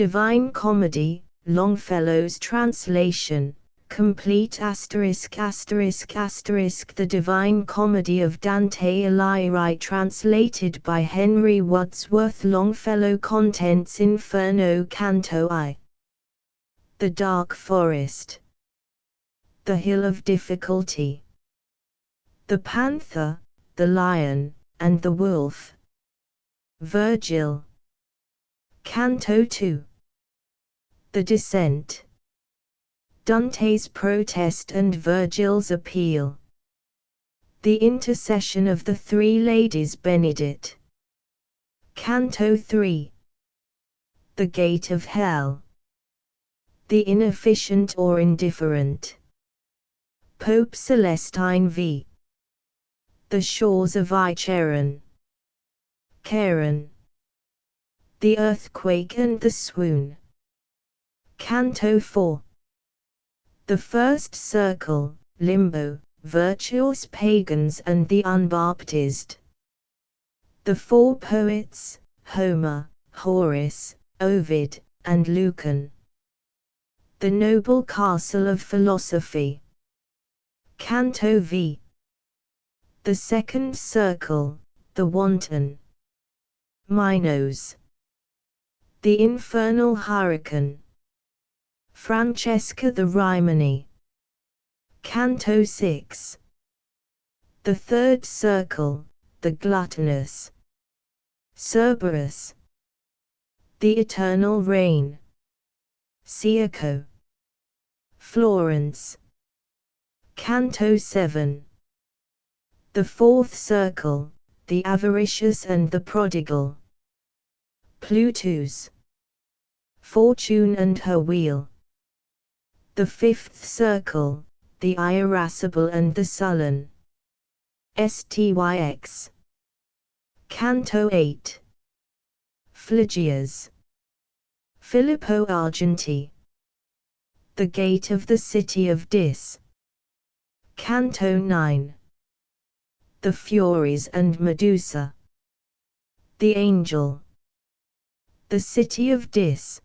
Divine Comedy, Longfellow's translation, complete *******. The Divine Comedy of Dante Alighieri translated by Henry Wadsworth Longfellow. Contents: Inferno, Canto I. The Dark Forest. The Hill of Difficulty. The Panther, the Lion, and the Wolf. Virgil. Canto II. The Descent. Dante's protest and Virgil's appeal. The intercession of the three ladies Benedict. Canto III. The Gate of Hell. The inefficient or indifferent. Pope Celestine v. The Shores of Icheron. Charon. The Earthquake and the Swoon. Canto IV. The First Circle, Limbo, Virtuous Pagans and the Unbaptized. The Four Poets, Homer, Horace, Ovid, and Lucan. The Noble Castle of Philosophy. Canto V. The Second Circle, the Wanton. Minos. The Infernal Hurricane. Francesca the Rimini. Canto VI. The Third Circle, the Gluttonous. Cerberus. The Eternal Rain. Cieco. Florence. Canto VII. The Fourth Circle, the Avaricious and the Prodigal. Plutus. Fortune and her Wheel. The Fifth Circle, the Irascible and the Sullen. Styx. Canto VIII. Phlegias. Filippo Argenti. The Gate of the City of Dis. Canto IX. The Furies and Medusa. The Angel. The City of Dis.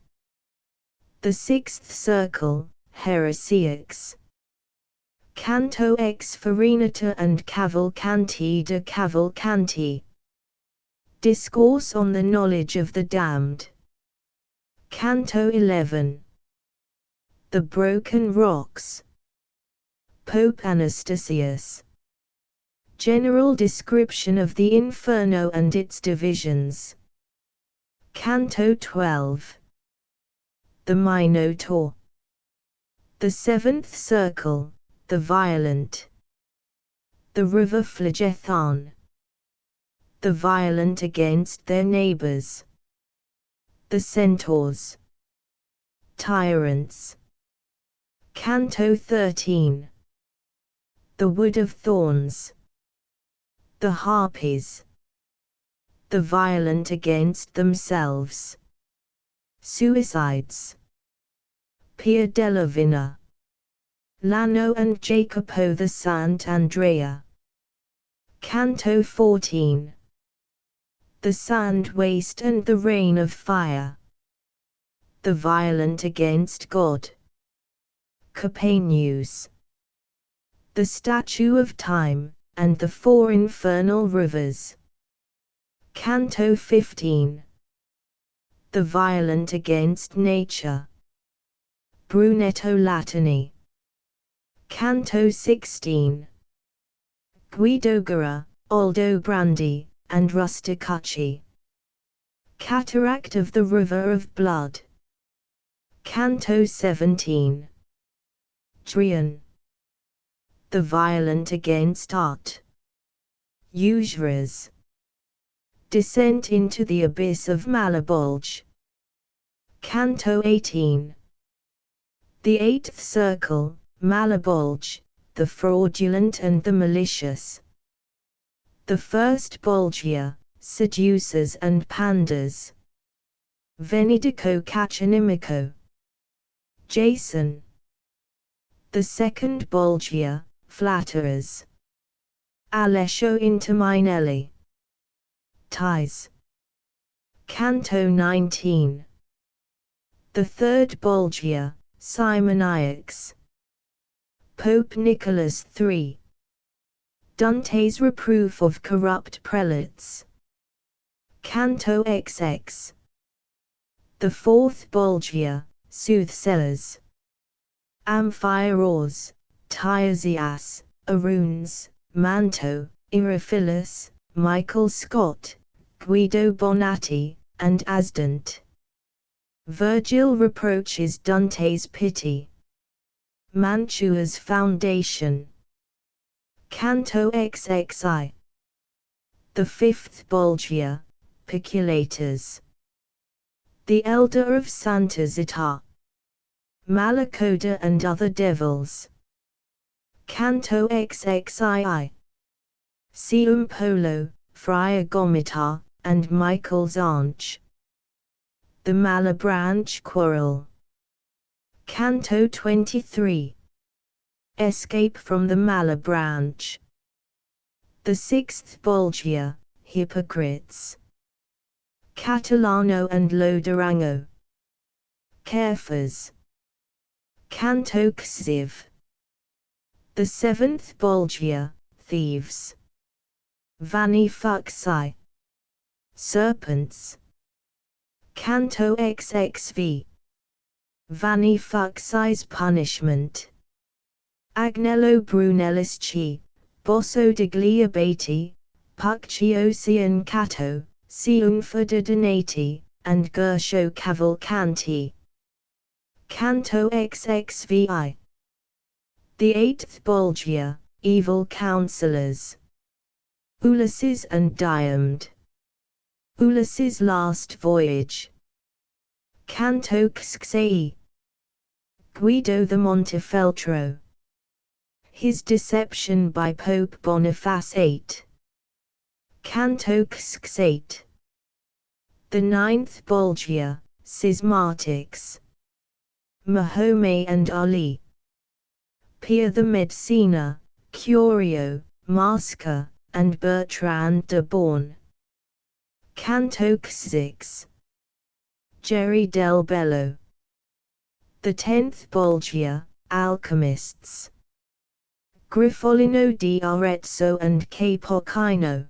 The Sixth Circle, Heresiarchs. Canto X. Farinata and Cavalcanti de Cavalcanti. Discourse on the Knowledge of the Damned. Canto XI. The Broken Rocks. Pope Anastasius. General description of the Inferno and its divisions. Canto XII. The Minotaur. The Seventh Circle, the Violent. The River Phlegethon. The Violent against their neighbors. The Centaurs. Tyrants. Canto XIII. The Wood of Thorns. The Harpies. The Violent against themselves. Suicides. Pia della Vina. Lano and Jacopo the Sant Andrea. Canto XIV. The Sand Waste and the Rain of Fire. The Violent against God. Capaneus. The Statue of Time, and the Four Infernal Rivers. Canto XV. The Violent against Nature. Brunetto Latini. Canto XVI. Guido Guerra, Aldo Brandi, and Rusticucci. Cataract of the River of Blood. Canto XVII. Drian. The Violent against Art. Usuries. Descent into the Abyss of Malebolge. Canto XVIII. The Eighth Circle, Malebolge, the Fraudulent and the Malicious. The First Bolgia, Seducers and Panders. Venedico Caccianimico. Jason. The Second Bolgia, Flatterers. Alessio Interminelli. Ties. Canto XIX. The third Bolgia, Simoniacs. Pope Nicholas III. Dante's reproof of corrupt prelates. Canto XX. The fourth Bolgia, Soothsayers. Amphiaraus, Tiresias, Aruns, Manto, Erophilus, Michael Scott, Guido Bonatti, and Asdant. Virgil reproaches Dante's pity. Mantua's foundation. Canto XXI. The fifth Bolgia, Peculators. The elder of Santa Zita. Malacoda and other devils. Canto XXII. Sium Polo, Friar Gomita, and Michael's Anch. The Malebranche Quarrel. Canto 23. Escape from the Malebranche. The sixth Bolgia, Hypocrites. Catalano and Lodorango. Carefers. Canto XV. The seventh Bolgia, Thieves. Vanni Fuxi. Serpents. Canto XXV. Vanni Fuxi's punishment. Agnello Brunelleschi, Bosso degli Abati, Pucciosi Cato, Ciunfa Donati, and Guercio Cavalcanti. Canto XXVI. The eighth Bolgia, Evil Counselors. Ulysses and Diomed. Ulysses' last voyage. Canto XVI. Guido the Montefeltro. His deception by Pope Boniface VIII. Canto XVIII. The ninth Bolgia, Schismatics. Mahomey and Ali. Pia the Medsina, Curio, Masca, and Bertrand de Born. Canto XVI. Jerry del Bello. The tenth Bolgia, Alchemists. Grifolino di Arezzo and Capocchino.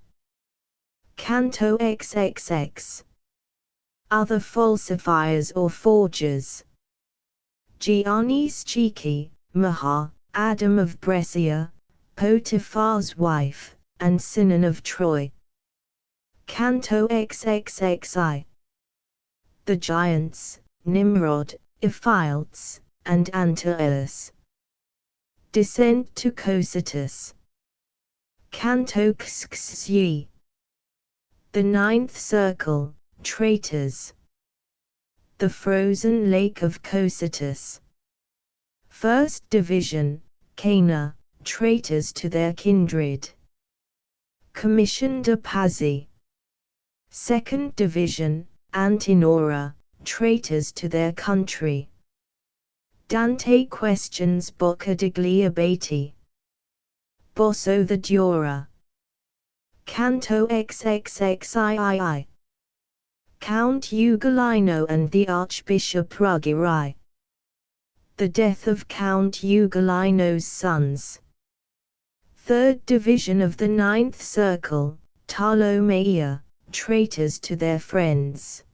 Canto XXX. Other falsifiers or forgers. Gianni Schicchi, Maha, Adam of Brescia, Potiphar's wife, and Sinon of Troy. Canto XXXI. The giants, Nimrod, Ephialtes, and Antaeus. Descent to Cocytus. Canto XXI. The ninth circle, Traitors. The frozen lake of Cocytus. First division, Cana, traitors to their kindred. Commission de Pazzi. Second division, Antinora, traitors to their country. Dante questions Bocca degli Abati. Bosso the Dura. Canto XXXIII. Count Ugolino and the Archbishop Ruggieri. The death of Count Ugolino's sons. Third division of the ninth circle, Tolomeia, traitors to their friends.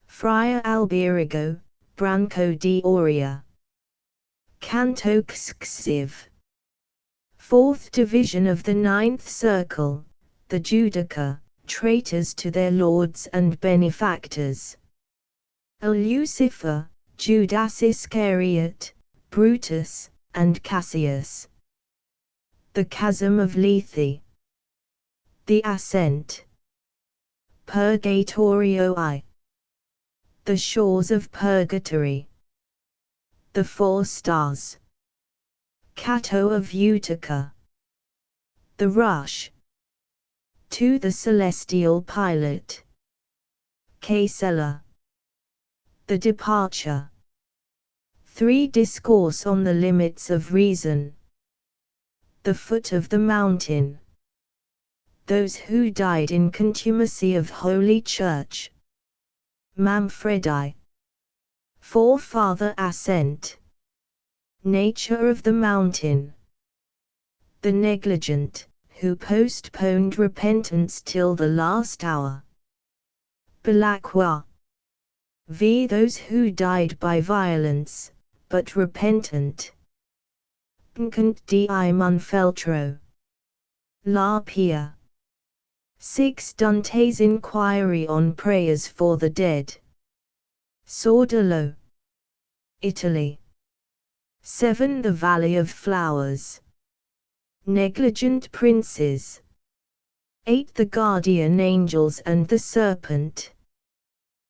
Friar Alberigo, Branco di Oria. Canto XXV. Fourth division of the ninth circle, the Judica, traitors to their lords and benefactors. Lucifer, Judas Iscariot, Brutus, and Cassius. The chasm of Lethe. The ascent. Purgatorio I. The shores of purgatory. The four stars. Cato of Utica. The rush. To the celestial pilot. Casella. The departure. 3 Discourse on the limits of reason. The foot of the mountain. Those who died in contumacy of Holy Church. Manfredi. Forefather ascent. Nature of the mountain. The negligent, who postponed repentance till the last hour. Belacqua. V. Those who died by violence, but repentant. Pncant di Monfeltro. La Pia. 6. Dante's Inquiry on Prayers for the Dead. Sordello. Italy. 7. The Valley of Flowers. Negligent Princes. 8. The Guardian Angels and the Serpent.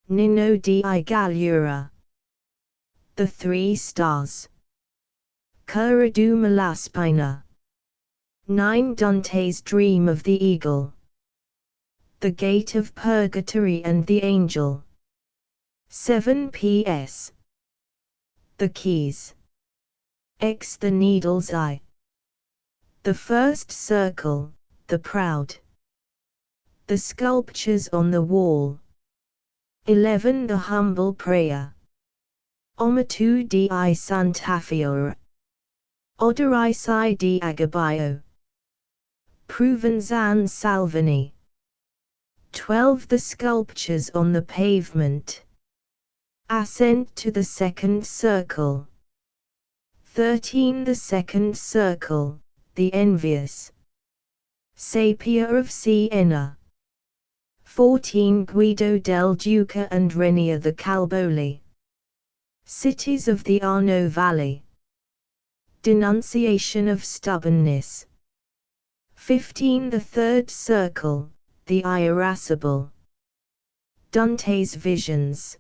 Nino di Gallura. The Three Stars. Cura du Malaspina. 9. Dante's Dream of the Eagle. The Gate of Purgatory and the Angel. 7. P.S. The Keys. X. The Needle's Eye. The First Circle, the Proud. The Sculptures on the Wall. 11. The Humble Prayer. Ometu di Santafiore. Odorici di Agabio. Provenzan Salvini. 12. The Sculptures on the Pavement. Ascent to the Second Circle. 13. The Second Circle, the Envious. Sapia of Siena. 14. Guido del Duca and Renia the Calboli. Cities of the Arno Valley. Denunciation of Stubbornness. 15. The Third Circle, the Irascible. Dante's Visions.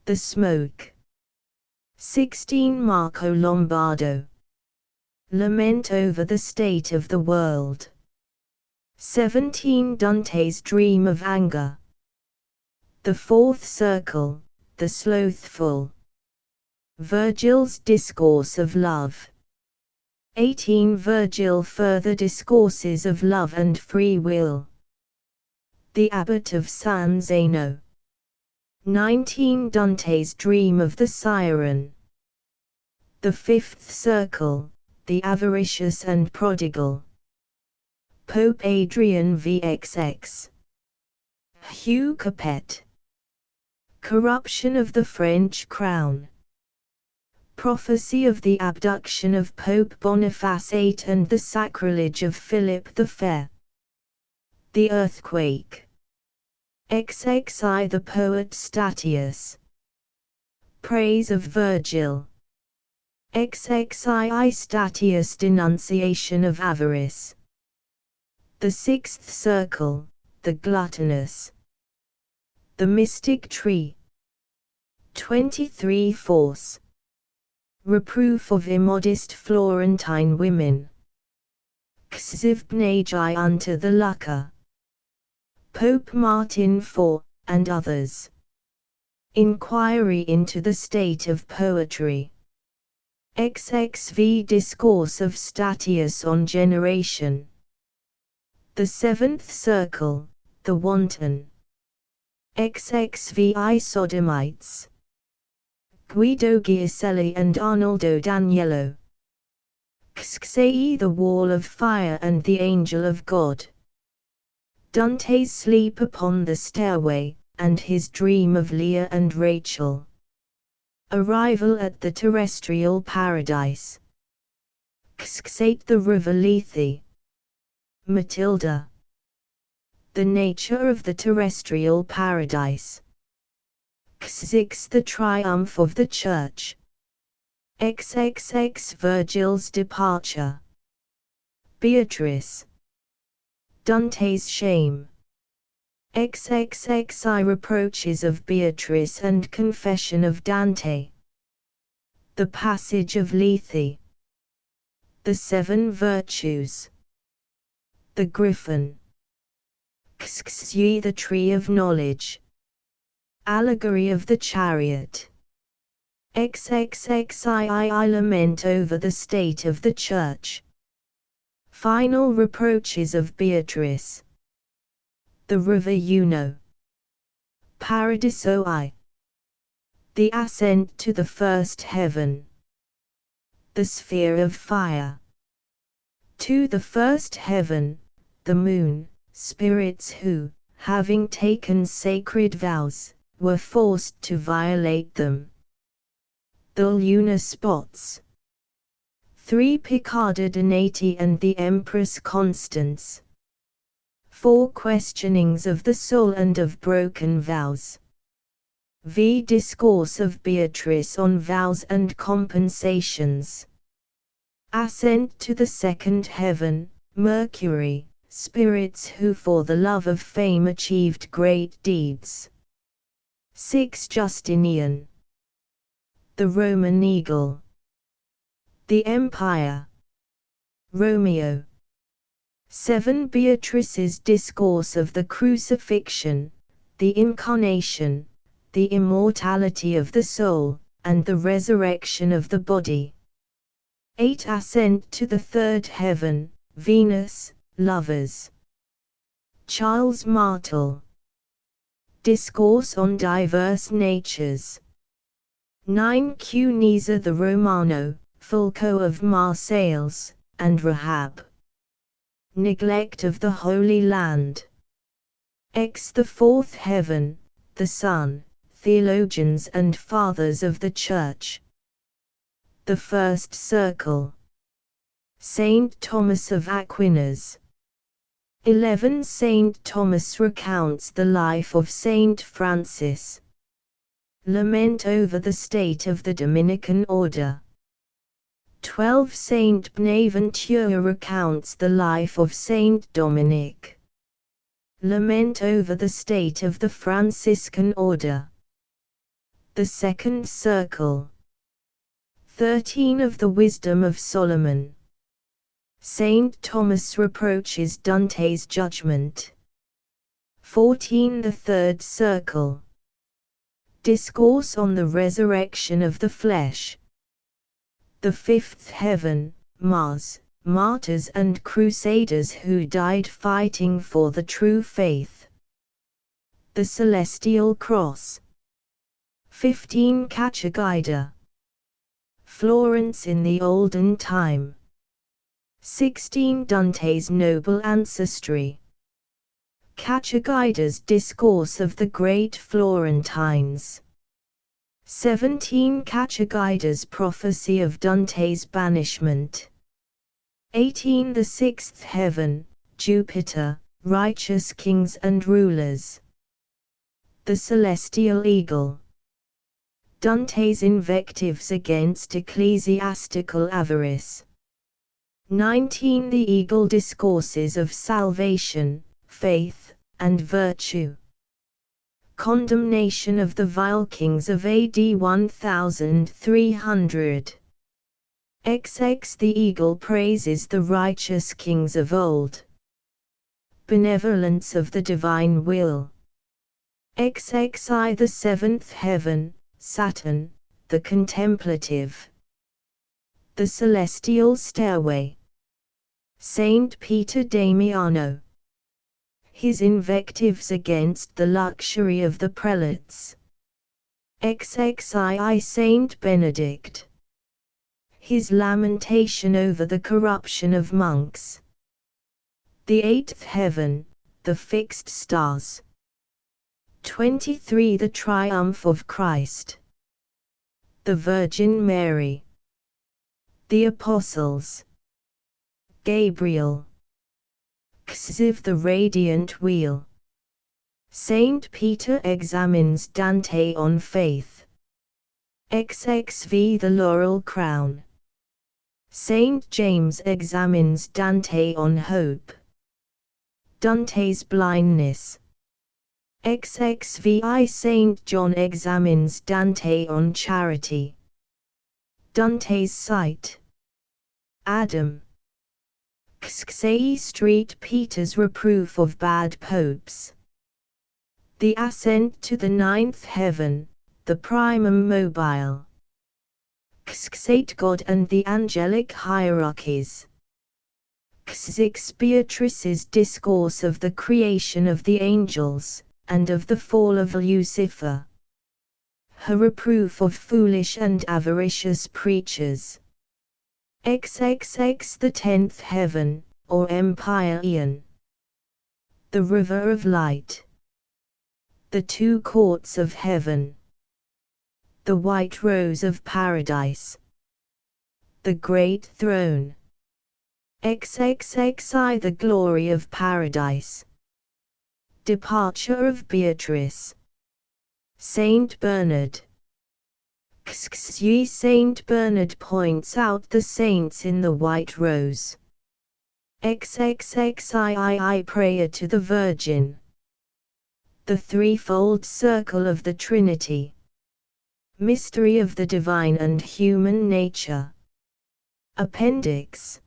The Smoke. 16. Marco Lombardo. Lament over the state of the world. 17. Dante's Dream of Anger. The Fourth Circle, the Slothful. Virgil's Discourse of Love. 18. Virgil further discourses of love and free will. The Abbot of San Zeno. 19. Dante's Dream of the Siren. The Fifth Circle, the Avaricious and Prodigal. Pope Adrian VXX. Hugh Capet. Corruption of the French Crown. Prophecy of the abduction of Pope Boniface VIII and the sacrilege of Philip the Fair. The Earthquake. XXI. The Poet Statius. Praise of Virgil. XXII. Statius' denunciation of avarice. The Sixth Circle, the Gluttonous. The Mystic Tree. 23. Force. Reproof of immodest Florentine women. Xivbnagi unto the Lucca. Pope Martin IV, and others. Inquiry into the state of poetry. XXV. Discourse of Statius on generation. The Seventh Circle, the Wanton. XXVI. Sodomites. Guido Ghiselli and Arnoldo Daniello. XXVII. The Wall of Fire and the Angel of God. Dante's Sleep upon the Stairway, and his Dream of Leah and Rachel. Arrival at the Terrestrial Paradise. XXVIII. The River Lethe. Matilda. The Nature of the Terrestrial Paradise. XXVI. The Triumph of the Church. XXX. Virgil's Departure. Beatrice. Dante's Shame. XXXI. Reproaches of Beatrice and Confession of Dante. The Passage of Lethe. The Seven Virtues. The Griffin. XXI. The Tree of Knowledge. Allegory of the Chariot. XXXII. Lament over the state of the Church. Final Reproaches of Beatrice. The River Uno. Paradiso I. The ascent to the first heaven. The sphere of fire. To the first heaven, the moon, spirits who, having taken sacred vows, were forced to violate them. The lunar spots. 3 Picarda Donati and the Empress Constance. 4 Questionings of the soul and of broken vows. V Discourse of Beatrice on vows and compensations. Ascent to the second heaven, Mercury, spirits who for the love of fame achieved great deeds. 6 Justinian. The Roman Eagle. The Empire. Romeo. 7 Beatrice's Discourse of the Crucifixion, the Incarnation, the immortality of the soul, and the resurrection of the body. 8 Ascent to the third heaven, Venus, Lovers. Charles Martel. Discourse on Diverse Natures. 9 Cuneza the Romano, Fulco of Marseilles, and Rahab. Neglect of the Holy Land. X the fourth heaven, the Sun, theologians and fathers of the Church. The first circle. Saint Thomas of Aquinas. 11 Saint Thomas recounts the life of Saint Francis. Lament over the state of the Dominican order. 12 Saint Bonaventure recounts the life of Saint Dominic. Lament over the state of the Franciscan order. The second circle. 13 of the Wisdom of Solomon. Saint Thomas reproaches Dante's judgment. 14 The third circle. Discourse on the resurrection of the flesh. The fifth heaven, Mars, martyrs and crusaders who died fighting for the true faith. The celestial cross. 15 Cacciagida. Florence in the olden time. 16 Dante's noble ancestry. Cacciagida's discourse of the great Florentines. 17 Cacciagida's prophecy of Dante's banishment. 18 The sixth heaven, Jupiter, righteous kings and rulers. The celestial eagle. Dante's invectives against ecclesiastical avarice. 19 The eagle discourses of salvation, faith, and virtue. Condemnation of the vile kings of AD 1300. XX The eagle praises the righteous kings of old. Benevolence of the divine will. XXI The seventh heaven, Saturn, the contemplative. The celestial stairway. Saint Peter Damiano. His invectives against the luxury of the prelates. XXII Saint Benedict. His lamentation over the corruption of monks. The eighth heaven, the fixed stars. 23 The triumph of Christ. The Virgin Mary. The Apostles. Gabriel. Xiv The radiant wheel. Saint Peter examines Dante on faith. XXV The laurel crown. Saint James examines Dante on hope. Dante's blindness. XXVI Saint John examines Dante on charity. Dante's sight. Adam. XVI Street Peter's reproof of bad popes. The ascent to the ninth heaven, the primum mobile. XVI God and the angelic hierarchies. XVI Beatrice's discourse of the creation of the angels, and of the fall of Lucifer. her reproof of foolish and avaricious preachers. XXX the 10th heaven, or empire Aeon. The river of light. The two courts of heaven. The white rose of paradise. The great throne. XXXI the glory of paradise. Departure of Beatrice. Saint Bernard. XXI Saint Bernard points out the saints in the white rose. XXXII prayer to the Virgin. The threefold circle of the Trinity. Mystery of the divine and human nature. Appendix.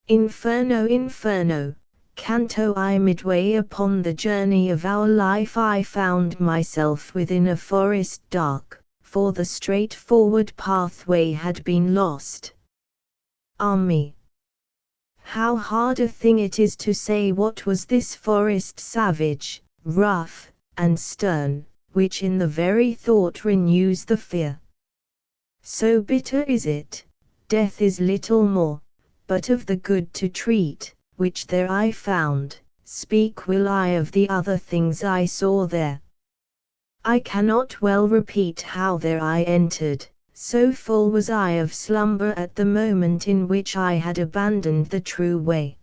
Inferno Inferno, Canto I. Midway upon the journey of our life I found myself within a forest dark, for the straightforward pathway had been lost. Me. How hard a thing it is to say what was this forest savage, rough, and stern, which in the very thought renews the fear. So bitter is it, death is little more, but of the good to treat, which there I found, speak will I of the other things I saw there. I cannot well repeat how there I entered, so full was I of slumber at the moment in which I had abandoned the true way.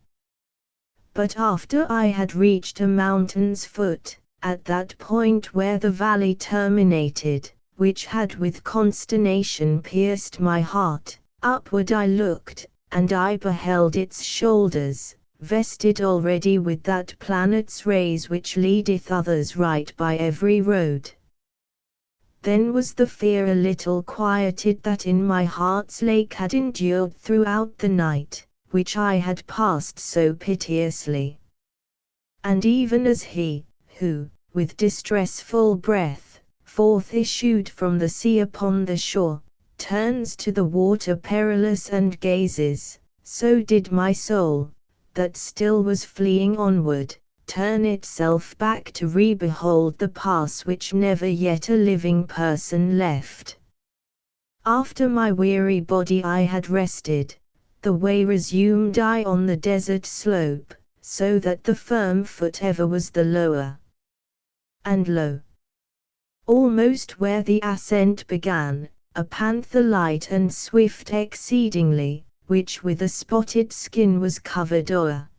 But after I had reached a mountain's foot, at that point where the valley terminated, which had with consternation pierced my heart, upward I looked, and I beheld its shoulders, vested already with that planet's rays which leadeth others right by every road. Then was the fear a little quieted that in my heart's lake had endured throughout the night, which I had passed so piteously. And even as he, who, with distressful breath, forth issued from the sea upon the shore, turns to the water perilous and gazes, so did my soul, that still was fleeing onward, turn itself back to re-behold the pass which never yet a living person left. After my weary body I had rested, the way resumed I on the desert slope, so that the firm foot ever was the lower. And lo! Almost where the ascent began, a panther light and swift exceedingly, which with a spotted skin was covered o'er.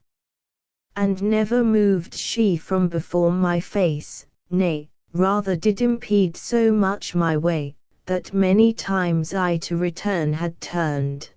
And never moved she from before my face, nay, rather did impede so much my way, that many times I to return had turned.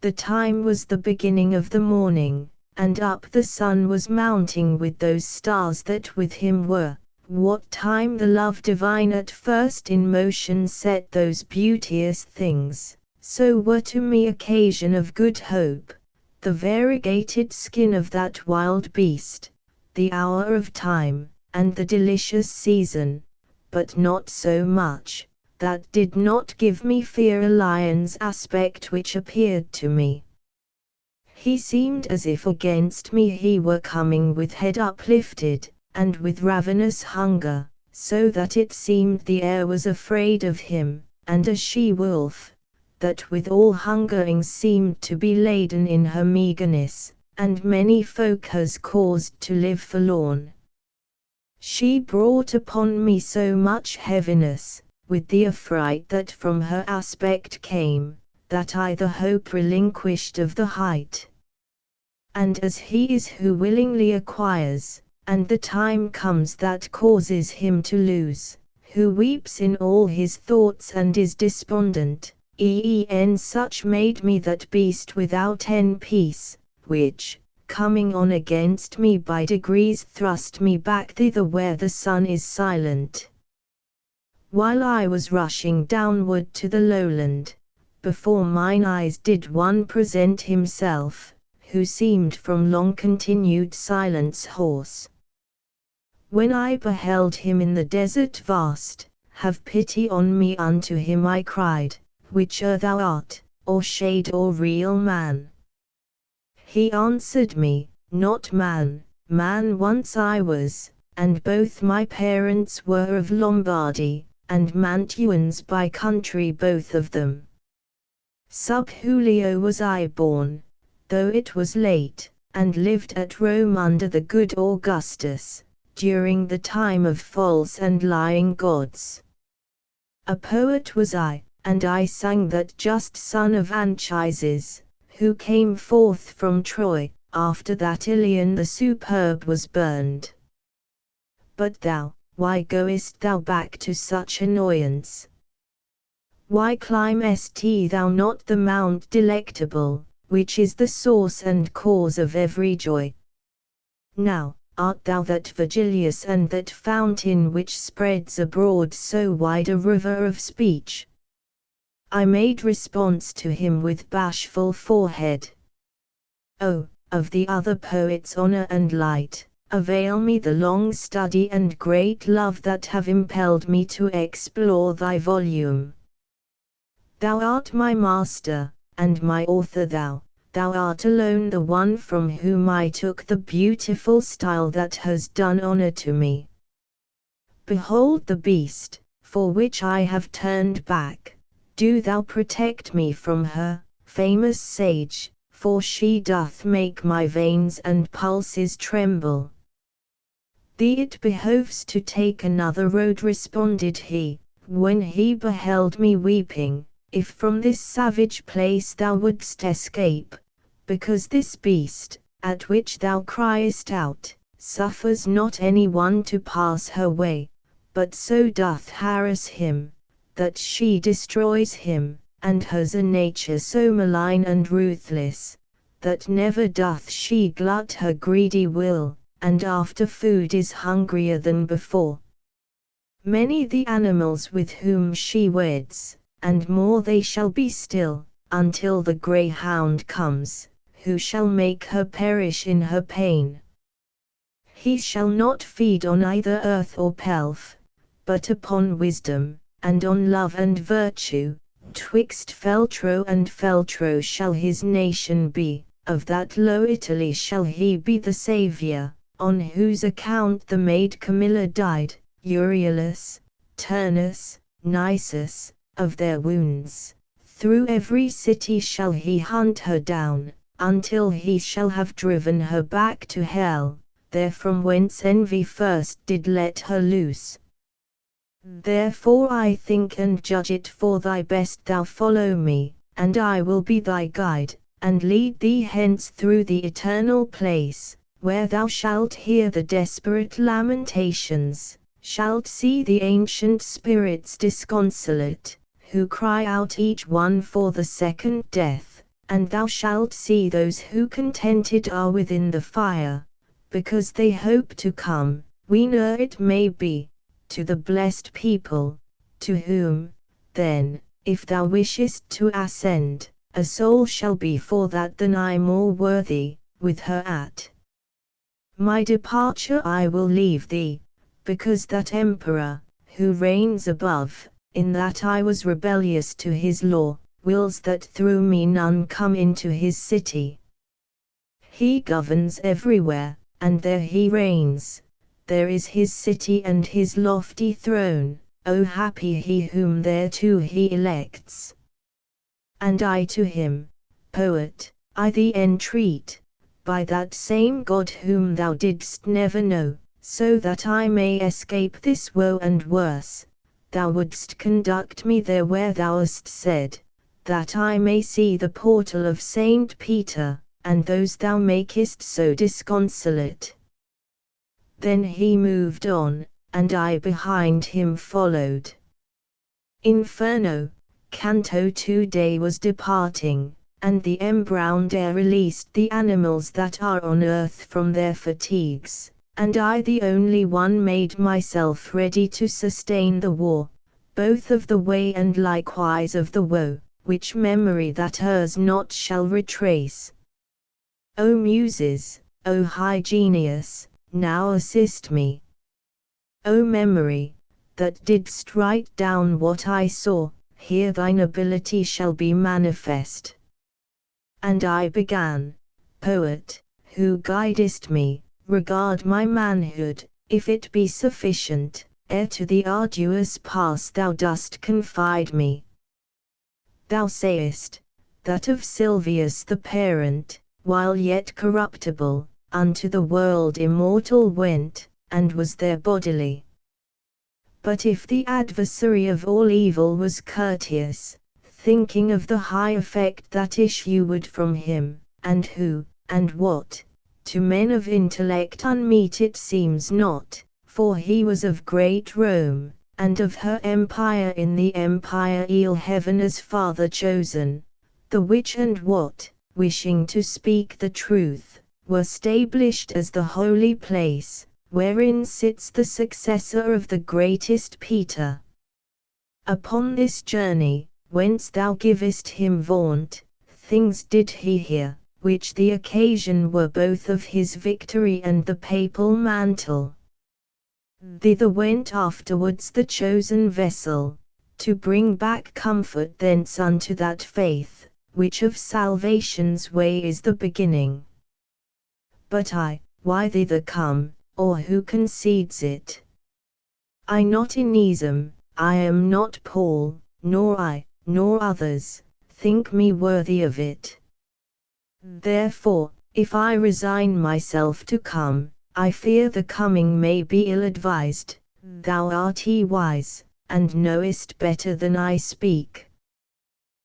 The time was the beginning of the morning, and up the sun was mounting with those stars that with him were. What time the love divine at first in motion set those beauteous things, so were to me occasion of good hope, the variegated skin of that wild beast, the hour of time, and the delicious season, but not so much, that did not give me fear a lion's aspect which appeared to me. He seemed as if against me he were coming with head uplifted, and with ravenous hunger, so that it seemed the air was afraid of him, and a she-wolf, that with all hungering seemed to be laden in her meagerness, and many folk has caused to live forlorn. She brought upon me so much heaviness, with the affright that from her aspect came, that I the hope relinquished of the height. And as he is who willingly acquires, and the time comes that causes him to lose, who weeps in all his thoughts and is despondent, such made me that beast without end peace, which, coming on against me by degrees thrust me back thither where the sun is silent. While I was rushing downward to the lowland, before mine eyes did one present himself, who seemed from long continued silence hoarse. When I beheld him in the desert vast, have pity on me unto him I cried, whicher thou art, or shade or real man? He answered me, not man, man once I was, and both my parents were of Lombardy, and Mantuans by country both of them. Sub Julio was I born, though it was late, and lived at Rome under the good Augustus, during the time of false and lying gods. A poet was I, and I sang that just son of Anchises, who came forth from Troy, after that Ilion the superb was burned. But thou, why goest thou back to such annoyance? Why climbest thou not the mount delectable, which is the source and cause of every joy? Now, art thou that Virgilius and that fountain which spreads abroad so wide a river of speech? I made response to him with bashful forehead. Oh, of the other poets' honor and light, avail me the long study and great love that have impelled me to explore thy volume. Thou art my master, and my author thou art alone the one from whom I took the beautiful style that has done honor to me. Behold the beast, for which I have turned back, do thou protect me from her, famous sage, for she doth make my veins and pulses tremble. Thee it behoves to take another road, responded he, when he beheld me weeping, if from this savage place thou wouldst escape, because this beast, at which thou criest out, suffers not any one to pass her way, but so doth harass him, that she destroys him, and has a nature so malign and ruthless, that never doth she glut her greedy will, and after food is hungrier than before. Many the animals with whom she weds, and more they shall be still, until the greyhound comes, who shall make her perish in her pain. He shall not feed on either earth or pelf, but upon wisdom, and on love and virtue. Twixt Feltro and Feltro shall his nation be, of that low Italy shall he be the saviour, on whose account the maid Camilla died, Euryalus, Turnus, Nisus, of their wounds. Through every city shall he hunt her down, until he shall have driven her back to hell, there from whence envy first did let her loose. Therefore I think and judge it for thy best thou follow me, and I will be thy guide, and lead thee hence through the eternal place, where thou shalt hear the desperate lamentations, shalt see the ancient spirits disconsolate, who cry out each one for the second death, and thou shalt see those who contented are within the fire, because they hope to come, whene'er it may be, to the blessed people, to whom, then, if thou wishest to ascend, a soul shall be for that than I more worthy, with her at my departure I will leave thee, because that emperor, who reigns above, in that I was rebellious to his law, wills that through me none come into his city. He governs everywhere, and there he reigns, there is his city and his lofty throne, O happy he whom thereto he elects. And I to him, poet, I thee entreat, by that same God whom thou didst never know, so that I may escape this woe and worse, thou wouldst conduct me there where thou hast said, that I may see the portal of Saint Peter, and those thou makest so disconsolate. Then he moved on, and I behind him followed. Inferno, Canto 2 Day was departing, and the embrowned air released the animals that are on earth from their fatigues, and I the only one made myself ready to sustain the war, both of the way and likewise of the woe, which memory that errs not shall retrace. O Muses, O high genius, now assist me. O memory, that didst write down what I saw, here thine ability shall be manifest. And I began, poet, who guidest me, regard my manhood, if it be sufficient, ere to the arduous pass thou dost confide me. Thou sayest, that of Silvius the parent, while yet corruptible, unto the world immortal went, and was there bodily. But if the adversary of all evil was courteous, thinking of the high effect that issue would from him, and who, and what, to men of intellect unmeet it seems not, for he was of great Rome, and of her empire in the empire eel heaven as father chosen, the which and what, wishing to speak the truth, were stablished as the holy place, wherein sits the successor of the greatest Peter. Upon this journey, whence thou givest him vaunt, things did he hear, which the occasion were both of his victory and the papal mantle. Thither went afterwards the chosen vessel, to bring back comfort thence unto that faith, which of salvation's way is the beginning. But I, why thither come, or who concedes it? I not Inesum, I am not Paul, nor I, nor others, think me worthy of it. Therefore, if I resign myself to come, I fear the coming may be ill-advised. Thou art wise, and knowest better than I speak.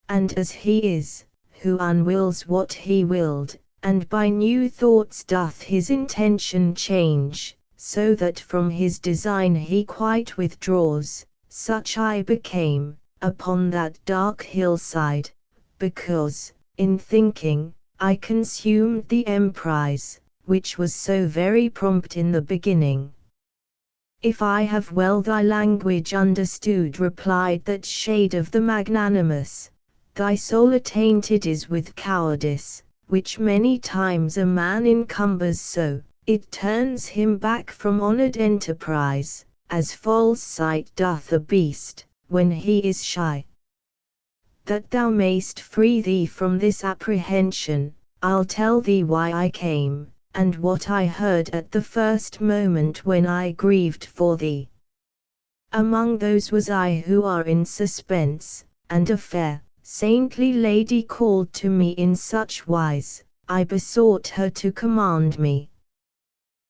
And as he is, who unwills what he willed, and by new thoughts doth his intention change, so that from his design he quite withdraws, such I became, upon that dark hillside, because, in thinking, I consumed the emprise, which was so very prompt in the beginning. If I have well thy language understood, replied that shade of the magnanimous, thy soul attainted is with cowardice, which many times a man encumbers so, it turns him back from honored enterprise, as false sight doth a beast, when he is shy. That thou mayst free thee from this apprehension, I'll tell thee why I came, and what I heard at the first moment when I grieved for thee. Among those was I who are in suspense, and a fair, saintly lady called to me in such wise, I besought her to command me.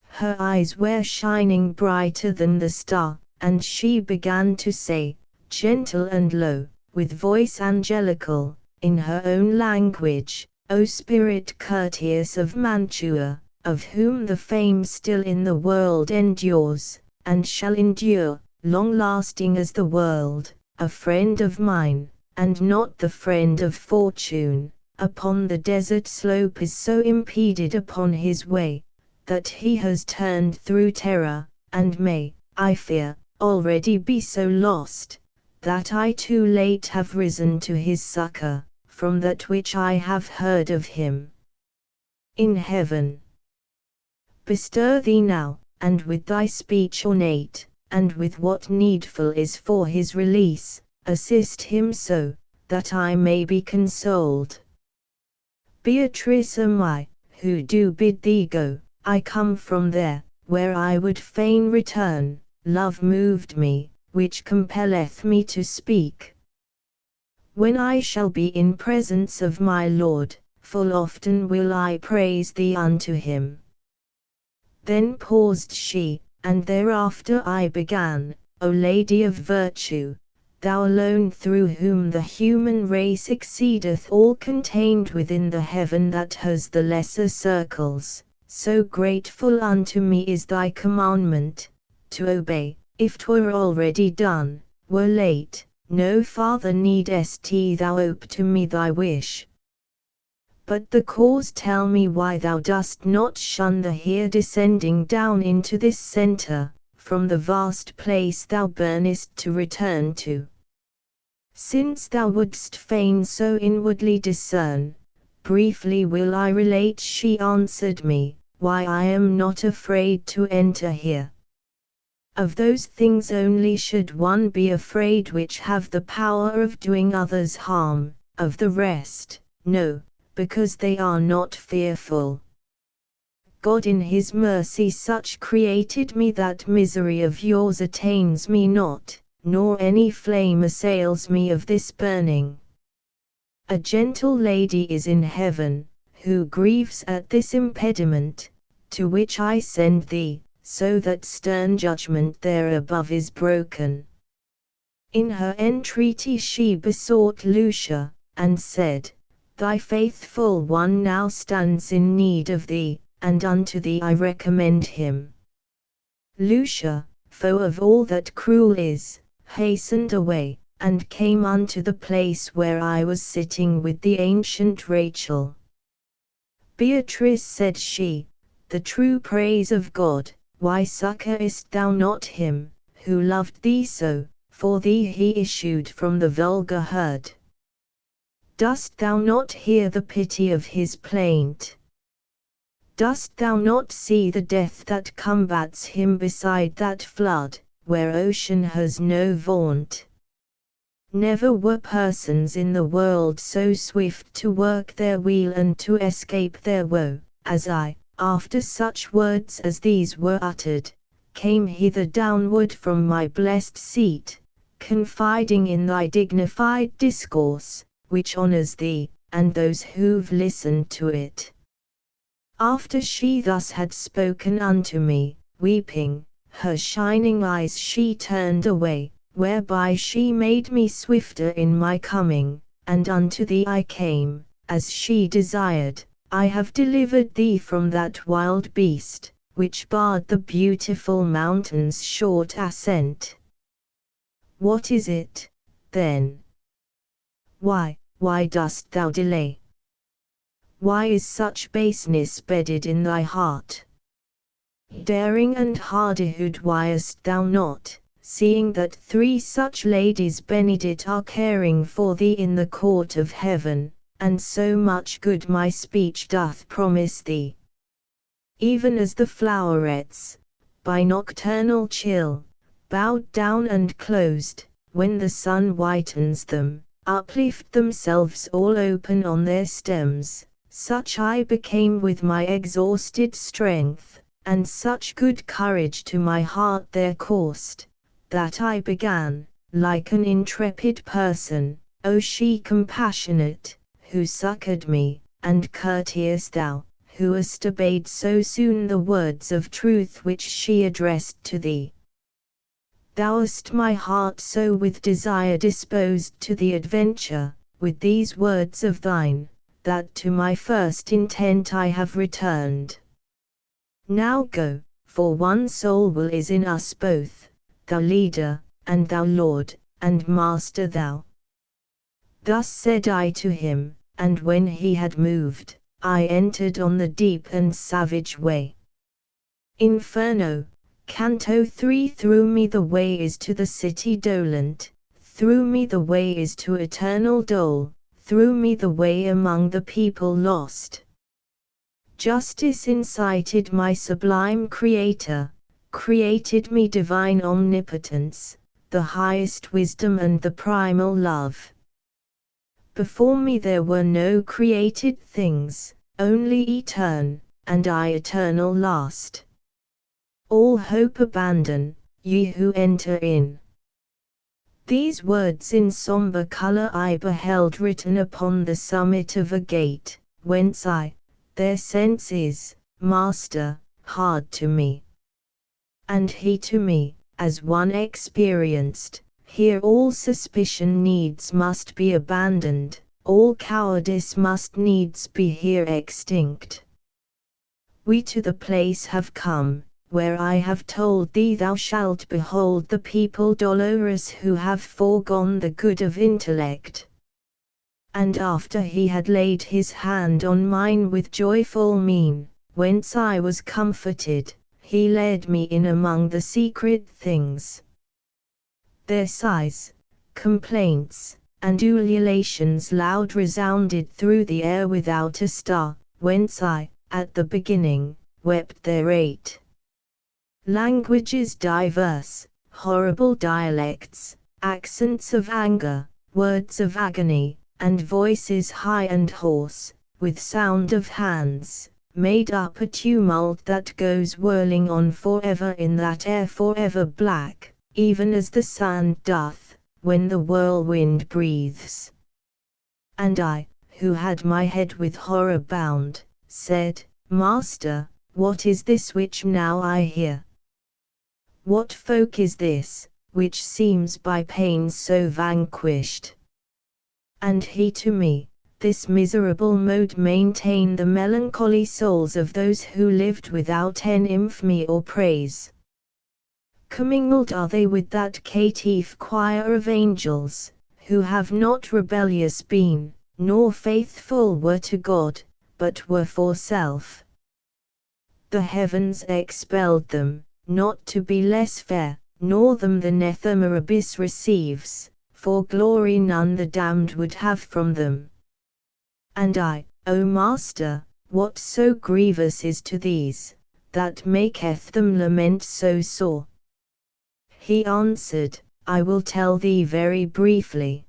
Her eyes were shining brighter than the star, and she began to say, gentle and low, with voice angelical, in her own language, O spirit courteous of Mantua, of whom the fame still in the world endures, and shall endure, long-lasting as the world, a friend of mine, and not the friend of fortune, upon the desert slope is so impeded upon his way, that he has turned through terror, and may, I fear, already be so lost, that I too late have risen to his succor, from that which I have heard of him. In heaven. Bestir thee now, and with thy speech ornate, and with what needful is for his release, assist him so, that I may be consoled. Beatrice am I, who do bid thee go, I come from there, where I would fain return, love moved me, which compelleth me to speak. When I shall be in presence of my Lord, full often will I praise thee unto him. Then paused she, and thereafter I began, O Lady of Virtue, thou alone through whom the human race exceedeth all contained within the heaven that has the lesser circles, so grateful unto me is thy commandment, to obey, if 'twere already done, were late, no farther needest thou ope to me thy wish. But the cause tell me why thou dost not shun the here descending down into this centre, from the vast place thou burnest to return to. Since thou wouldst fain so inwardly discern, briefly will I relate. She answered me, why I am not afraid to enter here. Of those things only should one be afraid which have the power of doing others harm, of the rest, no, because they are not fearful. God in his mercy such created me that misery of yours attains me not, nor any flame assails me of this burning. A gentle lady is in heaven, who grieves at this impediment, to which I send thee, so that stern judgment there above is broken. In her entreaty she besought Lucia, and said, Thy faithful one now stands in need of thee, and unto thee I recommend him. Lucia, foe of all that cruel is, hastened away, and came unto the place where I was sitting with the ancient Rachel. Beatrice, said she, the true praise of God, why succourest thou not him, who loved thee so, for thee he issued from the vulgar herd? Dost thou not hear the pity of his plaint? Dost thou not see the death that combats him beside that flood, where ocean has no vaunt? Never were persons in the world so swift to work their weal and to escape their woe, as I, after such words as these were uttered, came hither downward from my blessed seat, confiding in thy dignified discourse, which honors thee, and those who've listened to it. After she thus had spoken unto me, weeping, her shining eyes she turned away, whereby she made me swifter in my coming, and unto thee I came, as she desired. I have delivered thee from that wild beast, which barred the beautiful mountain's short ascent. What is it, then? Why dost thou delay? Why is such baseness bedded in thy heart? Daring and hardihood whyest thou not, seeing that 3 such ladies benedit are caring for thee in the court of heaven, and so much good my speech doth promise thee? Even as the flowerets, by nocturnal chill, bowed down and closed, when the sun whitens them, uplift themselves all open on their stems, such I became with my exhausted strength, and such good courage to my heart there coursed, that I began, like an intrepid person, O she compassionate, who succored me, and courteous thou, who hast obeyed so soon the words of truth which she addressed to thee. Thou hast my heart so with desire disposed to the adventure, with these words of thine, that to my first intent I have returned. Now go, for one soul will is in us both, thou leader, and thou Lord, and Master thou. Thus said I to him, and when he had moved, I entered on the deep and savage way. Inferno, Canto 3. Through me the way is to the city dolent, through me the way is to eternal dole, through me the way among the people lost. Justice incited my sublime Creator, created me divine omnipotence, the highest wisdom and the primal love. Before me there were no created things, only etern, and I eternal last. All hope abandon, ye who enter in. These words in somber color I beheld written upon the summit of a gate, whence their sense is, Master, hard to me. And he to me, as one experienced, here all suspicion needs must be abandoned, all cowardice must needs be here extinct. We to the place have come, where I have told thee thou shalt behold the people dolorous who have foregone the good of intellect. And after he had laid his hand on mine with joyful mien, whence I was comforted, he led me in among the secret things. Their sighs, complaints, and ululations loud resounded through the air without a star, whence I, at the beginning, wept their 8. Languages diverse, horrible dialects, accents of anger, words of agony, and voices high and hoarse, with sound of hands, made up a tumult that goes whirling on forever in that air forever black, even as the sand doth, when the whirlwind breathes. And I, who had my head with horror bound, said, Master, what is this which now I hear? What folk is this, which seems by pains so vanquished? And he to me, this miserable mode maintain the melancholy souls of those who lived without any infamy or praise. Commingled are they with that caitiff choir of angels, who have not rebellious been, nor faithful were to God, but were for self. The heavens expelled them, not to be less fair, nor them the nether abyss receives, for glory none the damned would have from them. And I, O Master, what so grievous is to these, that maketh them lament so sore? He answered, I will tell thee very briefly.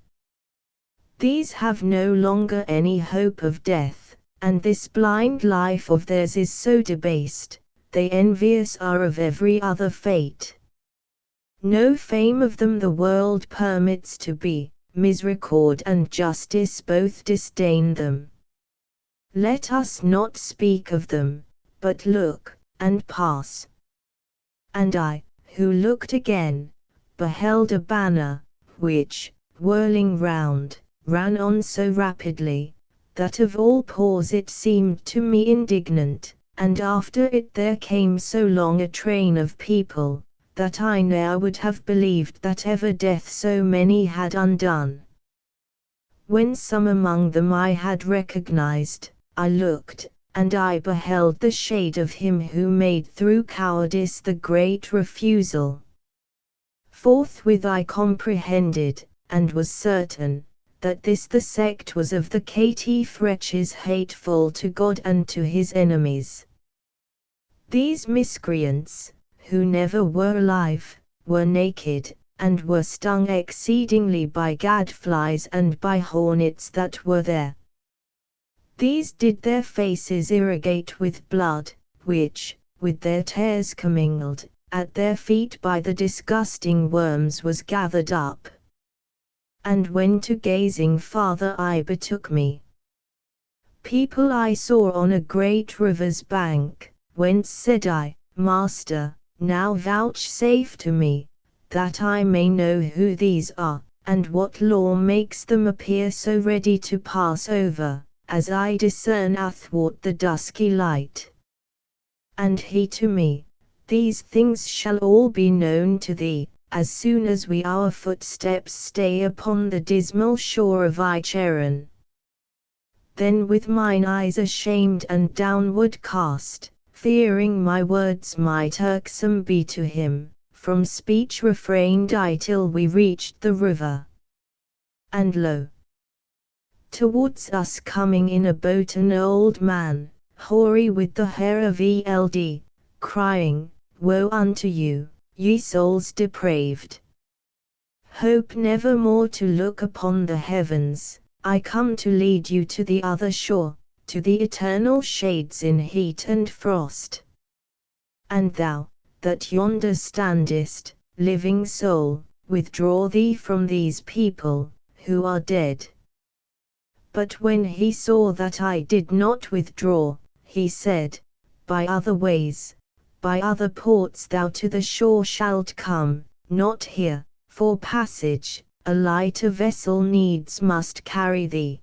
These have no longer any hope of death, and this blind life of theirs is so debased, they envious are of every other fate. No fame of them the world permits to be, misericord and justice both disdain them. Let us not speak of them, but look, and pass. And I, who looked again, beheld a banner, which, whirling round, ran on so rapidly, that of all pause it seemed to me indignant, and after it there came so long a train of people, that I ne'er would have believed that ever death so many had undone. When some among them I had recognized, I looked, and I beheld the shade of him who made through cowardice the great refusal. Forthwith I comprehended, and was certain, that this the sect was of the caitiff wretches hateful to God and to his enemies. These miscreants, who never were alive, were naked, and were stung exceedingly by gadflies and by hornets that were there. These did their faces irrigate with blood, which, with their tears commingled, at their feet by the disgusting worms was gathered up. And when to gazing farther I betook me, people I saw on a great river's bank, whence said I, Master, now vouchsafe to me, that I may know who these are, and what law makes them appear so ready to pass over, as I discern athwart the dusky light. And he to me, these things shall all be known to thee, as soon as we our footsteps stay upon the dismal shore of Icheron. Then with mine eyes ashamed and downward cast, fearing my words might irksome be to him, from speech refrained I till we reached the river. And lo! Towards us coming in a boat an old man, hoary with the hair of Eld, crying, Woe unto you, ye souls depraved! Hope never more to look upon the heavens, I come to lead you to the other shore, to the eternal shades in heat and frost. And thou, that yonder standest, living soul, withdraw thee from these people, who are dead. But when he saw that I did not withdraw, he said, By other ways, by other ports thou to the shore shalt come, not here, for passage, a lighter vessel needs must carry thee.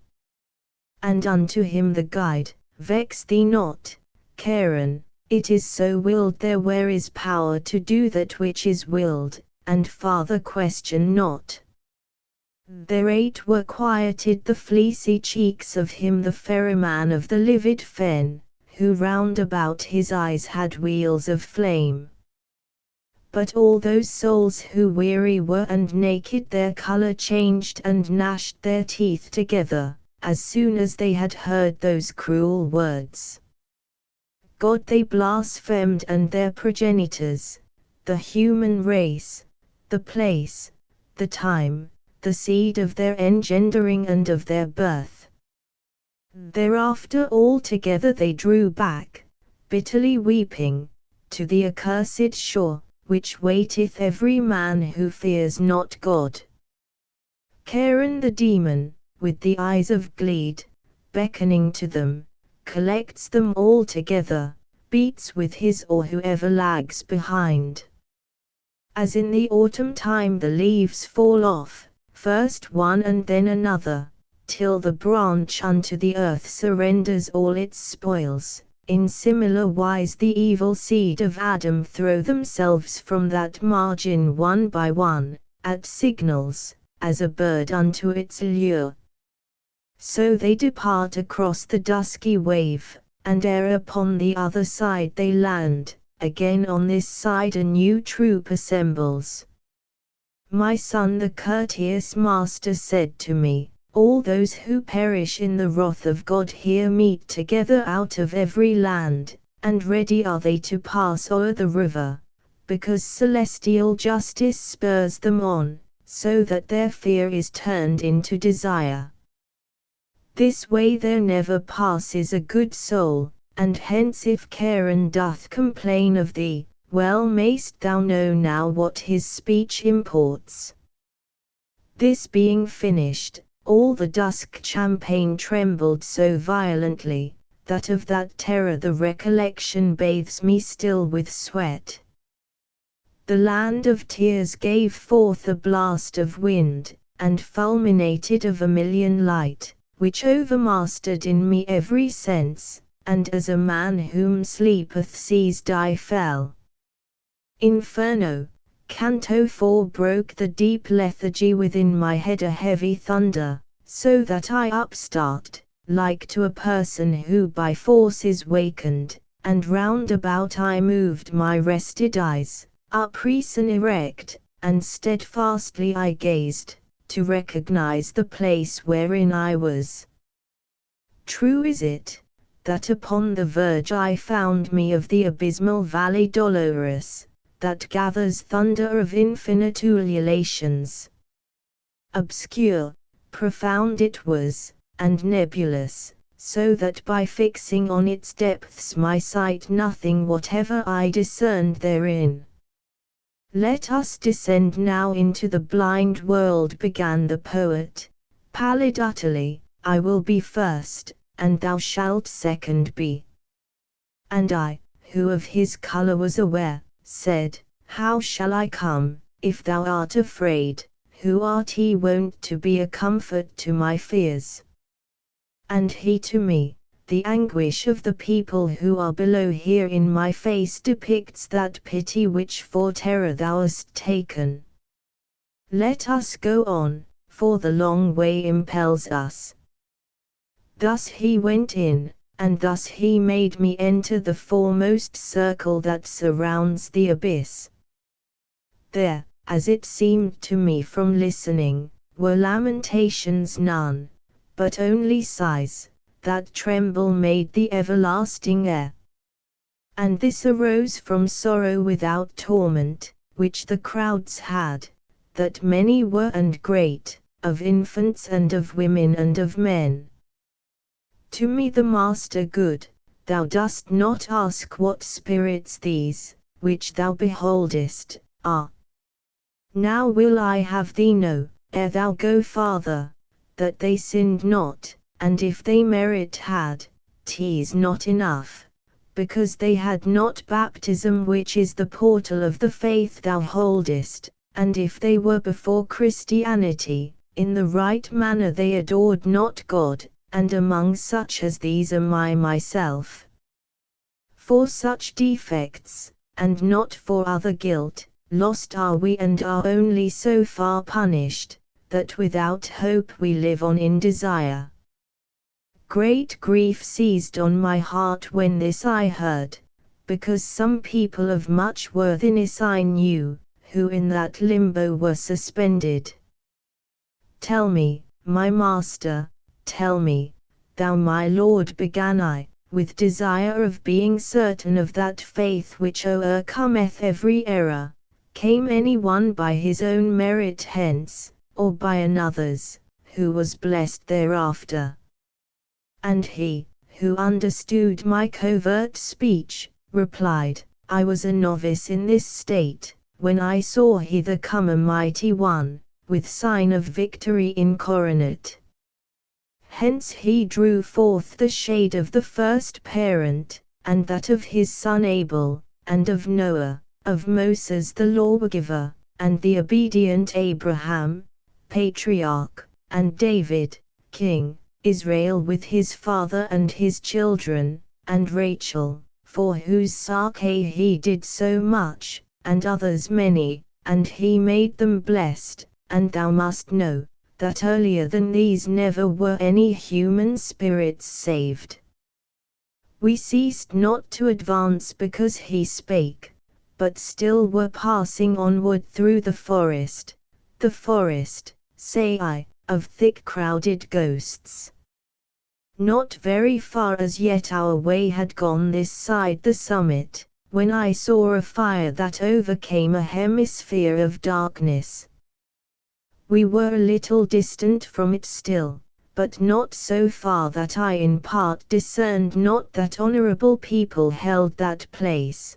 And unto him the guide, Vex thee not, Charon, it is so willed there where is power to do that which is willed, and farther question not. Thereat were quieted the fleecy cheeks of him the ferryman of the livid fen, who round about his eyes had wheels of flame. But all those souls who weary were and naked their colour changed and gnashed their teeth together, as soon as they had heard those cruel words. God they blasphemed and their progenitors, the human race, the place, the time, the seed of their engendering and of their birth. Thereafter all together they drew back, bitterly weeping, to the accursed shore, which waiteth every man who fears not God. Charon the demon, with the eyes of Gleed, beckoning to them, collects them all together, beats with his oar whoever lags behind. As in the autumn time the leaves fall off, first one and then another, till the branch unto the earth surrenders all its spoils, in similar wise the evil seed of Adam throw themselves from that margin one by one, at signals, as a bird unto its lure. So they depart across the dusky wave, and ere upon the other side they land, again on this side a new troop assembles. My son, the courteous master said to me, all those who perish in the wrath of God here meet together out of every land, and ready are they to pass o'er the river, because celestial justice spurs them on, so that their fear is turned into desire. This way there never passes a good soul, and hence if Charon doth complain of thee, well mayst thou know now what his speech imports. This being finished, all the dusk champaign trembled so violently, that of that terror the recollection bathes me still with sweat. The land of tears gave forth a blast of wind, and fulminated of a million light, which overmastered in me every sense, and as a man whom sleepeth seized I fell. Inferno, Canto 4 broke the deep lethargy within my head a heavy thunder, so that I upstart, like to a person who by force is wakened, and round about I moved my rested eyes, uprisen erect, and steadfastly I gazed, to recognize the place wherein I was. True is it, that upon the verge I found me of the abysmal valley dolorous, that gathers thunder of infinite ululations. Obscure, profound it was, and nebulous, so that by fixing on its depths my sight nothing whatever I discerned therein. Let us descend now into the blind world, began the poet, pallid utterly, I will be first, and thou shalt second be. And I, who of his colour was aware, said, how shall I come, if thou art afraid, who art he wont to be a comfort to my fears? And he to me, the anguish of the people who are below here in my face depicts that pity which for terror thou hast taken. Let us go on, for the long way impels us. Thus he went in, and thus he made me enter the foremost circle that surrounds the abyss. There, as it seemed to me from listening, were lamentations none, but only sighs, that tremble made the everlasting air. And this arose from sorrow without torment, which the crowds had, that many were and great, of infants and of women and of men. To me the Master good, thou dost not ask what spirits these, which thou beholdest, are. Now will I have thee know, ere thou go farther, that they sinned not, and if they merit had, 'tis not enough, because they had not baptism which is the portal of the faith thou holdest, and if they were before Christianity, in the right manner they adored not God, and among such as these am I myself. For such defects, and not for other guilt, lost are we and are only so far punished, that without hope we live on in desire. Great grief seized on my heart when this I heard, because some people of much worthiness I knew, who in that limbo were suspended. Tell me, my master, tell me, thou my lord, began I, with desire of being certain of that faith which o'ercometh every error, came any one by his own merit hence, or by another's, who was blessed thereafter? And he, who understood my covert speech, replied, I was a novice in this state, when I saw hither come a mighty one, with sign of victory incoronate. Hence he drew forth the shade of the first parent, and that of his son Abel, and of Noah, of Moses the lawgiver, and the obedient Abraham, patriarch, and David, king, Israel with his father and his children, and Rachel, for whose sake he did so much, and others many, and he made them blessed. And thou must know, that earlier than these never were any human spirits saved. We ceased not to advance because he spake, but still were passing onward through the forest, say I, of thick crowded ghosts. Not very far as yet our way had gone this side the summit, when I saw a fire that overcame a hemisphere of darkness. We were a little distant from it still, but not so far that I in part discerned not that honorable people held that place.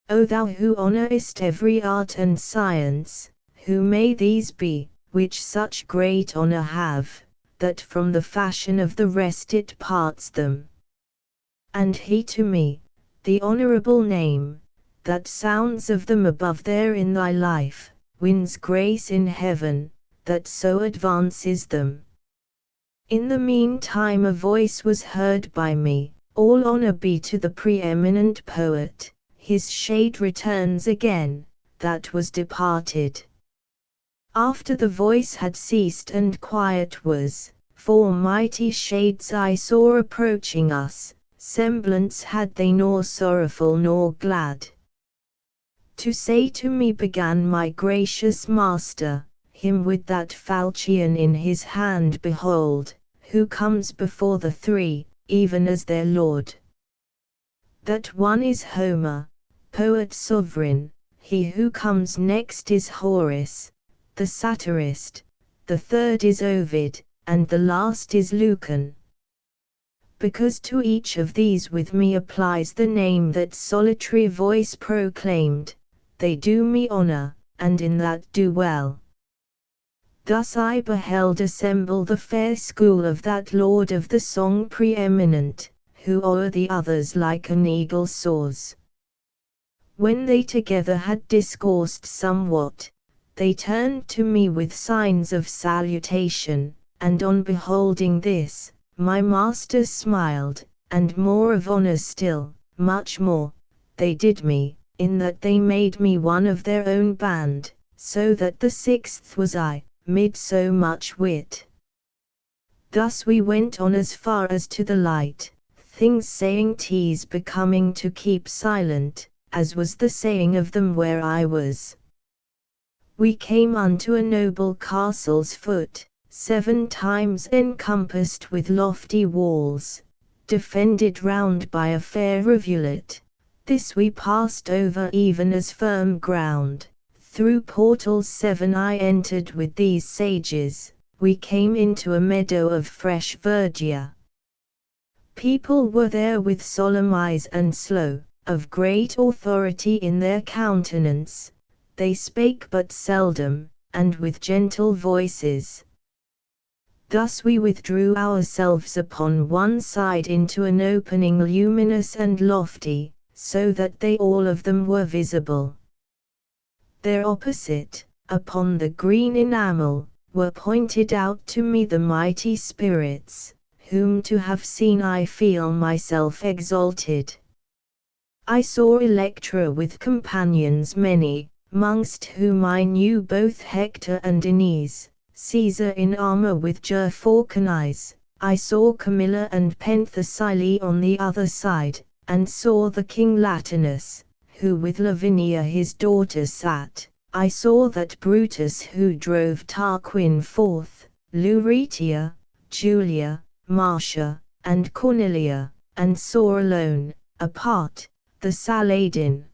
O thou who honorest every art and science, who may these be, which such great honor have, that from the fashion of the rest it parts them. And he to me, the honorable name, that sounds of them above there in thy life, wins grace in heaven, that so advances them. In the meantime a voice was heard by me, all honor be to the preeminent poet, his shade returns again, that was departed. After the voice had ceased and quiet was, 4 mighty shades I saw approaching us, semblance had they nor sorrowful nor glad. To say to me began my gracious master, him with that falchion in his hand behold, who comes before the 3, even as their lord. That one is Homer, poet sovereign, he who comes next is Horace, the satirist, the third is Ovid, and the last is Lucan. Because to each of these with me applies the name that solitary voice proclaimed, they do me honor, and in that do well. Thus I beheld assemble the fair school of that lord of the song preeminent, who o'er the others like an eagle soars. When they together had discoursed somewhat, they turned to me with signs of salutation, and on beholding this, my master smiled, and more of honor still, much more, they did me, in that they made me one of their own band, so that the 6th was I, mid so much wit. Thus we went on as far as to the light, things saying 'tis becoming to keep silent, as was the saying of them where I was. We came unto a noble castle's foot, 7 times encompassed with lofty walls, defended round by a fair rivulet. This we passed over even as firm ground. Through portals 7 I entered with these sages, we came into a meadow of fresh verdure. People were there with solemn eyes and slow, of great authority in their countenance, they spake but seldom, and with gentle voices. Thus we withdrew ourselves upon one side into an opening luminous and lofty, so that they all of them were visible. There opposite, upon the green enamel, were pointed out to me the mighty spirits, whom to have seen I feel myself exalted. I saw Electra with companions many, mongst whom I knew both Hector and Aeneas, Caesar in armor with gerfalcon eyes. I saw Camilla and Penthesilea on the other side, and saw the king Latinus, who with Lavinia his daughter sat. I saw that Brutus who drove Tarquin forth, Lucretia, Julia, Marcia, and Cornelia, and saw alone, apart, the Saladin.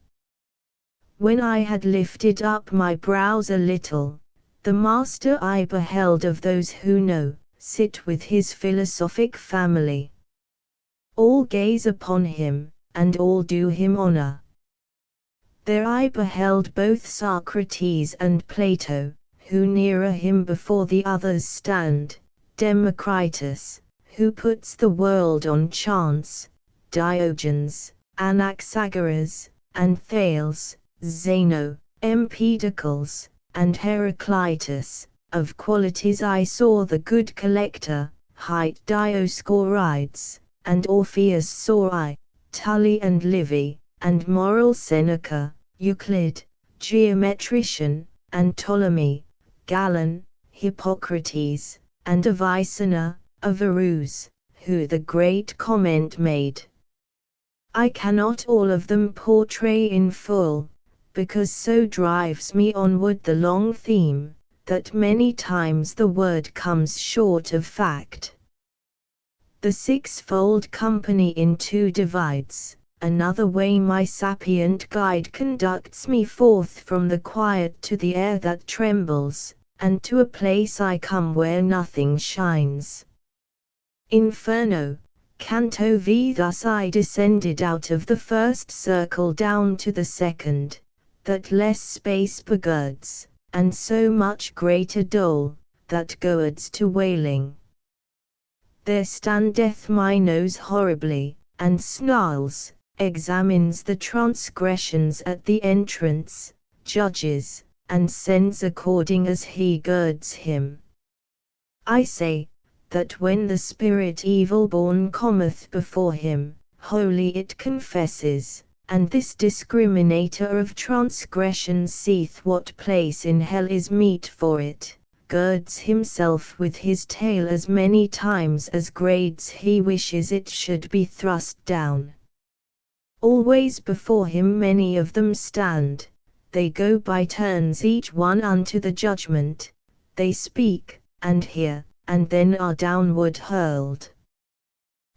When I had lifted up my brows a little, the master I beheld of those who know, sit with his philosophic family. All gaze upon him, and all do him honor. There I beheld both Socrates and Plato, who nearer him before the others stand, Democritus, who puts the world on chance, Diogenes, Anaxagoras, and Thales, Zeno, Empedocles, and Heraclitus. Of qualities I saw the good collector, hight Dioscorides, and Orpheus saw I, Tully and Livy, and moral Seneca, Euclid, geometrician, and Ptolemy, Galen, Hippocrates, and Avicenna, Averroes, who the great comment made. I cannot all of them portray in full, because so drives me onward the long theme, that many times the word comes short of fact. The sixfold company in two divides, another way my sapient guide conducts me forth from the quiet to the air that trembles, and to a place I come where nothing shines. Inferno, Canto V. Thus I descended out of the first circle down to the second, that less space begirds, and so much greater dole, that goads to wailing. There standeth my nose horribly, and snarls, examines the transgressions at the entrance, judges, and sends according as he girds him. I say, that when the spirit evil-born cometh before him, wholly it confesses, and this discriminator of transgressions seeth what place in hell is meet for it, girds himself with his tail as many times as grades he wishes it should be thrust down. Always before him many of them stand, they go by turns each one unto the judgment, they speak, and hear, and then are downward hurled.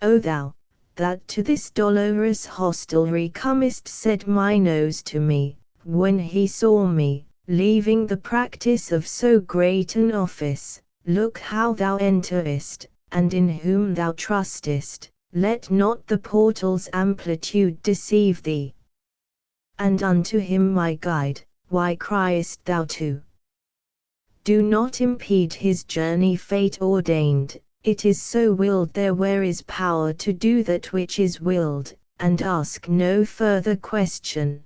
O thou, that to this dolorous hostelry comest, said my nose to me, when he saw me, leaving the practice of so great an office, look how thou enterest, and in whom thou trustest, let not the portal's amplitude deceive thee. And unto him my guide, why criest thou to? Do not impede his journey, fate ordained, it is so willed there where is power to do that which is willed, and ask no further question.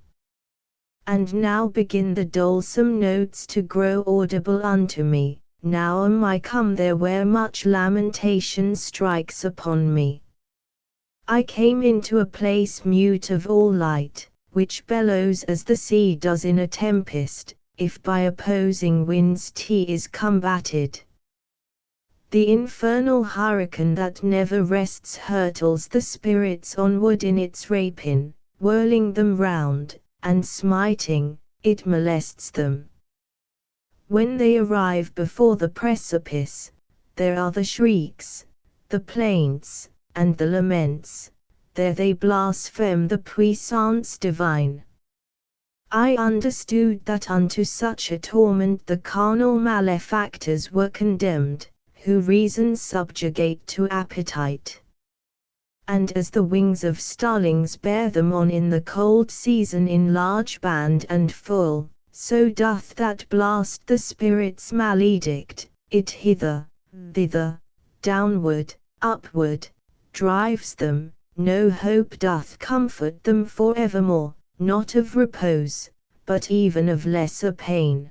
And now begin the dolesome notes to grow audible unto me, now am I come there where much lamentation strikes upon me. I came into a place mute of all light, which bellows as the sea does in a tempest, if by opposing winds is combated. The infernal hurricane that never rests hurtles the spirits onward in its rapine, whirling them round, and smiting, it molests them. When they arrive before the precipice, there are the shrieks, the plaints, and the laments, there they blaspheme the puissance divine. I understood that unto such a torment the carnal malefactors were condemned, who reason subjugate to appetite. And as the wings of starlings bear them on in the cold season in large band and full, so doth that blast the spirit's maledict, it hither, thither, downward, upward, drives them, no hope doth comfort them for evermore, not of repose, but even of lesser pain.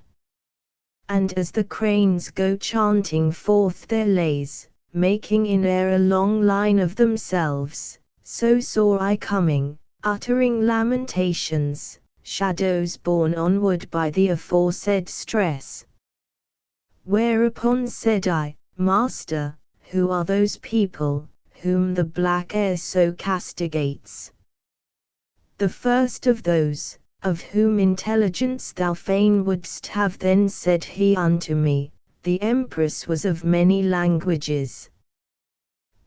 And as the cranes go chanting forth their lays, making in air a long line of themselves, so saw I coming, uttering lamentations, shadows borne onward by the aforesaid stress. Whereupon said I, Master, who are those people, whom the black air so castigates? The first of those, of whom intelligence thou fain wouldst have, then said he unto me, the Empress was of many languages.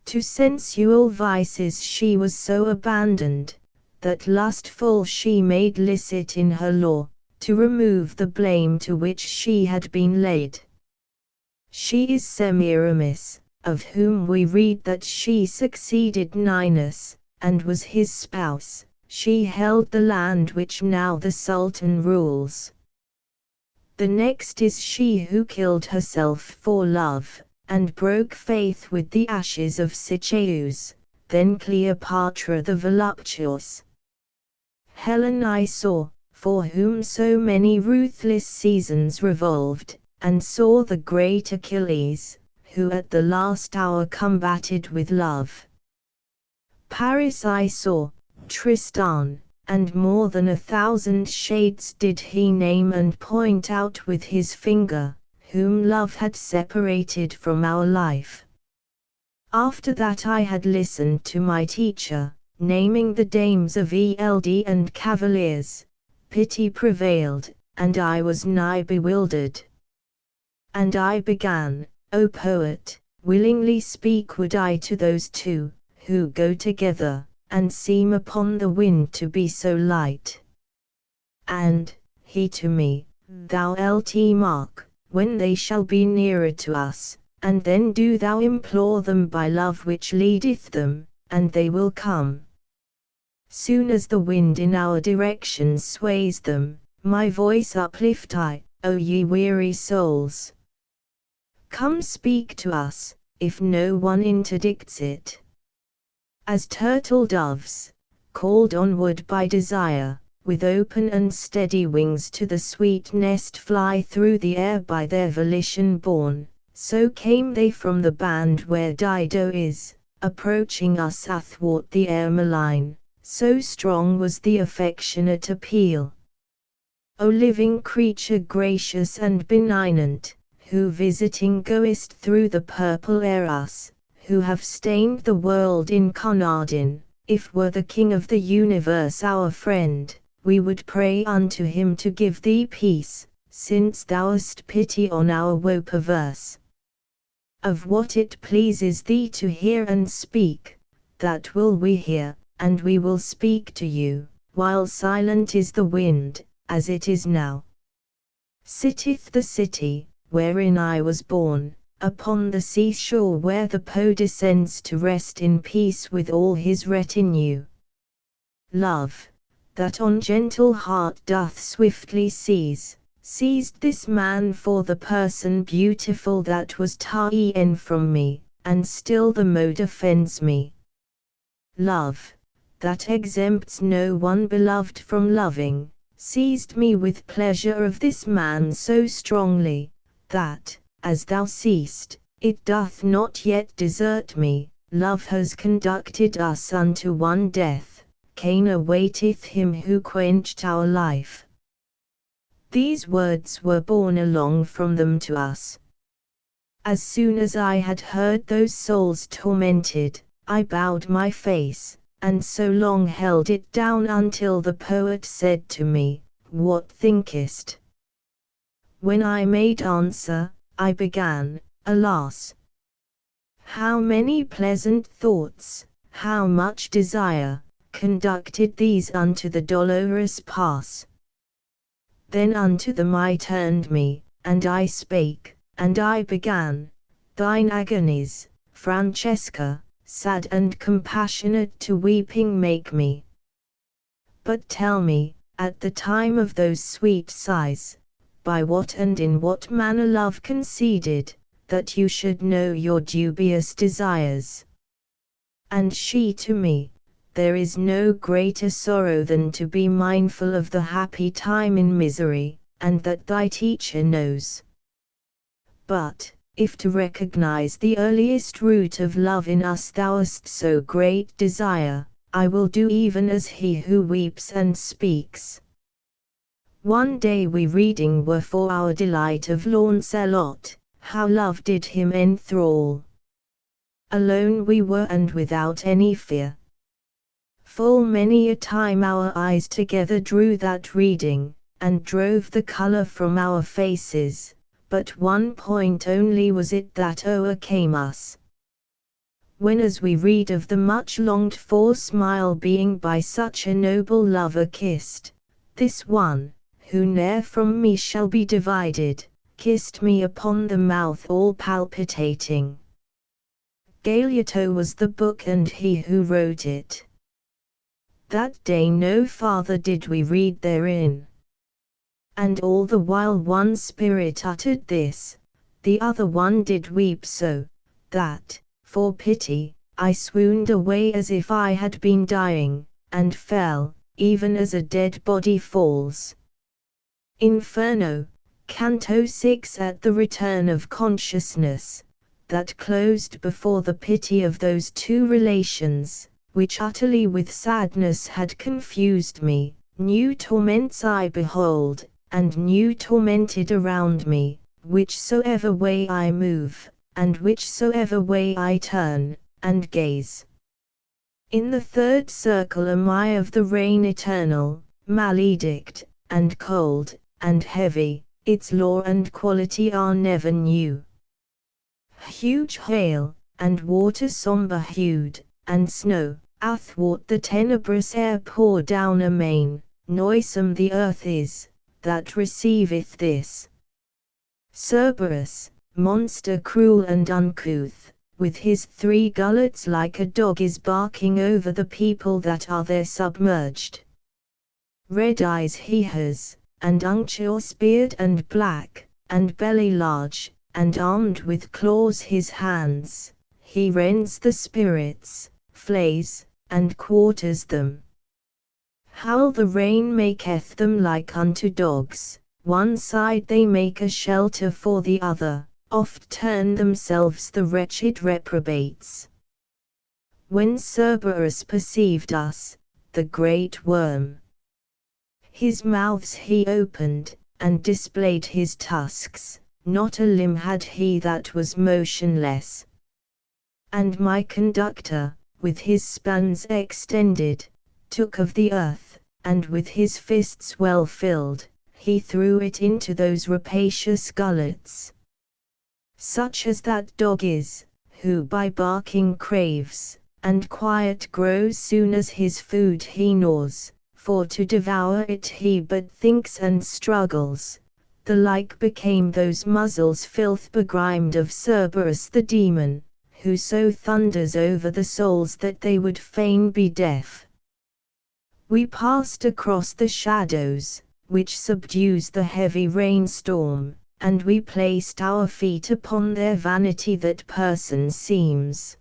To sensual vices she was so abandoned, that lustful she made licit in her law, to remove the blame to which she had been laid. She is Semiramis, of whom we read that she succeeded Ninus, and was his spouse. She held the land which now the Sultan rules. The next is she who killed herself for love, and broke faith with the ashes of Sichaeus, then Cleopatra the voluptuous. Helen I saw, for whom so many ruthless seasons revolved, and saw the great Achilles, who at the last hour combated with love. Paris I saw, Tristan, and more than 1,000 shades did he name and point out with his finger, whom love had separated from our life. After that I had listened to my teacher, naming the dames of Eld and cavaliers, pity prevailed, and I was nigh bewildered. And I began, O poet, willingly speak would I to those two, who go together, and seem upon the wind to be so light. And, he to me, thou Lt mark, when they shall be nearer to us, and then do thou implore them by love which leadeth them, and they will come. Soon as the wind in our direction sways them, my voice uplift I, O ye weary souls. Come speak to us, if no one interdicts it. As turtle doves, called onward by desire, with open and steady wings to the sweet nest fly through the air by their volition borne, so came they from the band where Dido is, approaching us athwart the air malign, so strong was the affectionate appeal. O living creature gracious and benignant, who visiting goest through the purple air us, who have stained the world incarnadine, if were the King of the universe our friend, we would pray unto him to give thee peace, since thou hast pity on our woe perverse. Of what it pleases thee to hear and speak, that will we hear, and we will speak to you, while silent is the wind, as it is now. Sitteth the city, wherein I was born, upon the seashore where the Po descends to rest in peace with all his retinue. Love, that on gentle heart doth swiftly seize, seized this man for the person beautiful that was ta'en from me, and still the mode offends me. Love, that exempts no one beloved from loving, seized me with pleasure of this man so strongly, that, as thou seest, it doth not yet desert me. Love has conducted us unto one death, Cain awaiteth him who quenched our life. These words were borne along from them to us. As soon as I had heard those souls tormented, I bowed my face, and so long held it down until the poet said to me, What thinkest? When I made answer, I began, Alas! How many pleasant thoughts, how much desire, conducted these unto the dolorous pass. Then unto them I turned me, and I spake, and I began, Thine agonies, Francesca, sad and compassionate to weeping make me. But tell me, at the time of those sweet sighs, by what and in what manner love conceded, that you should know your dubious desires. And she to me, there is no greater sorrow than to be mindful of the happy time in misery, and that thy teacher knows. But, if to recognize the earliest root of love in us thou hast so great desire, I will do even as he who weeps and speaks. One day we reading were for our delight of Launcelot, how love did him enthrall. Alone we were and without any fear. Full many a time our eyes together drew that reading, and drove the color from our faces, but one point only was it that o'ercame us. When as we read of the much longed for smile being by such a noble lover kissed, this one, who ne'er from me shall be divided, kissed me upon the mouth all palpitating. Galeotto was the book and he who wrote it. That day no farther did we read therein. And all the while one spirit uttered this, the other one did weep so, that, for pity, I swooned away as if I had been dying, and fell, even as a dead body falls. Inferno, Canto 6. At the return of consciousness, that closed before the pity of those two relations, which utterly with sadness had confused me, new torments I behold, and new tormented around me, whichsoever way I move, and whichsoever way I turn, and gaze. In the third circle am I of the rain eternal, maledict, and cold, and heavy, its law and quality are never new. Huge hail, and water sombre-hued, and snow, athwart the tenebrous air pour down amain, noisome the earth is, that receiveth this. Cerberus, monster cruel and uncouth, with his 3 gullets like a dog is barking over the people that are there submerged. Red eyes he has, and unctuous beard and black, and belly large, and armed with claws his hands, he rends the spirits, flays, and quarters them. How the rain maketh them like unto dogs, one side they make a shelter for the other, oft turn themselves the wretched reprobates. When Cerberus perceived us, the great worm, his mouths he opened, and displayed his tusks, not a limb had he that was motionless. And my conductor, with his spans extended, took of the earth, and with his fists well filled, he threw it into those rapacious gullets. Such as that dog is, who by barking craves, and quiet grows soon as his food he gnaws, for to devour it he but thinks and struggles. The like became those muzzles filth begrimed of Cerberus the demon, who so thunders over the souls that they would fain be deaf. We passed across the shadows, which subdues the heavy rainstorm, and we placed our feet upon their vanity that person seems.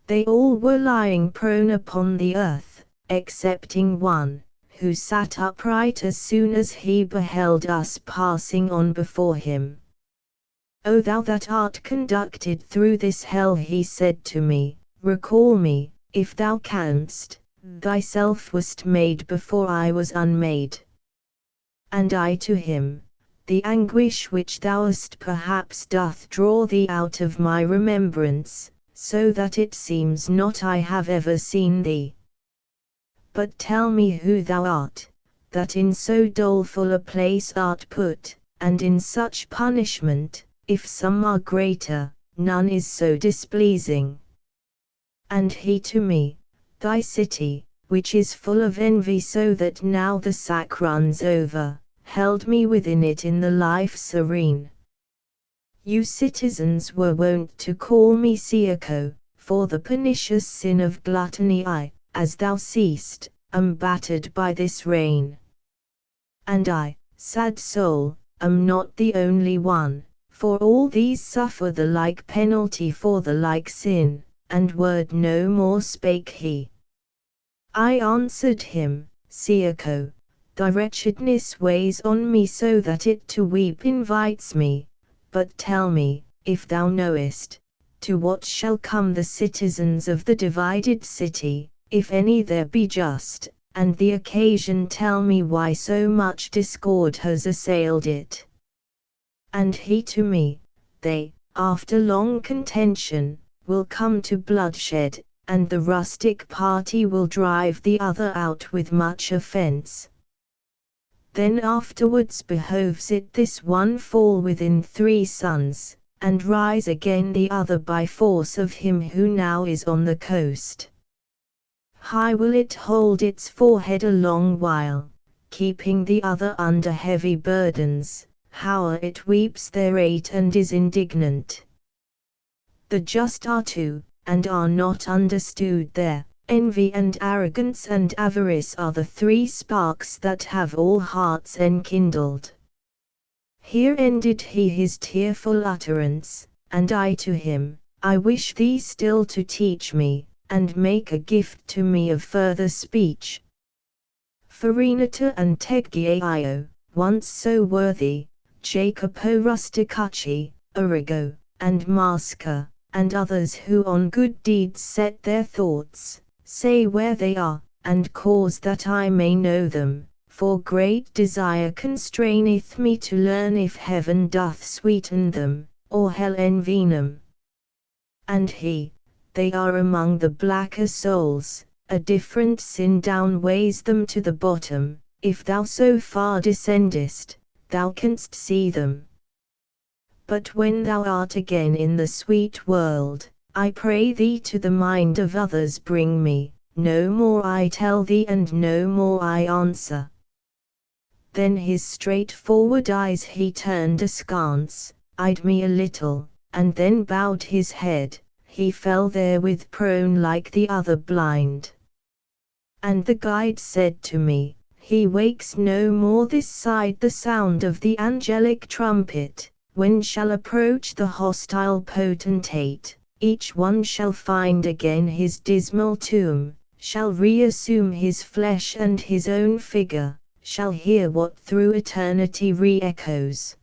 They all were lying prone upon the earth, excepting one, who sat upright as soon as he beheld us passing on before him. O thou that art conducted through this hell, he said to me, recall me, if thou canst, thyself wast made before I was unmade. And I to him, the anguish which thou hast perhaps doth draw thee out of my remembrance, so that it seems not I have ever seen thee. But tell me who thou art, that in so doleful a place art put, and in such punishment, if some are greater, none is so displeasing. And he to me, thy city, which is full of envy so that now the sack runs over, held me within it in the life serene. You citizens were wont to call me Ciaco, for the pernicious sin of gluttony I, as thou seest, am battered by this rain. And I, sad soul, am not the only one, for all these suffer the like penalty for the like sin, and word no more spake he. I answered him, Ciaco, thy wretchedness weighs on me so that it to weep invites me, but tell me, if thou knowest, to what shall come the citizens of the divided city, if any there be just, and the occasion tell me why so much discord has assailed it. And he to me, they, after long contention, will come to bloodshed, and the rustic party will drive the other out with much offence. Then afterwards behoves it this one fall within 3 suns, and rise again the other by force of him who now is on the coast. High will it hold its forehead a long while, keeping the other under heavy burdens, howe'er it weeps thereat and is indignant. The just are too, and are not understood there. Envy and arrogance and avarice are the three sparks that have all hearts enkindled. Here ended he his tearful utterance, and I to him, I wish thee still to teach me, and make a gift to me of further speech. Farinata and Tegghiaio, once so worthy, Jacopo Rusticacci, Arrigo, and Masca, and others who on good deeds set their thoughts, say where they are, and cause that I may know them, for great desire constraineth me to learn if heaven doth sweeten them, or hell envenom. And they are among the blacker souls, a different sin down weighs them to the bottom, if thou so far descendest, thou canst see them. But when thou art again in the sweet world, I pray thee to the mind of others bring me, no more I tell thee and no more I answer. Then his straightforward eyes he turned askance, eyed me a little, and then bowed his head, he fell therewith prone like the other blind. And the guide said to me, he wakes no more this side the sound of the angelic trumpet, when shall approach the hostile potentate, each one shall find again his dismal tomb, shall reassume his flesh and his own figure, shall hear what through eternity re-echoes.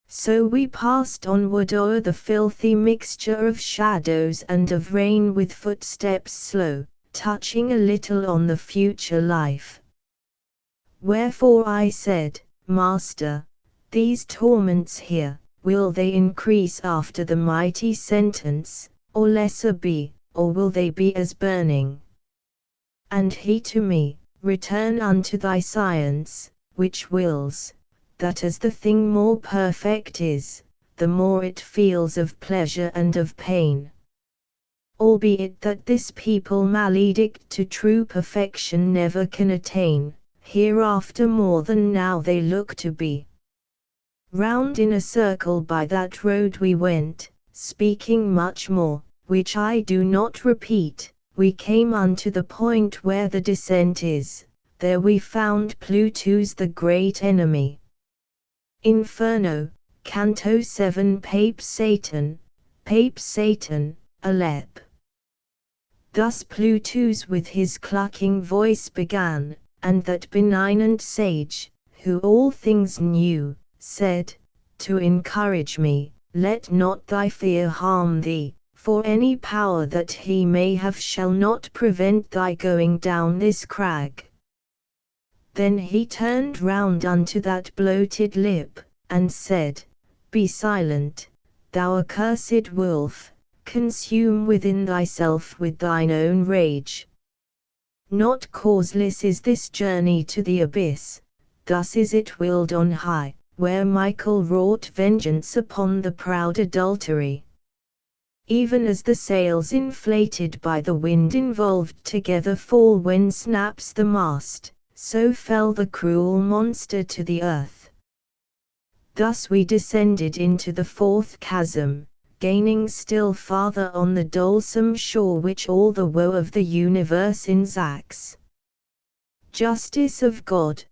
So we passed onward o'er the filthy mixture of shadows and of rain with footsteps slow, touching a little on the future life. Wherefore I said, Master, these torments here, will they increase after the mighty sentence, or lesser be, or will they be as burning? And he to me, return unto thy science, which wills, that as the thing more perfect is, the more it feels of pleasure and of pain. Albeit that this people maledict to true perfection never can attain, hereafter more than now they look to be. Round in a circle by that road we went, speaking much more, which I do not repeat. We came unto the point where the descent is, there we found Plutus the great enemy. Inferno, Canto 7 Pape Satan, Alep. Thus Plutus with his clucking voice began, and that benignant sage, who all things knew, said, to encourage me, let not thy fear harm thee, for any power that he may have shall not prevent thy going down this crag. Then he turned round unto that bloated lip, and said, be silent, thou accursed wolf, consume within thyself with thine own rage. Not causeless is this journey to the abyss, thus is it willed on high, where Michael wrought vengeance upon the proud adultery. Even as the sails inflated by the wind involved together fall when snaps the mast, so fell the cruel monster to the earth. Thus we descended into the fourth chasm, gaining still farther on the dolesome shore which all the woe of the universe exacts. Justice of God,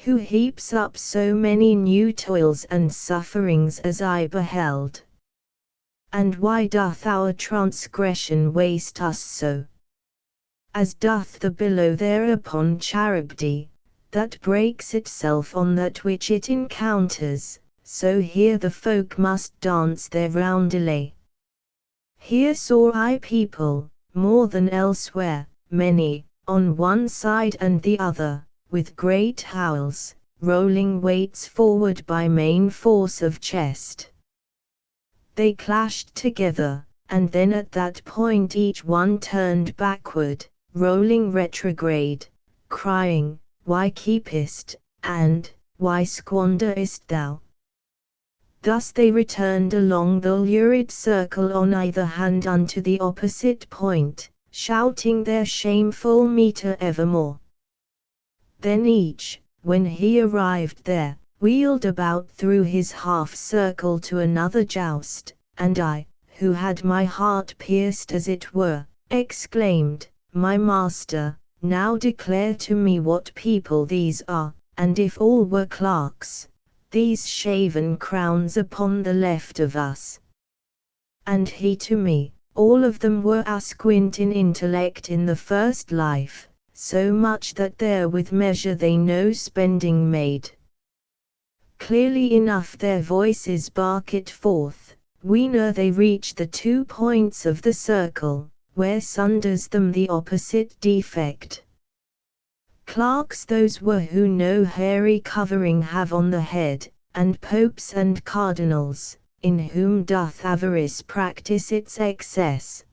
who heaps up so many new toils and sufferings as I beheld. And why doth our transgression waste us so? As doth the billow thereupon Charybdis, that breaks itself on that which it encounters, so here the folk must dance their roundelay. Here saw I people, more than elsewhere, many, on one side and the other, with great howls, rolling weights forward by main force of chest. They clashed together, and then at that point each one turned backward, rolling retrograde, crying, why keepest, and, why squanderest thou? Thus they returned along the lurid circle on either hand unto the opposite point, shouting their shameful metre evermore. Then each, when he arrived there, wheeled about through his half-circle to another joust, and I, who had my heart pierced as it were, exclaimed, "My master, now declare to me what people these are, and if all were clerks, these shaven crowns upon the left of us." And he to me, "All of them were asquint in intellect in the first life, so much that there with measure they no spending made. Clearly enough their voices bark it forth, whene'er they reach the 2 points of the circle, where sunders them the opposite defect. Clerks those were who no hairy covering have on the head, and popes and cardinals, in whom doth avarice practice its excess.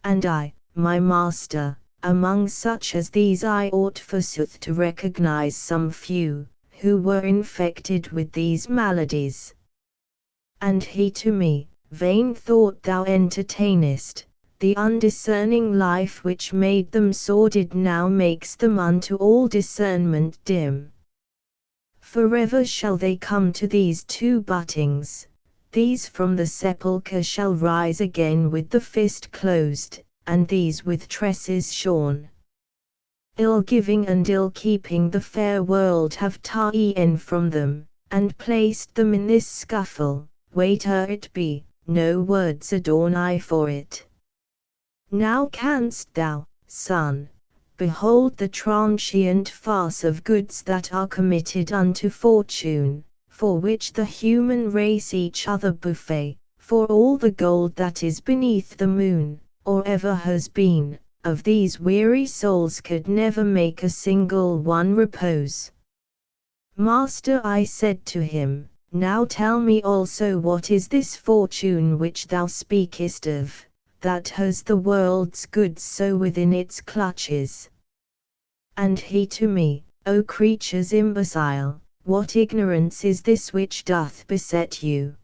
And I, my master, among such as these I ought forsooth to recognize some few, who were infected with these maladies." And he to me, "Vain thought thou entertainest, the undiscerning life which made them sordid now makes them unto all discernment dim. Forever shall they come to these 2 buttings, these from the sepulchre shall rise again with the fist closed, and these with tresses shorn. Ill-giving and ill-keeping the fair world have ta'en from them, and placed them in this scuffle, waiter it be, no words adorn I for it. Now canst thou, son, behold the transient farce of goods that are committed unto fortune, for which the human race each other buffet, for all the gold that is beneath the moon, or ever has been, of these weary souls could never make a single one repose." "Master," I said to him, "now tell me also what is this fortune which thou speakest of, that has the world's goods so within its clutches?" And he to me, "O creatures imbecile, what ignorance is this which doth beset you?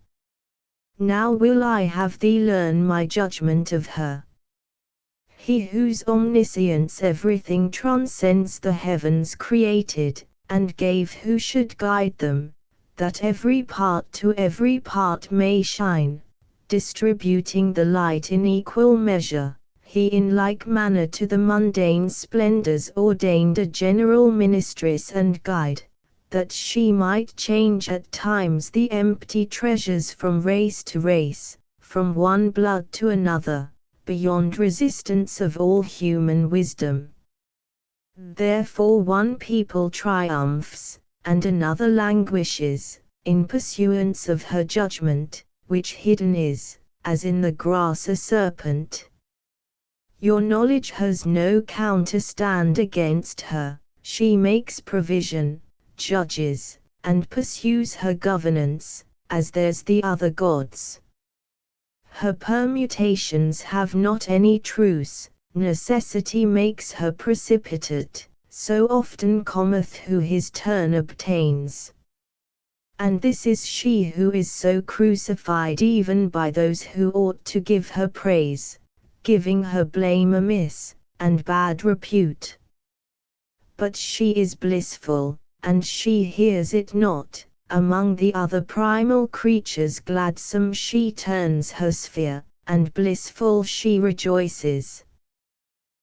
Now will I have thee learn my judgment of her. He whose omniscience everything transcends the heavens created, and gave who should guide them, that every part to every part may shine, distributing the light in equal measure, he in like manner to the mundane splendors ordained a general ministress and guide, that she might change at times the empty treasures from race to race, from one blood to another, beyond resistance of all human wisdom. Therefore one people triumphs, and another languishes, in pursuance of her judgment, which hidden is, as in the grass a serpent. Your knowledge has no counterstand against her, she makes provision, judges, and pursues her governance, as there's the other gods. Her permutations have not any truce, necessity makes her precipitate, so often cometh who his turn obtains. And this is she who is so crucified even by those who ought to give her praise, giving her blame amiss, and bad repute. But she is blissful, and she hears it not. Among the other primal creatures gladsome she turns her sphere, and blissful she rejoices.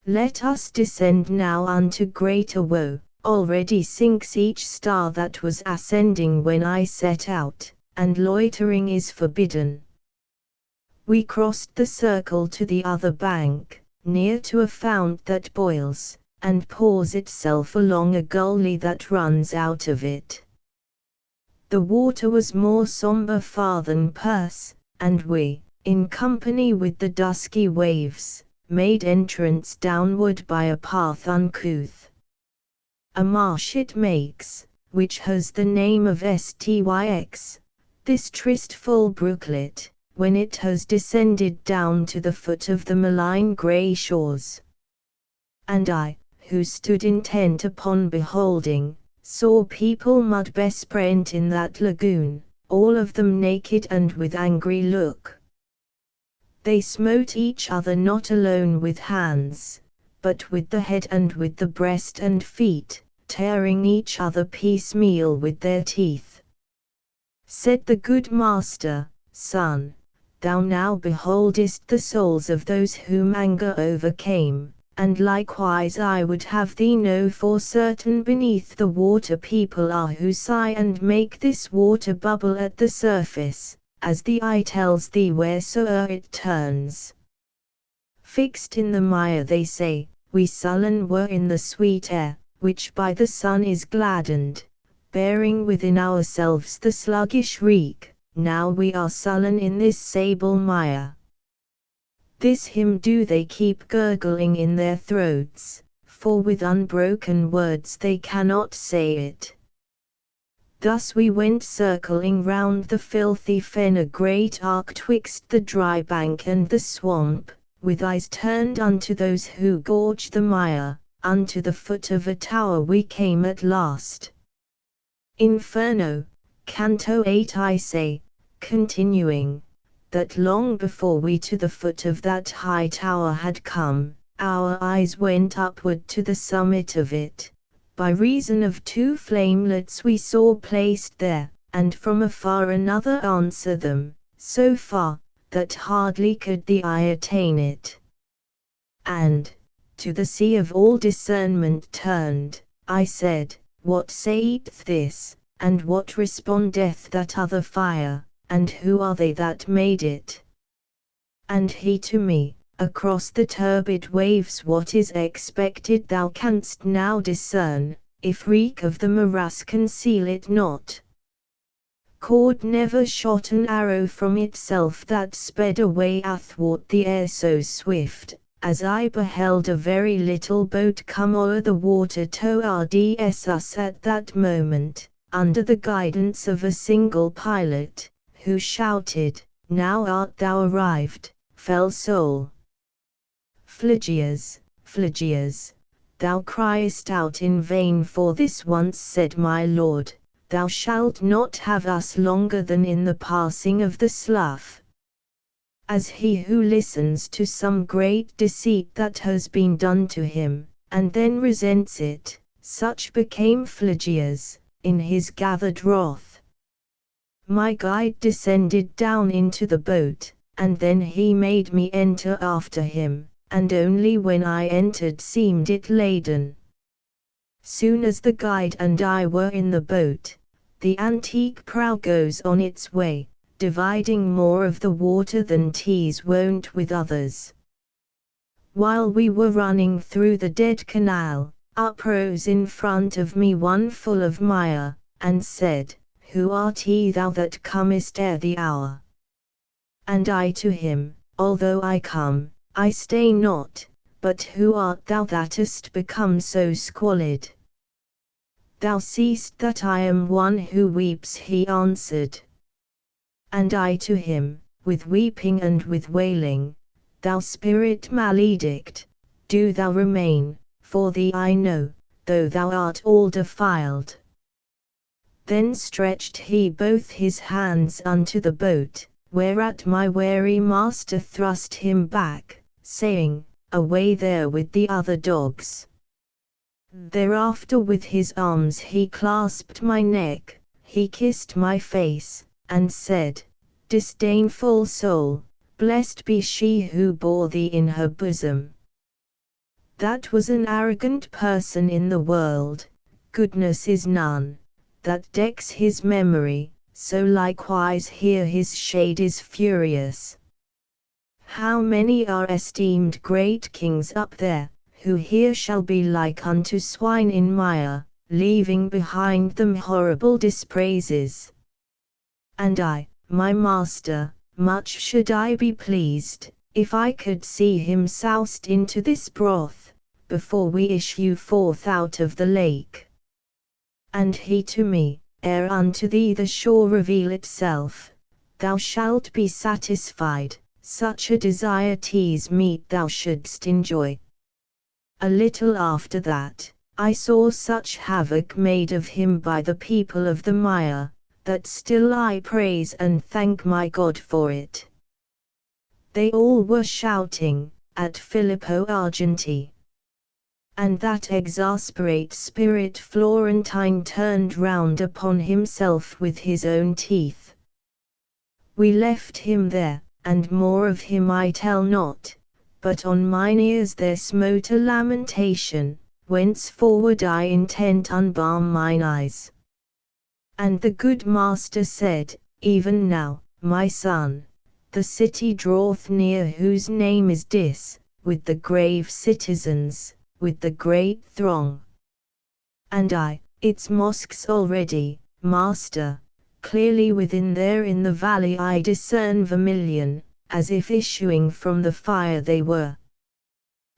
Let us descend now unto greater woe. Already sinks each star that was ascending when I set out, and loitering is forbidden. We crossed the circle to the other bank, near to a fount that boils, and pours itself along a gully that runs out of it. The water was more sombre far than Perse, and we, in company with the dusky waves, made entrance downward by a path uncouth. A marsh it makes, which has the name of Styx, this tristful brooklet, when it has descended down to the foot of the malign grey shores. And I, who stood intent upon beholding, saw people mud besprent in that lagoon, all of them naked and with angry look. They smote each other not alone with hands, but with the head and with the breast and feet, tearing each other piecemeal with their teeth. Said the good master, "Son, thou now beholdest the souls of those whom anger overcame, and likewise I would have thee know for certain beneath the water people are who sigh and make this water bubble at the surface, as the eye tells thee wheresoe'er it turns. Fixed in the mire they say, we sullen were in the sweet air, which by the sun is gladdened, bearing within ourselves the sluggish reek, now we are sullen in this sable mire. This hymn do they keep gurgling in their throats, for with unbroken words they cannot say it. Thus we went circling round the filthy fen, a great arc twixt the dry bank and the swamp, with eyes turned unto those who gorge the mire. Unto the foot of a tower we came at last. Inferno, Canto 8 I say, continuing, that long before we to the foot of that high tower had come, our eyes went upward to the summit of it, by reason of two flamelets we saw placed there, and from afar another answer them, so far, that hardly could the eye attain it. And, to the sea of all discernment turned, I said, what saith this, and what respondeth that other fire, and who are they that made it? And he to me, across the turbid waves what is expected thou canst now discern, if reek of the morass conceal it not. Cord never shot an arrow from itself that sped away athwart the air so swift, as I beheld a very little boat come o'er the water towards us at that moment, under the guidance of a single pilot, who shouted, now art thou arrived, fell soul. Phlegias, Phlegias, thou criest out in vain, for this once said my lord, thou shalt not have us longer than in the passing of the slough. As he who listens to some great deceit that has been done to him, and then resents it, such became Phlegias, in his gathered wrath. My guide descended down into the boat, and then he made me enter after him, and only when I entered seemed it laden. Soon as the guide and I were in the boat, the antique prow goes on its way, dividing more of the water than 'tis wont with others. While we were running through the dead canal, uprose in front of me one full of mire, and said, who art thou that comest ere the hour? And I to him, although I come, I stay not, but who art thou that hast become so squalid? Thou seest that I am one who weeps, he answered. And I to him, with weeping and with wailing, thou spirit maledict, do thou remain, for thee I know, though thou art all defiled. Then stretched he both his hands unto the boat, whereat my wary master thrust him back, saying, away there with the other dogs. Thereafter with his arms he clasped my neck, he kissed my face, and said, disdainful soul, blessed be she who bore thee in her bosom. That was an arrogant person in the world, goodness is none, that decks his memory, so likewise here his shade is furious. How many are esteemed great kings up there, who here shall be like unto swine in mire, leaving behind them horrible dispraises. And I, my master, much should I be pleased, if I could see him soused into this broth, before we issue forth out of the lake. And he to me, ere unto thee the shore reveal itself, thou shalt be satisfied, such a desire 'tis meet thou shouldst enjoy. A little after that, I saw such havoc made of him by the people of the mire, that still I praise and thank my God for it. They all were shouting, at Filippo Argenti. And that exasperate spirit Florentine turned round upon himself with his own teeth. We left him there, and more of him I tell not, but on mine ears there smote a lamentation, whenceforward I intent unbalm mine eyes. And the good master said, Even now, my son, the city draweth near whose name is Dis, with the grave citizens, with the great throng. And its mosques already, master, clearly within there in the valley I discern vermilion, as if issuing from the fire they were.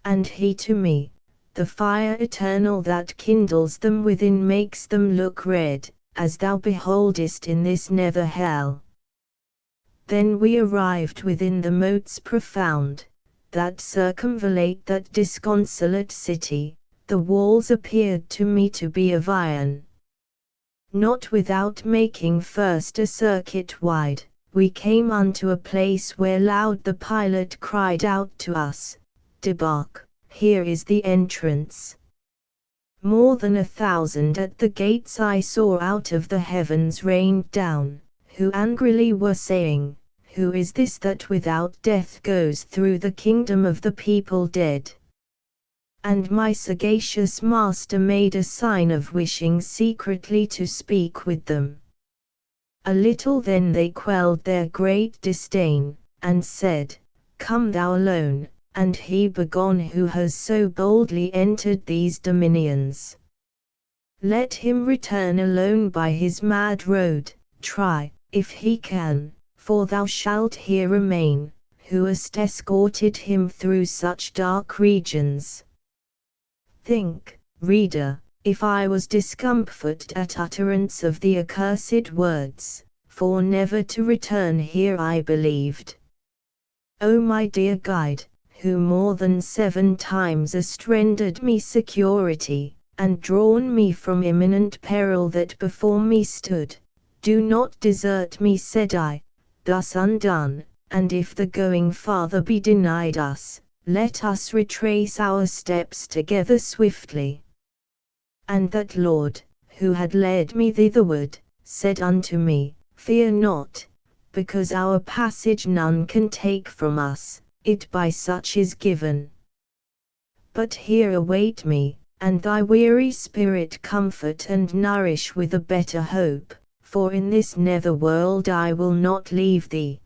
And he to me, the fire eternal that kindles them within makes them look red, as thou beholdest in this nether hell. Then we arrived within the moats profound, that circumvallate that disconsolate city. The walls appeared to me to be of iron. Not without making first a circuit wide, we came unto a place where loud the pilot cried out to us, Debark, here is the entrance. More than 1,000 at the gates I saw out of the heavens rained down, who angrily were saying, Who is this that without death goes through the kingdom of the people dead? And my sagacious master made a sign of wishing secretly to speak with them. A little then they quelled their great disdain, and said, Come thou alone, and he begone who has so boldly entered these dominions. Let him return alone by his mad road, try, if he can, for thou shalt here remain, who hast escorted him through such dark regions. Think, reader, if I was discomfited at utterance of the accursed words, for never to return here I believed. O my dear guide, who more than 7 times hast rendered me security, and drawn me from imminent peril that before me stood, do not desert me, said I, thus undone, and if the going farther be denied us, let us retrace our steps together swiftly. And that Lord, who had led me thitherward, said unto me, Fear not, because our passage none can take from us, it by such is given. But here await me, and thy weary spirit comfort and nourish with a better hope, for in this nether world I will not leave thee.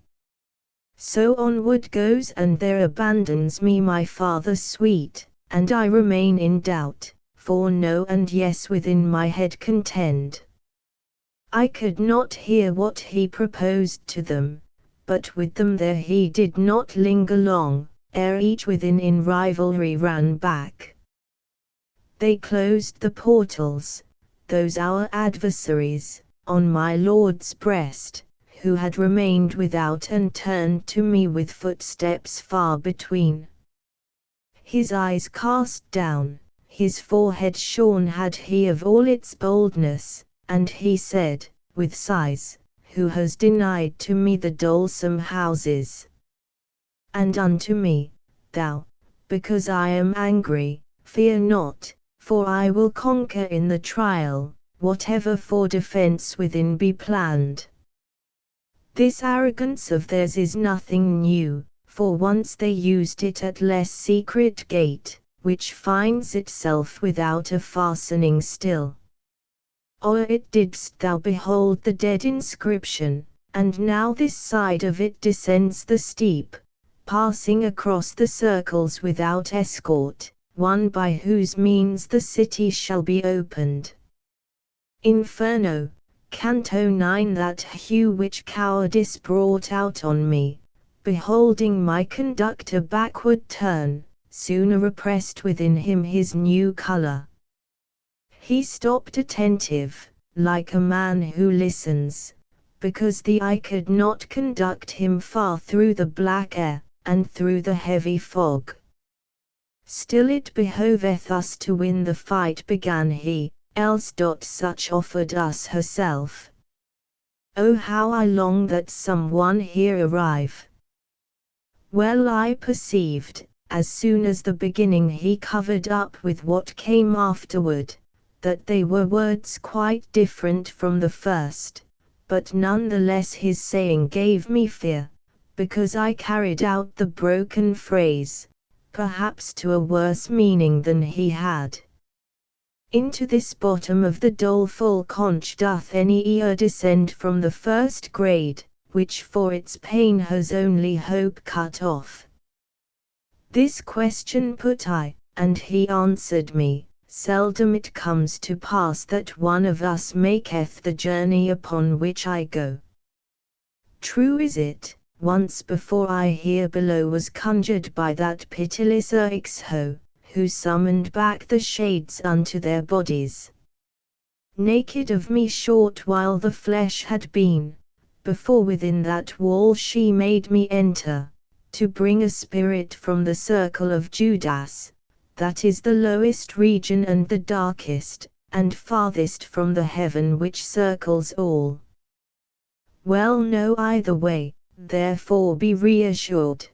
So onward goes and there abandons me my Father sweet, and I remain in doubt, for no and yes within my head contend. I could not hear what he proposed to them, but with them there he did not linger long, ere each within in rivalry ran back. They closed the portals, those our adversaries, on my Lord's breast, who had remained without and turned to me with footsteps far between. His eyes cast down, his forehead shorn had he of all its boldness, and he said, with sighs, Who has denied to me the dolesome houses? And unto me, Thou, because I am angry, fear not, for I will conquer in the trial, whatever for defense within be planned. This arrogance of theirs is nothing new, for once they used it at less secret gate, which finds itself without a fastening still. O'er it didst thou behold the dead inscription, and now this side of it descends the steep, passing across the circles without escort, one by whose means the city shall be opened. Inferno, Canto 9. That hue which cowardice brought out on me, beholding my conductor backward turn, sooner repressed within him his new color. He stopped attentive, like a man who listens, because the eye could not conduct him far through the black air, and through the heavy fog. Still it behoveth us to win the fight, began he, else such offered us herself. Oh how I long that some one here arrive. Well I perceived, as soon as the beginning he covered up with what came afterward, that they were words quite different from the first, but none the less his saying gave me fear, because I carried out the broken phrase, perhaps to a worse meaning than he had. Into this bottom of the doleful conch doth any ear descend from the first grade, which for its pain has only hope cut off? This question put I, and he answered me, seldom it comes to pass that one of us maketh the journey upon which I go. True is it, once before I here below was conjured by that pitiless Ixho, who summoned back the shades unto their bodies. Naked of me short while the flesh had been, before within that wall she made me enter, to bring a spirit from the circle of Judas, that is the lowest region and the darkest, and farthest from the heaven which circles all. Well know I the way, therefore be reassured.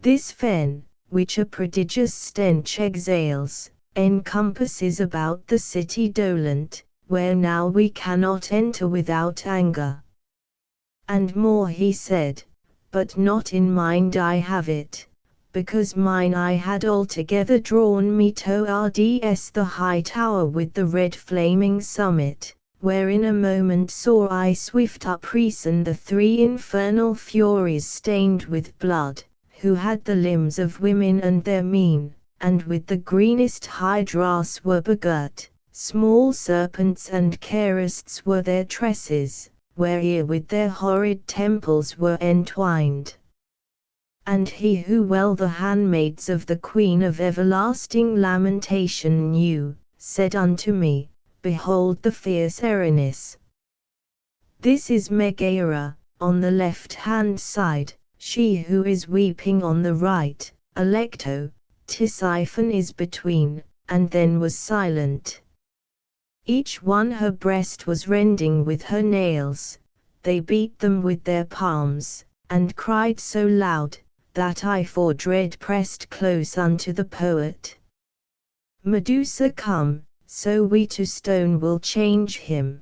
This fen, which a prodigious stench exhales, encompasses about the city dolent, where now we cannot enter without anger. And more he said, but not in mind I have it, because mine eye had altogether drawn me towards the high tower with the red flaming summit, where in a moment saw I swift uprisen the three infernal furies stained with blood, who had the limbs of women and their mien, and with the greenest hydras were begirt, small serpents and carists were their tresses, wherein with their horrid temples were entwined. And he who well the handmaids of the Queen of everlasting lamentation knew, said unto me, Behold the fierce Erinys. This is Megara, on the left-hand side, she who is weeping on the right, Alecto, Tisiphon is between, and then was silent. Each one her breast was rending with her nails, they beat them with their palms, and cried so loud, that I for dread pressed close unto the poet. Medusa come, so we to stone will change him.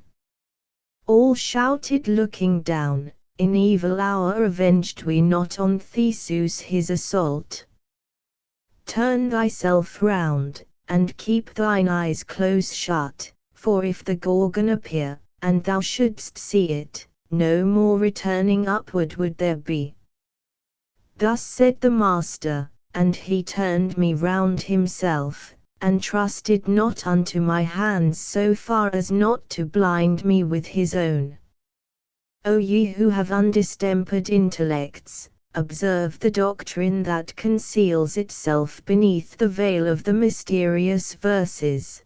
All shouted looking down, in evil hour avenged we not on Theseus his assault. Turn thyself round, and keep thine eyes close shut, for if the Gorgon appear, and thou shouldst see it, no more returning upward would there be. Thus said the master, and he turned me round himself, and trusted not unto my hands so far as not to blind me with his own. O ye who have undistempered intellects, observe the doctrine that conceals itself beneath the veil of the mysterious verses.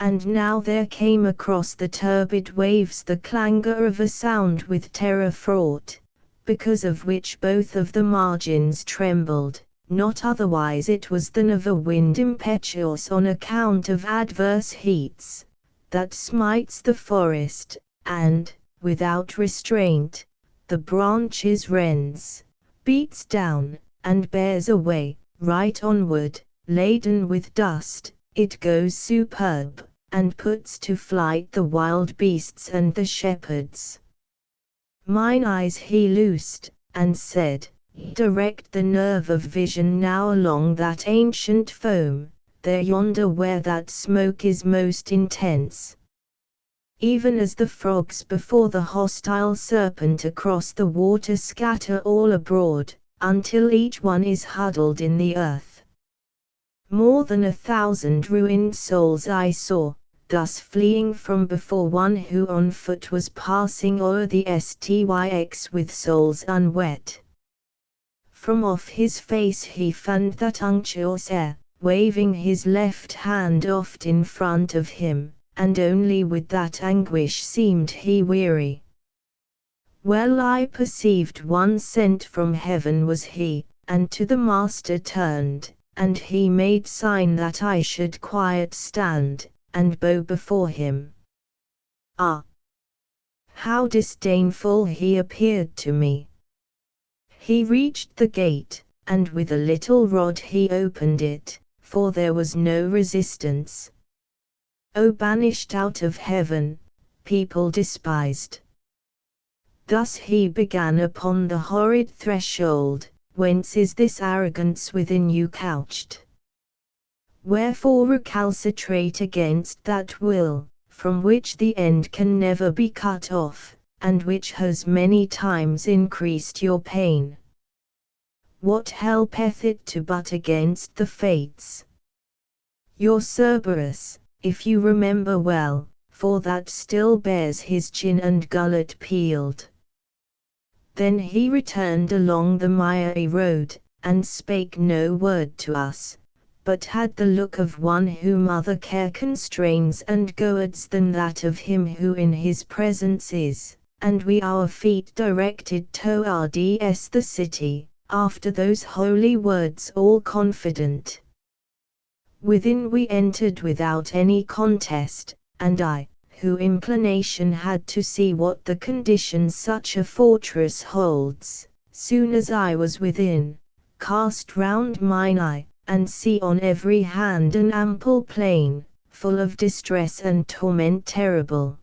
And now there came across the turbid waves the clangor of a sound with terror fraught, because of which both of the margins trembled. Not otherwise it was than of a wind impetuous on account of adverse heats, that smites the forest, and, without restraint, the branches rends, beats down, and bears away, right onward, laden with dust, it goes superb, and puts to flight the wild beasts and the shepherds. Mine eyes he loosed, and said, Direct the nerve of vision now along that ancient foam, there yonder where that smoke is most intense. Even as the frogs before the hostile serpent across the water scatter all abroad, until each one is huddled in the earth. More than 1,000 ruined souls I saw, thus fleeing from before one who on foot was passing o'er the Styx with souls unwet. From off his face he fanned that unctuous air, waving his left hand oft in front of him, and only with that anguish seemed he weary. Well I perceived one sent from heaven was he, and to the master turned, and he made sign that I should quiet stand, and bow before him. Ah! How disdainful he appeared to me! He reached the gate, and with a little rod he opened it, for there was no resistance. O banished out of heaven, people despised! Thus he began upon the horrid threshold, whence is this arrogance within you couched? Wherefore recalcitrate against that will, from which the end can never be cut off, and which has many times increased your pain? What helpeth it to butt against the fates? Your Cerberus, if you remember well, for that still bears his chin and gullet peeled. Then he returned along the miry road, and spake no word to us, but had the look of one whom other care constrains and goads than that of him who in his presence is, and we our feet directed towards the city, after those holy words all confident. Within we entered without any contest, and I, who inclination had to see what the condition such a fortress holds, soon as I was within, cast round mine eye, and see on every hand an ample plain, full of distress and torment terrible.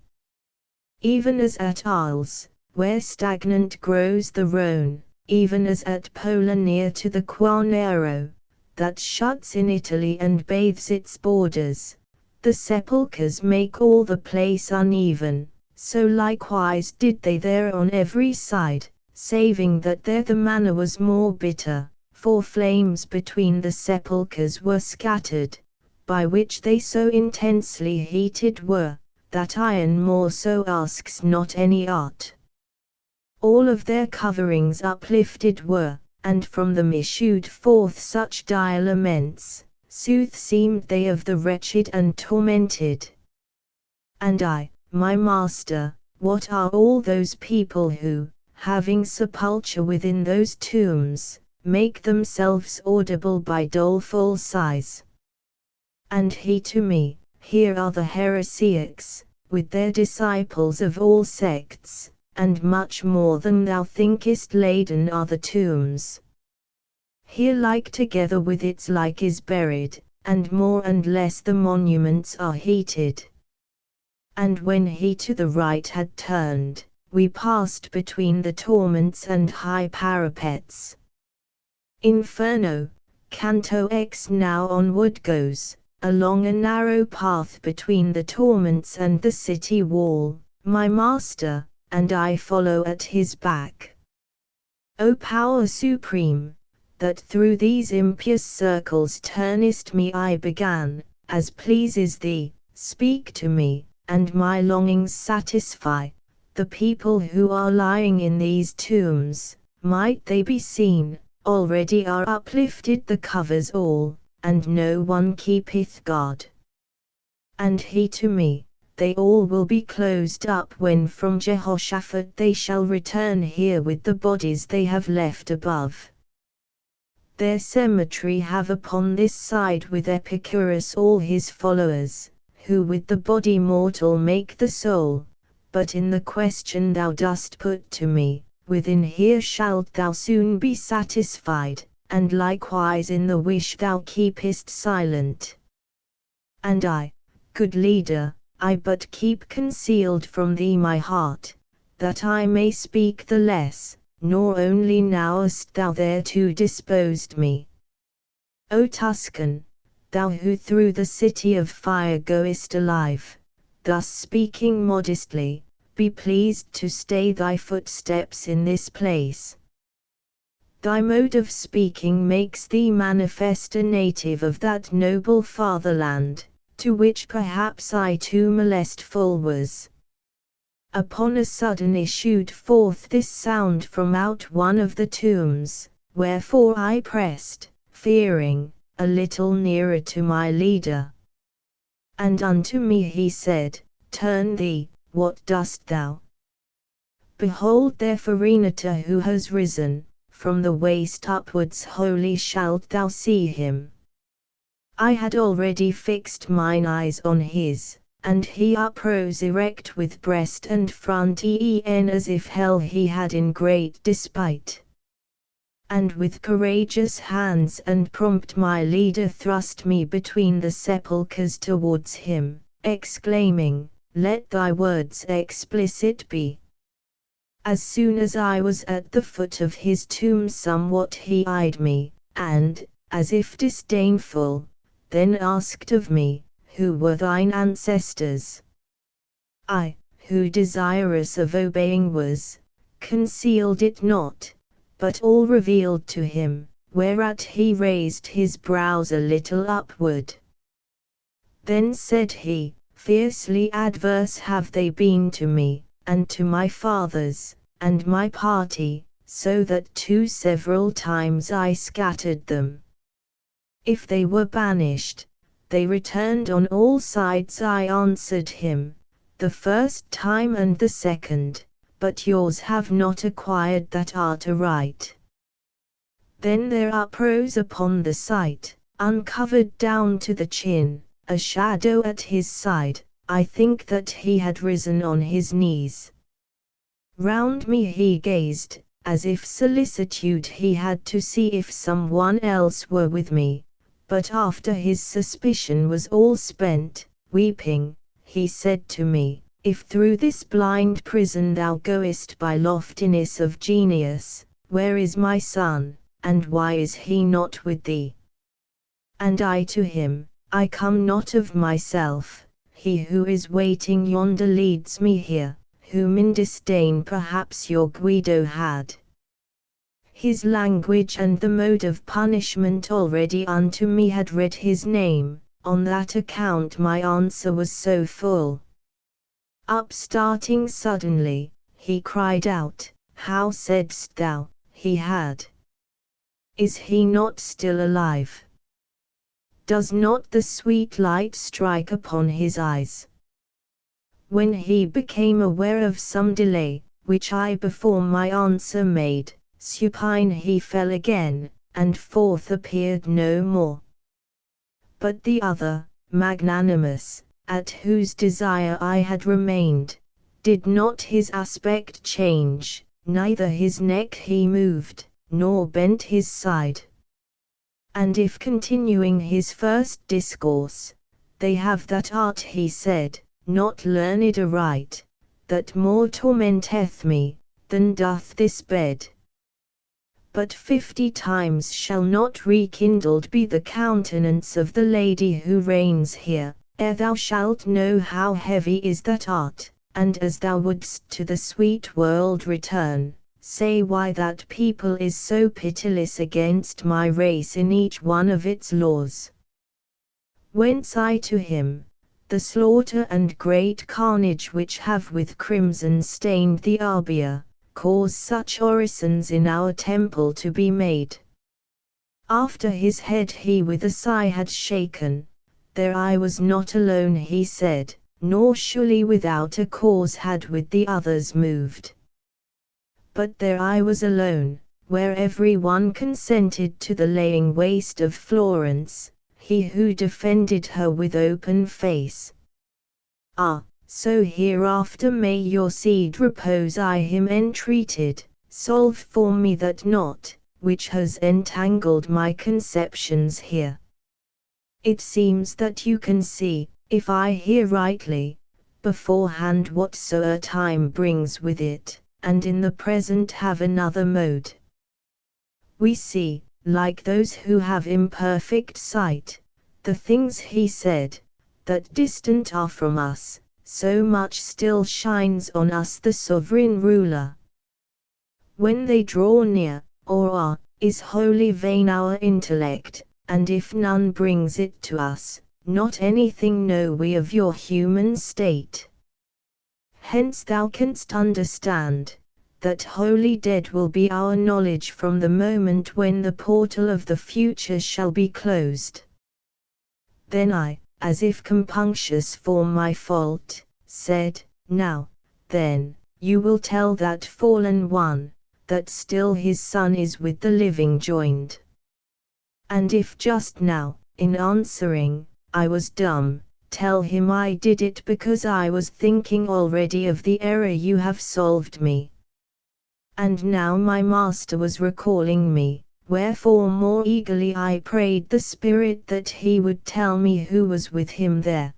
Even as at Arles, where stagnant grows the Rhone, even as at Pola near to the Quarnero, that shuts in Italy and bathes its borders, the sepulchres make all the place uneven, so likewise did they there on every side, saving that there the manner was more bitter, for flames between the sepulchres were scattered, by which they so intensely heated were, that iron more so asks not any art. All of their coverings uplifted were, and from them issued forth such dire laments, sooth seemed they of the wretched and tormented. And I, my master, what are all those people who, having sepulture within those tombs, make themselves audible by doleful sighs? And he to me, here are the heresiarchs, with their disciples of all sects, and much more than thou thinkest laden are the tombs. Here like together with its like is buried, and more and less the monuments are heated. And when he to the right had turned, we passed between the torments and high parapets. Inferno, Canto X now onward goes, along a narrow path between the torments and the city wall, my master, and I follow at his back. O power supreme, that through these impious circles turnest me, I began, as pleases thee, speak to me, and my longings satisfy. The people who are lying in these tombs, might they be seen, already are uplifted the covers all, and no one keepeth guard. And he to me, they all will be closed up when from Jehoshaphat they shall return here with the bodies they have left above. Their cemetery have upon this side with Epicurus all his followers, who with the body mortal make the soul, but in the question thou dost put to me, within here shalt thou soon be satisfied, and likewise in the wish thou keepest silent. And I, good leader, I but keep concealed from thee my heart, that I may speak the less, nor only knowest thou thereto disposed me. O Tuscan, thou who through the city of fire goest alive, thus speaking modestly, be pleased to stay thy footsteps in this place. Thy mode of speaking makes thee manifest a native of that noble fatherland, to which perhaps I too molestful was. Upon a sudden issued forth this sound from out one of the tombs, wherefore I pressed, fearing, a little nearer to my leader. And unto me he said, Turn thee, what dost thou? Behold there Farinata who has risen, from the waist upwards wholly shalt thou see him. I had already fixed mine eyes on his, and he uprose erect with breast and front as if hell he had in great despite. And with courageous hands and prompt my leader thrust me between the sepulchres towards him, exclaiming, Let thy words explicit be. As soon as I was at the foot of his tomb somewhat he eyed me, and, as if disdainful, then asked of me, Who were thine ancestors? I, who desirous of obeying was, concealed it not, but all revealed to him, whereat he raised his brows a little upward. Then said he, Fiercely adverse have they been to me, and to my fathers, and my party, so that two several times I scattered them. If they were banished, they returned on all sides. I answered him, the first time and the second, but yours have not acquired that art aright. Then there uprose upon the sight, uncovered down to the chin, a shadow at his side. I think that he had risen on his knees. Round me he gazed, as if solicitude he had to see if some one else were with me, but after his suspicion was all spent, weeping, he said to me, If through this blind prison thou goest by loftiness of genius, where is my son, and why is he not with thee? And I to him, I come not of myself, he who is waiting yonder leads me here, whom in disdain perhaps your Guido had. His language and the mode of punishment already unto me had read his name, on that account my answer was so full. Upstarting suddenly, he cried out, How saidst thou, he had? Is he not still alive? Does not the sweet light strike upon his eyes? When he became aware of some delay, which I before my answer made, supine he fell again, and forth appeared no more. But the other, magnanimous, at whose desire I had remained, did not his aspect change, neither his neck he moved, nor bent his side. And if continuing his first discourse, they have that art he said, not learned aright, that more tormenteth me, than doth this bed. But 50 times shall not rekindled be the countenance of the lady who reigns here, ere thou shalt know how heavy is that art, and as thou wouldst to the sweet world return, say why that people is so pitiless against my race in each one of its laws. Whence I to him, the slaughter and great carnage which have with crimson stained the Arbia, cause such orisons in our temple to be made. After his head he with a sigh had shaken, there I was not alone he said, nor surely without a cause had with the others moved. But there I was alone, where every one consented to the laying waste of Florence, he who defended her with open face. Ah, so hereafter may your seed repose I him entreated, solve for me that knot, which has entangled my conceptions here. It seems that you can see, if I hear rightly, beforehand whatsoever time brings with it, and in the present have another mode. We see, like those who have imperfect sight, the things he said, that distant are from us, so much still shines on us the sovereign ruler. When they draw near, or are, is wholly vain our intellect, and if none brings it to us, not anything know we of your human state. Hence thou canst understand, that wholly dead will be our knowledge from the moment when the portal of the future shall be closed. Then I, as if compunctious for my fault, said, Now, then, you will tell that fallen one, that still his son is with the living joined. And if just now, in answering, I was dumb, tell him I did it because I was thinking already of the error you have solved me. And now my master was recalling me, wherefore more eagerly I prayed the Spirit that he would tell me who was with him there.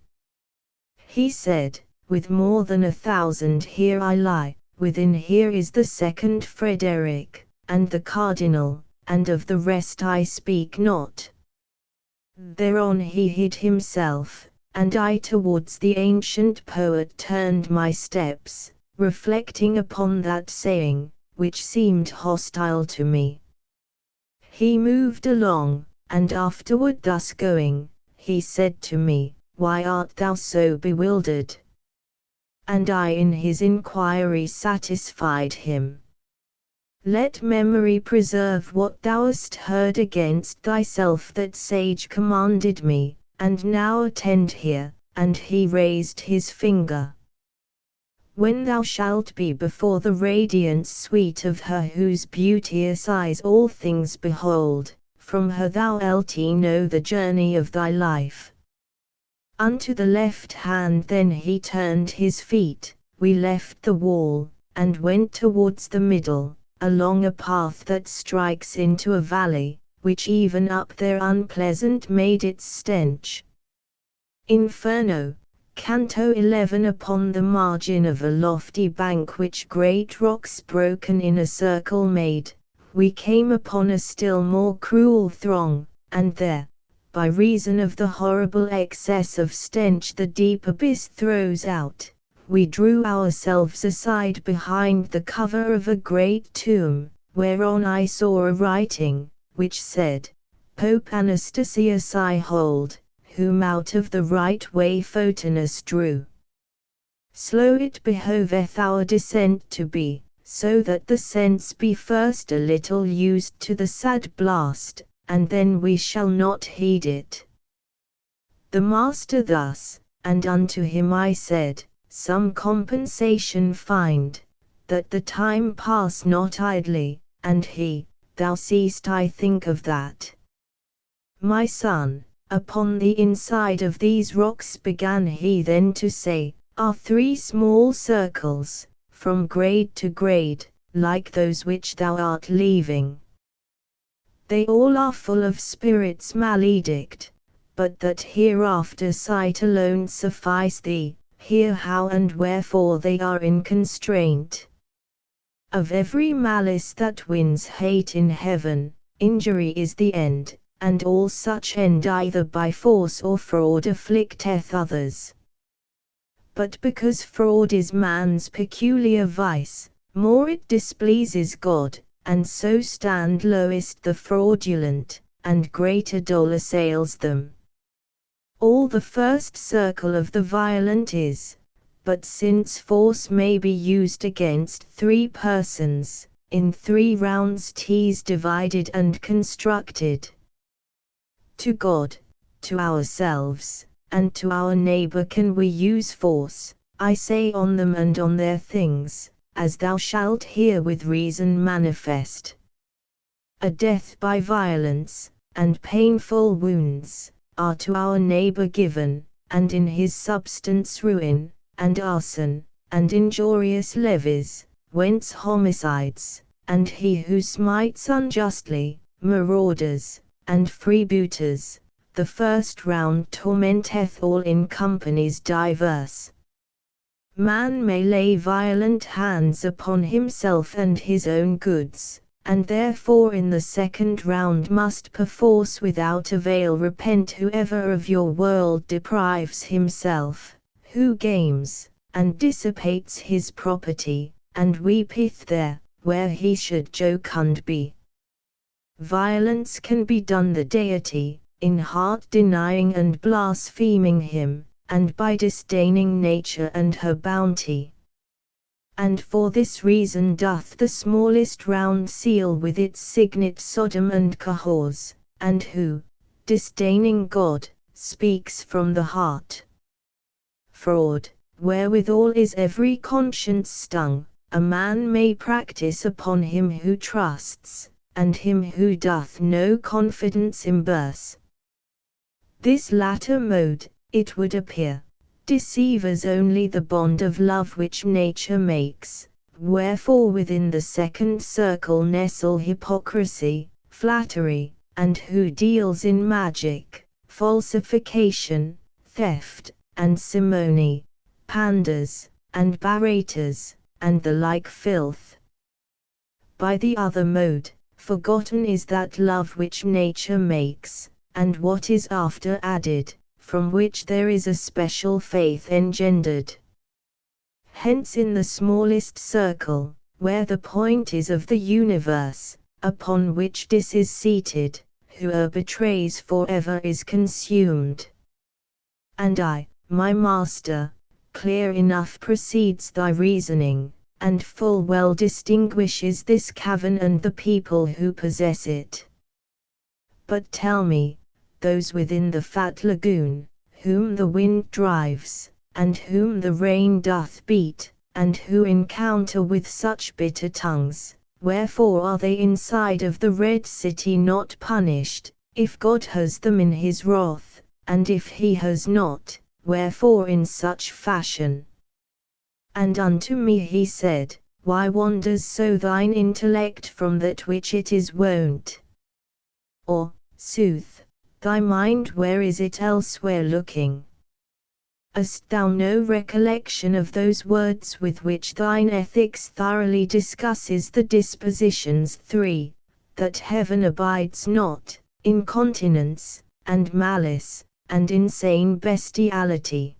He said, with more than 1,000 here I lie, within here is the second Frederick, and the Cardinal, and of the rest I speak not. Thereon he hid himself, and I towards the ancient poet turned my steps, reflecting upon that saying, which seemed hostile to me. He moved along, and afterward thus going, he said to me, "Why art thou so bewildered?" And I in his inquiry satisfied him. Let memory preserve what thou hast heard against thyself. That sage commanded me, and now attend here, and he raised his finger. When thou shalt be before the radiance sweet of her whose beauteous eyes all things behold, from her thou lt know the journey of thy life. Unto the left hand then he turned his feet, we left the wall, and went towards the middle, along a path that strikes into a valley, which even up there unpleasant made its stench. Inferno, Canto 11. Upon the margin of a lofty bank which great rocks broken in a circle made, we came upon a still more cruel throng, and there, by reason of the horrible excess of stench the deep abyss throws out, we drew ourselves aside behind the cover of a great tomb, whereon I saw a writing, which said, "Pope Anastasius I hold, whom out of the right way Photinus drew. Slow it behoveth our descent to be, so that the sense be first a little used to the sad blast, and then we shall not heed it." The master thus, and unto him I said, "Some compensation find, that the time pass not idly," and he, "Thou seest I think of that. My son, upon the inside of these rocks," began he then to say, "are 3 small circles, from grade to grade, like those which thou art leaving. They all are full of spirits maledict, but that hereafter sight alone suffice thee, hear how and wherefore they are in constraint. Of every malice that wins hate in heaven, injury is the end, and all such end either by force or fraud afflicteth others. But because fraud is man's peculiar vice, more it displeases God, and so stand lowest the fraudulent, and greater dole assails them. All the first circle of the violent is, but since force may be used against 3 persons, in 3 rounds 'tis divided and constructed. To God, to ourselves, and to our neighbor can we use force, I say on them and on their things, as thou shalt hear with reason manifest. A death by violence, and painful wounds, are to our neighbor given, and in his substance ruin, and arson, and injurious levies, whence homicides, and he who smites unjustly, marauders, and freebooters. The first round tormenteth all in companies diverse. Man may lay violent hands upon himself and his own goods, and therefore in the second round must perforce without avail repent whoever of your world deprives himself, who games, and dissipates his property, and weepeth there, where he should jocund be. Violence can be done the deity, in heart denying and blaspheming him, and by disdaining nature and her bounty. And for this reason doth the smallest round seal with its signet Sodom and Cahors, and who, disdaining God, speaks from the heart. Fraud, wherewithal is every conscience stung, a man may practice upon him who trusts, and him who doth no confidence imburse. This latter mode, it would appear, deceivers only the bond of love which nature makes, wherefore within the second circle nestle hypocrisy, flattery, and who deals in magic, falsification, theft, and simony, panders, and barrators, and the like filth. By the other mode, forgotten is that love which nature makes, and what is after added, from which there is a special faith engendered. Hence in the smallest circle, where the point is of the universe, upon which this is seated, whoe'er betrays forever is consumed. And I, my master, clear enough proceeds thy reasoning, and full well distinguishes this cavern and the people who possess it. But tell me, those within the fat lagoon, whom the wind drives, and whom the rain doth beat, and who encounter with such bitter tongues, wherefore are they inside of the Red City not punished, if God has them in his wrath, and if he has not, wherefore in such fashion? And unto me he said, Why wanders so thine intellect from that which it is wont? Or, sooth, thy mind where is it elsewhere looking? Hast thou no recollection of those words with which thine ethics thoroughly discusses the dispositions 3, that heaven abides not, incontinence, and malice, and insane bestiality?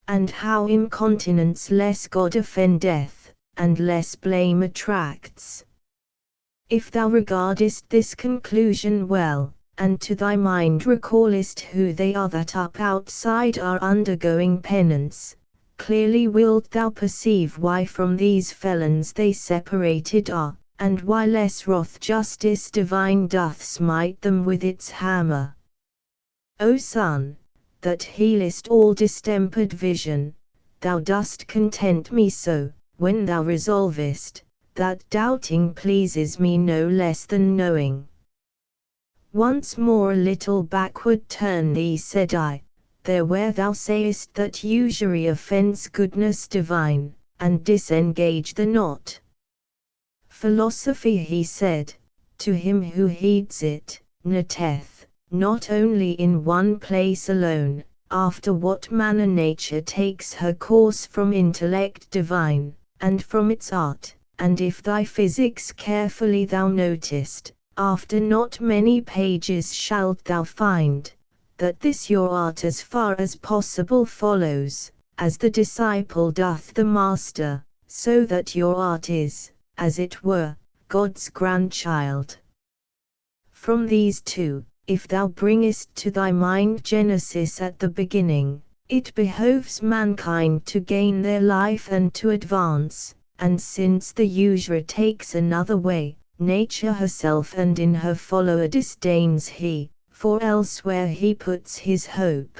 And how incontinence less God offendeth, and less blame attracts? If thou regardest this conclusion well, and to thy mind recallest who they are that up outside are undergoing penance, clearly wilt thou perceive why from these felons they separated are, and why less wrath justice divine doth smite them with its hammer. O Son, that healest all distempered vision, thou dost content me so, when thou resolvest, that doubting pleases me no less than knowing. Once more a little backward turn thee, said I, there where thou sayest that usury offends goodness divine, and disengage the knot. Philosophy, he said, to him who heeds it, netteth, not only in one place alone, after what manner nature takes her course from intellect divine, and from its art, and if thy physics carefully thou notest, after not many pages shalt thou find, that this your art as far as possible follows, as the disciple doth the master, so that your art is, as it were, God's grandchild. From these two, if thou bringest to thy mind Genesis at the beginning, it behoves mankind to gain their life and to advance, and since the usurer takes another way, nature herself and in her follower disdains he, for elsewhere he puts his hope.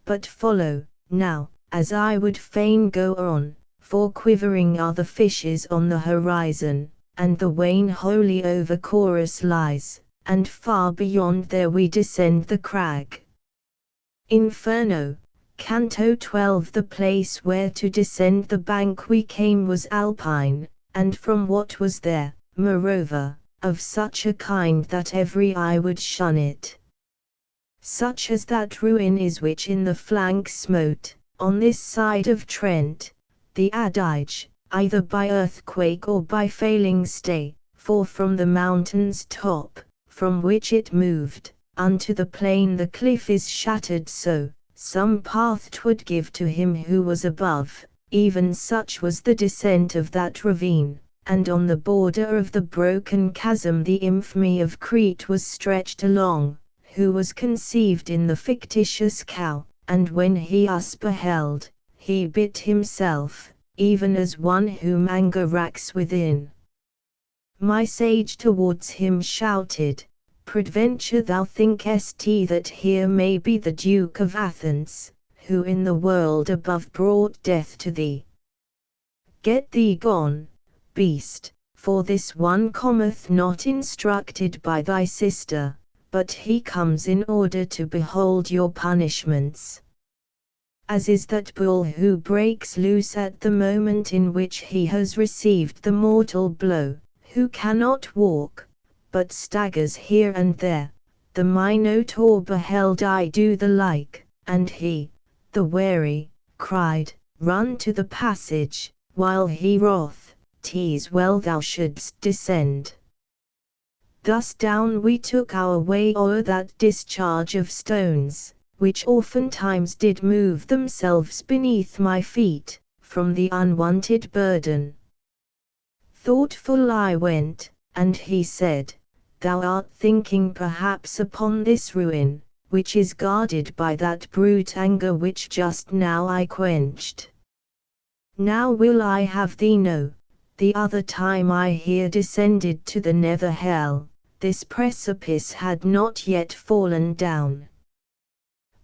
But follow, now, as I would fain go on, for quivering are the fishes on the horizon, and the wane wholly over chorus lies, and far beyond there we descend the crag. Inferno, Canto 12. The place where to descend the bank we came was alpine, and from what was there, moreover, of such a kind that every eye would shun it. Such as that ruin is which in the flank smote, on this side of Trent, the Adige, either by earthquake or by failing stay, for from the mountain's top, from which it moved, unto the plain the cliff is shattered so, some path 'twould give to him who was above, even such was the descent of that ravine. And on the border of the broken chasm the infamy of Crete was stretched along, who was conceived in the fictitious cow, and when he us beheld, he bit himself, even as one whom anger racks within. My sage towards him shouted, Peradventure thou thinkest that here may be the Duke of Athens, who in the world above brought death to thee. Get thee gone, beast, for this one cometh not instructed by thy sister, but he comes in order to behold your punishments. As is that bull who breaks loose at the moment in which he has received the mortal blow, who cannot walk, but staggers here and there, the Minotaur beheld I do the like, and he, the wary, cried, Run to the passage, while he wroth, 'tis well thou shouldst descend. Thus down we took our way o'er that discharge of stones, which oftentimes did move themselves beneath my feet, from the unwonted burden. Thoughtful I went, and he said, Thou art thinking perhaps upon this ruin, which is guarded by that brute anger which just now I quenched. Now will I have thee know, the other time I here descended to the nether hell, this precipice had not yet fallen down.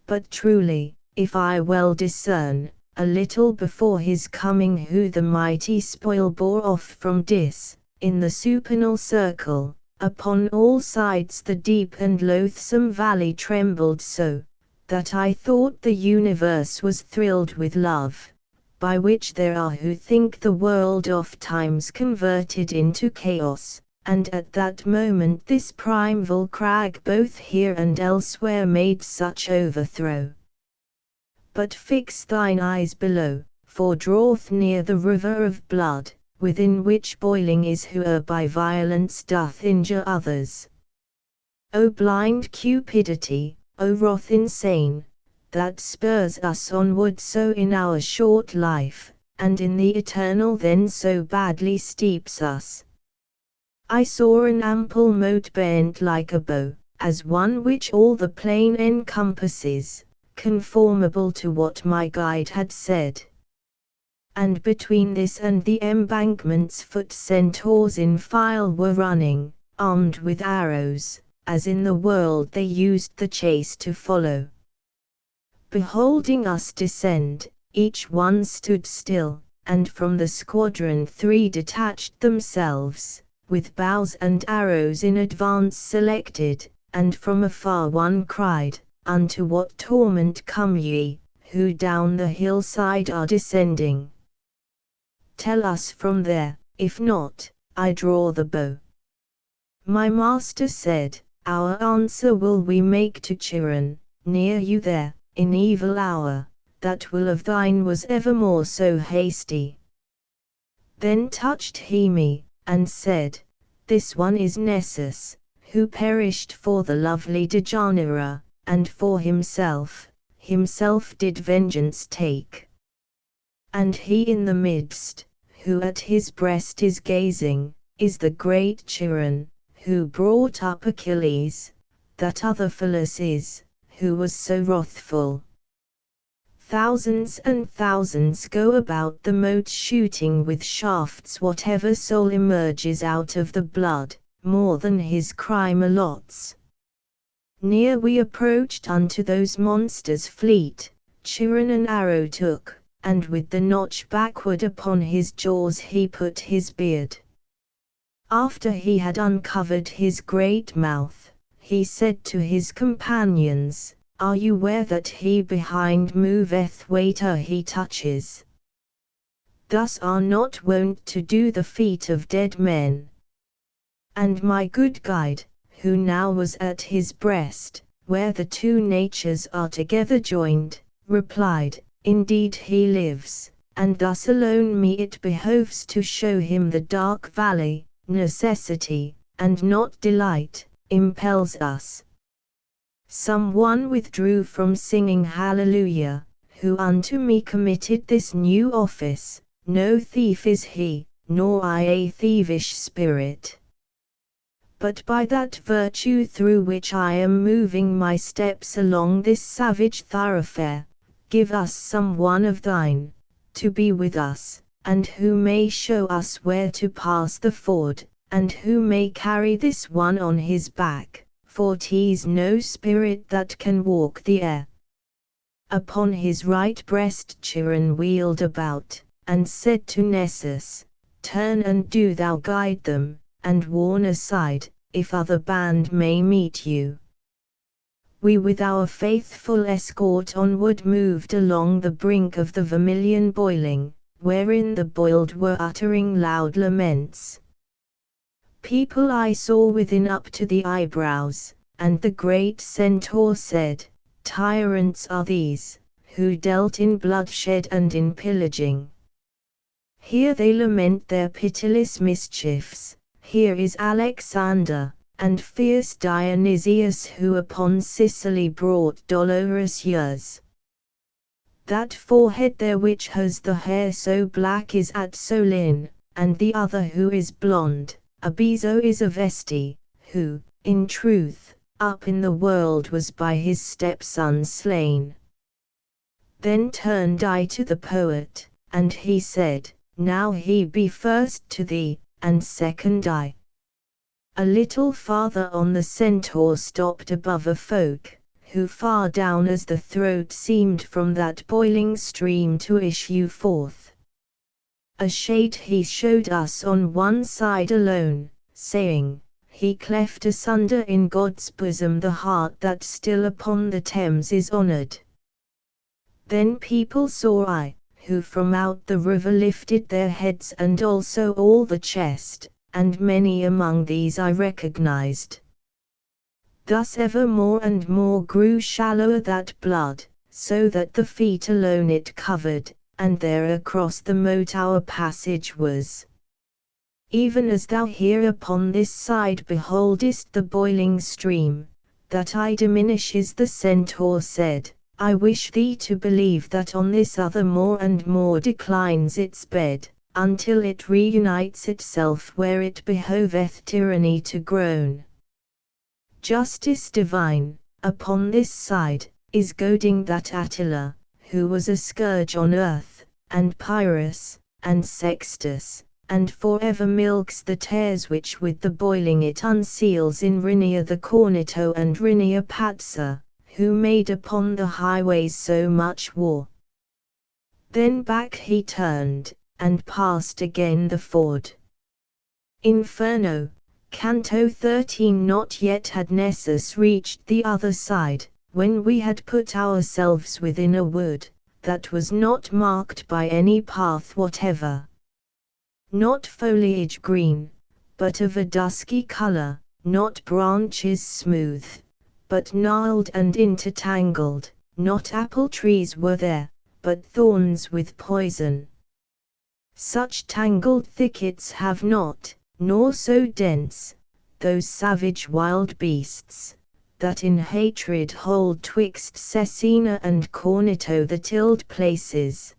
But truly, if I well discern, a little before his coming who the mighty spoil bore off from Dis, in the supernal circle, upon all sides the deep and loathsome valley trembled so, that I thought the universe was thrilled with love, by which there are who think the world oft times converted into chaos, and at that moment this primeval crag both here and elsewhere made such overthrow. But fix thine eyes below, for draweth near the river of blood, within which boiling is whoe'er by violence doth injure others. O blind cupidity, O wrath insane, that spurs us onward so in our short life, and in the eternal then so badly steeps us. I saw an ample moat bent like a bow, as one which all the plain encompasses, conformable to what my guide had said. And between this and the embankment's foot centaurs in file were running, armed with arrows, as in the world they used the chase to follow. Beholding us descend, each one stood still, and from the squadron 3 detached themselves, with bows and arrows in advance selected, and from afar one cried, Unto what torment come ye, who down the hillside are descending? Tell us from there, if not, I draw the bow. My master said, Our answer will we make to Chiron, near you there, in evil hour, that will of thine was evermore so hasty. Then touched he me, and said, This one is Nessus, who perished for the lovely Deianira, and for himself did vengeance take. And he in the midst, who at his breast is gazing, is the great Chiron, who brought up Achilles, that other Phyllus is, who was so wrathful. Thousands and thousands go about the moat shooting with shafts whatever soul emerges out of the blood, more than his crime allots. Near we approached unto those monsters fleet, Chiron an arrow took, and with the notch backward upon his jaws he put his beard. After he had uncovered his great mouth, he said to his companions, Are you ware that he behind moveth waiter he touches? Thus are not wont to do the feet of dead men. And my good guide, who now was at his breast, where the 2 natures are together joined, replied, Indeed he lives, and thus alone me it behoves to show him the dark valley, necessity, and not delight, impels us. Some one withdrew from singing Hallelujah, who unto me committed this new office, no thief is he, nor I a thievish spirit. But by that virtue through which I am moving my steps along this savage thoroughfare, give us some one of thine, to be with us, and who may show us where to pass the ford, and who may carry this one on his back, for 'tis no spirit that can walk the air. Upon his right breast Chiron wheeled about, and said to Nessus, Turn and do thou guide them, and warn aside, if other band may meet you. We with our faithful escort onward moved along the brink of the vermilion boiling, wherein the boiled were uttering loud laments. People I saw within up to the eyebrows, and the great centaur said, Tyrants are these, who dealt in bloodshed and in pillaging. Here they lament their pitiless mischiefs. Here is Alexander, and fierce Dionysius, who upon Sicily brought dolorous years. That forehead there which has the hair so black is at Solin, and the other who is blonde, Abizo is a Vesti, who, in truth, up in the world was by his stepson slain. Then turned I to the poet, and he said, now he be first to thee, and second I. A little farther on the centaur stopped above a folk, who far down as the throat seemed from that boiling stream to issue forth. A shade he showed us on one side alone, saying, he cleft asunder in God's bosom the heart that still upon the Thames is honoured. Then people saw I, who from out the river lifted their heads, and also all the chest, and many among these I recognized. Thus ever more and more grew shallower that blood, so that the feet alone it covered, and there across the moat our passage was. Even as thou here upon this side beholdest the boiling stream, that I diminishes, the centaur said, I wish thee to believe that on this other more and more declines its bed, until it reunites itself where it behoveth tyranny to groan. Justice divine, upon this side, is goading that Attila, who was a scourge on earth, and Pyrrhus, and Sextus, and forever milks the tares which with the boiling it unseals in Rhynia the Cornito and Rhynia Patsa, who made upon the highways so much war. Then back he turned, and passed again the ford. Inferno, Canto 13. Not yet had Nessus reached the other side, when we had put ourselves within a wood, that was not marked by any path whatever. Not foliage green, but of a dusky color, not branches smooth, but gnarled and intertangled, not apple trees were there, but thorns with poison. Such tangled thickets have not, nor so dense, those savage wild beasts, that in hatred hold twixt Cecina and Cornito the tilled places.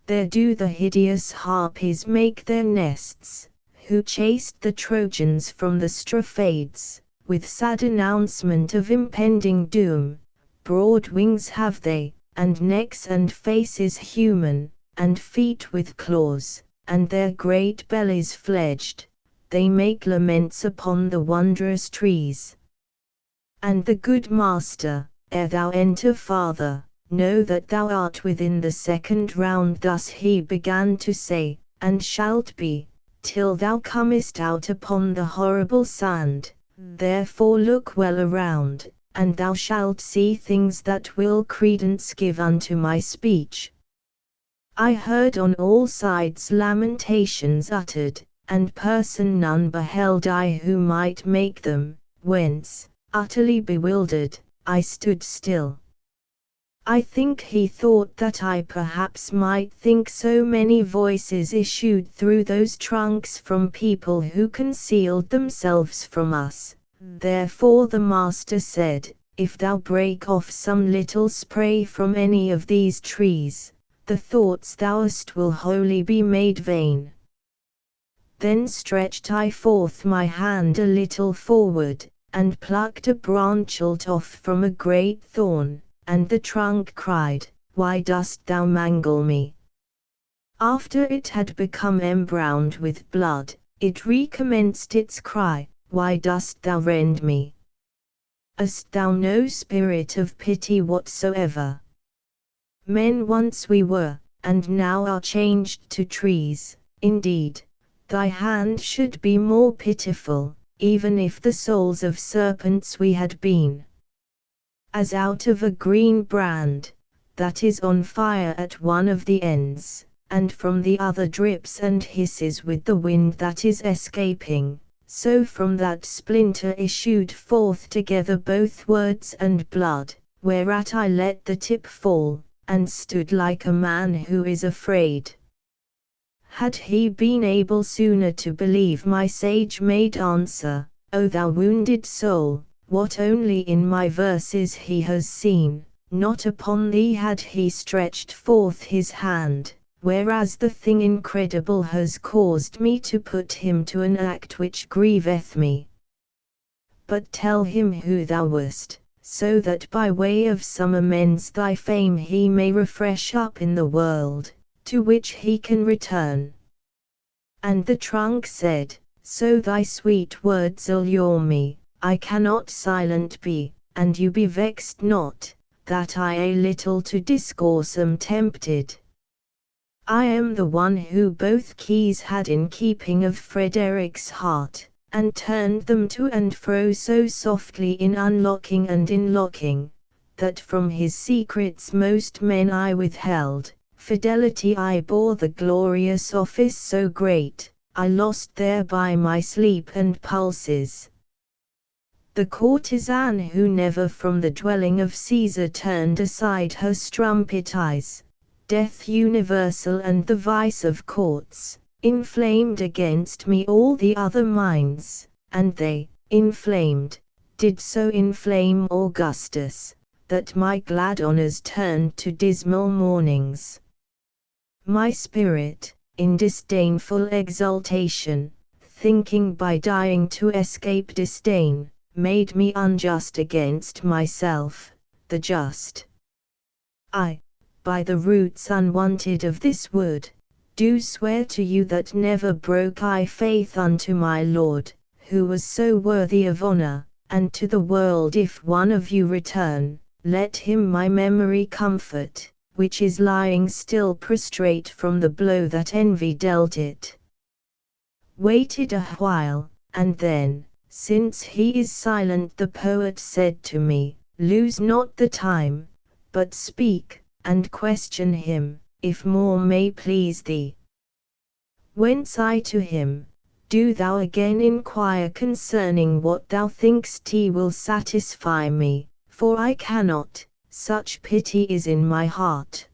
There do the hideous harpies make their nests, who chased the Trojans from the Straphades, with sad announcement of impending doom. Broad wings have they, and necks and faces human, and feet with claws, and their great bellies fledged, they make laments upon the wondrous trees. And the good master, ere thou enter farther, know that thou art within the second round. Thus he began to say, and shalt be, till thou comest out upon the horrible sand. Therefore look well around, and thou shalt see things that will credence give unto my speech. I heard on all sides lamentations uttered, and person none beheld I who might make them, whence, utterly bewildered, I stood still. I think he thought that I perhaps might think so many voices issued through those trunks from people who concealed themselves from us. Therefore the master said, if thou break off some little spray from any of these trees, the thoughts thou hast will wholly be made vain. Then stretched I forth my hand a little forward, and plucked a branchlet off from a great thorn, and the trunk cried, why dost thou mangle me? After it had become embrowned with blood, it recommenced its cry, why dost thou rend me? Hast thou no spirit of pity whatsoever? Men once we were, and now are changed to trees. Indeed, thy hand should be more pitiful, even if the souls of serpents we had been. As out of a green brand, that is on fire at one of the ends, and from the other drips and hisses with the wind that is escaping, so from that splinter issued forth together both words and blood, whereat I let the tip fall, and stood like a man who is afraid. Had he been able sooner to believe, my sage made answer, O thou wounded soul, what only in my verses he has seen, not upon thee had he stretched forth his hand, whereas the thing incredible has caused me to put him to an act which grieveth me. But tell him who thou wast, so that by way of some amends thy fame he may refresh up in the world, to which he can return. And the trunk said, So thy sweet words allure me, I cannot silent be, and you be vexed not, that I a little to discourse am tempted. I am the one who both keys had in keeping of Frederick's heart, and turned them to and fro so softly in unlocking and in locking, that from his secrets most men I withheld. Fidelity I bore the glorious office so great, I lost thereby my sleep and pulses. The courtesan who never from the dwelling of Caesar turned aside her strumpet eyes, death universal and the vice of courts, inflamed against me all the other minds, and they, inflamed, did so inflame Augustus, that my glad honours turned to dismal mournings. My spirit, in disdainful exultation, thinking by dying to escape disdain, made me unjust against myself, the just. I, by the roots unwanted of this wood, do swear to you that never broke I faith unto my Lord, who was so worthy of honour, and to the world if one of you return, let him my memory comfort, which is lying still prostrate from the blow that envy dealt it. Waited a while, and then, since he is silent, the poet said to me, Lose not the time, but speak, and question him, if more may please thee. Whence I to him, Do thou again inquire concerning what thou thinkst he will satisfy me, for I cannot, such pity is in my heart.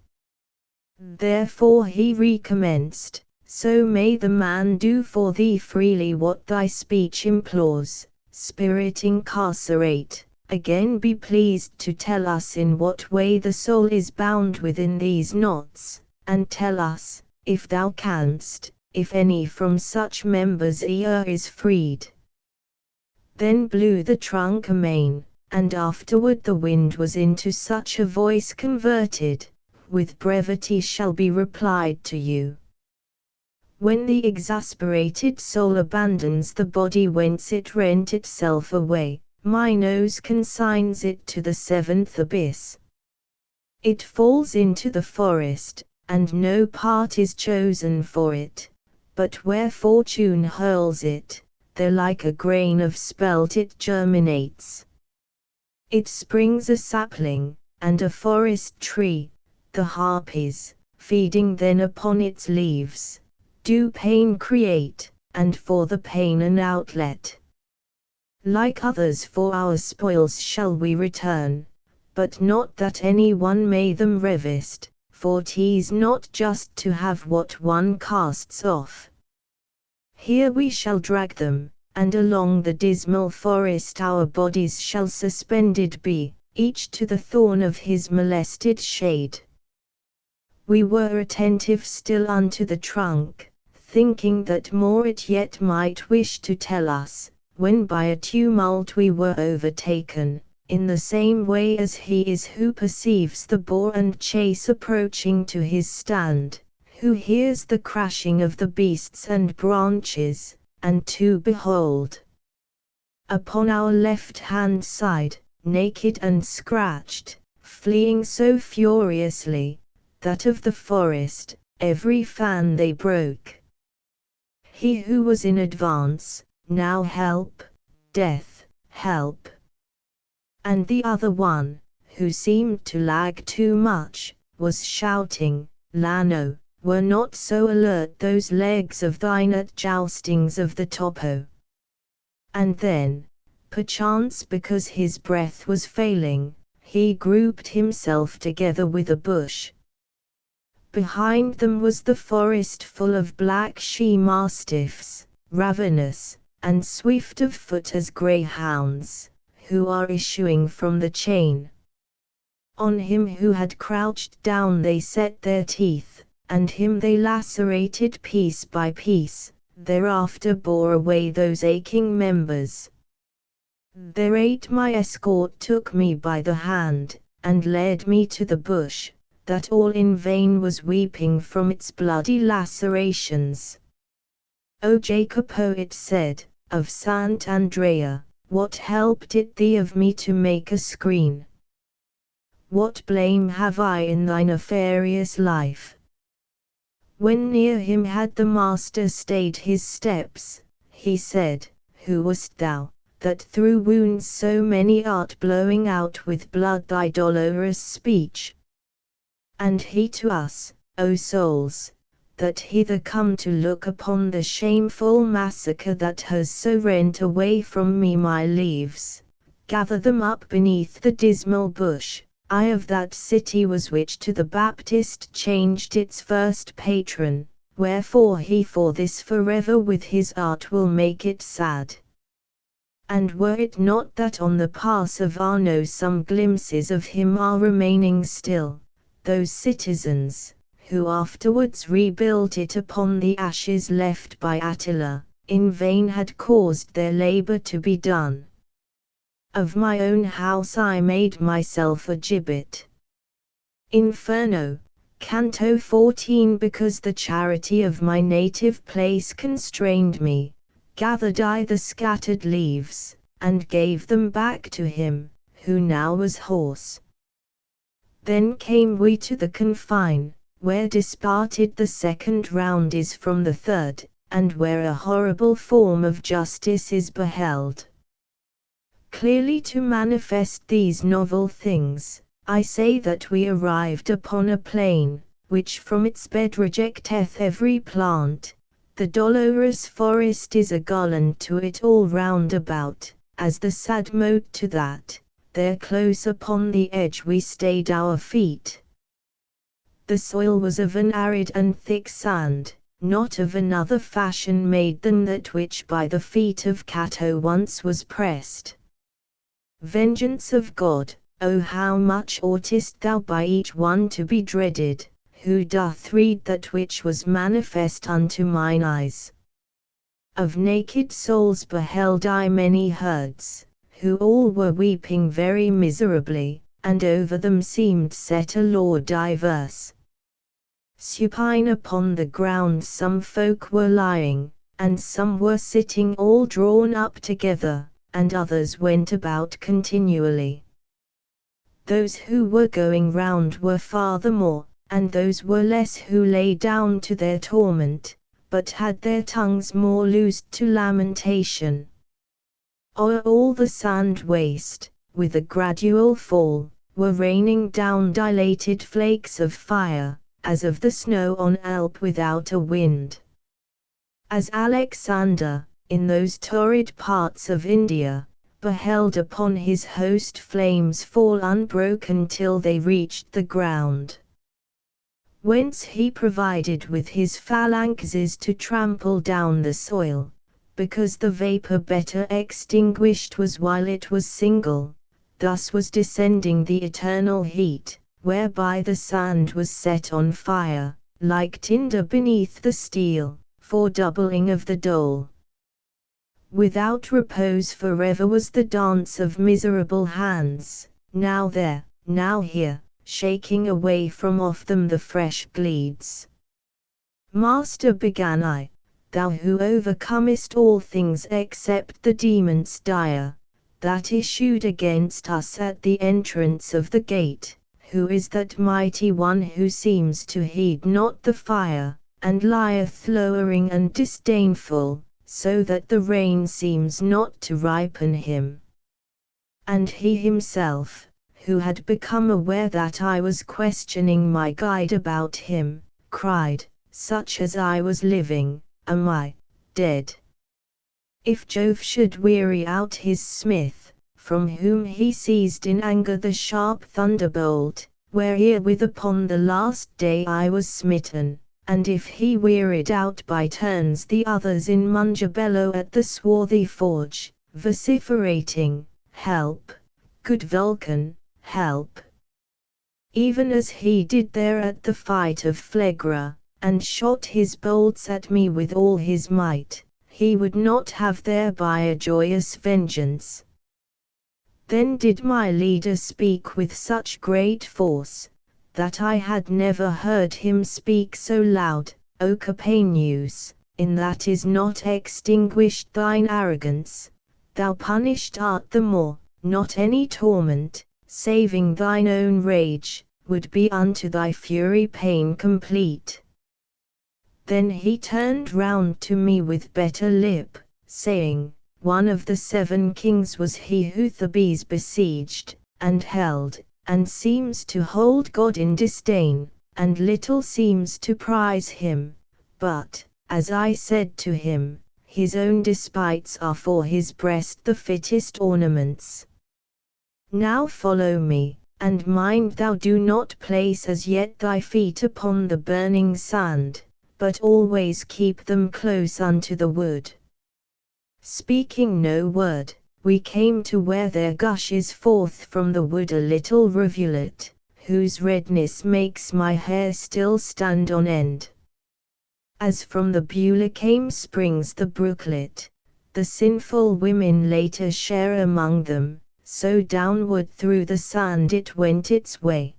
Therefore he recommenced, So may the man do for thee freely what thy speech implores, spirit incarcerate, again be pleased to tell us in what way the soul is bound within these knots, and tell us, if thou canst, if any from such members ear is freed. Then blew the trunk amain, and afterward the wind was into such a voice converted, with brevity shall be replied to you. When the exasperated soul abandons the body whence it rent itself away, my nose consigns it to the seventh abyss. It falls into the forest, and no part is chosen for it, but where fortune hurls it, there like a grain of spelt it germinates. It springs a sapling, and a forest tree, the harpies, feeding then upon its leaves, do pain create, and for the pain an outlet. Like others for our spoils shall we return, but not that any one may them revest, for 'tis not just to have what one casts off. Here we shall drag them, and along the dismal forest our bodies shall suspended be, each to the thorn of his molested shade. We were attentive still unto the trunk, thinking that more it yet might wish to tell us, when by a tumult we were overtaken, in the same way as he is who perceives the boar and chase approaching to his stand, who hears the crashing of the beasts and branches, and to behold, upon our left-hand side, naked and scratched, fleeing so furiously, that of the forest, every fan they broke. He who was in advance, now help, death, help. And the other one, who seemed to lag too much, was shouting, Lano, were not so alert those legs of thine at joustings of the topo. And then, perchance because his breath was failing, he grouped himself together with a bush. Behind them was the forest full of black she-mastiffs, ravenous, and swift of foot as greyhounds, who are issuing from the chain. On him who had crouched down they set their teeth, and him they lacerated piece by piece, thereafter bore away those aching members. Thereat my escort took me by the hand, and led me to the bush, that all in vain was weeping from its bloody lacerations. O Jacob, it said, of Sant Andrea, what helped it thee of me to make a screen? What blame have I in thy nefarious life? When near him had the master stayed his steps, he said, Who wast thou, that through wounds so many art blowing out with blood thy dolorous speech? And he to us, O souls, that hither come to look upon the shameful massacre that has so rent away from me my leaves, gather them up beneath the dismal bush. I of that city was which to the Baptist changed its first patron, wherefore he for this forever with his art will make it sad. And were it not that on the pass of Arno some glimpses of him are remaining still, those citizens, who afterwards rebuilt it upon the ashes left by Attila, in vain had caused their labor to be done. Of my own house I made myself a gibbet. Inferno, Canto 14. Because the charity of my native place constrained me, gathered I the scattered leaves, and gave them back to him, who now was hoarse. Then came we to the confine, where disparted the second round is from the third, and where a horrible form of justice is beheld. Clearly to manifest these novel things, I say that we arrived upon a plain, which from its bed rejecteth every plant, the dolorous forest is a garland to it all round about, as the sad moat to that, there close upon the edge we stayed our feet. The soil was of an arid and thick sand, not of another fashion made than that which by the feet of Cato once was pressed. Vengeance of God, O how much oughtest thou by each one to be dreaded, who doth read that which was manifest unto mine eyes. Of naked souls beheld I many herds, who all were weeping very miserably, and over them seemed set a law diverse. Supine upon the ground some folk were lying, and some were sitting all drawn up together, and others went about continually. Those who were going round were far the more, and those were less who lay down to their torment, but had their tongues more loosed to lamentation. O'er all the sand waste, with a gradual fall, were raining down dilated flakes of fire, as of the snow on Alp without a wind. As Alexander, in those torrid parts of India, beheld upon his host flames fall unbroken till they reached the ground, whence he provided with his phalanxes to trample down the soil, because the vapor better extinguished was while it was single, thus was descending the eternal heat, whereby the sand was set on fire, like tinder beneath the steel, for doubling of the dole. Without repose forever was the dance of miserable hands, now there, now here, shaking away from off them the fresh gleeds. Master, began I, thou who overcomest all things except the demons dire, that issued against us at the entrance of the gate, who is that mighty one who seems to heed not the fire, and lieth lowering and disdainful, so that the rain seems not to ripen him? And he himself, who had become aware that I was questioning my guide about him, cried, such as I was living, am I dead? If Jove should weary out his smith, from whom he seized in anger the sharp thunderbolt, wherewith upon the last day I was smitten, and if he wearied out by turns the others in Mungibello at the swarthy forge, vociferating, "Help, good Vulcan, help!" even as he did there at the fight of Phlegra, and shot his bolts at me with all his might, he would not have thereby a joyous vengeance. Then did my leader speak with such great force, that I had never heard him speak so loud, "O Capaneus, in that is not extinguished thine arrogance, thou punished art the more, not any torment, saving thine own rage, would be unto thy fury pain complete." Then he turned round to me with better lip, saying, "One of the 7 kings was he who Thebes besieged, and held, and seems to hold God in disdain, and little seems to prize him, but, as I said to him, his own despites are for his breast the fittest ornaments. Now follow me, and mind thou do not place as yet thy feet upon the burning sand, but always keep them close unto the wood." Speaking no word, we came to where there gushes forth from the wood a little rivulet, whose redness makes my hair still stand on end. As from the Beulah came springs the brooklet, the sinful women later share among them, so downward through the sand it went its way.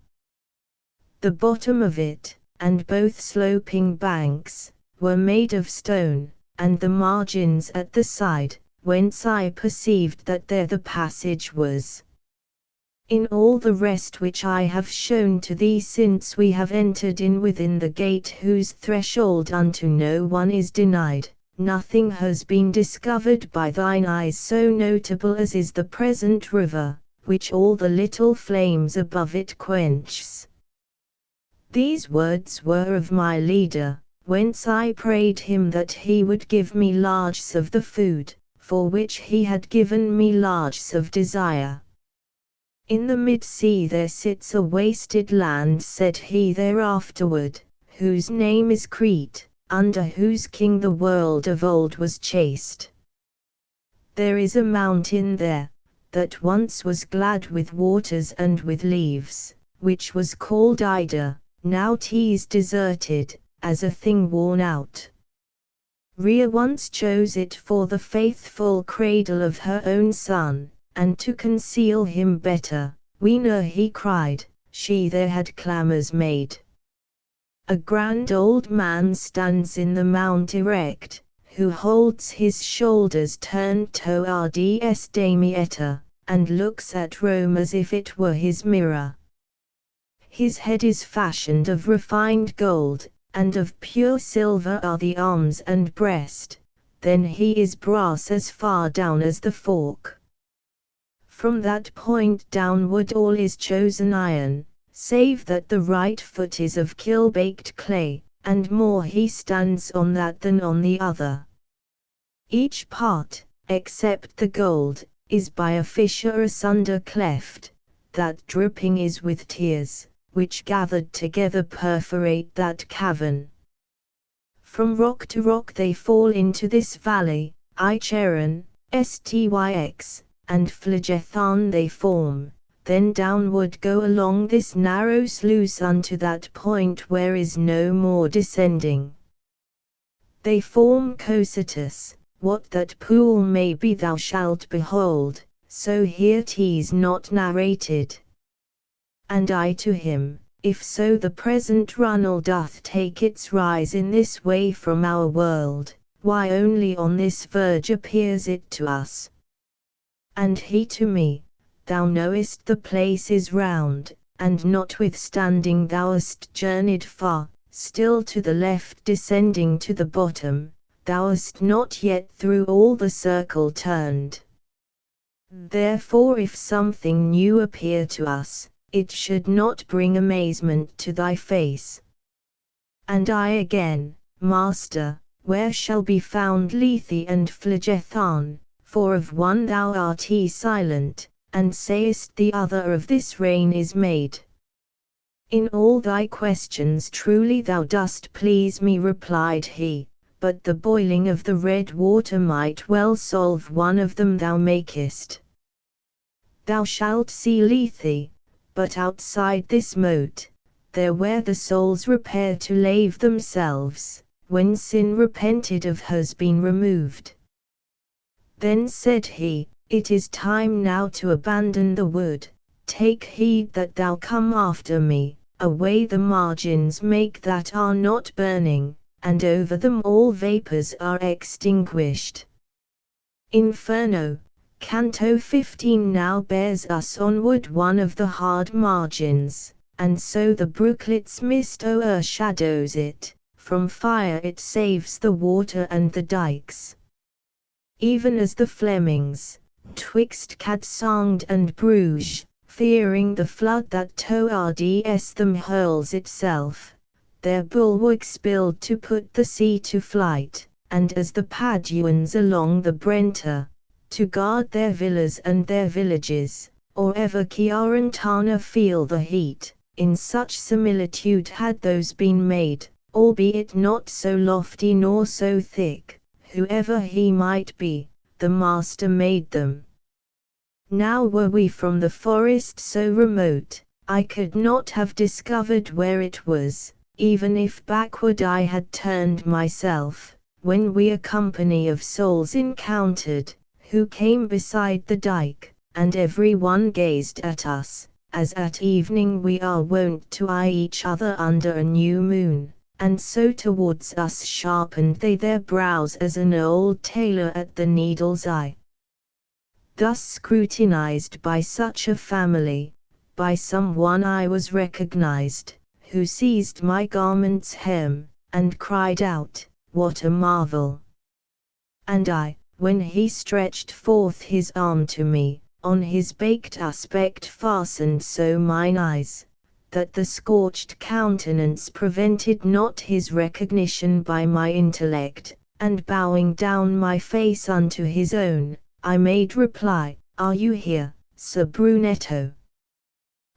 The bottom of it, and both sloping banks, were made of stone, and the margins at the side, whence I perceived that there the passage was. In all the rest which I have shown to thee since we have entered in within the gate whose threshold unto no one is denied, nothing has been discovered by thine eyes so notable as is the present river, which all the little flames above it quenches. These words were of my leader, whence I prayed him that he would give me larges of the food, for which he had given me larges of desire. In the mid-sea there sits a wasted land, said he thereafterward, whose name is Crete, under whose king the world of old was chased. There is a mountain there, that once was glad with waters and with leaves, which was called Ida, now 'tis deserted, as a thing worn out. Rhea once chose it for the faithful cradle of her own son, and to conceal him better, Weena he cried, she there had clamours made. A grand old man stands in the mount erect, who holds his shoulders turned toward Damietta, and looks at Rome as if it were his mirror. His head is fashioned of refined gold, and of pure silver are the arms and breast, then he is brass as far down as the fork. From that point downward all is chosen iron, save that the right foot is of kill-baked clay, and more he stands on that than on the other. Each part, except the gold, is by a fissure asunder cleft, that dripping is with tears, which gathered together perforate that cavern. From rock to rock they fall into this valley, Icheron, Styx, and Phlegethon they form, then downward go along this narrow sluice unto that point where is no more descending. They form Cocytus, what that pool may be thou shalt behold, so here 'tis not narrated. And I to him, if so the present runnel doth take its rise in this way from our world, why only on this verge appears it to us? And he to me, thou knowest the place is round, and notwithstanding thou hast journeyed far, still to the left descending to the bottom, thou hast not yet through all the circle turned. Therefore if something new appear to us, it should not bring amazement to thy face. And I again, Master, where shall be found Lethe and Phlegethon, for of one thou art silent, and sayest the other of this rain is made. In all thy questions truly thou dost please me, replied he, but the boiling of the red water might well solve one of them thou makest. Thou shalt see Lethe, but outside this moat, there where the souls repair to lave themselves, when sin repented of has been removed. Then said he, it is time now to abandon the wood, take heed that thou come after me, away the margins make that are not burning, and over them all vapours are extinguished. Inferno, Canto 15 now bears us onward one of the hard margins, and so the brooklet's mist o'ershadows it, from fire it saves the water and the dikes. Even as the Flemings, twixt Cadsand and Bruges, fearing the flood that towards them hurls itself, their bulwarks build to put the sea to flight, and as the Paduans along the Brenta, to guard their villas and their villages, or ever Chiarentana feel the heat, in such similitude had those been made, albeit not so lofty nor so thick, whoever he might be, the master made them. Now were we from the forest so remote, I could not have discovered where it was, even if backward I had turned myself, when we a company of souls encountered, who came beside the dike, and every one gazed at us, as at evening we are wont to eye each other under a new moon, and so towards us sharpened they their brows as an old tailor at the needle's eye. Thus scrutinized by such a family, by some one I was recognized, who seized my garment's hem, and cried out, what a marvel! And I, when he stretched forth his arm to me, on his baked aspect fastened so mine eyes, that the scorched countenance prevented not his recognition by my intellect, and bowing down my face unto his own, I made reply, are you here, Sir Brunetto?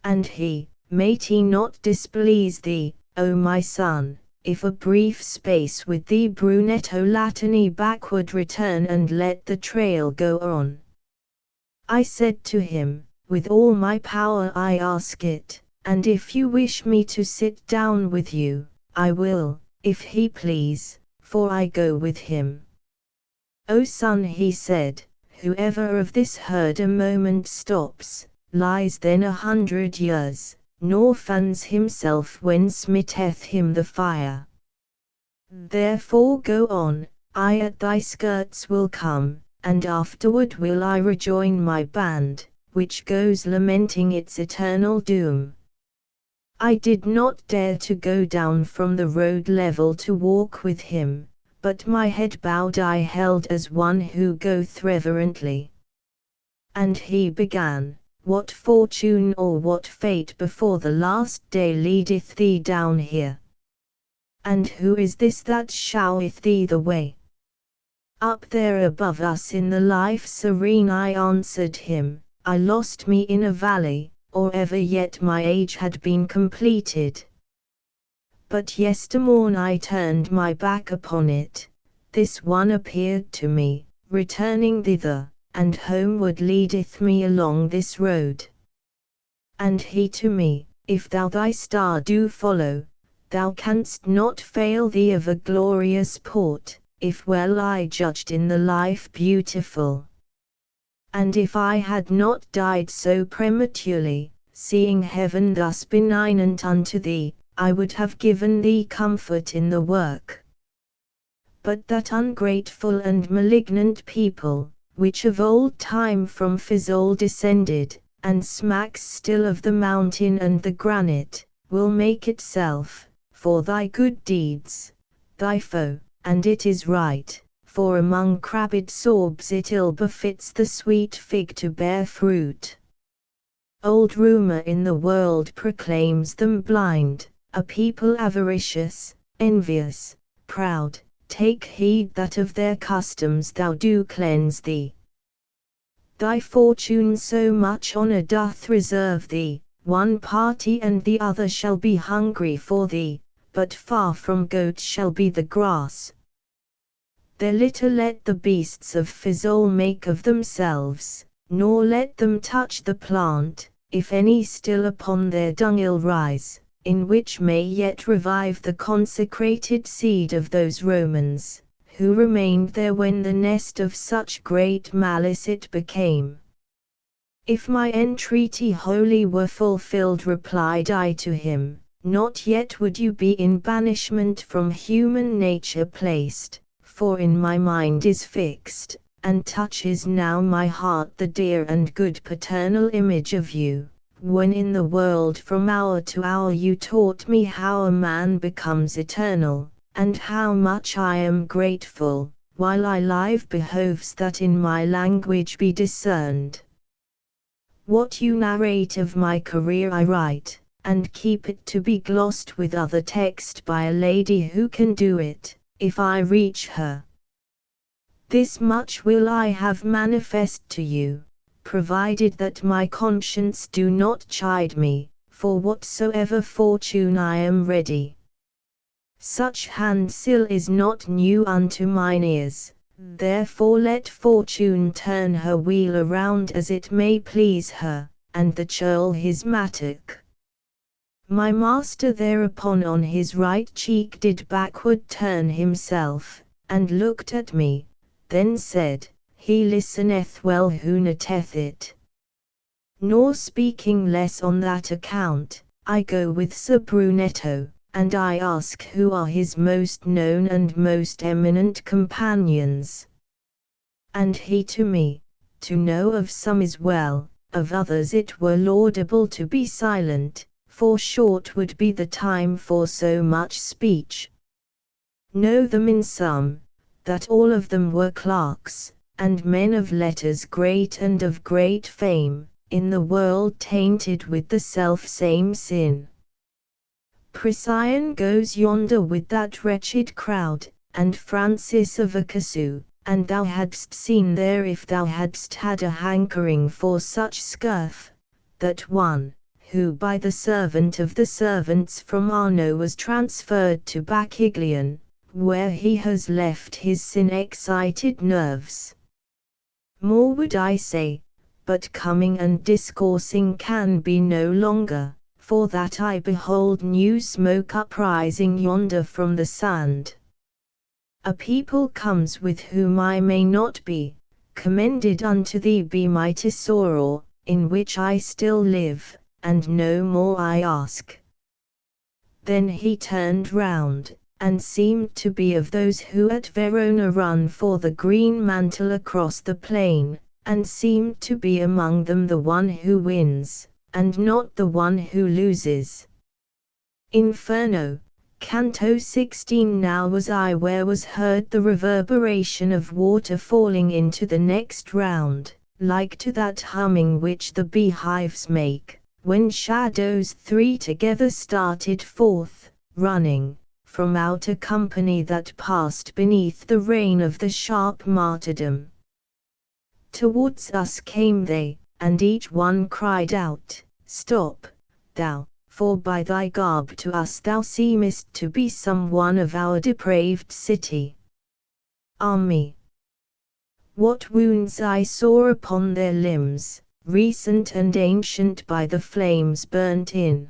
And he, may it not displease thee, O my son, if a brief space with thee Brunetto Latini backward return and let the trail go on. I said to him, with all my power I ask it, and if you wish me to sit down with you, I will, if he please, for I go with him. O son, he said, whoever of this herd a moment stops, lies then 100 years, nor finds himself when smitteth him the fire. Therefore go on, I at thy skirts will come, and afterward will I rejoin my band, which goes lamenting its eternal doom. I did not dare to go down from the road level to walk with him, but my head bowed I held as one who goeth reverently. And he began, what fortune or what fate before the last day leadeth thee down here? And who is this that showeth thee the way? Up there above us in the life serene, I answered him, I lost me in a valley, or ever yet my age had been completed. But yestermorn I turned my back upon it, this one appeared to me, returning thither, and homeward leadeth me along this road. And he to me, if thou thy star do follow, thou canst not fail thee of a glorious port, if well I judged in the life beautiful. And if I had not died so prematurely, seeing heaven thus benignant unto thee, I would have given thee comfort in the work. But that ungrateful and malignant people, which of old time from Fizol descended, and smacks still of the mountain and the granite, will make itself, for thy good deeds, thy foe, and it is right, for among crabbed sorbs it ill befits the sweet fig to bear fruit. Old rumour in the world proclaims them blind, a people avaricious, envious, proud, take heed that of their customs thou do cleanse thee. Thy fortune so much honour doth reserve thee, one party and the other shall be hungry for thee, but far from goats shall be the grass. Their litter let the beasts of Fizol make of themselves, nor let them touch the plant, if any still upon their dunghill rise, in which may yet revive the consecrated seed of those Romans, who remained there when the nest of such great malice it became. If my entreaty wholly were fulfilled, replied I to him, not yet would you be in banishment from human nature placed, for in my mind is fixed, and touches now my heart the dear and good paternal image of you, when in the world from hour to hour you taught me how a man becomes eternal, and how much I am grateful, while I live behoves that in my language be discerned. What you narrate of my career I write, and keep it to be glossed with other text by a lady who can do it, if I reach her. This much will I have manifest to you, provided that my conscience do not chide me, for whatsoever fortune I am ready. Such handsill is not new unto mine ears, therefore let fortune turn her wheel around as it may please her, and the churl his mattock. My master thereupon on his right cheek did backward turn himself, and looked at me, then said, He listeneth well who noteth it. Nor speaking less on that account, I go with Sir Brunetto, and I ask who are his most known and most eminent companions. And he to me, to know of some is well, of others it were laudable to be silent, for short would be the time for so much speech. Know them in sum, that all of them were clerks, and men of letters great and of great fame, in the world tainted with the self-same sin. Procyon goes yonder with that wretched crowd, and Francis of Acasu, and thou hadst seen there if thou hadst had a hankering for such scurf, that one, who by the servant of the servants from Arno was transferred to Bacchiglion, where he has left his sin-excited nerves. More would I say, but coming and discoursing can be no longer, for that I behold new smoke uprising yonder from the sand. A people comes with whom I may not be, commended unto thee be my tesoro, in which I still live, and no more I ask. Then he turned round, and seemed to be of those who at Verona run for the green mantle across the plain, and seemed to be among them the one who wins, and not the one who loses. Inferno, Canto 16. Now was I where was heard the reverberation of water falling into the next round, like to that humming which the beehives make, when shadows three together started forth, running, from out a company that passed beneath the reign of the sharp martyrdom. Towards us came they, and each one cried out, Stop, thou, for by thy garb to us thou seemest to be some one of our depraved city. Ah me! What wounds I saw upon their limbs, recent and ancient by the flames burnt in.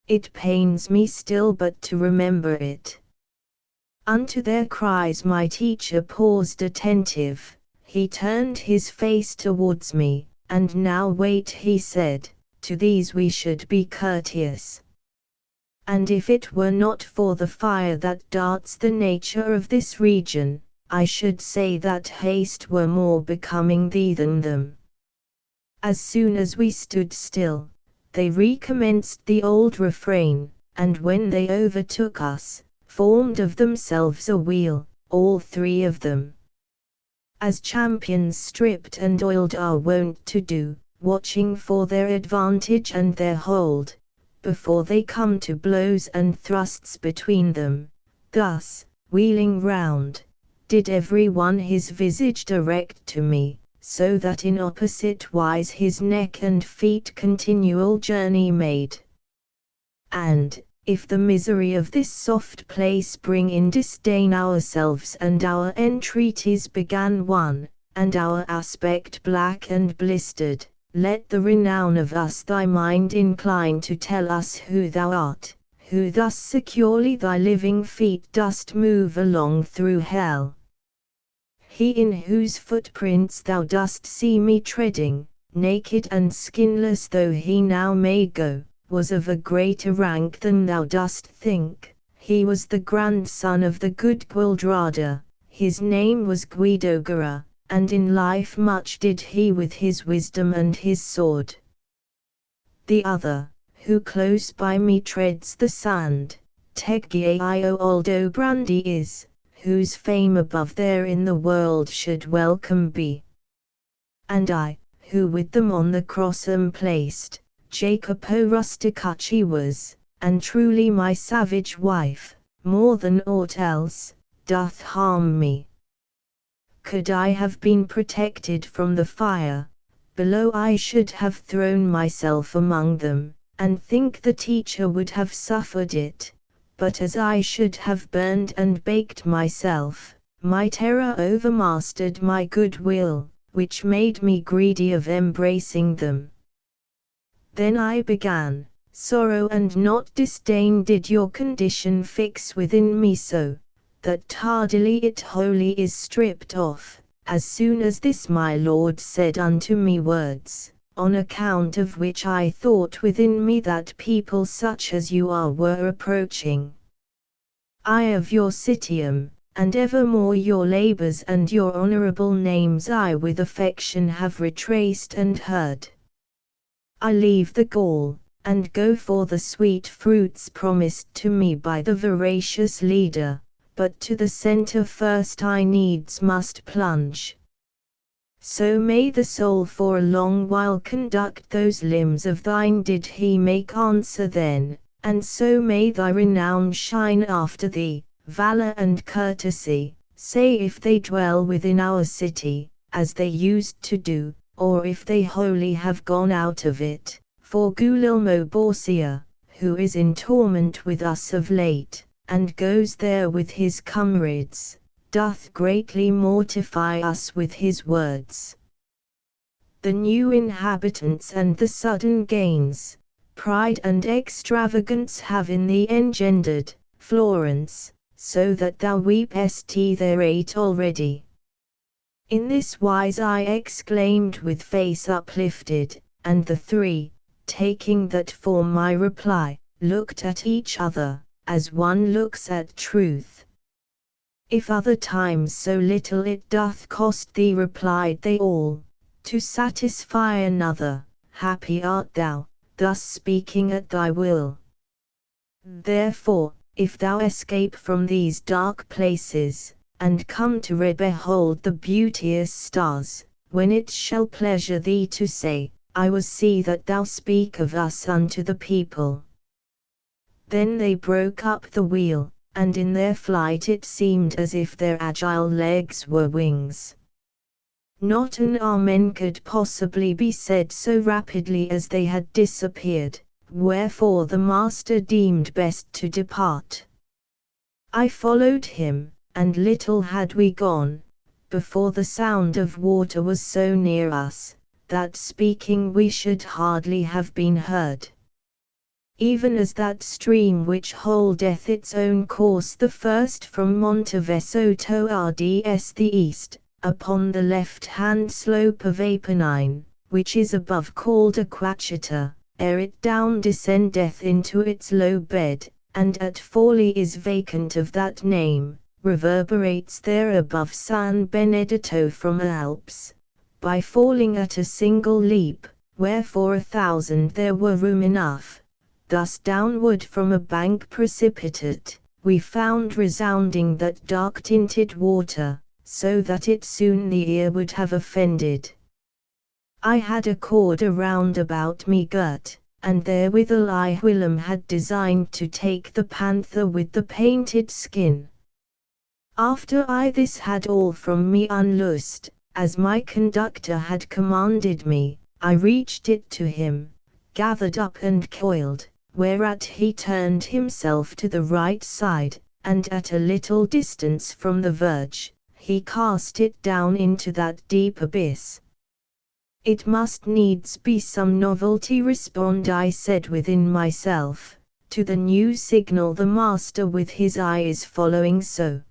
It pains me still but to remember it. Unto their cries my teacher paused attentive, he turned his face towards me, and now wait, he said, to these we should be courteous. And if it were not for the fire that darts the nature of this region, I should say that haste were more becoming thee than them. As soon as we stood still, they recommenced the old refrain, and when they overtook us, formed of themselves a wheel, all three of them. As champions stripped and oiled are wont to do, watching for their advantage and their hold, before they come to blows and thrusts between them, thus, wheeling round, did every one his visage direct to me, so that in opposite wise his neck and feet continual journey made. And, if the misery of this soft place bring in disdain ourselves and our entreaties began one, and our aspect black and blistered, let the renown of us thy mind incline to tell us who thou art, who thus securely thy living feet dost move along through hell. He in whose footprints thou dost see me treading, naked and skinless though he now may go, was of a greater rank than thou dost think. He was the grandson of the good Guildrada, his name was Guidogara, and in life much did he with his wisdom and his sword. The other, who close by me treads the sand, Teggio Aldobrandi is, whose fame above there in the world should welcome be. And I, who with them on the cross am placed, Jacopo Rusticaci was, and truly my savage wife, more than aught else, doth harm me. Could I have been protected from the fire, below I should have thrown myself among them, and think the teacher would have suffered it, but as I should have burned and baked myself, my terror overmastered my good will, which made me greedy of embracing them. Then I began, sorrow and not disdain did your condition fix within me so, that tardily it wholly is stripped off, as soon as this my Lord said unto me words, on account of which I thought within me that people such as you are were approaching. I of your citium, and evermore your labours and your honourable names I with affection have retraced and heard. I leave the gall, and go for the sweet fruits promised to me by the veracious leader, but to the centre first I needs must plunge. So may the soul for a long while conduct those limbs of thine did he make answer then, and so may thy renown shine after thee, valour and courtesy, say if they dwell within our city, as they used to do, or if they wholly have gone out of it, for Guglielmo Borgia, who is in torment with us of late, and goes there with his comrades, doth greatly mortify us with his words. The new inhabitants and the sudden gains, pride and extravagance have in thee engendered, Florence, so that thou weepest thereat already. In this wise I exclaimed with face uplifted, and the three, taking that for my reply, looked at each other, as one looks at truth. If other times so little it doth cost thee, replied they all, to satisfy another, happy art thou, thus speaking at thy will. Therefore, if thou escape from these dark places, and come to behold the beauteous stars, when it shall pleasure thee to say, I will see that thou speak of us unto the people. Then they broke up the wheel, and in their flight it seemed as if their agile legs were wings. Not an amen could possibly be said so rapidly as they had disappeared, wherefore the master deemed best to depart. I followed him, and little had we gone, before the sound of water was so near us, that speaking we should hardly have been heard. Even as that stream which holdeth its own course the first from Monteveso towards the east, upon the left-hand slope of Apennine, which is above called Aquachita, ere it down descendeth into its low bed, and at Forli is vacant of that name, reverberates there above San Benedetto from Alps, by falling at a single leap, wherefore 1,000 there were room enough. Thus downward from a bank precipitate, we found resounding that dark-tinted water, so that it soon the ear would have offended. I had a cord around about me girt, and therewithal I whilom had designed to take the panther with the painted skin. After I this had all from me unloosed, as my conductor had commanded me, I reached it to him, gathered up and coiled, whereat he turned himself to the right side, and at a little distance from the verge, he cast it down into that deep abyss. It must needs be some novelty, respond I said within myself, to the new signal the master with his eye is following so.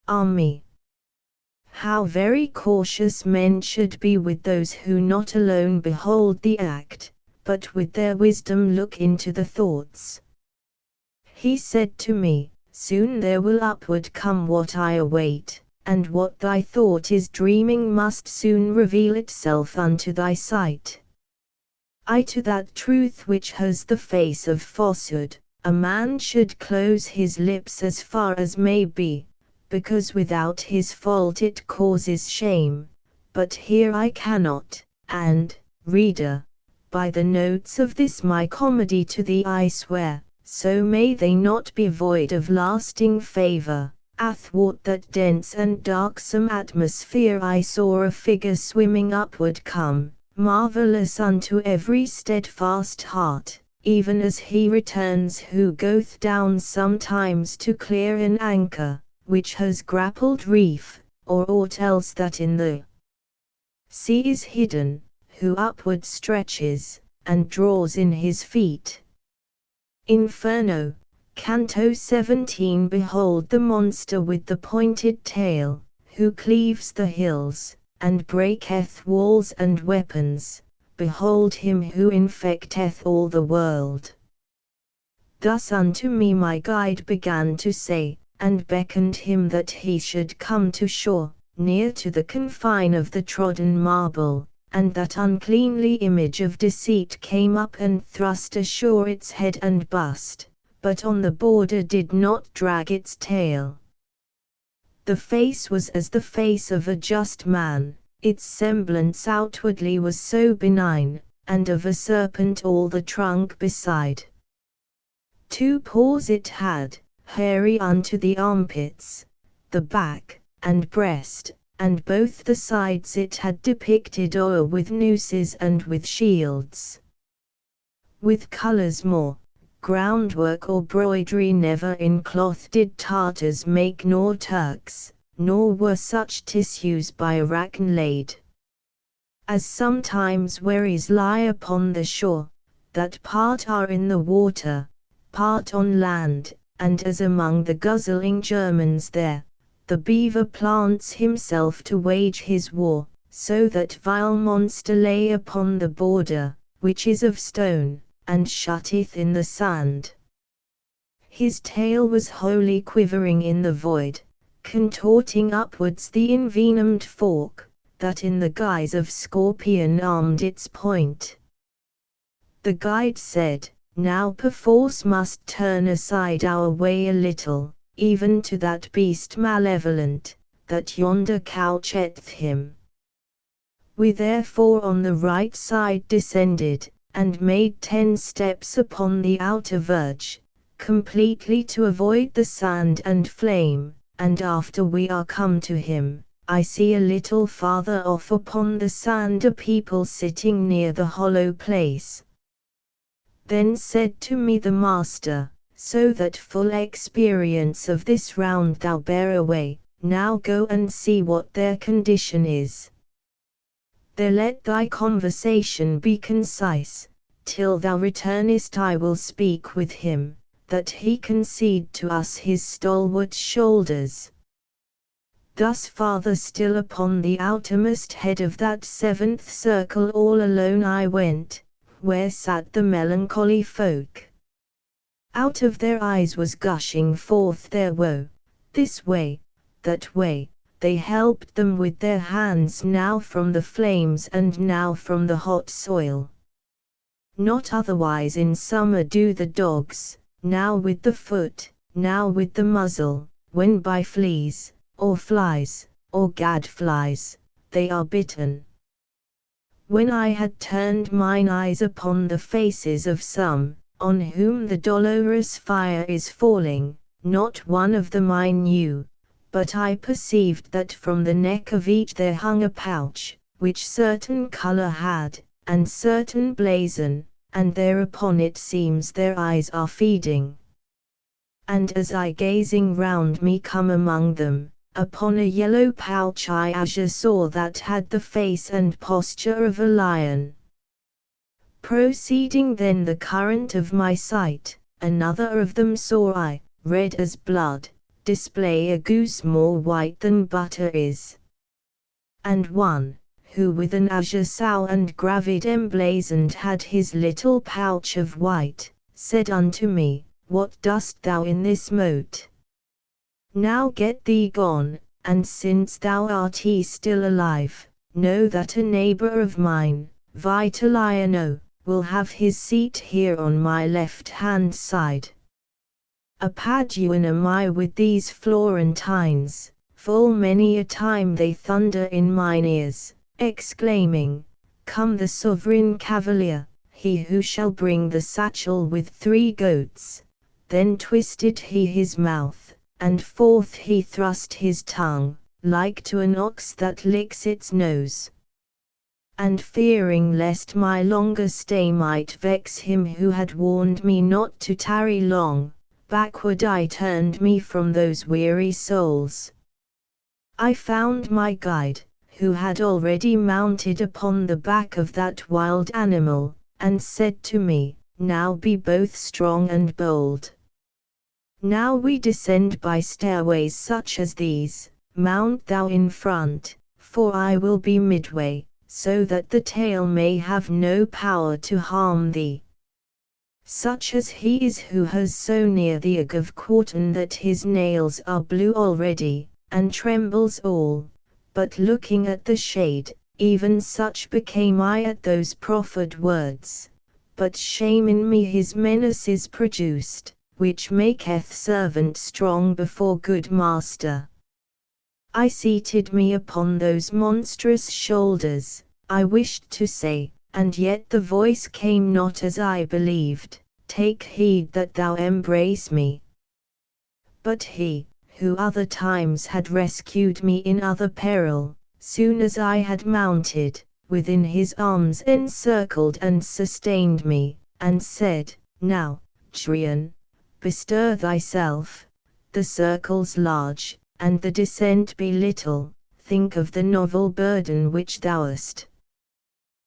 Ah me! How very cautious men should be with those who not alone behold the act, but with their wisdom look into the thoughts. He said to me, soon there will upward come what I await, and what thy thought is dreaming must soon reveal itself unto thy sight. I to that truth which has the face of falsehood, a man should close his lips as far as may be, because without his fault it causes shame, but here I cannot, and, reader, by the notes of this my comedy to thee I swear, so may they not be void of lasting favour. Athwart that dense and darksome atmosphere I saw a figure swimming upward come, marvellous unto every steadfast heart, even as he returns who goeth down sometimes to clear an anchor, which has grappled reef, or aught else that in the sea is hidden, who upward stretches, and draws in his feet. Inferno, Canto 17. Behold the monster with the pointed tail, who cleaves the hills, and breaketh walls and weapons, behold him who infecteth all the world. Thus unto me my guide began to say, and beckoned him that he should come to shore, near to the confine of the trodden marble, and that uncleanly image of deceit came up and thrust ashore its head and bust, but on the border did not drag its tail. The face was as the face of a just man, its semblance outwardly was so benign, and of a serpent all the trunk beside. 2 paws it had, hairy unto the armpits, the back, and breast, and both the sides it had depicted o'er with nooses and with shields. With colours more, groundwork or broidery never in cloth did Tartars make nor Turks, nor were such tissues by Arachne laid. As sometimes wherries lie upon the shore, that part are in the water, part on land, and as among the guzzling Germans there, the beaver plants himself to wage his war, so that vile monster lay upon the border, which is of stone, and shutteth in the sand. His tail was wholly quivering in the void, contorting upwards the envenomed fork, that in the guise of scorpion armed its point. The guide said, now perforce must turn aside our way a little, even to that beast malevolent, that yonder coucheth him. We therefore on the right side descended, and made 10 steps upon the outer verge, completely to avoid the sand and flame, and after we are come to him, I see a little farther off upon the sand a people sitting near the hollow place. Then said to me the master, so that full experience of this round thou bear away, now go and see what their condition is. There let thy conversation be concise, till thou returnest I will speak with him, that he concede to us his stalwart shoulders. Thus farther still upon the outermost head of that 7th circle all alone I went, where sat the melancholy folk. Out of their eyes was gushing forth their woe, this way, that way, they helped them with their hands now from the flames and now from the hot soil. Not otherwise in summer do the dogs, now with the foot, now with the muzzle, when by fleas, or flies, or gadflies, they are bitten. When I had turned mine eyes upon the faces of some, on whom the dolorous fire is falling, not one of them I knew, but I perceived that from the neck of each there hung a pouch, which certain colour had, and certain blazon, and thereupon it seems their eyes are feeding. And as I gazing round me come among them, upon a yellow pouch I azure saw that had the face and posture of a lion. Proceeding then the current of my sight, another of them saw I, red as blood, display a goose more white than butter is. And one, who with an azure sow and gravid emblazoned had his little pouch of white, said unto me, What dost thou in this mote? Now get thee gone, and since thou art still alive, know that a neighbour of mine, Vitaliano, will have his seat here on my left-hand side. A Paduan am I with these Florentines, full many a time they thunder in mine ears, exclaiming, Come the sovereign cavalier, he who shall bring the satchel with 3 goats. Then twisted he his mouth, and forth he thrust his tongue, like to an ox that licks its nose. And fearing lest my longer stay might vex him who had warned me not to tarry long, backward I turned me from those weary souls. I found my guide, who had already mounted upon the back of that wild animal, and said to me, Now be both strong and bold. Now we descend by stairways such as these, mount thou in front, for I will be midway, so that the tail may have no power to harm thee. Such as he is who has so near the egg of quarton that his nails are blue already, and trembles all, but looking at the shade, even such became I at those proffered words, but shame in me his menaces produced, which maketh servant strong before good master. I seated me upon those monstrous shoulders, I wished to say, and yet the voice came not as I believed, Take heed that thou embrace me. But he, who other times had rescued me in other peril, soon as I had mounted, within his arms encircled and sustained me, and said, Now, Trian, bestir thyself, the circle's large, and the descent be little, think of the novel burden which thou hast.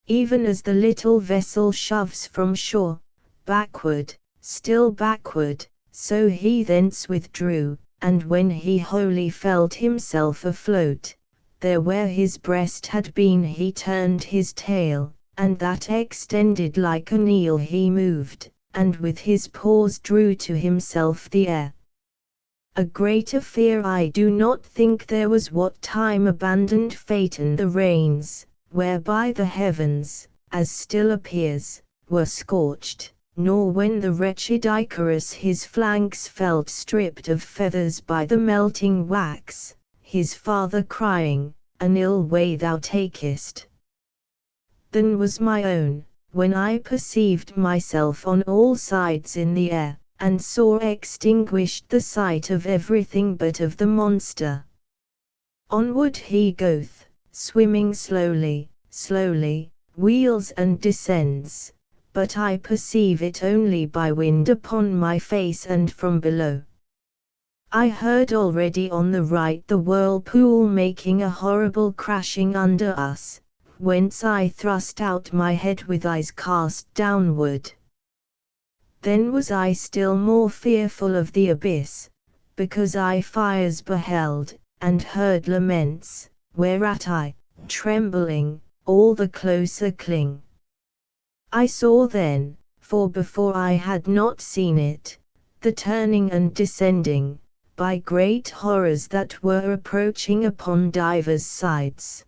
Even as the little vessel shoves from shore, backward, still backward, so he thence withdrew, and when he wholly felt himself afloat, there where his breast had been he turned his tail, and that extended like an eel he moved, and with his paws drew to himself the air. A greater fear I do not think there was what time abandoned Phaeton the reins, whereby the heavens, as still appears, were scorched, nor when the wretched Icarus his flanks felt stripped of feathers by the melting wax, his father crying, An ill way thou takest. Than was my own, when I perceived myself on all sides in the air, and saw extinguished the sight of everything but of the monster. Onward he goeth, swimming slowly, slowly, wheels and descends, but I perceive it only by wind upon my face and from below. I heard already on the right the whirlpool making a horrible crashing under us, whence I thrust out my head with eyes cast downward. Then was I still more fearful of the abyss, because I fires beheld, and heard laments, whereat I, trembling, all the closer cling. I saw then, for before I had not seen it, the turning and descending, by great horrors that were approaching upon divers sides.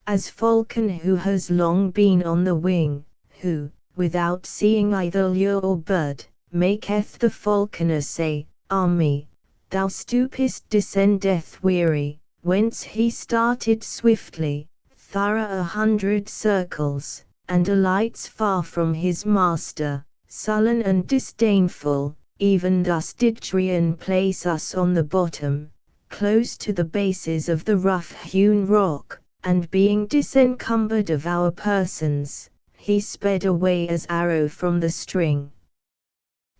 As falcon who has long been on the wing, who, without seeing either lure or bird, maketh the falconer say, Ah me, thou stoopest descendeth weary, whence he started swiftly, thorough 100 circles, and alights far from his master, sullen and disdainful, even thus did Trian place us on the bottom, close to the bases of the rough-hewn rock, and being disencumbered of our persons, he sped away as arrow from the string.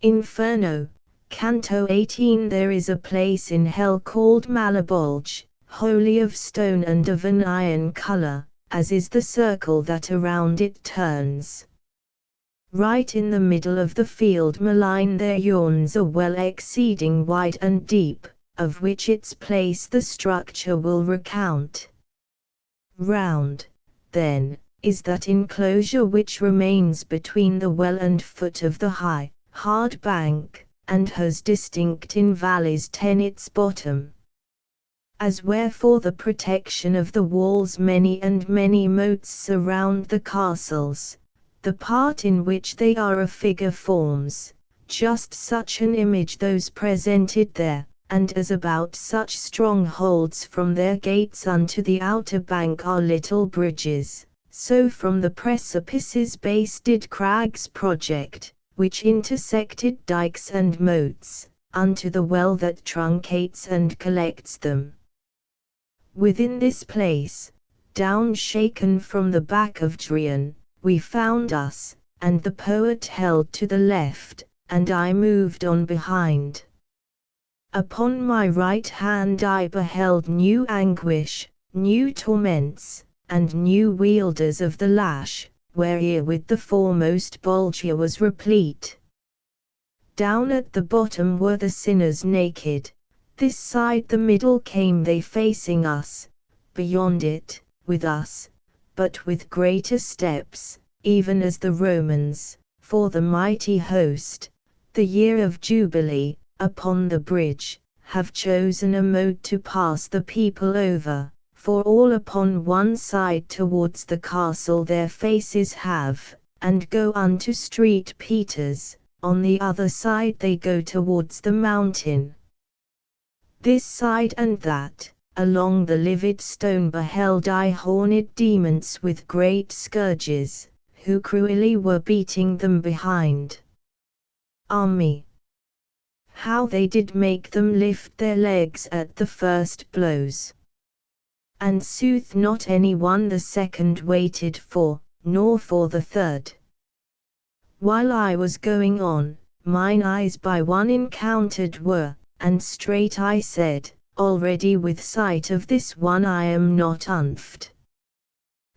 Inferno, Canto 18. There is a place in hell called Malabulge, wholly of stone and of an iron color, as is the circle that around it turns. Right in the middle of the field malign there yawns a well exceeding wide and deep, of which its place the structure will recount. Round, then, is that enclosure which remains between the well and foot of the high, hard bank, and has distinct in valleys 10 its bottom. As wherefore the protection of the walls many and many moats surround the castles, the part in which they are a figure forms, just such an image those presented there, and as about such strongholds from their gates unto the outer bank are little bridges, so from the precipice's base did crags project, which intersected dikes and moats, unto the well that truncates and collects them. Within this place, down shaken from the back of Drian, we found us, and the poet held to the left, and I moved on behind. Upon my right hand I beheld new anguish, new torments, and new wielders of the lash, where'er with the foremost Bulgia was replete. Down at the bottom were the sinners naked, this side the middle came they facing us, beyond it, with us, but with greater steps, even as the Romans, for the mighty host, the year of Jubilee, upon the bridge, have chosen a mode to pass the people over, for all upon one side towards the castle their faces have, and go unto Street Peters, on the other side they go towards the mountain. This side and that, along the livid stone beheld I horned demons with great scourges, who cruelly were beating them behind. Me, how they did make them lift their legs at the first blows! And sooth not any one the second waited for, nor for the third. While I was going on, mine eyes by one encountered were, and straight I said, already with sight of this one I am not unfed.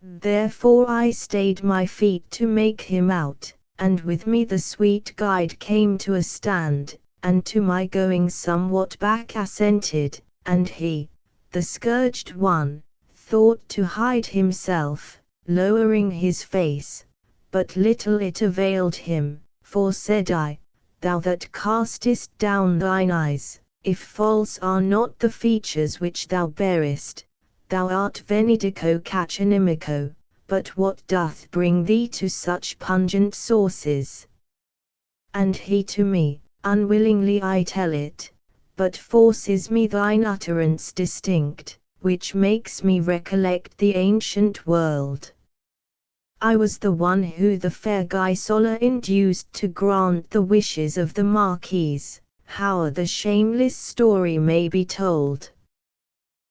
Therefore I stayed my feet to make him out, and with me the sweet guide came to a stand, and to my going somewhat back assented, and he, the scourged one, thought to hide himself, lowering his face, but little it availed him, for said I, thou that castest down thine eyes, if false are not the features which thou bearest, thou art venidico cachinimico, but what doth bring thee to such pungent sources? And he to me, unwillingly I tell it, but forces me thine utterance distinct, which makes me recollect the ancient world. I was the one who the fair Gisola induced to grant the wishes of the Marquise, how the shameless story may be told.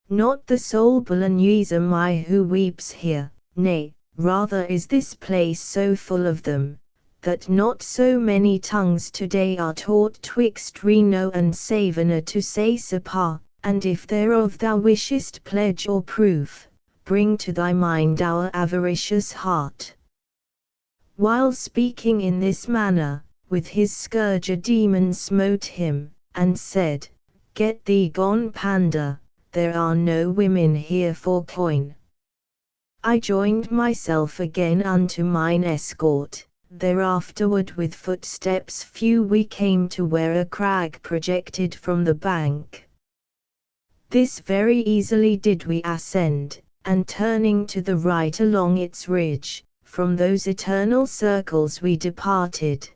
Not the sole Bolognese am I who weeps here, nay, rather is this place so full of them, that not so many tongues today are taught twixt Reno and Savona to say Sapa, and if thereof thou wishest pledge or proof, bring to thy mind our avaricious heart. While speaking in this manner, with his scourge a demon smote him, and said, Get thee gone Panda, there are no women here for coin. I joined myself again unto mine escort, thereafterward with footsteps few we came to where a crag projected from the bank. This very easily did we ascend, and turning to the right along its ridge, from those eternal circles we departed.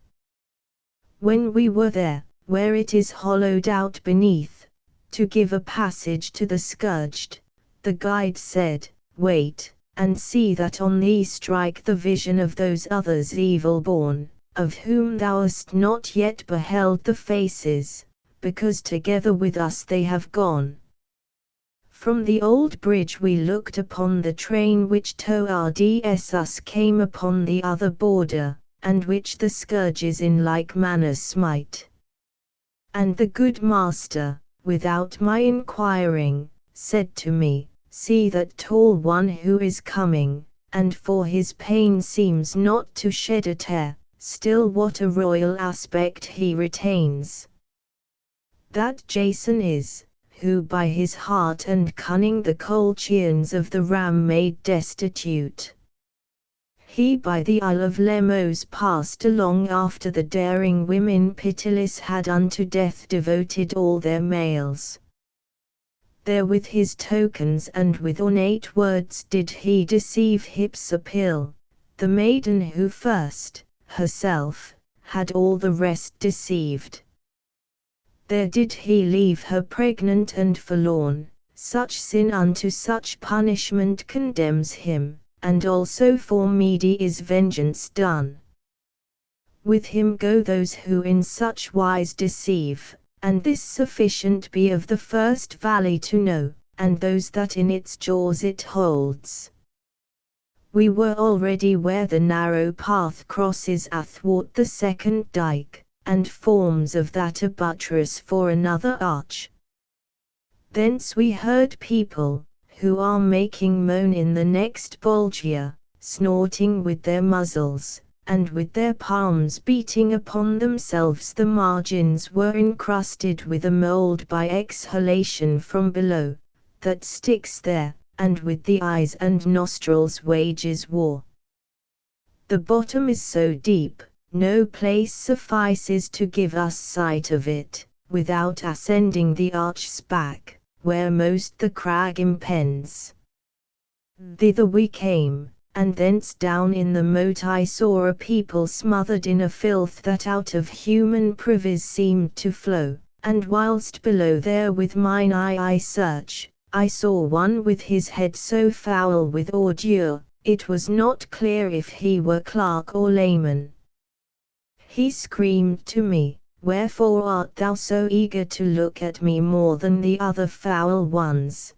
When we were there, where it is hollowed out beneath, to give a passage to the scourged, the guide said, Wait, and see that on thee strike the vision of those others evil born, of whom thou hast not yet beheld the faces, because together with us they have gone. From the old bridge we looked upon the train which towards us came upon the other border, and which the scourges in like manner smite. And the good master, without my inquiring, said to me, See that tall one who is coming, and for his pain seems not to shed a tear, still what a royal aspect he retains. That Jason is, who by his heart and cunning the Colchians of the ram made destitute. He by the Isle of Lemos passed along after the daring women pitiless had unto death devoted all their males. There with his tokens and with ornate words did he deceive Hypsipyle, the maiden who first, herself, had all the rest deceived. There did he leave her pregnant and forlorn. Such sin unto such punishment condemns him, and also for Mede is vengeance done. With him go those who in such wise deceive, and this sufficient be of the first valley to know, and those that in its jaws it holds. We were already where the narrow path crosses athwart the second dike, and forms of that a buttress for another arch. Thence we heard people, who are making moan in the next bolgia, snorting with their muzzles, and with their palms beating upon themselves. The margins were encrusted with a mould by exhalation from below, that sticks there, and with the eyes and nostrils wages war. The bottom is so deep, no place suffices to give us sight of it, without ascending the arch's back, where most the crag impends. Thither we came, and thence down in the moat I saw a people smothered in a filth that out of human privies seemed to flow, and whilst below there with mine eye I search, I saw one with his head so foul with ordure, it was not clear if he were clerk or layman. He screamed to me, Wherefore art thou so eager to look at me more than the other foul ones?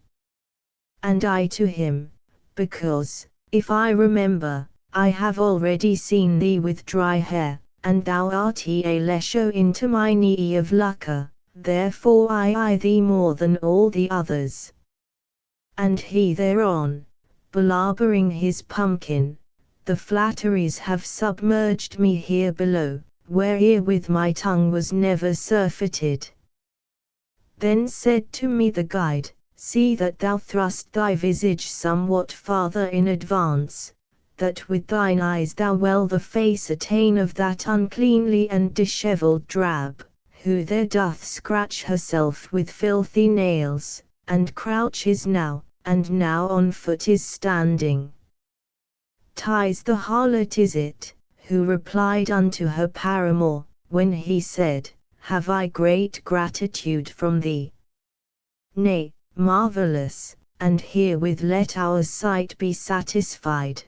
And I to him, Because, if I remember, I have already seen thee with dry hair, and thou art a lesho into my knee of lucre, therefore I eye thee more than all the others. And he thereon, belabouring his pumpkin, the flatteries have submerged me here below, where with my tongue was never surfeited. Then said to me the guide, See that thou thrust thy visage somewhat farther in advance, that with thine eyes thou well the face attain of that uncleanly and dishevelled drab, who there doth scratch herself with filthy nails, and crouches now, and now on foot is standing. 'Tis the harlot is it, who replied unto her paramour, when he said, Have I great gratitude from thee? Nay, marvellous, and herewith let our sight be satisfied.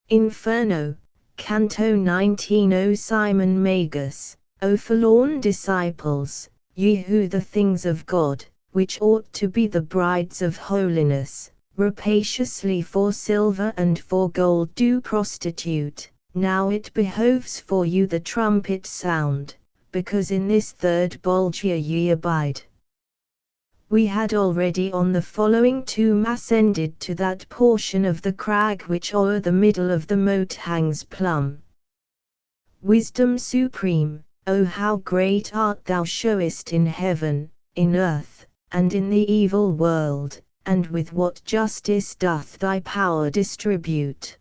Inferno, Canto 19. O Simon Magus, O forlorn disciples, ye who the things of God, which ought to be the brides of holiness, rapaciously for silver and for gold do prostitute, now it behoves for you the trumpet sound, because in this third bolgia ye abide. We had already on the following tomb ascended to that portion of the crag which o'er the middle of the moat hangs plumb. Wisdom supreme, O how great art thou showest in heaven, in earth, and in the evil world, and with what justice doth thy power distribute.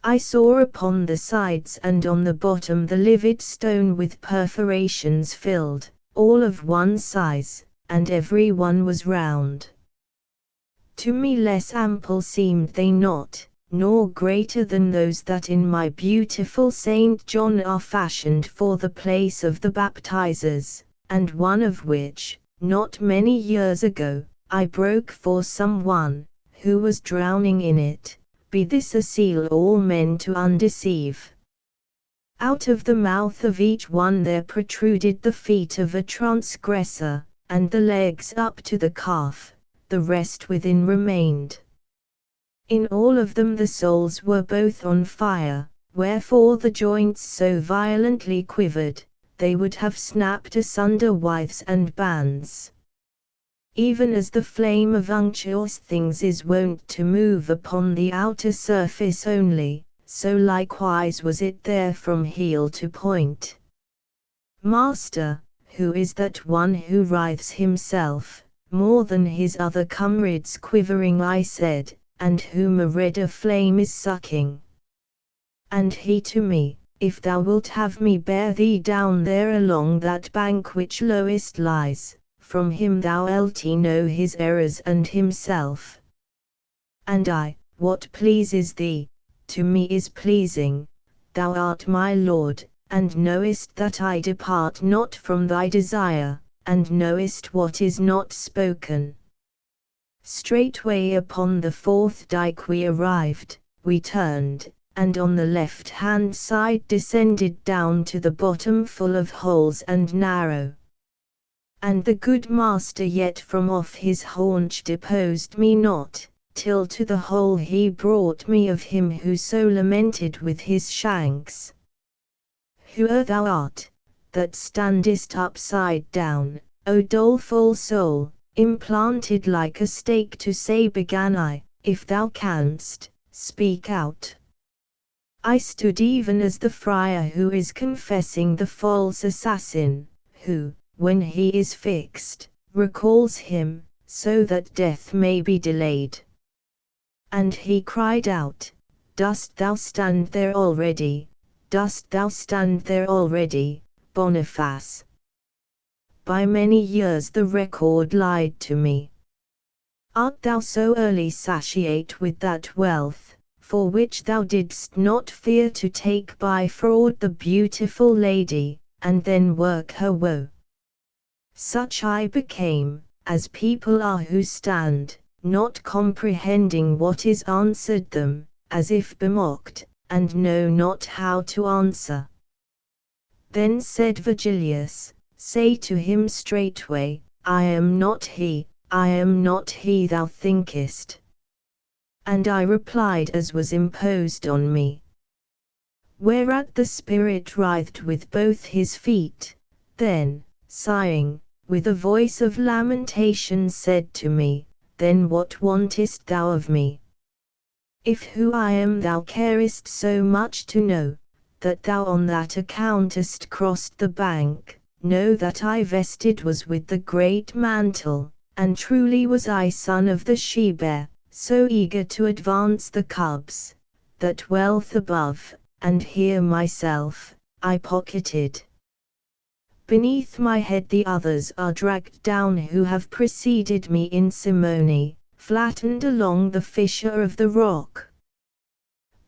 I saw upon the sides and on the bottom the livid stone with perforations filled, all of one size, and every one was round. To me less ample seemed they not, nor greater than those that in my beautiful Saint John are fashioned for the place of the baptizers, and one of which, not many years ago, I broke for some one, who was drowning in it. Be this a seal all men to undeceive. Out of the mouth of each one there protruded the feet of a transgressor, and the legs up to the calf, the rest within remained. In all of them the souls were both on fire, wherefore the joints so violently quivered, they would have snapped asunder withes and bands. Even as the flame of unctuous things is wont to move upon the outer surface only, so likewise was it there from heel to point. Master, who is that one who writhes himself, more than his other comrades quivering? I said, and whom a redder flame is sucking. And he to me, if thou wilt have me bear thee down there along that bank which lowest lies, from him thou'lt know his errors and himself. And I, what pleases thee, to me is pleasing, thou art my Lord, and knowest that I depart not from thy desire, and knowest what is not spoken. Straightway upon the fourth dyke we arrived, we turned, and on the left-hand side descended down to the bottom full of holes and narrow. And the good master yet from off his haunch deposed me not, till to the hole he brought me of him who so lamented with his shanks. Whoe'er thou art, that standest upside down, O doleful soul, implanted like a stake, to say began I, if thou canst, speak out. I stood even as the friar who is confessing the false assassin, who, when he is fixed, recalls him, so that death may be delayed. And he cried out, Dost thou stand there already? Dost thou stand there already, Boniface? By many years the record lied to me. Art thou so early satiate with that wealth, for which thou didst not fear to take by fraud the beautiful lady, and then work her woe? Such I became, as people are who stand, not comprehending what is answered them, as if bemocked, and know not how to answer. Then said Virgilius, Say to him straightway, I am not he thou thinkest. And I replied as was imposed on me. Whereat the spirit writhed with both his feet, then, sighing, with a voice of lamentation said to me, Then what wantest thou of me? If who I am thou carest so much to know, that thou on that account hast crossed the bank, know that I vested was with the great mantle, and truly was I son of the she-bear, so eager to advance the cubs, that wealth above, and here myself, I pocketed. Beneath my head the others are dragged down who have preceded me in simony, flattened along the fissure of the rock.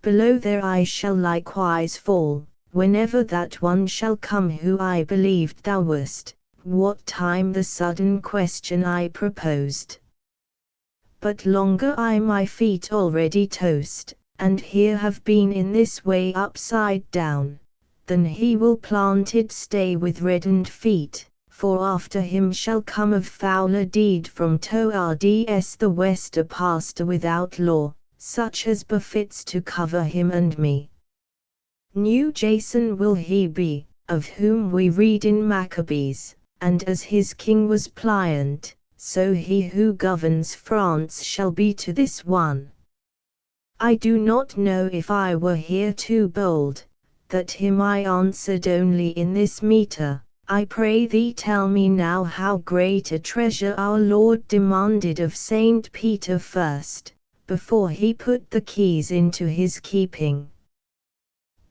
Below there I shall likewise fall, whenever that one shall come who I believed thou wast, what time the sudden question I proposed. But longer I my feet already toast, and here have been in this way upside down, than he will planted stay with reddened feet, for after him shall come of fouler deed from towards the west a pastor without law, such as befits to cover him and me. New Jason will he be, of whom we read in Maccabees, and as his king was pliant, so he who governs France shall be to this one. I do not know if I were here too bold, that him I answered only in this meter, I pray thee tell me now how great a treasure our Lord demanded of Saint Peter first, before he put the keys into his keeping.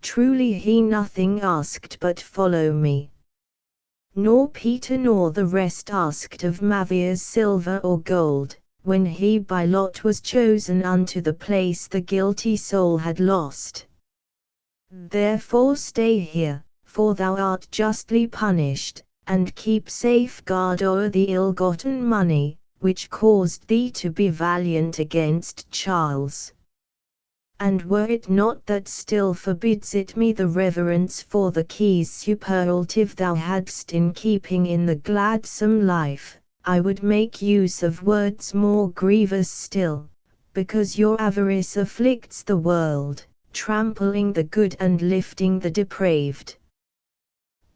Truly he nothing asked but follow me. Nor Peter nor the rest asked of Mavia's silver or gold, when he by lot was chosen unto the place the guilty soul had lost. Therefore stay here, for thou art justly punished, and keep safeguard o'er the ill-gotten money, which caused thee to be valiant against Charles. And were it not that still forbids it me the reverence for the keys superlative thou hadst in keeping in the gladsome life, I would make use of words more grievous still, because your avarice afflicts the world, trampling the good and lifting the depraved.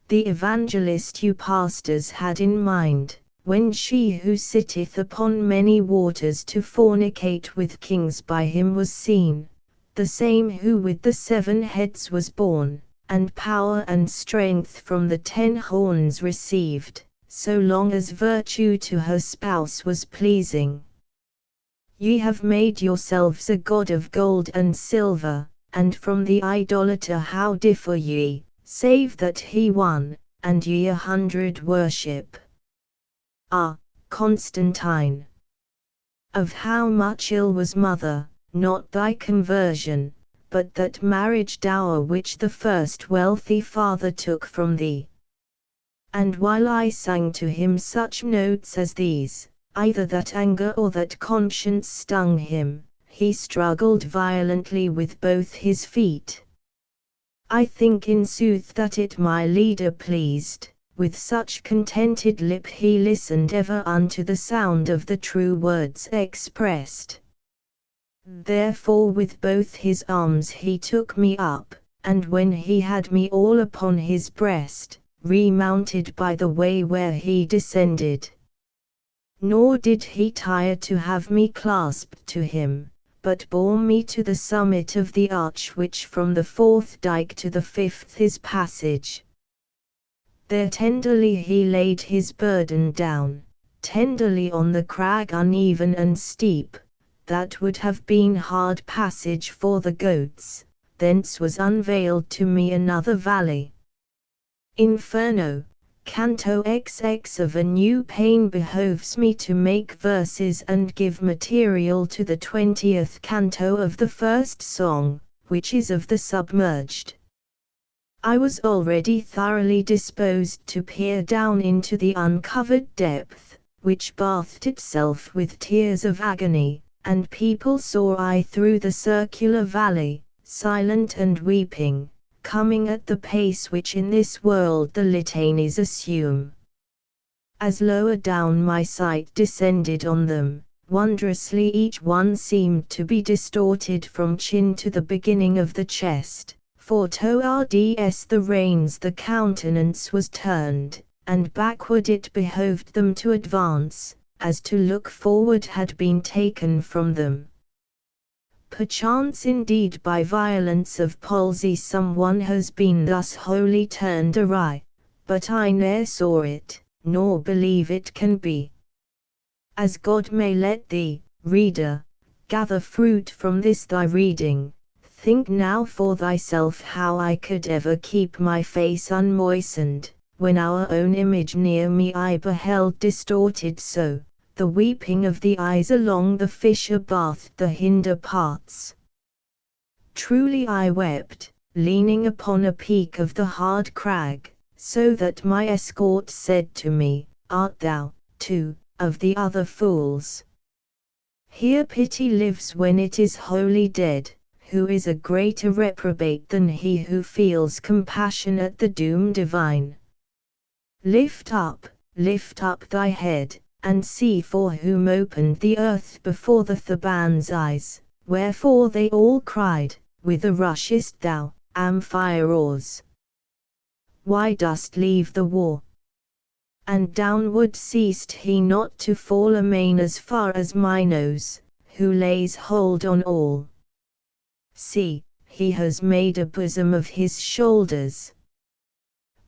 The evangelist you pastors had in mind, when she who sitteth upon many waters to fornicate with kings by him was seen, the same who with the 7 heads was born, and power and strength from the 10 horns received, so long as virtue to her spouse was pleasing. Ye have made yourselves a god of gold and silver, and from the idolater how differ ye, save that he one, and ye 100 worship. Ah, Constantine! Of how much ill was mother, not thy conversion, but that marriage dower which the first wealthy father took from thee. And while I sang to him such notes as these, either that anger or that conscience stung him, he struggled violently with both his feet. I think in sooth that it my leader pleased, with such contented lip he listened ever unto the sound of the true words expressed. Therefore with both his arms he took me up, and when he had me all upon his breast, remounted by the way where he descended. Nor did he tire to have me clasped to him, but bore me to the summit of the arch which from the 4th dyke to the 5th is passage. There tenderly he laid his burden down, tenderly on the crag uneven and steep, that would have been hard passage for the goats, thence was unveiled to me another valley. Inferno, Canto XX of a new pain behoves me to make verses and give material to the 20th canto of the first song, which is of the submerged. I was already thoroughly disposed to peer down into the uncovered depth, which bathed itself with tears of agony, and people saw I through the circular valley, silent and weeping, coming at the pace which in this world the litanies assume. As lower down my sight descended on them, wondrously each one seemed to be distorted from chin to the beginning of the chest, for towards the reins the countenance was turned, and backward it behoved them to advance, as to look forward had been taken from them. Perchance indeed by violence of palsy some one has been thus wholly turned awry, but I ne'er saw it, nor believe it can be. As God may let thee, reader, gather fruit from this thy reading, think now for thyself how I could ever keep my face unmoistened, when our own image near me I beheld distorted so, the weeping of the eyes along the fissure bathed the hinder parts. Truly I wept, leaning upon a peak of the hard crag, so that my escort said to me, Art thou, too, of the other fools? Here pity lives when it is wholly dead, who is a greater reprobate than he who feels compassion at the doom divine. Lift up thy head, and see for whom opened the earth before the Theban's eyes, wherefore they all cried, Whither rushest thou, Amphiaraus? Why dost leave the war? And downward ceased he not to fall amain as far as Minos, who lays hold on all. See, he has made a bosom of his shoulders.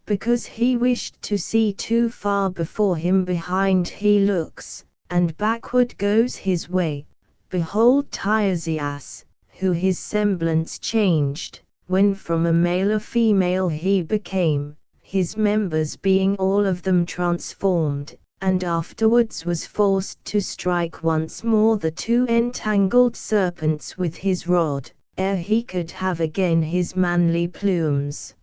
Because he wished to see too far before him behind he looks, and backward goes his way. Behold Tiresias, who his semblance changed, when from a male a female he became, his members being all of them transformed, and afterwards was forced to strike once more the 2 entangled serpents with his rod, ere he could have again his manly plumes.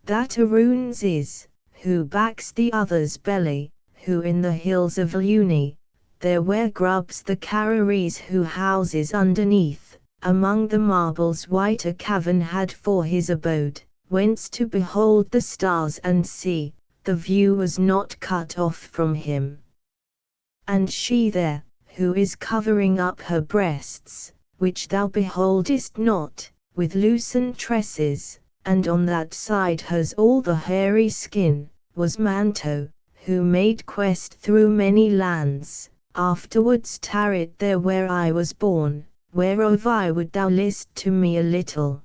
That Aruns is, who backs the other's belly, who in the hills of Luni, there where grubs the Cararies who houses underneath, among the marbles white a cavern had for his abode, whence to behold the stars and see, the view was not cut off from him. And she there, who is covering up her breasts, which thou beholdest not, with loosened tresses, and on that side has all the hairy skin, was Manto, who made quest through many lands, afterwards tarried there where I was born, whereof I would thou list to me a little.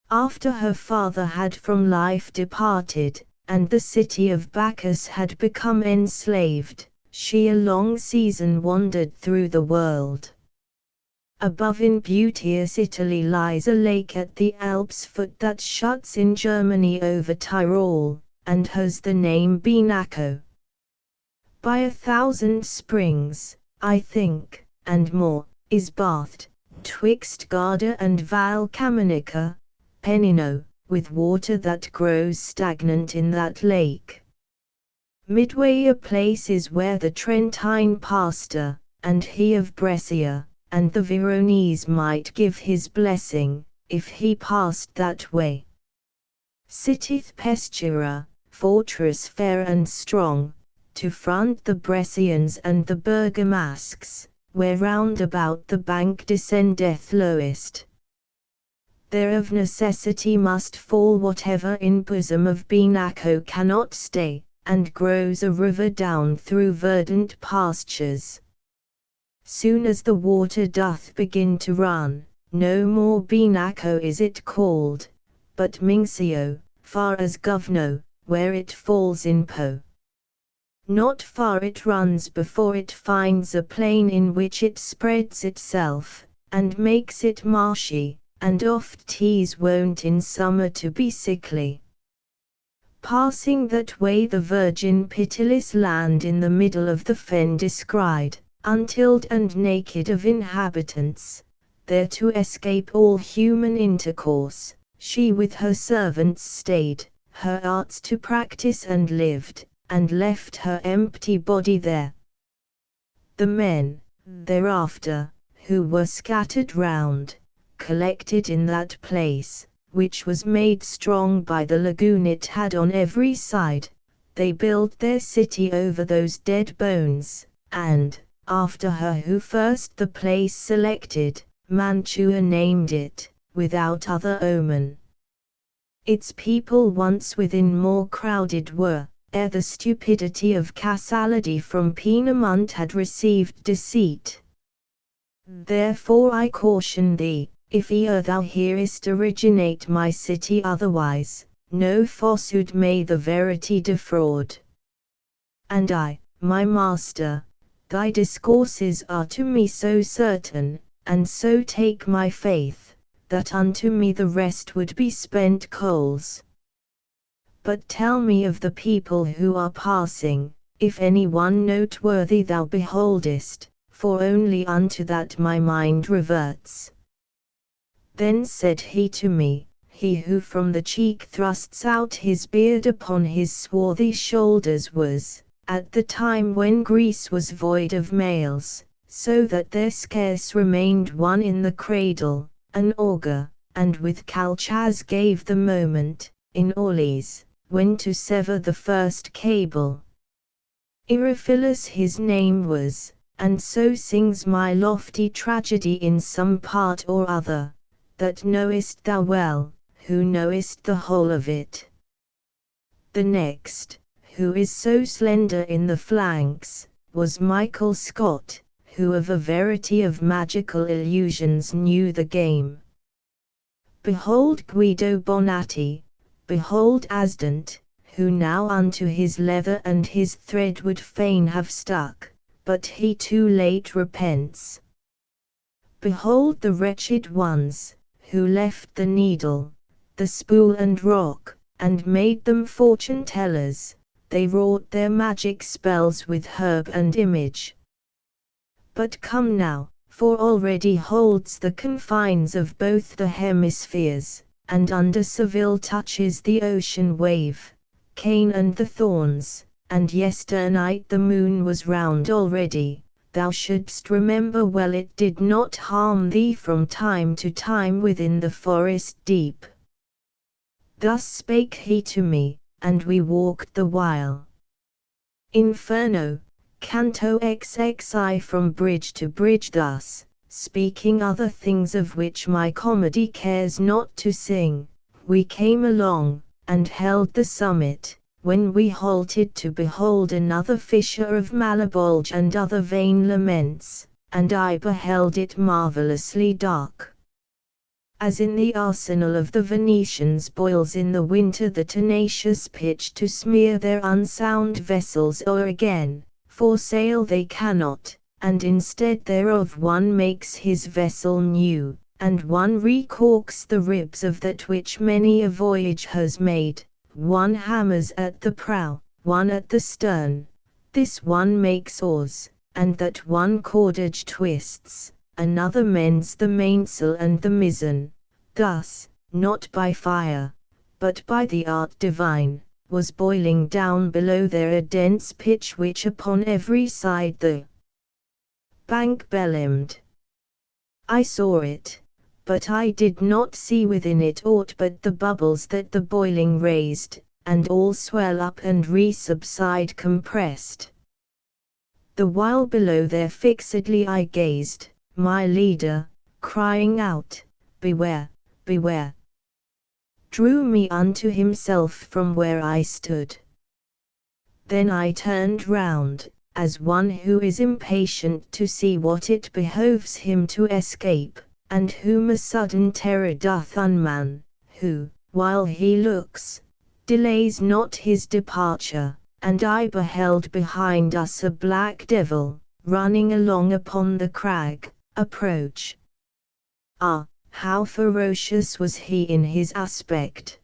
After her father had from life departed, and the city of Bacchus had become enslaved, she a long season wandered through the world. Above in beauteous Italy lies a lake at the Alps' foot that shuts in Germany over Tyrol, and has the name Benaco. By 1,000 springs, I think, and more, is bathed, twixt Garda and Val Camonica, Pennino, with water that grows stagnant in that lake. Midway a place is where the Trentine pastor, and he of Brescia, and the Veronese might give his blessing, if he passed that way. Sitteth Peschiera, fortress fair and strong, to front the Brescians and the Bergamasques, where round about the bank descendeth lowest. There of necessity must fall whatever in bosom of Benaco cannot stay, and grows a river down through verdant pastures. Soon as the water doth begin to run, no more Benaco is it called, but Mincio, far as Govno, where it falls in Po. Not far it runs before it finds a plain in which it spreads itself, and makes it marshy, and oft teas wont in summer to be sickly. Passing that way the virgin pitiless land in the middle of the fen descried, untilled and naked of inhabitants, there to escape all human intercourse, she with her servants stayed, her arts to practice and lived, and left her empty body there. The men, thereafter, who were scattered round, collected in that place, which was made strong by the lagoon it had on every side. They built their city over those dead bones, and, after her who first the place selected, Mantua named it, without other omen. Its people once within more crowded were, ere the stupidity of Cassalidi from Pienamunt had received deceit. Therefore I caution thee, if ere thou hearest originate my city otherwise, no falsehood may the verity defraud. And I, my master, thy discourses are to me so certain, and so take my faith, that unto me the rest would be spent coals. But tell me of the people who are passing, if any one noteworthy thou beholdest, for only unto that my mind reverts. Then said he to me, he who from the cheek thrusts out his beard upon his swarthy shoulders was, at the time when Greece was void of males, so that there scarce remained one in the cradle, an augur, and with Calchas gave the moment, in Orles, when to sever the first cable. Erophilus his name was, and so sings my lofty tragedy in some part or other, that knowest thou well, who knowest the whole of it. The next, who is so slender in the flanks, was Michael Scott, who of a verity of magical illusions knew the game. Behold Guido Bonatti, behold Asdant, who now unto his leather and his thread would fain have stuck, but he too late repents. Behold the wretched ones, who left the needle, the spool and rock, and made them fortune tellers. They wrought their magic spells with herb and image. But come now, for already holds the confines of both the hemispheres, and under Seville touches the ocean wave, Cain and the thorns, and yesternight the moon was round already. Thou shouldst remember well it did not harm thee from time to time within the forest deep. Thus spake he to me, and we walked the while. Inferno, Canto XXI. From bridge to bridge thus, speaking other things of which my comedy cares not to sing, we came along, and held the summit, when we halted to behold another fissure of Malebolge and other vain laments, and I beheld it marvellously dark. As in the arsenal of the Venetians boils in the winter the tenacious pitch to smear their unsound vessels o'er again, for sail they cannot, and instead thereof one makes his vessel new, and one recorks the ribs of that which many a voyage has made, one hammers at the prow, one at the stern, this one makes oars, and that one cordage twists, another mends the mainsail and the mizzen. Thus, not by fire, but by the art divine, was boiling down below there a dense pitch which upon every side the bank bellimed. I saw it, but I did not see within it aught but the bubbles that the boiling raised, and all swell up and re-subside compressed. The while below there fixedly I gazed, my leader, crying out, "Beware, beware!" drew me unto himself from where I stood. Then I turned round, as one who is impatient to see what it behoves him to escape, and whom a sudden terror doth unman, who, while he looks, delays not his departure, and I beheld behind us a black devil, running along upon the crag, approach. Ah, how ferocious was he in his aspect!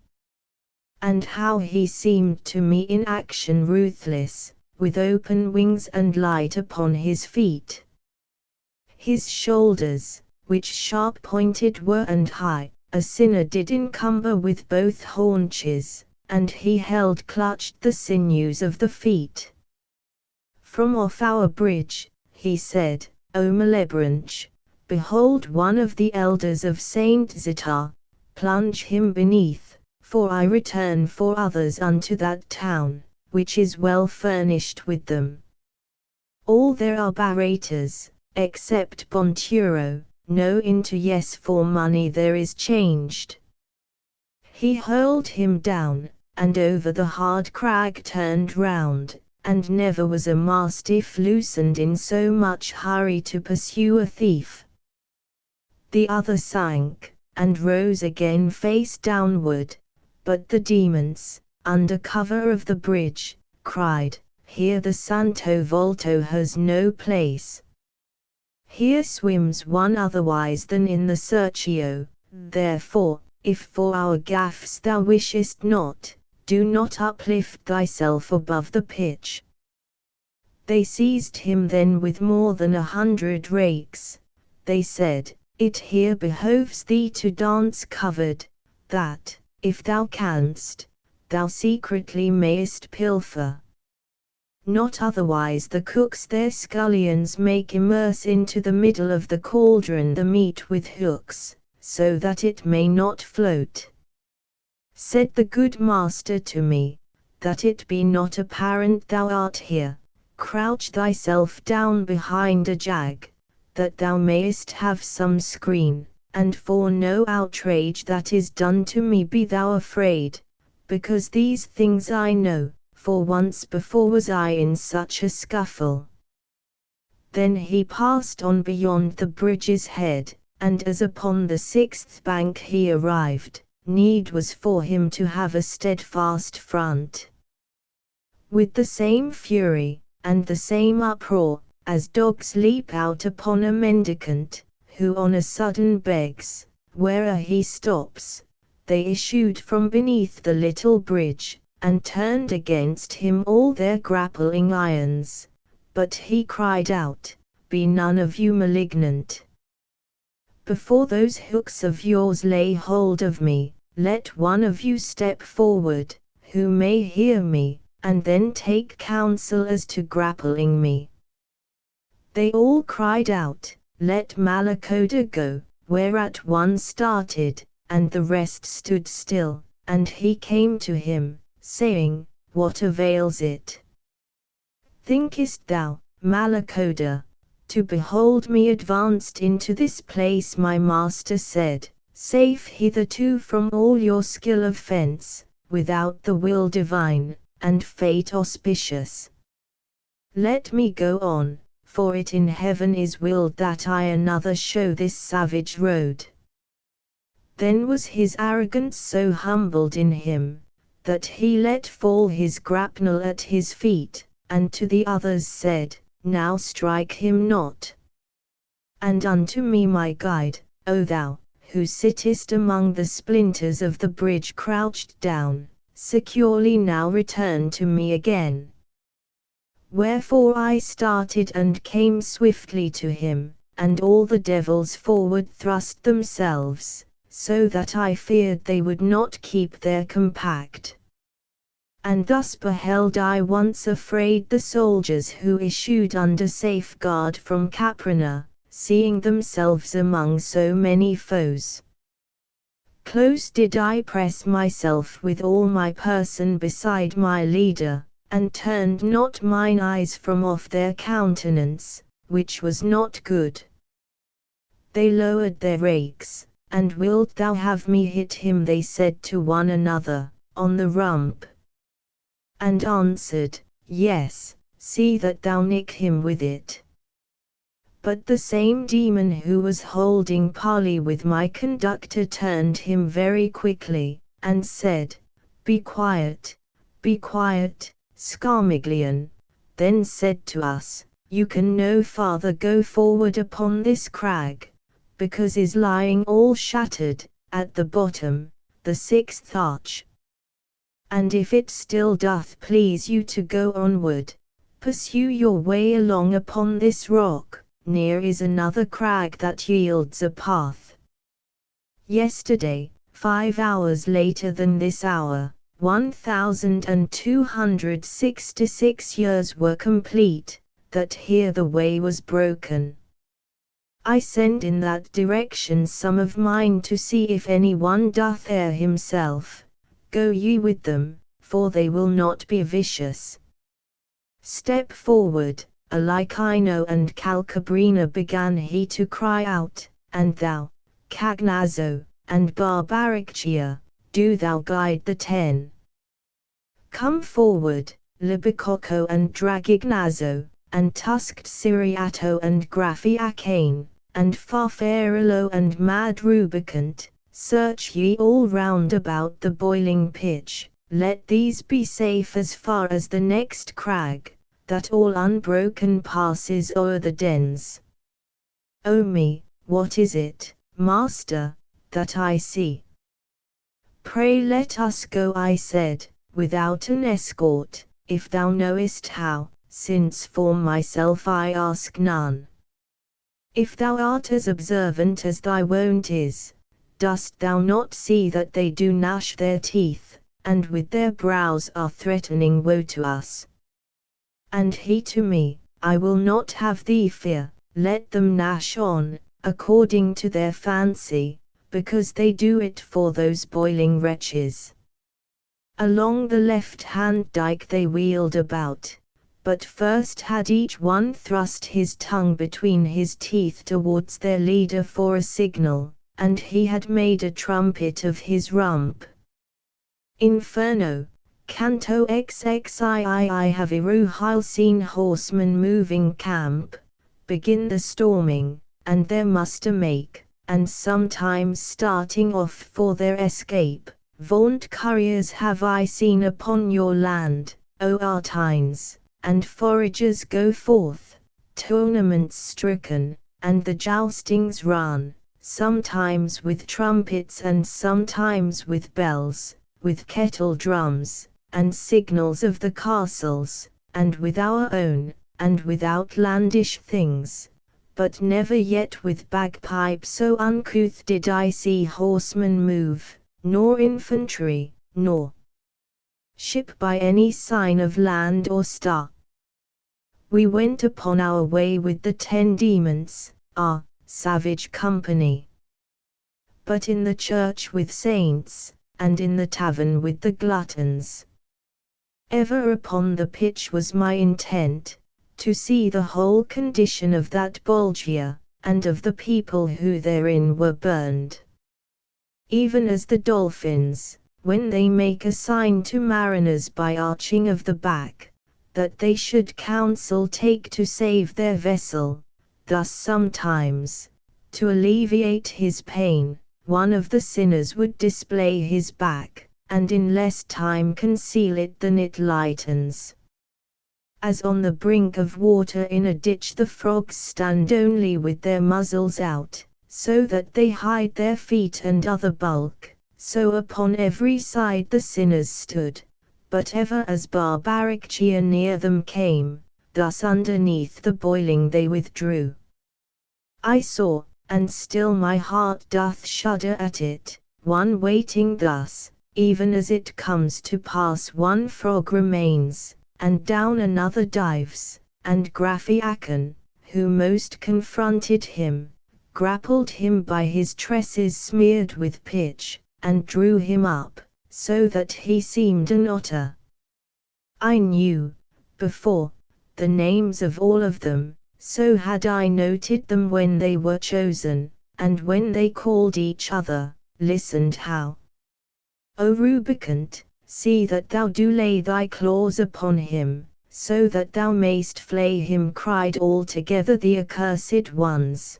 And how he seemed to me in action ruthless, with open wings and light upon his feet. His shoulders, which sharp-pointed were and high, a sinner did encumber with both haunches, and he held clutched the sinews of the feet. From off our bridge, he said, O Malebranche, behold one of the elders of Saint Zita, plunge him beneath, for I return for others unto that town, which is well furnished with them. All there are barrators, except Bonturo, no into yes for money there is changed. He hurled him down, and over the hard crag turned round, and never was a mastiff loosened in so much hurry to pursue a thief. The other sank, and rose again face downward, but the demons, under cover of the bridge, cried, "Here the Santo Volto has no place. Here swims one otherwise than in the Serchio, therefore, if for our gaffs thou wishest not, do not uplift thyself above the pitch." They seized him then with more than 100 rakes. They said, "It here behoves thee to dance covered, that, if thou canst, thou secretly mayest pilfer. Not otherwise the cooks their scullions make immerse into the middle of the cauldron the meat with hooks, so that it may not float." Said the good master to me, "That it be not apparent thou art here, crouch thyself down behind a jag, that thou mayest have some screen, and for no outrage that is done to me be thou afraid, because these things I know, for once before was I in such a scuffle." Then he passed on beyond the bridge's head, and as upon the 6th bank he arrived, need was for him to have a steadfast front. With the same fury, and the same uproar, as dogs leap out upon a mendicant, who on a sudden begs, where'er he stops, they issued from beneath the little bridge, and turned against him all their grappling irons. But he cried out, "Be none of you malignant. Before those hooks of yours lay hold of me, let one of you step forward, who may hear me, and then take counsel as to grappling me." They all cried out, "Let Malacoda go," whereat one started, and the rest stood still, and he came to him, saying, "What avails it? Thinkest thou, Malacoda, to behold me advanced into this place. My master said, safe hitherto from all your skill of fence, without the will divine, and fate auspicious. Let me go on, for it in heaven is willed that I another show this savage road. Then was his arrogance so humbled in him, that he let fall his grapnel at his feet, and to the others said, now strike him not. And unto me my guide, O thou, who sittest among the splinters of the bridge crouched down, securely now return to me again. Wherefore I started and came swiftly to him, and all the devils forward thrust themselves, so that I feared they would not keep their compact. And thus beheld I once afraid the soldiers who issued under safeguard from Caprina, seeing themselves among so many foes. Close did I press myself with all my person beside my leader, and turned not mine eyes from off their countenance, which was not good. They lowered their rakes, and wilt thou have me hit him, they said to one another, on the rump. And answered, yes, see that thou nick him with it. But the same demon who was holding parley with my conductor turned him very quickly, and said, be quiet, Scarmiglian, then said to us, you can no farther go forward upon this crag, because is lying all shattered, at the bottom, the 6th arch. And if it still doth please you to go onward, pursue your way along upon this rock. Near is another crag that yields a path. Yesterday, 5 hours later than this hour, 1266 years were complete, that here the way was broken. I send in that direction some of mine to see if any one doth err himself. Go ye with them, for they will not be vicious. Step forward. Alicino and Calcabrina, began he to cry out, and thou, Cagnazzo, and Barbariccia, do thou guide the 10. Come forward, Libicocco and Dragignazzo, and tusked Siriato and Graffiacane, and Farfarello and Mad Rubicant, search ye all round about the boiling pitch, let these be safe as far as the next crag, that all unbroken passes o'er the dens. O me, what is it, master, that I see? Pray let us go, I said, without an escort, if thou knowest how, since for myself I ask none. If thou art as observant as thy wont is, dost thou not see that they do gnash their teeth, and with their brows are threatening woe to us? And he to me, I will not have thee fear, let them gnash on, according to their fancy, because they do it for those boiling wretches. Along the left-hand dike they wheeled about, but first had each one thrust his tongue between his teeth towards their leader for a signal, and he had made a trumpet of his rump. Inferno! Canto XXII. I have erewhile seen horsemen moving camp, begin the storming, and their muster make, and sometimes starting off for their escape. Vaunt couriers have I seen upon your land, O Artines, and foragers go forth, tournaments stricken, and the joustings run, sometimes with trumpets and sometimes with bells, with kettle drums, and signals of the castles, and with our own, and with outlandish things, but never yet with bagpipe so uncouth did I see horsemen move, nor infantry, nor ship by any sign of land or star. We went upon our way with the 10 demons, our savage company. But in the church with saints, and in the tavern with the gluttons. Ever upon the pitch was my intent, to see the whole condition of that Bolgia, and of the people who therein were burned. Even as the dolphins, when they make a sign to mariners by arching of the back, that they should counsel take to save their vessel, thus sometimes, to alleviate his pain, one of the sinners would display his back, and in less time conceal it than it lightens. As on the brink of water in a ditch the frogs stand only with their muzzles out, so that they hide their feet and other bulk, so upon every side the sinners stood, but ever as Barbariccia near them came, thus underneath the boiling they withdrew. I saw, and still my heart doth shudder at it, one waiting thus, even as it comes to pass one frog remains, and down another dives, and Graphiacon, who most confronted him, grappled him by his tresses smeared with pitch, and drew him up, so that he seemed an otter. I knew, before, the names of all of them, so had I noted them when they were chosen, and when they called each other, listened how. O Rubicant, see that thou do lay thy claws upon him, so that thou mayst flay him, cried all together the accursed ones.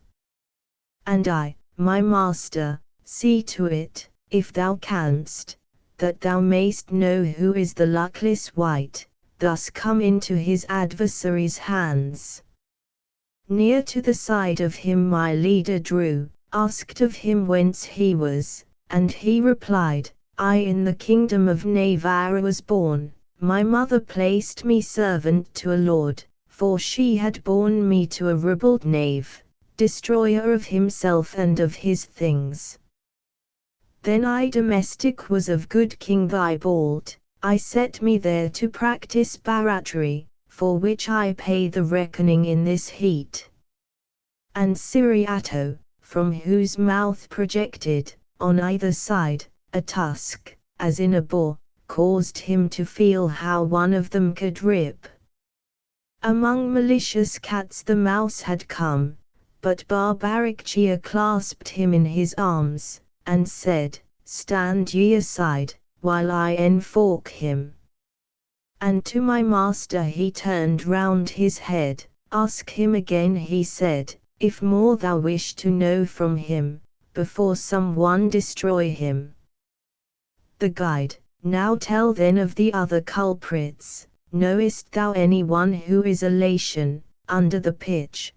And I, my master, see to it, if thou canst, that thou mayst know who is the luckless wight, thus come into his adversary's hands. Near to the side of him my leader drew, asked of him whence he was, and he replied, I in the kingdom of Navarre was born, my mother placed me servant to a lord, for she had borne me to a ribald knave, destroyer of himself and of his things. Then I domestic was of good King Thibault, I set me there to practice baratry, for which I pay the reckoning in this heat. And Siriato, from whose mouth projected, on either side, a tusk, as in a boar, caused him to feel how one of them could rip. Among malicious cats the mouse had come, but Barbariccia clasped him in his arms, and said, Stand ye aside, while I enfork him. And to my master he turned round his head, Ask him again, he said, if more thou wish to know from him, before some one destroy him. The guide, Now tell then of the other culprits, knowest thou any one who is a Latian, under the pitch?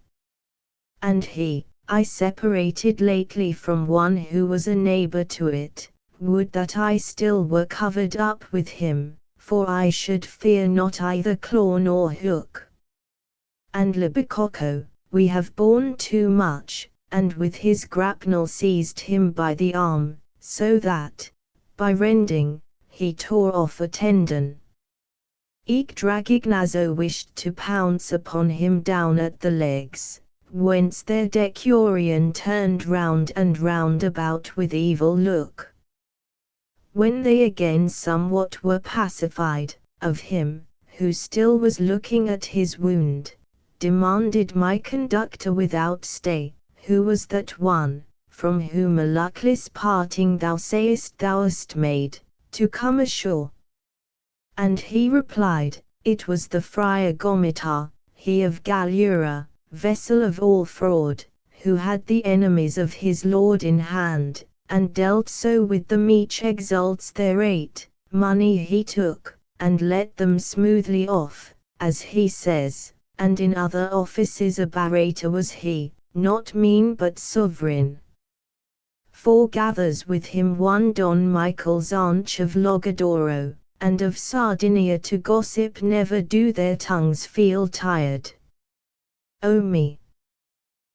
And he, I separated lately from one who was a neighbor to it, would that I still were covered up with him, for I should fear not either claw nor hook. And Libicocco, we have borne too much, and with his grapnel seized him by the arm, so that, by rending, he tore off a tendon. Eke Dragignazzo wished to pounce upon him down at the legs, whence their decurion turned round and round about with evil look. When they again somewhat were pacified, of him, who still was looking at his wound, demanded my conductor without stay, who was that one, from whom a luckless parting thou sayest thou hast made, to come ashore? And he replied, it was the friar Gomitar, he of Gallura, vessel of all fraud, who had the enemies of his lord in hand, and dealt so with them each exalts their rate, money he took, and let them smoothly off, as he says, and in other offices a barrator was he, not mean but sovereign. Foregathers with him one Don Michael Zanch of Logadoro, and of Sardinia to gossip never do their tongues feel tired. O me!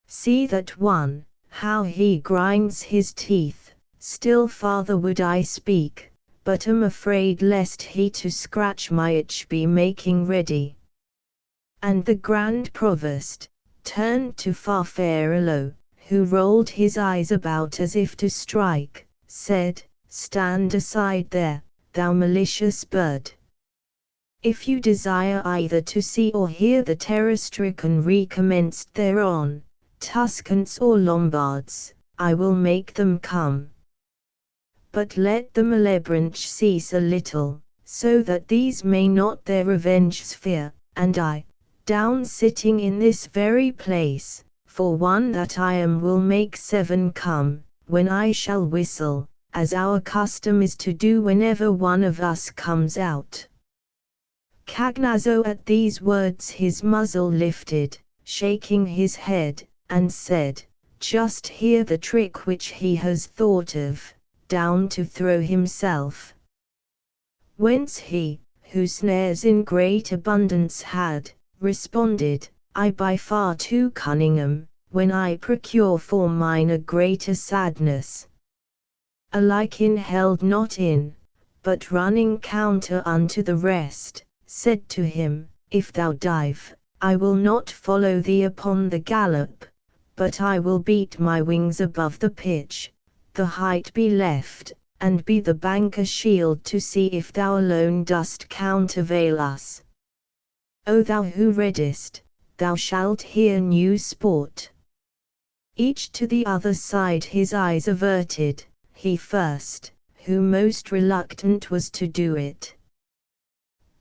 See that one, how he grinds his teeth, still farther would I speak, but am afraid lest he to scratch my itch be making ready. And the Grand Provost, turned to Farfarello, who rolled his eyes about as if to strike, said, Stand aside there, thou malicious bird. If you desire either to see or hear the terror-stricken recommenced thereon, Tuscans or Lombards, I will make them come. But let the malebranche cease a little, so that these may not their revenge fear, and I, down sitting in this very place, for one that I am will make 7 come, when I shall whistle, as our custom is to do whenever one of us comes out. Cagnazzo at these words his muzzle lifted, shaking his head, and said, just hear the trick which he has thought of, down to throw himself. Whence he, who snares in great abundance had, responded, I by far too cunning when I procure for mine a greater sadness. Alike in held not in, but running counter unto the rest, said to him, if thou dive, I will not follow thee upon the gallop, but I will beat my wings above the pitch, the height be left, and be the bank a shield to see if thou alone dost countervail us. O thou who reddest, thou shalt hear new sport. Each to the other side his eyes averted, he first, who most reluctant was to do it.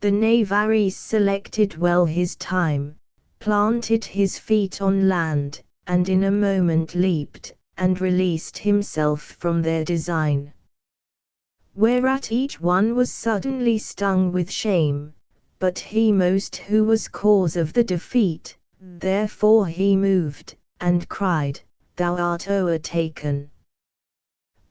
The Navares selected well his time, planted his feet on land, and in a moment leaped, and released himself from their design. Whereat each one was suddenly stung with shame, but he most who was cause of the defeat, therefore he moved, and cried, thou art o'ertaken.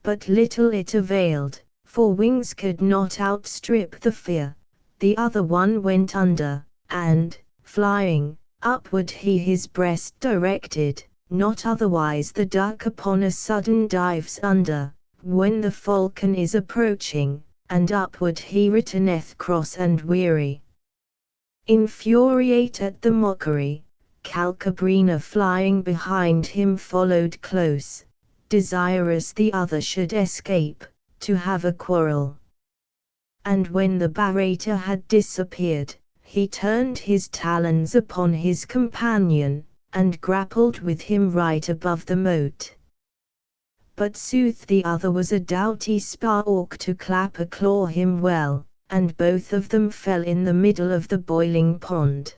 But little it availed, for wings could not outstrip the fear. The other one went under, and, flying, upward he his breast directed, not otherwise the duck upon a sudden dives under, when the falcon is approaching, and upward he returneth cross and weary. Infuriate at the mockery, Calcabrina flying behind him followed close, desirous the other should escape, to have a quarrel. And when the barrator had disappeared, he turned his talons upon his companion, and grappled with him right above the moat. But sooth the other was a doughty spark to clap a claw him well, and both of them fell in the middle of the boiling pond.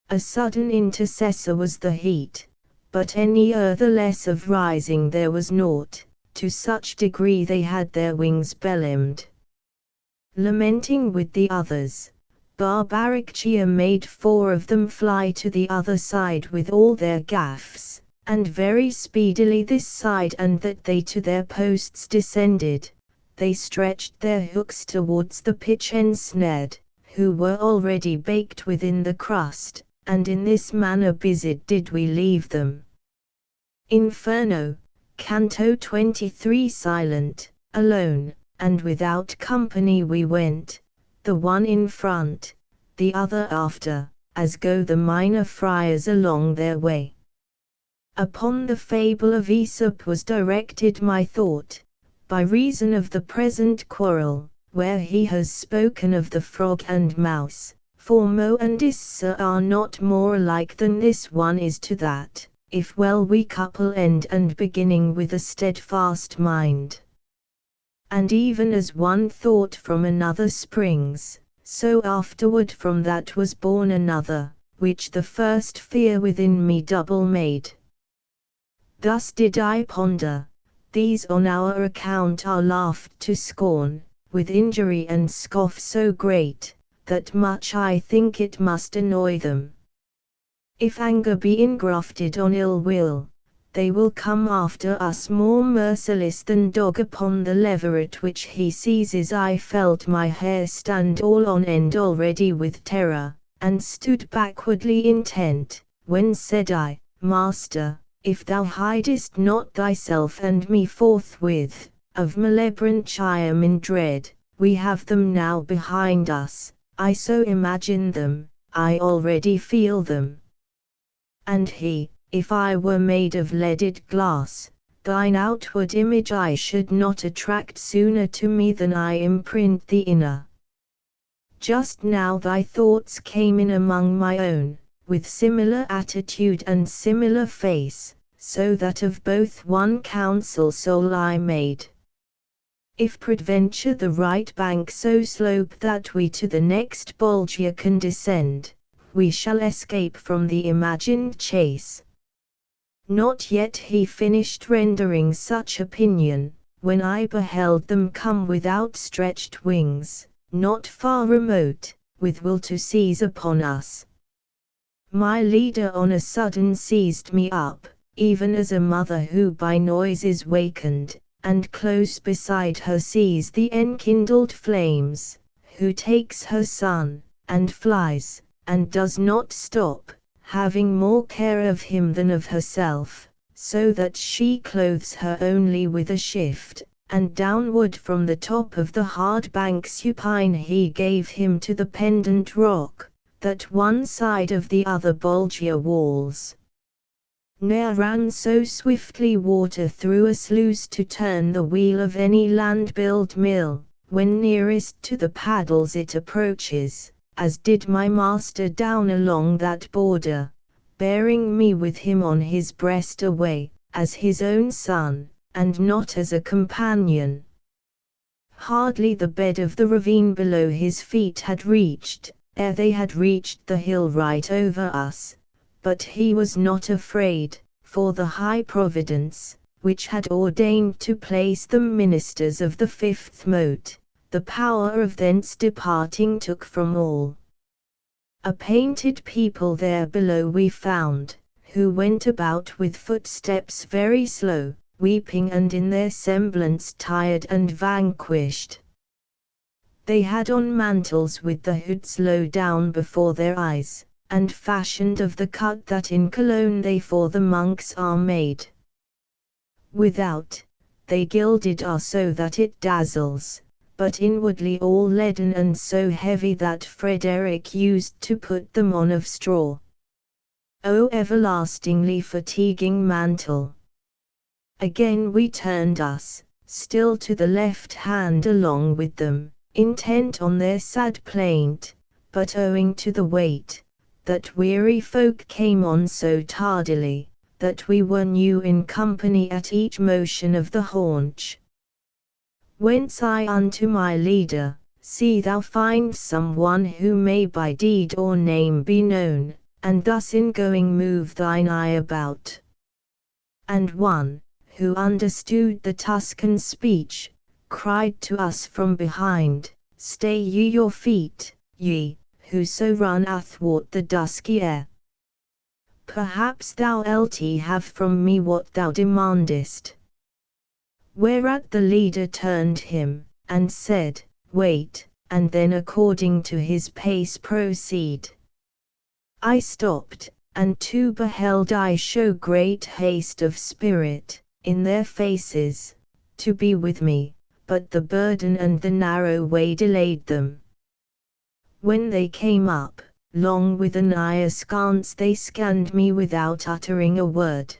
A sudden intercessor was the heat, but any the less of rising there was naught, to such degree they had their wings belimmed. Lamenting with the others, Barbariccia made 4 of them fly to the other side with all their gaffs, and very speedily this side and that they to their posts descended, they stretched their hooks towards the pitch ensnared, who were already baked within the crust, and in this manner busied did we leave them. Inferno, Canto 23 silent, alone, and without company we went, the one in front, the other after, as go the minor friars along their way. Upon the fable of Aesop was directed my thought, by reason of the present quarrel, where he has spoken of the frog and mouse, for Mo and Issa are not more alike than this one is to that, if well we couple end and beginning with a steadfast mind. And even as one thought from another springs, so afterward from that was born another, which the first fear within me double made. Thus did I ponder, these on our account are laughed to scorn, with injury and scoff so great, that much I think it must annoy them. If anger be engrafted on ill will, they will come after us more merciless than dog upon the leveret which he seizes. I felt my hair stand all on end already with terror, and stood backwardly intent, when said I, Master, if thou hidest not thyself and me forthwith, of Malebranche I am in dread, we have them now behind us, I so imagine them, I already feel them. And he, if I were made of leaded glass, thine outward image I should not attract sooner to me than I imprint the inner. Just now thy thoughts came in among my own, with similar attitude and similar face, so that of both one counsel soul I made. If peradventure the right bank so slope that we to the next Bolgia can descend, we shall escape from the imagined chase. Not yet he finished rendering such opinion, when I beheld them come with outstretched wings, not far remote, with will to seize upon us. My leader on a sudden seized me up, even as a mother who by noise is wakened, and close beside her sees the enkindled flames, who takes her son, and flies, and does not stop, having more care of him than of herself, so that she clothes her only with a shift, and downward from the top of the hard bank supine he gave him to the pendant rock, that one side of the other Bolgia walls. Ne'er ran so swiftly water through a sluice to turn the wheel of any land-built mill, when nearest to the paddles it approaches, as did my master down along that border, bearing me with him on his breast away, as his own son, and not as a companion. Hardly the bed of the ravine below his feet had reached, ere they had reached the hill right over us, but he was not afraid, for the high providence, which had ordained to place them ministers of the fifth mote, the power of thence departing took from all. A painted people there below we found, who went about with footsteps very slow, weeping and in their semblance tired and vanquished. They had on mantles with the hoods low down before their eyes, and fashioned of the cut that in Cologne they for the monks are made. Without, they gilded are so that it dazzles, but inwardly all leaden and so heavy that Frederick used to put them on of straw. O everlastingly fatiguing mantle! Again we turned us, still to the left hand along with them, intent on their sad plaint, but owing to the weight, that weary folk came on so tardily, that we were new in company at each motion of the haunch. Whence I unto my leader, see thou find some one who may by deed or name be known, and thus in going move thine eye about. And one, who understood the Tuscan speech, cried to us from behind, Stay ye your feet, ye, who so run athwart the dusky air. Perhaps thou lt have from me what thou demandest. Whereat the leader turned him, and said, Wait, and then according to his pace proceed. I stopped, and too beheld I show great haste of spirit, in their faces, to be with me, but the burden and the narrow way delayed them. When they came up, long with an eye askance they scanned me without uttering a word.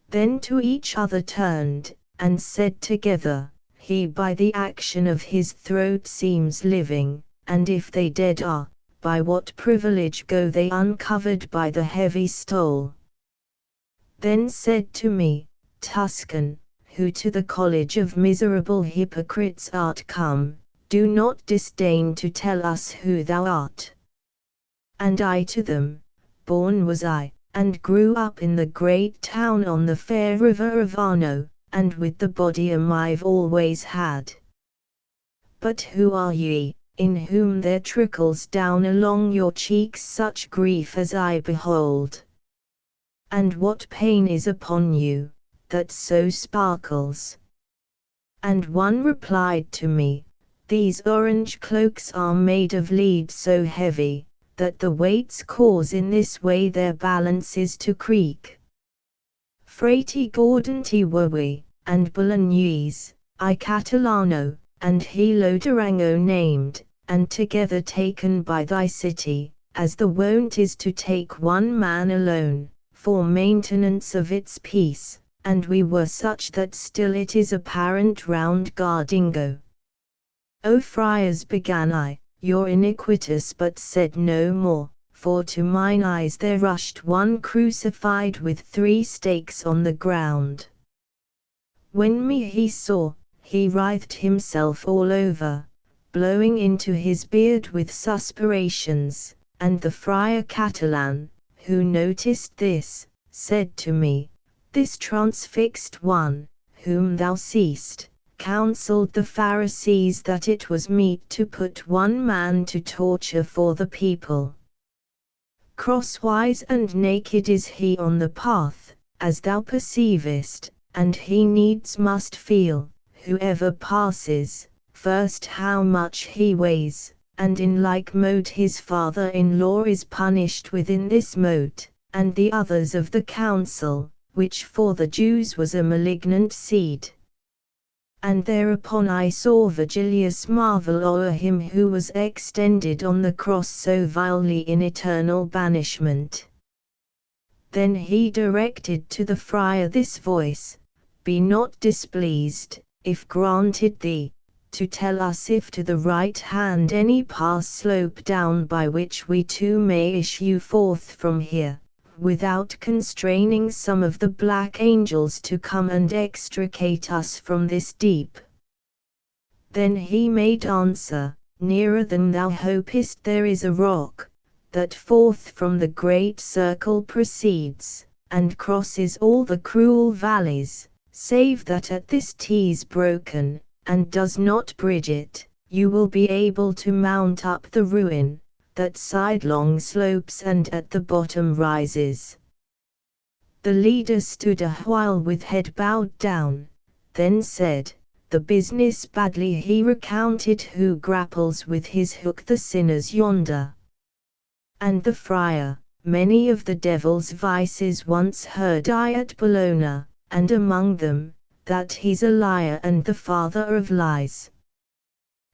Then to each other turned, and said together, He by the action of his throat seems living, and if they dead are, by what privilege go they uncovered by the heavy stole? Then said to me, Tuscan, who to the college of miserable hypocrites art come, do not disdain to tell us who thou art. And I to them, born was I, and grew up in the great town on the fair river of Arno, and with the body I've always had. But who are ye, in whom there trickles down along your cheeks such grief as I behold? And what pain is upon you, that so sparkles? And one replied to me, These orange cloaks are made of lead so heavy, that the weights cause in this way their balances to creak. Frati Gaudanti were we, and Bolognese, I Catalano, and he Lodurango named, and together taken by thy city, as the wont is to take one man alone, for maintenance of its peace, and we were such that still it is apparent round Gardingo. O friars began I, you're iniquitous, but said no more, for to mine eyes there rushed one crucified with 3 stakes on the ground. When me he saw, he writhed himself all over, blowing into his beard with suspirations, and the friar Catalan, who noticed this, said to me, this transfixed one, whom thou seest, counselled the Pharisees that it was meet to put one man to torture for the people. Crosswise and naked is he on the path, as thou perceivest, and he needs must feel, whoever passes, first how much he weighs, and in like mode his father-in-law is punished within this mote, and the others of the council, which for the Jews was a malignant seed. And thereupon I saw Virgilius marvel o'er him who was extended on the cross so vilely in eternal banishment. Then he directed to the friar this voice, be not displeased, if granted thee, to tell us if to the right hand any pass slope down by which we too may issue forth from here, without constraining some of the black angels to come and extricate us from this deep. Then he made answer, nearer than thou hopest there is a rock, that forth from the great circle proceeds, and crosses all the cruel valleys, save that at this 'tis broken, and does not bridge it, you will be able to mount up the ruin, that sidelong slopes and at the bottom rises. The leader stood a while with head bowed down, then said, the business badly he recounted who grapples with his hook the sinners yonder. And the friar, many of the devil's vices once heard I at Bologna, and among them, that he's a liar and the father of lies.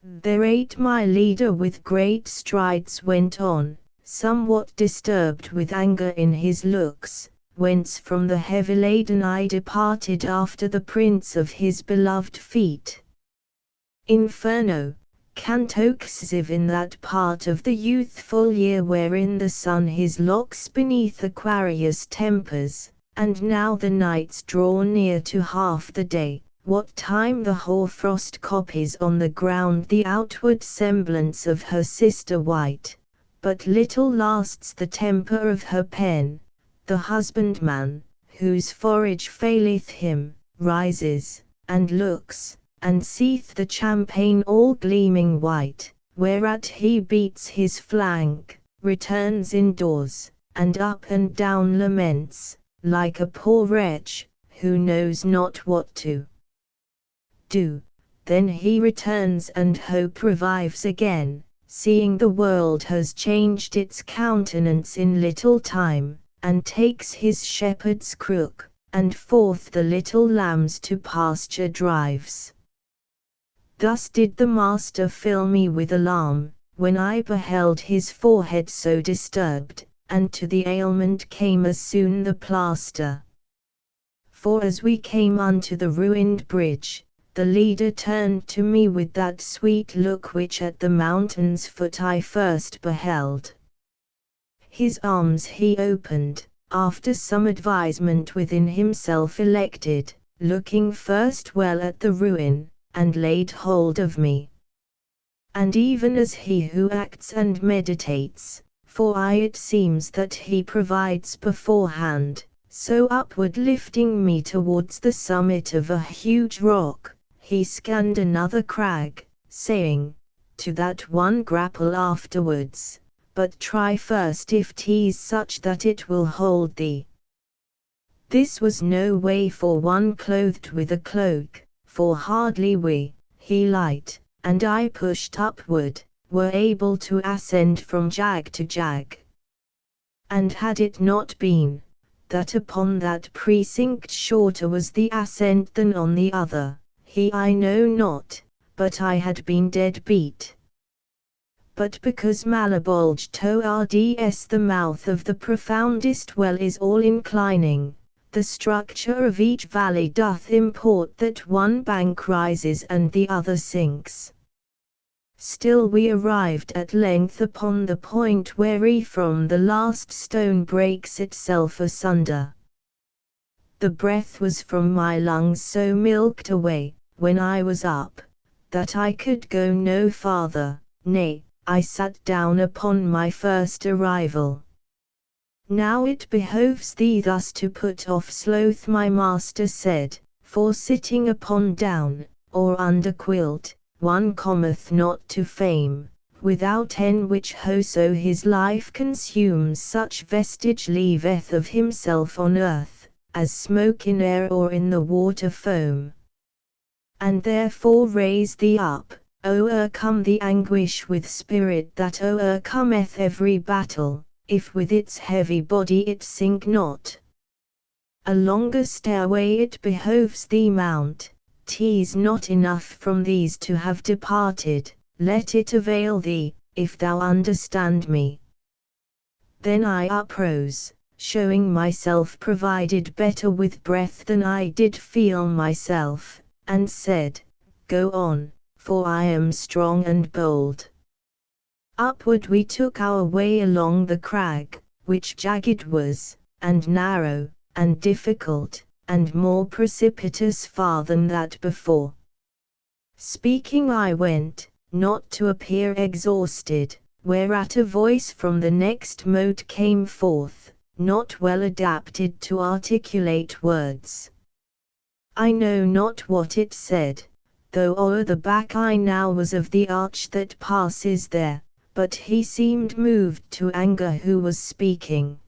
Thereat my leader with great strides went on, somewhat disturbed with anger in his looks, whence from the heavy-laden I departed after the prints of his beloved feet. Inferno, cantoxive in that part of the youthful year wherein the sun his locks beneath Aquarius tempers, and now the nights draw near to half the day, what time the hoar-frost copies on the ground the outward semblance of her sister white, but little lasts the temper of her pen, the husbandman, whose forage faileth him, rises, and looks, and seeth the champaign all gleaming white, whereat he beats his flank, returns indoors, and up and down laments, like a poor wretch, who knows not what to do. Then he returns and hope revives again, seeing the world has changed its countenance in little time, and takes his shepherd's crook, and forth the little lambs to pasture drives. Thus did the master fill me with alarm, when I beheld his forehead so disturbed, and to the ailment came as soon the plaster. For as we came unto the ruined bridge, the leader turned to me with that sweet look which at the mountain's foot I first beheld. His arms he opened, after some advisement within himself elected, looking first well at the ruin, and laid hold of me. And even as he who acts and meditates, for it seems that he provides beforehand, so upward lifting me towards the summit of a huge rock, he scanned another crag, saying, to that one grapple afterwards, but try first if 'tis such that it will hold thee. This was no way for one clothed with a cloak, for hardly we, he light, and I pushed upward, were able to ascend from jag to jag. And had it not been, that upon that precinct shorter was the ascent than on the other, I know not, but I had been dead beat. But because Malabulge towards the mouth of the profoundest well is all inclining, the structure of each valley doth import that one bank rises and the other sinks. Still we arrived at length upon the point wherefrom the last stone breaks itself asunder. The breath was from my lungs so milked away, when I was up, that I could go no farther, nay, I sat down upon my first arrival. Now it behoves thee thus to put off sloth, my master said, for sitting upon down, or under quilt, one cometh not to fame, without en which whoso his life consumes such vestige leaveth of himself on earth, as smoke in air or in the water foam. And therefore raise thee up, o'ercome the anguish with spirit that o'ercometh every battle, if with its heavy body it sink not. A longer stairway it behoves thee mount, 'tis not enough from these to have departed, let it avail thee, if thou understand me. Then I uprose, showing myself provided better with breath than I did feel myself, and said, Go on, for I am strong and bold. Upward we took our way along the crag, which jagged was, and narrow, and difficult, and more precipitous far than that before. Speaking I went, not to appear exhausted, whereat a voice from the next moat came forth, not well adapted to articulate words. I know not what it said, though o'er the back I now was of the arch that passes there, but he seemed moved to anger who was speaking.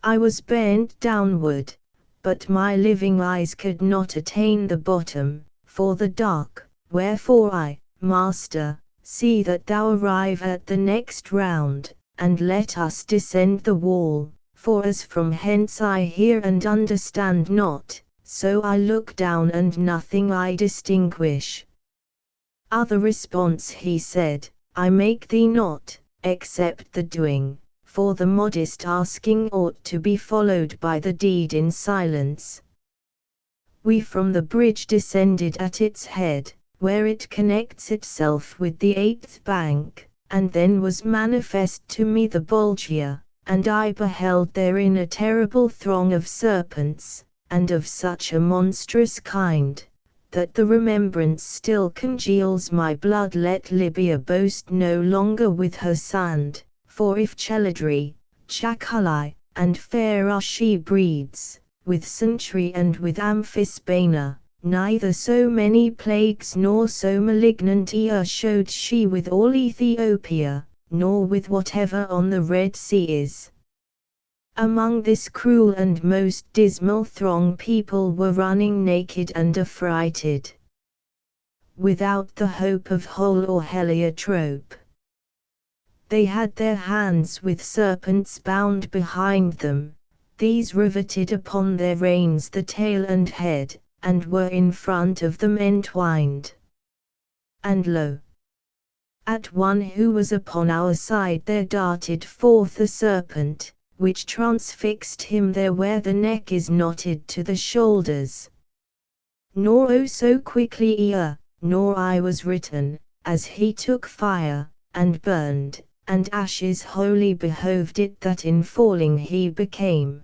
I was bent downward, but my living eyes could not attain the bottom, for the dark, wherefore I, Master, see that thou arrive at the next round, and let us descend the wall, for as from hence I hear and understand not, so I look down and nothing I distinguish. Other response he said, I make thee not, except the doing, for the modest asking ought to be followed by the deed in silence. We from the bridge descended at its head, where it connects itself with the 8th bank, and then was manifest to me the Bolgia, and I beheld therein a terrible throng of serpents, and of such a monstrous kind, that the remembrance still congeals my blood. Let Libya boast no longer with her sand, for if Cheladri, Chaculi, and fair are she breeds, with Century and with Amphisbaena, neither so many plagues nor so malignant ear showed she with all Ethiopia, nor with whatever on the Red Sea is. Among this cruel and most dismal throng people were running naked and affrighted, without the hope of hole or heliotrope. They had their hands with serpents bound behind them, these riveted upon their reins the tail and head, and were in front of them entwined. And lo! At one who was upon our side there darted forth a serpent, which transfixed him there where the neck is knotted to the shoulders. Nor so quickly nor I was written, as he took fire, and burned, and ashes wholly behoved it that in falling he became.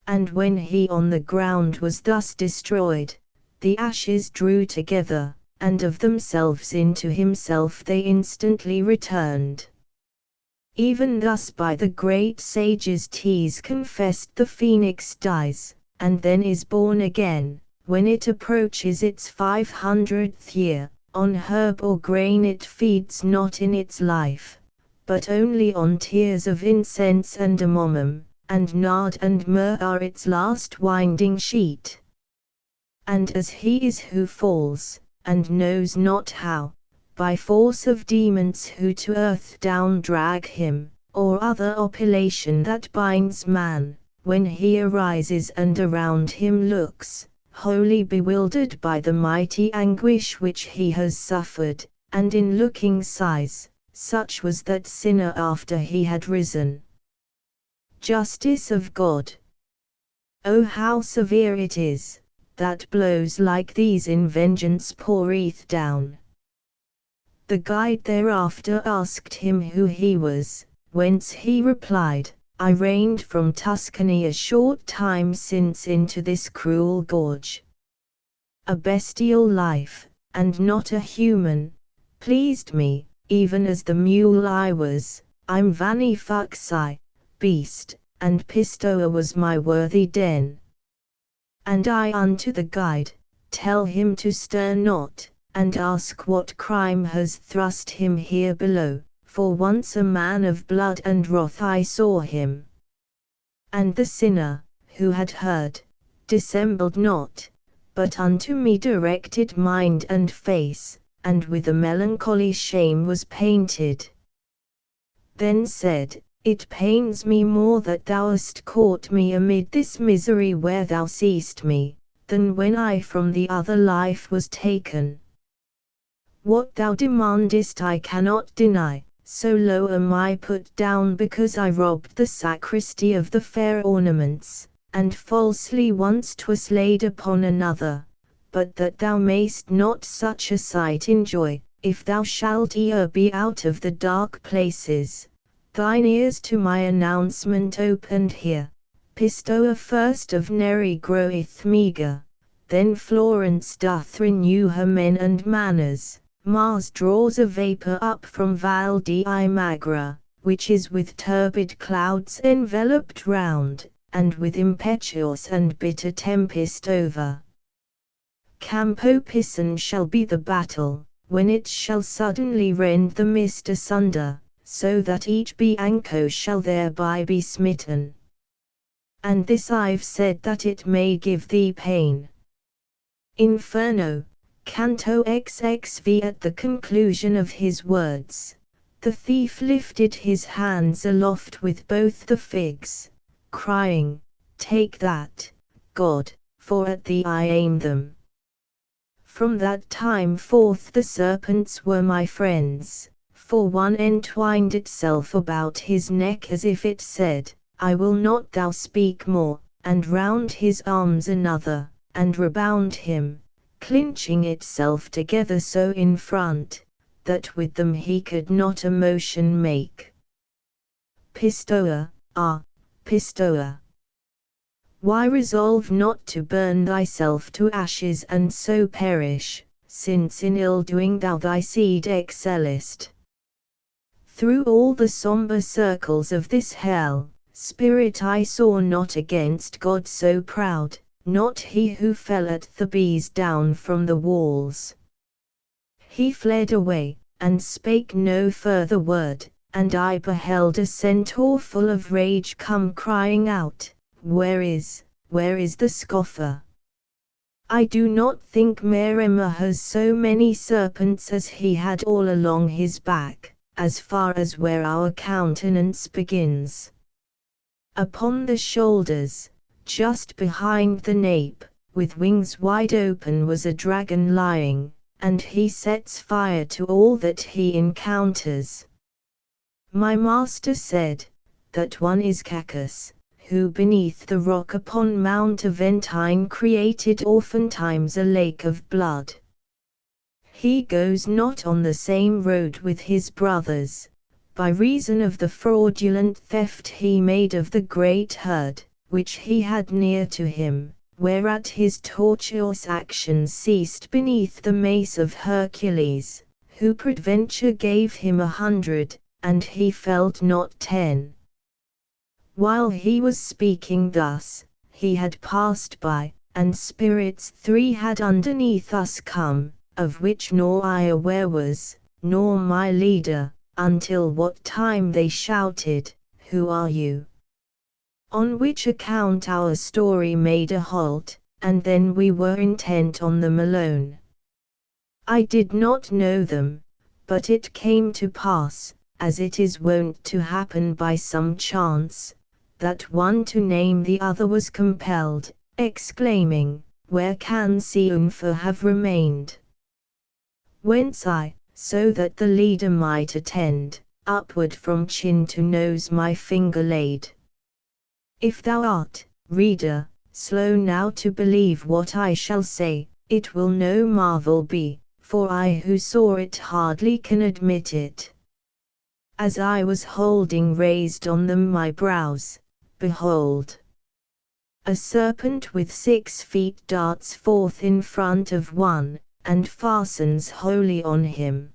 And when he on the ground was thus destroyed, the ashes drew together, and of themselves into himself they instantly returned. Even thus by the great sages 'tis confessed the phoenix dies, and then is born again, when it approaches its 500th year. On herb or grain it feeds not in its life, but only on tears of incense and amomum, and nard and myrrh are its last winding sheet. And as he is who falls, and knows not how, by force of demons who to earth down drag him, or other operation that binds man, when he arises and around him looks, wholly bewildered by the mighty anguish which he has suffered, and in looking sighs, such was that sinner after he had risen. Justice of God! Oh how severe it is, that blows like these in vengeance poureth down. The guide thereafter asked him who he was, whence he replied, I reigned from Tuscany a short time since into this cruel gorge. A bestial life, and not a human, pleased me, even as the mule I was. I'm Vanni Fuxi, beast, and Pistoia was my worthy den. And I unto the guide, tell him to stir not, and ask what crime has thrust him here below, for once a man of blood and wrath I saw him. And the sinner, who had heard, dissembled not, but unto me directed mind and face, and with a melancholy shame was painted. Then said, It pains me more that thou hast caught me amid this misery where thou seest me, than when I from the other life was taken. What thou demandest I cannot deny, so low am I put down because I robbed the sacristy of the fair ornaments, and falsely once 'twas laid upon another, but that thou mayst not such a sight enjoy, if thou shalt e'er be out of the dark places, thine ears to my announcement opened hear. Pistoia first of Neri groweth meagre, then Florence doth renew her men and manners. Mars draws a vapour up from Val di Magra, which is with turbid clouds enveloped round, and with impetuous and bitter tempest over. Campo Pisan shall be the battle, when it shall suddenly rend the mist asunder, so that each Bianco shall thereby be smitten. And this I've said that it may give thee pain. Inferno, Canto XXV. At the conclusion of his words, the thief lifted his hands aloft with both the figs, crying, Take that, God, for at thee I aim them. From that time forth the serpents were my friends, for one entwined itself about his neck as if it said, I will not thou speak more, and round his arms another, and rebound him, clinching itself together so in front, that with them he could not a motion make. Pistoia, ah, Pistoia! Why resolve not to burn thyself to ashes and so perish, since in ill-doing thou thy seed excellest? Through all the sombre circles of this hell, spirit I saw not against God so proud, not he who fell at Thebes down from the walls. He fled away, and spake no further word, and I beheld a centaur full of rage come crying out, where is the scoffer? I do not think Merima has so many serpents as he had all along his back, as far as where our countenance begins. Upon the shoulders, just behind the nape, with wings wide open was a dragon lying, and he sets fire to all that he encounters. My master said, that one is Cacus, who beneath the rock upon Mount Aventine created oftentimes a lake of blood. He goes not on the same road with his brothers, by reason of the fraudulent theft he made of the great herd, which he had near to him, whereat his tortuous actions ceased beneath the mace of Hercules, who peradventure gave him 100, and he felt not 10. While he was speaking thus, he had passed by, and spirits 3 had underneath us come, of which nor I aware was, nor my leader, until what time they shouted, Who are you? On which account our story made a halt, and then we were intent on them alone. I did not know them, but it came to pass, as it is wont to happen by some chance, that one to name the other was compelled, exclaiming, Where can Siumfa have remained? Whence I, so that the leader might attend, upward from chin to nose my finger laid. If thou art, reader, slow now to believe what I shall say, it will no marvel be, for I who saw it hardly can admit it. As I was holding raised on them my brows, behold, a serpent with 6 feet darts forth in front of one, and fastens wholly on him.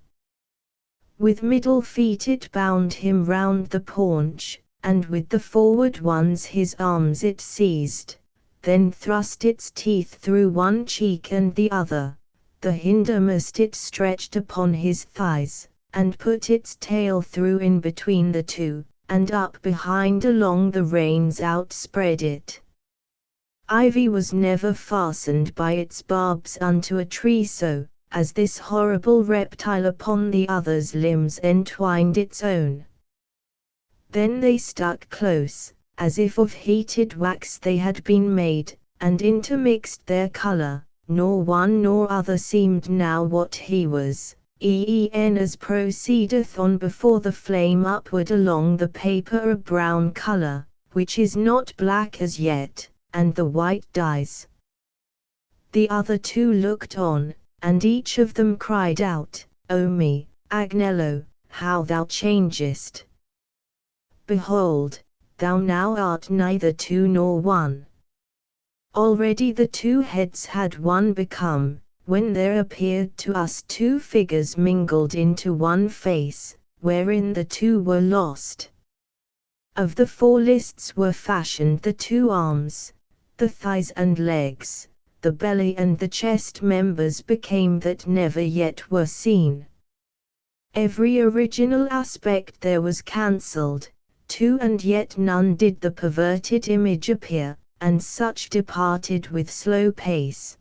With middle feet it bound him round the paunch, and with the forward ones his arms it seized, then thrust its teeth through one cheek and the other, the hindermost it stretched upon his thighs, and put its tail through in between the two, and up behind along the reins outspread it. Ivy was never fastened by its barbs unto a tree so, as this horrible reptile upon the other's limbs entwined its own. Then they stuck close, as if of heated wax they had been made, and intermixed their colour, nor one nor other seemed now what he was, e'en as proceedeth on before the flame upward along the paper a brown colour, which is not black as yet, and the white dies. The other two looked on, and each of them cried out, O me, Agnello, how thou changest! Behold, thou now art neither two nor one. Already the 2 heads had one become, when there appeared to us 2 figures mingled into one face, wherein the 2 were lost. Of the 4 lists were fashioned the 2 arms, the thighs and legs, the belly and the chest members became that never yet were seen. Every original aspect there was cancelled, too, and yet none did the perverted image appear, and such departed with slow pace.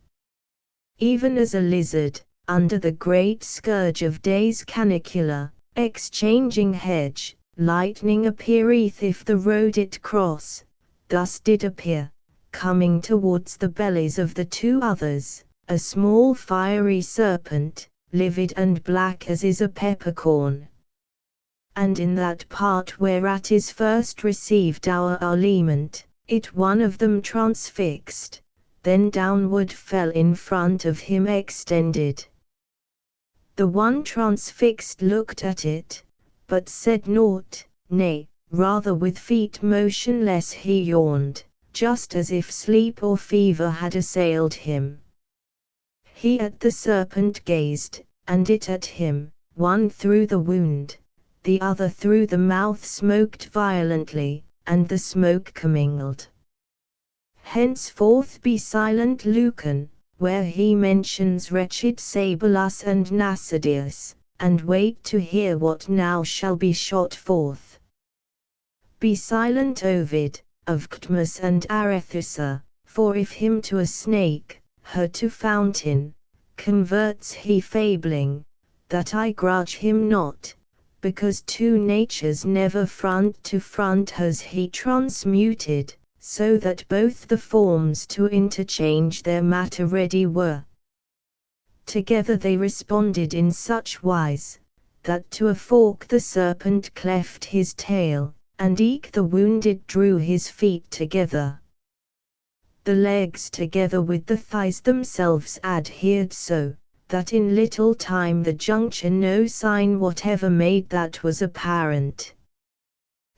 Even as a lizard, under the great scourge of day's canicula, exchanging hedge, lightning appeareth if the road it cross, thus did appear, coming towards the bellies of the 2 others, a small fiery serpent, livid and black as is a peppercorn. And in that part whereat is first received our aliment, it one of them transfixed, then downward fell in front of him extended. The one transfixed looked at it, but said naught, nay, rather with feet motionless he yawned, just as if sleep or fever had assailed him. He at the serpent gazed, and it at him, one through the wound, the other through the mouth smoked violently, and the smoke commingled. Henceforth be silent, Lucan, where he mentions wretched Sabelus and Nasidius, and wait to hear what now shall be shot forth. Be silent, Ovid, of Ctmus and Arethusa, for if him to a snake, her to fountain, converts he fabling, that I grudge him not, because 2 natures never front to front has he transmuted, so that both the forms to interchange their matter ready were. Together they responded in such wise, that to a fork the serpent cleft his tail, and eke the wounded drew his feet together. The legs together with the thighs themselves adhered so, that in little time the juncture no sign whatever made that was apparent.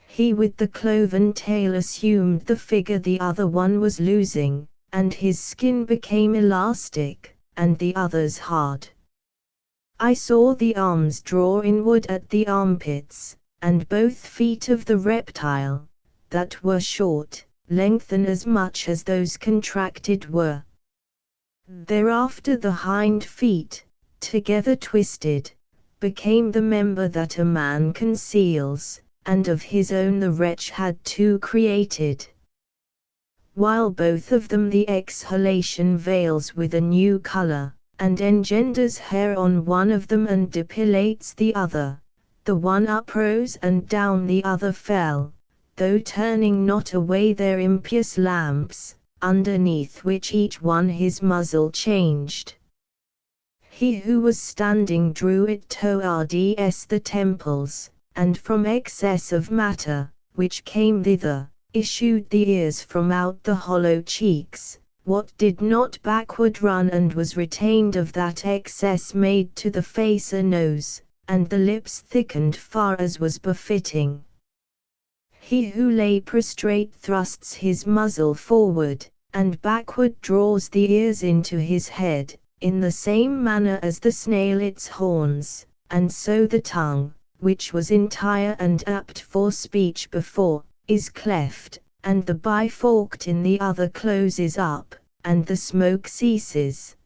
He with the cloven tail assumed the figure the other one was losing, and his skin became elastic, and the other's hard. I saw the arms draw inward at the armpits, and both feet of the reptile, that were short, lengthen as much as those contracted were. Thereafter the hind feet, together twisted, became the member that a man conceals, and of his own the wretch had 2 created. While both of them the exhalation veils with a new colour, and engenders hair on one of them and depilates the other, the one uprose and down the other fell, though turning not away their impious lamps, underneath which each one his muzzle changed. He who was standing drew it towards the temples, and from excess of matter, which came thither, issued the ears from out the hollow cheeks, what did not backward run and was retained of that excess made to the face a nose, and the lips thickened far as was befitting. He who lay prostrate thrusts his muzzle forward, and backward draws the ears into his head, in the same manner as the snail its horns, and so the tongue, which was entire and apt for speech before, is cleft, and the biforked in the other closes up, and the smoke ceases.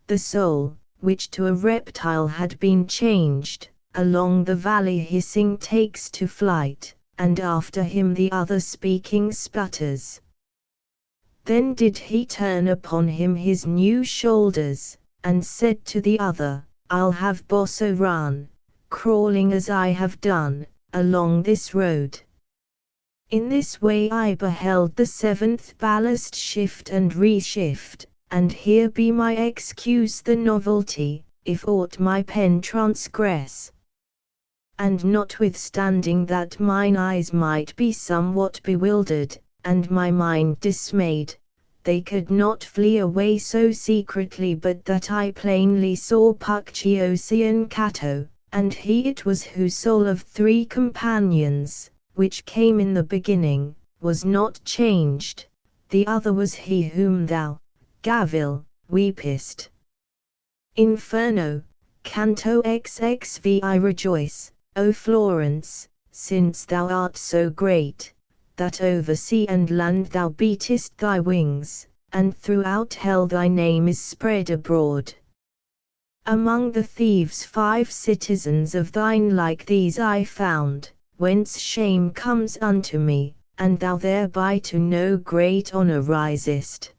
The soul, which to a reptile had been changed, along the valley hissing takes to flight, and after him the other speaking sputters. Then did he turn upon him his new shoulders, and said to the other, I'll have Bosso run, crawling as I have done, along this road. In this way I beheld the seventh ballast shift and reshift, and here be my excuse the novelty, if aught my pen transgress. And notwithstanding that mine eyes might be somewhat bewildered, and my mind dismayed, they could not flee away so secretly but that I plainly saw Pucciosian Cato, and he it was whose soul of 3 companions, which came in the beginning, was not changed, the other was he whom thou, Gavil, weepest. Inferno, Canto XXV. I rejoice, O Florence, since thou art so great, that over sea and land thou beatest thy wings, and throughout hell thy name is spread abroad. Among the thieves 5 citizens of thine like these I found, whence shame comes unto me, and thou thereby to no great honor risest.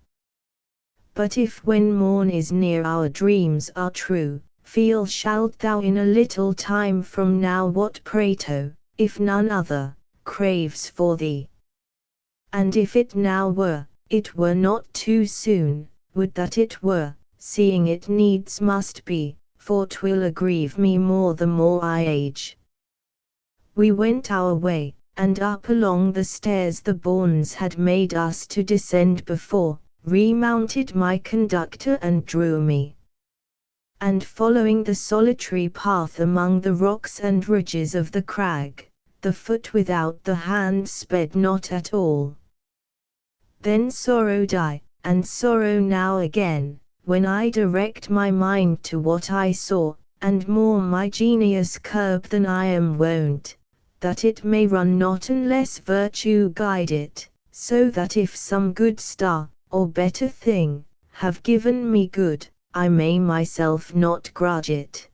But if when morn is near our dreams are true, feel shalt thou in a little time from now what Prato, if none other, craves for thee. And if it now were, it were not too soon, would that it were, seeing it needs must be, for 'twill aggrieve me more the more I age. We went our way, and up along the stairs the bonnes had made us to descend before, remounted my conductor and drew me. And following the solitary path among the rocks and ridges of the crag, the foot without the hand sped not at all. Then sorrowed I, and sorrow now again, when I direct my mind to what I saw, and more my genius curb than I am wont, that it may run not unless virtue guide it, so that if some good star, or better thing, have given me good, I may myself not grudge it.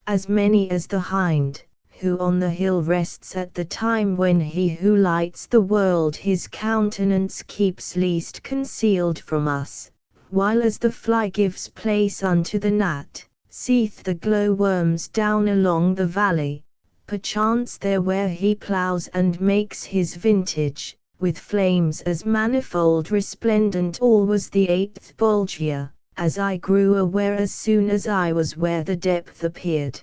As many as the hind, who on the hill rests at the time when he who lights the world his countenance keeps least concealed from us, while as the fly gives place unto the gnat, seeth the glow-worms down along the valley, perchance there where he ploughs and makes his vintage, with flames as manifold resplendent all was the 8th Bolgia, as I grew aware as soon as I was where the depth appeared.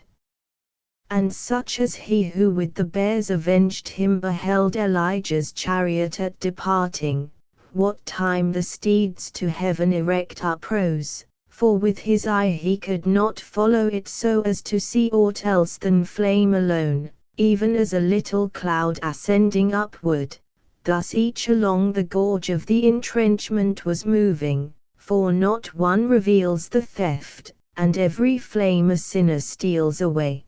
And such as he who with the bears avenged him beheld Elijah's chariot at departing, what time the steeds to heaven erect uprose, for with his eye he could not follow it so as to see aught else than flame alone, even as a little cloud ascending upward. Thus each along the gorge of the entrenchment was moving, for not one reveals the theft, and every flame a sinner steals away.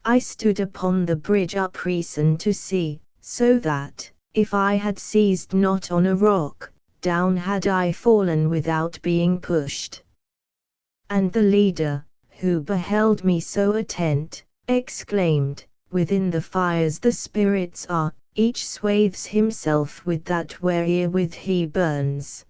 I stood upon the bridge uprisen to see, so that, if I had seized not on a rock, down had I fallen without being pushed. And the leader, who beheld me so attent, exclaimed, within the fires the spirits are, each swathes himself with that wherewith he burns.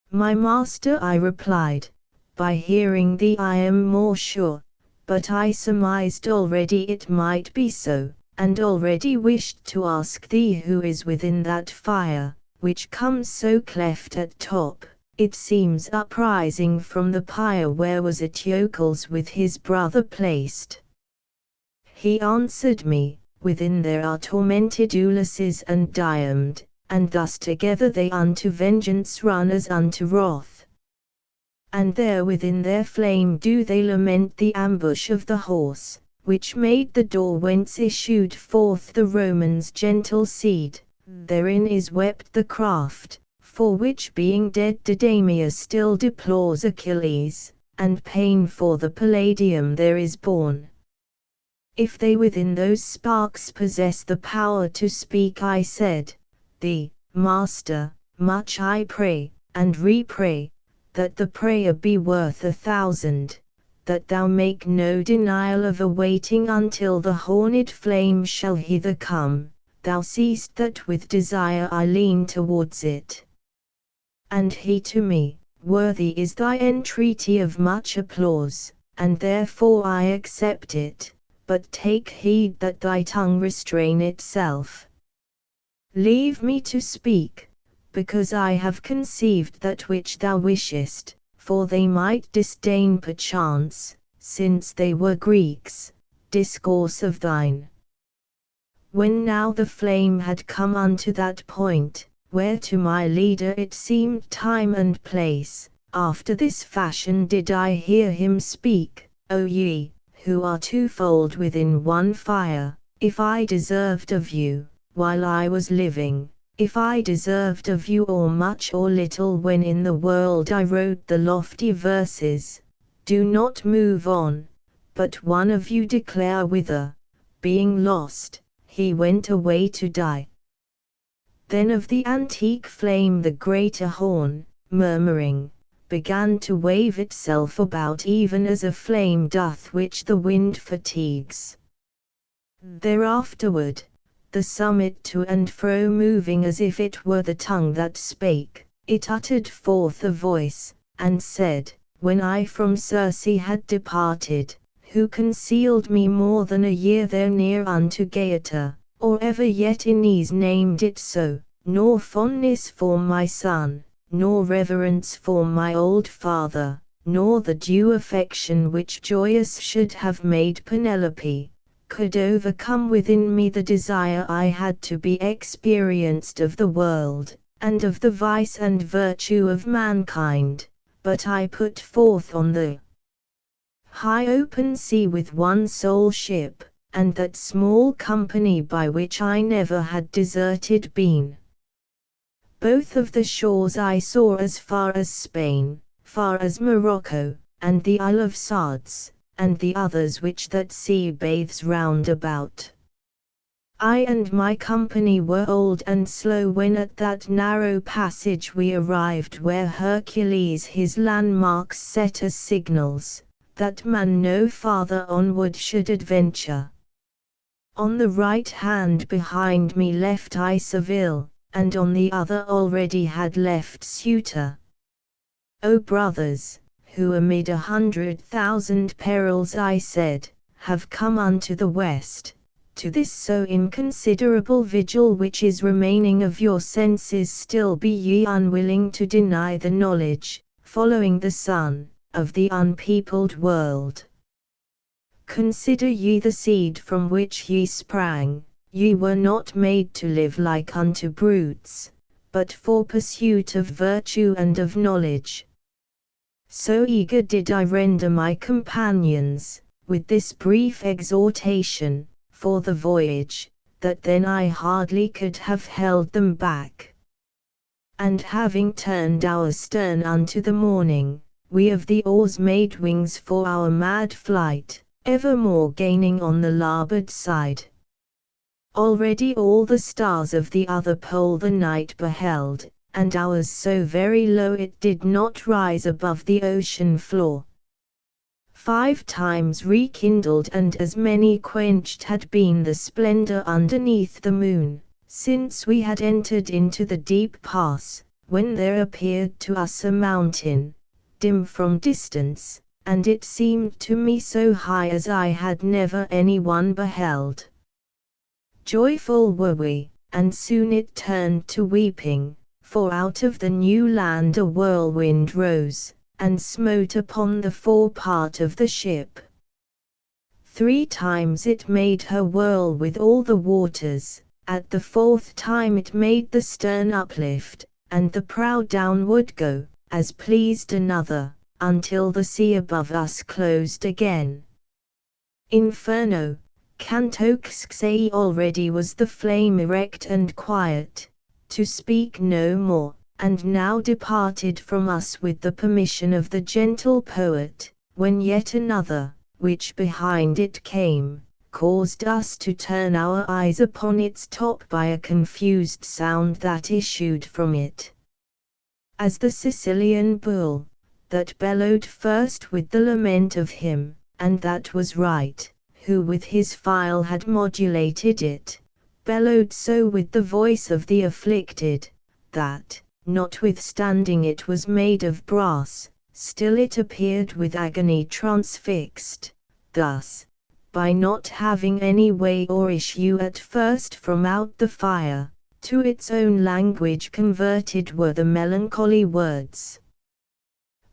My master, I replied, by hearing thee I am more sure, but I surmised already it might be so, and already wished to ask thee who is within that fire, which comes so cleft at top, it seems uprising from the pyre where was Eteocles with his brother placed. He answered me, within there are tormented Ulysses and Diomed, and thus together they unto vengeance run as unto wrath. And there within their flame do they lament the ambush of the horse, which made the door whence issued forth the Romans' gentle seed. Therein is wept the craft, for which being dead Didymia still deplores Achilles, and pain for the Palladium there is born. If they within those sparks possess the power to speak, I said, thee, Master, much I pray, and re-pray, that the prayer be worth 1,000, that thou make no denial of awaiting until the horned flame shall hither come. Thou seest that with desire I lean towards it. And he to me, worthy is thy entreaty of much applause, and therefore I accept it, but take heed that thy tongue restrain itself. Leave me to speak, because I have conceived that which thou wishest, for they might disdain perchance, since they were Greeks, discourse of thine. When now the flame had come unto that point, where to my leader it seemed time and place, after this fashion did I hear him speak, O ye, who are twofold within one fire, if I deserved of you, while I was living, if I deserved of you or much or little when in the world I wrote the lofty verses, do not move on, but one of you declare whither, being lost, he went away to die. Then of the antique flame the greater horn, murmuring, began to wave itself about even as a flame doth which the wind fatigues. Thereafterward, the summit to and fro moving as if it were the tongue that spake, it uttered forth a voice, and said, when I from Circe had departed, who concealed me more than a year there near unto Gaeta, or ever yet Aeneas named it so, nor fondness for my son, nor reverence for my old father, nor the due affection which joyous should have made Penelope, could overcome within me the desire I had to be experienced of the world, and of the vice and virtue of mankind, but I put forth on the high open sea with one sole ship, and that small company by which I never had deserted been. Both of the shores I saw as far as Spain, far as Morocco, and the Isle of Sardes, and the others which that sea bathes round about. I and my company were old and slow when at that narrow passage we arrived where Hercules his landmarks set as signals, that man no farther onward should adventure. On the right hand behind me left I Seville, and on the other already had left Ceuta. O brothers, who amid 100,000 perils I said, have come unto the west, to this so inconsiderable vigil which is remaining of your senses still be ye unwilling to deny the knowledge, following the sun, of the unpeopled world. Consider ye the seed from which ye sprang, ye were not made to live like unto brutes, but for pursuit of virtue and of knowledge. So eager did I render my companions, with this brief exhortation, for the voyage, that then I hardly could have held them back. And having turned our stern unto the morning, we of the oars made wings for our mad flight, evermore gaining on the larboard side. Already all the stars of the other pole the night beheld, and ours so very low it did not rise above the ocean floor. 5 times rekindled and as many quenched had been the splendor underneath the moon, since we had entered into the deep pass, when there appeared to us a mountain, dim from distance, and it seemed to me so high as I had never any one beheld. Joyful were we, and soon it turned to weeping, for out of the new land a whirlwind rose, and smote upon the forepart of the ship. 3 times it made her whirl with all the waters, At the fourth time it made the stern uplift, and the prow downward go, as pleased another, until the sea above us closed again. Inferno, Canto XVI. Already was the flame erect and quiet, to speak no more, and now departed from us with the permission of the gentle poet, when yet another, which behind it came, caused us to turn our eyes upon its top by a confused sound that issued from it. As the Sicilian bull, that bellowed first with the lament of him, and that was right, who with his file had modulated it, bellowed so with the voice of the afflicted, that, notwithstanding it was made of brass, still it appeared with agony transfixed, thus, by not having any way or issue at first from out the fire, to its own language converted were the melancholy words.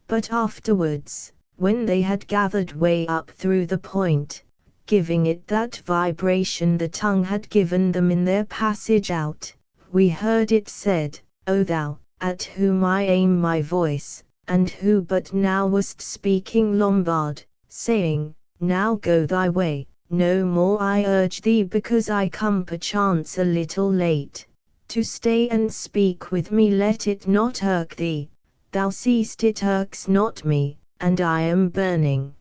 But afterwards, when they had gathered way up through the point, giving it that vibration the tongue had given them in their passage out, we heard it said, O thou, at whom I aim my voice, and who but now wast speaking Lombard, saying, Now go thy way, no more I urge thee because I come perchance a little late, to stay and speak with me, let it not irk thee, thou seest it irks not me, and I am burning.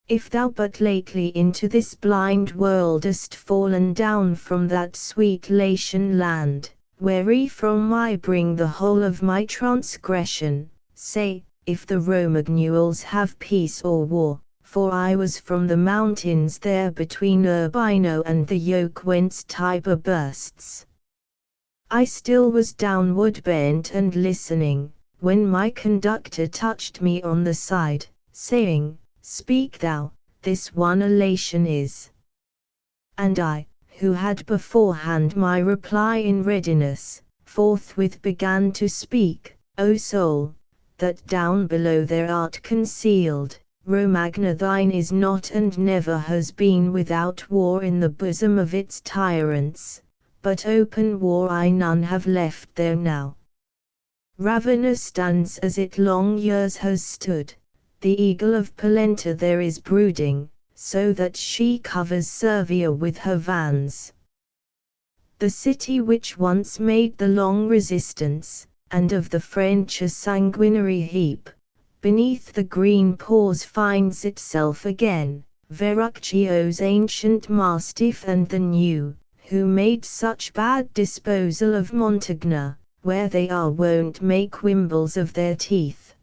If thou but lately into this blind world hast fallen down from that sweet Latian land, wherefrom I bring the whole of my transgression, say, if the Romagnules have peace or war, for I was from the mountains there between Urbino and the yoke whence Tiber bursts. I still was downward bent and listening, when my conductor touched me on the side, saying, Speak thou, this one elation is. And I, who had beforehand my reply in readiness, forthwith began to speak, O soul, that down below there art concealed, Romagna thine is not and never has been without war in the bosom of its tyrants, but open war I none have left there now. Ravenna stands as it long years has stood, the eagle of Polenta there is brooding, so that she covers Servia with her vans. The city which once made the long resistance, and of the French a sanguinary heap, beneath the green paws finds itself again, Verruccio's ancient mastiff and the new, who made such bad disposal of Montagna, where they are wont make wimbles of their teeth.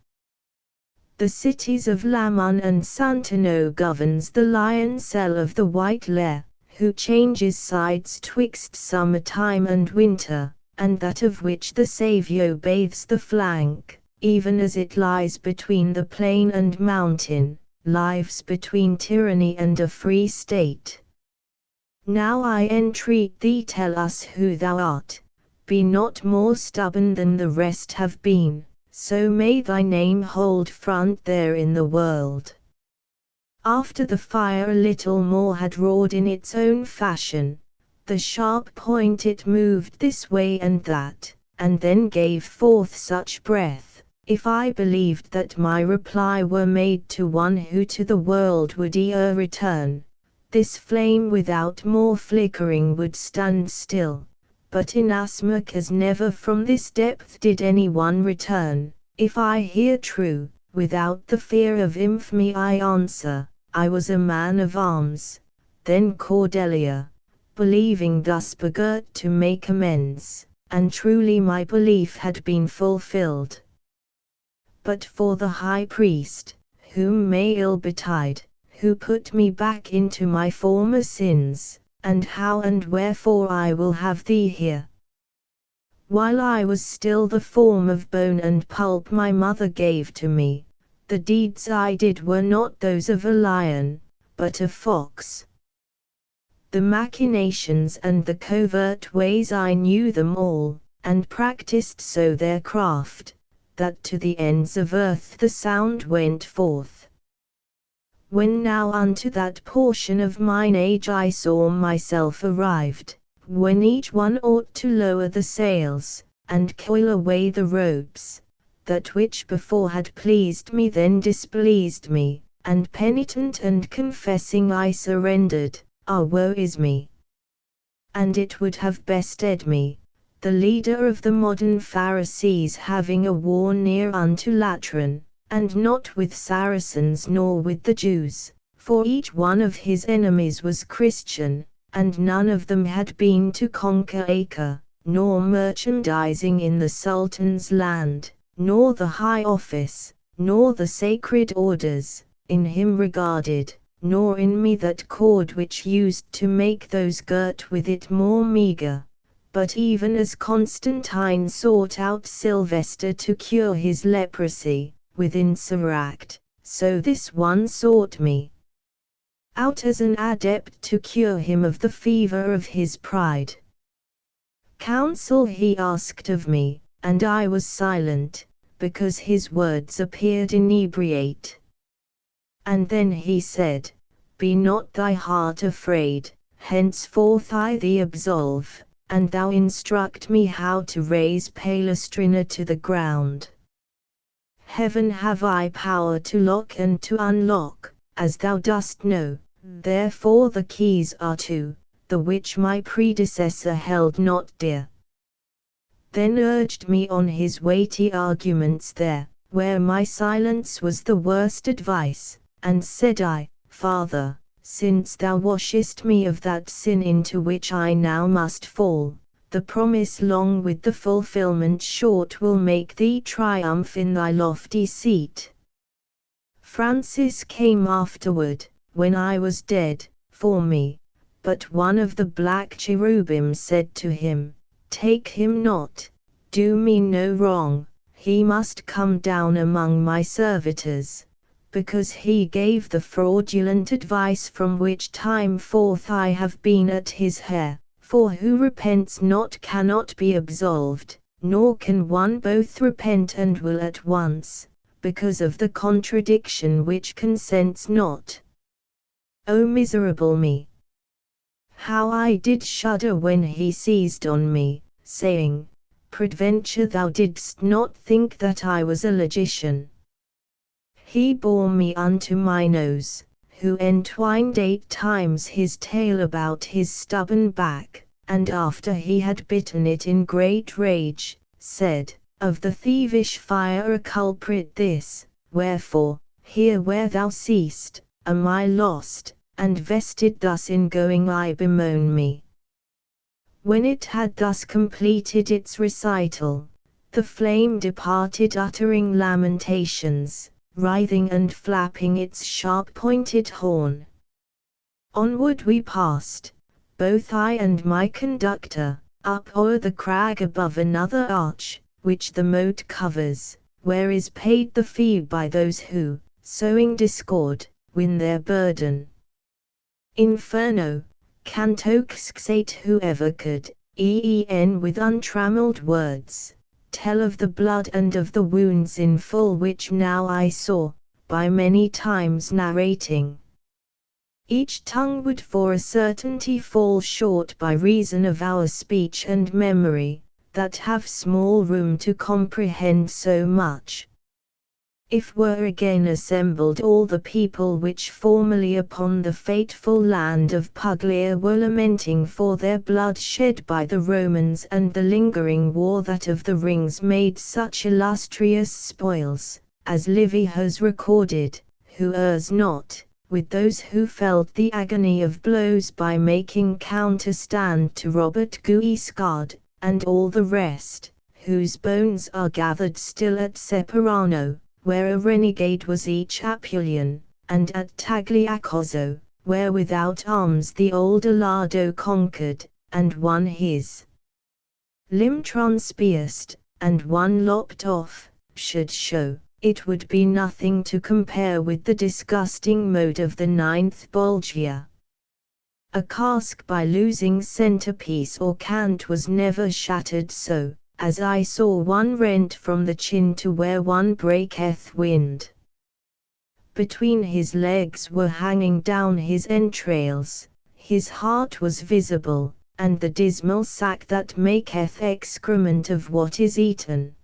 The cities of Lamon and Santano governs the lion cell of the White Lair, who changes sides twixt summer time and winter, and that of which the Savio bathes the flank, even as it lies between the plain and mountain, lives between tyranny and a free state. Now I entreat thee, tell us who thou art, be not more stubborn than the rest have been, so may thy name hold front there in the world. After the fire a little more had roared in its own fashion, the sharp point it moved this way and that, and then gave forth such breath, if I believed that my reply were made to one who to the world would ere return, this flame without more flickering would stand still, but inasmuch as never from this depth did any one return, if I hear true, without the fear of infamy I answer, I was a man of arms. Then Cordelia, believing thus begirt to make amends, and truly my belief had been fulfilled. But for the high priest, whom may ill betide, who put me back into my former sins, and how and wherefore I will have thee hear. While I was still the form of bone and pulp my mother gave to me, the deeds I did were not those of a lion, but a fox. The machinations and the covert ways I knew them all, and practiced so their craft, that to the ends of earth the sound went forth. When now unto that portion of mine age I saw myself arrived, when each one ought to lower the sails, and coil away the ropes. That which before had pleased me then displeased me, and penitent and confessing I surrendered, woe is me. And it would have bested me, the leader of the modern Pharisees, having a war near unto Latran, and not with Saracens nor with the Jews, for each one of his enemies was Christian, and none of them had been to conquer Acre, nor merchandising in the Sultan's land, nor the high office, nor the sacred orders, in him regarded, nor in me that cord which used to make those girt with it more meagre. But even as Constantine sought out Sylvester to cure his leprosy, within Siract, so this one sought me out as an adept to cure him of the fever of his pride. Counsel he asked of me, and I was silent, because his words appeared inebriate. And then he said, Be not thy heart afraid, henceforth I thee absolve, and thou instruct me how to raise Palestrina to the ground. Heaven have I power to lock and to unlock, as thou dost know, therefore the keys are two, the which my predecessor held not dear. Then urged me on his weighty arguments there, where my silence was the worst advice, and said I, Father, since thou washest me of that sin into which I now must fall, the promise long with the fulfillment short will make thee triumph in thy lofty seat. Francis came afterward, when I was dead, for me, but one of the black cherubim said to him, Take him not, do me no wrong, he must come down among my servitors, because he gave the fraudulent advice from which time forth I have been at his hair, for who repents not cannot be absolved, nor can one both repent and will at once, because of the contradiction which consents not. O miserable me! How I did shudder when he seized on me, saying, Peradventure thou didst not think that I was a logician. He bore me unto my nose, who entwined 8 times his tail about his stubborn back, and after he had bitten it in great rage, said, Of the thievish fire a culprit this, wherefore, here where thou seest, am I lost, and vested thus in going I bemoan me. When it had thus completed its recital, the flame departed uttering lamentations, writhing and flapping its sharp-pointed horn. Onward we passed, both I and my conductor, up o'er the crag above another arch, which the moat covers, where is paid the fee by those who, sowing discord, win their burden. Inferno, canto xxviii. Whoever could, with untrammeled words, tell of the blood and of the wounds in full which now I saw, by many times narrating. Each tongue would for a certainty fall short by reason of our speech and memory, that have small room to comprehend so much. If were again assembled all the people which formerly upon the fateful land of Puglia were lamenting for their blood shed by the Romans and the lingering war that of the rings made such illustrious spoils, as Livy has recorded, who errs not, with those who felt the agony of blows by making counterstand to Robert Guiscard, and all the rest, whose bones are gathered still at Ceperano, where a renegade was each Apulian, and at Tagliacozzo, where without arms the old Alado conquered, and won his limb transpierced, and one lopped off, should show, it would be nothing to compare with the disgusting mode of the 9th Bolgia. A cask by losing centerpiece or cant was never shattered so, as I saw one rent from the chin to where one breaketh wind. Between his legs were hanging down his entrails, his heart was visible, and the dismal sack that maketh excrement of what is eaten.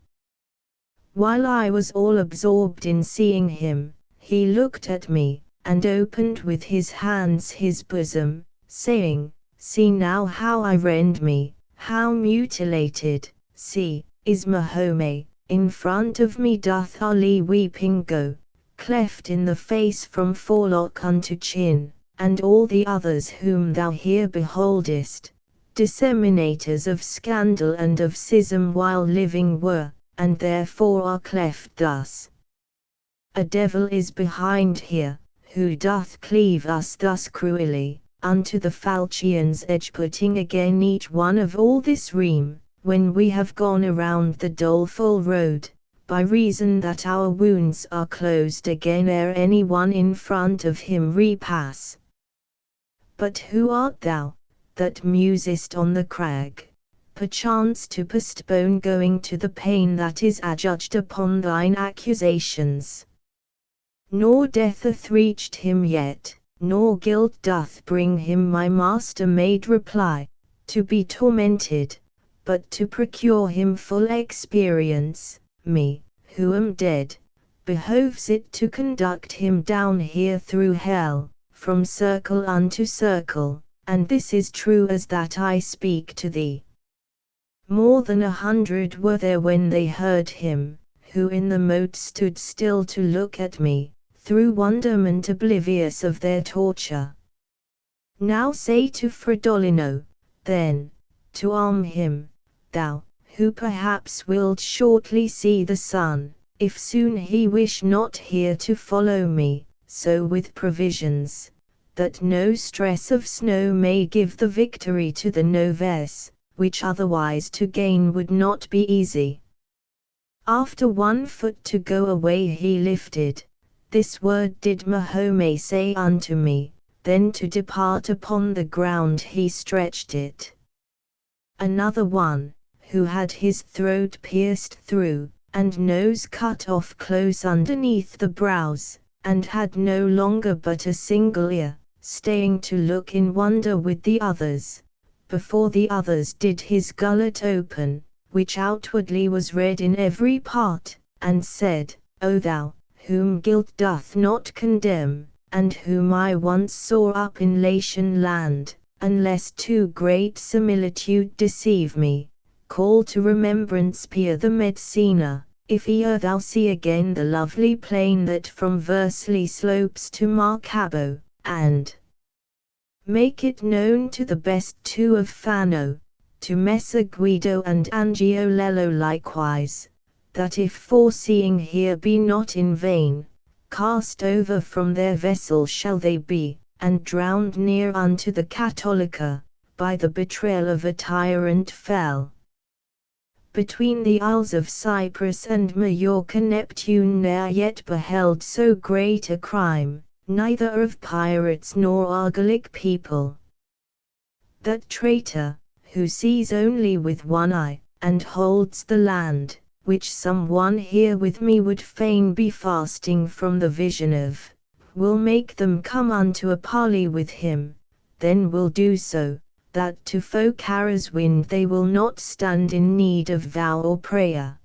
While I was all absorbed in seeing him, he looked at me, and opened with his hands his bosom, saying, See now how I rend me, how mutilated, see, is Mahome, in front of me doth Ali weeping go, cleft in the face from forelock unto chin, and all the others whom thou here beholdest, disseminators of scandal and of schism while living were, and therefore are cleft thus. A devil is behind here, who doth cleave us thus cruelly, unto the falchion's edge, putting again each one of all this ream, when we have gone around the doleful road, by reason that our wounds are closed again ere any one in front of him repass. But who art thou, that musest on the crag, perchance to postpone going to the pain that is adjudged upon thine accusations? Nor death hath reached him yet, nor guilt doth bring him, my master made reply, to be tormented, but to procure him full experience. Me, who am dead, behoves it to conduct him down here through hell, from circle unto circle, and this is true as that I speak to thee. More than 100 were there when they heard him, who in the moat stood still to look at me, through wonderment oblivious of their torture. Now say to Fridolino, then, to arm him, thou, who perhaps wilt shortly see the sun, if soon he wish not here to follow me, so with provisions, that no stress of snow may give the victory to the novice, which otherwise to gain would not be easy. After 1 foot to go away he lifted, this word did Mahome say unto me, then to depart upon the ground he stretched it. Another one, who had his throat pierced through, and nose cut off close underneath the brows, and had no longer but a single ear, staying to look in wonder with the others, before the others did his gullet open, which outwardly was red in every part, and said, O thou, whom guilt doth not condemn, and whom I once saw up in Latian land, unless too great similitude deceive me, call to remembrance Pia the Medicina, if e'er thou see again the lovely plain that from Versley slopes to Marcabo, and make it known to the best two of Fano, to Messer Guido and Angiolello likewise, that if foreseeing here be not in vain, cast over from their vessel shall they be, and drowned near unto the Catholica, by the betrayal of a tyrant fell. Between the Isles of Cyprus and Majorca Neptune ne'er yet beheld so great a crime, neither of pirates nor Argolic people. That traitor, who sees only with one eye, and holds the land, which some one here with me would fain be fasting from the vision of, will make them come unto a parley with him, then will do so, that to Phocara's wind they will not stand in need of vow or prayer.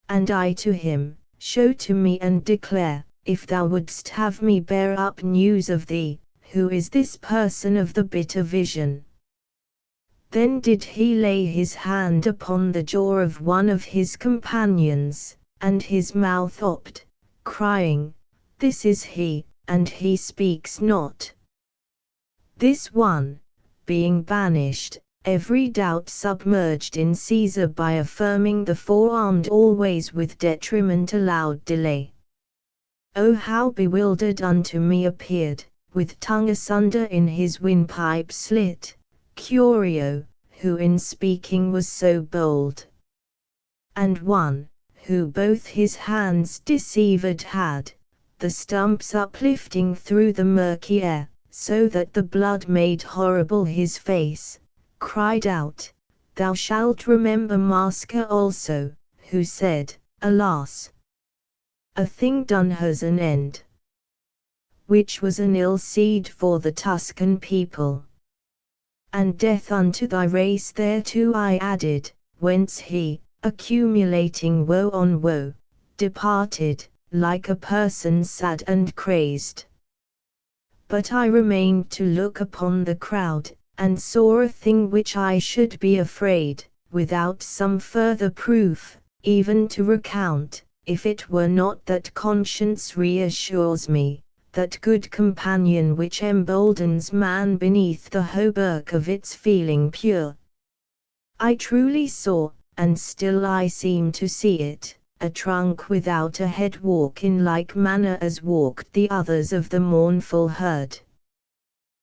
And I to him, show to me and declare, if thou wouldst have me bear up news of thee, who is this person of the bitter vision. Then did he lay his hand upon the jaw of one of his companions, and his mouth opened, crying, This is he, and he speaks not. This one, being banished, every doubt submerged in Caesar by affirming the forearmed always with detriment allowed delay. Oh how bewildered unto me appeared, with tongue asunder in his windpipe slit, Curio, who in speaking was so bold. And one, who both his hands deceived had, the stumps uplifting through the murky air, so that the blood made horrible his face, cried out, Thou shalt remember Masca also, who said, Alas! A thing done has an end. Which was an ill seed for the Tuscan people. and death unto thy race thereto I added, whence he, accumulating woe on woe, departed, like a person sad and crazed. But I remained to look upon the crowd, and saw a thing which I should be afraid, without some further proof, even to recount, if it were not that conscience reassures me, that good companion which emboldens man beneath the hauberk of its feeling pure. I truly saw, and still I seem to see it, a trunk without a head walk in like manner as walked the others of the mournful herd.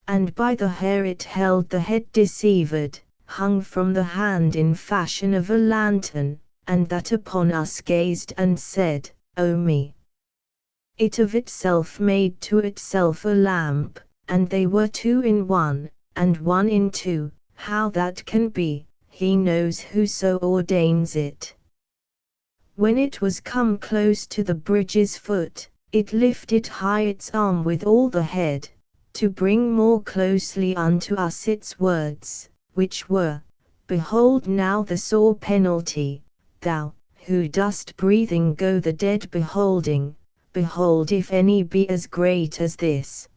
And by the hair it held the head deceived, hung from the hand in fashion of a lantern, and that upon us gazed and said, O me! It of itself made to itself a lamp, and they were two in one, and one in two, how that can be, he knows who so ordains it. When it was come close to the bridge's foot, it lifted high its arm with all the head, to bring more closely unto us its words, which were, Behold now the sore penalty, thou, who dost breathing go the dead beholding, behold if any be as great as this.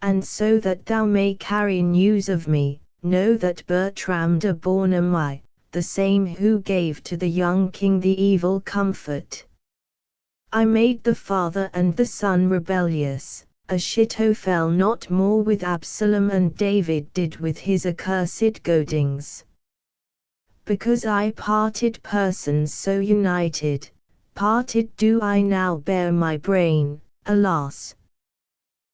And so that thou may carry news of me, know that Bertram de Bornami, the same who gave to the young king the evil comfort, I made the father and the son rebellious, Ahithophel not more with Absalom and David did with his accursed goadings. Because I parted persons so united, parted do I now bear my brain, alas!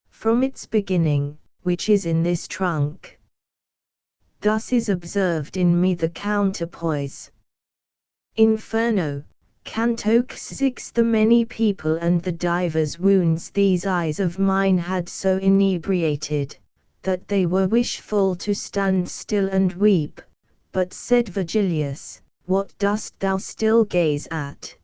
From its beginning, which is in this trunk. Thus is observed in me the counterpoise. Inferno, Canto VI. The many people and the divers wounds these eyes of mine had so inebriated, that they were wishful to stand still and weep, but said Virgilius, what dost thou still gaze at?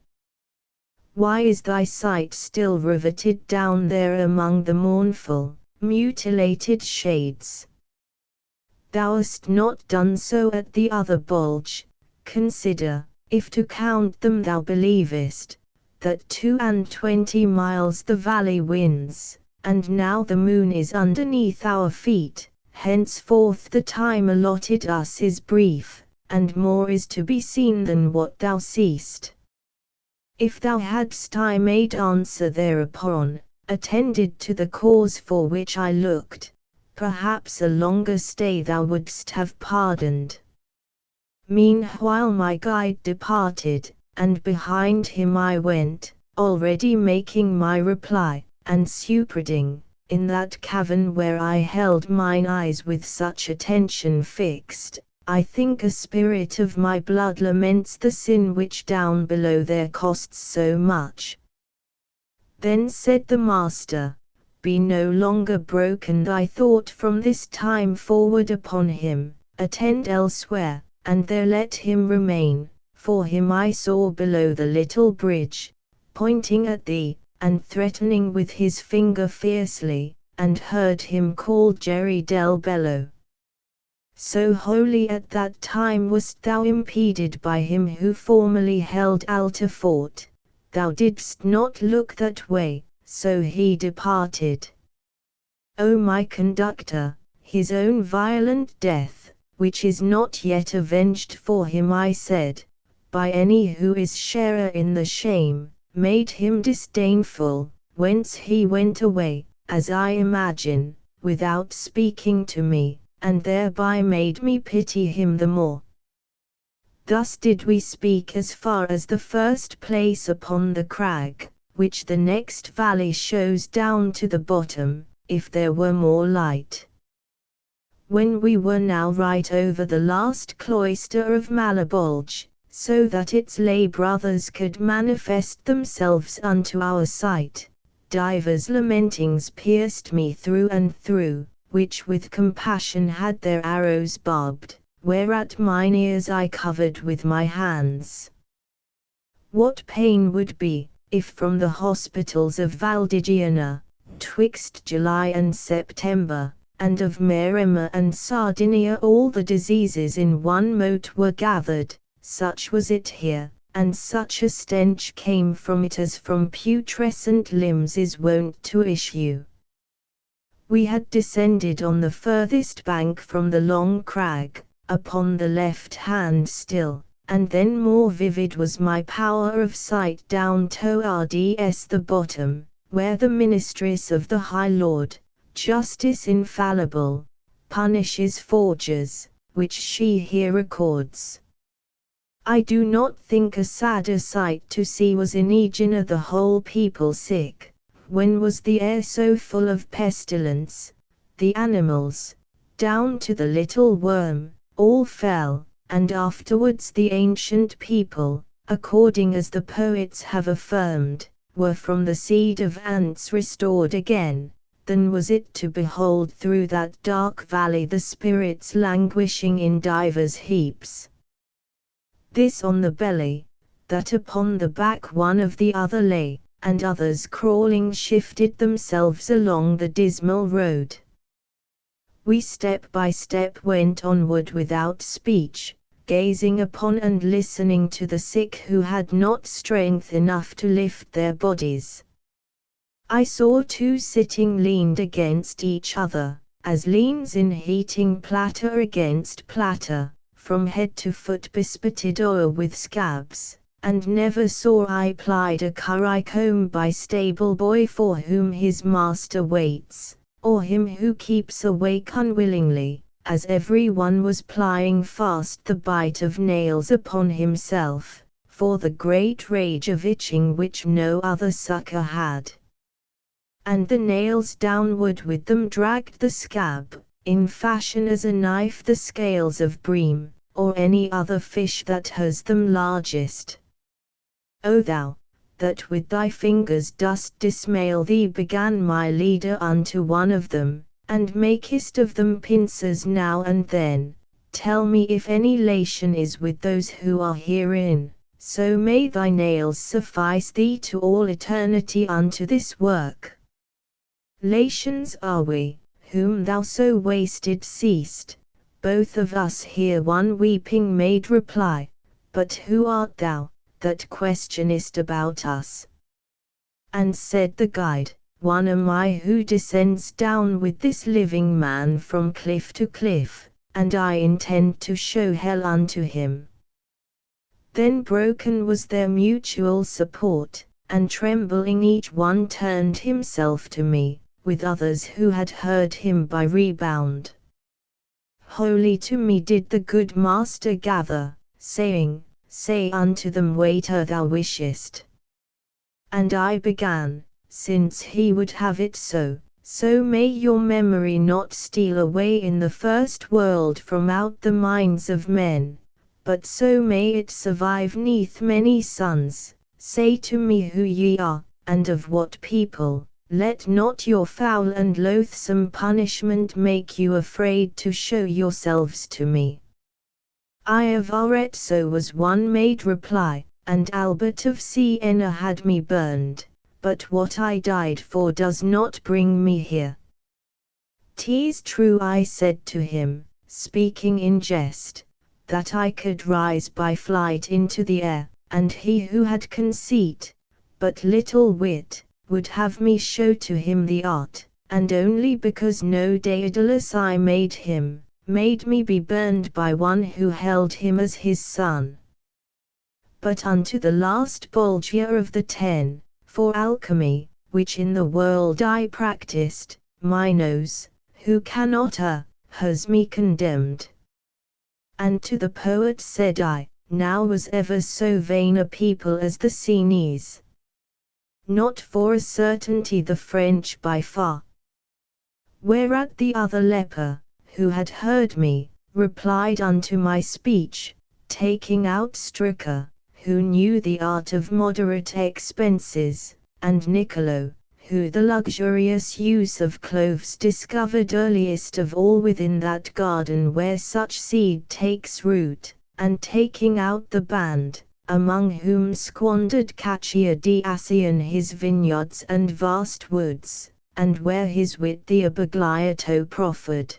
Why is thy sight still riveted down there among the mournful, mutilated shades? Thou hast not done so at the other bulge. Consider, if to count them thou believest, that 22 miles the valley winds, and now the moon is underneath our feet, henceforth the time allotted us is brief, and more is to be seen than what thou seest. If thou hadst I made answer thereupon, attended to the cause for which I looked, perhaps a longer stay thou wouldst have pardoned. Meanwhile my guide departed, and behind him I went, already making my reply, and superding, in that cavern where I held mine eyes with such attention fixed, I think a spirit of my blood laments the sin which down below there costs so much. Then said the master, Be no longer broken thy thought from this time forward upon him, attend elsewhere, and there let him remain, for him I saw below the little bridge, pointing at thee, and threatening with his finger fiercely, and heard him call Jerry del Bello. So wholly at that time wast thou impeded by him who formerly held Alta fort, thou didst not look that way, so he departed. O my conductor, his own violent death, which is not yet avenged for him I said, by any who is sharer in the shame, made him disdainful, whence he went away, as I imagine, without speaking to me, and thereby made me pity him the more. Thus did we speak as far as the first place upon the crag, which the next valley shows down to the bottom, if there were more light. When we were now right over the last cloister of Malabulge, so that its lay brothers could manifest themselves unto our sight, divers lamentings pierced me through and through, which with compassion had their arrows barbed, whereat mine ears I covered with my hands. What pain would be, if from the hospitals of Valdigiana, twixt July and September, and of Maremma and Sardinia all the diseases in one mote were gathered, such was it here, and such a stench came from it as from putrescent limbs is wont to issue. We had descended on the furthest bank from the long crag, upon the left hand still, and then more vivid was my power of sight down towards the bottom, where the ministress of the High Lord, justice infallible, punishes forgers, which she here records. I do not think a sadder sight to see was in Aegina the whole people sick, when was the air so full of pestilence, the animals, down to the little worm, all fell, and afterwards the ancient people, according as the poets have affirmed, were from the seed of ants restored again, than was it to behold through that dark valley the spirits languishing in divers heaps. This on the belly, that upon the back one of the other lay, and others crawling shifted themselves along the dismal road. We step by step went onward without speech, gazing upon and listening to the sick who had not strength enough to lift their bodies. I saw two sitting leaned against each other, as leans in heating platter against platter, from head to foot bespotted o'er with scabs, and never saw I plied a currycomb by stable boy for whom his master waits, or him who keeps awake unwillingly, as every one was plying fast the bite of nails upon himself, for the great rage of itching which no other succour had. And the nails downward with them dragged the scab, in fashion as a knife the scales of bream, or any other fish that has them largest. O thou, that with thy fingers dost dismail thee, began my leader unto one of them, and makest of them pincers now and then, tell me if any lation is with those who are herein, so may thy nails suffice thee to all eternity unto this work. Lations are we, whom thou so wasted seest, both of us here, one weeping made reply, but who art thou, that questionest about us? And said the guide, one am I who descends down with this living man from cliff to cliff, and I intend to show hell unto him. Then broken was their mutual support, and trembling each one turned himself to me, with others who had heard him by rebound. Wholly to me did the good master gather, saying, Say unto them waiter thou wishest. And I began, since he would have it so, so may your memory not steal away in the first world from out the minds of men, but so may it survive neath many suns. Say to me who ye are, and of what people. Let not your foul and loathsome punishment make you afraid to show yourselves to me. I of Arezzo was one made reply, and Albert of Siena had me burned, but what I died for does not bring me here. 'Tis true, I said to him, speaking in jest, that I could rise by flight into the air, and he who had conceit, but little wit, would have me show to him the art, and only because no Daedalus I made him, made me be burned by one who held him as his son. But unto the last Bolgia of the 10, for alchemy, which in the world I practiced, Minos, who cannot err, has me condemned. And to the poet said I, now was ever so vain a people as the Sienese. Not for a certainty the French by far. Whereat the other leper, who had heard me, replied unto my speech, taking out Stricker, who knew the art of moderate expenses, and Niccolo, who the luxurious use of cloves discovered earliest of all within that garden where such seed takes root, and taking out the band, among whom squandered Caccia di Assian his vineyards and vast woods, and where his wit the abagliato proffered.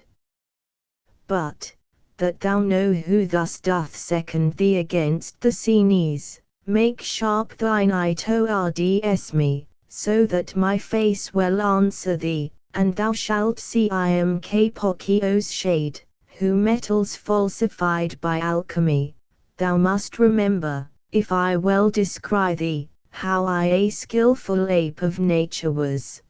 But, that thou know who thus doth second thee against the Cines, make sharp thine eye towards me, so that my face well answer thee, and thou shalt see I am Capocchio's shade, who metals falsified by alchemy. Thou must remember, if I well descry thee, how I a skilful ape of nature was.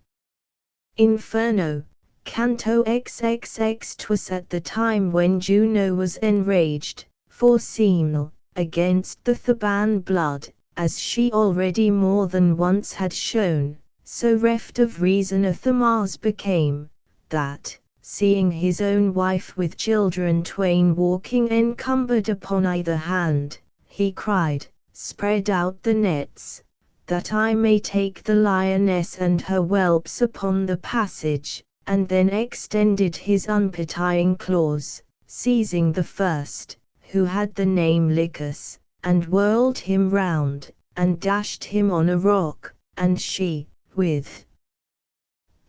Inferno, Canto XXX. 'Twas at the time when Juno was enraged, for Semele, against the Theban blood, as she already more than once had shown, so reft of reason Athamas became, that, seeing his own wife with children twain walking encumbered upon either hand, he cried, "Spread out the nets, that I may take the lioness and her whelps upon the passage," and then extended his unpitying claws, seizing the first, who had the name Lycus, and whirled him round, and dashed him on a rock, and she, with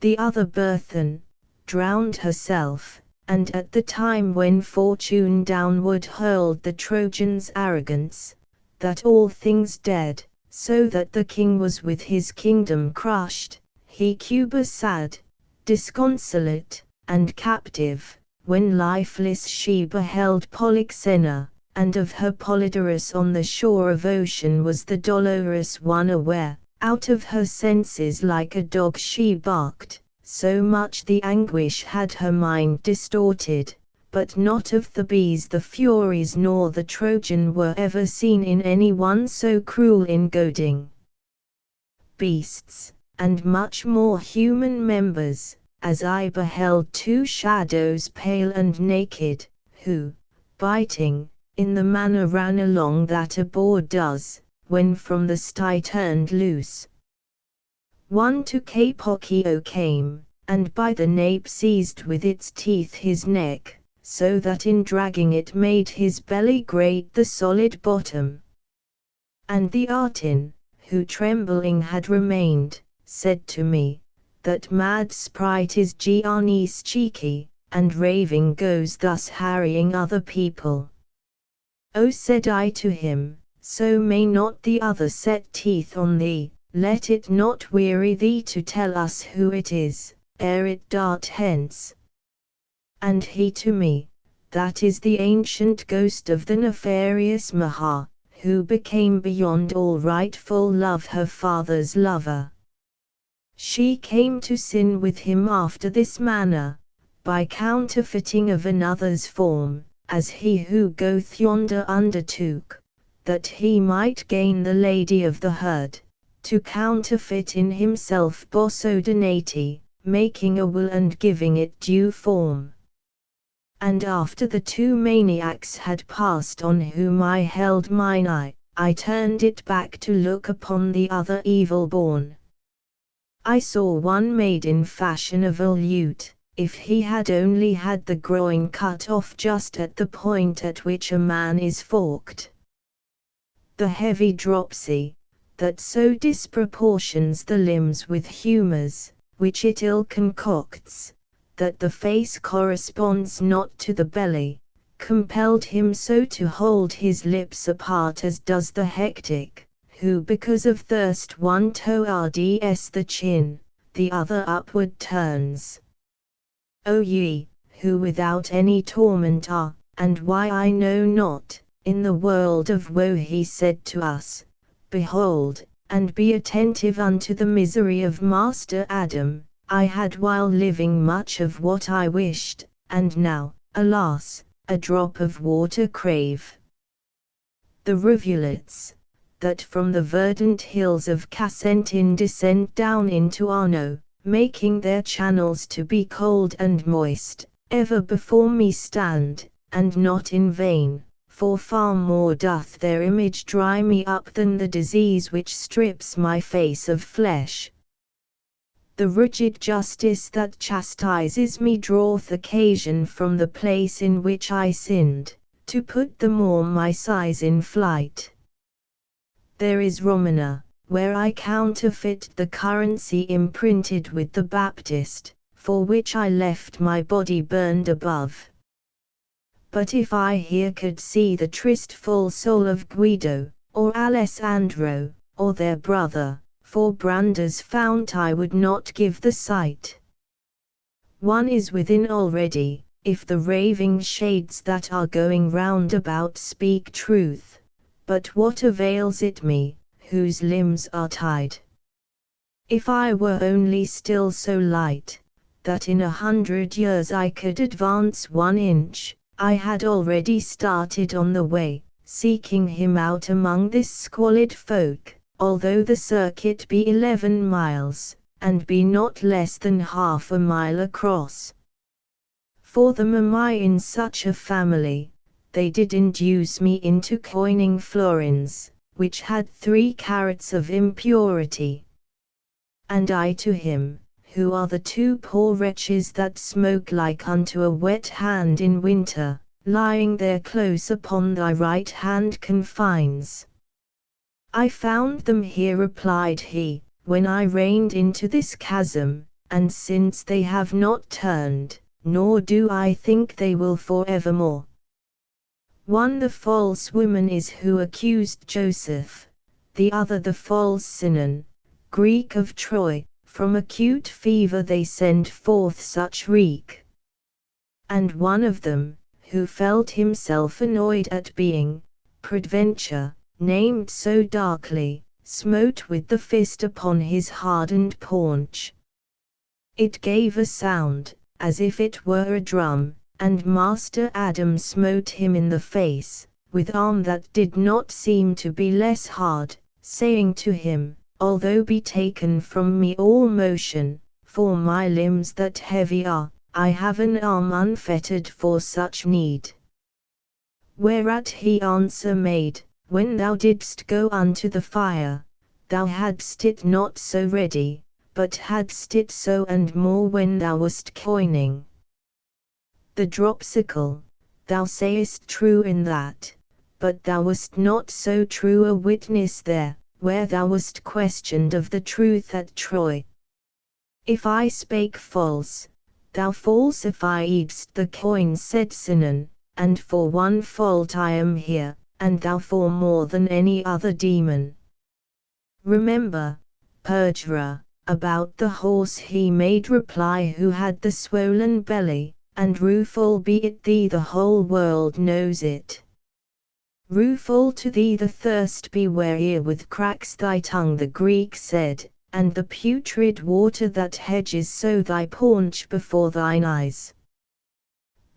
the other burthen, drowned herself. And at the time when fortune downward hurled the Trojans' arrogance, that all things dead, so that the king was with his kingdom crushed, he Cuba sad, disconsolate, and captive, when lifeless she beheld Polyxena, and of her Polydorus on the shore of ocean was the dolorous one aware, out of her senses like a dog she barked, so much the anguish had her mind distorted, but not of the bees the Furies nor the Trojan were ever seen in any one so cruel in goading beasts, and much more human members, as I beheld two shadows pale and naked, who, biting, in the manner ran along that a boar does, when from the sty turned loose. One to Capocchio came, and by the nape seized with its teeth his neck, so that in dragging it made his belly grate the solid bottom. And the Artin, who trembling had remained, said to me, that mad sprite is Giannis cheeky, and raving goes thus harrying other people. Oh, said I to him, so may not the other set teeth on thee, let it not weary thee to tell us who it is, ere it dart hence. And he to me, that is the ancient ghost of the nefarious Maha, who became beyond all rightful love her father's lover. She came to sin with him after this manner, by counterfeiting of another's form, as he who goeth yonder undertook, that he might gain the lady of the herd, to counterfeit in himself Bosso Donati, making a will and giving it due form. And after the two maniacs had passed on whom I held mine eye, I turned it back to look upon the other evil-born. I saw one made in fashion of a lute, if he had only had the groin cut off just at the point at which a man is forked. The heavy dropsy, that so disproportions the limbs with humours, which it ill concocts, that the face corresponds not to the belly, compelled him so to hold his lips apart as does the hectic, who because of thirst one towards the chin, the other upward turns. O ye, who without any torment are, and why I know not, in the world of woe he said to us, Behold, and be attentive unto the misery of Master Adam. I had while living much of what I wished, and now, alas, a drop of water crave. The rivulets, that from the verdant hills of Cassentin descend down into Arno, making their channels to be cold and moist, ever before me stand, and not in vain, for far more doth their image dry me up than the disease which strips my face of flesh. The rigid justice that chastises me draweth occasion from the place in which I sinned, to put the more my sighs in flight. There is Romana, where I counterfeit the currency imprinted with the Baptist, for which I left my body burned above. But if I here could see the triste full soul of Guido, or Alessandro, or their brother, for Branda's fount I would not give the sight. One is within already, if the raving shades that are going round about speak truth, but what avails it me, whose limbs are tied? If I were only still so light, that in 100 years I could advance 1 inch, I had already started on the way, seeking him out among this squalid folk, although the circuit be 11 miles, and be not less than half a mile across. For them am I in such a family, they did induce me into coining florins, which had 3 carats of impurity. And I to him, who are the 2 poor wretches that smoke like unto a wet hand in winter, lying there close upon thy right hand confines. I found them here, replied he, when I reined into this chasm, and since they have not turned, nor do I think they will forevermore. One the false woman is who accused Joseph, the other the false Sinon, Greek of Troy. From acute fever they send forth such reek. And one of them, who felt himself annoyed at being, peradventure, named so darkly, smote with the fist upon his hardened paunch. It gave a sound, as if it were a drum, and Master Adam smote him in the face, with arm that did not seem to be less hard, saying to him, although be taken from me all motion, for my limbs that heavy are, I have an arm unfettered for such need. Whereat he answer made, when thou didst go unto the fire, thou hadst it not so ready, but hadst it so and more when thou wast coining. The dropsicle, thou sayest true in that, but thou wast not so true a witness there, where thou wast questioned of the truth at Troy. If I spake false, thou falsifiedst the coin, said Sinon, and for one fault I am here, and thou for more than any other demon. Remember, perjurer, about the horse he made reply who had the swollen belly, and rueful be it thee the whole world knows it. Rueful to thee the thirst be where with cracks thy tongue, the Greek said, and the putrid water that hedges so thy paunch before thine eyes.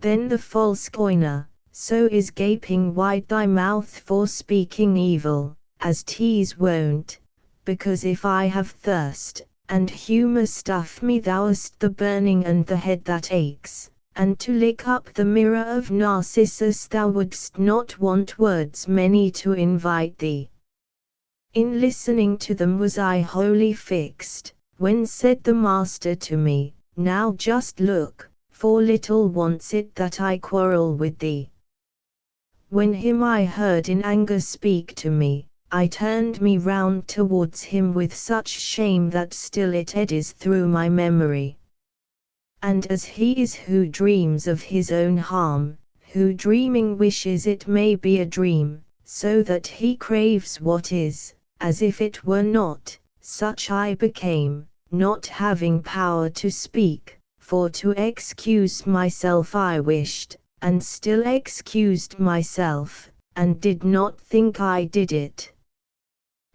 Then the false coiner, so is gaping wide thy mouth for speaking evil, as tease won't, because if I have thirst, and humour stuff me thou'st the burning and the head that aches. And to lick up the mirror of Narcissus thou wouldst not want words many to invite thee. In listening to them was I wholly fixed, when said the master to me, now just look, for little wants it that I quarrel with thee. When him I heard in anger speak to me, I turned me round towards him with such shame that still it eddies through my memory. And as he is who dreams of his own harm, who dreaming wishes it may be a dream, so that he craves what is, as if it were not, such I became, not having power to speak, for to excuse myself I wished, and still excused myself, and did not think I did it.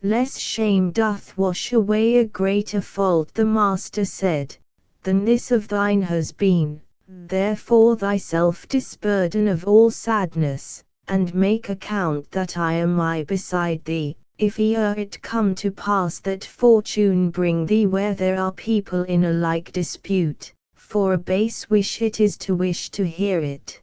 Less shame doth wash away a greater fault, the master said, than this of thine has been, therefore thyself disburden of all sadness, and make account that I am beside thee, if e'er it come to pass that fortune bring thee where there are people in a like dispute, for a base wish it is to wish to hear it.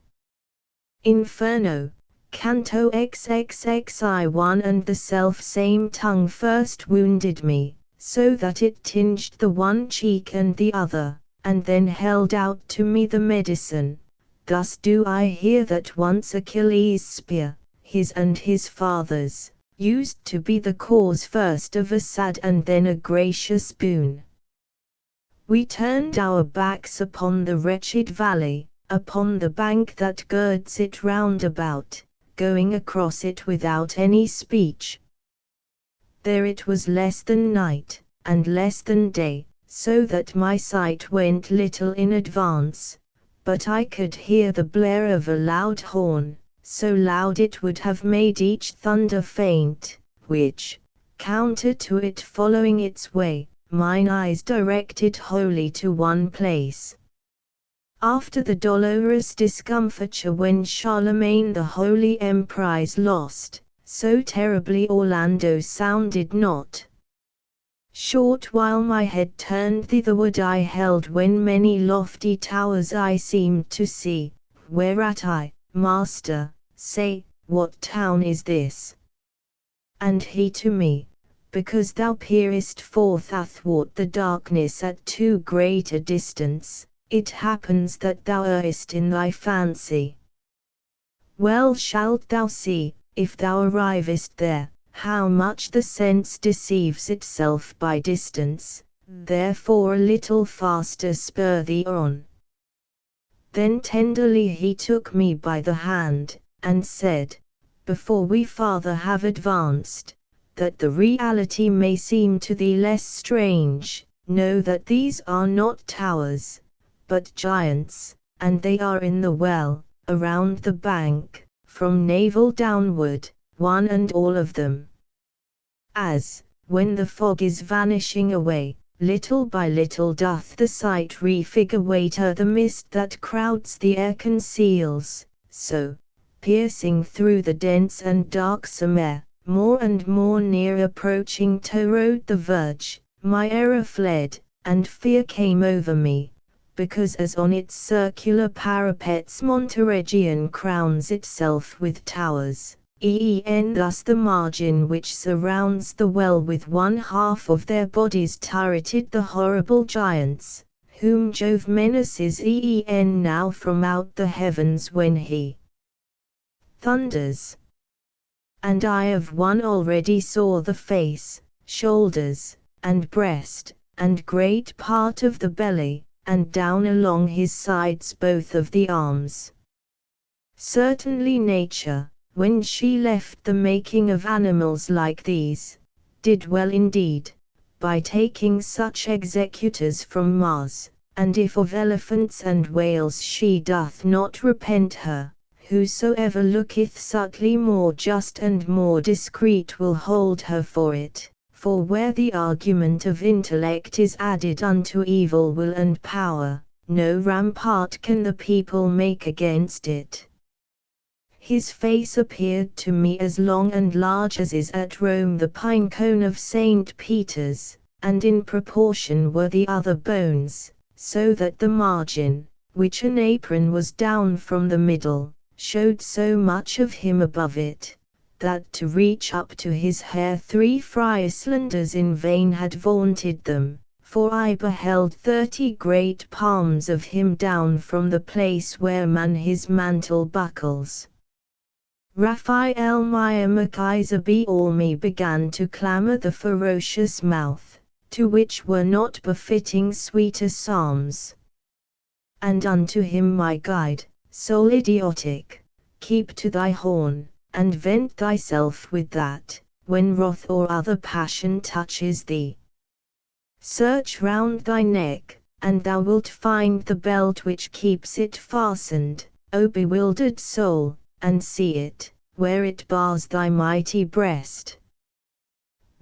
Inferno, Canto XXXI. And the self same tongue first wounded me, so that it tinged the one cheek and the other, and then held out to me the medicine. Thus do I hear that once Achilles' spear, his and his father's, used to be the cause first of a sad and then a gracious boon. We turned our backs upon the wretched valley, upon the bank that girds it round about, going across it without any speech. There it was less than night, and less than day, so that my sight went little in advance, but I could hear the blare of a loud horn, so loud it would have made each thunder faint, which, counter to it following its way, mine eyes directed wholly to one place. After the dolorous discomfiture when Charlemagne the Holy Emprise lost, so terribly Orlando sounded not. Short while my head turned thitherward I held when many lofty towers I seemed to see, whereat I, Master, say, what town is this? And he to me, because thou peerest forth athwart the darkness at too great a distance, it happens that thou errest in thy fancy. Well shalt thou see, if thou arrivest there, how much the sense deceives itself by distance, therefore a little faster spur thee on. Then tenderly he took me by the hand, and said, before we farther have advanced, that the reality may seem to thee less strange, know that these are not towers, but giants, and they are in the well, around the bank, from navel downward, one and all of them. As, when the fog is vanishing away, little by little doth the sight refigure waiter the mist that crowds the air conceals, so, piercing through the dense and darksome air, more and more near approaching toward the verge, my error fled, and fear came over me, because as on its circular parapets Monteregion crowns itself with towers, thus the margin which surrounds the well with one half of their bodies turreted the horrible giants, whom Jove menaces now from out the heavens when he thunders. And I of one already saw the face, shoulders, and breast, and great part of the belly, and down along his sides both of the arms. Certainly nature, when she left the making of animals like these, did well indeed, by taking such executors from Mars, and if of elephants and whales she doth not repent her, whosoever looketh subtly more just and more discreet will hold her for it. For where the argument of intellect is added unto evil will and power, no rampart can the people make against it. His face appeared to me as long and large as is at Rome the pine cone of St. Peter's, and in proportion were the other bones, so that the margin, which an apron was down from the middle, showed so much of him above it, that to reach up to his hair 3 Frieslanders in vain had vaunted them, for I beheld 30 great palms of him down from the place where man his mantle buckles. Raphael Maiamachisa be all me began to clamour the ferocious mouth, to which were not befitting sweeter psalms. And unto him my guide, soul idiotic, keep to thy horn, and vent thyself with that, when wrath or other passion touches thee. Search round thy neck, and thou wilt find the belt which keeps it fastened, O bewildered soul, and see it, where it bars thy mighty breast.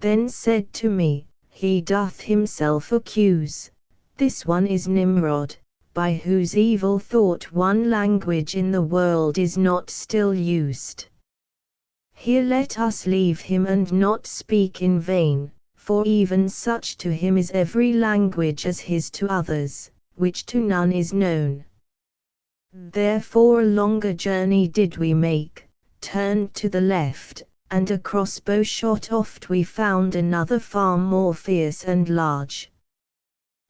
Then said to me, he doth himself accuse, this one is Nimrod, by whose evil thought one language in the world is not still used. Here let us leave him and not speak in vain, for even such to him is every language as his to others, which to none is known. Therefore a longer journey did we make, turned to the left, and a crossbow shot oft we found another far more fierce and large.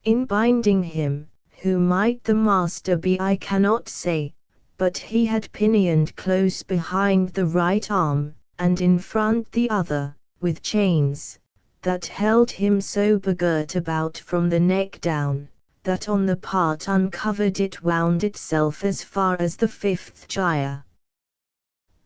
In binding him, who might the master be I cannot say, but he had pinioned close behind the right arm, and in front the other, with chains, that held him so begirt about from the neck down, that on the part uncovered it wound itself as far as the fifth gyre.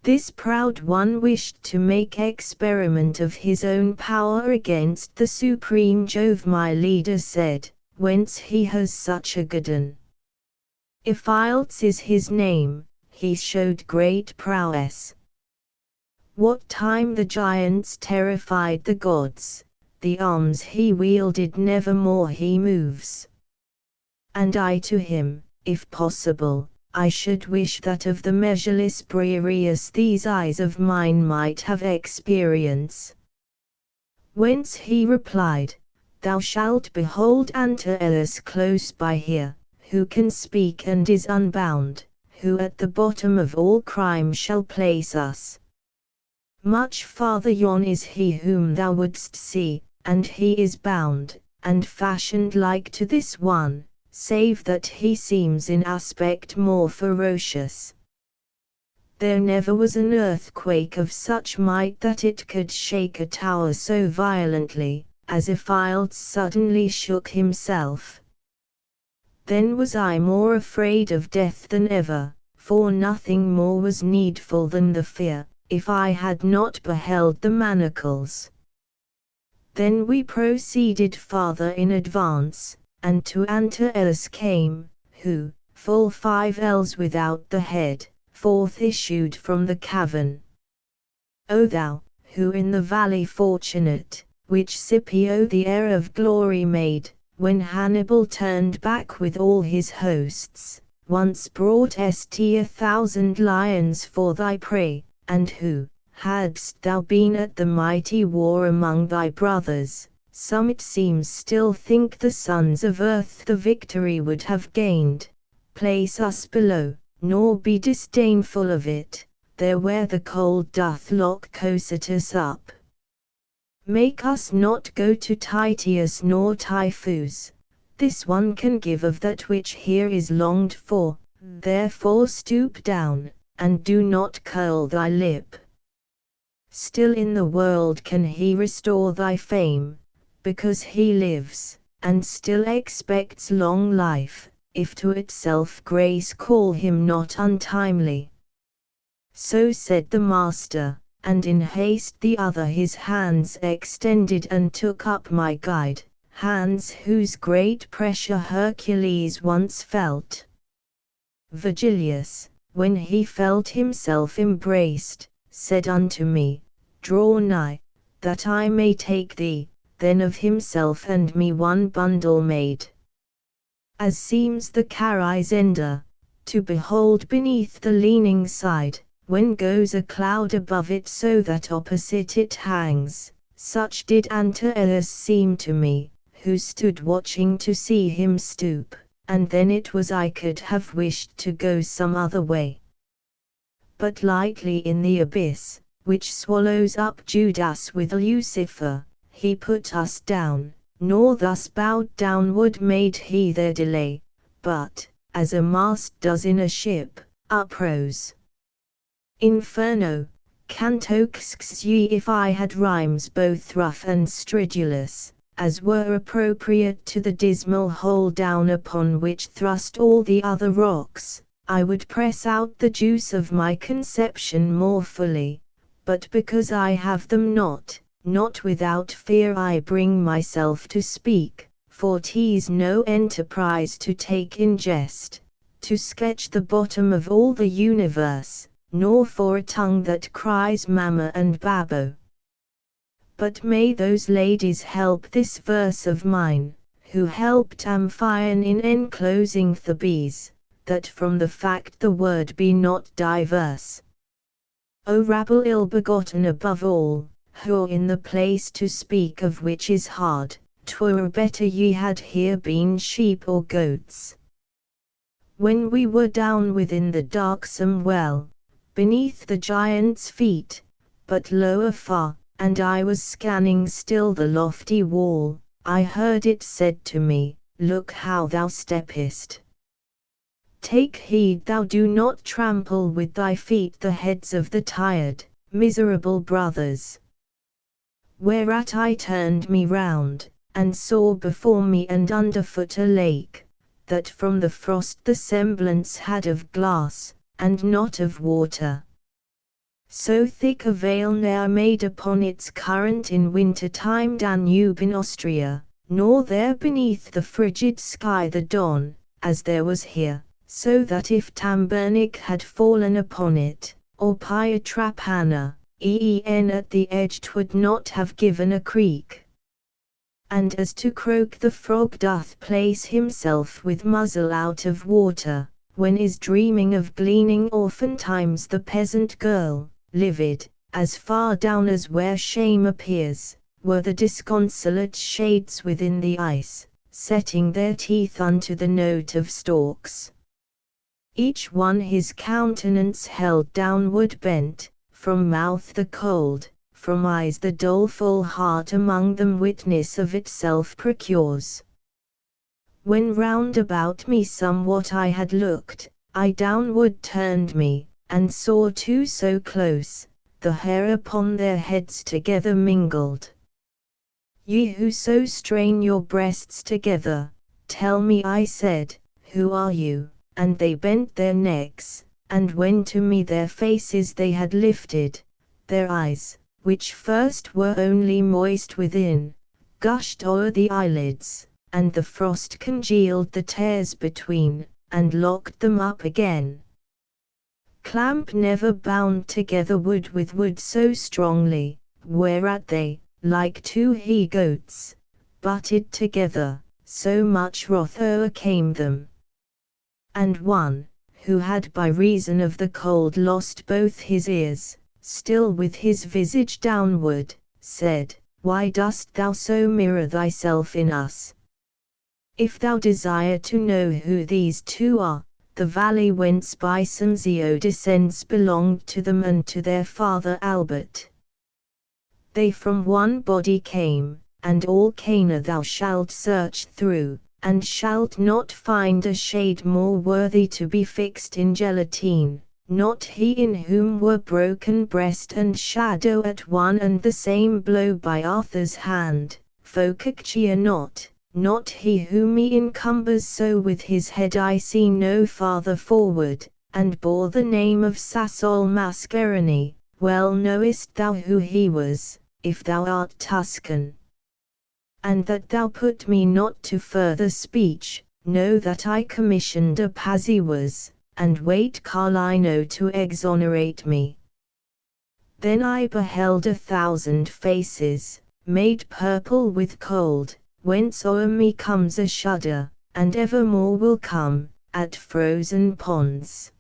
This proud one wished to make experiment of his own power against the supreme Jove. My leader said, whence he has such a good un. Iphialtes is his name, he showed great prowess. What time the giants terrified the gods, the arms he wielded nevermore he moves. And I to him, if possible, I should wish that of the measureless Briareus these eyes of mine might have experience. Whence he replied, thou shalt behold Antaeus close by here, who can speak and is unbound, who at the bottom of all crime shall place us. Much farther yon is he whom thou wouldst see, and he is bound, and fashioned like to this one, save that he seems in aspect more ferocious. There never was an earthquake of such might that it could shake a tower so violently, as Iphialtes suddenly shook himself. Then was I more afraid of death than ever, for nothing more was needful than the fear, if I had not beheld the manacles. Then we proceeded farther in advance, and to Antaeus came, who, full 5 ells without the head, forth issued from the cavern. O thou, who in the valley fortunate, which Scipio the heir of glory made, when Hannibal turned back with all his hosts, once brought 1,000 lions for thy prey, and who, hadst thou been at the mighty war among thy brothers, some it seems still think the sons of earth the victory would have gained, place us below, nor be disdainful of it, there where the cold doth lock Cocytus up. Make us not go to Titius nor Typhus, this one can give of that which here is longed for, therefore stoop down, and do not curl thy lip. Still in the world can he restore thy fame, because he lives, and still expects long life, if to itself grace call him not untimely. So said the master, and in haste the other his hands extended and took up my guide, hands whose great pressure Hercules once felt. Virgilius, when he felt himself embraced, said unto me, draw nigh, that I may take thee. Then of himself and me one bundle made, as seems the Carai's ender, to behold beneath the leaning side, when goes a cloud above it so that opposite it hangs, such did Antaeus seem to me, who stood watching to see him stoop, and then it was I could have wished to go some other way. But lightly in the abyss, which swallows up Judas with Lucifer, he put us down, nor thus bowed downward made he their delay, but, as a mast does in a ship, uprose. Inferno, canto xxi. If I had rhymes both rough and stridulous, as were appropriate to the dismal hole down upon which thrust all the other rocks, I would press out the juice of my conception more fully, but because I have them not without fear I bring myself to speak, for 'tis no enterprise to take in jest, to sketch the bottom of all the universe, nor for a tongue that cries Mama and Babbo. But may those ladies help this verse of mine, who helped Amphion in enclosing Thebes, that from the fact the word be not diverse. O rabble ill-begotten above all, who in the place to speak of which is hard, 'twere better ye had here been sheep or goats. When we were down within the darksome well, beneath the giant's feet, but lower far, and I was scanning still the lofty wall, I heard it said to me, look how thou steppest. Take heed thou do not trample with thy feet the heads of the tired, miserable brothers. Whereat I turned me round, and saw before me and underfoot a lake, that from the frost the semblance had of glass, and not of water. So thick a veil ne'er made upon its current in winter time Danube in Austria, nor there beneath the frigid sky the dawn, as there was here, so that if Tambernic had fallen upon it, or Pietrapana, at the edge 'twould not have given a creak. And as to croak the frog doth place himself with muzzle out of water, when is dreaming of gleaning oftentimes the peasant girl, livid, as far down as where shame appears, were the disconsolate shades within the ice, setting their teeth unto the note of storks. Each one his countenance held downward bent, from mouth the cold, from eyes the doleful heart among them witness of itself procures. When round about me somewhat I had looked, I downward turned me, and saw two so close, the hair upon their heads together mingled. Ye who so strain your breasts together, tell me, I said, who are you? And they bent their necks, and when to me their faces they had lifted, their eyes, which first were only moist within, gushed o'er the eyelids, and the frost congealed the tears between, and locked them up again. Clamp never bound together wood with wood so strongly, whereat they, like two he-goats, butted together, so much wrath o'ercame them. And one, who had by reason of the cold lost both his ears, still with his visage downward, said, Why dost thou so mirror thyself in us? If thou desire to know who these two are, the valley whence Bisanzio descends belonged to them and to their father Albert. They from one body came, and all Cana thou shalt search through, and shalt not find a shade more worthy to be fixed in gelatine, not he in whom were broken breast and shadow at one and the same blow by Arthur's hand, Focaccia not he who me encumbers so with his head I see no farther forward, and bore the name of Sassol Mascarini. Well knowest thou who he was, if thou art Tuscan. And that thou put me not to further speech, know that I commissioned a Paziwas, and wait Carlino to exonerate me. Then I beheld 1,000 faces, made purple with cold, whence o'er me comes a shudder, and evermore will come, at frozen ponds.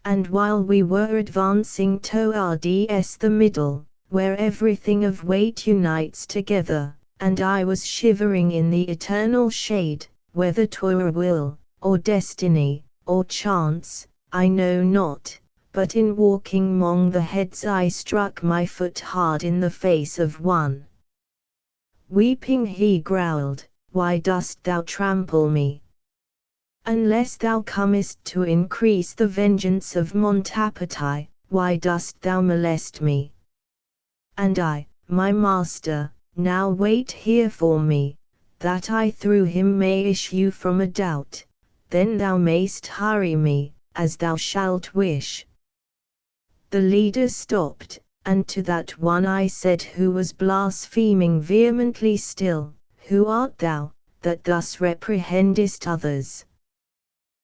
And while we were advancing towards the middle, where everything of weight unites together, and I was shivering in the eternal shade, whether 'twere will, or destiny, or chance, I know not, but in walking 'mong the heads I struck my foot hard in the face of one. Weeping he growled, Why dost thou trample me? Unless thou comest to increase the vengeance of Montapati, why dost thou molest me? And I, my master, now wait here for me, that I through him may issue from a doubt, then thou mayst hurry me, as thou shalt wish. The leader stopped, and to that one I said who was blaspheming vehemently still, Who art thou, that thus reprehendest others?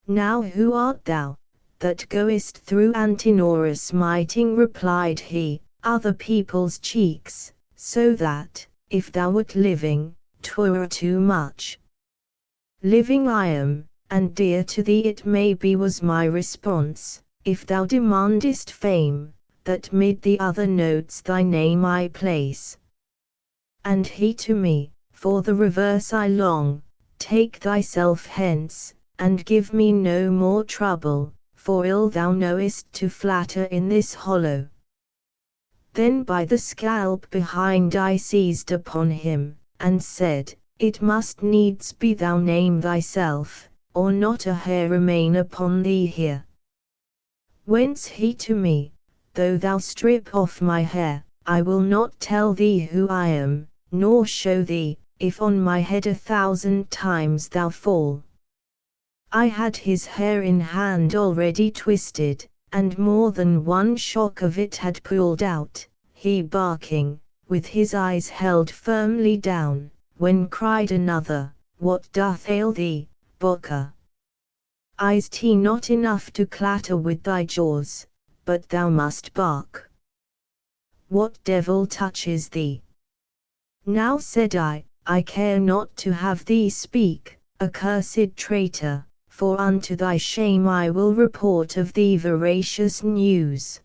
Now who art thou, that goest through Antinous smiting? Replied he, other people's cheeks, so that, if thou wert living, 'twere too much. Living I am, and dear to thee it may be, was my response, if thou demandest fame, that mid the other notes thy name I place. And he to me, for the reverse I long, take thyself hence, and give me no more trouble, for ill thou knowest to flatter in this hollow. Then by the scalp behind I seized upon him, and said, It must needs be thou name thyself, or not a hair remain upon thee here. Whence he to me, though thou strip off my hair, I will not tell thee who I am, nor show thee, if on my head 1,000 times thou fall. I had his hair in hand already twisted, and more than one shock of it had pulled out, he barking, with his eyes held firmly down, when cried another, What doth ail thee, Bocca? Is 't not enough to clatter with thy jaws, but thou must bark? What devil touches thee? Now said I care not to have thee speak, accursed traitor, for unto thy shame I will report of thee veracious news.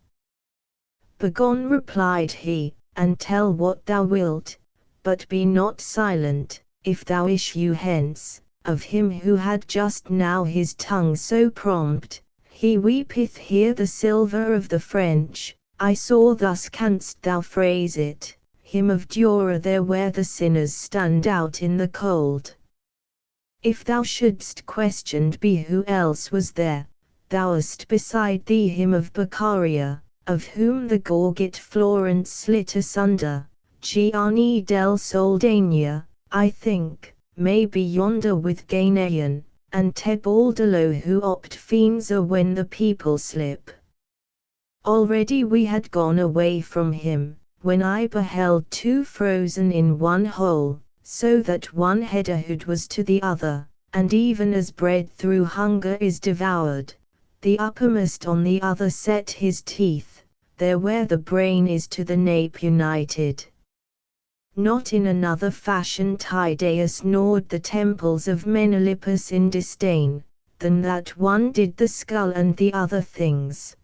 Begone, replied he, and tell what thou wilt, but be not silent, if thou issue hence, of him who had just now his tongue so prompt, he weepeth here the silver of the French, I saw thus canst thou phrase it, him of Dura there where the sinners stand out in the cold. If thou shouldst questioned be who else was there, thou'st beside thee him of Beccaria, of whom the gorget Florence slit asunder, Gianni del Soldania, I think, may be yonder with Gainean, and Tebaldolo who opt Fienza when the people slip. Already we had gone away from him, when I beheld two frozen in one hole, so that one headerhood was to the other, and even as bread through hunger is devoured, the uppermost on the other set his teeth, there where the brain is to the nape united. Not in another fashion Tydeus gnawed the temples of Menelaus in disdain, than that one did the skull and the other things.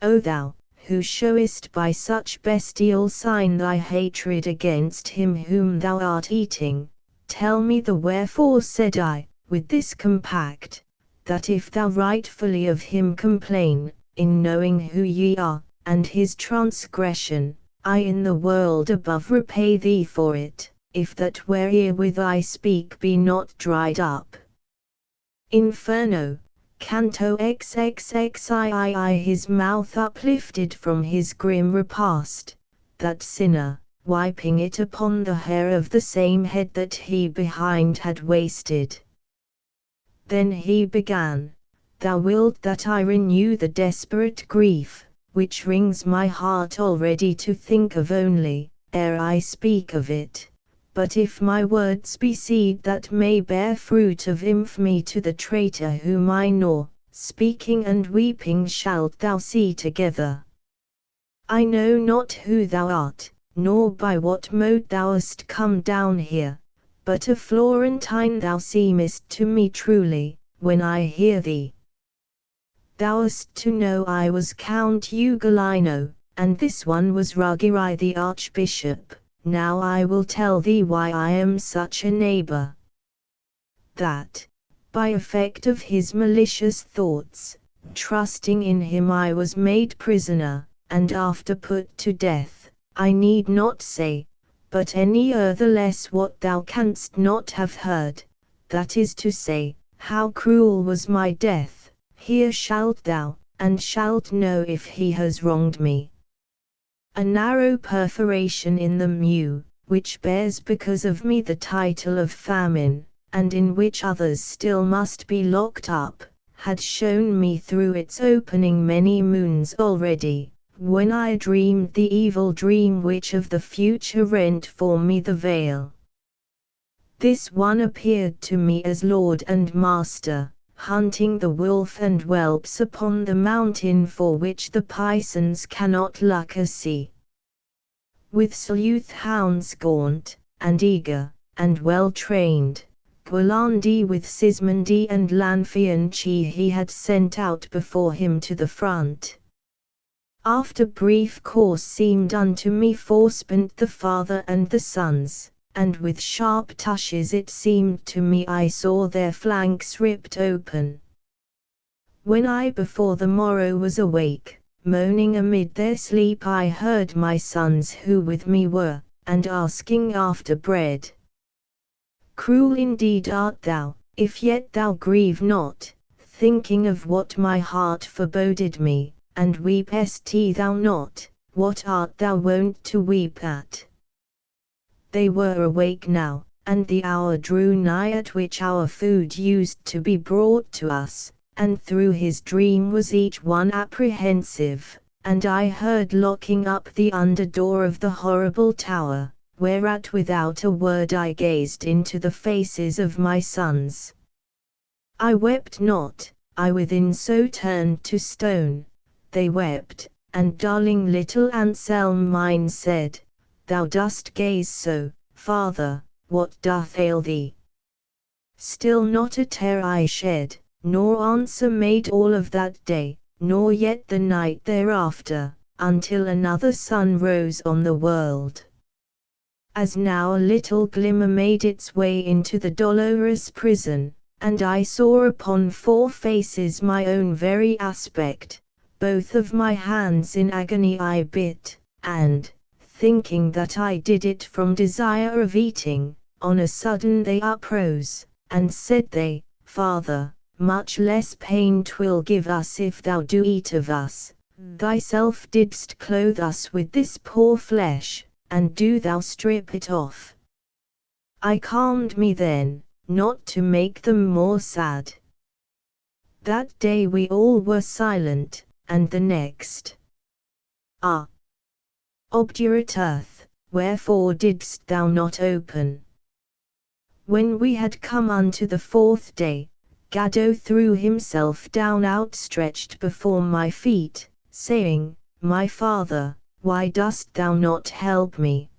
O thou, who showest by such bestial sign thy hatred against him whom thou art eating, tell me the wherefore, said I, with this compact, that if thou rightfully of him complain, in knowing who ye are, and his transgression, I in the world above repay thee for it, if that wherewith I speak be not dried up. Inferno, Canto XXXIII. His mouth uplifted from his grim repast, that sinner, wiping it upon the hair of the same head that he behind had wasted. Then he began, Thou wilt that I renew the desperate grief, which wrings my heart already to think of only, ere I speak of it. But if my words be seed that may bear fruit of infamy to the traitor whom I gnaw, speaking and weeping shalt thou see together. I know not who thou art, nor by what mode thou hast come down here, but a Florentine thou seemest to me truly, when I hear thee. Thou'st to know I was Count Ugolino, and this one was Ruggieri the Archbishop. Now I will tell thee why I am such a neighbor. That, by effect of his malicious thoughts, trusting in him I was made prisoner, and after put to death, I need not say, but any other less what thou canst not have heard, that is to say, how cruel was my death, here shalt thou, and shalt know if he has wronged me. A narrow perforation in the mew, which bears because of me the title of famine, and in which others still must be locked up, had shown me through its opening many moons already, when I dreamed the evil dream which of the future rent for me the veil. This one appeared to me as Lord and Master, hunting the wolf and whelps upon the mountain for which the Pisans cannot look a see. With sleuth hounds gaunt, and eager, and well trained, Gualandi with Sismondi and Lanfianchi he had sent out before him to the front. After brief course seemed unto me forspent the father and the sons, and with sharp tushes it seemed to me I saw their flanks ripped open. When I before the morrow was awake, moaning amid their sleep I heard my sons who with me were, and asking after bread. Cruel indeed art thou, if yet thou grieve not, thinking of what my heart foreboded me, and weepest thou not? What art thou wont to weep at? They were awake now, and the hour drew nigh at which our food used to be brought to us, and through his dream was each one apprehensive, and I heard locking up the under door of the horrible tower, whereat without a word I gazed into the faces of my sons. I wept not, I within so turned to stone, they wept, and darling little Anselm mine said, Thou dost gaze so, father, what doth ail thee? Still not a tear I shed, nor answer made all of that day, nor yet the night thereafter, until another sun rose on the world. As now a little glimmer made its way into the dolorous prison, and I saw upon 4 faces my own very aspect, both of my hands in agony I bit, and, thinking that I did it from desire of eating, on a sudden they uprose, and said they, Father, much less pain 'twill give us if thou do eat of us, thyself didst clothe us with this poor flesh, and do thou strip it off. I calmed me then, not to make them more sad. That day we all were silent, and the next. Ah! Obdurate earth, wherefore didst thou not open? When we had come unto the 4th day, Gaddo threw himself down outstretched before my feet, saying, My father, why dost thou not help me?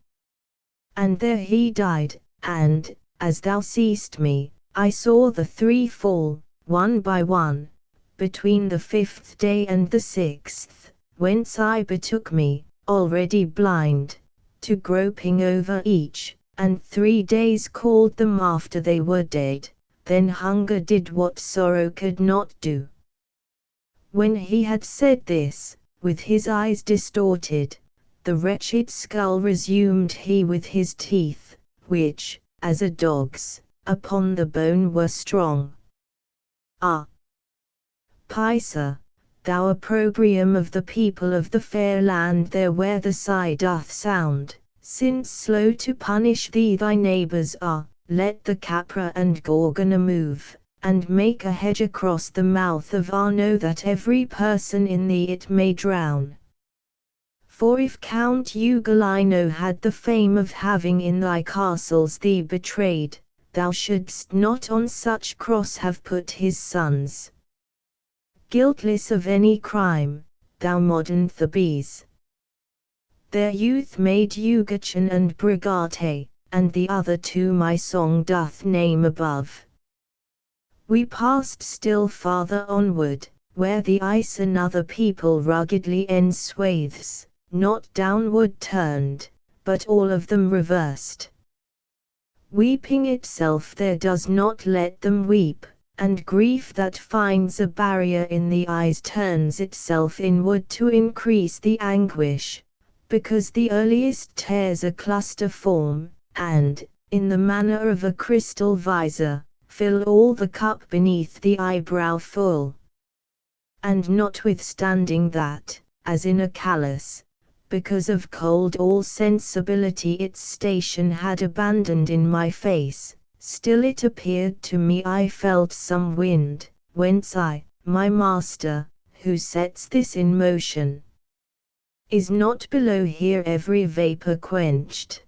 And there he died, and, as thou seest me, I saw the 3 fall, one by one, between the 5th day and the 6th, whence I betook me, already blind, to groping over each, and 3 days called them after they were dead, then hunger did what sorrow could not do. When he had said this, with his eyes distorted, the wretched skull resumed he with his teeth, which, as a dog's, upon the bone were strong. Ah! Pisa, thou opprobrium of the people of the fair land there where the sigh doth sound, since slow to punish thee thy neighbours are, let the Capra and Gorgona move, and make a hedge across the mouth of Arno that every person in thee it may drown. For if Count Ugolino had the fame of having in thy castles thee betrayed, thou shouldst not on such cross have put his sons. Guiltless of any crime, thou modern Thebes. Their youth made Ugachan and Brigate, and the other 2 my song doth name above. We passed still farther onward, where the ice another people ruggedly enswathes, not downward turned, but all of them reversed. Weeping itself there does not let them weep, and grief that finds a barrier in the eyes turns itself inward to increase the anguish, because the earliest tears a cluster form, and, in the manner of a crystal visor, fill all the cup beneath the eyebrow full. And notwithstanding that, as in a callous, because of cold all sensibility its station had abandoned in my face, still it appeared to me I felt some wind, whence my master, who sets this in motion, is not below here every vapour quenched.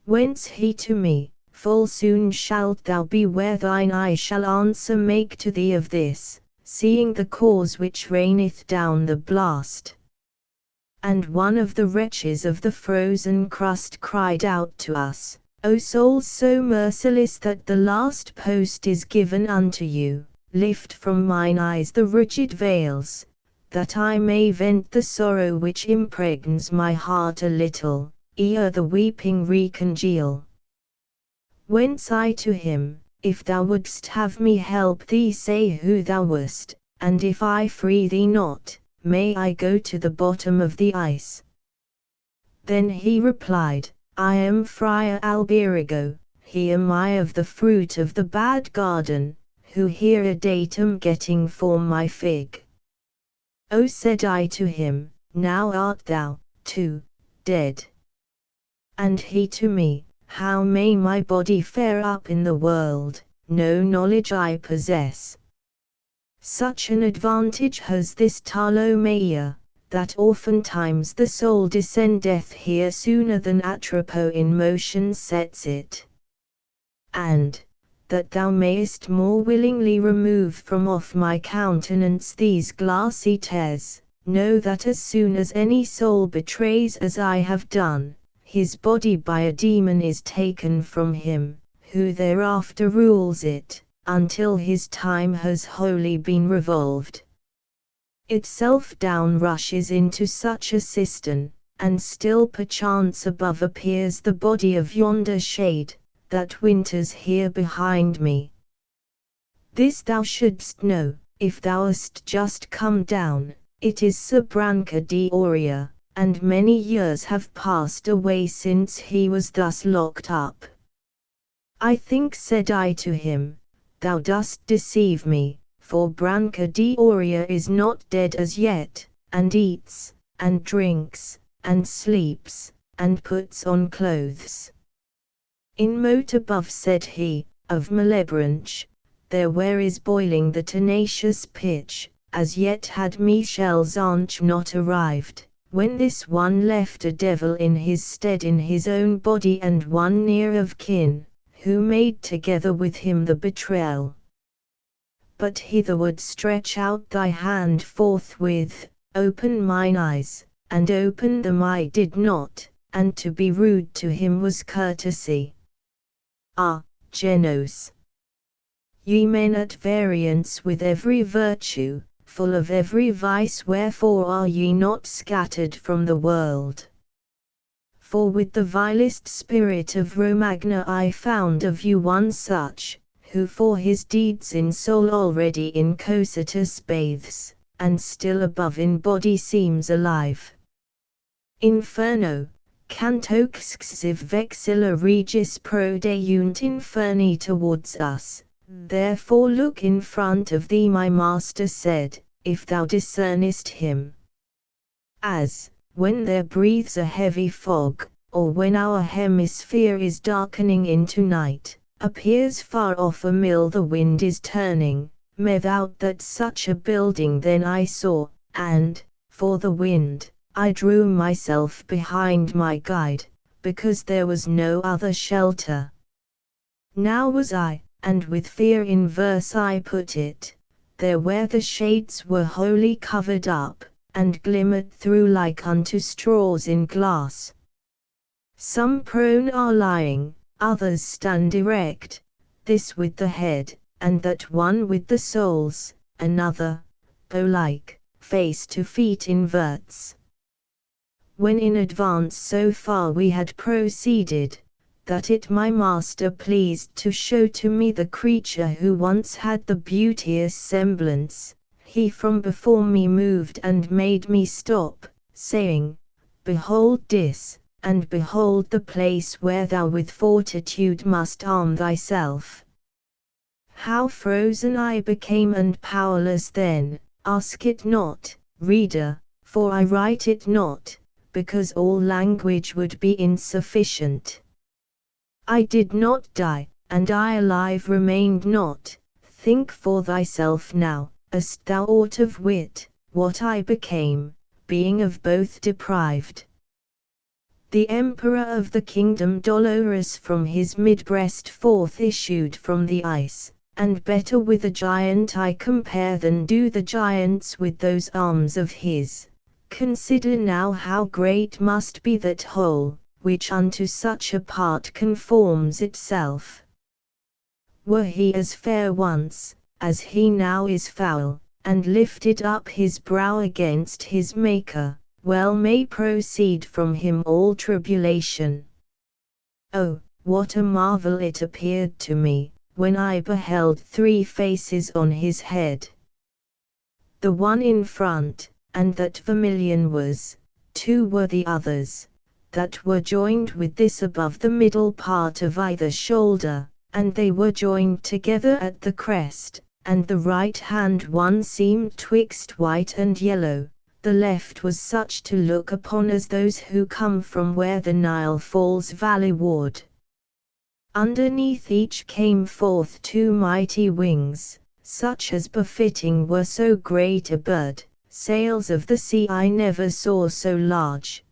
Whence he to me, full soon shalt thou be where thine eye shall answer make to thee of this, seeing the cause which raineth down the blast. And one of the wretches of the frozen crust cried out to us, O souls so merciless that the last post is given unto you, lift from mine eyes the rigid veils, that I may vent the sorrow which impregns my heart a little, ere the weeping recongeal. Whence I to him, if thou wouldst have me help thee say who thou wast, and if I free thee not, may I go to the bottom of the ice. Then he replied, I am Friar Alberigo, he am I of the fruit of the bad garden, who here a datum getting for my fig. O said I to him, now art thou, too, dead. And he to me, how may my body fare up in the world, no knowledge I possess. Such an advantage has this Ptolemaea, that oftentimes the soul descendeth here sooner than Atropos in motion sets it. And, that thou mayest more willingly remove from off my countenance these glassy tears, know that as soon as any soul betrays as I have done, his body by a demon is taken from him, who thereafter rules it, until his time has wholly been revolved. Itself down rushes into such a cistern, and still perchance above appears the body of yonder shade, that winters here behind me. This thou shouldst know, if thou hast just come down, it is Sir Branca di Aurea, and many years have passed away since he was thus locked up. I think, said I to him, thou dost deceive me, for Branca di Aurea is not dead as yet, and eats, and drinks, and sleeps, and puts on clothes. In moat above, said he, of Malebranche, there where is boiling the tenacious pitch, as yet had Michel's anche not arrived, when this one left a devil in his stead in his own body and one near of kin, who made together with him the betrayal. But hitherward stretch out thy hand forthwith, open mine eyes, and open them I did not, and to be rude to him was courtesy. Ah, Genos! Ye men at variance with every virtue, full of every vice, wherefore are ye not scattered from the world? For with the vilest spirit of Romagna I found of you one such, who for his deeds in soul already in Cocytus bathes, and still above in body seems alive. Inferno, cantoxiv vexilla regis prodeunt inferni towards us. Therefore look in front of thee, my master said, if thou discernest him. As, when there breathes a heavy fog, or when our hemisphere is darkening into night, appears far off a mill the wind is turning, methought that such a building then I saw, and, for the wind, I drew myself behind my guide, because there was no other shelter. Now was I, and with fear in verse I put it, there where the shades were wholly covered up, and glimmered through like unto straws in glass. Some prone are lying, others stand erect, this with the head, and that one with the soles, another, bow-like, face to feet inverts. When in advance so far we had proceeded, that it my master pleased to show to me the creature who once had the beauteous semblance, he from before me moved and made me stop, saying, Behold this, and behold the place where thou with fortitude must arm thyself. How frozen I became and powerless then, ask it not, reader, for I write it not, because all language would be insufficient. I did not die, and I alive remained not. Think for thyself now, as thou ought of wit, what I became, being of both deprived. The emperor of the kingdom Dolorous from his mid-breast forth issued from the ice, and better with a giant I compare than do the giants with those arms of his. Consider now how great must be that whole, which unto such a part conforms itself. Were he as fair once, as he now is foul, and lifted up his brow against his Maker, well may proceed from him all tribulation. Oh, what a marvel it appeared to me, when I beheld three faces on his head. The one in front, and that vermilion was, two were the others, that were joined with this above the middle part of either shoulder, and they were joined together at the crest, and the right hand one seemed twixt white and yellow, the left was such to look upon as those who come from where the Nile falls valley-ward. Underneath each came forth two mighty wings, such as befitting were so great a bird, sails of the sea I never saw so large.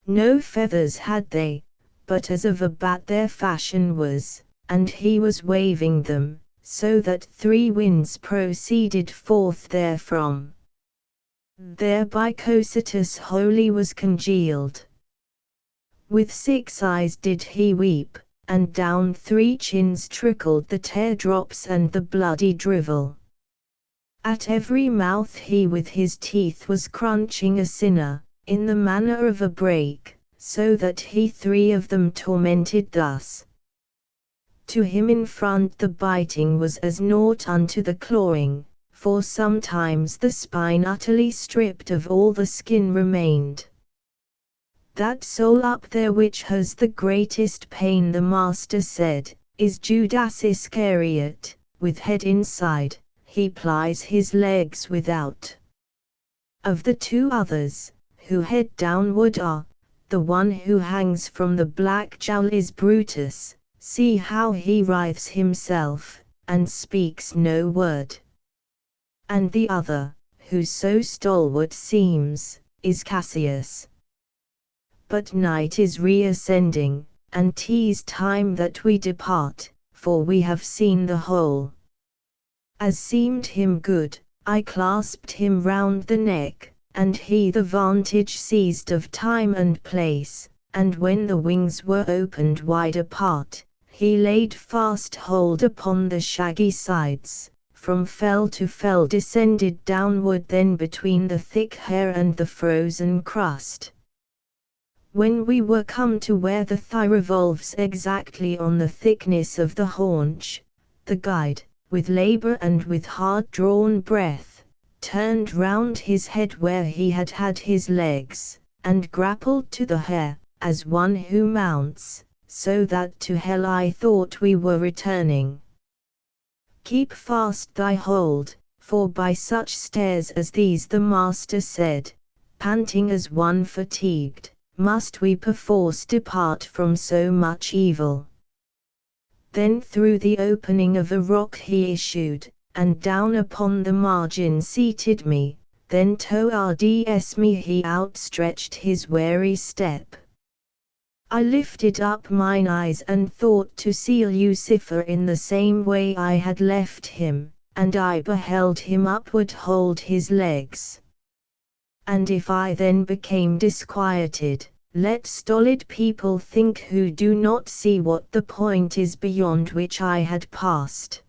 No feathers had they, but as of a bat their fashion was, and he was waving them, so that three winds proceeded forth therefrom. Thereby Cocytus wholly was congealed. With 6 eyes did he weep, and down 3 chins trickled the teardrops and the bloody drivel. At every mouth he with his teeth was crunching a sinner, in the manner of a brake, so that he 3 of them tormented thus. To him in front the biting was as naught unto the clawing, for sometimes the spine utterly stripped of all the skin remained. That soul up there which has the greatest pain, the master said, is Judas Iscariot, with head inside, he plies his legs without. Of the 2 others, who head downward are, the one who hangs from the black jowl is Brutus, see how he writhes himself, and speaks no word. And the other, who so stalwart seems, is Cassius. But night is reascending, and 'tis time that we depart, for we have seen the whole. As seemed him good, I clasped him round the neck, and he the vantage seized of time and place, and when the wings were opened wide apart, he laid fast hold upon the shaggy sides, from fell to fell descended downward, then between the thick hair and the frozen crust. When we were come to where the thigh revolves exactly on the thickness of the haunch, the guide, with labor and with hard-drawn breath, turned round his head where he had had his legs, and grappled to the hair, as one who mounts, so that to hell I thought we were returning. Keep fast thy hold, for by such stairs as these the master said, panting as one fatigued, must we perforce depart from so much evil. Then through the opening of a rock he issued, and down upon the margin seated me, then towards me he outstretched his weary step. I lifted up mine eyes and thought to see Lucifer in the same way I had left him, and I beheld him upward hold his legs. And if I then became disquieted, let stolid people think who do not see what the point is beyond which I had passed.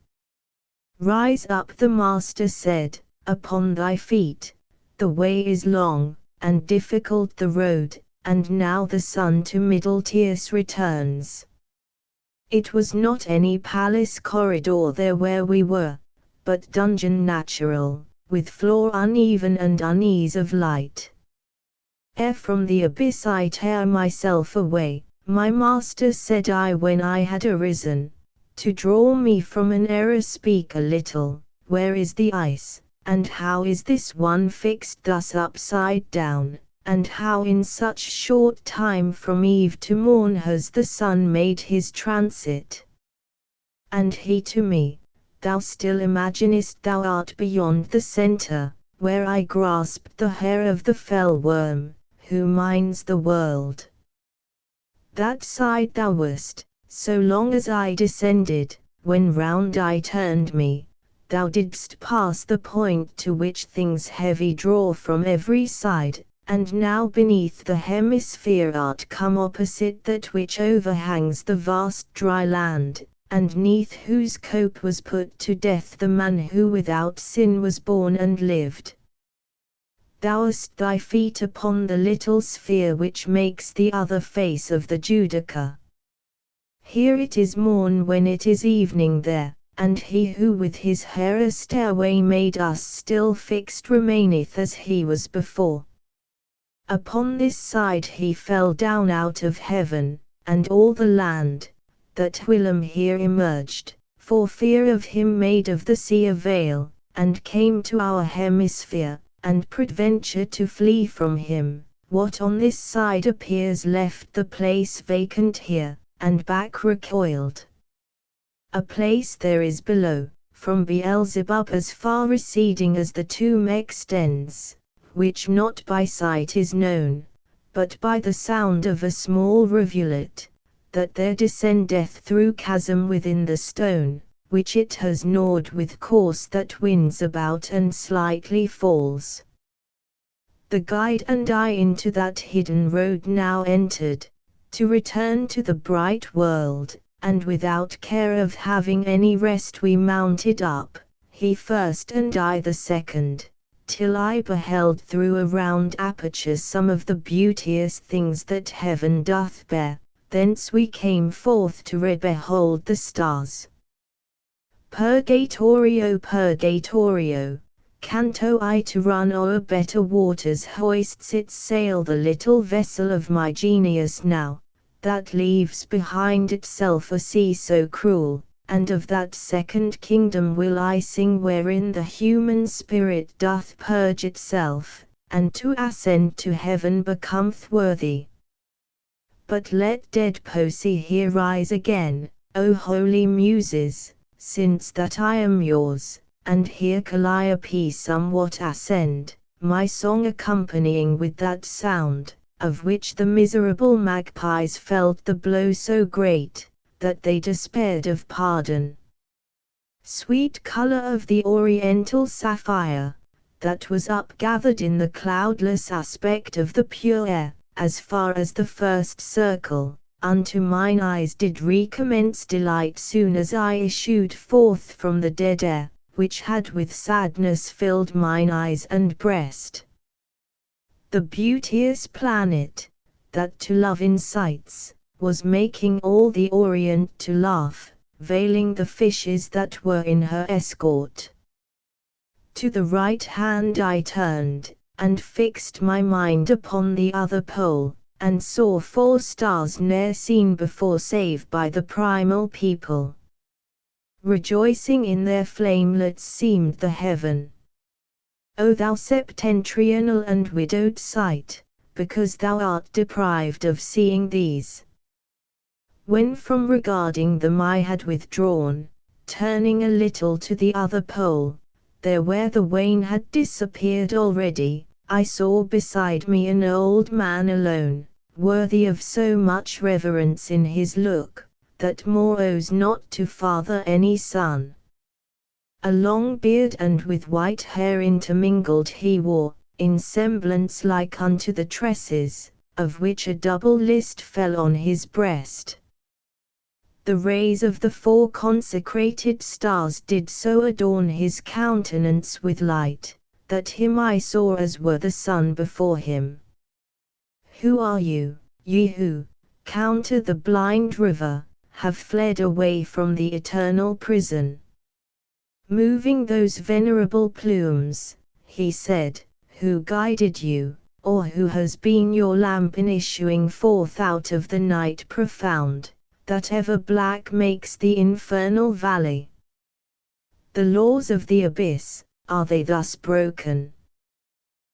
Rise up, the master said, upon thy feet, the way is long, and difficult the road, and now the sun to Middle Tierce returns. It was not any palace corridor there where we were, but dungeon natural, with floor uneven and unease of light. Ere from the abyss I tear myself away, my master said I when I had arisen, to draw me from an error speak a little, where is the ice, and how is this one fixed thus upside down, and how in such short time from eve to morn has the sun made his transit? And he to me, thou still imaginest thou art beyond the centre, where I grasped the hair of the fell worm, who mines the world. That side thou wast, so long as I descended, when round I turned me, thou didst pass the point to which things heavy draw from every side, and now beneath the hemisphere art come opposite that which overhangs the vast dry land, and neath whose cope was put to death the man who without sin was born and lived. Thou hast thy feet upon the little sphere which makes the other face of the Judica. Here it is morn when it is evening there, and he who with his hair a stairway made us still fixed remaineth as he was before. Upon this side he fell down out of heaven, and all the land, that whilom here emerged, for fear of him made of the sea a veil, and came to our hemisphere, and peradventure to flee from him, what on this side appears left the place vacant here, and back recoiled. A place there is below, from Beelzebub as far receding as the tomb extends, which not by sight is known, but by the sound of a small rivulet, that there descendeth through chasm within the stone, which it has gnawed with course that winds about and slightly falls. The guide and I into that hidden road now entered, to return to the bright world, and without care of having any rest we mounted up, he first and I the second, till I beheld through a round aperture some of the beauteous things that heaven doth bear. Thence we came forth to behold the stars. Purgatorio, Purgatorio, canto I to run o'er better waters hoists its sail the little vessel of my genius now, that leaves behind itself a sea so cruel, and of that second kingdom will I sing wherein the human spirit doth purge itself, and to ascend to heaven becometh worthy. But let dead Poesy here rise again, O holy muses, since that I am yours, and hear Calliope somewhat ascend, my song accompanying with that sound, of which the miserable magpies felt the blow so great, that they despaired of pardon. Sweet colour of the oriental sapphire, that was upgathered in the cloudless aspect of the pure air, as far as the first circle, unto mine eyes did recommence delight soon as I issued forth from the dead air, which had with sadness filled mine eyes and breast. The beauteous planet, that to love incites, was making all the Orient to laugh, veiling the fishes that were in her escort. To the right hand I turned, and fixed my mind upon the other pole, and saw 4 stars ne'er seen before save by the primal people. Rejoicing in their flamelets seemed the heaven. O thou septentrional and widowed sight, because thou art deprived of seeing these. When from regarding them I had withdrawn, turning a little to the other pole, there where the wane had disappeared already, I saw beside me an old man alone, worthy of so much reverence in his look, that more owes not to father any son. A long beard and with white hair intermingled he wore, in semblance like unto the tresses, of which a double list fell on his breast. The rays of the 4 consecrated stars did so adorn his countenance with light, that him I saw as were the sun before him. Who are you, ye who, counter the blind river, have fled away from the eternal prison? Moving those venerable plumes, he said, who guided you, or who has been your lamp in issuing forth out of the night profound, that ever black makes the infernal valley? The laws of the abyss, are they thus broken?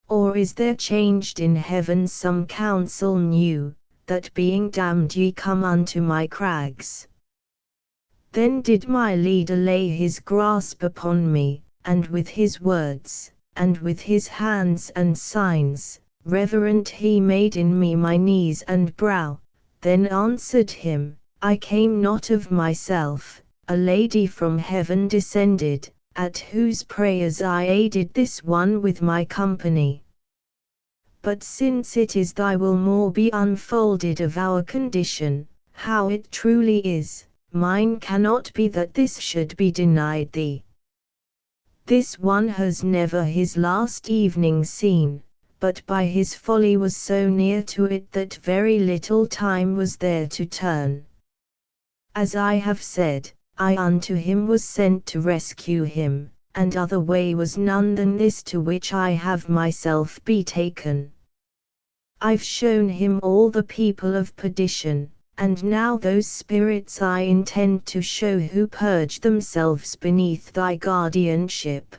Or is there changed in heaven some counsel new, that being damned ye come unto my crags? Then did my leader lay his grasp upon me, and with his words, and with his hands and signs, reverent he made in me my knees and brow, then answered him, I came not of myself, a lady from heaven descended, at whose prayers I aided this one with my company. But since it is thy will more be unfolded of our condition, how it truly is, mine cannot be that this should be denied thee. This one has never his last evening seen, but by his folly was so near to it that very little time was there to turn. As I have said, I unto him was sent to rescue him, and other way was none than this to which I have myself betaken. I've shown him all the people of perdition, And now those spirits I intend to show who purge themselves beneath thy guardianship.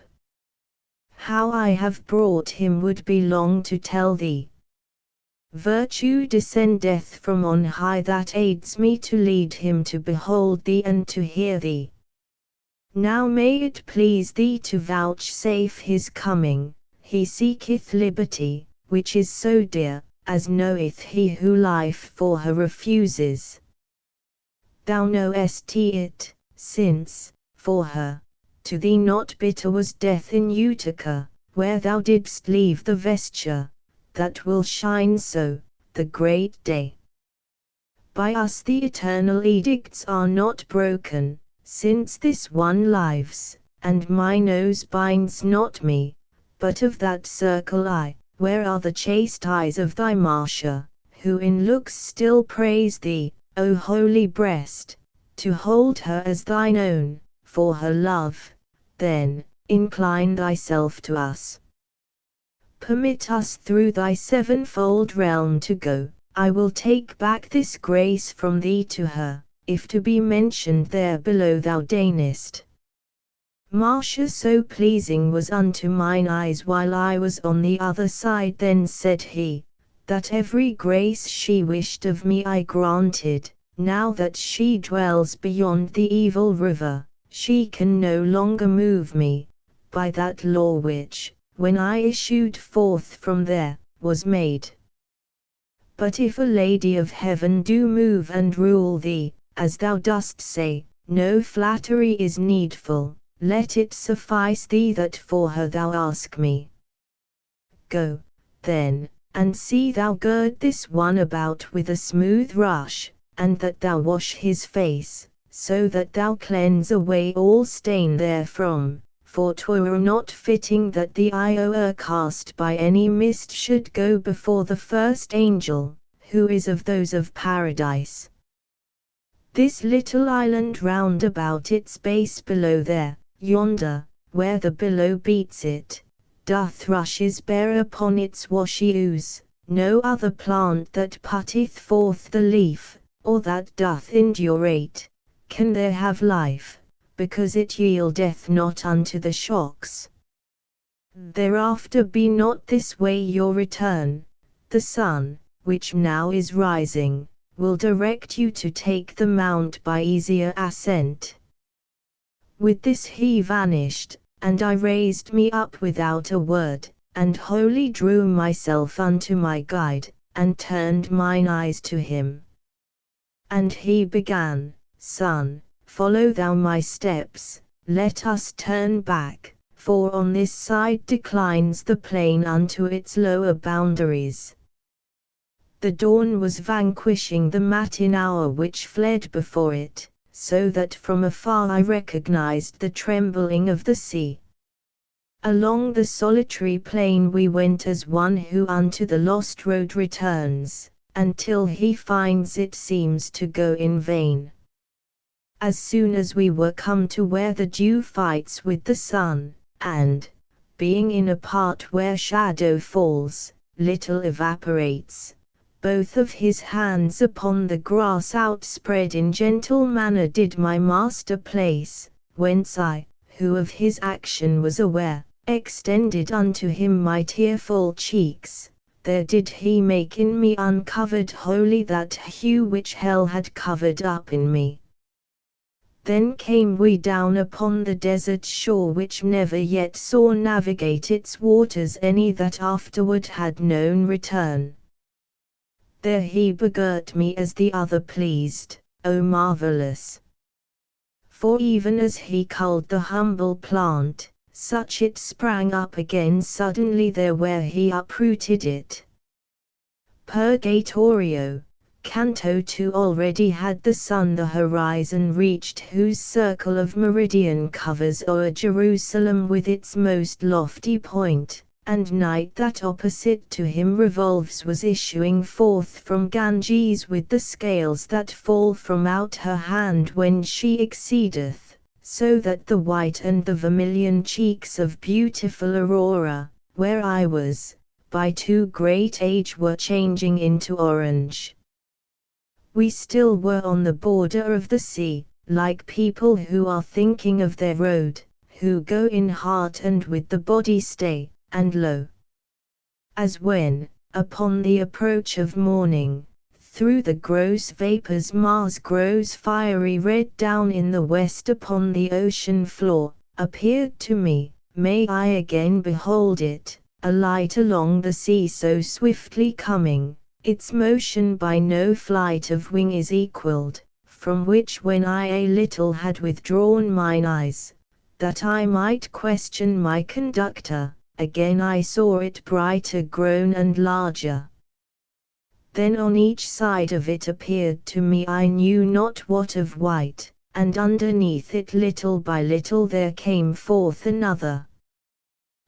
How I have brought him would be long to tell thee. Virtue descendeth from on high that aids me to lead him to behold thee and to hear thee. Now may it please thee to vouchsafe his coming. He seeketh liberty, which is so dear, as knoweth he who life for her refuses. Thou knowest it, since, for her, to thee not bitter was death in Utica, where thou didst leave the vesture, that will shine so, the great day. By us the eternal edicts are not broken, since this one lives, and my nose binds not me, but of that circle where are the chaste eyes of thy Marcia, who in looks still praise thee, O holy breast, to hold her as thine own, for her love, then, incline thyself to us. Permit us through thy sevenfold realm to go, I will take back this grace from thee to her, if to be mentioned there below thou deignest. Marcia so pleasing was unto mine eyes while I was on the other side. Then said he, that every grace she wished of me I granted. Now that she dwells beyond the evil river, she can no longer move me, by that law which, when I issued forth from there, was made. But if a lady of heaven do move and rule thee, as thou dost say, no flattery is needful. Let it suffice thee that for her thou ask me. Go, then, and see thou gird this one about with a smooth rush, and that thou wash his face, so that thou cleanse away all stain therefrom, for 'twere not fitting that the eye o'ercast by any mist should go before the first angel, who is of those of paradise. This little island round about its base below there, yonder, where the billow beats it, doth rushes bear upon its washy ooze, no other plant that putteth forth the leaf, or that doth indurate, can there have life, because it yieldeth not unto the shocks. Thereafter be not this way your return, the sun, which now is rising, will direct you to take the mount by easier ascent. With this he vanished, and I raised me up without a word, and wholly drew myself unto my guide, and turned mine eyes to him. And he began, Son, follow thou my steps, let us turn back, for on this side declines the plain unto its lower boundaries. The dawn was vanquishing the matin hour which fled before it, so that from afar I recognized the trembling of the sea. Along the solitary plain we went as one who unto the lost road returns, until he finds it seems to go in vain. As soon as we were come to where the dew fights with the sun, and, being in a part where shadow falls, little evaporates, both of his hands upon the grass outspread in gentle manner did my master place, whence I, who of his action was aware, extended unto him my tearful cheeks. There did he make in me uncovered wholly that hue which hell had covered up in me. Then came we down upon the desert shore which never yet saw navigate its waters any that afterward had known return. There he begirt me as the other pleased, O marvelous! For even as he culled the humble plant, such it sprang up again suddenly there where he uprooted it. Purgatorio, Canto 2. Already had the sun the horizon reached whose circle of meridian covers o'er Jerusalem with its most lofty point, and night that opposite to him revolves was issuing forth from Ganges with the scales that fall from out her hand when she exceedeth, so that the white and the vermilion cheeks of beautiful Aurora, where I was, by too great age were changing into orange. We still were on the border of the sea, like people who are thinking of their road, who go in heart and with the body stay, and lo! As when, upon the approach of morning, through the gross vapors Mars grows fiery red down in the west upon the ocean floor, appeared to me, may I again behold it, a light along the sea so swiftly coming, its motion by no flight of wing is equalled, from which when I a little had withdrawn mine eyes, that I might question my conductor, again I saw it brighter grown and larger. Then on each side of it appeared to me I knew not what of white, and underneath it little by little there came forth another.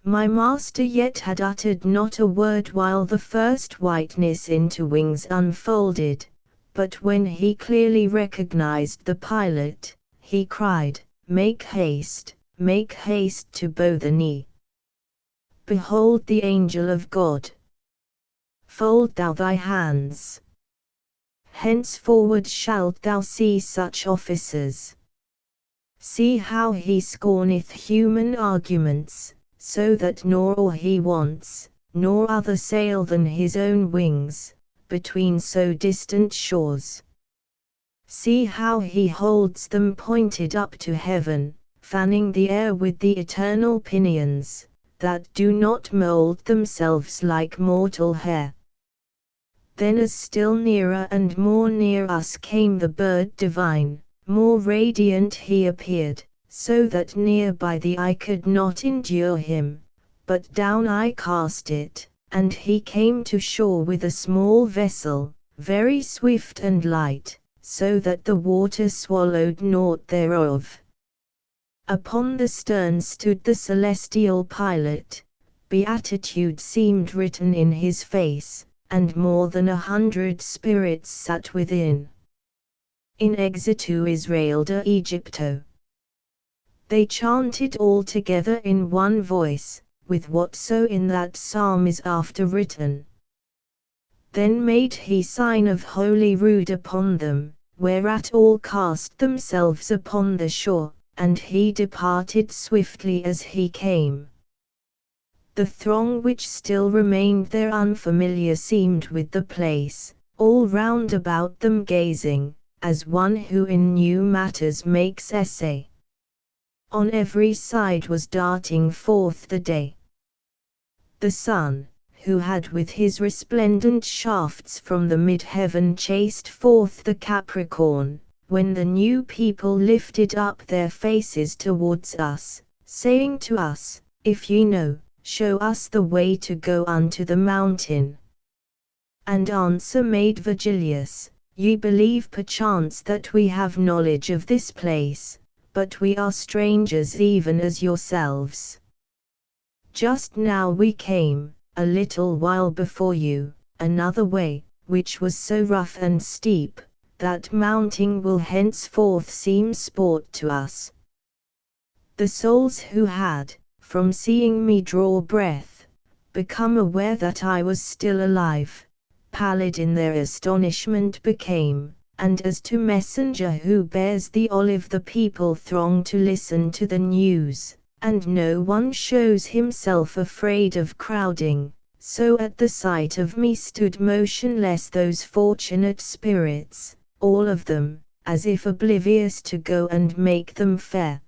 My master yet had uttered not a word while the first whiteness into wings unfolded, but when he clearly recognized the pilot, he cried, make haste to bow the knee. Behold the angel of God. Fold thou thy hands. Henceforward shalt thou see such officers. See how he scorneth human arguments, so that nor all he wants, nor other sail than his own wings, between so distant shores. See how he holds them pointed up to heaven, fanning the air with the eternal pinions, that do not mold themselves like mortal hair. Then as still nearer and more near us came the bird divine, more radiant he appeared, so that near by the eye could not endure him, but down I cast it, and he came to shore with a small vessel, very swift and light, so that the water swallowed naught thereof. Upon the stern stood the celestial pilot, beatitude seemed written in his face, and more than 100 spirits sat within. In exitu Israel de Egypto. They chanted all together in one voice, with whatso in that psalm is after written. Then made he sign of holy rood upon them, whereat all cast themselves upon the shore, and he departed swiftly as he came. The throng which still remained there unfamiliar seemed with the place, all round about them gazing, as one who in new matters makes essay. On every side was darting forth the day. The sun, who had with his resplendent shafts from the mid-heaven chased forth the Capricorn, when the new people lifted up their faces towards us, saying to us, if ye know, show us the way to go unto the mountain. And answer made Virgilius, ye believe perchance that we have knowledge of this place, but we are strangers even as yourselves. Just now we came, a little while before you, another way, which was so rough and steep, that mounting will henceforth seem sport to us. The souls who had, from seeing me draw breath, become aware that I was still alive, pallid in their astonishment became, and as to messenger who bears the olive the people throng to listen to the news, and no one shows himself afraid of crowding, so at the sight of me stood motionless those fortunate spirits, all of them, as if oblivious to go and make them fair.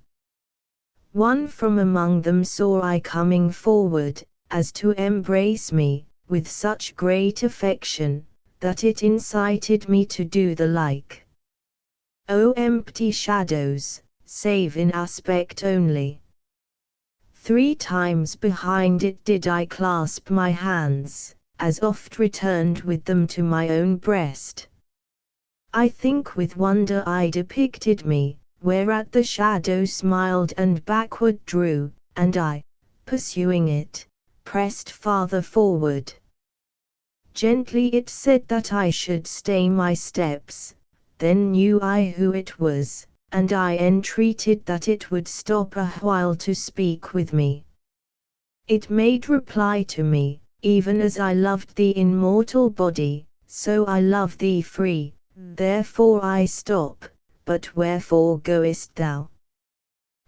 One from among them saw I coming forward, as to embrace me, with such great affection, that it incited me to do the like. O empty shadows, save in aspect only! 3 times behind it did I clasp my hands, as oft returned with them to my own breast. I think with wonder I depicted me, whereat the shadow smiled and backward drew, and I, pursuing it, pressed farther forward. Gently it said that I should stay my steps, then knew I who it was, and I entreated that it would stop a while to speak with me. It made reply to me, even as I loved thee in mortal body, so I love thee free, Therefore I stop, but wherefore goest thou?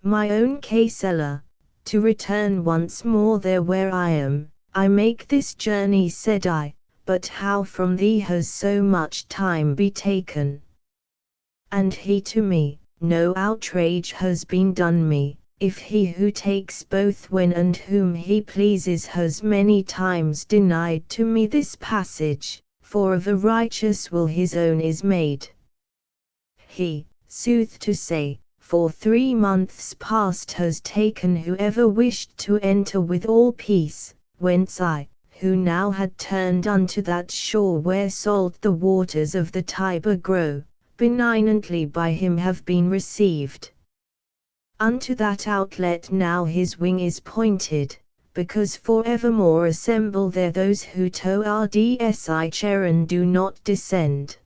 My own Casella, to return once more there where I am, I make this journey, said I, but how from thee has so much time betaken? And he to me, no outrage has been done me, if he who takes both when and whom he pleases has many times denied to me this passage, for of a righteous will his own is made. He, sooth to say, for 3 months past has taken whoever wished to enter with all peace, whence I, who now had turned unto that shore where salt the waters of the Tiber grow, benignantly by him have been received. Unto that outlet now his wing is pointed, because for evermore assemble there those who towards Charon do not descend.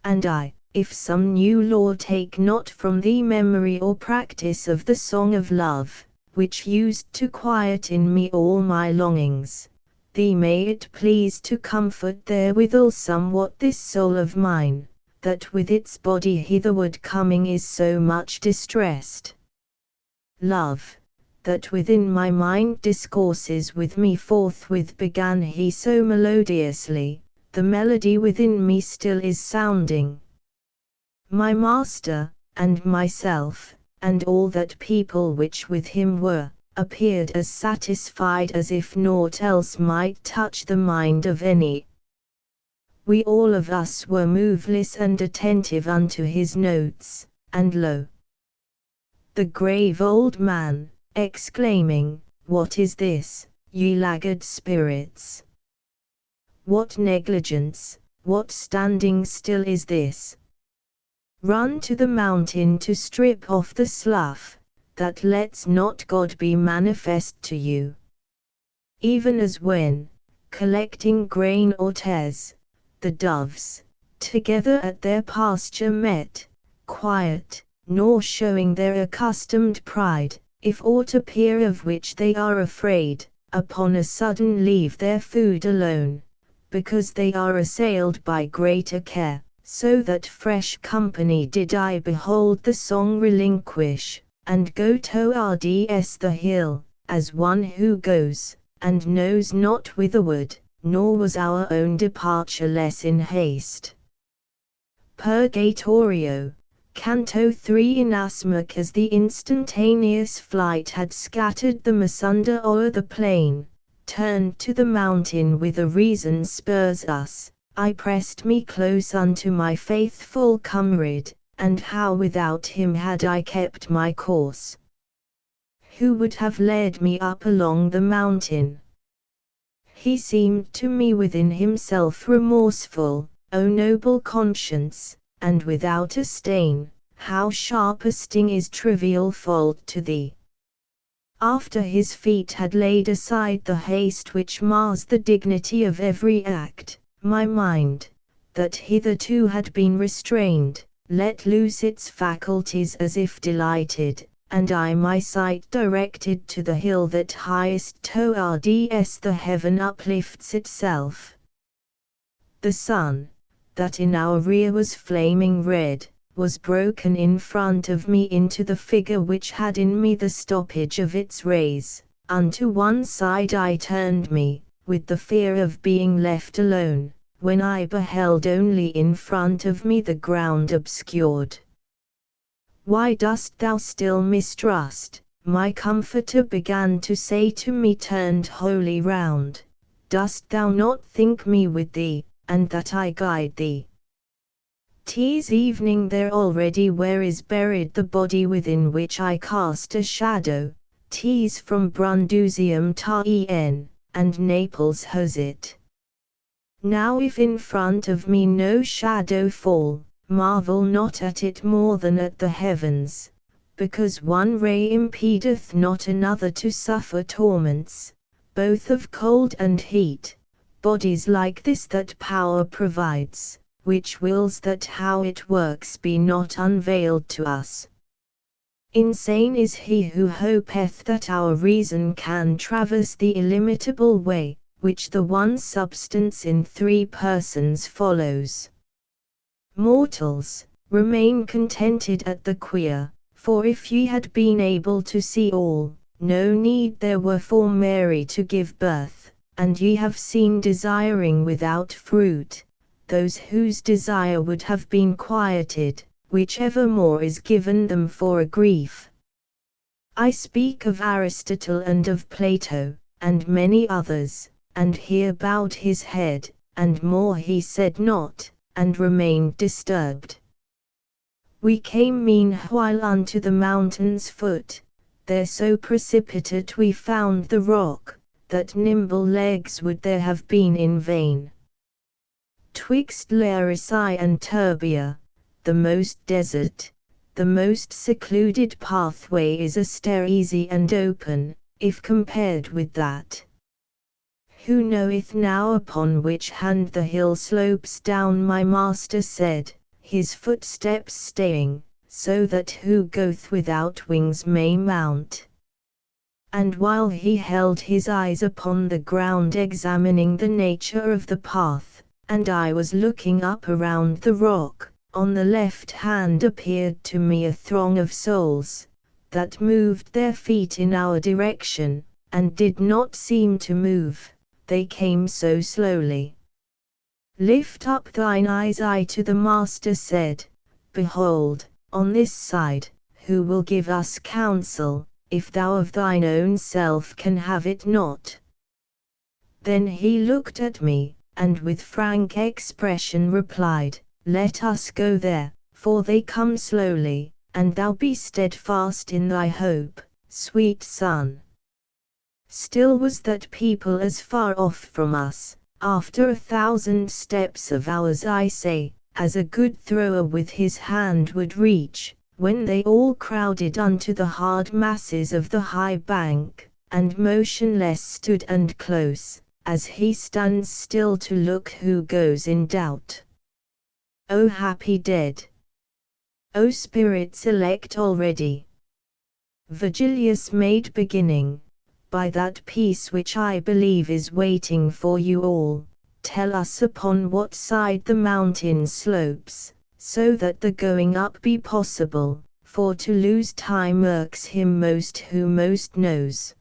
And I, if some new law take not from thee memory or practice of the song of love, which used to quiet in me all my longings, thee may it please to comfort therewithal somewhat this soul of mine, that with its body hitherward coming is so much distressed. Love, that within my mind discourses with me forthwith began he so melodiously, the melody within me still is sounding. My master, and myself, and all that people which with him were, appeared as satisfied as if naught else might touch the mind of any. We all of us were moveless and attentive unto his notes, and lo! The grave old man, exclaiming, What is this, ye laggard spirits? What negligence, what standing still is this? Run to the mountain to strip off the slough, that lets not God be manifest to you. Even as when, collecting grain or tares, the doves, together at their pasture met, quiet, nor showing their accustomed pride, if aught appear of which they are afraid, upon a sudden leave their food alone, because they are assailed by greater care. So that fresh company did I behold the song relinquish, and go towards the hill, as one who goes, and knows not whitherward, nor was our own departure less in haste. Purgatorio, Canto 3. Inasmuch as the instantaneous flight had scattered them asunder o'er the plain, turned to the mountain with a reason spurs us, I pressed me close unto my faithful comrade, and how without him had I kept my course? Who would have led me up along the mountain? He seemed to me within himself remorseful, O noble conscience, and without a stain. How sharp a sting is trivial fault to thee! After his feet had laid aside the haste which mars the dignity of every act, my mind, that hitherto had been restrained, let loose its faculties as if delighted, and I my sight directed to the hill that highest towards the heaven uplifts itself. The sun, that in our rear was flaming red, was broken in front of me into the figure which had in me the stoppage of its rays. Unto one side I turned me, with the fear of being left alone, when I beheld only in front of me the ground obscured. Why dost thou still mistrust? My comforter began to say to me turned wholly round. Dost thou not think me with thee, and that I guide thee? 'Tis evening there already where is buried the body within which I cast a shadow. 'Tis from Brundusium Taen, and Naples has it. Now if in front of me no shadow fall, marvel not at it more than at the heavens, because one ray impedeth not another to suffer torments, both of cold and heat, bodies like this that power provides, which wills that how it works be not unveiled to us. Insane is he who hopeth that our reason can traverse the illimitable way, which the one substance in 3 persons follows. Mortals, remain contented at the queer, for if ye had been able to see all, no need there were for Mary to give birth, and ye have seen desiring without fruit, those whose desire would have been quieted, whichever more is given them for a grief. I speak of Aristotle and of Plato, and many others, and here bowed his head, and more he said not, and remained disturbed. We came meanwhile unto the mountain's foot, there so precipitate we found the rock, that nimble legs would there have been in vain. Twixt Larissae and Turbia, the most desert, the most secluded pathway is austere easy and open, if compared with that. Who knoweth now upon which hand the hill slopes down? My master said, his footsteps staying, so that who goeth without wings may mount. And while he held his eyes upon the ground examining the nature of the path, and I was looking up around the rock, on the left hand appeared to me a throng of souls, that moved their feet in our direction, and did not seem to move, they came so slowly. Lift up thine eyes, I to the master said, behold, on this side, who will give us counsel, if thou of thine own self can have it not. Then he looked at me, and with frank expression replied, let us go there, for they come slowly, and thou be steadfast in thy hope, sweet son. Still was that people as far off from us, after 1,000 steps of ours I say, as a good thrower with his hand would reach, when they all crowded unto the hard masses of the high bank, and motionless stood and close, as he stands still to look who goes in doubt. O happy dead! O spirits elect already! Virgilius made beginning, by that peace which I believe is waiting for you all, tell us upon what side the mountain slopes, so that the going up be possible, for to lose time irks him most who most knows.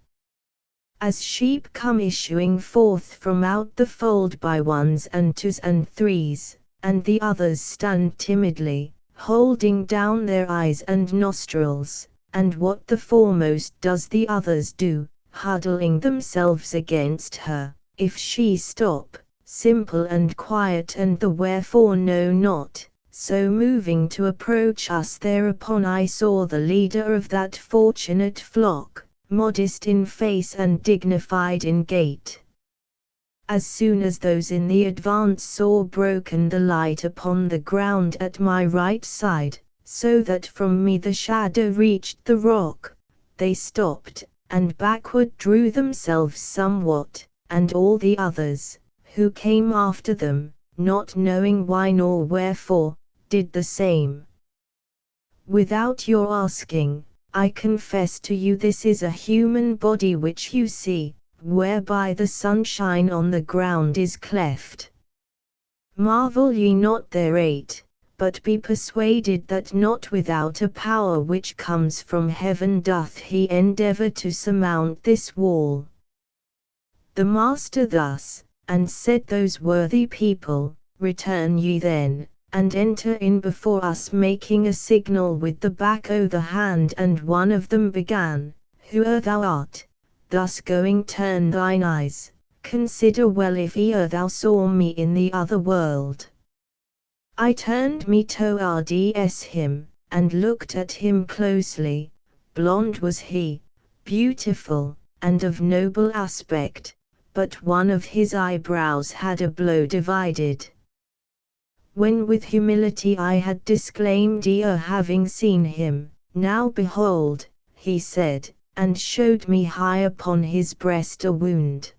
As sheep come issuing forth from out the fold by ones and twos and threes, and the others stand timidly, holding down their eyes and nostrils, and what the foremost does the others do, huddling themselves against her, if she stop, simple and quiet and the wherefore know not, so moving to approach us. Thereupon I saw the leader of that fortunate flock, modest in face and dignified in gait. As soon as those in the advance saw broken the light upon the ground at my right side, so that from me the shadow reached the rock, they stopped, and backward drew themselves somewhat, and all the others, who came after them, not knowing why nor wherefore, did the same. Without your asking, I confess to you this is a human body which you see, whereby the sunshine on the ground is cleft. Marvel ye not thereat, but be persuaded that not without a power which comes from heaven doth he endeavor to surmount this wall. The master thus, and said those worthy people, return ye then, and enter in before us, making a signal with the back o' the hand, and one of them began, whoe'er thou art, thus going turn thine eyes, consider well if e'er thou saw me in the other world. I turned me towards him, and looked at him closely. Blond was he, beautiful, and of noble aspect, but one of his eyebrows had a blow divided. When with humility I had disclaimed having seen him, now behold, he said, and showed me high upon his breast a wound.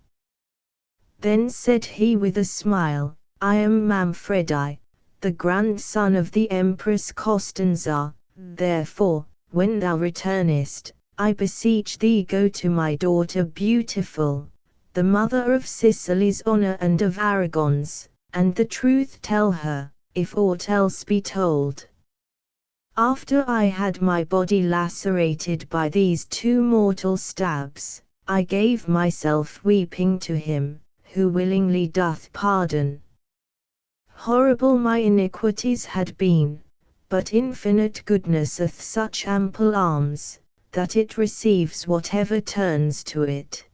Then said he with a smile, I am Manfredi, the grandson of the Empress Costanza, therefore, when thou returnest, I beseech thee go to my daughter beautiful, the mother of Sicily's honor and of Aragon's, and the truth tell her, if aught else be told. After I had my body lacerated by these 2 mortal stabs, I gave myself weeping to him, who willingly doth pardon. Horrible my iniquities had been, but infinite goodness hath such ample arms, that it receives whatever turns to it.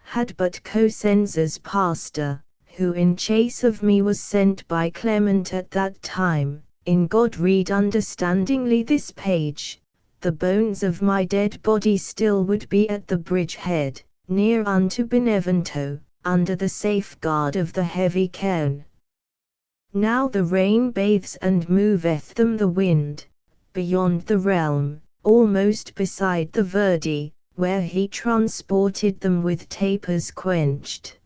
Had but Cosenza's pastor, who in chase of me was sent by Clement at that time, in God read understandingly this page, the bones of my dead body still would be at the bridge head, near unto Benevento, under the safeguard of the heavy cairn. Now the rain bathes and moveth them the wind, beyond the realm, almost beside the Verdi, where he transported them with tapers quenched.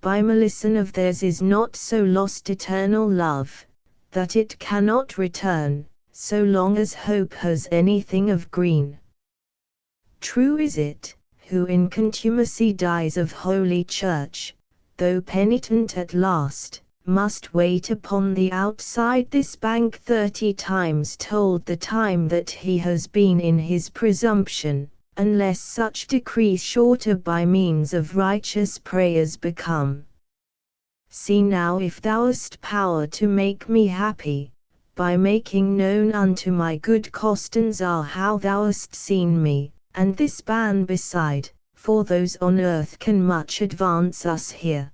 By malison of theirs is not so lost eternal love, that it cannot return, so long as hope has anything of green. True is it, who in contumacy dies of Holy Church, though penitent at last, must wait upon the outside this bank 30 times told the time that he has been in his presumption, unless such decree shorter by means of righteous prayers become. See now if thou hast power to make me happy, by making known unto my good Costanza how thou hast seen me, and this ban beside, for those on earth can much advance us here.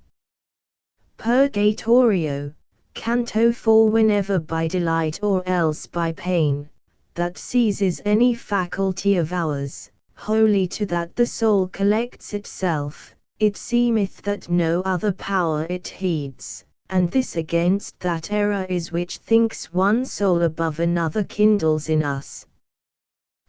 Purgatorio, Canto 4. Whenever by delight or else by pain, that seizes any faculty of ours, wholly to that the soul collects itself, it seemeth that no other power it heeds, and this against that error is which thinks one soul above another kindles in us.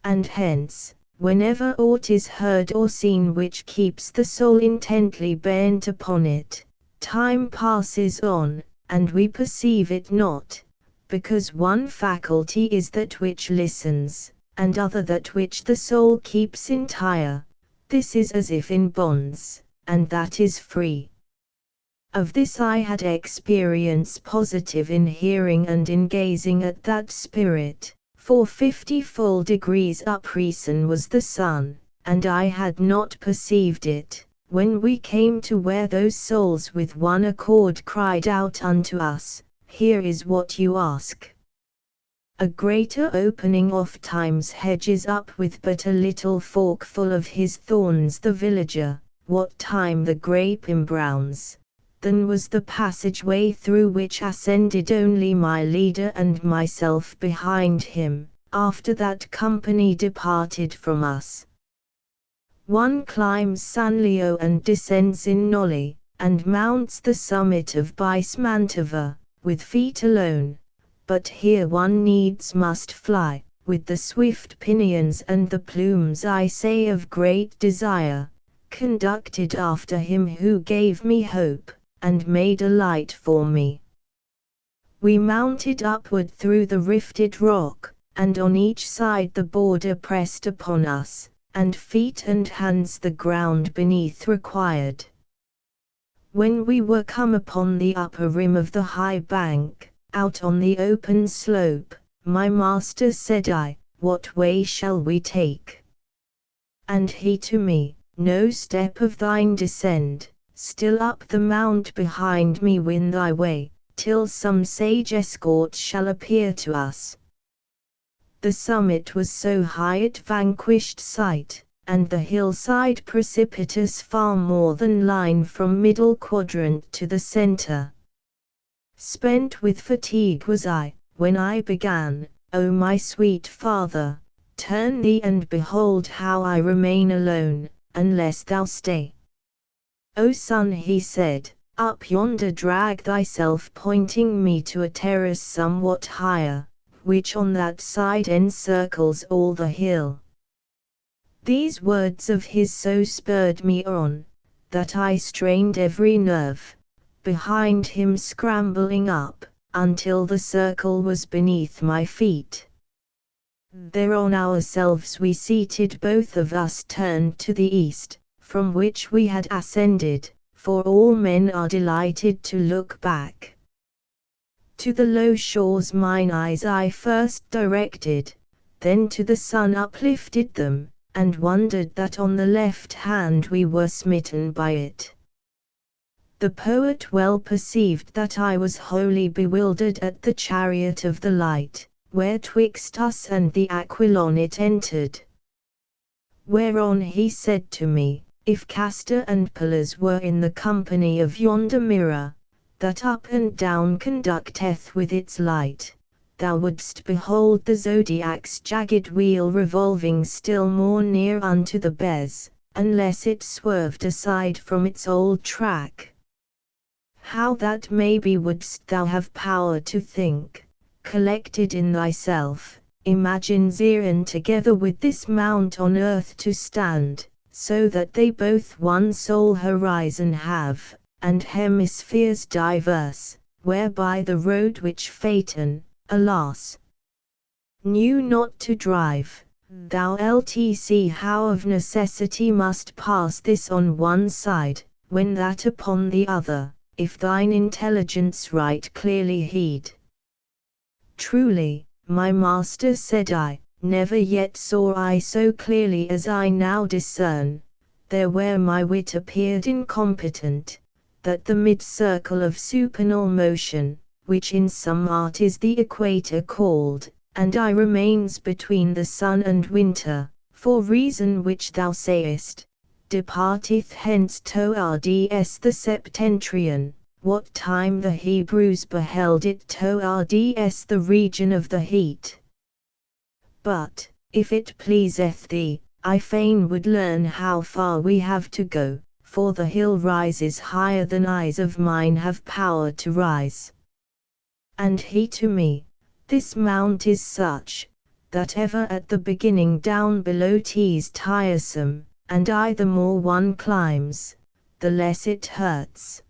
And hence, whenever aught is heard or seen which keeps the soul intently bent upon it, time passes on, and we perceive it not, because one faculty is that which listens, and other that which the soul keeps entire. This is as if in bonds, and that is free. Of this I had experience positive in hearing and in gazing at that spirit, for 50 full degrees upreason was the sun, and I had not perceived it, when we came to where those souls with one accord cried out unto us, Here is what you ask. A greater opening oft times hedges up with but a little fork full of his thorns the villager, what time the grape embrowns, than was the passageway through which ascended only my leader and myself behind him, after that company departed from us. One climbs San Leo and descends in Nolli, and mounts the summit of Bice Mantova, with feet alone, but here one needs must fly, with the swift pinions and the plumes I say of great desire, conducted after him who gave me hope, and made a light for me. We mounted upward through the rifted rock, and on each side the border pressed upon us, and feet and hands the ground beneath required. When we were come upon the upper rim of the high bank, out on the open slope, my master said what way shall we take? And he to me, no step of thine descend, still up the mount behind me win thy way, till some sage escort shall appear to us. The summit was so high it vanquished sight, and the hillside precipitous far more than line from middle quadrant to the center. Spent with fatigue was I, when I began, O my sweet father, turn thee and behold how I remain alone, unless thou stay. O son, he said, up yonder drag thyself, pointing me to a terrace somewhat higher, which on that side encircles all the hill. These words of his so spurred me on, that I strained every nerve, behind him scrambling up, until the circle was beneath my feet. There on ourselves we seated, both of us turned to the east, from which we had ascended, for all men are delighted to look back. To the low shores mine eyes I first directed, then to the sun uplifted them, and wondered that on the left hand we were smitten by it. The poet well perceived that I was wholly bewildered at the chariot of the light, where twixt us and the Aquilon it entered. Whereon he said to me, if Castor and Pillars were in the company of yonder mirror, that up and down conducteth with its light, thou wouldst behold the zodiac's jagged wheel revolving still more near unto the bez, unless it swerved aside from its old track. How that may be wouldst thou have power to think, collected in thyself, imagine Zion together with this mount on earth to stand, so that they both one sole horizon have, and hemispheres diverse, whereby the road which Phaeton, alas, knew not to drive, thou ltc how of necessity must pass this on one side, when that upon the other, if thine intelligence right clearly heed. Truly, my master, said I, never yet saw I so clearly as I now discern, there where my wit appeared incompetent, that the mid-circle of supernal motion, which in some art is the equator called, and I remains between the sun and winter, for reason which thou sayest, departeth hence towards the septentrion, what time the Hebrews beheld it towards the region of the heat. But, if it pleaseth thee, I fain would learn how far we have to go, for the hill rises higher than eyes of mine have power to rise. And he to me, this mount is such, that ever at the beginning down below 'tis tiresome, and the more one climbs, the less it hurts.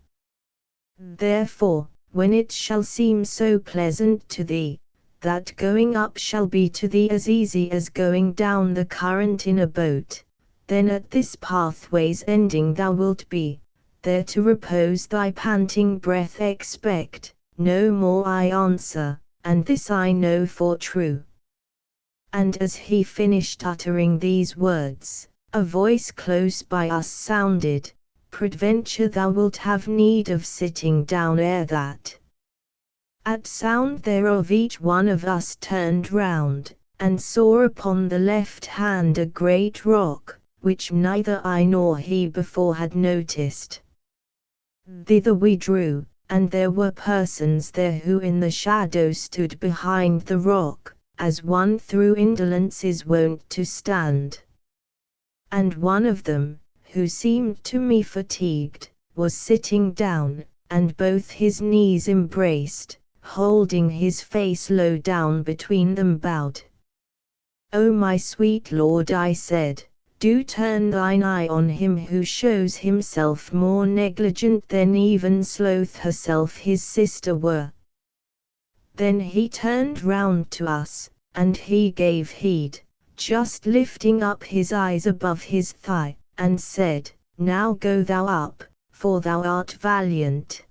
Therefore, when it shall seem so pleasant to thee, that going up shall be to thee as easy as going down the current in a boat, then at this pathway's ending thou wilt be, there to repose thy panting breath. Expect no more, I answer, and this I know for true. And as he finished uttering these words, a voice close by us sounded, peradventure thou wilt have need of sitting down ere that. At sound thereof each one of us turned round, and saw upon the left hand a great rock, which neither I nor he before had noticed. Thither we drew, and there were persons there who in the shadow stood behind the rock, as one through indolence is wont to stand. And one of them, who seemed to me fatigued, was sitting down, and both his knees embraced, holding his face low down between them bowed. O my sweet Lord, I said, do turn thine eye on him who shows himself more negligent than even Sloth herself his sister were. Then he turned round to us, and he gave heed, just lifting up his eyes above his thigh, and said, now go thou up, for thou art valiant.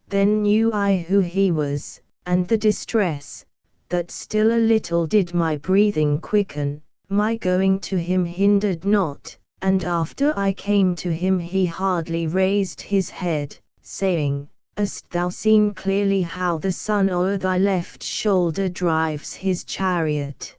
Then knew I who he was, and the distress, that still a little did my breathing quicken. My going to him hindered not, and after I came to him he hardly raised his head, saying, hast thou seen clearly how the sun o'er thy left shoulder drives his chariot?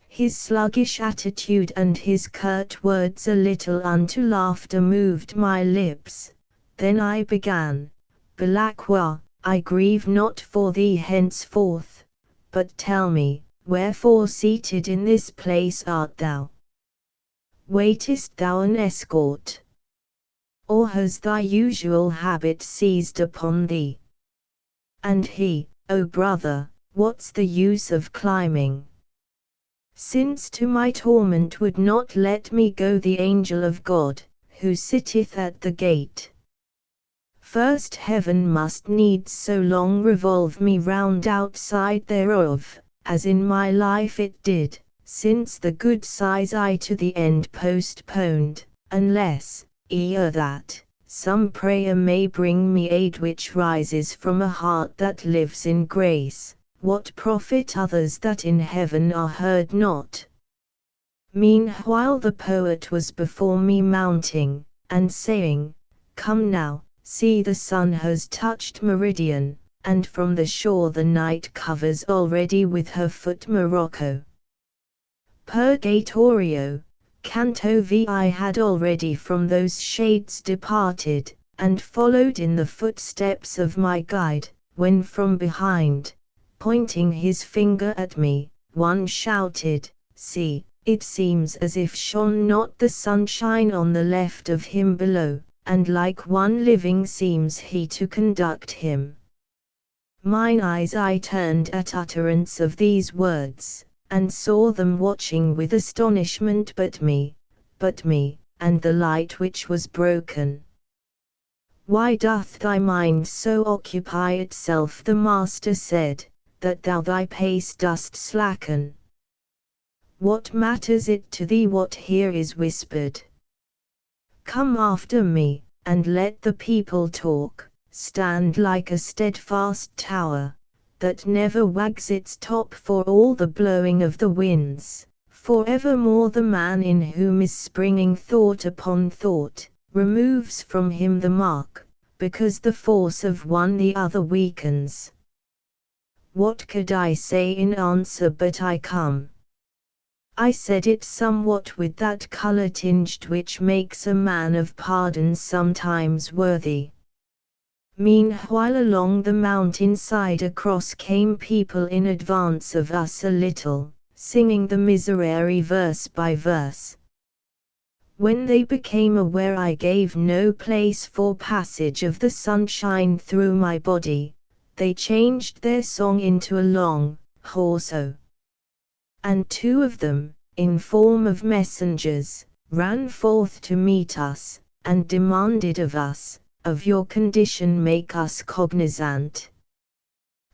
His sluggish attitude and his curt words a little unto laughter moved my lips. Then I began, Belacqua, I grieve not for thee henceforth, but tell me, wherefore seated in this place art thou? Waitest thou an escort? Or has thy usual habit seized upon thee? And he, O brother, what's the use of climbing? Since to my torment would not let me go the angel of God, who sitteth at the gate. First heaven must needs so long revolve me round outside thereof, as in my life it did, since the good sighs I to the end postponed, unless, ere that, some prayer may bring me aid which rises from a heart that lives in grace. What profit others that in heaven are heard not? Meanwhile the poet was before me mounting, and saying, Come now, see the sun has touched meridian, and from the shore the night covers already with her foot Morocco. Purgatorio, Canto V. I had already from those shades departed, and followed in the footsteps of my guide, when from behind, pointing his finger at me, one shouted, See, it seems as if shone not the sunshine on the left of him below, and like one living seems he to conduct him. Mine eyes I turned at utterance of these words, and saw them watching with astonishment but me, and the light which was broken. Why doth thy mind so occupy itself, the Master said, that thou thy pace dost slacken? What matters it to thee what here is whispered? Come after me, and let the people talk. Stand like a steadfast tower, that never wags its top for all the blowing of the winds, for evermore the man in whom is springing thought upon thought, removes from him the mark, because the force of one the other weakens. What could I say in answer but I come? I said it somewhat with that colour tinged which makes a man of pardon sometimes worthy. Meanwhile along the mountain side across came people in advance of us a little, singing the Miserere verse by verse. When they became aware I gave no place for passage of the sunshine through my body, they changed their song into a long, hoarse O. And two of them, in form of messengers, ran forth to meet us, and demanded of us, Of your condition make us cognizant.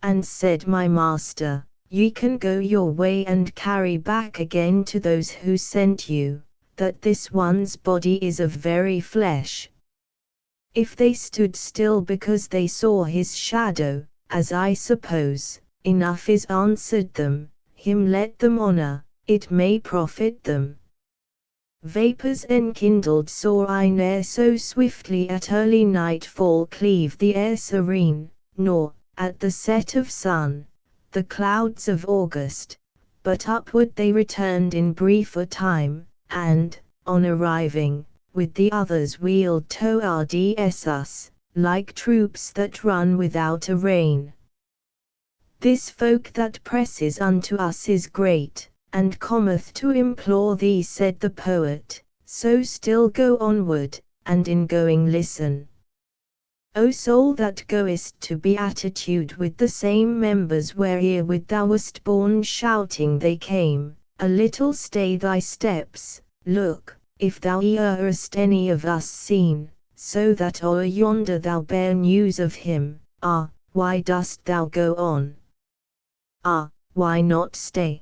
And said my master, Ye can go your way and carry back again to those who sent you, that this one's body is of very flesh. If they stood still because they saw his shadow, as I suppose, enough is answered them, him let them honor, it may profit them. Vapors enkindled saw I ne'er so swiftly at early nightfall cleave the air serene, nor, at the set of sun, the clouds of August, but upward they returned in briefer time, and, on arriving, with the others wheeled towards us, like troops that run without a rein. This folk that presses unto us is great, and cometh to implore thee, said the poet, so still go onward, and in going listen. O soul that goest to beatitude with the same members wherewith thou wast born, shouting they came, a little stay thy steps, look, if thou erst any of us seen, so that o'er yonder thou bear news of him. Ah, why dost thou go on? Ah, why not stay?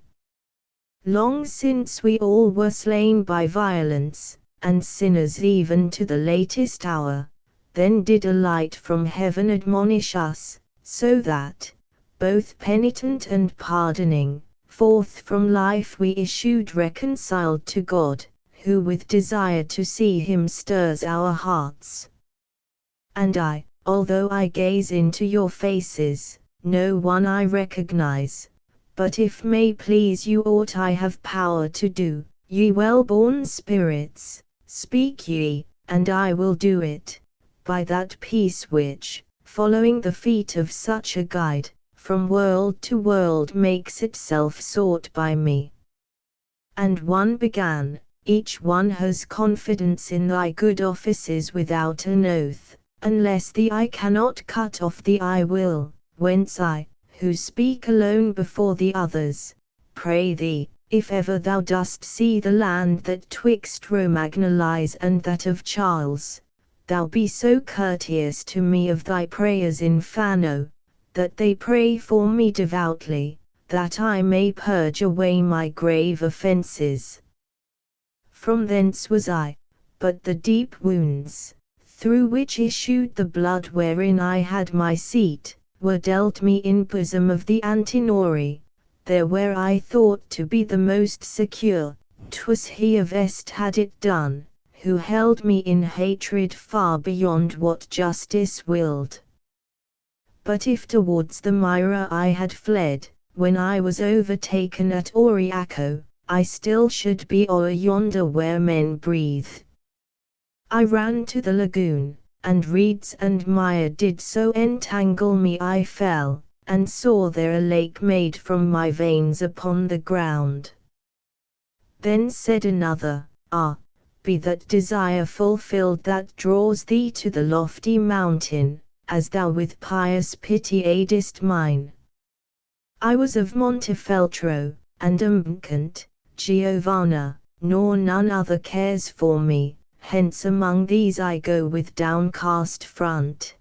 Long since we all were slain by violence, and sinners even to the latest hour, then did a light from heaven admonish us, so that, both penitent and pardoning, forth from life we issued reconciled to God, who with desire to see him stirs our hearts. And I, although I gaze into your faces, no one I recognize, but if may please you aught I have power to do, ye well-born spirits, speak ye, and I will do it, by that peace which, following the feet of such a guide, from world to world makes itself sought by me. And one began, each one has confidence in thy good offices without an oath, unless the eye cannot cut off the eye will, whence I, who speak alone before the others, pray thee, if ever thou dost see the land that twixt Romagna lies and that of Charles, thou be so courteous to me of thy prayers in Fano, that they pray for me devoutly, that I may purge away my grave offences. From thence was I, but the deep wounds, through which issued the blood wherein I had my seat, were dealt me in bosom of the Antinori, there where I thought to be the most secure. 'Twas he of Est had it done, who held me in hatred far beyond what justice willed. But if towards the Myra I had fled, when I was overtaken at Auriaco, I still should be o'er yonder where men breathe. I ran to the lagoon, and reeds and mire did so entangle me I fell, and saw there a lake made from my veins upon the ground. Then said another, Ah, be that desire fulfilled that draws thee to the lofty mountain, as thou with pious pity aidest mine. I was of Montefeltro, and am vacant, Giovanna, nor none other cares for me, hence among these I go with downcast front.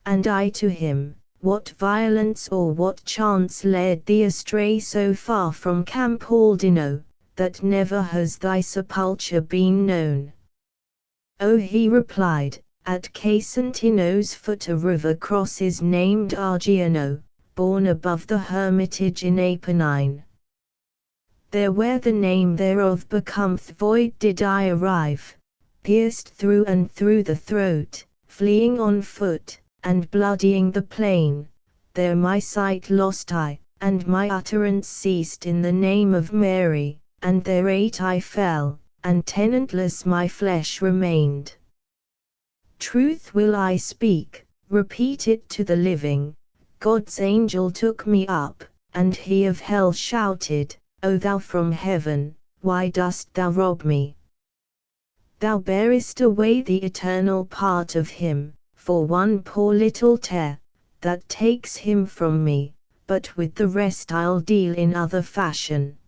And I to him, what violence or what chance led thee astray so far from Campaldino, that never has thy sepulture been known? Oh, he replied, at Casentino's foot a river crosses named Argiano, born above the hermitage in Apennine. There where the name thereof becometh void did I arrive, pierced through and through the throat, fleeing on foot, and bloodying the plain, there my sight lost I, and my utterance ceased in the name of Mary, and thereat I fell, and tenantless my flesh remained. Truth will I speak, repeat it to the living, God's angel took me up, and he of hell shouted, O thou from heaven, why dost thou rob me? Thou bearest away the eternal part of him, for one poor little tear, that takes him from me, but with the rest I'll deal in other fashion.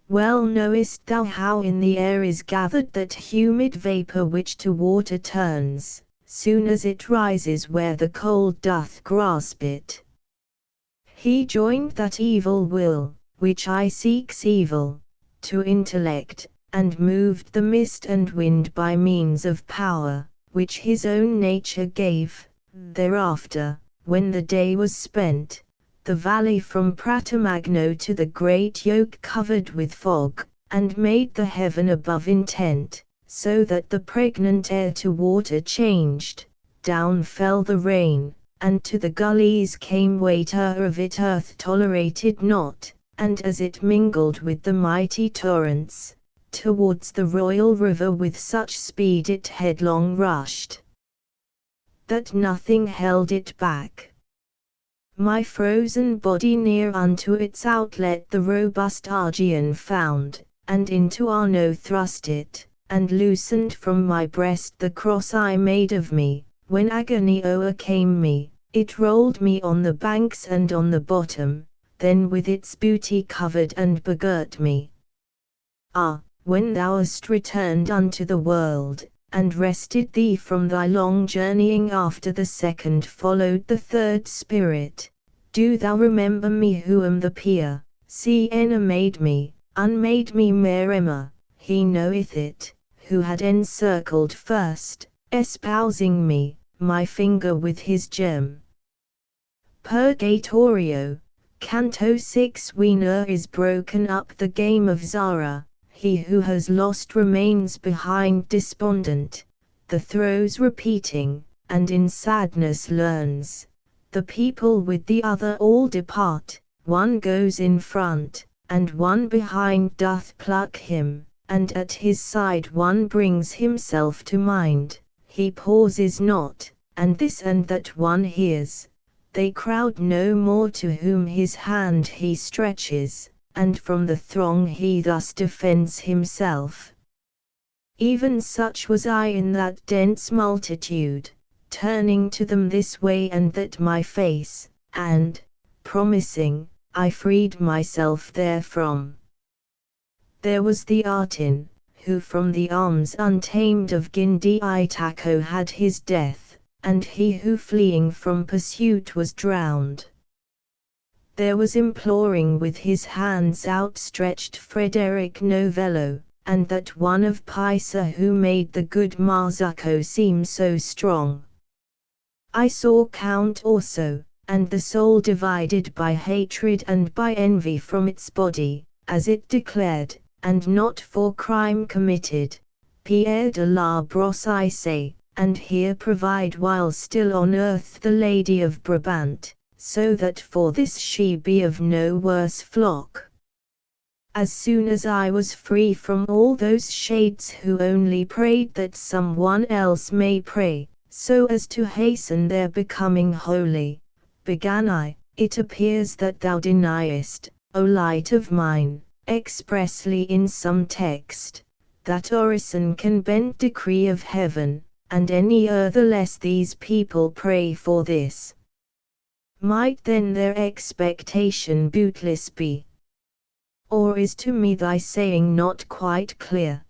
Well knowest thou how in the air is gathered that humid vapour which to water turns, soon as it rises where the cold doth grasp it. He joined that evil will, which I seeks evil, to intellect, and moved the mist and wind by means of power, which his own nature gave. Thereafter, when the day was spent, the valley from Pratamagno to the great yoke covered with fog, and made the heaven above intent, so that the pregnant air to water changed, down fell the rain, and to the gullies came weight of it earth tolerated not, and as it mingled with the mighty torrents, towards the royal river with such speed it headlong rushed, that nothing held it back. My frozen body near unto its outlet the robust Argian found, and into Arno thrust it, and loosened from my breast the cross I made of me. When agony o'ercame me, it rolled me on the banks and on the bottom, then with its booty covered and begirt me. Ah, when thou hast returned unto the world, and rested thee from thy long journeying after the second followed the third spirit, do thou remember me who am the Pia, Sienna made me, unmade me Merema, he knoweth it, who had encircled first, espousing me, my finger with his gem. Purgatorio, Canto 6 Wiener is broken up the game of Zara, he who has lost remains behind despondent, the throes repeating, and in sadness learns. The people with the other all depart, one goes in front, and one behind doth pluck him, and at his side one brings himself to mind, he pauses not, and this and that one hears. They crowd no more to whom his hand he stretches, and from the throng he thus defends himself. Even such was I in that dense multitude, turning to them this way and that my face, and, promising, I freed myself therefrom. There was the Artin, who from the arms untamed of Gindi Itaco had his death, and he who fleeing from pursuit was drowned. There was imploring with his hands outstretched Frederick Novello, and that one of Pisa who made the good Marzucco seem so strong. I saw Count also, and the soul divided by hatred and by envy from its body, as it declared, and not for crime committed. Pierre de la Brosse I say, and here provide while still on earth the Lady of Brabant, so that for this she be of no worse flock. As soon as I was free from all those shades who only prayed that some one else may pray, so as to hasten their becoming holy, began I, it appears that thou deniest, O light of mine, expressly in some text, that orison can bend decree of heaven, and any other less these people pray for this. Might then their expectation bootless be? Or is to me thy saying not quite clear?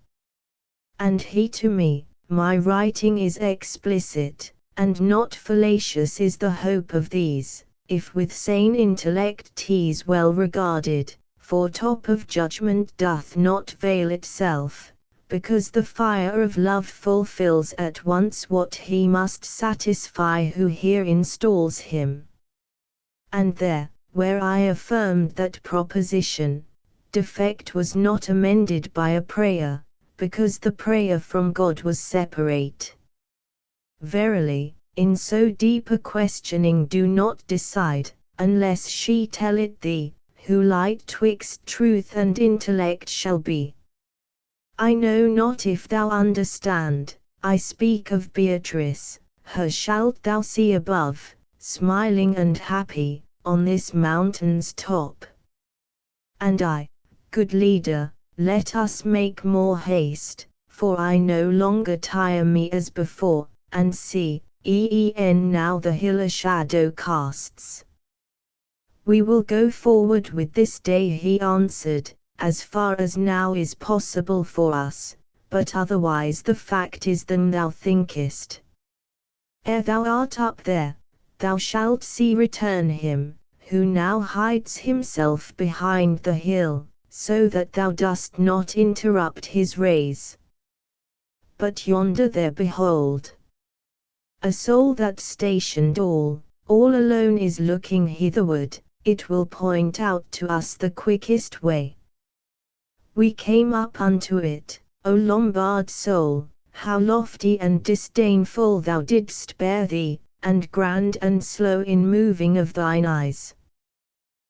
And he to me, my writing is explicit, and not fallacious is the hope of these, if with sane intellect 'tis well regarded, for top of judgment doth not veil itself, because the fire of love fulfills at once what he must satisfy who here installs him. And there, where I affirmed that proposition, defect was not amended by a prayer, because the prayer from God was separate. Verily, in so deep a questioning do not decide, unless she tell it thee, who light twixt truth and intellect shall be. I know not if thou understand, I speak of Beatrice, her shalt thou see above, smiling and happy, on this mountain's top. And I, good leader, let us make more haste, for I no longer tire me as before, and see, now the hill a shadow casts. We will go forward with this day, he answered, as far as now is possible for us, but otherwise the fact is than thou thinkest. Ere thou art up there, thou shalt see return him, who now hides himself behind the hill, so that thou dost not interrupt his rays. But yonder there behold, a soul that stationed all alone is looking hitherward, it will point out to us the quickest way. We came up unto it, O Lombard soul, how lofty and disdainful thou didst bear thee, and grand and slow in moving of thine eyes.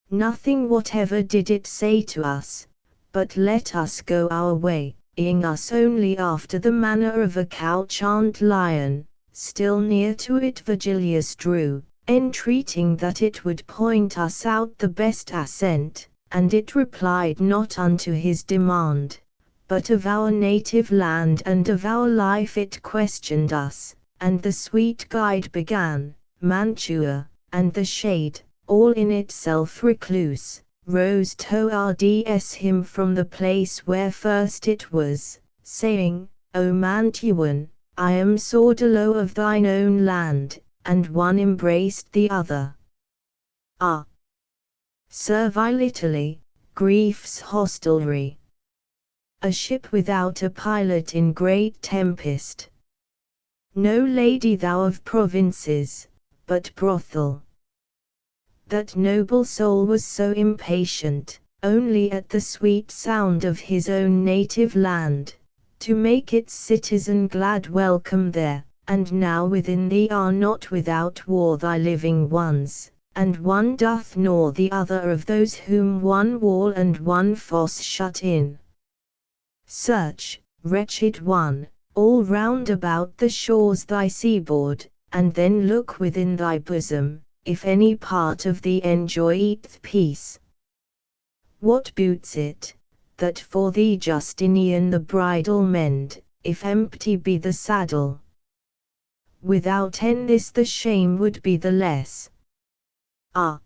Nothing whatever did it say to us, but let us go our way, eyeing us only after the manner of a couchant lion. Still near to it Virgilius drew, entreating that it would point us out the best ascent, and it replied not unto his demand, but of our native land and of our life it questioned us, and the sweet guide began, Mantua, and the shade, all in itself recluse, rose towards him from the place where first it was, saying, O Mantuan, I am Sordello of thine own land, and one embraced the other. Ah! Servile Italy, grief's hostelry. A ship without a pilot in great tempest. No lady thou of provinces, but brothel. That noble soul was so impatient, only at the sweet sound of his own native land, to make its citizen glad welcome there, and now within thee are not without war thy living ones, and one doth gnaw the other of those whom one wall and one fosse shut in. Search, wretched one, all round about the shores thy seaboard, and then look within thy bosom, if any part of thee enjoyeth peace. What boots it, that for thee Justinian the bridle mend, if empty be the saddle? Without this the shame would be the less. Ah!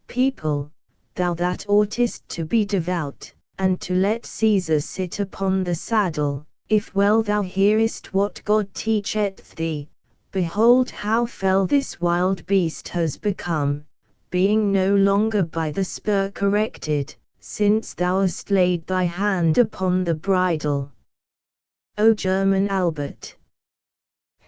People, thou that oughtest to be devout, and to let Caesar sit upon the saddle, if well thou hearest what God teacheth thee, behold how fell this wild beast has become, being no longer by the spur corrected, since thou hast laid thy hand upon the bridle. O German Albert,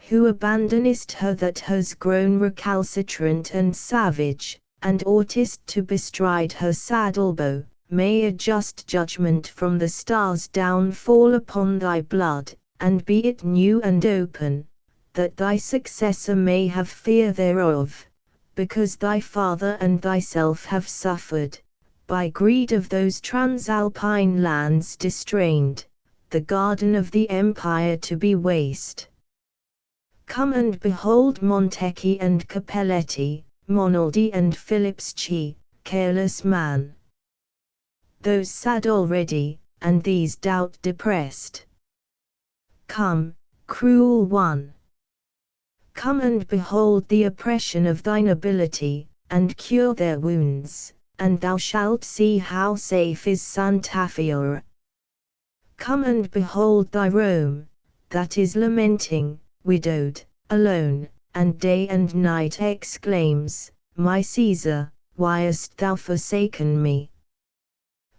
who abandonest her that has grown recalcitrant and savage, and oughtest to bestride her saddle-bow, may a just judgment from the stars down fall upon thy blood, and be it new and open, that thy successor may have fear thereof, because thy father and thyself have suffered, by greed of those transalpine lands distrained, the garden of the empire to be waste. Come and behold Montecchi and Capelletti, Monaldi and Philipschi, careless man. Those sad already, and these doubt depressed. Come, cruel one. Come and behold the oppression of thy nobility, and cure their wounds, and thou shalt see how safe is Santa Fiora. Come and behold thy Rome, that is lamenting, widowed, alone, and day and night exclaims, My Caesar, why hast thou forsaken me?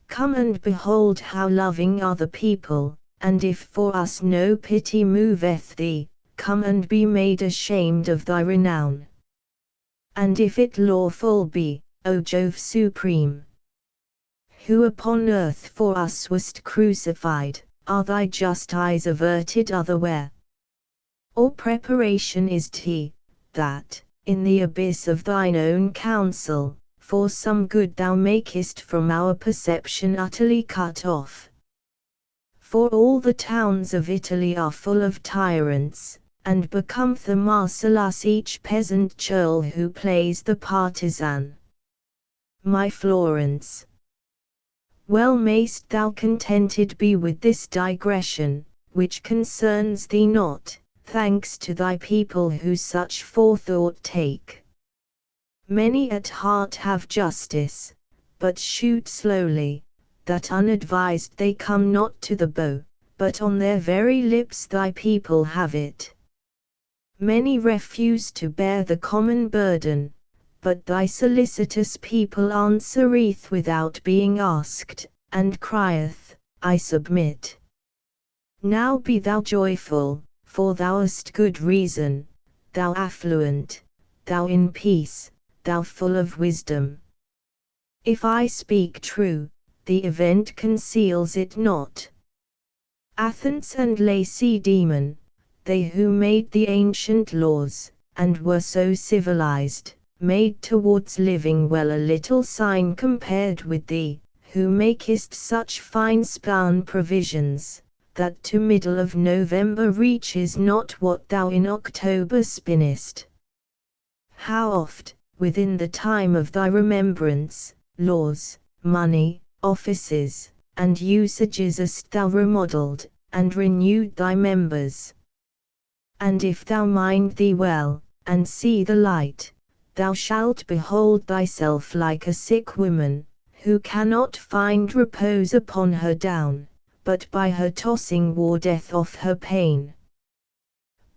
Come and behold how loving are the people, and if for us no pity moveth thee, come and be made ashamed of thy renown. And if it lawful be, O Jove supreme, who upon earth for us wast crucified, are thy just eyes averted otherwhere? Or preparation is 't, that, in the abyss of thine own counsel, for some good thou makest from our perception utterly cut off? For all the towns of Italy are full of tyrants, and becometh a Marcellus each peasant churl who plays the partisan. My Florence, well mayst thou contented be with this digression, which concerns thee not, thanks to thy people who such forethought take. Many at heart have justice, but shoot slowly, that unadvised they come not to the bow, but on their very lips thy people have it. Many refuse to bear the common burden, but thy solicitous people answereth without being asked, and crieth, I submit. Now be thou joyful, for thou hast good reason, thou affluent, thou in peace, thou full of wisdom. If I speak true, the event conceals it not. Athens and Lacedaemon, they who made the ancient laws, and were so civilized, made towards living well a little sign compared with thee, who makest such fine spun provisions, that to middle of November reaches not what thou in October spinnest. How oft, within the time of thy remembrance, laws, money, offices, and usages hast thou remodelled, and renewed thy members. And if thou mind thee well, and see the light, thou shalt behold thyself like a sick woman, who cannot find repose upon her down, but by her tossing wardeth off her pain.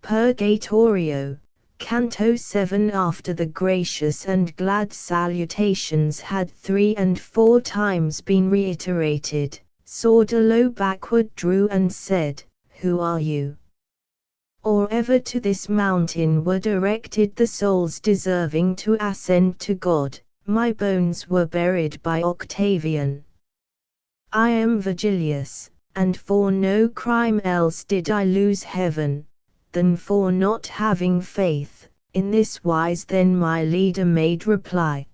Purgatorio, Canto 7. After the gracious and glad salutations had 3 and 4 times been reiterated, Sordello backward drew and said, Who are you? Or ever to this mountain were directed the souls deserving to ascend to God, my bones were buried by Octavian. I am Virgilius, and for no crime else did I lose heaven, than for not having faith. In this wise then my leader made reply,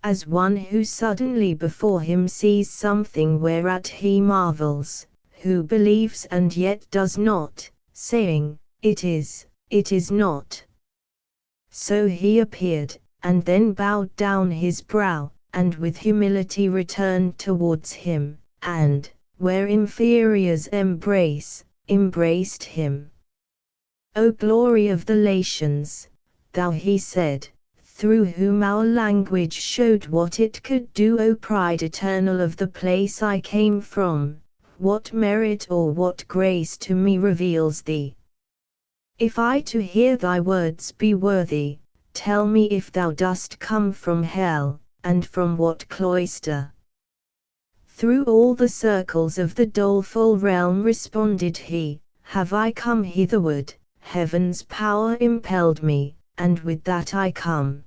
as one who suddenly before him sees something whereat he marvels, who believes and yet does not, saying, it is not. So he appeared, and then bowed down his brow, and with humility returned towards him, and, where inferiors embraced him. O glory of the Latians, thou he said, through whom our language showed what it could do. O pride eternal of the place I came from, what merit or what grace to me reveals thee? If I to hear thy words be worthy, tell me if thou dost come from hell, and from what cloister? Through all the circles of the doleful realm responded he, have I come hitherward, heaven's power impelled me, and with that I come.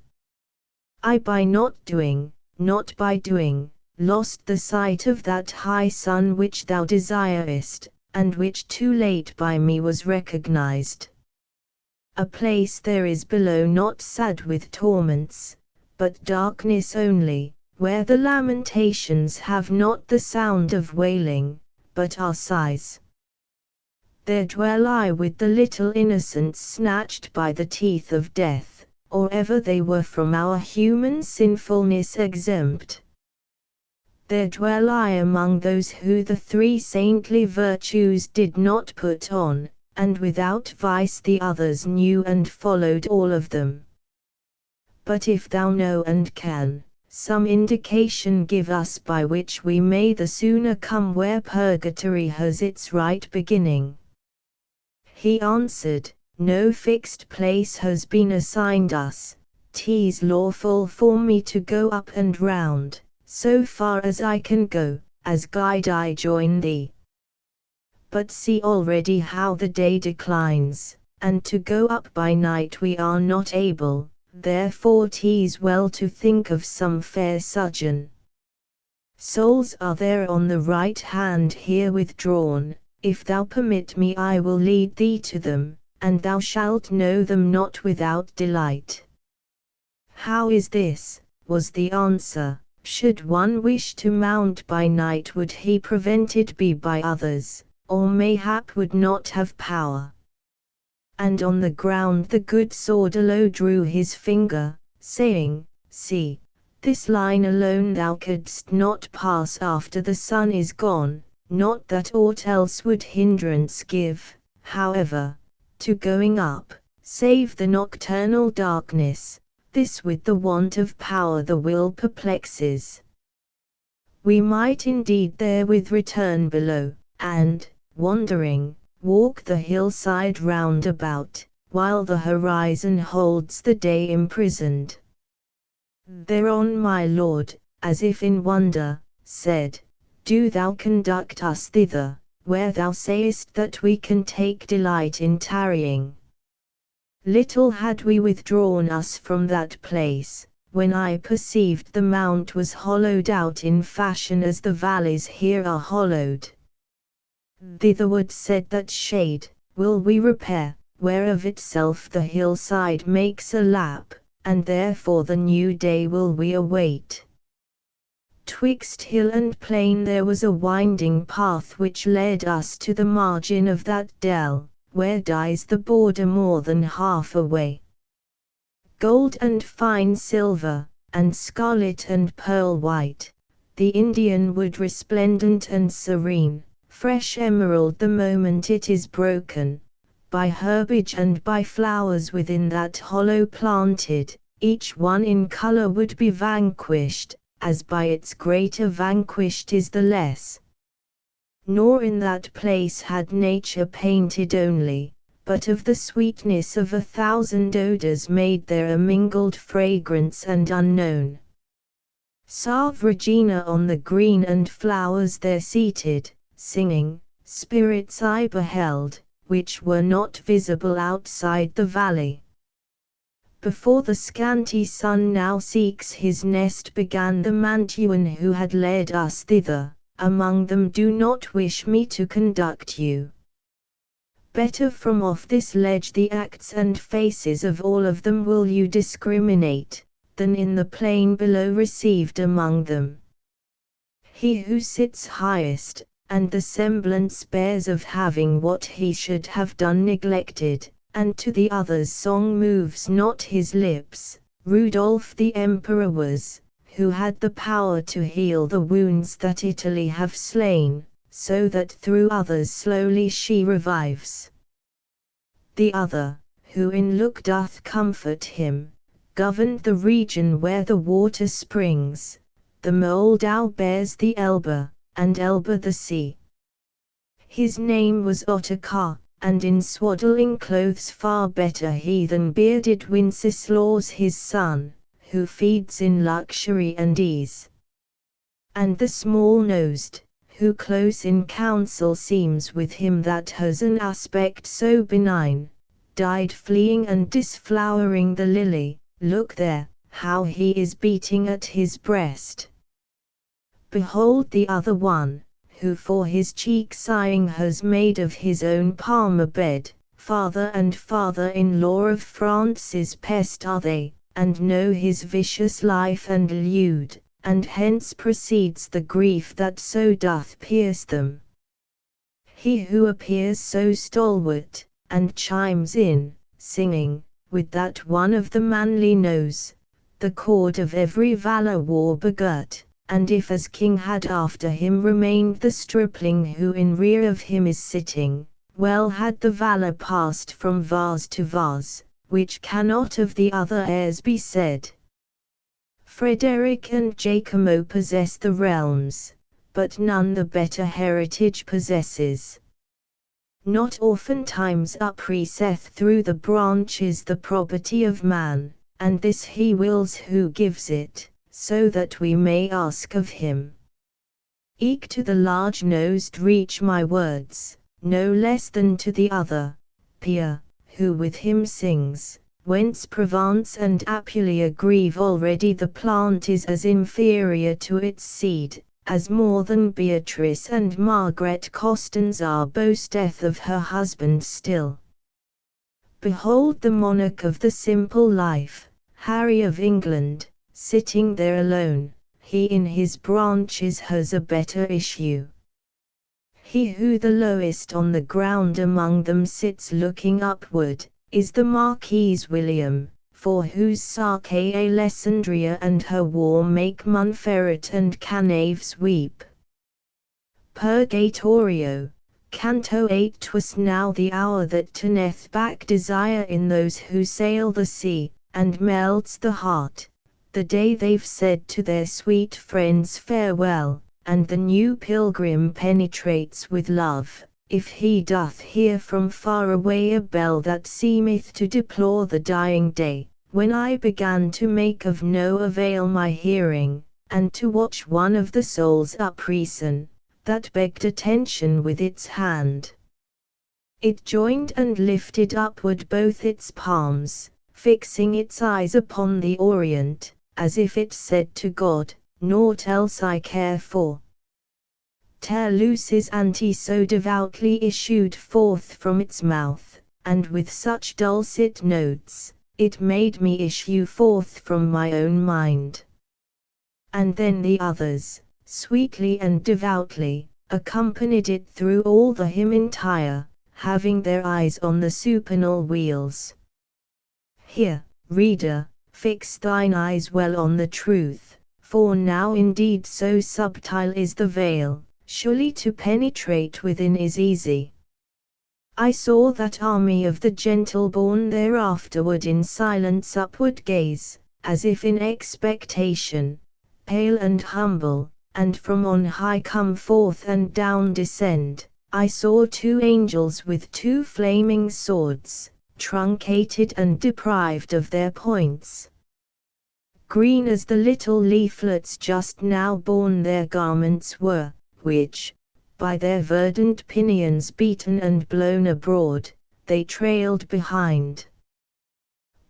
I by not doing, not by doing, lost the sight of that high sun which thou desirest, and which too late by me was recognized. A place there is below not sad with torments, but darkness only, where the lamentations have not the sound of wailing, but are sighs. There dwell I with the little innocents snatched by the teeth of death, or ever they were from our human sinfulness exempt. There dwell I among those who the three saintly virtues did not put on, and without vice the others knew and followed all of them. But if thou know and can, some indication give us by which we may the sooner come where purgatory has its right beginning. He answered, no fixed place has been assigned us, 'tis lawful for me to go up and round, so far as I can go, as guide I join thee. But see already how the day declines, and to go up by night we are not able, therefore 'tis well to think of some fair sojourn. Souls are there on the right hand here withdrawn, if thou permit me I will lead thee to them, and thou shalt know them not without delight. How is this, was the answer, should one wish to mount by night would he prevented be by others, or mayhap would not have power. And on the ground the good Sordello drew his finger, saying, see, this line alone thou couldst not pass after the sun is gone, not that aught else would hindrance give, however, to going up, save the nocturnal darkness, this with the want of power the will perplexes. We might indeed therewith return below, and, wandering, walk the hillside round about, while the horizon holds the day imprisoned. Thereon my lord, as if in wonder, said, do thou conduct us thither, where thou sayest that we can take delight in tarrying. Little had we withdrawn us from that place, when I perceived the mount was hollowed out in fashion as the valleys here are hollowed. Thitherward said that shade, will we repair, where of itself the hillside makes a lap, and therefore the new day will we await. Twixt hill and plain there was a winding path which led us to the margin of that dell, where dies the border more than half away. Gold and fine silver, and scarlet and pearl white, the Indian wood resplendent and serene, fresh emerald the moment it is broken, by herbage and by flowers within that hollow planted, each one in color would be vanquished, as by its greater vanquished is the less. Nor in that place had nature painted only, but of the sweetness of 1,000 odors made there a mingled fragrance and unknown. Salve Regina on the green and flowers there seated, singing, spirits I beheld, which were not visible outside the valley. Before the scanty sun now seeks his nest began the Mantuan who had led us thither, among them do not wish me to conduct you. Better from off this ledge the acts and faces of all of them will you discriminate, than in the plain below received among them. He who sits highest, and the semblance bears of having what he should have done neglected, and to the others song moves not his lips, Rudolph the Emperor was, who had the power to heal the wounds that Italy have slain, so that through others slowly she revives. The other, who in look doth comfort him, governed the region where the water springs, the Moldau bears the Elbe, and Elbe the sea. His name was Ottokar, and in swaddling clothes far better he than bearded Wenceslaus his son, who feeds in luxury and ease. And the small-nosed, who close in counsel seems with him that has an aspect so benign, died fleeing and disflowering the lily, look there, how he is beating at his breast. Behold the other one, who for his cheek sighing has made of his own palm a bed, father and father-in-law of France's pest are they, and know his vicious life and lewd, and hence proceeds the grief that so doth pierce them. He who appears so stalwart, and chimes in, singing, with that one of the manly nose, the cord of every valour war begot, and if as king had after him remained the stripling who in rear of him is sitting, well had the valour passed from vase to vase, which cannot of the other heirs be said. Frederick and Giacomo possess the realms, but none the better heritage possesses. Not oftentimes upreaseth through the branches the property of man, and this he wills who gives it, so that we may ask of him. Eke to the large-nosed reach my words, no less than to the other, Pierre, who with him sings, whence Provence and Apulia grieve already the plant is as inferior to its seed, as more than Beatrice and Margaret Costanza boasteth of her husband still. Behold the monarch of the simple life, Harry of England, sitting there alone, he in his branches has a better issue. He who the lowest on the ground among them sits looking upward, is the Marquis William, for whose sake Alessandria and her war make Montferrat and Caneves weep. Purgatorio, Canto 8. 'Twas now the hour that turneth back desire in those who sail the sea, and melts the heart, the day they've said to their sweet friends farewell, and the new pilgrim penetrates with love, if he doth hear from far away a bell that seemeth to deplore the dying day, when I began to make of no avail my hearing, and to watch one of the souls uprisen, that begged attention with its hand. It joined and lifted upward both its palms, fixing its eyes upon the Orient, as if it said to God, naught else I care for. Terluce's ante so devoutly issued forth from its mouth, and with such dulcet notes, it made me issue forth from my own mind. And then the others, sweetly and devoutly, accompanied it through all the hymn entire, having their eyes on the supernal wheels. Here, reader, fix thine eyes well on the truth, for now indeed so subtile is the veil, surely to penetrate within is easy. I saw that army of the gentle born there afterward in silence upward gaze, as if in expectation, pale and humble, and from on high come forth and down descend. I saw two angels with two flaming swords, truncated and deprived of their points. Green as the little leaflets just now born their garments were, which, by their verdant pinions beaten and blown abroad, they trailed behind.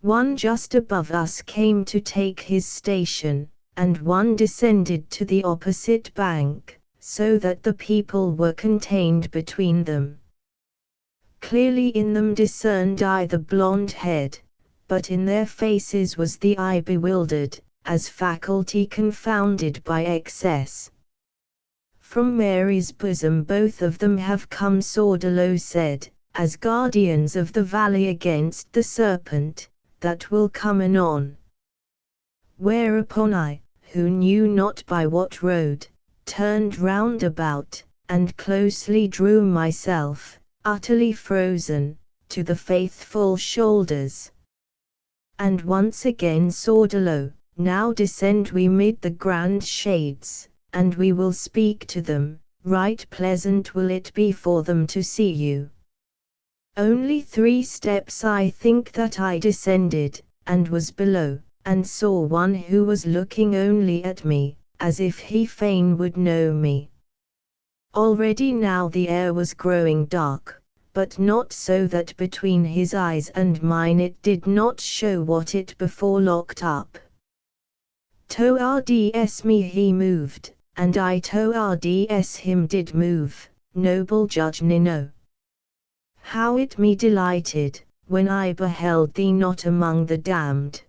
One just above us came to take his station, and one descended to the opposite bank, so that the people were contained between them. Clearly in them discerned I the blonde head, but in their faces was the eye bewildered, as faculty confounded by excess. From Mary's bosom both of them have come, Sordello said, as guardians of the valley against the serpent, that will come anon. Whereupon I, who knew not by what road, turned round about, and closely drew myself, utterly frozen, to the faithful shoulders. And once again Sordello, now descend we mid the grand shades, and we will speak to them, right pleasant will it be for them to see you. Only 3 steps I think that I descended, and was below, and saw one who was looking only at me, as if he fain would know me. Already now the air was growing dark, but not so that between his eyes and mine it did not show what it before locked up. Towards me he moved, and I towards him did move, noble Judge Nino. How it me delighted, when I beheld thee not among the damned.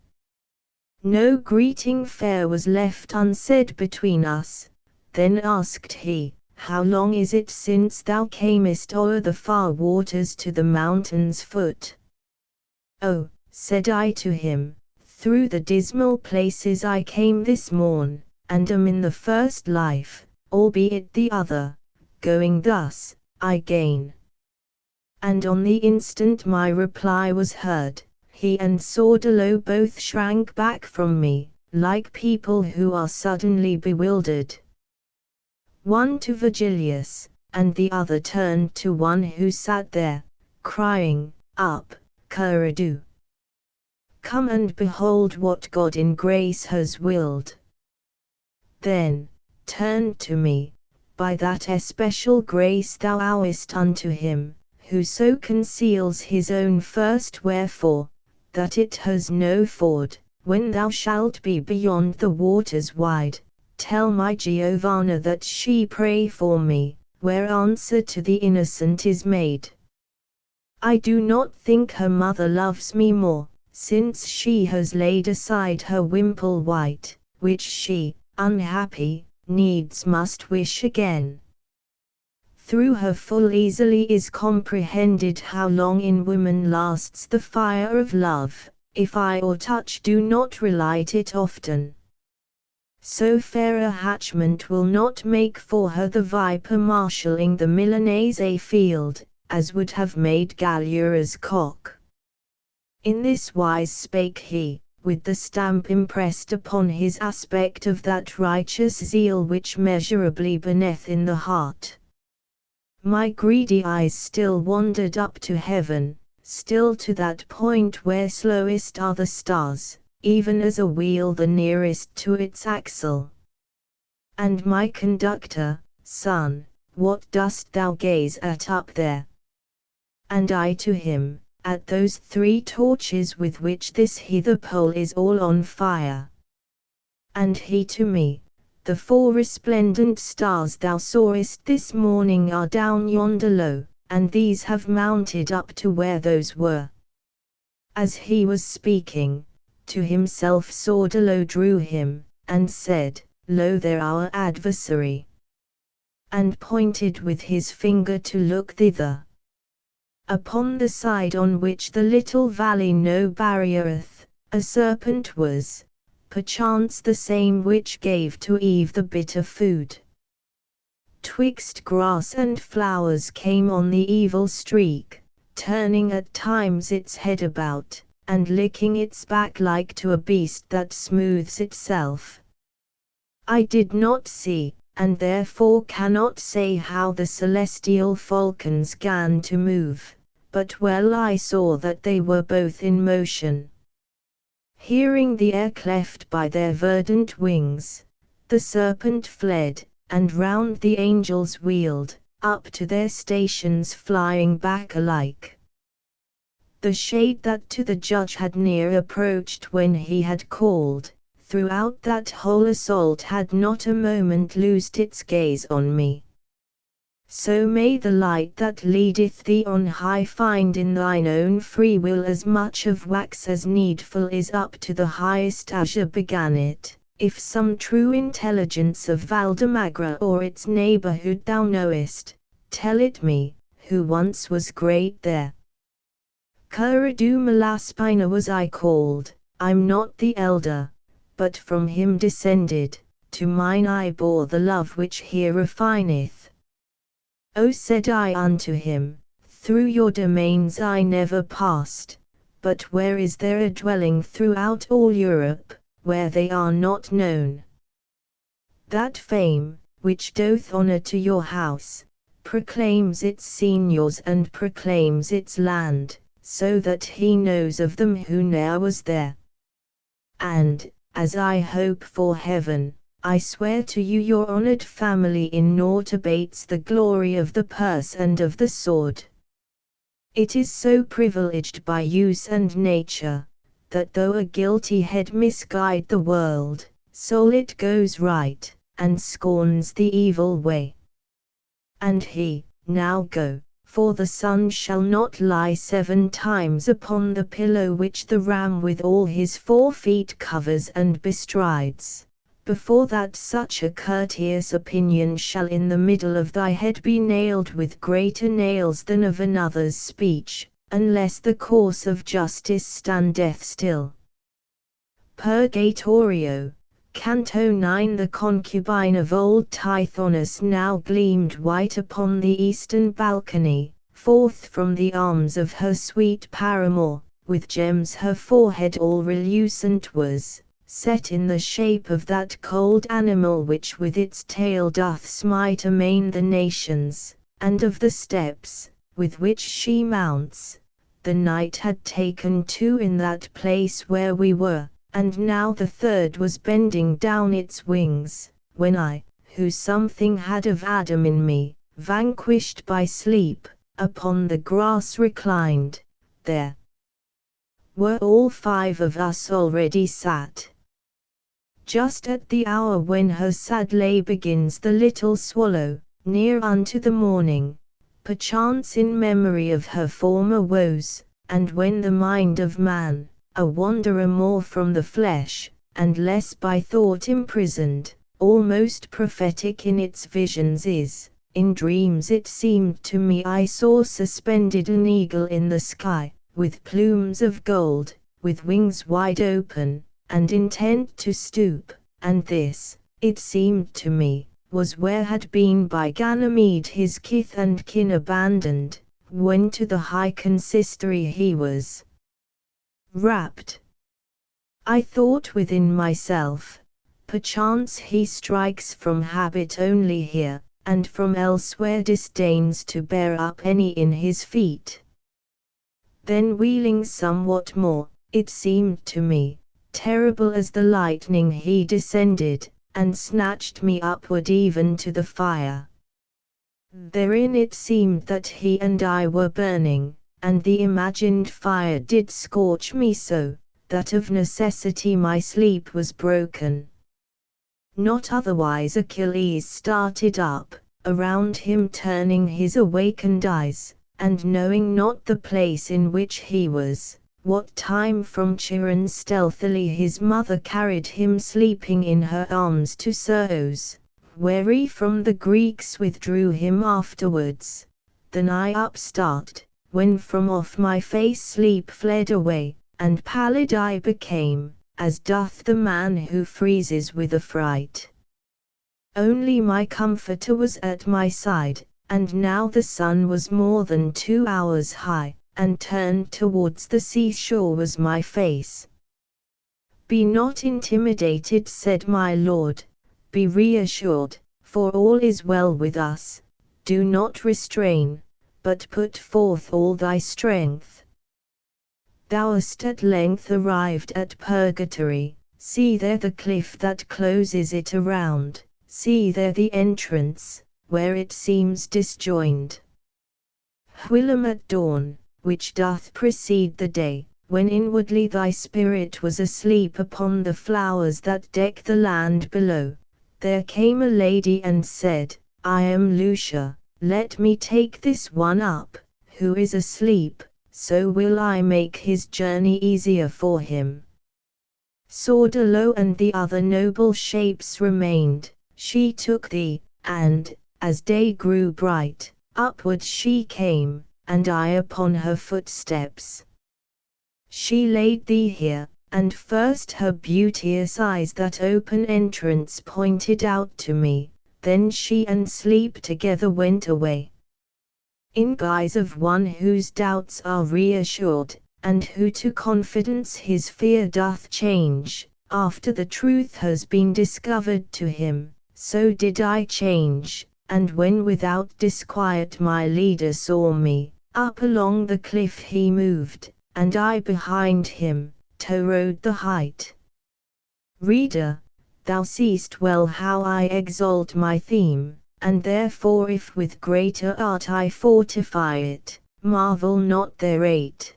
No greeting fair was left unsaid between us. Then asked he, How long is it since thou camest o'er the far waters to the mountain's foot? Oh, said I to him, through the dismal places I came this morn, and am in the first life, albeit the other, going thus, I gain. And on the instant my reply was heard. He and Sordello both shrank back from me, like people who are suddenly bewildered. One to Virgilius, and the other turned to one who sat there, crying, Up, Caredu! Come and behold what God in grace has willed. Then, turned to me, By that especial grace thou owest unto him, who so conceals his own first wherefore, that it has no ford, when thou shalt be beyond the waters wide, tell my Giovanna that she pray for me, where answer to the innocent is made. I do not think her mother loves me more, since she has laid aside her wimple white, which she, unhappy, needs must wish again. Through her full easily is comprehended how long in woman lasts the fire of love, if eye or touch do not relight it often. So fair a hatchment will not make for her the viper marshalling the Milanese field, as would have made Galliura's cock. In this wise spake he, with the stamp impressed upon his aspect of that righteous zeal which measurably burneth in the heart. My greedy eyes still wandered up to heaven, still to that point where slowest are the stars, even as a wheel the nearest to its axle. And my conductor, Son, what dost thou gaze at up there? And I to him, at those 3 torches with which this hither pole is all on fire. And he to me, the 4 resplendent stars thou sawest this morning are down yonder low, and these have mounted up to where those were. As he was speaking, to himself Sordello drew him, and said, Lo there our adversary. And pointed with his finger to look thither. Upon the side on which the little valley no barriereth, a serpent was, perchance the same which gave to Eve the bitter food. Twixt grass and flowers came on the evil streak, turning at times its head about, and licking its back like to a beast that smooths itself. I did not see, and therefore cannot say how the celestial falcons 'gan to move, but well I saw that they were both in motion. Hearing the air cleft by their verdant wings, the serpent fled, and round the angels wheeled, up to their stations flying back alike. The shade that to the judge had near approached when he had called, throughout that whole assault had not a moment loosed its gaze on me. So may the light that leadeth thee on high find in thine own free will as much of wax as needful is up to the highest azure began it, if some true intelligence of Valdemagra or its neighborhood thou knowest, tell it me, who once was great there. Caredu Malaspina was I called, I'm not the elder, but from him descended, to mine I bore the love which here refineth. O said I unto him, through your domains I never passed, but where is there a dwelling throughout all Europe, where they are not known? That fame, which doth honor to your house, proclaims its seniors and proclaims its land, so that he knows of them who ne'er was there. And, as I hope for heaven, I swear to you your honored family in naught abates the glory of the purse and of the sword. It is so privileged by use and nature, that though a guilty head misguide the world, soul it goes right, and scorns the evil way. And he, now go, for the sun shall not lie 7 times upon the pillow which the ram with all his 4 feet covers and bestrides, before that such a courteous opinion shall in the middle of thy head be nailed with greater nails than of another's speech, unless the course of justice standeth still. Purgatorio, Canto 9. The concubine of old Tithonus now gleamed white upon the eastern balcony, forth from the arms of her sweet paramour, with gems her forehead all relucent was, set in the shape of that cold animal which with its tail doth smite amain the nations, and of the steps, with which she mounts. The knight had taken 2 in that place where we were, and now the 3rd was bending down its wings, when I, who something had of Adam in me, vanquished by sleep, upon the grass reclined. There were all 5 of us already sat. Just at the hour when her sad lay begins the little swallow, near unto the morning, perchance in memory of her former woes, and when the mind of man, a wanderer more from the flesh, and less by thought imprisoned, almost prophetic in its visions is, in dreams it seemed to me I saw suspended an eagle in the sky, with plumes of gold, with wings wide open, and intent to stoop, and this, it seemed to me, was where had been by Ganymede his kith and kin abandoned, when to the high consistory he was wrapped. I thought within myself, perchance he strikes from habit only here, and from elsewhere disdains to bear up any in his feet. Then wheeling somewhat more, it seemed to me, terrible as the lightning he descended, and snatched me upward even to the fire. Therein it seemed that he and I were burning, and the imagined fire did scorch me so, that of necessity my sleep was broken. Not otherwise Achilles started up, around him turning his awakened eyes, and knowing not the place in which he was, what time from Chiron stealthily his mother carried him sleeping in her arms to Ceos, where he from the Greeks withdrew him afterwards, then I upstart, when from off my face sleep fled away, and pallid I became, as doth the man who freezes with affright. Only my comforter was at my side, and now the sun was more than 2 hours high, and turned towards the seashore was my face. Be not intimidated, said my lord, be reassured, for all is well with us, do not restrain, but put forth all thy strength. Thou hast at length arrived at purgatory, see there the cliff that closes it around, see there the entrance, where it seems disjoined. Whilom at dawn, which doth precede the day, when inwardly thy spirit was asleep upon the flowers that deck the land below, there came a lady and said, I am Lucia, let me take this one up, who is asleep, so will I make his journey easier for him. Sordalo and the other noble shapes remained, she took thee, and, as day grew bright, upward she came, and I upon her footsteps. She laid thee here, and first her beauteous eyes that open entrance pointed out to me, then she and sleep together went away. In guise of one whose doubts are reassured, and who to confidence his fear doth change, after the truth has been discovered to him, so did I change, and when without disquiet my leader saw me, up along the cliff he moved, and I behind him, tow-rode the height. Reader, thou seest well how I exalt my theme, and therefore if with greater art I fortify it, marvel not thereat.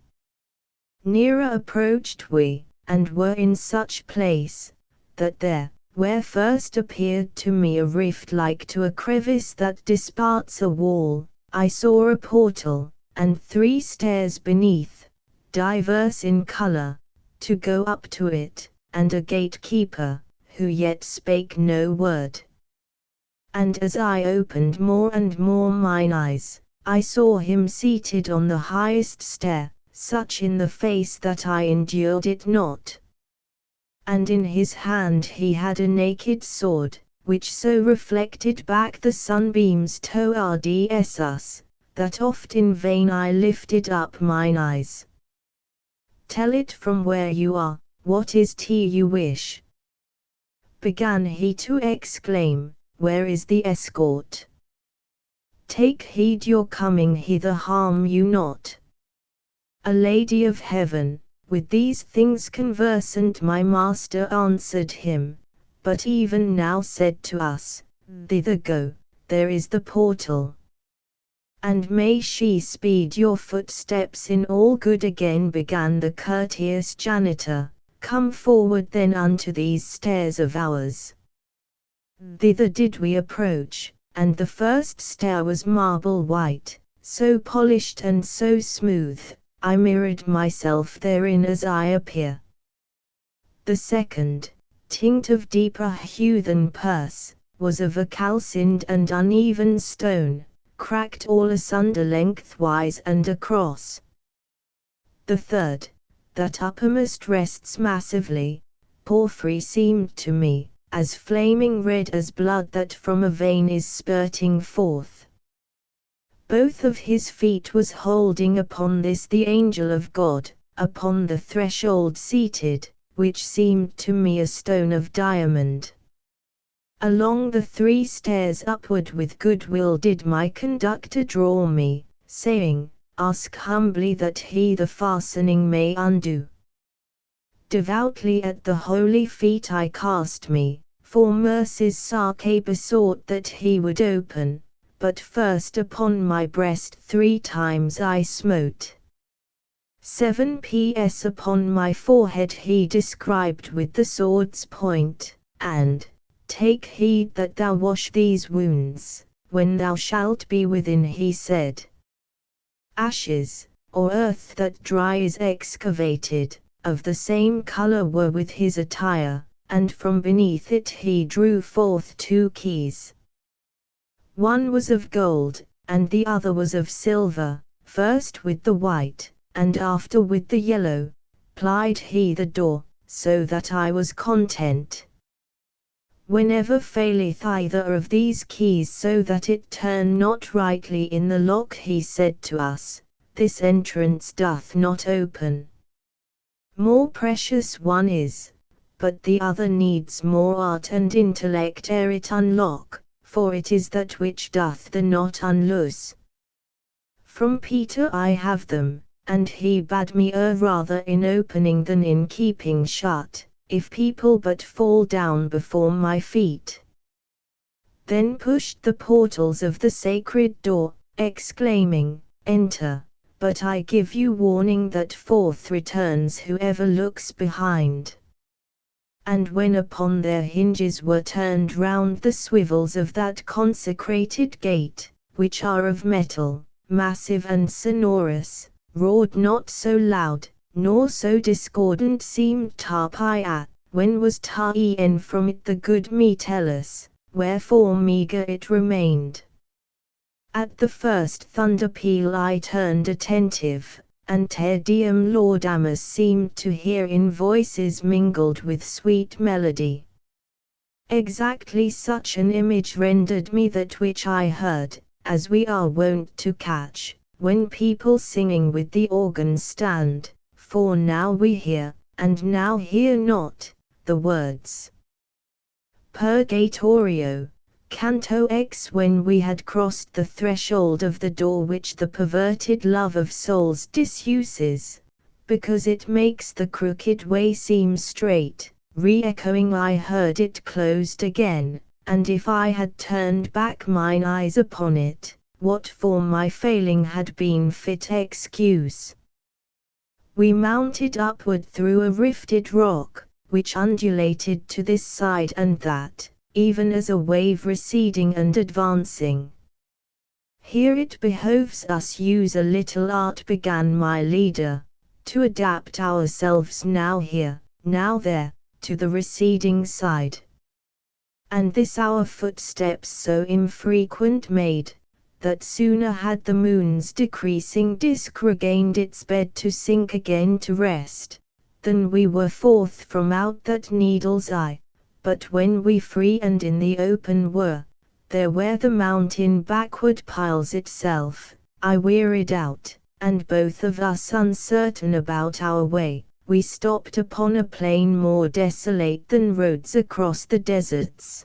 Nearer approached we, and were in such place, that there, where first appeared to me a rift like to a crevice that disparts a wall, I saw a portal, and 3 stairs beneath, diverse in colour, to go up to it, and a gatekeeper, who yet spake no word. And as I opened more and more mine eyes, I saw him seated on the highest stair, such in the face that I endured it not. And in his hand he had a naked sword, which so reflected back the sunbeams towards us, that oft in vain I lifted up mine eyes. Tell it from where you are, what is't you wish? Began he to exclaim, where is the escort? Take heed your coming hither harm you not. A lady of heaven, with these things conversant my master answered him, but even now said to us, thither go, there is the portal. And may she speed your footsteps in all good again, began the courteous janitor, come forward then unto these stairs of ours. Thither did we approach, and the first stair was marble white, so polished and so smooth, I mirrored myself therein as I appear. The second, tinct of deeper hue than purse, was of a calcined and uneven stone, cracked all asunder lengthwise and across. The third, that uppermost rests massively, porphyry seemed to me, as flaming red as blood that from a vein is spurting forth. Both of his feet was holding upon this the angel of God, upon the threshold seated, which seemed to me a stone of diamond. Along the 3 stairs upward with good will did my conductor draw me, saying, ask humbly that he the fastening may undo. Devoutly at the holy feet I cast me, for mercy's sake besought that he would open, but first upon my breast 3 times I smote. 7 PS upon my forehead he described with the sword's point, and, take heed that thou wash these wounds, when thou shalt be within, he said. Ashes, or earth that dry is excavated, of the same colour were with his attire, and from beneath it he drew forth 2 keys. One was of gold, and the other was of silver, first with the white, and after with the yellow, plied he the door, so that I was content. Whenever faileth either of these keys so that it turn not rightly in the lock, he said to us, this entrance doth not open. More precious one is, but the other needs more art and intellect ere it unlock, for it is that which doth the knot unloose. From Peter I have them, and he bade me err rather in opening than in keeping shut, if people but fall down before my feet. Then pushed the portals of the sacred door, exclaiming, enter, but I give you warning that forth returns whoever looks behind. And when upon their hinges were turned round the swivels of that consecrated gate, which are of metal, massive and sonorous, roared not so loud, nor so discordant seemed tarpi when was ta'en from it the good Metellus, wherefore meagre it remained. At the first thunder peal I turned attentive, and Te Deum laudamus seemed to hear in voices mingled with sweet melody. Exactly such an image rendered me that which I heard, as we are wont to catch, when people singing with the organ stand, for now we hear, and now hear not, the words. Purgatorio, Canto X. When we had crossed the threshold of the door which the perverted love of souls disuses, because it makes the crooked way seem straight, Re-echoing I heard it closed again, and if I had turned back mine eyes upon it, what for my failing had been fit excuse. We mounted upward through a rifted rock, which undulated to this side and that, even as a wave receding and advancing. Here it behoves us use a little art, began my leader, to adapt ourselves now here, now there, to the receding side. And this our footsteps so infrequent made, that sooner had the moon's decreasing disk regained its bed to sink again to rest, than we were forth from out that needle's eye. But when we free and in the open were, there where the mountain backward piles itself, I wearied out, and both of us uncertain about our way, we stopped upon a plain more desolate than roads across the deserts.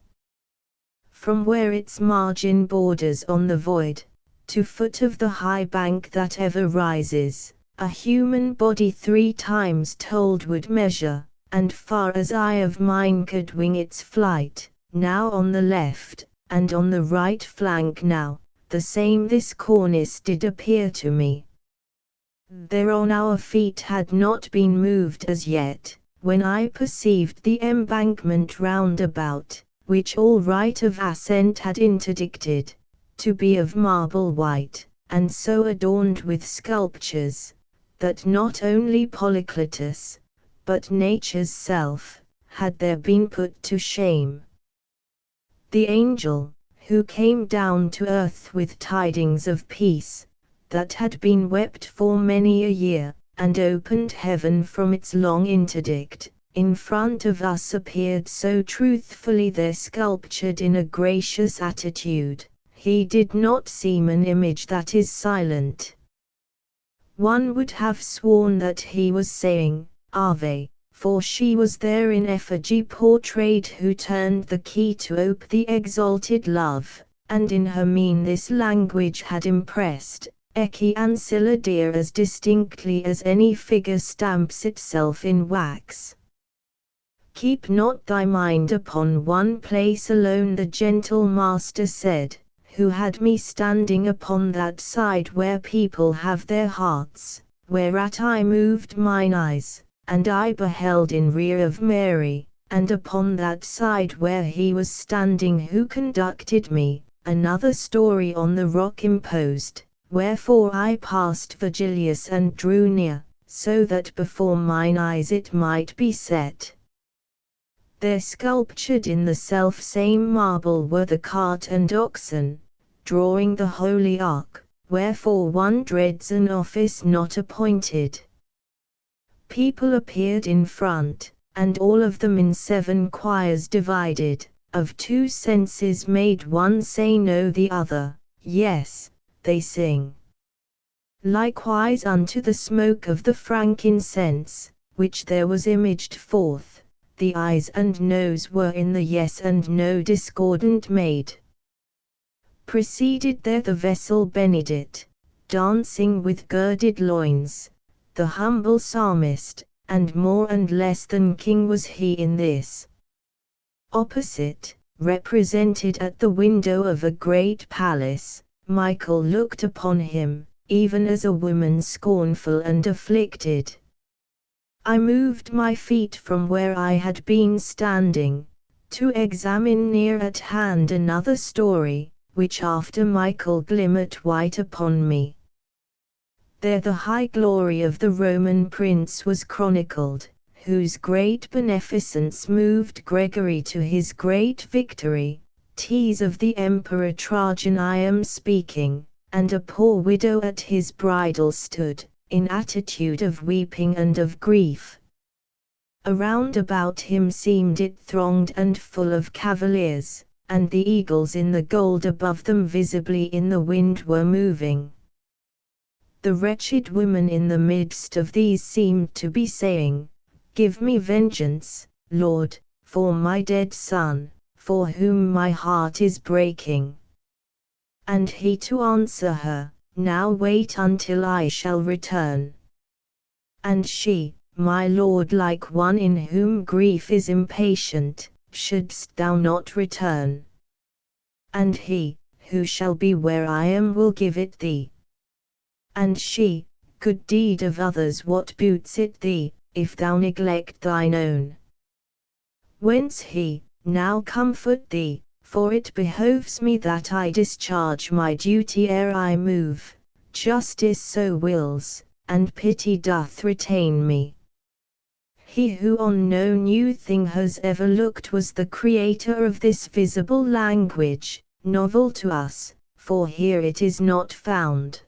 From where its margin borders on the void, to foot of the high bank that ever rises, a human body 3 times told would measure, and far as eye of mine could wing its flight, now on the left, and on the right flank now, the same this cornice did appear to me. Thereon our feet had not been moved as yet, when I perceived the embankment round about, which all right of ascent had interdicted, to be of marble white, and so adorned with sculptures, that not only Polycletus, but nature's self, had there been put to shame. The angel, who came down to earth with tidings of peace, that had been wept for many a year, and opened heaven from its long interdict, in front of us appeared so truthfully there sculptured in a gracious attitude, he did not seem an image that is silent. One would have sworn that he was saying, Ave, for she was there in effigy portrayed who turned the key to ope the exalted love, and in her mien this language had impressed, Ecce ancilla dear as distinctly as any figure stamps itself in wax. Keep not thy mind upon one place alone, the gentle master said, who had me standing upon that side where people have their hearts, whereat I moved mine eyes, and I beheld in rear of Mary, and upon that side where he was standing who conducted me, another story on the rock imposed, wherefore I passed Virgilius and drew near, so that before mine eyes it might be set. There sculptured in the self-same marble were the cart and oxen, drawing the holy ark, wherefore one dreads an office not appointed. People appeared in front, and all of them in 7 choirs divided, of 2 senses made one say no the other, yes, they sing. Likewise unto the smoke of the frankincense, which there was imaged forth, the eyes and nose were in the yes and no discordant made. Preceded there the vessel Benedict, dancing with girded loins, the humble psalmist, and more and less than king was he in this. Opposite, represented at the window of a great palace, Michael looked upon him, even as a woman scornful and afflicted. I moved my feet from where I had been standing, to examine near at hand another story, which after Michael glimmered white upon me. There the high glory of the Roman prince was chronicled, whose great beneficence moved Gregory to his great victory. 'Tis of the Emperor Trajan I am speaking, and a poor widow at his bridal stood, in attitude of weeping and of grief. Around about him seemed it thronged and full of cavaliers, and the eagles in the gold above them visibly in the wind were moving. The wretched woman in the midst of these seemed to be saying, Give me vengeance, Lord, for my dead son, for whom my heart is breaking. And he to answer her, Now wait until I shall return. And she, my lord, like one in whom grief is impatient, shouldst thou not return? And he, who shall be where I am, will give it thee. And she, good deed of others, what boots it thee, if thou neglect thine own? Whence he, now comfort thee, for it behoves me that I discharge my duty ere I move. Justice so wills, and pity doth retain me. He who on no new thing has ever looked was the creator of this visible language, novel to us, for here it is not found.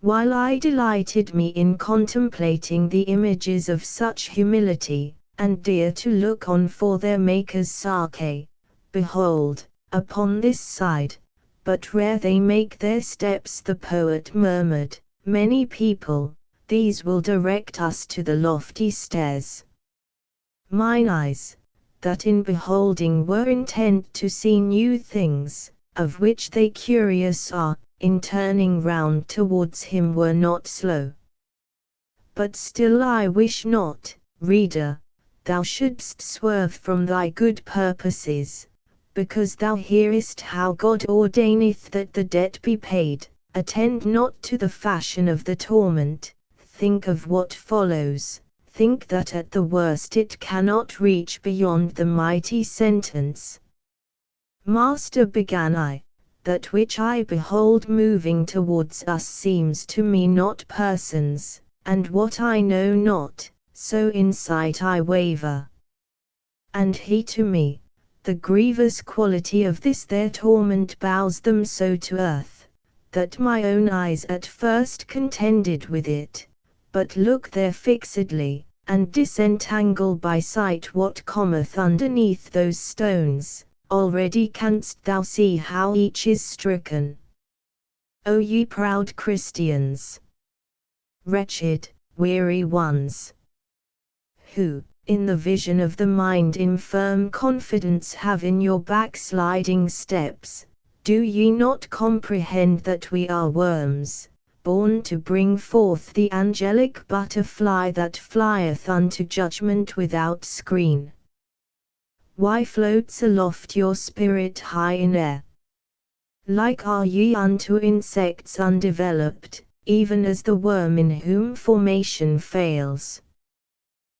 While I delighted me in contemplating the images of such humility, and dear to look on for their maker's sake, behold, upon this side, but where they make their steps, the poet murmured, many people, these will direct us to the lofty stairs. Mine eyes, that in beholding were intent to see new things, of which they curious are, in turning round towards him were not slow. But still I wish not, reader, thou shouldst swerve from thy good purposes, because thou hearest how God ordaineth that the debt be paid. Attend not to the fashion of the torment, think of what follows, think that at the worst it cannot reach beyond the mighty sentence. Master, began I, that which I behold moving towards us seems to me not persons, and what I know not, so in sight I waver. And he to me, the grievous quality of this their torment bows them so to earth, that my own eyes at first contended with it, but look there fixedly, and disentangle by sight what cometh underneath those stones. Already canst thou see how each is stricken. O ye proud Christians! Wretched, weary ones! Who, in the vision of the mind in firm confidence have in your backsliding steps, do ye not comprehend that we are worms, born to bring forth the angelic butterfly that flieth unto judgment without screen? Why floats aloft your spirit high in air? Like are ye unto insects undeveloped, even as the worm in whom formation fails.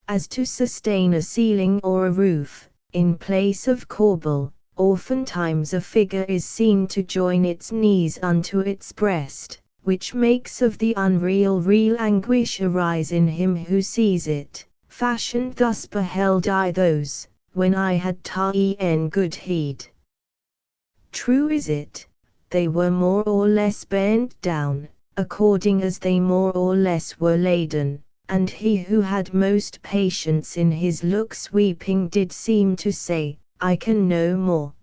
As to sustain a ceiling or a roof, in place of corbel, oftentimes a figure is seen to join its knees unto its breast, which makes of the unreal real anguish arise in him who sees it. Fashioned thus beheld I those, when I had ta'en good heed. True is it, they were more or less bent down, according as they more or less were laden, and he who had most patience in his looks weeping did seem to say, I can no more.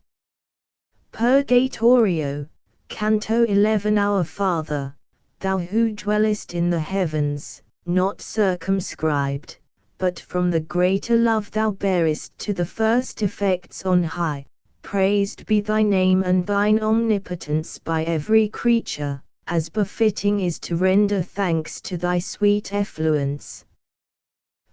Purgatorio, Canto 11. Our Father, thou who dwellest in the heavens, not circumscribed, but from the greater love thou bearest to the first effects on high, praised be thy name and thine omnipotence by every creature, as befitting is to render thanks to thy sweet effluence.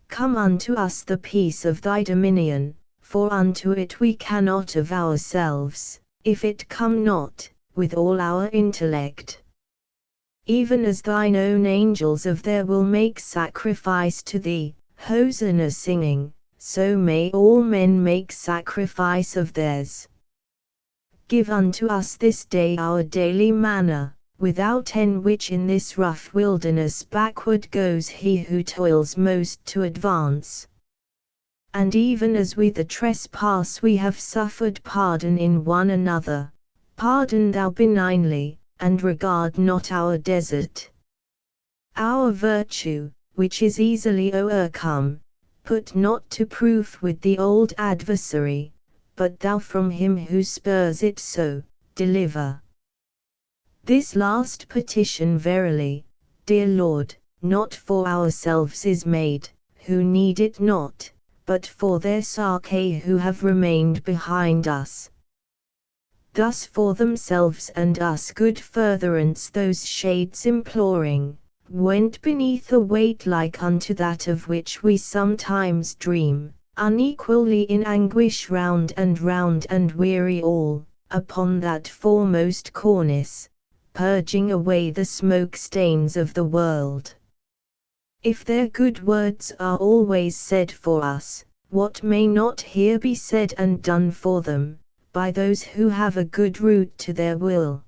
Come unto us the peace of thy dominion, for unto it we cannot of ourselves, if it come not, with all our intellect. Even as thine own angels of their will make sacrifice to thee, Hosanna singing, so may all men make sacrifice of theirs. Give unto us this day our daily manna, without end which in this rough wilderness backward goes he who toils most to advance. And even as we the trespass we have suffered, pardon in one another, pardon thou benignly, and regard not our desert. Our virtue, which is easily o'ercome, put not to proof with the old adversary, but thou from him who spurs it so, deliver. This last petition verily, dear Lord, not for ourselves is made, who need it not, but for their sake who have remained behind us. Thus for themselves and us good furtherance those shades imploring, went beneath a weight like unto that of which we sometimes dream, unequally in anguish round and weary all, upon that foremost cornice, purging away the smoke stains of the world. If their good words are always said for us, what may not here be said and done for them, by those who have a good root to their will?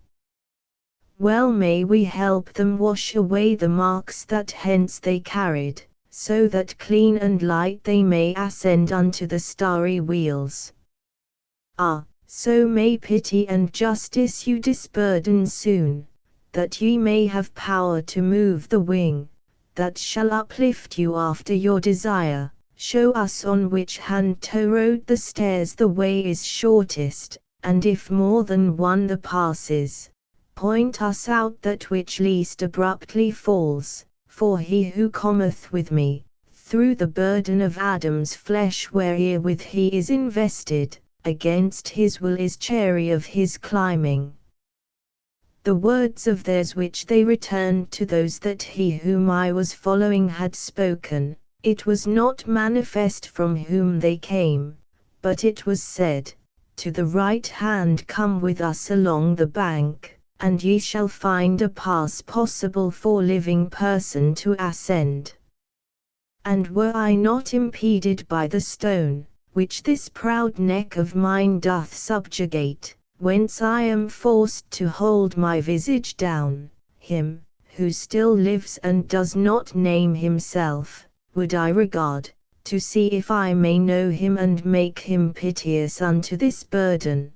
Well may we help them wash away the marks that hence they carried, so that clean and light they may ascend unto the starry wheels. Ah, so may pity and justice you disburden soon, that ye may have power to move the wing, that shall uplift you after your desire, show us on which hand to road the stairs the way is shortest, and if more than one the passes, point us out that which least abruptly falls, for he who cometh with me, through the burden of Adam's flesh wherewith he is invested, against his will is chary of his climbing. The words of theirs which they returned to those that he whom I was following had spoken, it was not manifest from whom they came, but it was said, to the right hand come with us along the bank, and ye shall find a pass possible for living person to ascend. And were I not impeded by the stone, which this proud neck of mine doth subjugate, whence I am forced to hold my visage down, him, who still lives and does not name himself, would I regard, to see if I may know him and make him piteous unto this burden.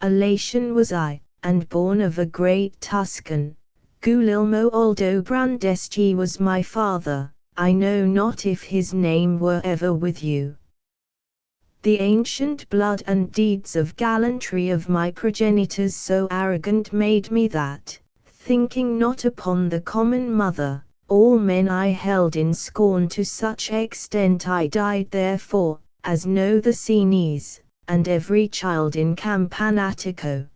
Elation was I, and born of a great Tuscan, Guglielmo Aldobrandeschi was my father, I know not if his name were ever with you. The ancient blood and deeds of gallantry of my progenitors so arrogant made me that, thinking not upon the common mother, all men I held in scorn to such extent I died therefore, as know the Sienese, and every child in Campanatico.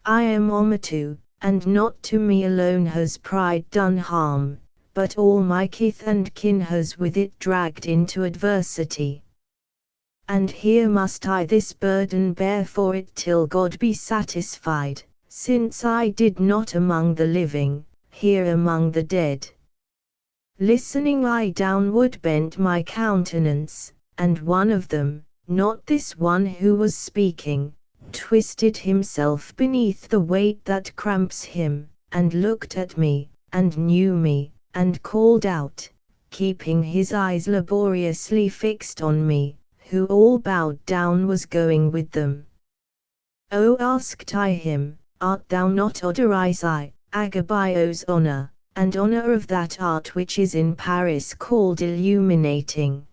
I am Ometu, and not to me alone has pride done harm, but all my kith and kin has with it dragged into adversity. And here must I this burden bear for it till God be satisfied, since I did not among the living, here among the dead. Listening I downward bent my countenance, and one of them, not this one who was speaking, twisted himself beneath the weight that cramps him, and looked at me, and knew me, and called out, keeping his eyes laboriously fixed on me, who all bowed down was going with them. Oh, asked I him, art thou not Odorisei, Agabio's honor, and honor of that art which is in Paris called illuminating?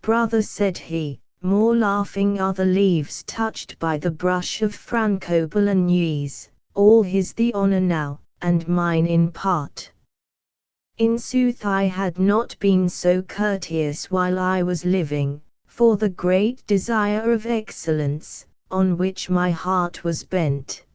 Brother, said he, more laughing are the leaves touched by the brush of Franco Bolognese, all his the honor now, and mine in part. In sooth I had not been so courteous while I was living, for the great desire of excellence, on which my heart was bent.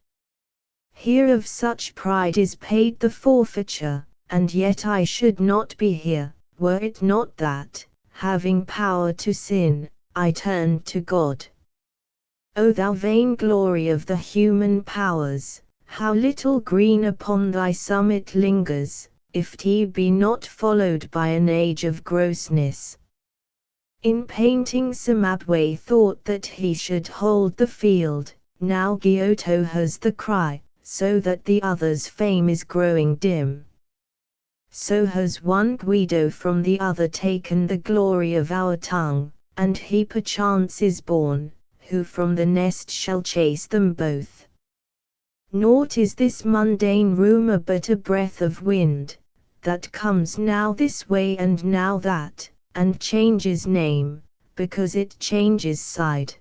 Here of such pride is paid the forfeiture, and yet I should not be here, were it not that, having power to sin, I turned to God. O thou vain glory of the human powers, how little green upon thy summit lingers, if 't be not followed by an age of grossness. In painting Cimabue thought that he should hold the field, now Giotto has the cry, so that the other's fame is growing dim. So has one Guido from the other taken the glory of our tongue, and he perchance is born, who from the nest shall chase them both. Naught is this mundane rumour but a breath of wind, that comes now this way and now that, and changes name, because it changes side.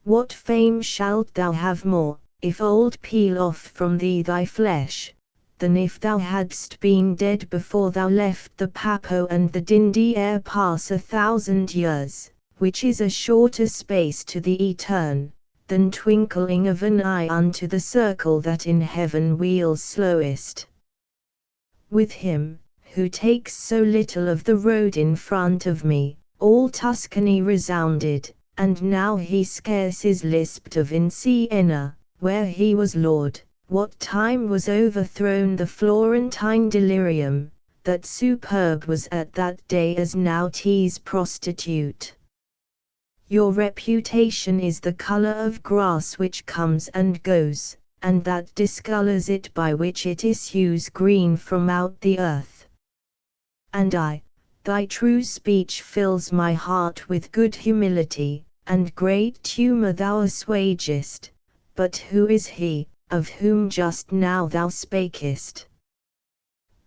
What fame shalt thou have more, if old peel off from thee thy flesh, than if thou hadst been dead before thou left the Papo and the Dindi ere pass 1,000 years, which is a shorter space to the etern, than twinkling of an eye unto the circle that in heaven wheels slowest. With him, who takes so little of the road in front of me, all Tuscany resounded, and now he scarce is lisped of in Siena, where he was lord, what time was overthrown the Florentine delirium, that superb was at that day as now 'tis prostitute. Your reputation is the colour of grass which comes and goes, and that discolours it by which it issues green from out the earth. And thy true speech fills my heart with good humility, and great tumour thou assuagest. But who is he, of whom just now thou spakest?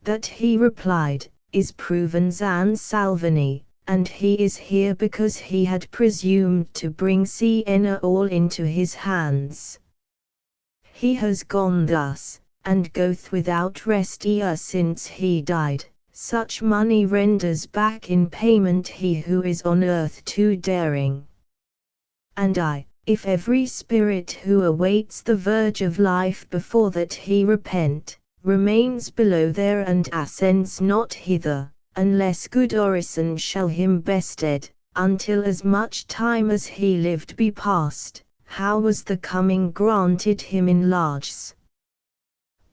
That he replied, is Provenzan Salvini, and he is here because he had presumed to bring Siena all into his hands. He has gone thus, and goeth without rest e'er since he died. Such money renders back in payment he who is on earth too daring. And if every spirit who awaits the verge of life before that he repent, remains below there and ascends not hither, unless good orison shall him bested, until as much time as he lived be past, how was the coming granted him in larges?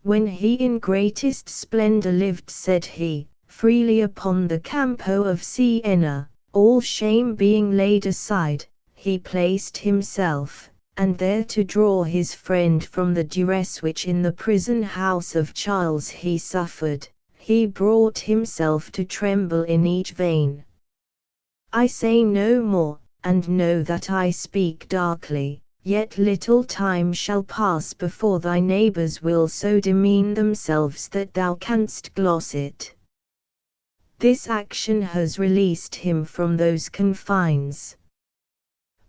When he in greatest splendour lived, said he, freely upon the Campo of Siena, all shame being laid aside, he placed himself, and there to draw his friend from the duress which in the prison house of Charles he suffered, he brought himself to tremble in each vein. I say no more, and know that I speak darkly, yet little time shall pass before thy neighbours will so demean themselves that thou canst gloss it. This action has released him from those confines.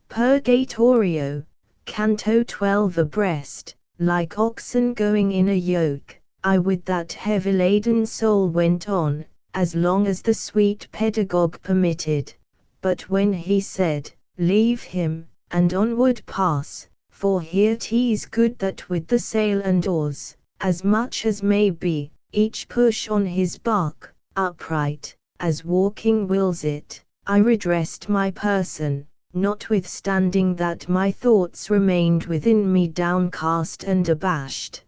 Purgatorio, Canto 12 abreast, like oxen going in a yoke, I with that heavy-laden soul went on, as long as the sweet pedagogue permitted, but when he said, leave him, and onward pass, for here 'tis good that with the sail and oars, as much as may be, each push on his bark, upright, as walking wills it, I redressed my person, notwithstanding that my thoughts remained within me downcast and abashed.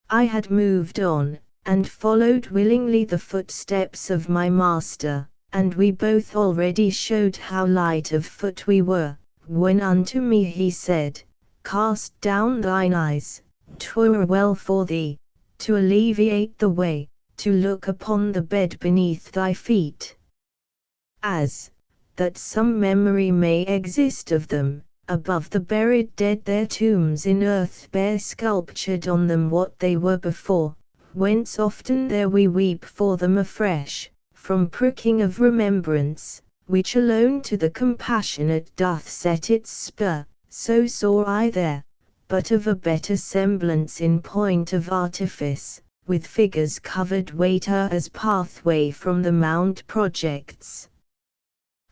I had moved on, and followed willingly the footsteps of my master, and we both already showed how light of foot we were, when unto me he said, cast down thine eyes, 'twere well for thee, to alleviate the way, to look upon the bed beneath thy feet, as, that some memory may exist of them, above the buried dead their tombs in earth bear sculptured on them what they were before, whence often there we weep for them afresh, from pricking of remembrance, which alone to the compassionate doth set its spur, so saw I there, but of a better semblance in point of artifice, with figures covered waiter as pathway from the mount projects.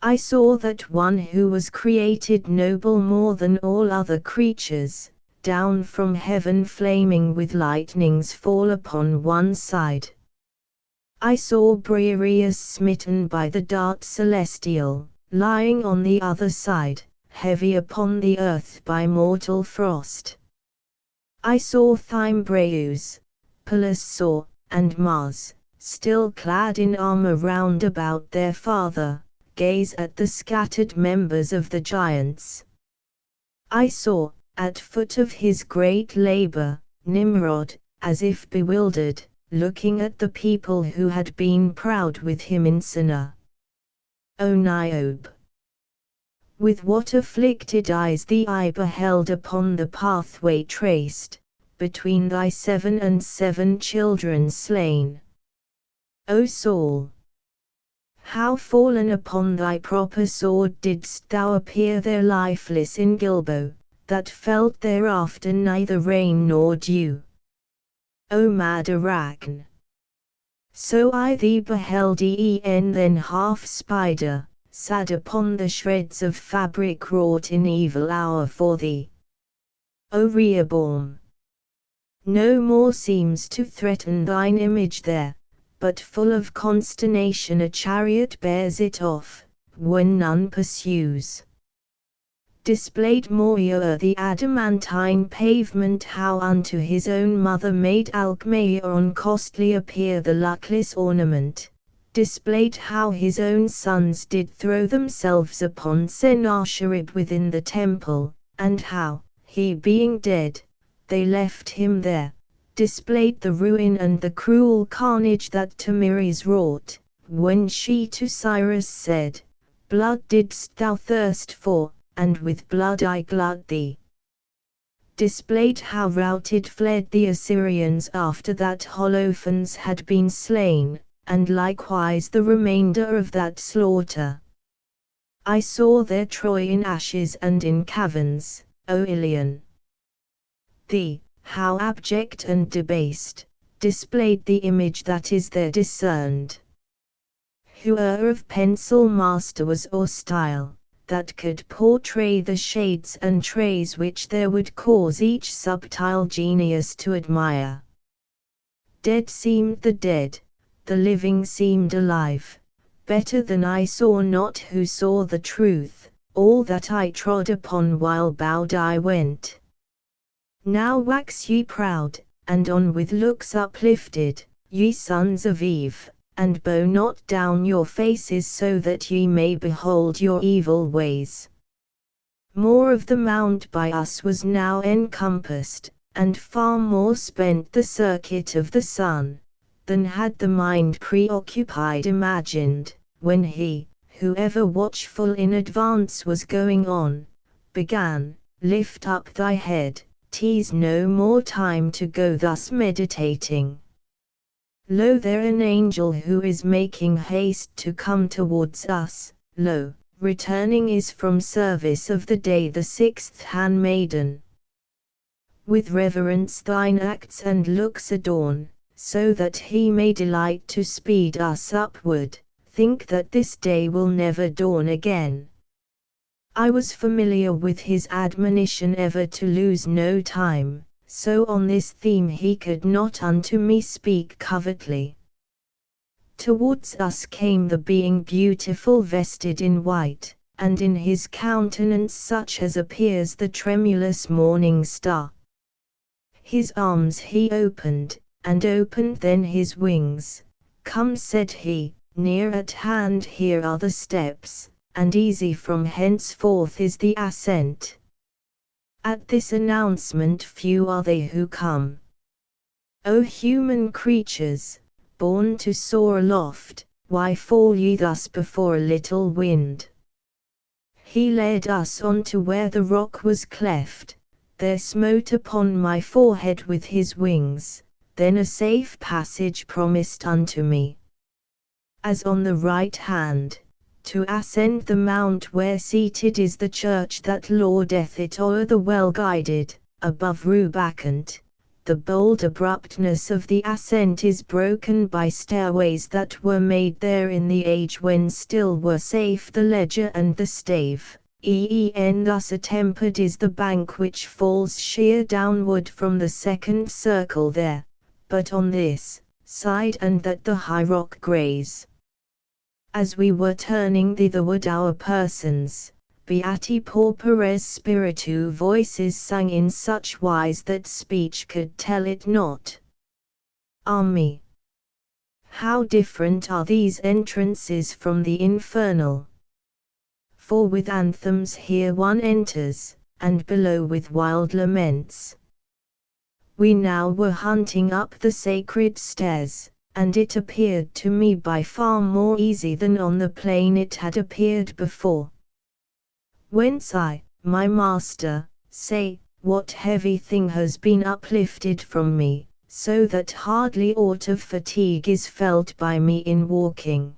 I saw that one who was created noble more than all other creatures, down from heaven flaming with lightnings fall upon one side. I saw Briareus smitten by the dart celestial, lying on the other side, heavy upon the earth by mortal frost. I saw Thymbraeus, Pallas saw, and Mars, still clad in armour round about their father, gaze at the scattered members of the giants. I saw, at foot of his great labour, Nimrod, as if bewildered, looking at the people who had been proud with him in Sina. O Niobe! With what afflicted eyes the eye beheld upon the pathway traced, between thy 7 and 7 children slain. O Saul! How fallen upon thy proper sword didst thou appear there lifeless in Gilbo, that felt thereafter neither rain nor dew. O mad Arachne! So I thee beheld e'en then half spider, sad upon the shreds of fabric wrought in evil hour for thee. O Rehoboam! No more seems to threaten thine image there, but full of consternation a chariot bears it off, when none pursues. Displayed more o'er the adamantine pavement how unto his own mother made Alcmaeon on costly appear the luckless ornament, displayed how his own sons did throw themselves upon Sennacherib within the temple, and how, he being dead, they left him there, displayed the ruin and the cruel carnage that Tamiris wrought, when she to Cyrus said, "Blood didst thou thirst for, and with blood I glut thee." Displayed how routed fled the Assyrians after that Holofernes had been slain, and likewise the remainder of that slaughter. I saw their Troy in ashes and in caverns, O Ilion. Thee, how abject and debased, displayed the image that is there discerned. Whoe'er of pencil master was or style, that could portray the shades and trays which there would cause each subtile genius to admire. Dead seemed the dead, the living seemed alive, better than I saw not who saw the truth, all that I trod upon while bowed I went. Now wax ye proud, and on with looks uplifted, ye sons of Eve, and bow not down your faces so that ye may behold your evil ways. More of the mount by us was now encompassed, and far more spent the circuit of the sun, than had the mind preoccupied imagined, when he, who ever watchful in advance was going on, began, "Lift up thy head, 'tis no more time to go thus meditating. Lo, there an angel who is making haste to come towards us, lo, returning is from service of the day the sixth handmaiden. With reverence thine acts and looks adorn, so that he may delight to speed us upward, think that this day will never dawn again." I was familiar with his admonition ever to lose no time, so on this theme he could not unto me speak covertly. Towards us came the being beautiful vested in white, and in his countenance such as appears the tremulous morning star. His arms he opened, and opened then his wings. "Come," said he, "near at hand here are the steps, and easy from henceforth is the ascent." At this announcement few are they who come. O human creatures, born to soar aloft, why fall ye thus before a little wind? He led us on to where the rock was cleft, there smote upon my forehead with his wings, then a safe passage promised unto me. As on the right hand, to ascend the mount where seated is the church that laudeth it o'er the well-guided, above Rubicant, the bold abruptness of the ascent is broken by stairways that were made there in the age when still were safe the ledger and the stave. Thus attempered is the bank which falls sheer downward from the second circle there, but on this side and that the high rock graze. As we were turning thitherward our persons, Beati Pauperes Spiritu voices sang in such wise that speech could tell it not. Ah me! How different are these entrances from the infernal! For with anthems here one enters, and below with wild laments. We now were hunting up the sacred stairs, and it appeared to me by far more easy than on the plain it had appeared before. Whence I, my master, say, what heavy thing has been uplifted from me, so that hardly aught of fatigue is felt by me in walking?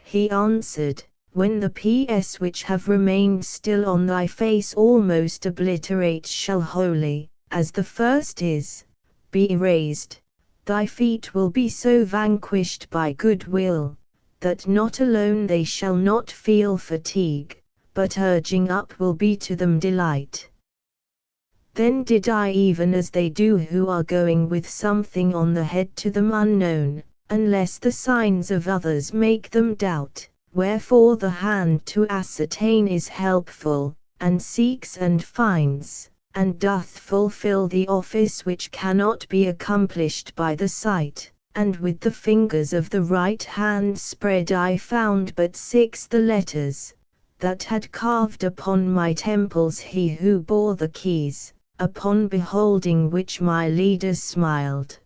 He answered, when the PS which have remained still on thy face almost obliterate shall wholly, as the first is, be erased, thy feet will be so vanquished by good will, that not alone they shall not feel fatigue, but urging up will be to them delight. Then did I even as they do who are going with something on the head to them unknown, unless the signs of others make them doubt, wherefore the hand to ascertain is helpful, and seeks and finds, and doth fulfill the office which cannot be accomplished by the sight. And with the fingers of the right hand spread I found but 6 the letters, that had carved upon my temples he who bore the keys, upon beholding which my leaders smiled.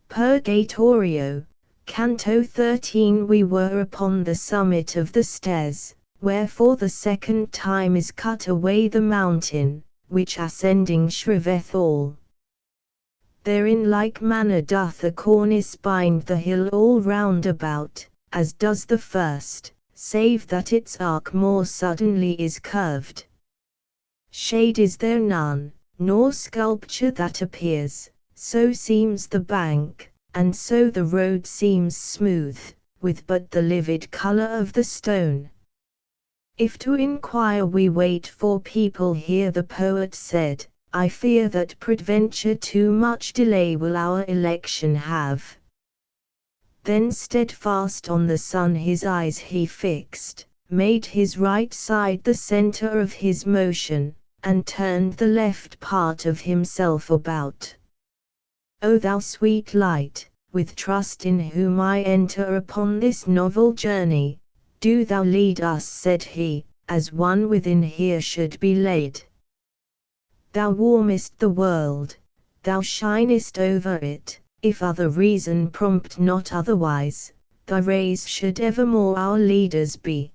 Purgatorio, Canto 13. We were upon the summit of the stairs, wherefore the second time is cut away the mountain, which ascending shriveth all. There in like manner doth a cornice bind the hill all round about, as does the first, save that its arc more suddenly is curved. Shade is there none, nor sculpture that appears, so seems the bank, and so the road seems smooth, with but the livid colour of the stone. If to inquire we wait for people here, the poet said, I fear that peradventure too much delay will our election have. Then steadfast on the sun his eyes he fixed, made his right side the centre of his motion, and turned the left part of himself about. O thou sweet light, with trust in whom I enter upon this novel journey, do thou lead us, said he, as one within here should be led. Thou warmest the world, thou shinest over it, if other reason prompt not otherwise, thy rays should evermore our leaders be.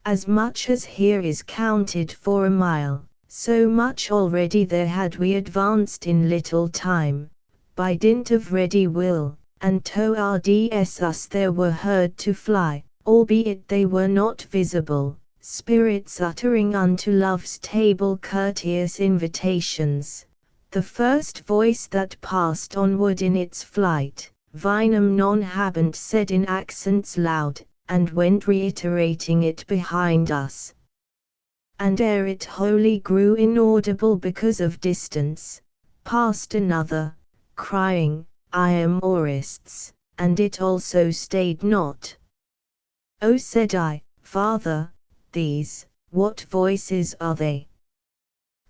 As much as here is counted for a mile, so much already there had we advanced in little time, by dint of ready will, and towards us there were heard to fly, albeit they were not visible, spirits uttering unto love's table courteous invitations. The first voice that passed onward in its flight, vinum non habent, said in accents loud, and went reiterating it behind us. And ere it wholly grew inaudible because of distance, passed another, crying, I am Orists, and it also stayed not. O said I, Father, these, what voices are they?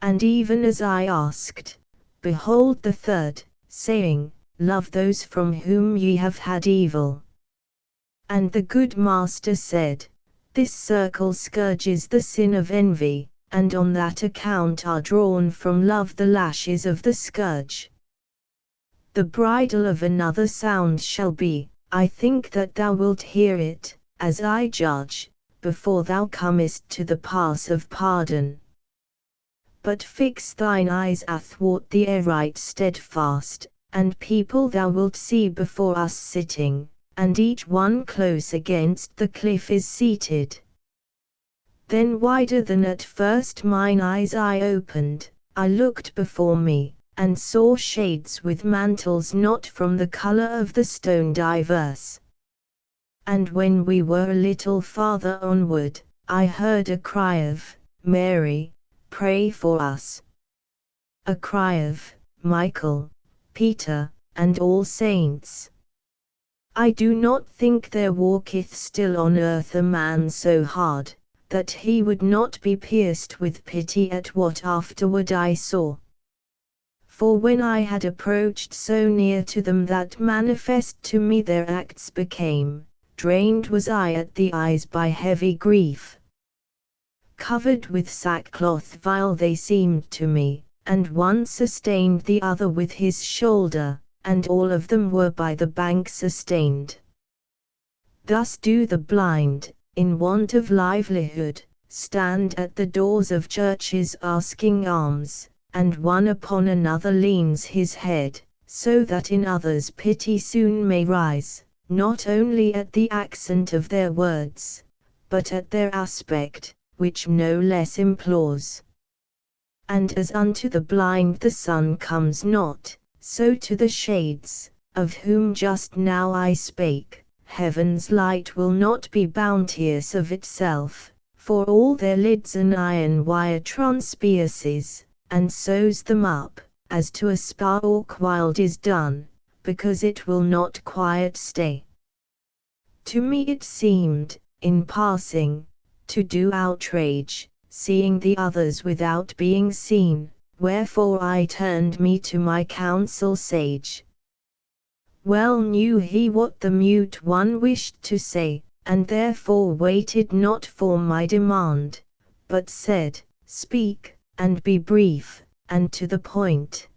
And even as I asked, behold the third, saying, Love those from whom ye have had evil. And the good master said, This circle scourges the sin of envy, and on that account are drawn from love the lashes of the scourge. The bridle of another sound shall be, I think that thou wilt hear it, as I judge, before thou comest to the pass of pardon. But fix thine eyes athwart the air right steadfast, and people thou wilt see before us sitting, and each one close against the cliff is seated. Then wider than at first mine eyes I opened, I looked before me, and saw shades with mantles not from the colour of the stone diverse. And when we were a little farther onward, I heard a cry of, Mary, pray for us. A cry of, Michael, Peter, and all saints. I do not think there walketh still on earth a man so hard, that he would not be pierced with pity at what afterward I saw. For when I had approached so near to them that manifest to me their acts became, drained was I at the eyes by heavy grief. Covered with sackcloth vile they seemed to me, and one sustained the other with his shoulder, and all of them were by the bank sustained. Thus do the blind, in want of livelihood, stand at the doors of churches asking alms, and one upon another leans his head, so that in others pity soon may rise, not only at the accent of their words, but at their aspect, which no less implores. And as unto the blind the sun comes not, so to the shades, of whom just now I spake, heaven's light will not be bounteous of itself, for all their lids an iron wire transpierces, and sews them up, as to a spark while 'tis done, because it will not quiet stay. To me it seemed, in passing, to do outrage, seeing the others without being seen, wherefore I turned me to my counsel sage. Well knew he what the mute one wished to say, and therefore waited not for my demand, but said, Speak, and be brief, and to the point.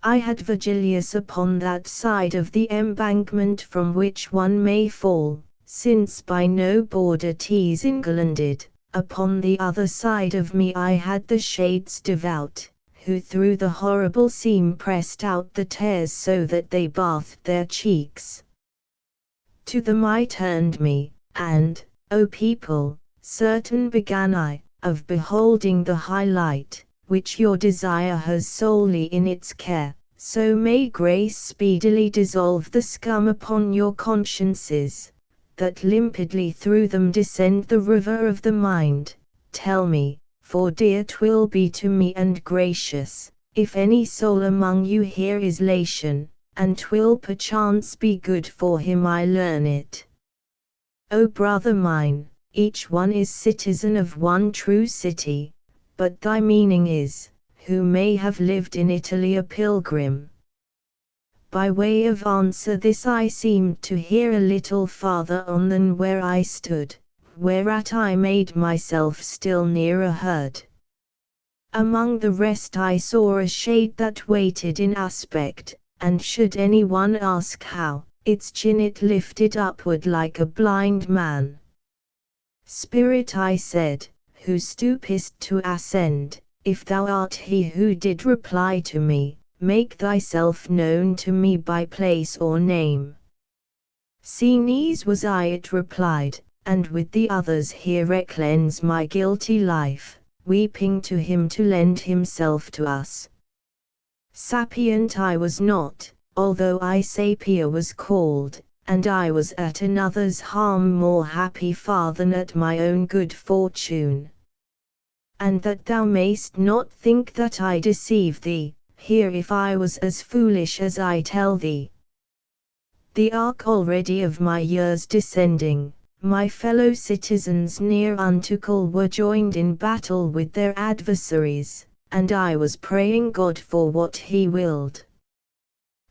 I had Virgilius upon that side of the embankment from which one may fall, since by no border 'tis engelanded. Upon the other side of me I had the shades devout, who through the horrible seam pressed out the tears so that they bathed their cheeks. To them I turned me, and, O people, certain began I, of beholding the high light, which your desire has solely in its care, so may grace speedily dissolve the scum upon your consciences, that limpidly through them descend the river of the mind. Tell me, for dear 'twill be to me and gracious, if any soul among you here is Latian, and 'twill perchance be good for him I learn it. O brother mine, each one is citizen of one true city, but thy meaning is, who may have lived in Italy a pilgrim. By way of answer this I seemed to hear a little farther on than where I stood, whereat I made myself still nearer heard. Among the rest I saw a shade that waited in aspect, and should any one ask how, its chin it lifted upward like a blind man. Spirit, I said, who stoopest to ascend, if thou art he who did reply to me, make thyself known to me by place or name. Cenes was I, it replied, and with the others here recleanse my guilty life, weeping to him to lend himself to us. Sapient I was not, although I Sapia was called, and I was at another's harm more happy far than at my own good fortune. And that thou mayst not think that I deceive thee, hear if I was as foolish as I tell thee. The arc already of my years descending, my fellow citizens near Untucle were joined in battle with their adversaries, and I was praying God for what he willed.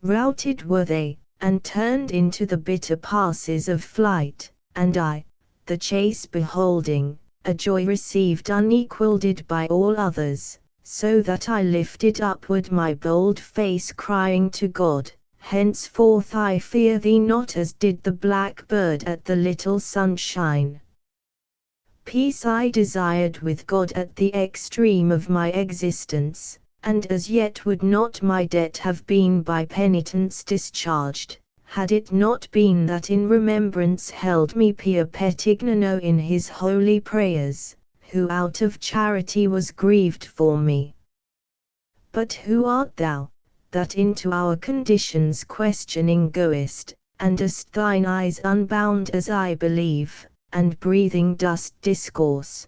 Routed were they, and turned into the bitter passes of flight, and I, the chase beholding, a joy received unequalled by all others, so that I lifted upward my bold face crying to God, henceforth I fear thee not as did the blackbird at the little sunshine. Peace I desired with God at the extreme of my existence, and as yet would not my debt have been by penitence discharged, had it not been that in remembrance held me Pier Petignano in his holy prayers, who out of charity was grieved for me. But who art thou, that into our conditions questioning goest, and dost thine eyes unbound as I believe, and breathing dost discourse?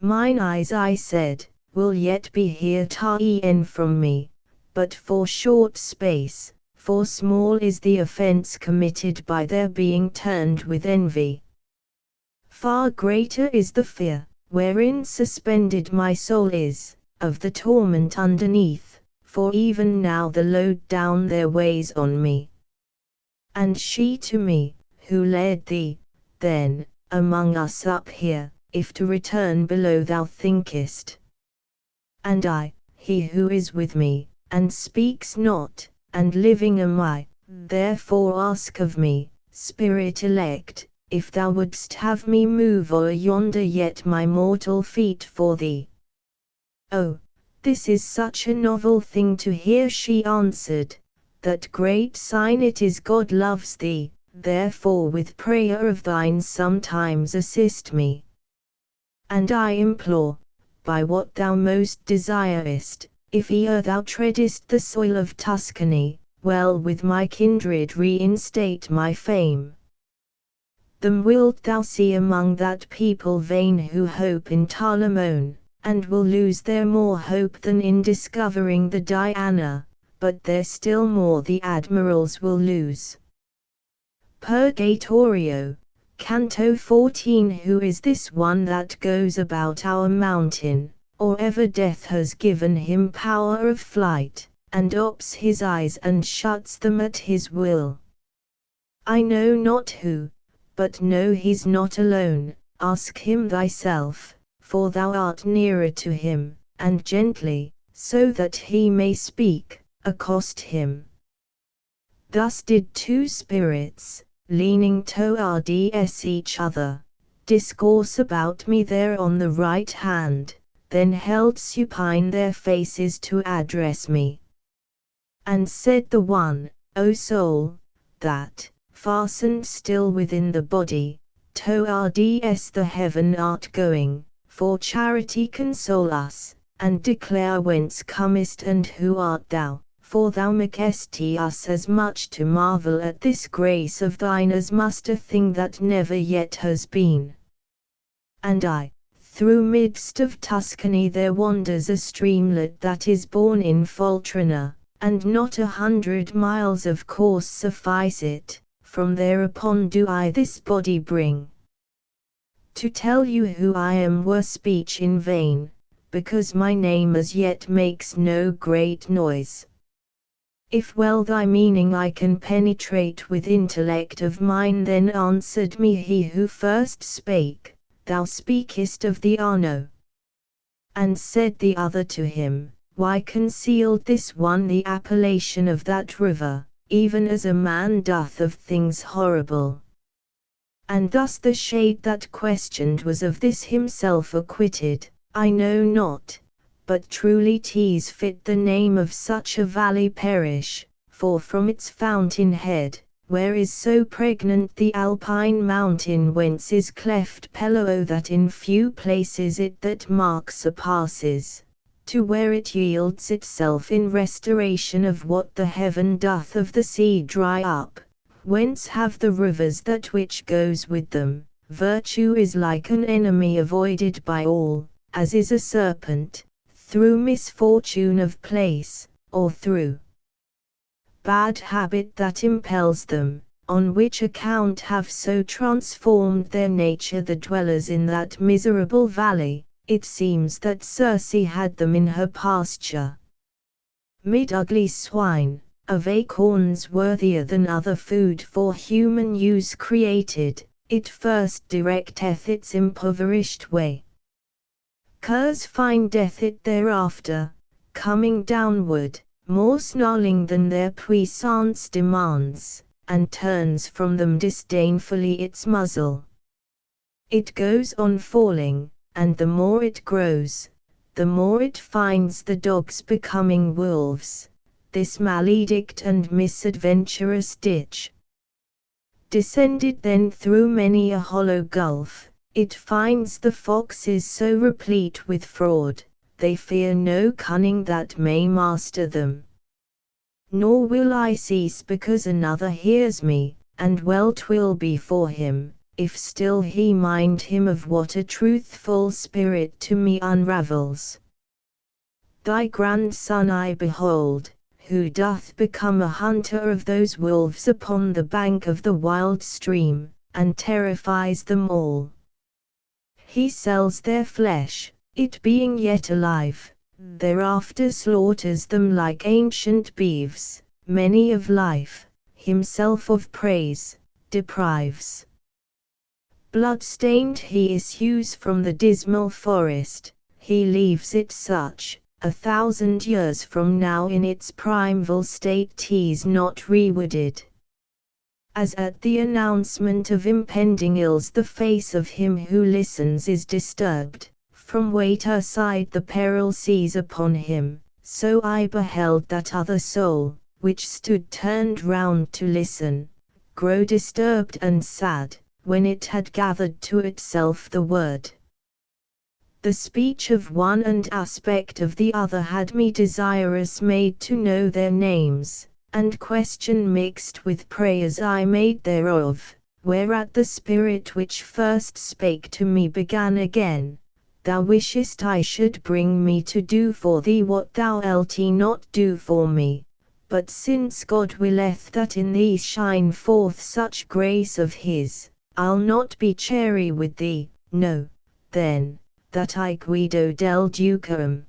Mine eyes, I said, will yet be here ta'en from me, but for short space, for small is the offence committed by their being turned with envy. Far greater is the fear, wherein suspended my soul is, of the torment underneath, for even now the load down their weighs on me. And she to me, who led thee, then, among us up here, if to return below thou thinkest. And I, he who is with me, and speaks not, and living am I, therefore ask of me, Spirit elect, if thou wouldst have me move o'er yonder yet my mortal feet for thee. Oh, this is such a novel thing to hear, she answered, that great sign it is God loves thee, therefore with prayer of thine sometimes assist me. And I implore, by what thou most desirest, if e'er thou treadest the soil of Tuscany, well with my kindred reinstate my fame. Them wilt thou see among that people vain who hope in Talamone, and will lose their more hope than in discovering the Diana, but there still more the admirals will lose. Purgatorio, Canto 14. Who is this one that goes about our mountain, or ever death has given him power of flight, and opes his eyes and shuts them at his will? I know not who, but know he's not alone. Ask him thyself, for thou art nearer to him, and gently, so that he may speak, accost him. Thus did two spirits, leaning towards each other, discourse about me there on the right hand, then held supine their faces to address me. And said the one, O soul, that, fastened still within the body, towards the heaven art going, for charity console us, and declare whence comest and who art thou, for thou makest us as much to marvel at this grace of thine as must a thing that never yet has been. And I, through midst of Tuscany there wanders a streamlet that is born in Foltrina, and not 100 miles of course suffice it, from thereupon do I this body bring. To tell you who I am were speech in vain, because my name as yet makes no great noise. If well thy meaning I can penetrate with intellect of mine, then answered me he who first spake, thou speakest of the Arno. And said the other to him, why concealed this one the appellation of that river, even as a man doth of things horrible? And thus the shade that questioned was of this himself acquitted, I know not, but truly 'tis fit the name of such a valley perish, for from its fountain head, where is so pregnant the Alpine mountain whence is cleft Pellow that in few places it that mark surpasses, to where it yields itself in restoration of what the heaven doth of the sea dry up, whence have the rivers that which goes with them. Virtue is like an enemy avoided by all, as is a serpent, through misfortune of place, or through bad habit that impels them, on which account have so transformed their nature the dwellers in that miserable valley. It seems that Circe had them in her pasture. Mid ugly swine, of acorns worthier than other food for human use created, it first directeth its impoverished way. Curs findeth it thereafter, coming downward, more snarling than their puissance demands, and turns from them disdainfully its muzzle. It goes on falling, and the more it grows, the more it finds the dogs becoming wolves, this maledict and misadventurous ditch. Descended then through many a hollow gulf, it finds the foxes so replete with fraud, they fear no cunning that may master them. Nor will I cease because another hears me, and well 'twill be for him, if still he mind him of what a truthful spirit to me unravels. Thy grandson I behold, who doth become a hunter of those wolves upon the bank of the wild stream, and terrifies them all. He sells their flesh, it being yet alive, thereafter slaughters them like ancient beeves, many of life, himself of praise, deprives. Blood-stained he issues from the dismal forest, he leaves it such, 1,000 years from now in its primeval state 'tis not rewooded. As at the announcement of impending ills the face of him who listens is disturbed, from weight aside the peril seize upon him, so I beheld that other soul, which stood turned round to listen, grow disturbed and sad, when it had gathered to itself the word. The speech of one and aspect of the other had me desirous made to know their names, and question mixed with prayers I made thereof, whereat the spirit which first spake to me began again, Thou wishest I should bring me to do for thee what thou wilt not do for me, But since God willeth that in thee shine forth such grace of his, I'll not be chary with thee, no, then, that I Guido del Duca am.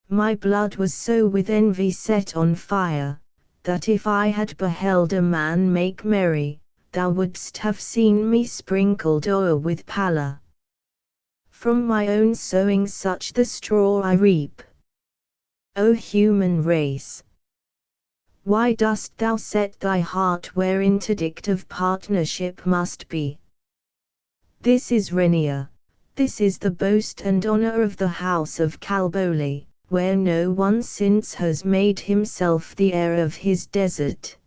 My blood was so with envy set on fire, that if I had beheld a man make merry, thou wouldst have seen me sprinkled o'er with pallor. From my own sowing such the straw I reap. O human race! Why dost thou set thy heart where interdict of partnership must be? This is Renia, this is the boast and honor of the house of Calboli, where no one since has made himself the heir of his desert.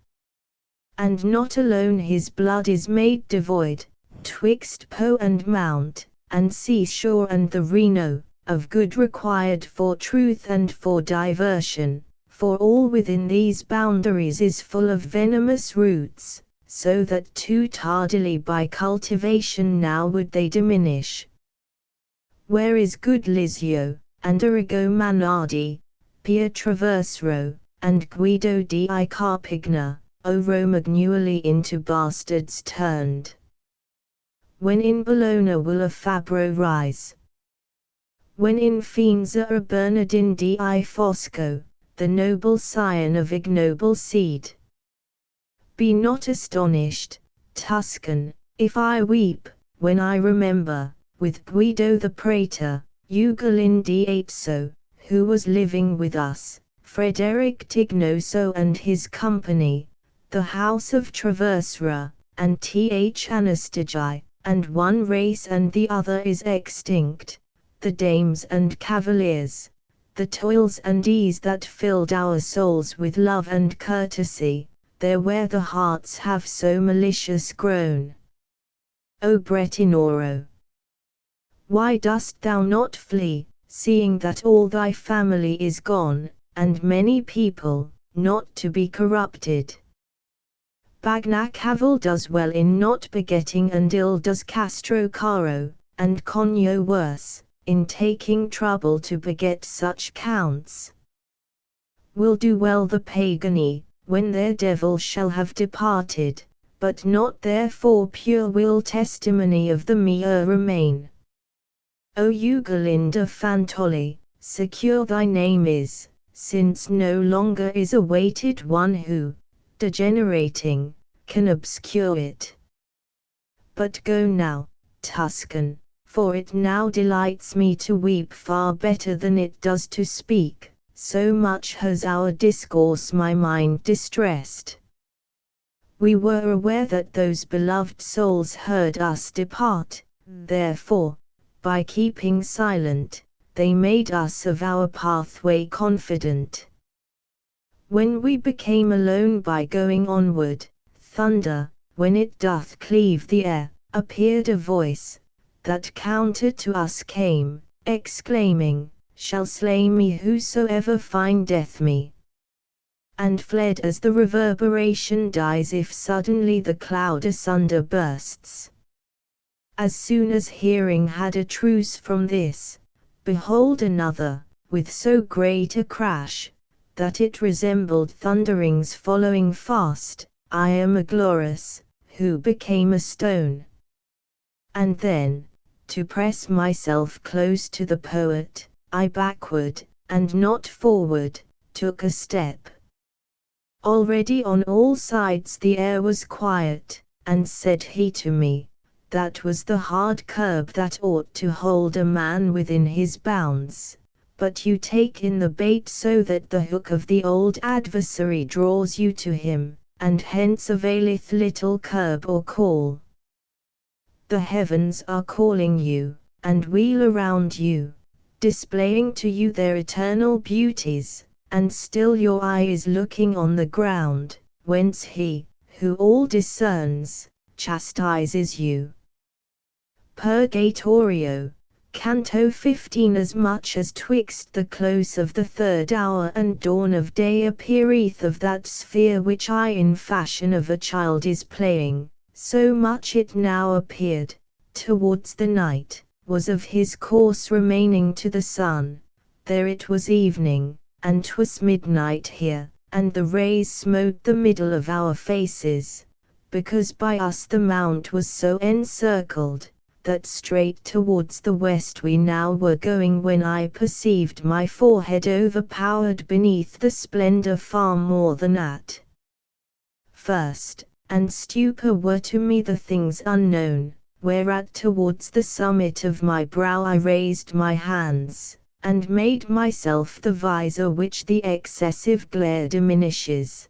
And not alone his blood is made devoid, twixt Po and Mount, and seashore and the Reno, of good required for truth and for diversion, for all within these boundaries is full of venomous roots, so that too tardily by cultivation now would they diminish. Where is good Lizio, and Arrigo Manardi, Pietraversero, and Guido di Carpigna, O Romagnuoli into bastards turned? When in Bologna will a Fabro rise? When in Faenza a Bernardin di Fosco, the noble scion of ignoble seed? Be not astonished, Tuscan, if I weep, when I remember, with Guido the Praetor, Ugolin di Azzo, who was living with us, Frederick Tignoso and his company, the house of Traversera, and Th Anastagi, and one race and the other is extinct, the dames and cavaliers, the toils and ease that filled our souls with love and courtesy, there where the hearts have so malicious grown. O Bretinoro! Why dost thou not flee, seeing that all thy family is gone, and many people, not to be corrupted? Bagnacaval does well in not begetting, and ill does Castro Caro, and Conyo worse, in taking trouble to beget such counts. Will do well the Pagani, when their devil shall have departed, but not therefore pure will testimony of the mere remain. O Ugolinda Fantoli, secure thy name is, since no longer is awaited one who, degenerating, can obscure it. But go now, Tuscan, for it now delights me to weep far better than it does to speak, so much has our discourse my mind distressed. We were aware that those beloved souls heard us depart, therefore, by keeping silent, they made us of our pathway confident. When we became alone by going onward, thunder, when it doth cleave the air, appeared a voice, that counter to us came, exclaiming, shall slay me whosoever findeth me. And fled as the reverberation dies if suddenly the cloud asunder bursts. As soon as hearing had a truce from this, behold another, with so great a crash, that it resembled thunderings following fast, I am Aglaurus, who became a stone. And then, to press myself close to the poet, I backward, and not forward, took a step. Already on all sides the air was quiet, and said he to me, that was the hard curb that ought to hold a man within his bounds, but you take in the bait so that the hook of the old adversary draws you to him, and hence availeth little curb or call. The heavens are calling you, and wheel around you, displaying to you their eternal beauties, and still your eye is looking on the ground, whence he, who all discerns, chastises you. Purgatorio, Canto 15. As much as twixt the close of the third hour and dawn of day appeareth of that sphere which I in fashion of a child is playing, so much it now appeared, towards the night, was of his course remaining to the sun, there it was evening, and 'twas midnight here, and the rays smote the middle of our faces, because by us the mount was so encircled, that straight towards the west we now were going, when I perceived my forehead overpowered beneath the splendor far more than at first, and stupor were to me the things unknown, whereat towards the summit of my brow I raised my hands, and made myself the visor which the excessive glare diminishes.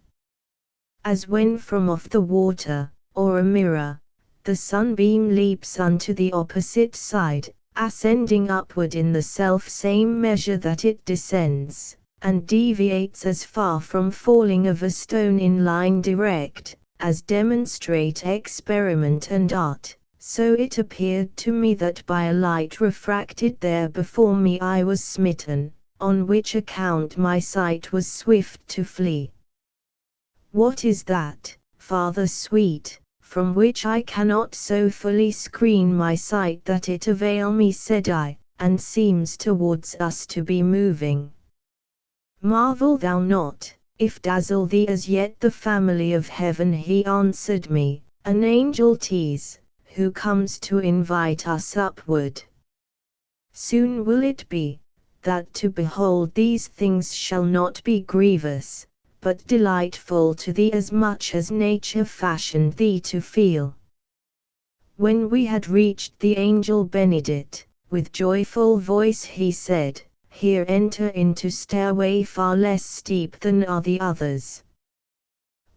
As when from off the water, or a mirror, the sunbeam leaps unto the opposite side, ascending upward in the self-same measure that it descends, and deviates as far from falling of a stone in line direct, as demonstrate experiment and art, so it appeared to me that by a light refracted there before me I was smitten, on which account my sight was swift to flee. What is that, Father sweet, from which I cannot so fully screen my sight that it avail me, said I, and seems towards us to be moving? Marvel thou not, if dazzle thee as yet the family of heaven. He answered me, an angel 'tis, who comes to invite us upward. Soon will it be, that to behold these things shall not be grievous, but delightful to thee, as much as nature fashioned thee to feel. When we had reached the angel Benedict, with joyful voice he said, Here enter into stairway far less steep than are the others.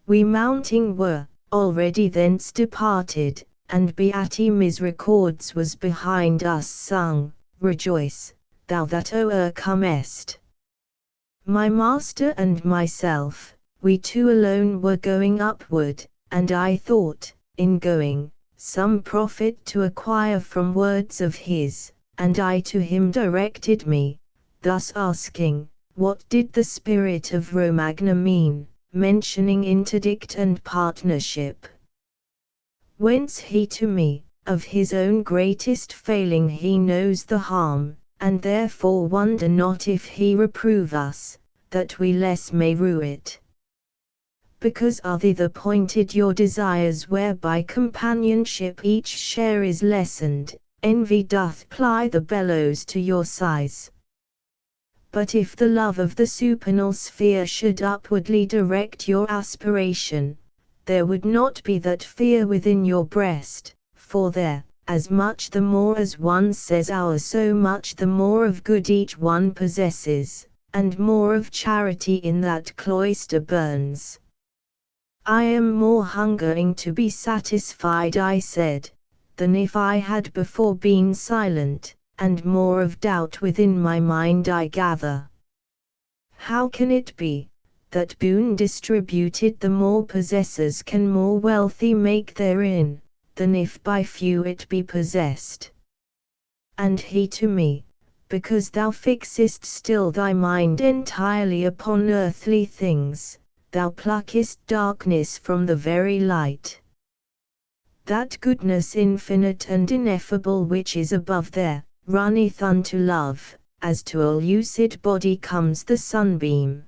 We mounting were, already thence departed, and Beati Misericords was behind us sung, Rejoice, thou that o'ercomest. My master and myself, we two alone were going upward, and I thought, in going, some profit to acquire from words of his, and I to him directed me, thus asking, what did the spirit of Romagna mean, mentioning interdict and partnership? Whence he to me, of his own greatest failing he knows the harm, and therefore wonder not if he reprove us, that we less may rue it. Because are thither pointed your desires, whereby companionship each share is lessened, envy doth ply the bellows to your size. But if the love of the supernal sphere should upwardly direct your aspiration, there would not be that fear within your breast, for there, as much the more as one says ours, so much the more of good each one possesses, and more of charity in that cloister burns. I am more hungering to be satisfied, I said, than if I had before been silent, and more of doubt within my mind I gather. How can it be, that boon distributed the more possessors can more wealthy make therein, than if by few it be possessed? And he to me, because thou fixest still thy mind entirely upon earthly things, thou pluckest darkness from the very light. That goodness infinite and ineffable which is above there, runneth unto love, as to a lucid body comes the sunbeam.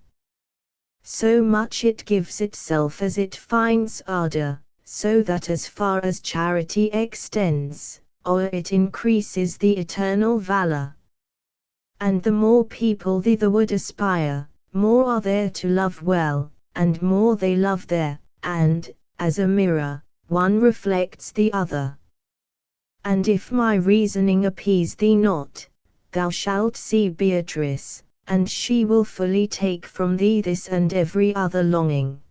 So much it gives itself as it finds ardor, so that as far as charity extends, o'er it increases the eternal valor. And the more people thitherward aspire, more are there to love well, and more they love there, and, as a mirror, one reflects the other. And if my reasoning appease thee not, thou shalt see Beatrice, and she will fully take from thee this and every other longing.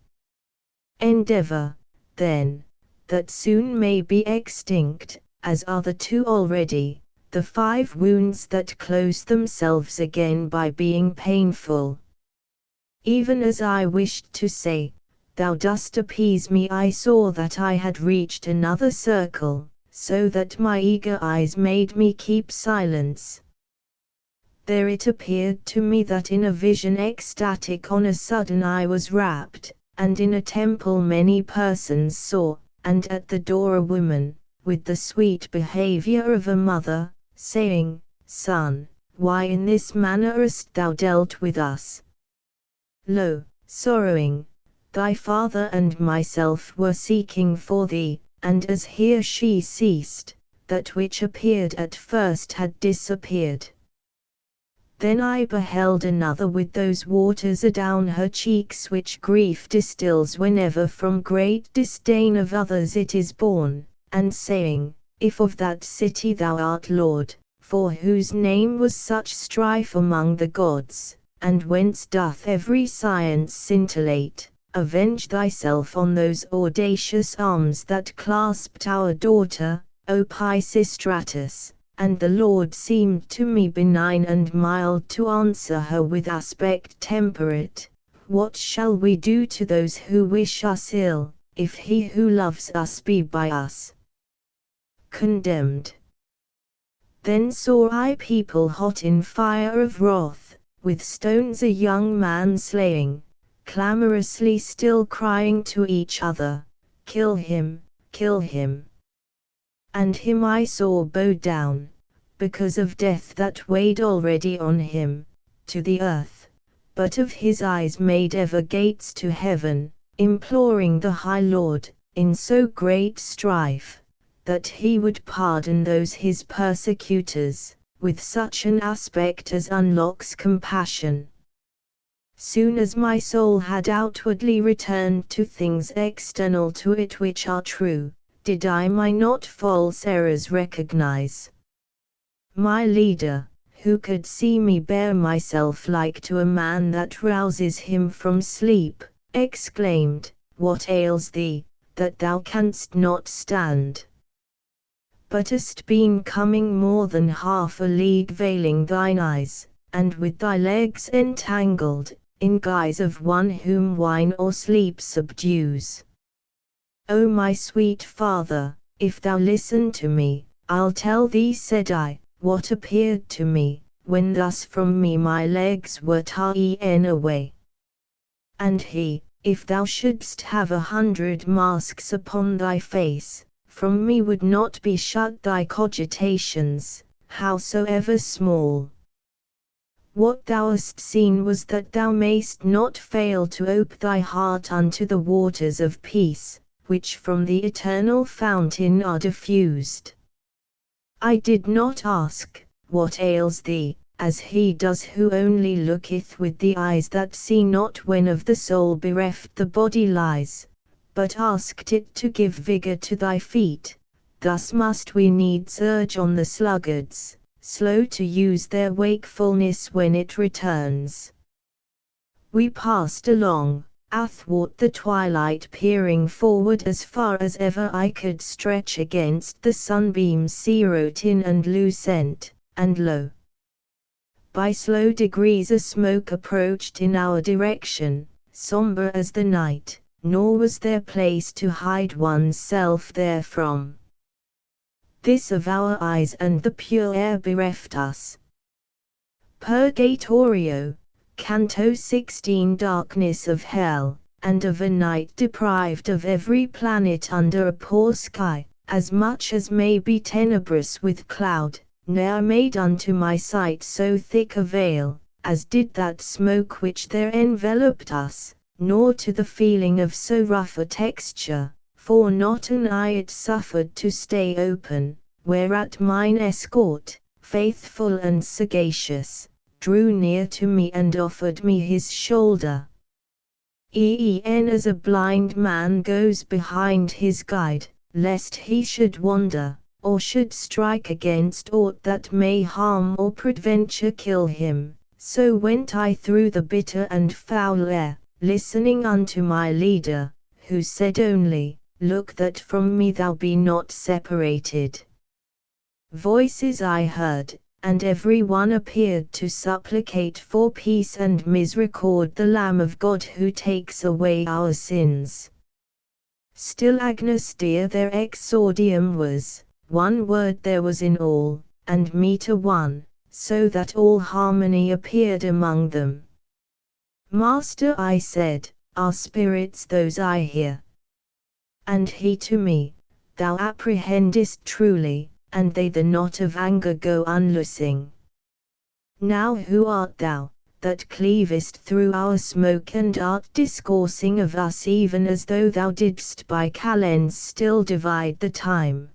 Endeavor, then, that soon may be extinct, as are the two already, the 5 wounds that close themselves again by being painful. Even as I wished to say, thou dost appease me, I saw that I had reached another circle, so that my eager eyes made me keep silence. There it appeared to me that in a vision ecstatic on a sudden I was wrapped, and in a temple many persons saw, and at the door a woman, with the sweet behavior of a mother, saying, Son, why in this manner hast thou dealt with us? Lo, sorrowing, thy father and myself were seeking for thee, and as here she ceased, that which appeared at first had disappeared. Then I beheld another with those waters adown her cheeks which grief distills whenever from great disdain of others it is born, and saying, if of that city thou art Lord, for whose name was such strife among the gods, and whence doth every science scintillate, avenge thyself on those audacious arms that clasped our daughter, O Pisistratus. And the Lord seemed to me benign and mild to answer her with aspect temperate, what shall we do to those who wish us ill, if he who loves us be by us condemned? Then saw I people hot in fire of wrath, with stones a young man slaying, clamorously still crying to each other, kill him, kill him. And him I saw bow down, because of death that weighed already on him, to the earth, but of his eyes made ever gates to heaven, imploring the high Lord, in so great strife, that he would pardon those his persecutors, with such an aspect as unlocks compassion. Soon as my soul had outwardly returned to things external to it which are true, did I my not false errors recognize. My leader, who could see me bear myself like to a man that rouses him from sleep, exclaimed, what ails thee, that thou canst not stand? But hast been coming more than half a league veiling thine eyes, and with thy legs entangled, in guise of one whom wine or sleep subdues. O my sweet father, if thou listen to me, I'll tell thee, said I, what appeared to me, when thus from me my legs were ta'en away. And he, if thou shouldst have 100 masks upon thy face, from me would not be shut thy cogitations, howsoever small. What thou hast seen was that thou mayst not fail to ope thy heart unto the waters of peace, which from the eternal fountain are diffused. I did not ask, what ails thee, as he does who only looketh with the eyes that see not when of the soul bereft the body lies, but asked it to give vigor to thy feet. Thus must we needs urge on the sluggards, slow to use their wakefulness when it returns. We passed along, athwart the twilight, peering forward as far as ever I could stretch against the sunbeams serotin and lucent, and lo! By slow degrees a smoke approached in our direction, sombre as the night, nor was there place to hide one's self therefrom. This of our eyes and the pure air bereft us. Purgatorio, Canto 16. Darkness of hell, and of a night deprived of every planet under a poor sky, as much as may be tenebrous with cloud, ne'er made unto my sight so thick a veil, as did that smoke which there enveloped us, nor to the feeling of so rough a texture, for not an eye it suffered to stay open, whereat mine escort, faithful and sagacious, drew near to me and offered me his shoulder. E'en as a blind man goes behind his guide, lest he should wander, or should strike against aught that may harm or peradventure kill him, so went I through the bitter and foul air, listening unto my leader, who said only, look that from me thou be not separated. Voices I heard, and every one appeared to supplicate for peace and misericord the Lamb of God who takes away our sins. Still Agnus dear their exordium was, one word there was in all, and meter one, so that all harmony appeared among them. Master, I said, are spirits those I hear? And he to me, thou apprehendest truly, and they the knot of anger go unloosing. Now who art thou, that cleavest through our smoke and art discoursing of us even as though thou didst by calends still divide the time.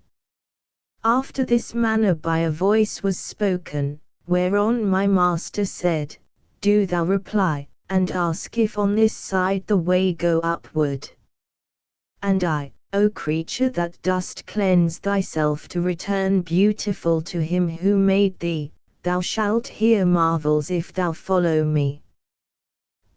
After this manner by a voice was spoken, whereon my master said, Do thou reply, and ask if on this side the way go upward. And I, O creature that dost cleanse thyself to return beautiful to him who made thee, thou shalt hear marvels if thou follow me.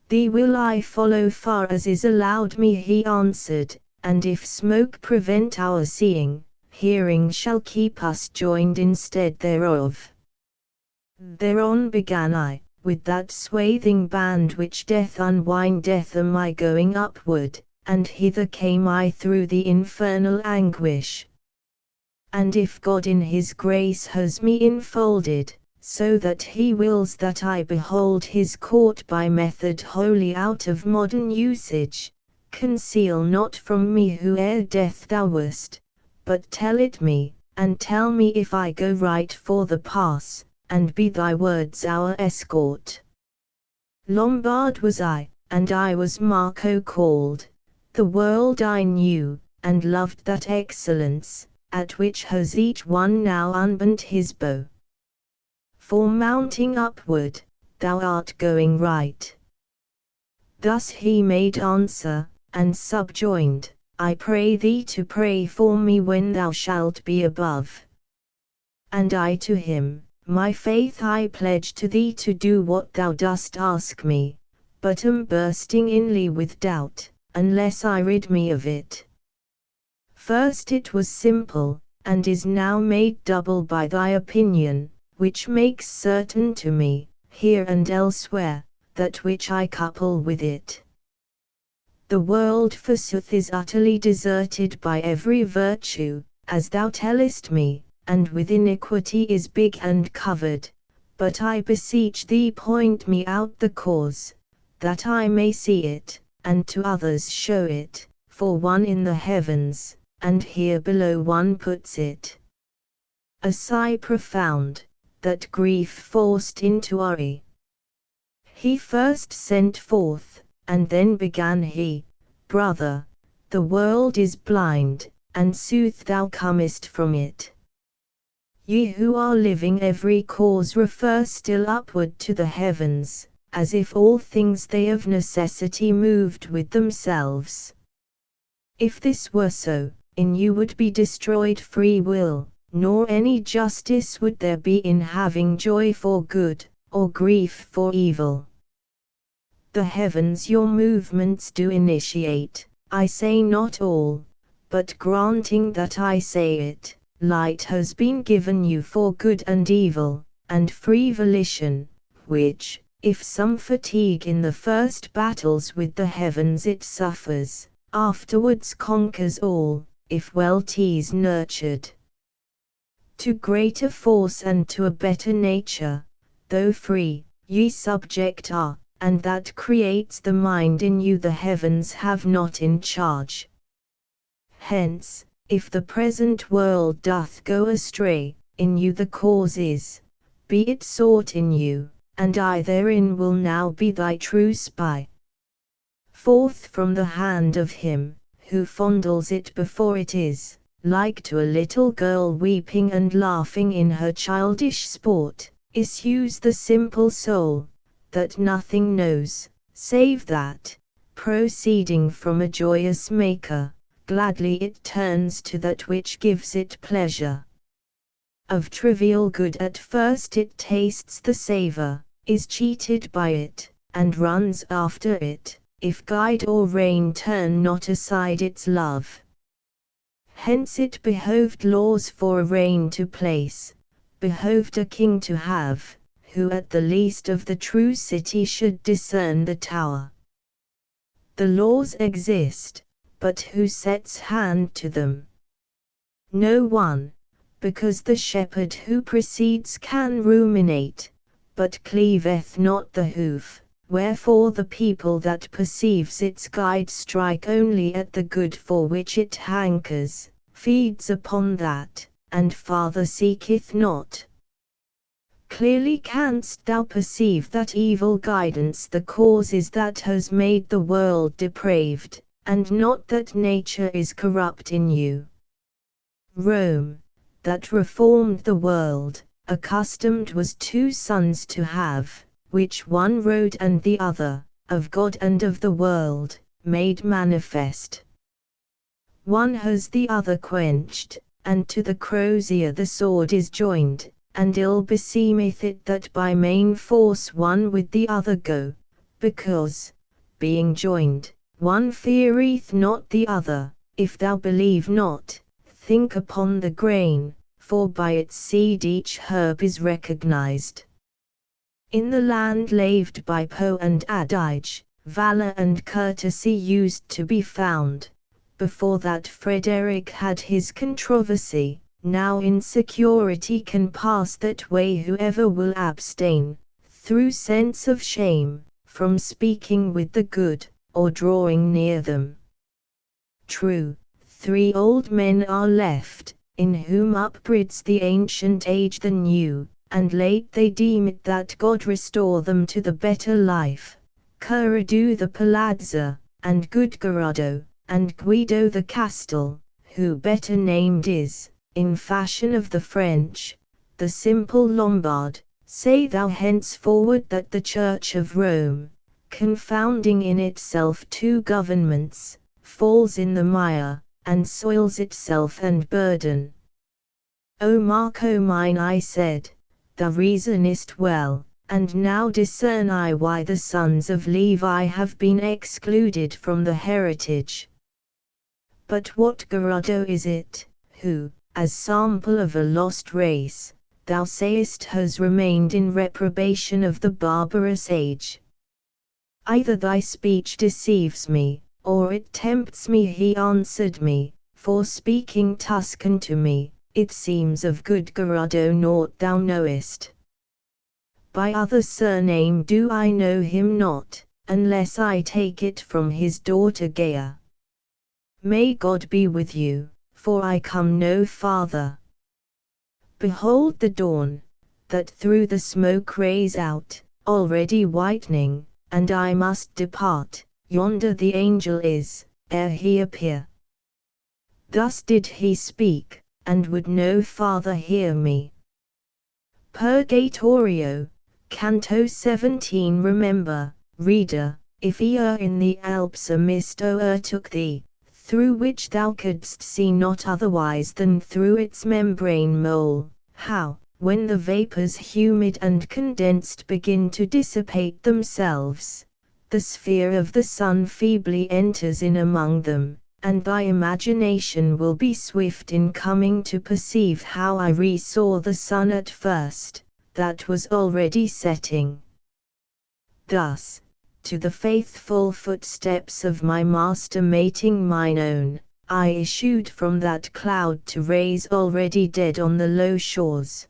Thee will I follow far as is allowed me, he answered, and if smoke prevent our seeing, hearing shall keep us joined instead thereof. Thereon began I, with that swathing band which doth unwindeth am I going upward, and hither came I through the infernal anguish. And if God in his grace has me enfolded, so that he wills that I behold his court by method wholly out of modern usage, conceal not from me who ere death thou wast, but tell it me, and tell me if I go right for the pass, and be thy words our escort. Lombard was I, and I was Marco called. The world I knew, and loved that excellence, at which has each one now unbent his bow. For mounting upward, thou art going right. Thus he made answer, and subjoined, I pray thee to pray for me when thou shalt be above. And I to him, my faith I pledge to thee to do what thou dost ask me, but am bursting inly with doubt, unless I rid me of it. First it was simple, and is now made double by thy opinion, which makes certain to me, here and elsewhere, that which I couple with it. The world forsooth is utterly deserted by every virtue, as thou tellest me, and with iniquity is big and covered, but I beseech thee point me out the cause, that I may see it, and to others show it, for one in the heavens, and here below one puts it. A sigh profound, that grief forced into Uri. He first sent forth, and then began he, Brother, the world is blind, and sooth thou comest from it. Ye who are living every cause refer still upward to the heavens, as if all things they of necessity moved with themselves. If this were so, in you would be destroyed free will, nor any justice would there be in having joy for good, or grief for evil. The heavens your movements do initiate, I say not all, but granting that I say it, light has been given you for good and evil, and free volition, which, if some fatigue in the first battles with the heavens it suffers, afterwards conquers all, if well teased nurtured. To greater force and to a better nature, though free, ye subject are, and that creates the mind in you the heavens have not in charge. Hence, if the present world doth go astray, in you the cause is, be it sought in you, and I therein will now be thy true spy. Forth from the hand of him, who fondles it before it is, like to a little girl weeping and laughing in her childish sport, issues the simple soul, that nothing knows, save that, proceeding from a joyous maker, gladly it turns to that which gives it pleasure. Of trivial good at first it tastes the savor, is cheated by it, and runs after it, if guide or rein turn not aside its love. Hence it behoved laws for a reign to place, behoved a king to have, who at the least of the true city should discern the tower. The laws exist, but who sets hand to them? No one, because the shepherd who precedes can ruminate, but cleaveth not the hoof, wherefore the people that perceives its guide strike only at the good for which it hankers, feeds upon that, and farther seeketh not. clearly canst thou perceive that evil guidance the cause is that has made the world depraved, and not that nature is corrupt in you. Rome, that reformed the world, accustomed was two sons to have, which one rode and the other, of God and of the world, made manifest. One has the other quenched, and to the crosier the sword is joined, and ill beseemeth it that by main force one with the other go, because, being joined, one feareth not the other. If thou believe not, think upon the grain, for by its seed each herb is recognized. In the land laved by Po and Adige, valor and courtesy used to be found. Before that Frederick had his controversy, now insecurity can pass that way whoever will abstain, through sense of shame, from speaking with the good, or drawing near them. True, 3 old men are left, in whom upbrids the ancient age the new, and late they deem it that God restore them to the better life, Curadu the Palazzo, and good Garado, and Guido the Castel, who better named is, in fashion of the French, the simple Lombard. Say thou henceforward that the Church of Rome, confounding in itself 2 governments, falls in the mire, and soils itself and burden. O Marco mine, I said, thou reasonest well, and now discern I why the sons of Levi have been excluded from the heritage. But what Garado is it, who, as sample of a lost race, thou sayest has remained in reprobation of the barbarous age? Either thy speech deceives me, or it tempts me. He answered me, for speaking Tuscan to me, it seems of good Garado naught thou knowest. By other surname do I know him not, unless I take it from his daughter Gaia. May God be with you, for I come no farther. Behold the dawn, that through the smoke rays out, already whitening, and I must depart. Yonder the angel is, ere he appear. Thus did he speak, and would no farther hear me. Purgatorio, Canto 17. Remember, reader, if e'er in the Alps a mist o'ertook thee, through which thou couldst see not otherwise than through its membrane mole, how, when the vapors humid and condensed begin to dissipate themselves, the sphere of the sun feebly enters in among them, and thy imagination will be swift in coming to perceive how I re-saw the sun at first, that was already setting. Thus, to the faithful footsteps of my master mating mine own, I issued from that cloud to raise already dead on the low shores.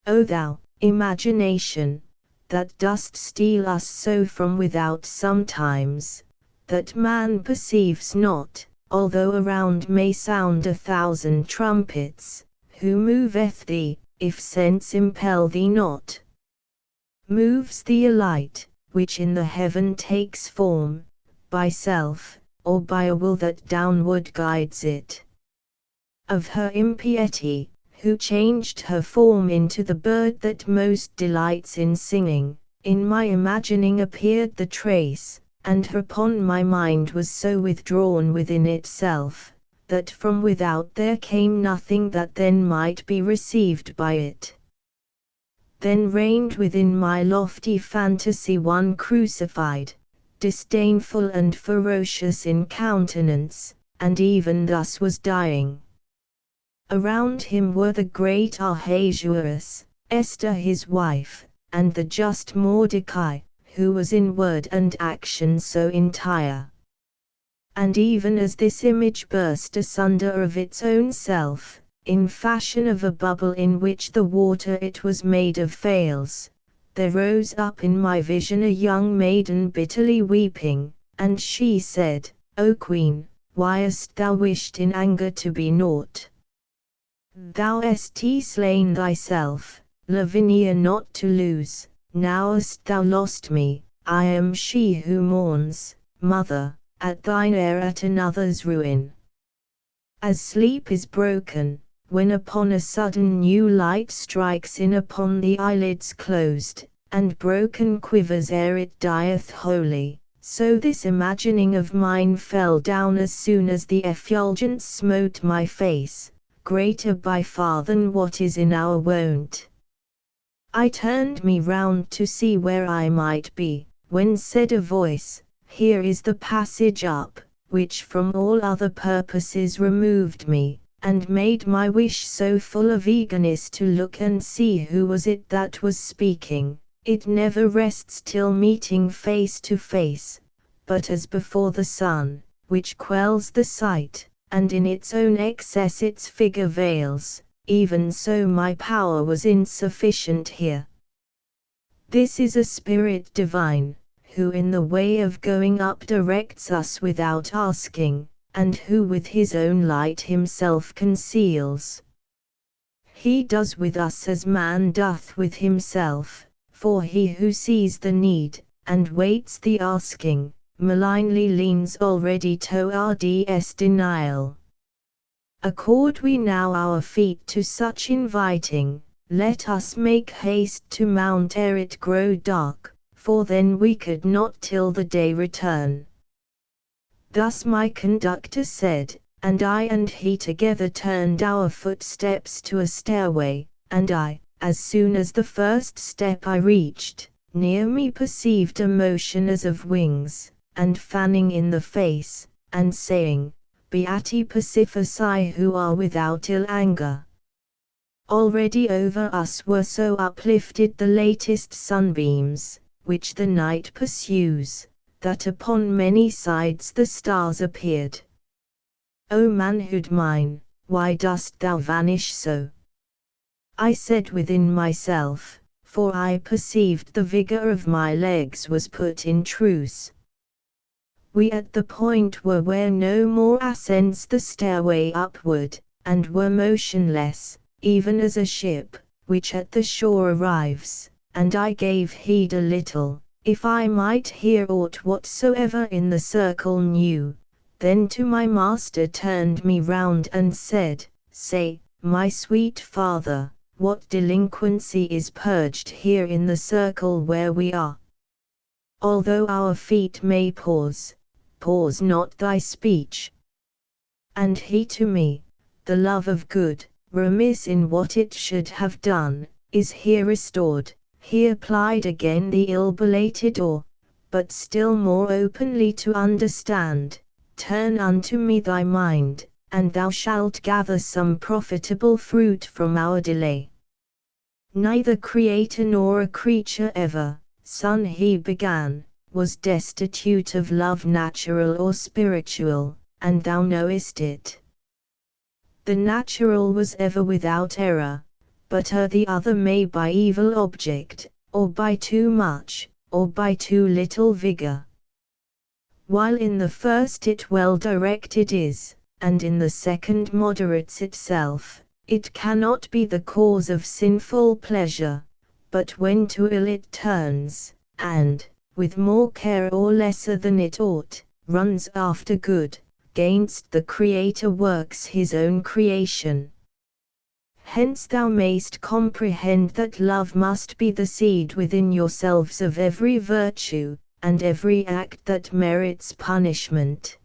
O thou, imagination, that dost steal us so from without sometimes, that man perceives not, although around may sound 1,000 trumpets, who moveth thee, if sense impel thee not? Moves thee a light, which in the heaven takes form, by self, or by a will that downward guides it. Of her impiety, who changed her form into the bird that most delights in singing, in my imagining appeared the trace, and upon my mind was so withdrawn within itself, that from without there came nothing that then might be received by it. Then reigned within my lofty fantasy one crucified, disdainful and ferocious in countenance, and even thus was dying. Around him were the great Ahasuerus, Esther his wife, and the just Mordecai, who was in word and action so entire. And even as this image burst asunder of its own self, in fashion of a bubble in which the water it was made of fails, there rose up in my vision a young maiden bitterly weeping, and she said, O Queen, why hast thou wished in anger to be naught? Thou est slain thyself, Lavinia not to lose, now hast thou lost me, I am she who mourns, mother, at thine heir at another's ruin. As sleep is broken, when upon a sudden new light strikes in upon the eyelids closed, and broken quivers ere it dieth wholly, so this imagining of mine fell down as soon as the effulgence smote my face, greater by far than what is in our wont. I turned me round to see where I might be, when said a voice, Here is the passage up, which from all other purposes removed me, and made my wish so full of eagerness to look and see who was it that was speaking. It never rests till meeting face to face, but as before the sun, which quells the sight, and in its own excess its figure veils, even so my power was insufficient here. This is a spirit divine, who in the way of going up directs us without asking, and who with his own light himself conceals. He does with us as man doth with himself, for he who sees the need, and waits the asking, malignly leans already towards denial. Accord we now our feet to such inviting, let us make haste to mount ere it grow dark, for then we could not till the day return. Thus my conductor said, and I and he together turned our footsteps to a stairway, and I, as soon as the first step I reached, near me perceived a motion as of wings, and fanning in the face, and saying, Beati pacifici who are without ill anger. Already over us were so uplifted the latest sunbeams, which the night pursues, that upon many sides the stars appeared. O manhood mine, why dost thou vanish so? I said within myself, for I perceived the vigor of my legs was put in truce. We at the point were where no more ascends the stairway upward, and were motionless, even as a ship, which at the shore arrives, and I gave heed a little, if I might hear aught whatsoever in the circle new, then to my master turned me round and said, Say, my sweet father, what delinquency is purged here in the circle where we are? Although our feet may pause, pause not thy speech. And he to me, the love of good, remiss in what it should have done, is here restored, here plied again the ill-belated oar, but still more openly to understand, turn unto me thy mind, and thou shalt gather some profitable fruit from our delay. Neither creator nor a creature ever, son he began, was destitute of love natural or spiritual, and thou knowest it. The natural was ever without error, but the other may by evil object, or by too much, or by too little vigor. While in the first it well directed is, and in the second moderates itself, it cannot be the cause of sinful pleasure, but when to ill it turns, and, with more care or lesser than it ought, runs after good, gainst the Creator works his own creation. Hence thou mayst comprehend that love must be the seed within yourselves of every virtue, and every act that merits punishment.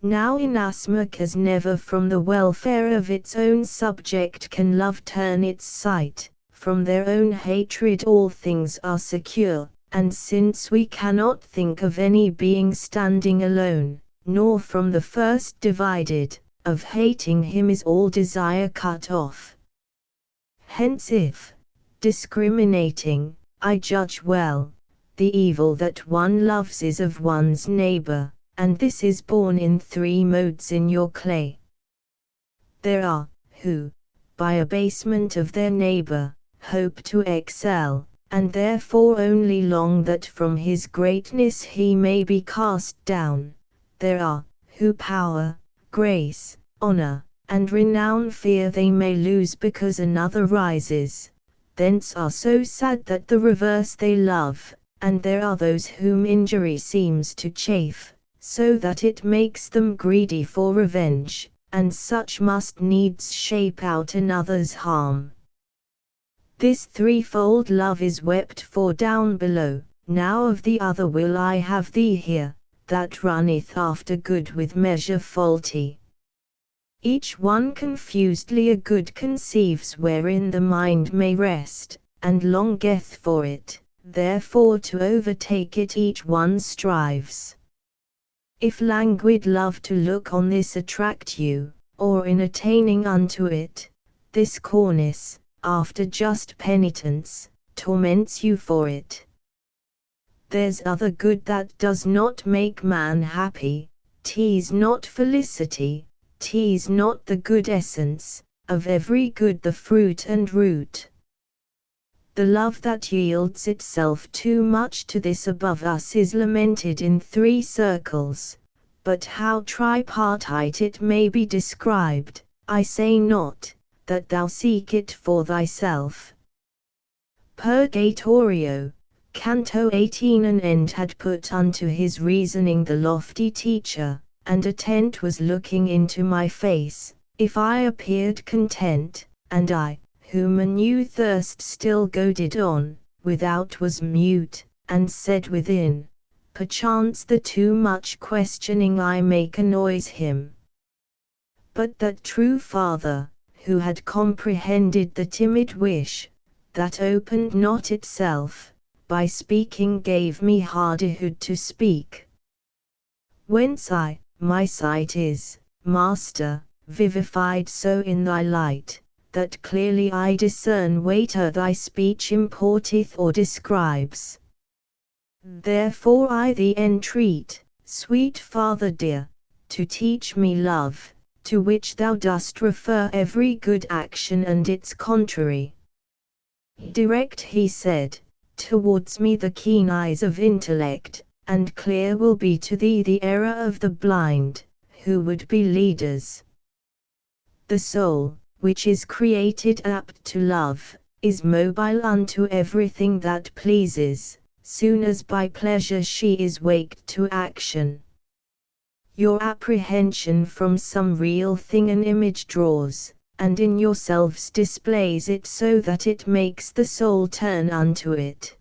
Now inasmuch as never from the welfare of its own subject can love turn its sight, from their own hatred all things are secure, and since we cannot think of any being standing alone, nor from the first divided, of hating him is all desire cut off. Hence if, discriminating, I judge well, the evil that one loves is of one's neighbor, and this is born in three modes in your clay. There are, who, by abasement of their neighbor, hope to excel, and therefore only long that from his greatness he may be cast down. There are, who power, grace, honor, and renown fear they may lose because another rises. thence are so sad that the reverse they love, and there are those whom injury seems to chafe, so that it makes them greedy for revenge, and such must needs shape out another's harm. This threefold love is wept for down below, now of the other will I have thee here, that runneth after good with measure faulty. Each one confusedly a good conceives wherein the mind may rest, and longeth for it, therefore to overtake it each one strives. If languid love to look on this attract you, or in attaining unto it, this cornice, after just penitence, torments you for it. There's other good that does not make man happy, 'tis not felicity, 'tis not the good essence, of every good the fruit and root. The love that yields itself too much to this above us is lamented in three circles, but how tripartite it may be described, I say not, that thou seek it for thyself. Purgatorio, Canto 18. An end had put unto his reasoning the lofty teacher, and attent was looking into my face, if I appeared content, and I, whom a new thirst still goaded on, without was mute, and said within, perchance the too much questioning I make annoys him. But that true Father, who had comprehended the timid wish, that opened not itself, by speaking gave me hardihood to speak. Whence my sight is, Master, vivified so in thy light, that clearly I discern whate'er thy speech importeth or describes. Therefore I thee entreat, sweet Father dear, to teach me love, to which thou dost refer every good action and its contrary. Direct, he said, towards me the keen eyes of intellect, and clear will be to thee the error of the blind, who would be leaders. The soul, which is created apt to love, is mobile unto everything that pleases, soon as by pleasure she is waked to action. Your apprehension from some real thing an image draws, and in yourselves displays it so that it makes the soul turn unto it.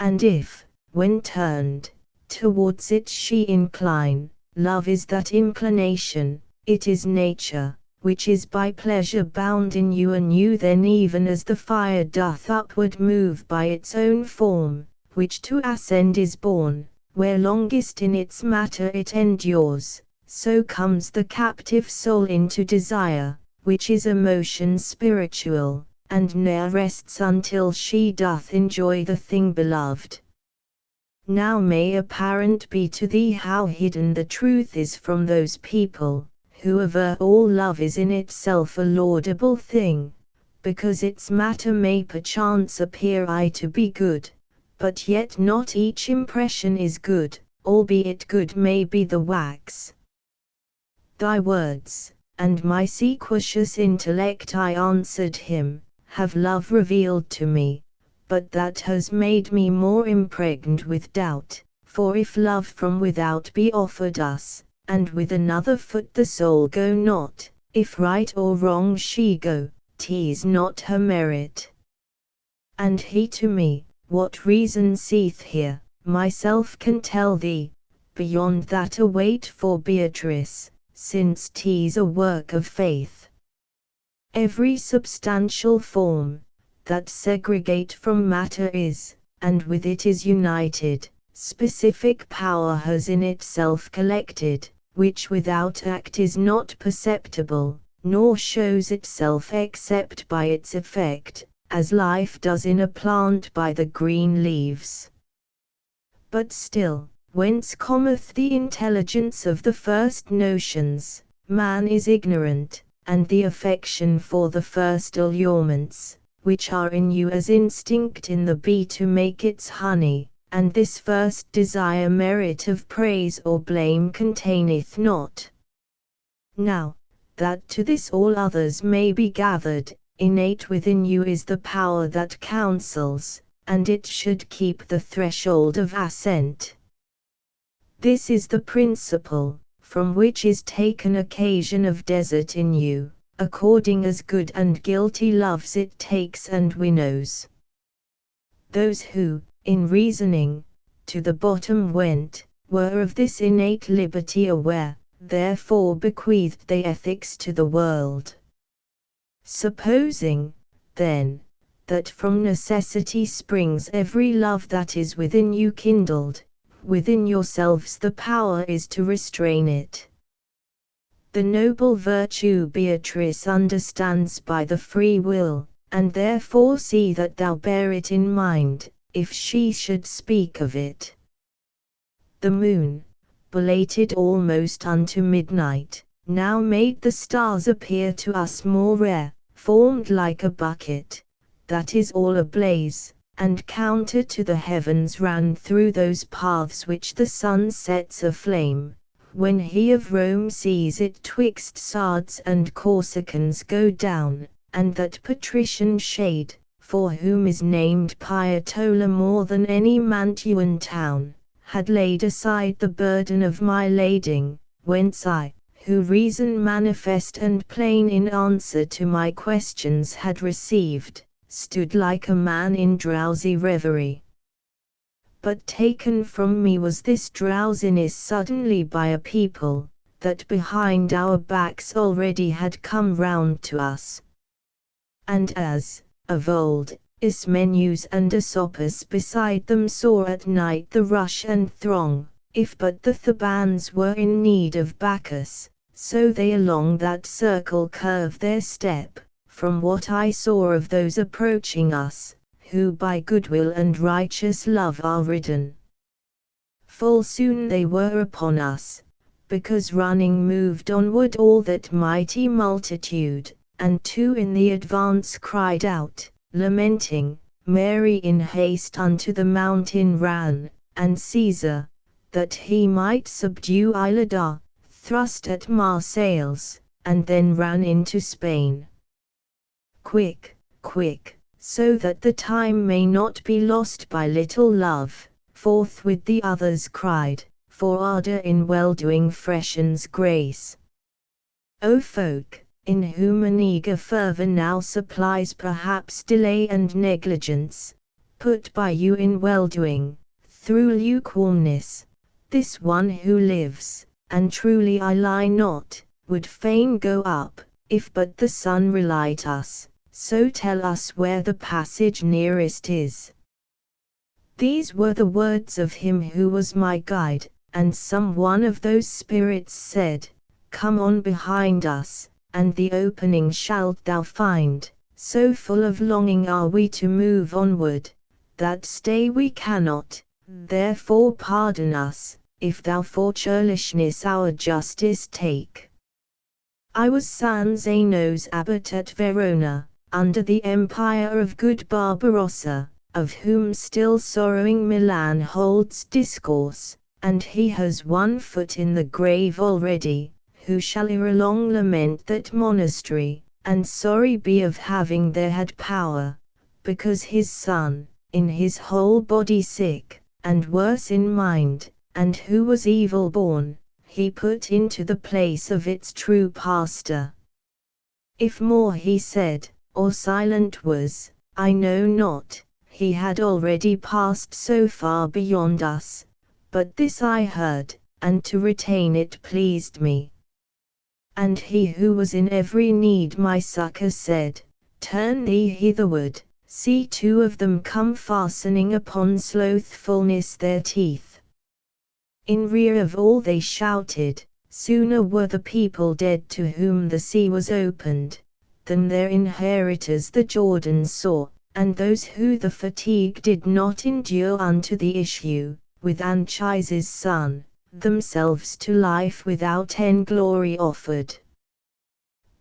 And if, when turned, towards it she incline, love is that inclination, it is nature, which is by pleasure bound in you anew, then even as the fire doth upward move by its own form, which to ascend is born, where longest in its matter it endures, so comes the captive soul into desire, which is a motion spiritual, and ne'er rests until she doth enjoy the thing beloved. Now may apparent be to thee how hidden the truth is from those people, who aver all love is in itself a laudable thing, because its matter may perchance appear to be good, but yet not each impression is good, albeit good may be the wax. Thy words, and my sequentious intellect, I answered him, have love revealed to me, but that has made me more impregned with doubt, for if love from without be offered us, and with another foot the soul go not, if right or wrong she go, 'tis not her merit. And he to me, what reason seeth here, myself can tell thee, beyond that await for Beatrice, since 'tis a work of faith. Every substantial form, that segregate from matter is, and with it is united, specific power has in itself collected, which without act is not perceptible, nor shows itself except by its effect, as life does in a plant by the green leaves. But still, whence cometh the intelligence of the first notions, man is ignorant, and the affection for the first allurements, which are in you as instinct in the bee to make its honey, and this first desire merit of praise or blame containeth not. Now, that to this all others may be gathered, innate within you is the power that counsels, and it should keep the threshold of ascent. This is the principle, from which is taken occasion of desert in you, according as good and guilty loves it takes and winnows. Those who, in reasoning, to the bottom went, were of this innate liberty aware, therefore bequeathed they ethics to the world. Supposing, then, that from necessity springs every love that is within you kindled, within yourselves the power is to restrain it. The noble virtue Beatrice understands by the free will, and therefore see that thou bear it in mind, if she should speak of it. The moon, belated almost unto midnight, now made the stars appear to us more rare, formed like a bucket, that is all ablaze, and counter to the heavens ran through those paths which the sun sets aflame, when he of Rome sees it twixt Sardes and Corsicans go down, and that patrician shade, for whom is named Pietola more than any Mantuan town, had laid aside the burden of my lading, whence I, who reason manifest and plain in answer to my questions had received, stood like a man in drowsy reverie. But taken from me was this drowsiness suddenly by a people, that behind our backs already had come round to us. And as, of old, Ismenus and Asopus beside them saw at night the rush and throng, if but the Thebans were in need of Bacchus, so they along that circle curve their step, from what I saw of those approaching us, who by goodwill and righteous love are ridden. Full soon they were upon us, because running moved onward all that mighty multitude, and two in the advance cried out, lamenting, Mary in haste unto the mountain ran, and Caesar, that he might subdue Iliada, thrust at Marseilles, and then ran into Spain. Quick, quick, so that the time may not be lost by little love, forthwith the others cried, for ardour in well-doing freshens grace. O folk, in whom an eager fervour now supplies perhaps delay and negligence, put by you in well-doing, through lukewarmness, this one who lives, and truly I lie not, would fain go up, if but the sun relight us, so tell us where the passage nearest is. These were the words of him who was my guide, and some one of those spirits said, Come on behind us, and the opening shalt thou find, so full of longing are we to move onward, that stay we cannot, therefore pardon us, if thou for churlishness our justice take. I was San Zeno's abbot at Verona, under the empire of good Barbarossa, of whom still sorrowing Milan holds discourse, and he has one foot in the grave already, who shall ere long lament that monastery, and sorry be of having there had power, because his son, in his whole body sick, and worse in mind, and who was evil born, he put into the place of its true pastor. If more he said, or silent was, I know not, he had already passed so far beyond us, but this I heard, and to retain it pleased me. And he who was in every need my succor said, Turn thee hitherward, see two of them come fastening upon slothfulness their teeth. In rear of all they shouted, Sooner were the people dead to whom the sea was opened, than their inheritors the Jordan saw, and those who the fatigue did not endure unto the issue, with Anchises' son, themselves to life without end glory offered.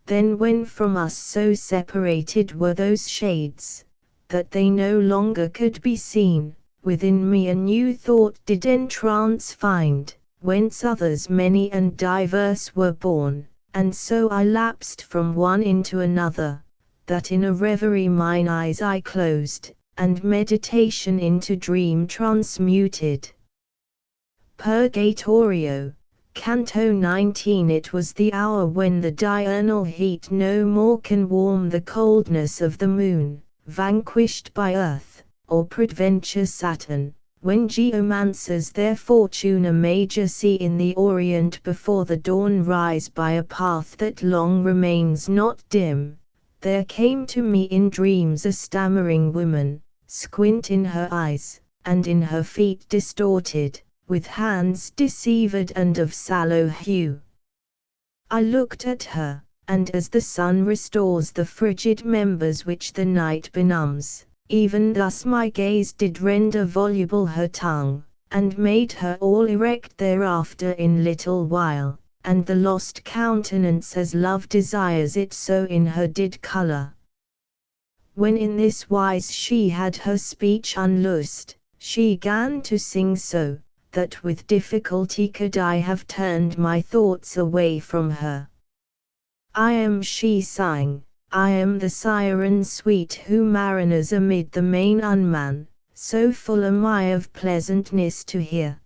Then when from us so separated were those shades, that they no longer could be seen, within me a new thought did entrance find, whence others many and diverse were born, and so I lapsed from one into another, that in a reverie mine eyes I closed, and meditation into dream transmuted. Purgatorio, Canto 19. It was the hour when the diurnal heat no more can warm the coldness of the moon, vanquished by earth, or peradventure Saturn, when geomancers their fortuna major see in the orient before the dawn rise by a path that long remains not dim. There came to me in dreams a stammering woman, squint in her eyes, and in her feet distorted, with hands deceived and of sallow hue. I looked at her, and as the sun restores the frigid members which the night benumbs, even thus my gaze did render voluble her tongue, and made her all erect thereafter in little while, and the lost countenance as love desires it so in her did colour. When in this wise she had her speech unloosed, she 'gan to sing so, that with difficulty could I have turned my thoughts away from her. I am, she sang, I am the siren sweet who mariners amid the main unman, so full am I of pleasantness to hear.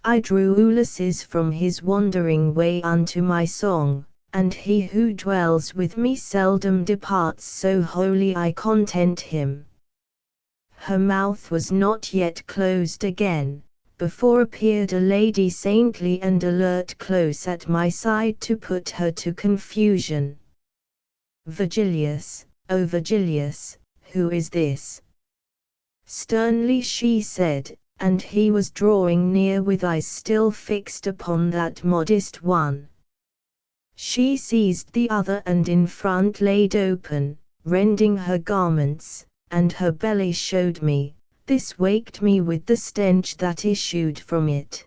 I drew Ulysses from his wandering way unto my song, and he who dwells with me seldom departs, so wholly I content him. Her mouth was not yet closed again, before appeared a lady saintly and alert close at my side to put her to confusion. Virgilius, O Virgilius, who is this? Sternly she said, and he was drawing near with eyes still fixed upon that modest one. She seized the other and in front laid open, rending her garments, and her belly showed me. This waked me with the stench that issued from it.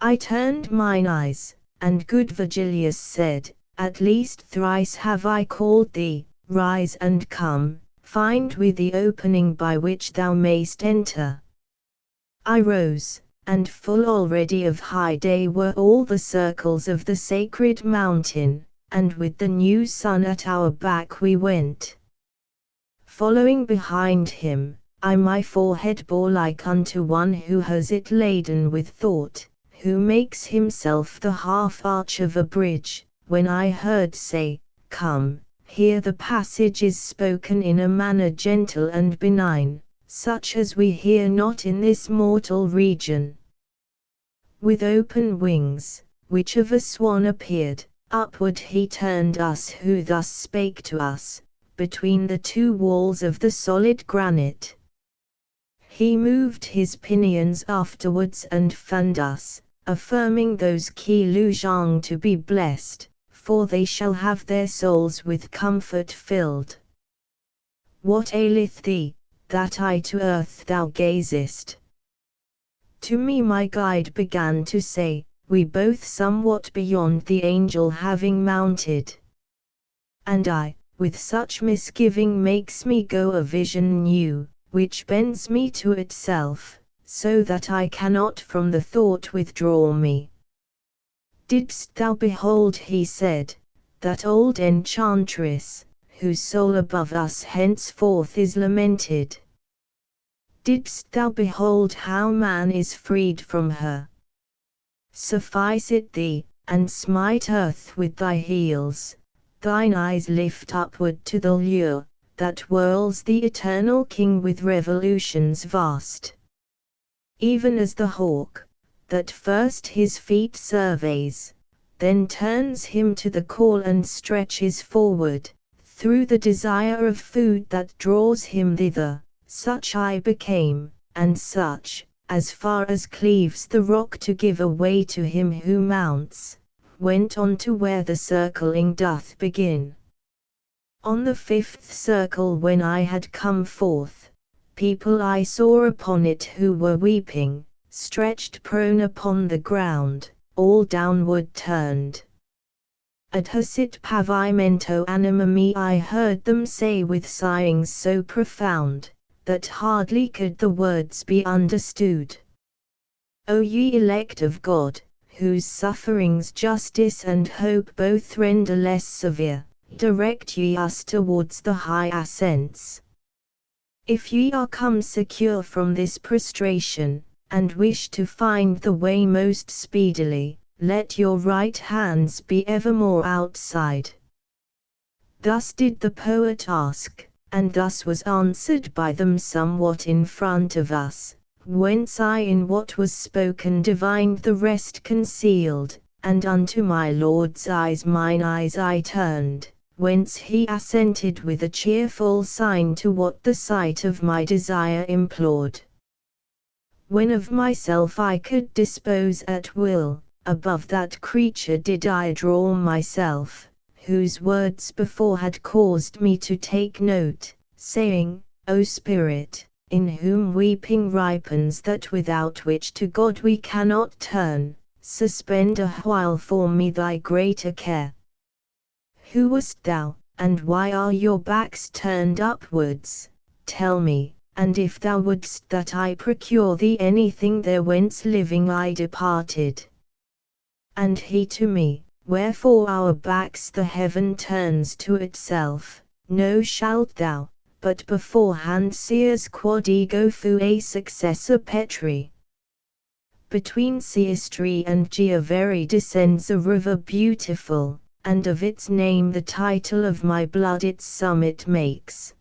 I turned mine eyes, and good Virgilius said, At least thrice have I called thee, rise and come, find we the opening by which thou mayst enter. I rose, and full already of high day were all the circles of the sacred mountain, and with the new sun at our back we went. Following behind him, I my forehead bore like unto one who has it laden with thought, who makes himself the half-arch of a bridge, when I heard say, Come, here the passage is spoken in a manner gentle and benign, such as we hear not in this mortal region. With open wings, which of a swan appeared, upward he turned us who thus spake to us, between the two walls of the solid granite. He moved his pinions afterwards and fanned us, affirming those qui l'ouvrent to be blessed, for they shall have their souls with comfort filled. What aileth thee, that I to earth thou gazest? To me my guide began to say, we both somewhat beyond the angel having mounted. And I, with such misgiving makes me go a vision new, which bends me to itself, so that I cannot from the thought withdraw me. Didst thou behold, he said, that old enchantress, whose soul above us henceforth is lamented? Didst thou behold how man is freed from her? Suffice it thee, and smite earth with thy heels, thine eyes lift upward to the lure, that whirls the eternal King with revolutions vast. Even as the hawk, that first his feet surveys, then turns him to the call and stretches forward, through the desire of food that draws him thither, such I became, and such, as far as cleaves the rock to give a way to him who mounts, went on to where the circling doth begin. On the fifth circle when I had come forth, people I saw upon it who were weeping, stretched prone upon the ground, all downward turned. Adhusit pavimento anima me, I heard them say with sighings so profound, that hardly could the words be understood. O ye elect of God, whose sufferings justice and hope both render less severe, direct ye us towards the high ascents. If ye are come secure from this prostration, and wish to find the way most speedily, let your right hands be evermore outside. Thus did the poet ask, and thus was answered by them somewhat in front of us, whence I in what was spoken divined the rest concealed, and unto my Lord's eyes mine eyes I turned, whence he assented with a cheerful sign to what the sight of my desire implored. When of myself I could dispose at will, above that creature did I draw myself, whose words before had caused me to take note, saying, O Spirit, in whom weeping ripens that without which to God we cannot turn, suspend a while for me thy greater care. Who wast thou, and why are your backs turned upwards? Tell me, and if thou wouldst that I procure thee anything there whence living I departed. And he to me, wherefore our backs the heaven turns to itself, no shalt thou, but beforehand seest quod ego fui successor Petri. Between Seistri and Giaveri descends a river beautiful, and of its name the title of my blood its summit makes.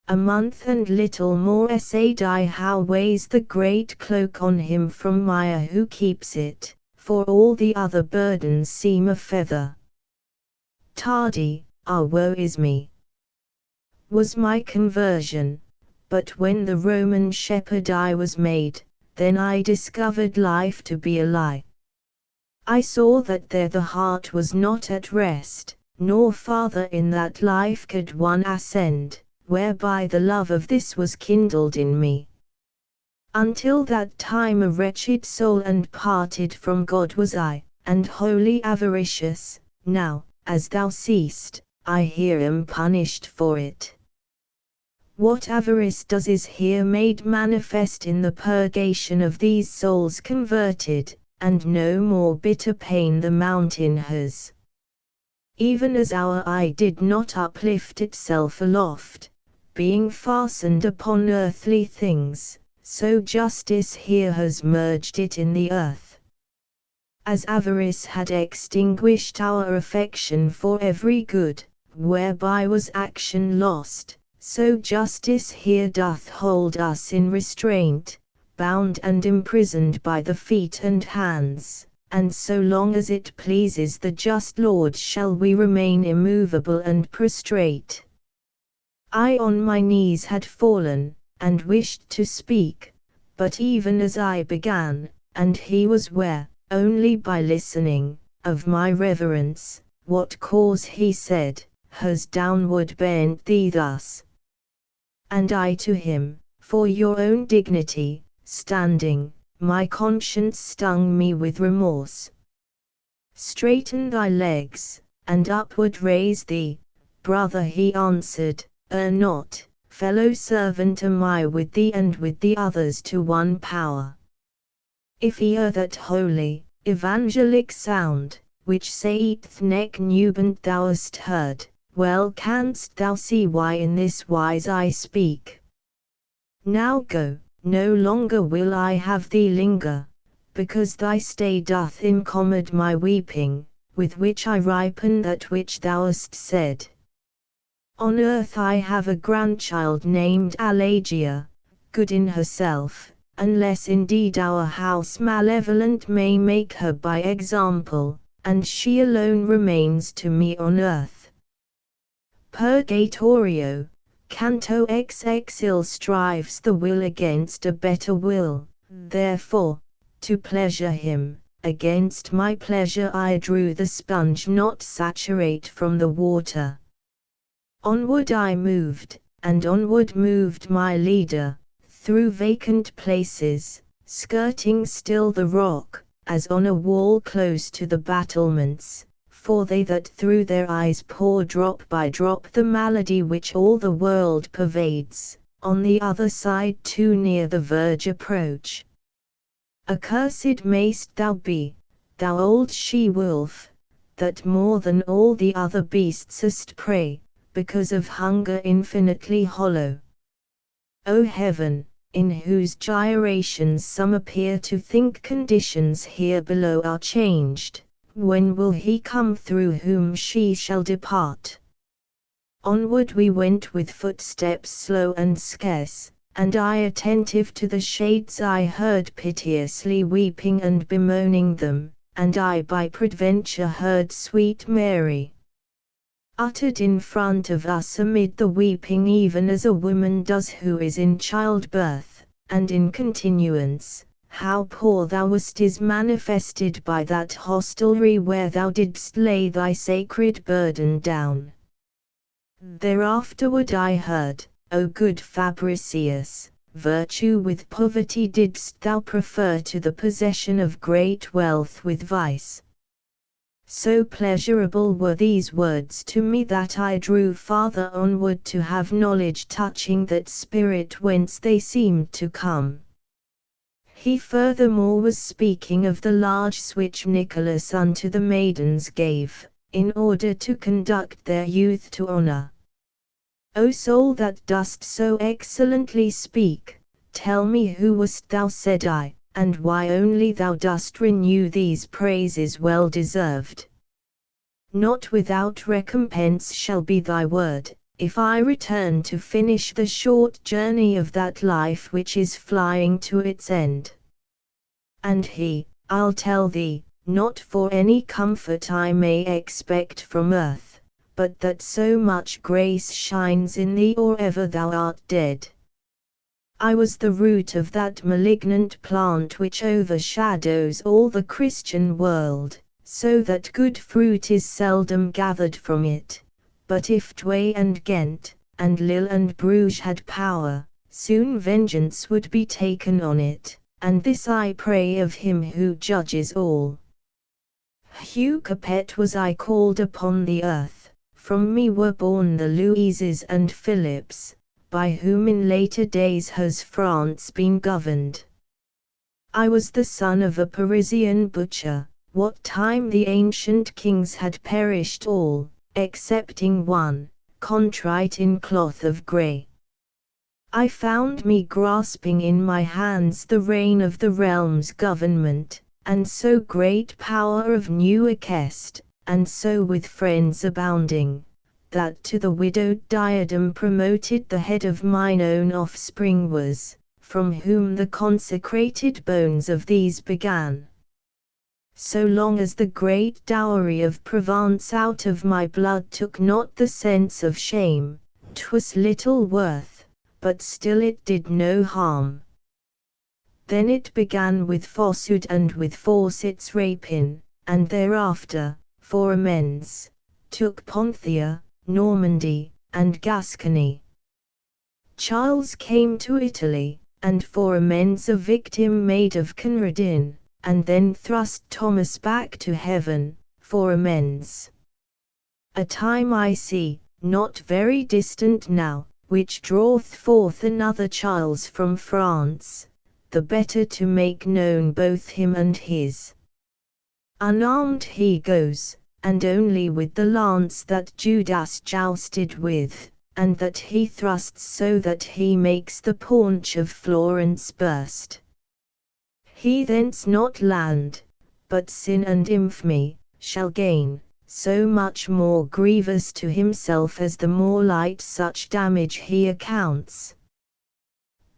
A month and little more essayed I how weighs the great cloak on him from Maya who keeps it, for all the other burdens seem a feather. Tardy, woe is me, was my conversion, but when the Roman shepherd I was made, then I discovered life to be a lie. I saw that there the heart was not at rest, nor farther in that life could one ascend, whereby the love of this was kindled in me. Until that time a wretched soul and parted from God was I, and wholly avaricious. Now, as thou seest, I here am punished for it. What avarice does is here made manifest in the purgation of these souls converted, and no more bitter pain the mountain has. Even as our eye did not uplift itself aloft, being fastened upon earthly things, so justice here has merged it in the earth. As avarice had extinguished our affection for every good, whereby was action lost, so justice here doth hold us in restraint, bound and imprisoned by the feet and hands, and so long as it pleases the just Lord shall we remain immovable and prostrate. I on my knees had fallen, and wished to speak, but even as I began, and he was ware, only by listening, of my reverence, what cause he said, has downward bent thee thus. And I to him, for your own dignity, standing, my conscience stung me with remorse. Straighten thy legs, and upward raise thee, brother, he answered, err not, fellow servant am I with thee and with the others to one power. If he err that holy, evangelic sound, which saith nec nubant thou hast heard, well canst thou see why in this wise I speak. Now go. No longer will I have thee linger, because thy stay doth incommode my weeping, with which I ripen that which thou hast said. On earth I have a grandchild named Alighieri, good in herself, unless indeed our house malevolent may make her by example, and she alone remains to me on earth. Purgatorio. Canto XX ill strives the will against a better will, therefore, to pleasure him, against my pleasure I drew the sponge not saturate from the water. Onward I moved, and onward moved my leader, through vacant places, skirting still the rock, as on a wall close to the battlements, for they that through their eyes pour drop by drop the malady which all the world pervades, on the other side too near the verge approach. Accursed mayst thou be, thou old she-wolf, that more than all the other beasts'st prey, because of hunger infinitely hollow. O heaven, in whose gyrations some appear to think conditions here below are changed, when will he come through whom she shall depart? Onward we went with footsteps slow and scarce, and I attentive to the shades I heard piteously weeping and bemoaning them, and I by peradventure heard sweet Mary uttered in front of us amid the weeping, even as a woman does who is in childbirth, and in continuance. How poor thou wast is manifested by that hostelry where thou didst lay thy sacred burden down. Thereafterward I heard, O good Fabricius, virtue with poverty didst thou prefer to the possession of great wealth with vice. So pleasurable were these words to me that I drew farther onward to have knowledge touching that spirit whence they seemed to come. He furthermore was speaking of the larges which Nicholas unto the maidens gave, in order to conduct their youth to honor. O soul that dost so excellently speak, tell me who wast thou, said I, and why only thou dost renew these praises well deserved. Not without recompense shall be thy word, if I return to finish the short journey of that life which is flying to its end. And he, I'll tell thee, not for any comfort I may expect from earth, but that so much grace shines in thee or ever thou art dead. I was the root of that malignant plant which overshadows all the Christian world, so that good fruit is seldom gathered from it. But if Douay and Ghent, and Lille and Bruges had power, soon vengeance would be taken on it, and this I pray of him who judges all. Hugh Capet was I called upon the earth, from me were born the Louises and Philips, by whom in later days has France been governed. I was the son of a Parisian butcher, what time the ancient kings had perished all, excepting one, contrite in cloth of grey. I found me grasping in my hands the rein of the realm's government, and so great power of new equest, and so with friends abounding, that to the widowed diadem promoted the head of mine own offspring was, from whom the consecrated bones of these began. So long as the great dowry of Provence out of my blood took not the sense of shame, 'twas little worth, but still it did no harm. Then it began with falsehood and with force its rapine, and thereafter, for amends, took Ponthia, Normandy, and Gascony. Charles came to Italy, and for amends a victim made of Conradin, and then thrust Thomas back to heaven, for amends. A time I see, not very distant now, which draweth forth another Charles from France, the better to make known both him and his. Unarmed he goes, and only with the lance that Judas jousted with, and that he thrusts so that he makes the paunch of Florence burst. He thence not land, but sin and infamy, shall gain, so much more grievous to himself as the more light such damage he accounts.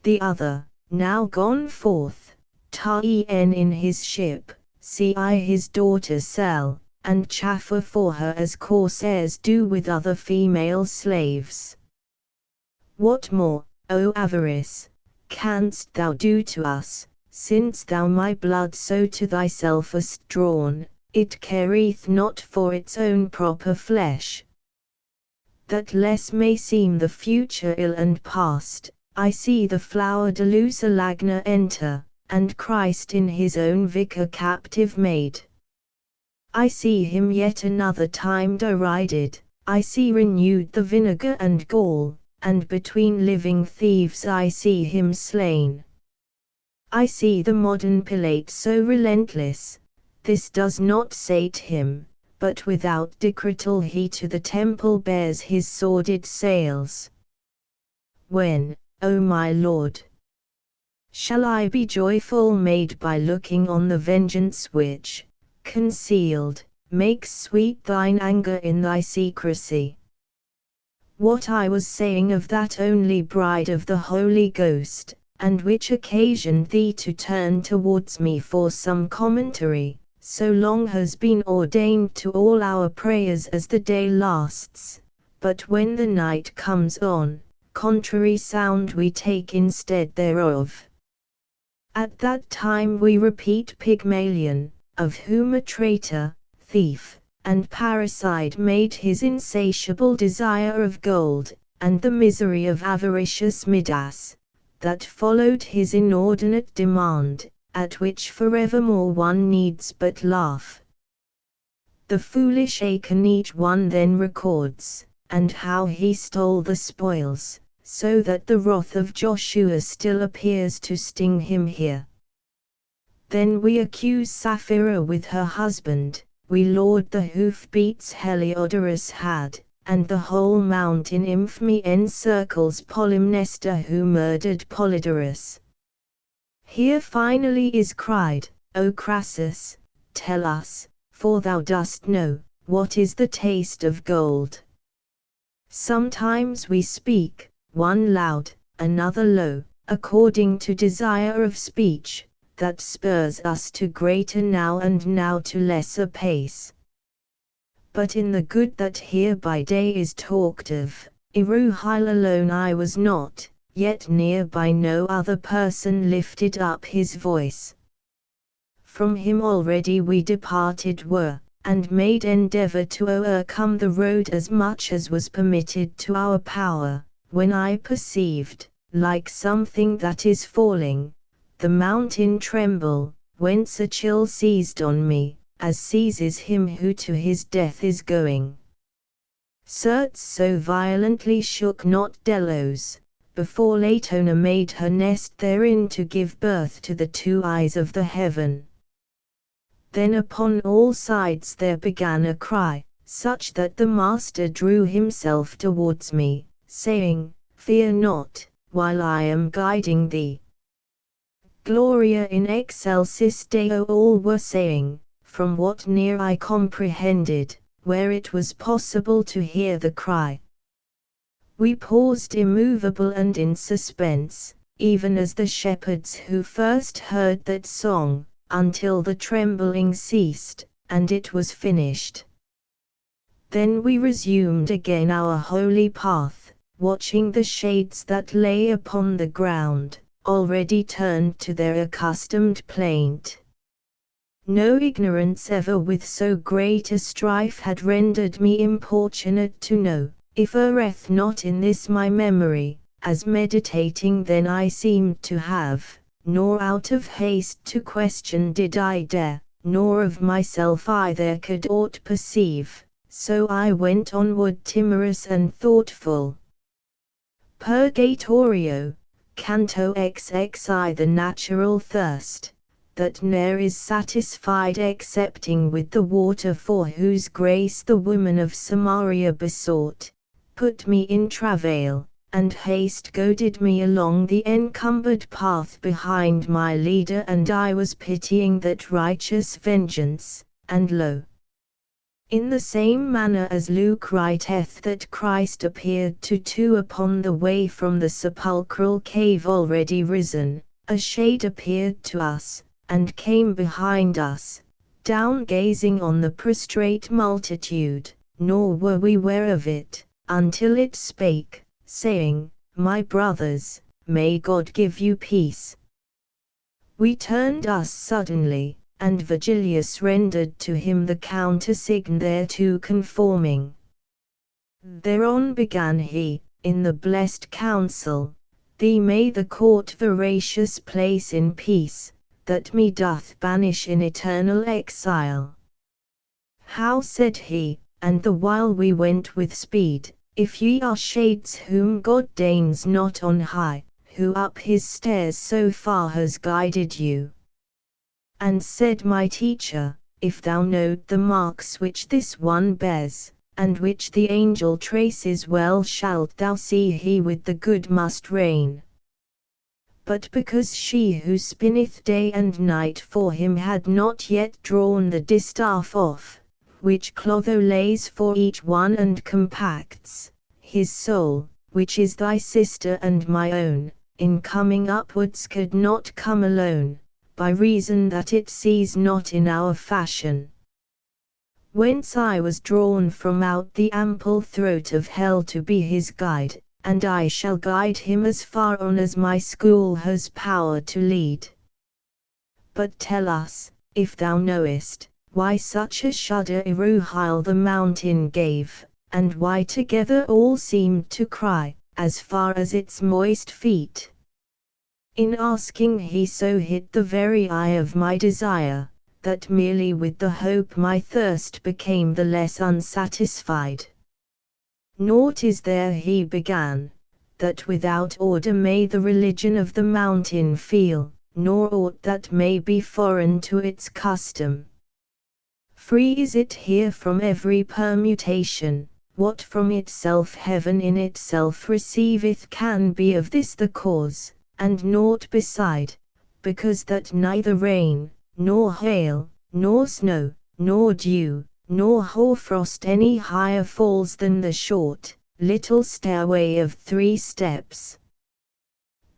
The other, now gone forth, ta'en in his ship, see I his daughter sell, and chaffer for her as corsairs do with other female slaves. What more, O avarice, canst thou do to us, since thou my blood so to thyself hast drawn, it careth not for its own proper flesh? That less may seem the future ill and past, I see the flower de Lusalagna enter, and Christ in his own vicar captive made. I see him yet another time derided, I see renewed the vinegar and gall, and between living thieves I see him slain. I see the modern Pilate so relentless, this does not sate him, but without decretal he to the temple bears his sordid sails. When, O my Lord, shall I be joyful made by looking on the vengeance which, concealed, makes sweet thine anger in thy secrecy? What I was saying of that only bride of the Holy Ghost, and which occasioned thee to turn towards me for some commentary, so long has been ordained to all our prayers as the day lasts, but when the night comes on, contrary sound we take instead thereof. At that time we repeat Pygmalion, of whom a traitor, thief, and parricide made his insatiable desire of gold, and the misery of avaricious Midas, that followed his inordinate demand, at which forevermore one needs but laugh. The foolish Achan each one then records, and how he stole the spoils, so that the wrath of Joshua still appears to sting him here. Then we accuse Sapphira with her husband, we laud the hoof-beats Heliodorus had, and the whole mount in infamy encircles Polymnestor who murdered Polydorus. Here finally is cried, O Crassus, tell us, for thou dost know, what is the taste of gold. Sometimes we speak, one loud, another low, according to desire of speech, that spurs us to greater now and now to lesser pace. But in the good that here by day is talked of, Iruhile alone I was not, yet near by no other person lifted up his voice. From him already we departed were, and made endeavor to o'ercome the road as much as was permitted to our power, when I perceived, like something that is falling, the mountain tremble, whence a chill seized on me, as seizes him who to his death is going. Certes so violently shook not Delos, before Latona made her nest therein to give birth to the two eyes of the heaven. Then upon all sides there began a cry, such that the master drew himself towards me, saying, Fear not, while I am guiding thee. Gloria in excelsis Deo all were saying, from what near I comprehended, where it was possible to hear the cry. We paused immovable and in suspense, even as the shepherds who first heard that song, until the trembling ceased, and it was finished. Then we resumed again our holy path, watching the shades that lay upon the ground, already turned to their accustomed plaint. No ignorance ever with so great a strife had rendered me importunate to know, if erreth not in this my memory, as meditating then I seemed to have, nor out of haste to question did I dare, nor of myself I there could aught perceive, so I went onward timorous and thoughtful. Purgatorio, Canto XXI. The natural thirst, that ne'er is satisfied excepting with the water for whose grace the woman of Samaria besought, put me in travail, and haste goaded me along the encumbered path behind my leader, and I was pitying that righteous vengeance, and lo! In the same manner as Luke writeth that Christ appeared to two upon the way from the sepulchral cave already risen, a shade appeared to us, and came behind us, down gazing on the prostrate multitude, nor were we ware of it, until it spake, saying, My brothers, may God give you peace. We turned us suddenly, and Virgilius rendered to him the countersign thereto conforming. Thereon began he, in the blessed counsel, Thee may the court veracious place in peace, that me doth banish in eternal exile. How said he, and the while we went with speed, if ye are shades whom God deigns not on high, who up his stairs so far has guided you? And said my teacher, if thou note the marks which this one bears, and which the angel traces, well shalt thou see he with the good must reign. But because she who spinneth day and night for him had not yet drawn the distaff off, which Clotho lays for each one and compacts, his soul, which is thy sister and my own, in coming upwards could not come alone, by reason that it sees not in our fashion. Whence I was drawn from out the ample throat of hell to be his guide, and I shall guide him as far on as my school has power to lead. But tell us, if thou knowest, why such a shudder Iruhile the mountain gave, and why together all seemed to cry, as far as its moist feet. In asking he so hit the very eye of my desire, that merely with the hope my thirst became the less unsatisfied. Naught is there, he began, that without order may the religion of the mountain feel, nor aught that may be foreign to its custom. Free is it here from every permutation, what from itself heaven in itself receiveth can be of this the cause, and naught beside, because that neither rain, nor hail, nor snow, nor dew, nor hoarfrost any higher falls than the short, little stairway of 3 steps.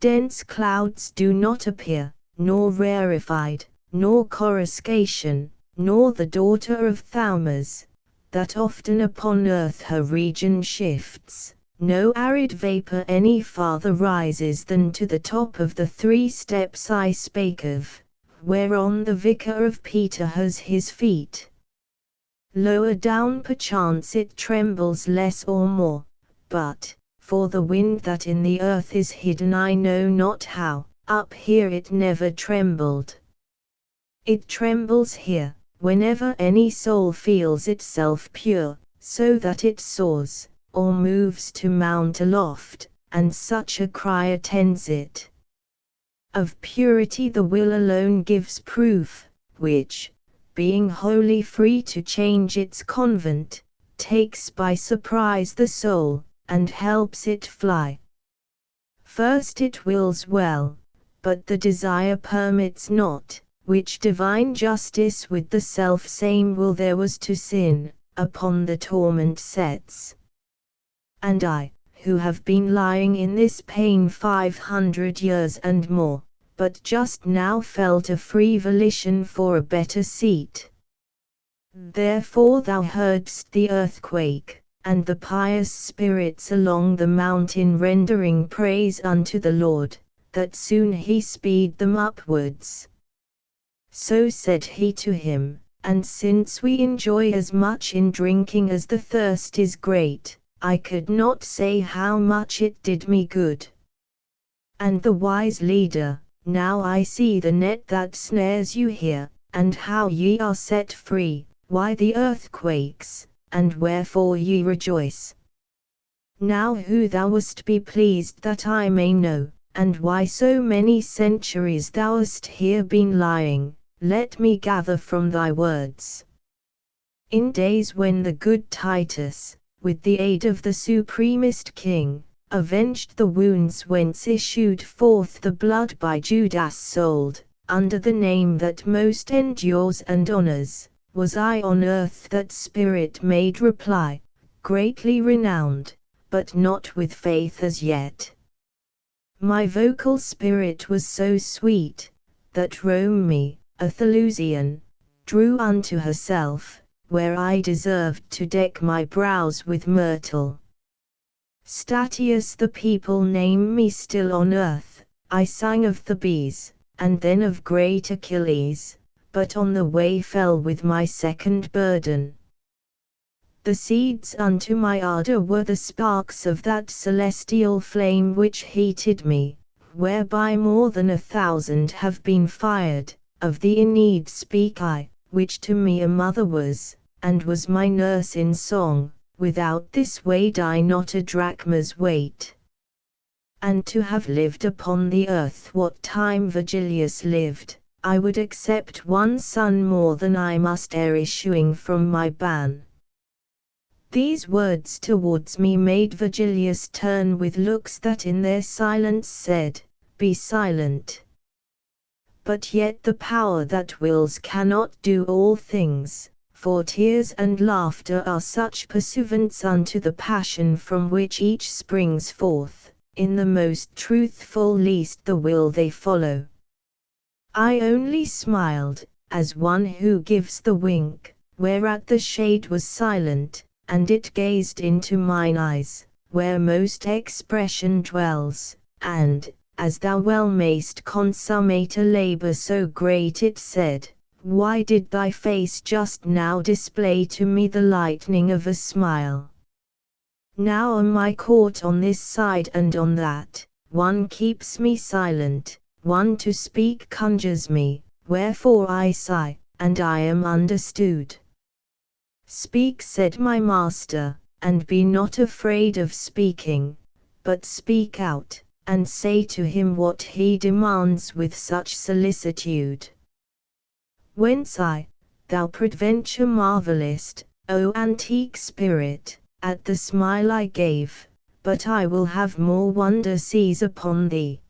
Dense clouds do not appear, nor rarefied, nor coruscation, nor the daughter of Thaumas, that often upon earth her region shifts, no arid vapor any farther rises than to the top of the 3 steps I spake of, whereon the vicar of Peter has his feet. Lower down perchance it trembles less or more, but, for the wind that in the earth is hidden I know not how, up here it never trembled. It trembles here, whenever any soul feels itself pure, so that it soars, or moves to mount aloft, and such a cry attends it. Of purity the will alone gives proof, which, being wholly free to change its convent, takes by surprise the soul, and helps it fly. First it wills well, but the desire permits not, which divine justice with the self-same will there was to sin, upon the torment sets. And I, who have been lying in this pain 500 years and more, but just now felt a free volition for a better seat. Therefore thou heardst the earthquake, and the pious spirits along the mountain rendering praise unto the Lord, that soon he speed them upwards. So said he to him, and since we enjoy as much in drinking as the thirst is great, I could not say how much it did me good. And the wise leader, now I see the net that snares you here, and how ye are set free, why the earth quakes, and wherefore ye rejoice. Now who thou wast be pleased that I may know, and why so many centuries thou hast here been lying, let me gather from thy words. In days when the good Titus, with the aid of the supremest king, avenged the wounds whence issued forth the blood by Judas sold, under the name that most endures and honors, was I on earth that spirit made reply, greatly renowned, but not with faith as yet. My vocal spirit was so sweet, that Rome me, a Thelusian, drew unto herself, where I deserved to deck my brows with myrtle. Statius the people name me still on earth, I sang of Thebes, and then of great Achilles, but on the way fell with my second burden. The seeds unto my ardor were the sparks of that celestial flame which heated me, whereby more than 1,000 have been fired, of the Aeneid speak I, which to me a mother was, and was my nurse in song. Without this weighed I not a drachma's weight. And to have lived upon the earth what time Virgilius lived, I would accept one son more than I must ere issuing from my ban. These words towards me made Virgilius turn with looks that in their silence said, Be silent. But yet the power that wills cannot do all things, for tears and laughter are such pursuivants unto the passion from which each springs forth, in the most truthful least the will they follow. I only smiled, as one who gives the wink, whereat the shade was silent, and it gazed into mine eyes, where most expression dwells, and, as thou well mayst consummate a labour so great, it said, Why did thy face just now display to me the lightning of a smile? Now am I caught on this side and on that, one keeps me silent, one to speak conjures me, wherefore I sigh, and I am understood. Speak, said my master, and be not afraid of speaking, but speak out, and say to him what he demands with such solicitude. Whence thou peradventure marvellest, O antique spirit, at the smile I gave, but I will have more wonder seize upon thee.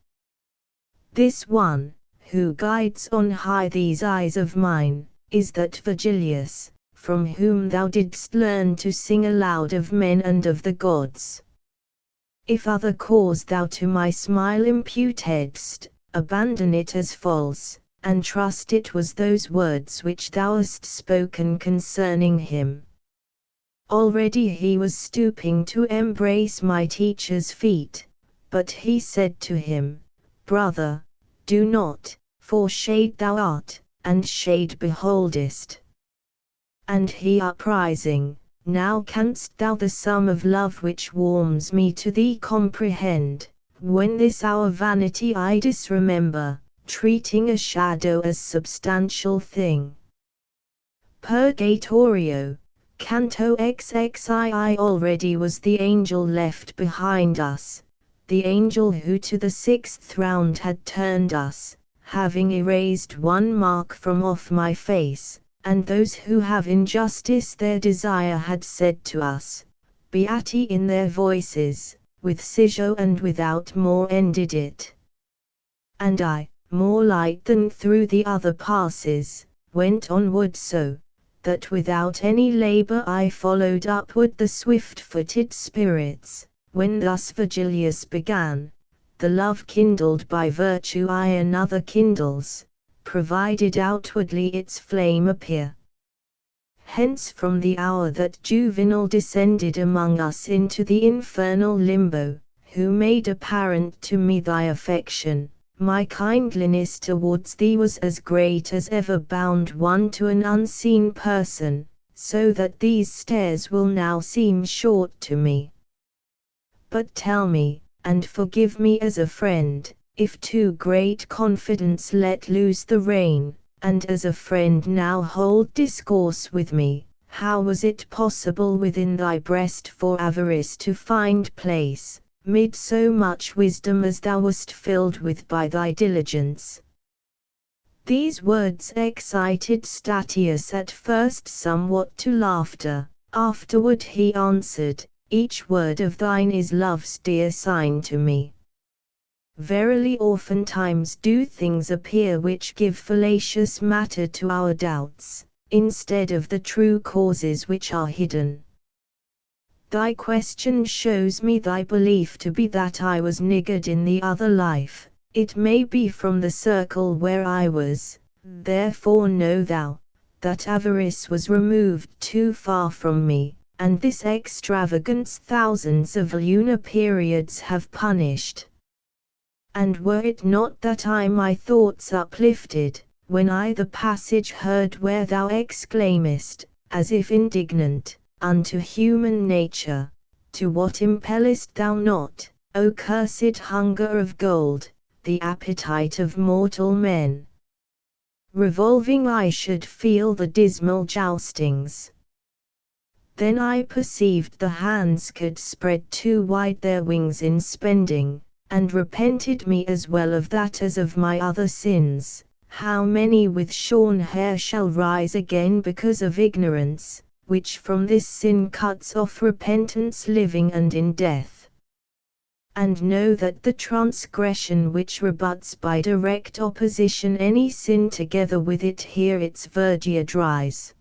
This one, who guides on high these eyes of mine, is that Virgilius, from whom thou didst learn to sing aloud of men and of the gods. If other cause thou to my smile imputedst, abandon it as false, and trust it was those words which thou hast spoken concerning him. Already he was stooping to embrace my teacher's feet, but he said to him, Brother, do not, for shade thou art, and shade beholdest. And he uprising, Now canst thou the sum of love which warms me to thee comprehend, when this our vanity I disremember, treating a shadow as substantial thing. Purgatorio, Canto XXII. Already was the angel left behind us, the angel who to the sixth round had turned us, having erased one mark from off my face. And those who have injustice their desire had said to us, Beati in their voices, with Sijo and without more ended it. And I, more light than through the other passes, went onward so, that without any labour I followed upward the swift-footed spirits, when thus Virgilius began, the love kindled by virtue I another kindles, provided outwardly its flame appear. Hence from the hour that Juvenal descended among us into the infernal limbo, who made apparent to me thy affection, my kindliness towards thee was as great as ever bound one to an unseen person, so that these stairs will now seem short to me. But tell me, and forgive me as a friend, if too great confidence let loose the rein, and as a friend now hold discourse with me, how was it possible within thy breast for avarice to find place, mid so much wisdom as thou wast filled with by thy diligence? These words excited Statius at first somewhat to laughter, afterward he answered, Each word of thine is love's dear sign to me. Verily oftentimes do things appear which give fallacious matter to our doubts, instead of the true causes which are hidden. Thy question shows me thy belief to be that I was niggard in the other life, it may be from the circle where I was, therefore know thou, that avarice was removed too far from me, and this extravagance thousands of lunar periods have punished. And were it not that I my thoughts uplifted, when I the passage heard where thou exclaimest, as if indignant, unto human nature, to what impellest thou not, O cursed hunger of gold, the appetite of mortal men? Revolving I should feel the dismal joustings. Then I perceived the hands could spread too wide their wings in spending, and repented me as well of that as of my other sins, How many with shorn hair shall rise again because of ignorance, which from this sin cuts off repentance living and in death? And know that the transgression which rebuts by direct opposition any sin together with it here its verdure dries.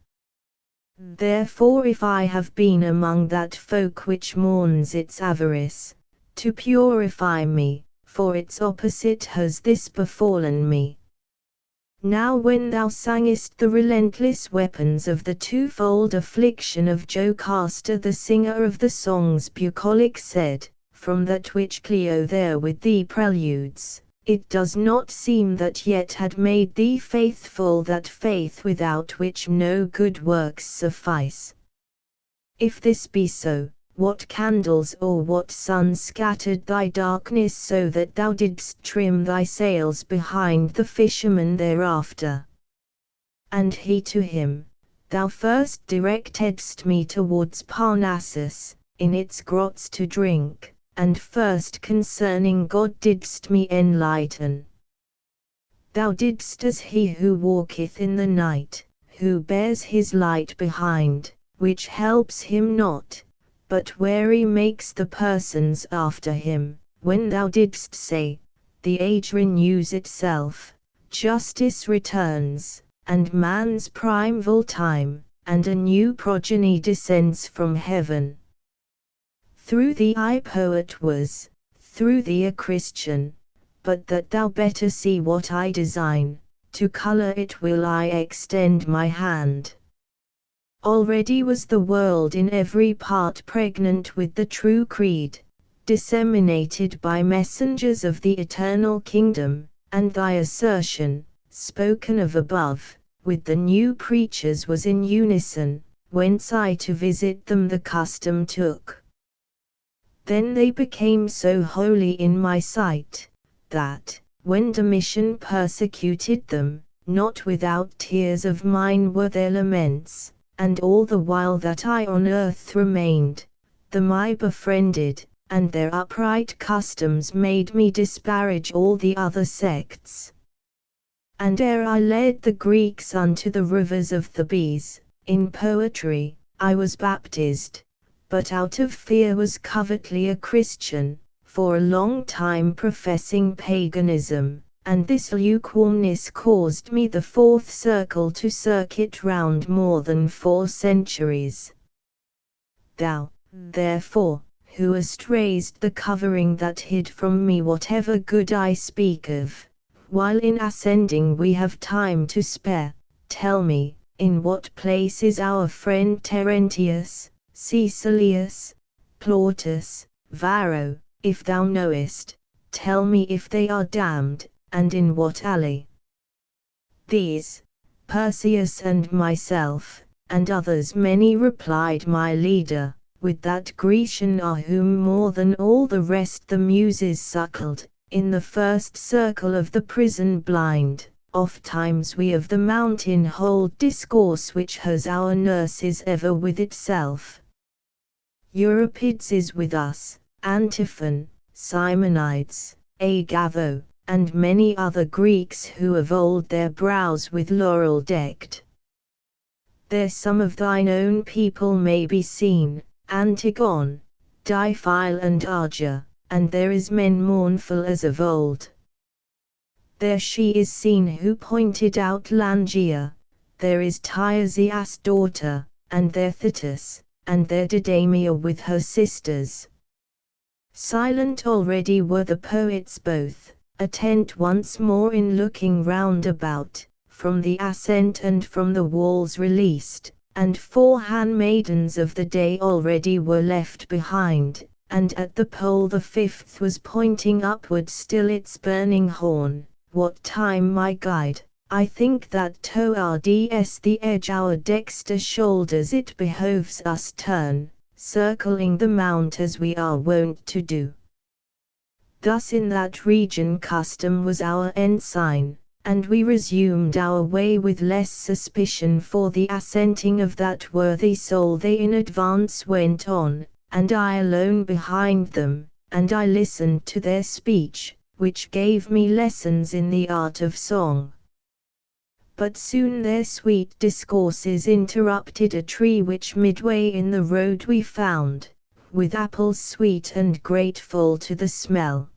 Therefore if I have been among that folk which mourns its avarice, to purify me, for its opposite has this befallen me. Now when thou sangest the relentless weapons of the twofold affliction of Jocasta the singer of the songs bucolic said, from that which Clio there with thee preludes, it does not seem that yet had made thee faithful that faith without which no good works suffice. If this be so, what candles or what sun scattered thy darkness so that thou didst trim thy sails behind the fisherman thereafter? And he to him, thou first directedst me towards Parnassus, in its grots to drink, and first concerning God didst me enlighten. Thou didst as he who walketh in the night, who bears his light behind, which helps him not, but weary makes the persons after him, when thou didst say, the age renews itself, justice returns, and man's primeval time, and a new progeny descends from heaven. Through thee I poet was, through thee a Christian, but that thou better see what I design, to colour it will I extend my hand. Already was the world in every part pregnant with the true creed, disseminated by messengers of the eternal kingdom, and thy assertion, spoken of above, with the new preachers was in unison, whence I to visit them the custom took. Then they became so holy in my sight, that, when Domitian persecuted them, not without tears of mine were their laments, and all the while that I on earth remained, them I befriended, and their upright customs made me disparage all the other sects. And ere I led the Greeks unto the rivers of Thebes, in poetry, I was baptized, but out of fear was covertly a Christian, for a long time professing paganism, and this lukewarmness caused me the fourth circle to circuit round more than 4 centuries. Thou, therefore, who hast raised the covering that hid from me whatever good I speak of, while in ascending we have time to spare, tell me, in what place is our friend Terentius, Caecilius, Plautus, Varro? If thou knowest, tell me if they are damned, and in what alley. These, Perseus and myself, and others many replied my leader, with that Grecian are whom more than all the rest the Muses suckled, in the first circle of the prison blind. Ofttimes we of the mountain hold discourse which has our nurses ever with itself. Euripides is with us, Antiphon, Simonides, Agavo, and many other Greeks who of old their brows with laurel decked. There some of thine own people may be seen, Antigone, Diphile and Argia, and there is men mournful as of old. There she is seen who pointed out Langia, there is Tyesias' daughter, and there Thetis, and there Didamia with her sisters. Silent already were the poets both, attent once more in looking round about, from the ascent and from the walls released, and 4 handmaidens of the day already were left behind, and at the pole the 5th was pointing upward still its burning horn. What time my guide? I think that towards the edge our dexter shoulders it behoves us turn, circling the mount as we are wont to do. Thus in that region custom was our ensign, and we resumed our way with less suspicion for the assenting of that worthy soul they in advance went on, and I alone behind them, and I listened to their speech, which gave me lessons in the art of song. But soon their sweet discourses interrupted a tree which midway in the road we found, with apples sweet and grateful to the smell.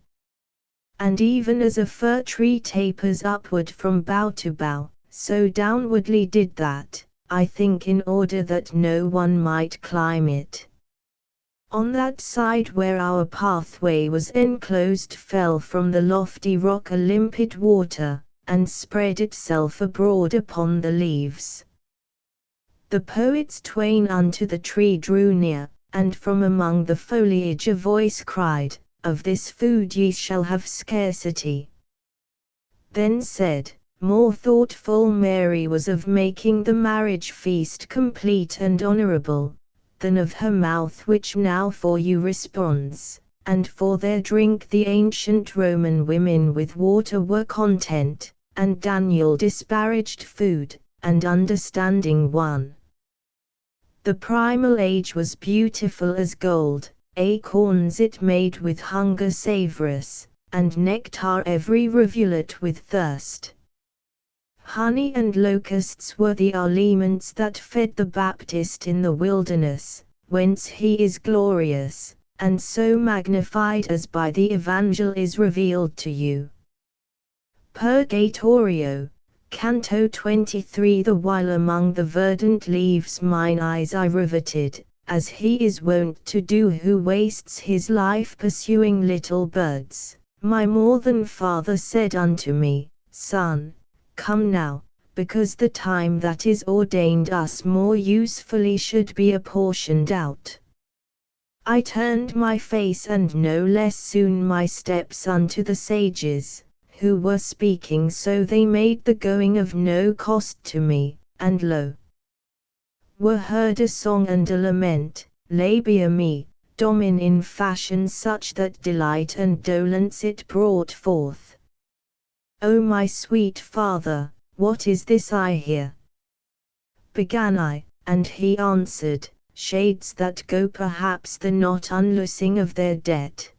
And even as a fir tree tapers upward from bough to bough, so downwardly did that, I think, in order that no one might climb it. On that side where our pathway was enclosed fell from the lofty rock a limpid water, and spread itself abroad upon the leaves. The poets twain unto the tree drew near, and from among the foliage a voice cried, "Of this food ye shall have scarcity." Then said, more thoughtful Mary was of making the marriage feast complete and honorable, than of her mouth which now for you responds, and for their drink the ancient Roman women with water were content, and Daniel disparaged food, and understanding won. The primal age was beautiful as gold, acorns it made with hunger savorous, and nectar every rivulet with thirst. Honey and locusts were the aliments that fed the Baptist in the wilderness, whence he is glorious, and so magnified as by the Evangel is revealed to you. Purgatorio, Canto 23. The while among the verdant leaves mine eyes I riveted, as he is wont to do who wastes his life pursuing little birds, my more than father said unto me, Son, come now, because the time that is ordained us more usefully should be apportioned out. I turned my face and no less soon my steps unto the sages, who were speaking so they made the going of no cost to me, and lo, were heard a song and a lament, labia me, domin in fashion such that delight and dolence it brought forth. O my sweet father, what is this I hear? Began I, and he answered, shades that go perhaps the not unloosing of their debt.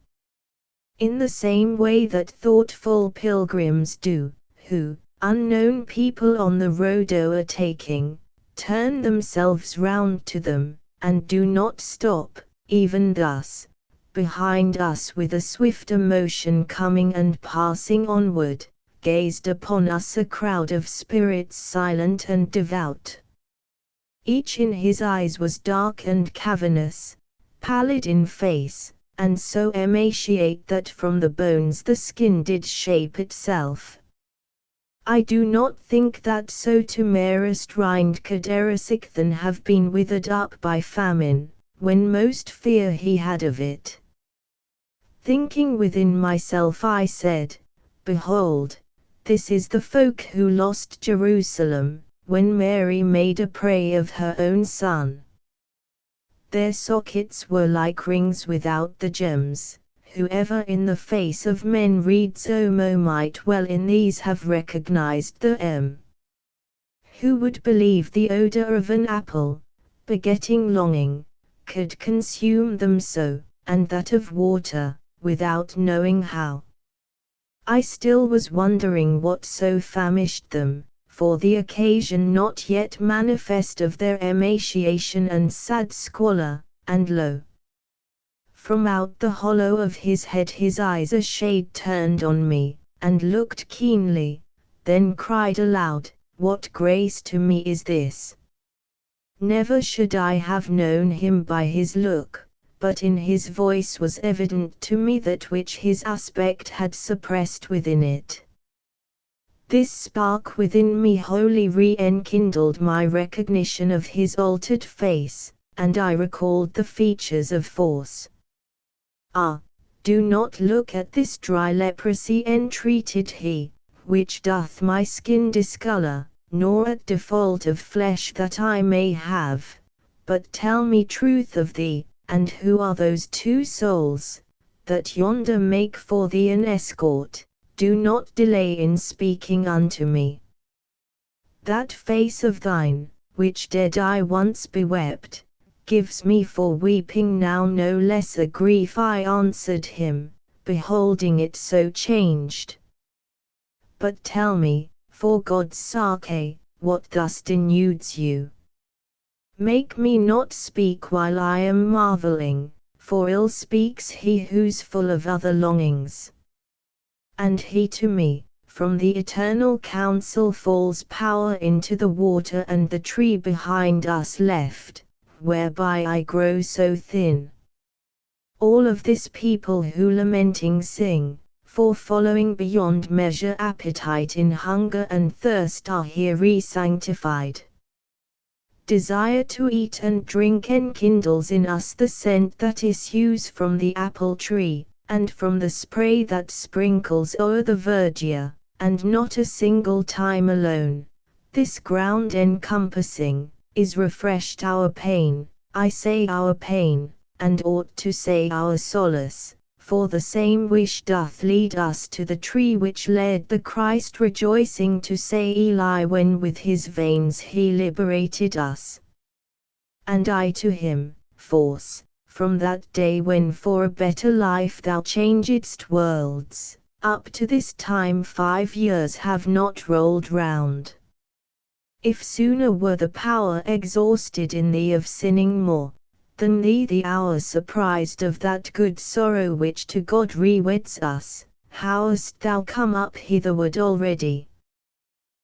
In the same way that thoughtful pilgrims do, who, unknown people on the road o'ertaking, turn themselves round to them, and do not stop, even thus, behind us with a swifter motion coming and passing onward, gazed upon us a crowd of spirits silent and devout. Each in his eyes was dark and cavernous, pallid in face, and so emaciate that from the bones the skin did shape itself. I do not think that so temerest rind caderisic than have been withered up by famine, when most fear he had of it. Thinking within myself I said, Behold, this is the folk who lost Jerusalem, when Mary made a prey of her own son. Their sockets were like rings without the gems. Whoever in the face of men reads Omo might well in these have recognized the M. Who would believe the odor of an apple, begetting longing, could consume them so, and that of water, without knowing how? I still was wondering what so famished them, for the occasion not yet manifest of their emaciation and sad squalor, and lo! From out the hollow of his head his eyes a shade turned on me, and looked keenly, then cried aloud, What grace to me is this! Never should I have known him by his look, but in his voice was evident to me that which his aspect had suppressed within it. This spark within me wholly re-enkindled my recognition of his altered face, and I recalled the features of force. Ah, do not look at this dry leprosy, entreated he, which doth my skin discolor, nor at default of flesh that I may have, but tell me truth of thee, and who are those two souls, that yonder make for thee an escort? Do not delay in speaking unto me. That face of thine, which dead I once bewept, gives me for weeping now no less a grief, I answered him, beholding it so changed. But tell me, for God's sake, what thus denudes you? Make me not speak while I am marveling, for ill speaks he who's full of other longings. And he to me, from the eternal counsel falls power into the water and the tree behind us left, whereby I grow so thin. All of this people who lamenting sing, for following beyond measure appetite in hunger and thirst are here re-sanctified. Desire to eat and drink enkindles in us the scent that issues from the apple tree, and from the spray that sprinkles o'er the verdure, and not a single time alone, this ground encompassing, is refreshed our pain, I say our pain, and ought to say our solace, for the same wish doth lead us to the tree which led the Christ rejoicing to say Eli when with his veins he liberated us. And I to him, force, from that day when for a better life thou changedst worlds, up to this time 5 years have not rolled round. If sooner were the power exhausted in thee of sinning more, than thee the hour surprised of that good sorrow which to God reweds us, how hast thou come up hitherward already?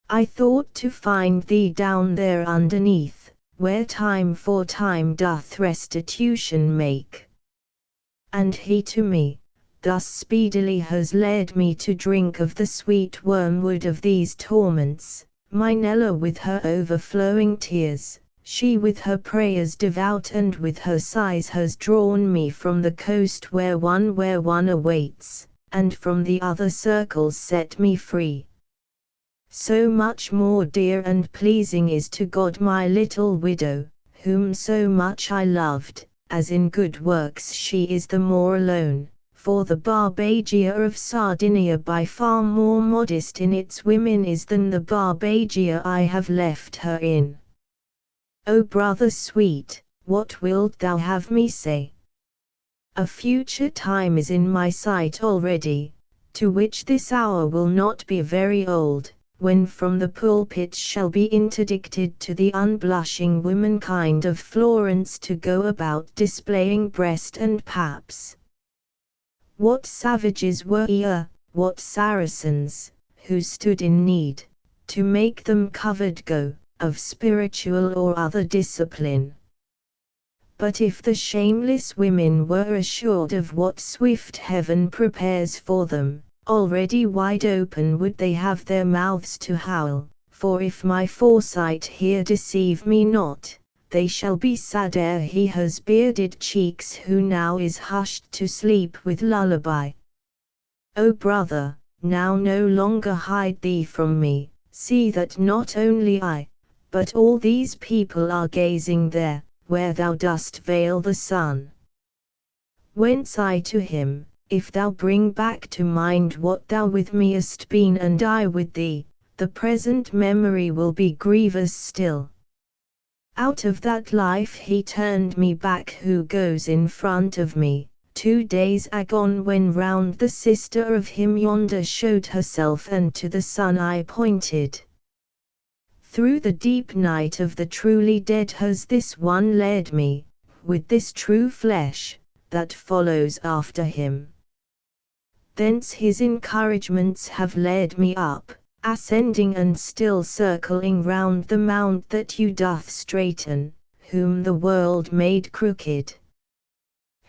I thought to find thee down there underneath, where time for time doth restitution make. And he to me, thus speedily has led me to drink of the sweet wormwood of these torments, my Nella with her overflowing tears. She with her prayers devout and with her sighs has drawn me from the coast where one awaits, and from the other circles set me free. So much more dear and pleasing is to God my little widow, whom so much I loved, as in good works she is the more alone, for the Barbagia of Sardinia by far more modest in its women is than the Barbagia I have left her in. O brother sweet, what wilt thou have me say? A future time is in my sight already, to which this hour will not be very old, when from the pulpit shall be interdicted to the unblushing womankind of Florence to go about displaying breast and paps. What savages were ye, what Saracens, who stood in need, to make them covered go, of spiritual or other discipline. But if the shameless women were assured of what swift heaven prepares for them, already wide open would they have their mouths to howl, for if my foresight here deceive me not, they shall be sad ere he has bearded cheeks who now is hushed to sleep with lullaby. O brother, now no longer hide thee from me, see that not only I, but all these people are gazing there, where thou dost veil the sun. Whence I to him, if thou bring back to mind what thou with me hast been and I with thee, the present memory will be grievous still. Out of that life he turned me back who goes in front of me, 2 days agone when round the sister of him yonder showed herself and to the sun I pointed. Through the deep night of the truly dead has this one led me, with this true flesh, that follows after him. Thence his encouragements have led me up, ascending and still circling round the mount that you doth straighten, whom the world made crooked.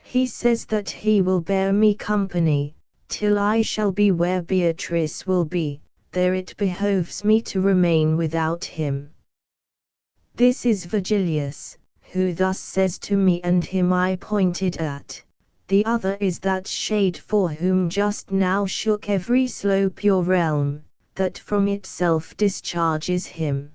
He says that he will bear me company, till I shall be where Beatrice will be. There it behoves me to remain without him. This is Virgilius, who thus says to me and him I pointed at. The other is that shade for whom just now shook every slope your realm, that from itself discharges him.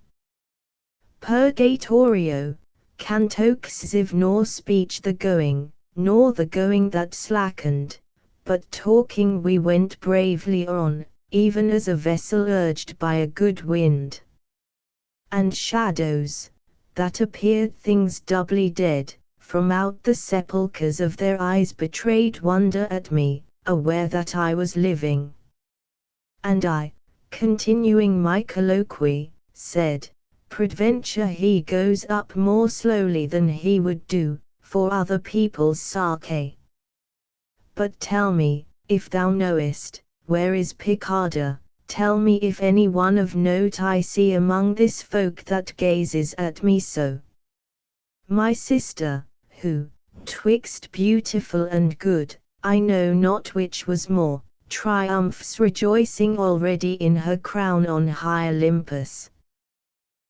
Purgatorio, canto xiv nor speech the going, nor the going that slackened, but talking we went bravely on, even as a vessel urged by a good wind. And shadows, that appeared things doubly dead, from out the sepulchres of their eyes betrayed wonder at me, aware that I was living. And I, continuing my colloquy, said, "Peradventure he goes up more slowly than he would do, for other people's sake. But tell me, if thou knowest, where is Picarda? Tell me if any one of note I see among this folk that gazes at me so." My sister, who, twixt beautiful and good, I know not which was more, triumphs rejoicing already in her crown on high Olympus.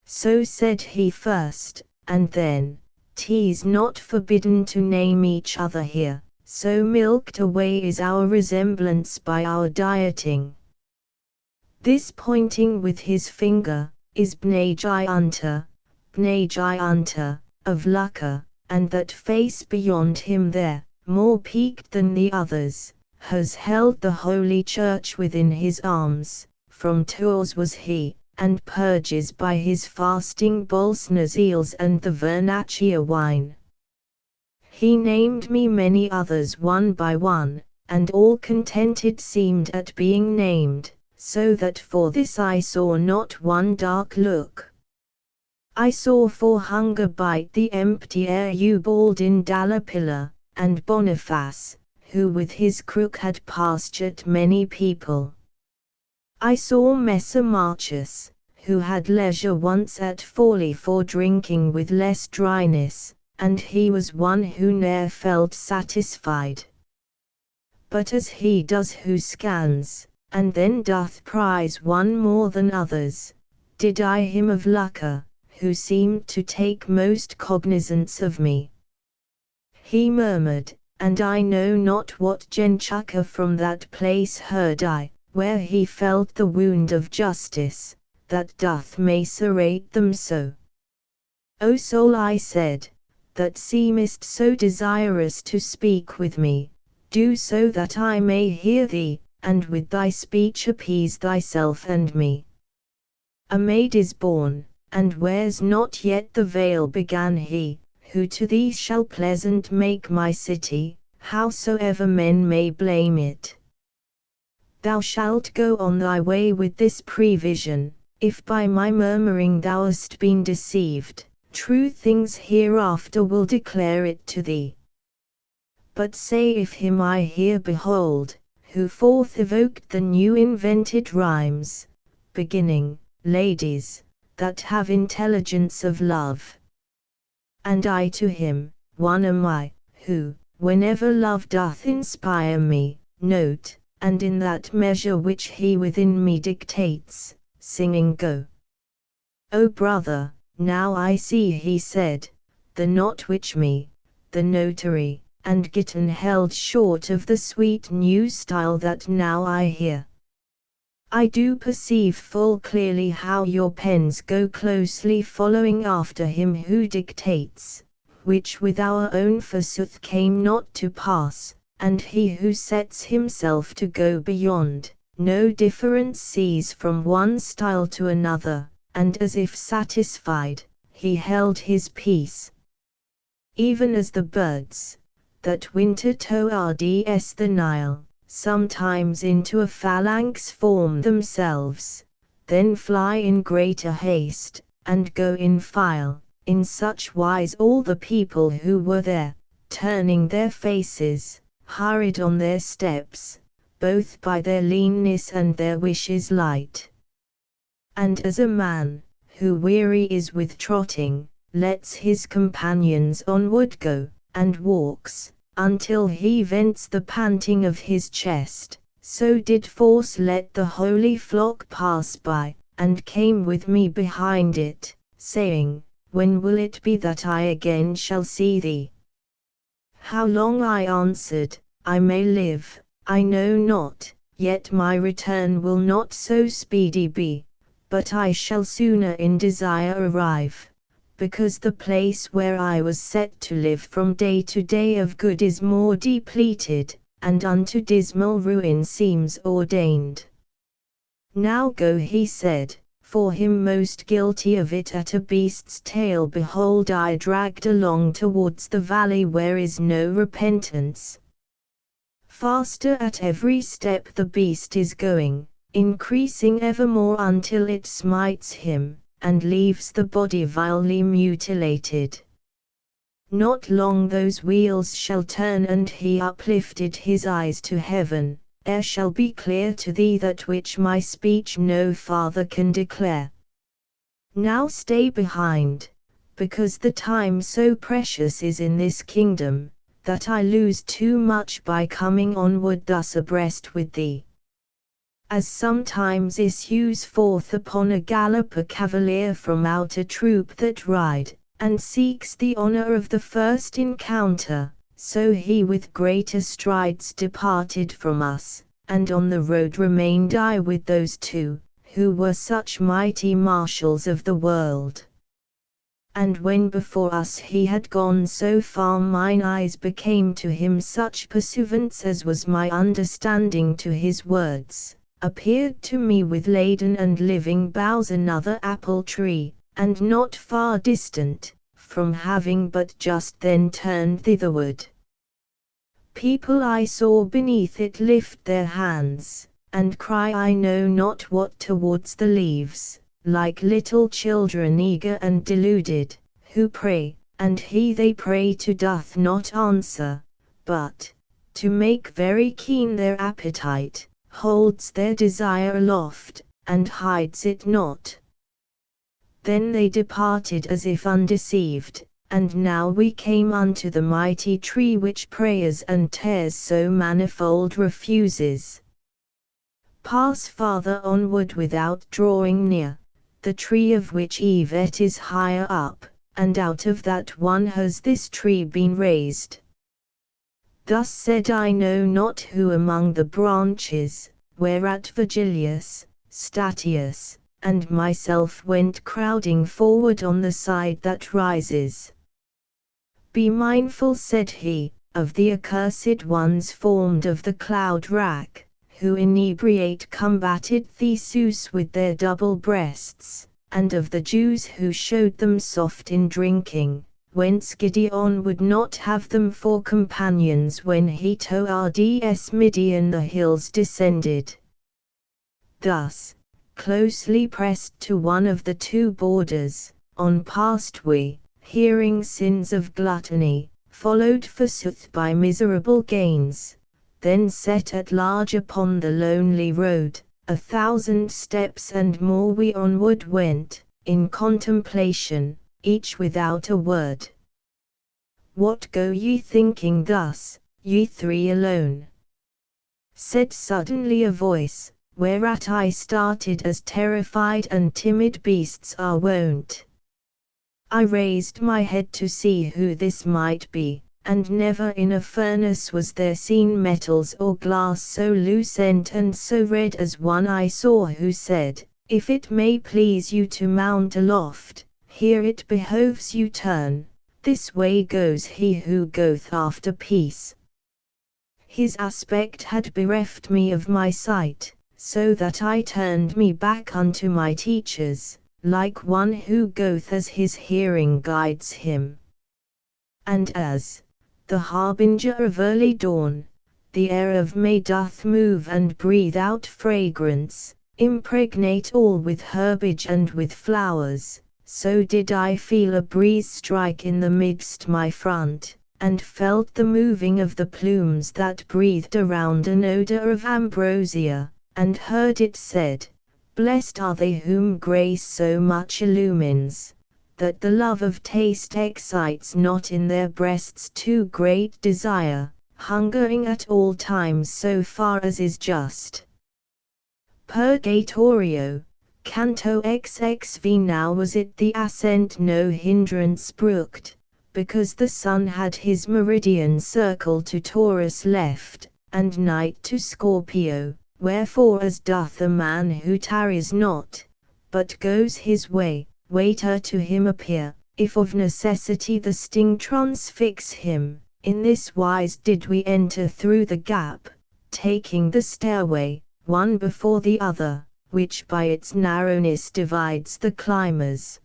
So said he first, and then, "'Tis not forbidden to name each other here, so milked away is our resemblance by our dieting." This pointing with his finger, is Bnei Giunta, of Lucca, and that face beyond him there, more peaked than the others, has held the Holy Church within his arms, from Tours was he, and purges by his fasting Bolsners eels and the Vernaccia wine. He named me many others one by one, and all contented seemed at being named, so that for this I saw not one dark look. I saw for hunger bite the empty air Ubaldin dalla Pilla, and Boniface, who with his crook had pastured many people. I saw Messer Marcius, who had leisure once at Forli for drinking with less dryness, and he was one who ne'er felt satisfied. But as he does who scans, and then doth prize one more than others, did I him of Lucca, who seemed to take most cognizance of me. He murmured, and I know not what genchucker from that place heard I, where he felt the wound of justice, that doth macerate them so. "O soul," I said, "that seemest so desirous to speak with me, do so that I may hear thee, and with thy speech appease thyself and me. A maid is born, and wears not yet the veil," began he, "who to thee shall pleasant make my city, howsoever men may blame it. Thou shalt go on thy way with this prevision, if by my murmuring thou hast been deceived, true things hereafter will declare it to thee. But say if him I here behold, who forth evoked the new invented rhymes, beginning, ladies, that have intelligence of love. And I to him, one am I, who, whenever love doth inspire me, note, and in that measure which he within me dictates, singing go. O brother, now I see, he said, the knot which me, the notary, and Gitton held short of the sweet new style that now I hear. I do perceive full clearly how your pens go closely following after him who dictates, which with our own forsooth came not to pass, and he who sets himself to go beyond, no difference sees from one style to another, and as if satisfied, he held his peace. Even as the birds, that winter towards the Nile, sometimes into a phalanx form themselves, then fly in greater haste, and go in file, in such wise all the people who were there, turning their faces, hurried on their steps, both by their leanness and their wishes light. And as a man, who weary is with trotting, lets his companions onward go, and walks, until he vents the panting of his chest, so did force let the holy flock pass by, and came with me behind it, saying, "When will it be that I again shall see thee?" How long, I answered, I may live, I know not, yet my return will not so speedy be, but I shall sooner in desire arrive, because the place where I was set to live from day to day of good is more depleted, and unto dismal ruin seems ordained. Now go, he said, for him most guilty of it at a beast's tail behold I dragged along towards the valley where is no repentance. Faster at every step the beast is going, increasing evermore until it smites him, and leaves the body vilely mutilated. Not long those wheels shall turn, and he uplifted his eyes to heaven, ere shall be clear to thee that which my speech no farther can declare. Now stay behind, because the time so precious is in this kingdom, that I lose too much by coming onward thus abreast with thee. As sometimes issues forth upon a gallop a cavalier from out a troop that ride, and seeks the honor of the first encounter, so he with greater strides departed from us, and on the road remained I with those two, who were such mighty marshals of the world. And when before us he had gone so far, mine eyes became to him such pursuivants as was my understanding to his words, appeared to me with laden and living boughs another apple tree, and not far distant, from having but just then turned thitherward. People I saw beneath it lift their hands, and cry I know not what towards the leaves, like little children eager and deluded, who pray, and he they pray to doth not answer, but, to make very keen their appetite, holds their desire aloft, and hides it not. Then they departed as if undeceived, and now we came unto the mighty tree which prayers and tears so manifold refuses. Pass farther onward without drawing near, the tree of which evet is higher up, and out of that one has this tree been raised. Thus said I know not who among the branches, whereat Virgilius, Statius, and myself went crowding forward on the side that rises. Be mindful, said he, of the accursed ones formed of the cloud rack, who inebriate combated Theseus with their double breasts, and of the Jews who showed them soft in drinking, whence Gideon would not have them for companions when he towards Midian the hills descended. Thus, closely pressed to one of the two borders, on passed we, hearing sins of gluttony, followed forsooth by miserable gains, then set at large upon the lonely road, 1,000 steps and more we onward went, in contemplation, each without a word. What go ye thinking thus, ye three alone? Said suddenly a voice, whereat I started as terrified and timid beasts are wont. I raised my head to see who this might be, and never in a furnace was there seen metals or glass so lucent and so red as one I saw, who said, If it may please you to mount aloft, here it behoves you turn, this way goes he who goeth after peace. His aspect had bereft me of my sight, so that I turned me back unto my teachers, like one who goeth as his hearing guides him. And as, the harbinger of early dawn, the air of May doth move and breathe out fragrance, impregnate all with herbage and with flowers, so did I feel a breeze strike in the midst my front, and felt the moving of the plumes that breathed around an odor of ambrosia, and heard it said, Blessed are they whom grace so much illumines, that the love of taste excites not in their breasts too great desire, hungering at all times so far as is just. Purgatorio, Canto XXV. Now was it the ascent no hindrance brooked, because the sun had his meridian circle to Taurus left, and night to Scorpio. Wherefore as doth a man who tarries not, but goes his way, waiter to him appear, if of necessity the sting transfix him, in this wise did we enter through the gap, taking the stairway, one before the other, which by its narrowness divides the climbers.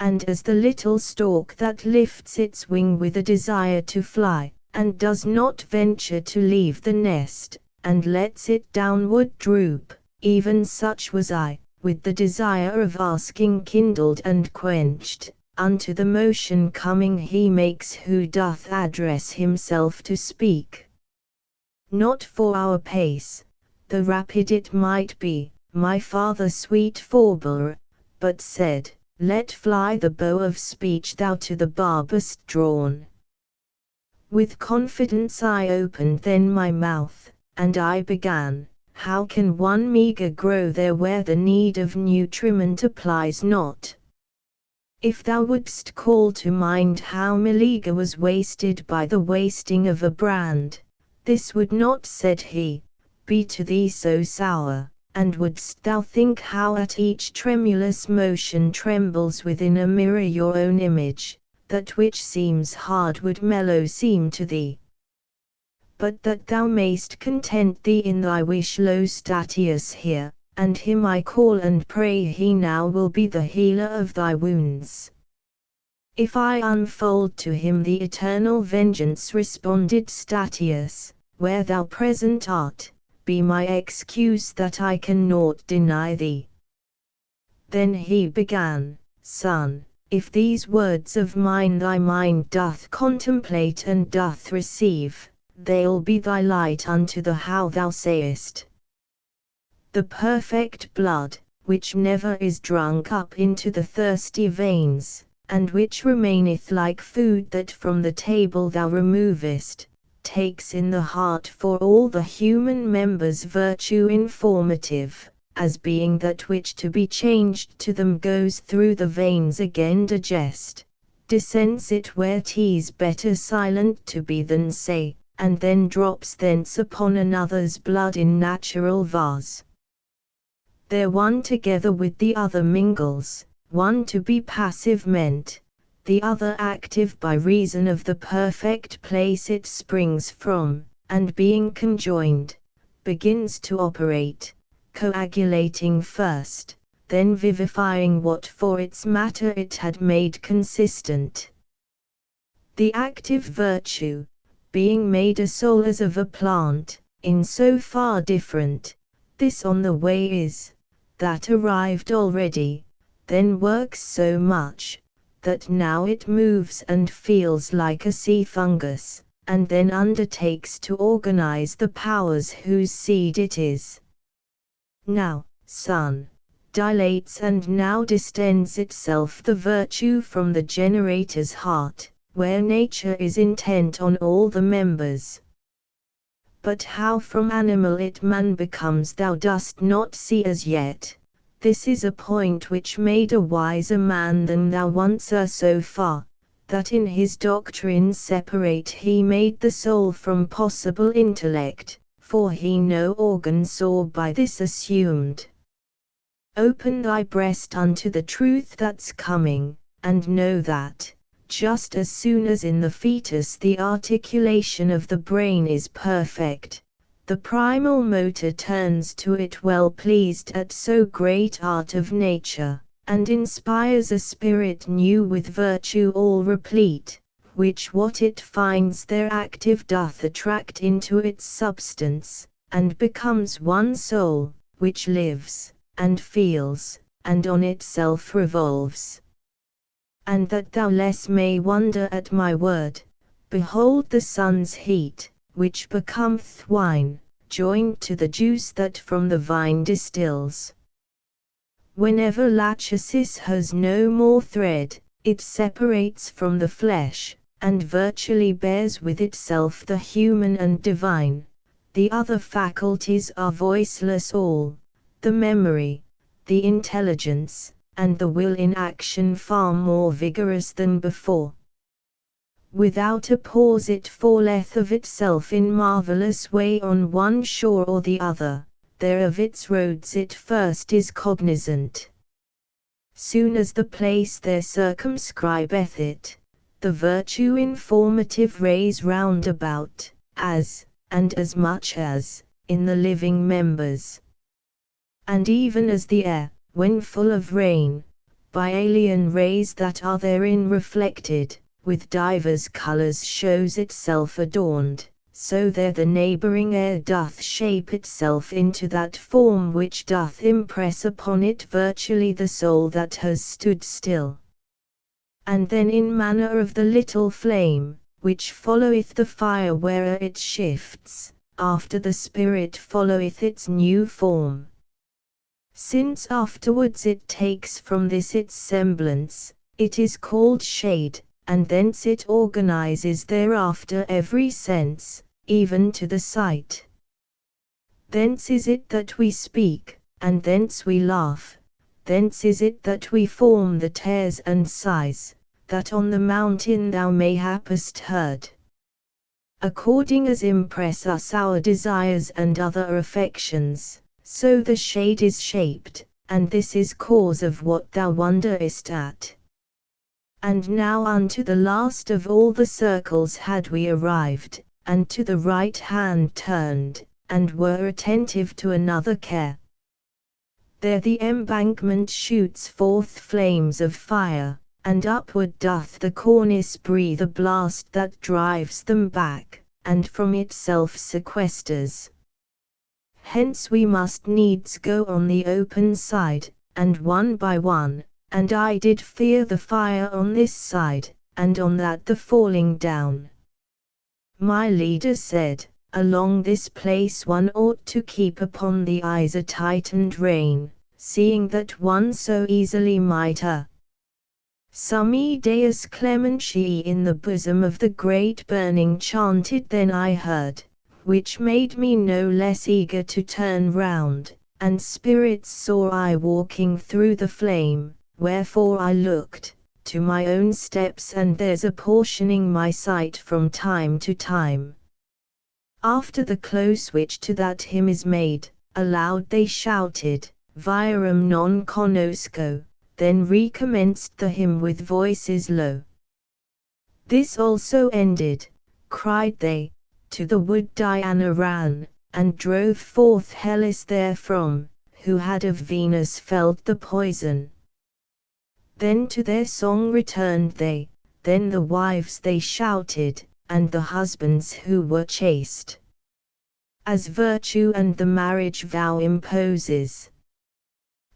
And as the little stork that lifts its wing with a desire to fly, and does not venture to leave the nest, and lets it downward droop, even such was I, with the desire of asking kindled and quenched, unto the motion coming he makes who doth address himself to speak. Not for our pace, though rapid it might be, my father sweet forbore, but said, let fly the bow of speech thou to the barb hast drawn. With confidence I opened then my mouth, and I began, how can one meagre grow there where the need of nutriment applies not? If thou wouldst call to mind how Meleager was wasted by the wasting of a brand, this would not, said he, be to thee so sour, and wouldst thou think how at each tremulous motion trembles within a mirror your own image, that which seems hard would mellow seem to thee. But that thou mayst content thee in thy wish, lo Statius here, and him I call and pray he now will be the healer of thy wounds. If I unfold to him the eternal vengeance, responded Statius, where thou present art, be my excuse that I can naught deny thee. Then he began, Son, if these words of mine thy mind doth contemplate and doth receive, they'll be thy light unto the how thou sayest. The perfect blood, which never is drunk up into the thirsty veins, and which remaineth like food that from the table thou removest, takes in the heart for all the human members virtue informative, as being that which to be changed to them goes through the veins again digest, descends it where 'tis better silent to be than say, and then drops thence upon another's blood in natural vase. There one together with the other mingles, one to be passive meant, the other active by reason of the perfect place it springs from, and being conjoined, begins to operate, coagulating first, then vivifying what for its matter it had made consistent. The active virtue, being made a soul as of a plant, in so far different, this on the way is, that arrived already, then works so much, that now it moves and feels like a sea fungus, and then undertakes to organize the powers whose seed it is. Now, Son, dilates and now distends itself the virtue from the generator's heart, where nature is intent on all the members. But how from animal it man becomes thou dost not see as yet. This is a point which made a wiser man than thou once are so far, that in his doctrines separate he made the soul from possible intellect, for he no organ saw by this assumed. Open thy breast unto the truth that's coming, and know that, just as soon as in the fetus the articulation of the brain is perfect, the primal motor turns to it well pleased at so great art of nature, and inspires a spirit new with virtue all replete, which what it finds there active doth attract into its substance, and becomes one soul, which lives, and feels, and on itself revolves. And that thou less may wonder at my word, behold the sun's heat, which becometh wine, joined to the juice that from the vine distills. Whenever lachesis has no more thread, it separates from the flesh, and virtually bears with itself the human and divine. The other faculties are voiceless all, the memory, the intelligence, and the will in action far more vigorous than before. Without a pause it falleth of itself in marvelous way on one shore or the other, there of its roads it first is cognizant. Soon as the place there circumscribeth it, the virtue informative rays round about, as, and as much as, in the living members. And even as the air, when full of rain, by alien rays that are therein reflected, with divers colors shows itself adorned, so there the neighbouring air doth shape itself into that form which doth impress upon it virtually the soul that has stood still. And then in manner of the little flame, which followeth the fire where'er it shifts, after the spirit followeth its new form. Since afterwards it takes from this its semblance, it is called shade, and thence it organizes thereafter every sense, even to the sight. Thence is it that we speak, and thence we laugh, thence is it that we form the tears and sighs, that on the mountain thou mayhapest heard. According as impress us our desires and other affections, so the shade is shaped, and this is cause of what thou wonderest at. And now unto the last of all the circles had we arrived, and to the right hand turned, and were attentive to another care. There the embankment shoots forth flames of fire, and upward doth the cornice breathe a blast that drives them back, and from itself sequesters. Hence we must needs go on the open side, and one by one, and I did fear the fire on this side, and on that the falling down. My leader said, along this place one ought to keep upon the eyes a tightened rein, seeing that one so easily might Summi Deus clementia in the bosom of the great burning chanted then I heard, which made me no less eager to turn round, and spirits saw I walking through the flame, wherefore I looked to my own steps and theirs apportioning my sight from time to time. After the close which to that hymn is made, aloud they shouted, Virum non conosco, then recommenced the hymn with voices low. This also ended, cried they, to the wood Diana ran, and drove forth Hellas therefrom, who had of Venus felt the poison. Then to their song returned they, then the wives they shouted, and the husbands who were chaste, as virtue and the marriage vow imposes.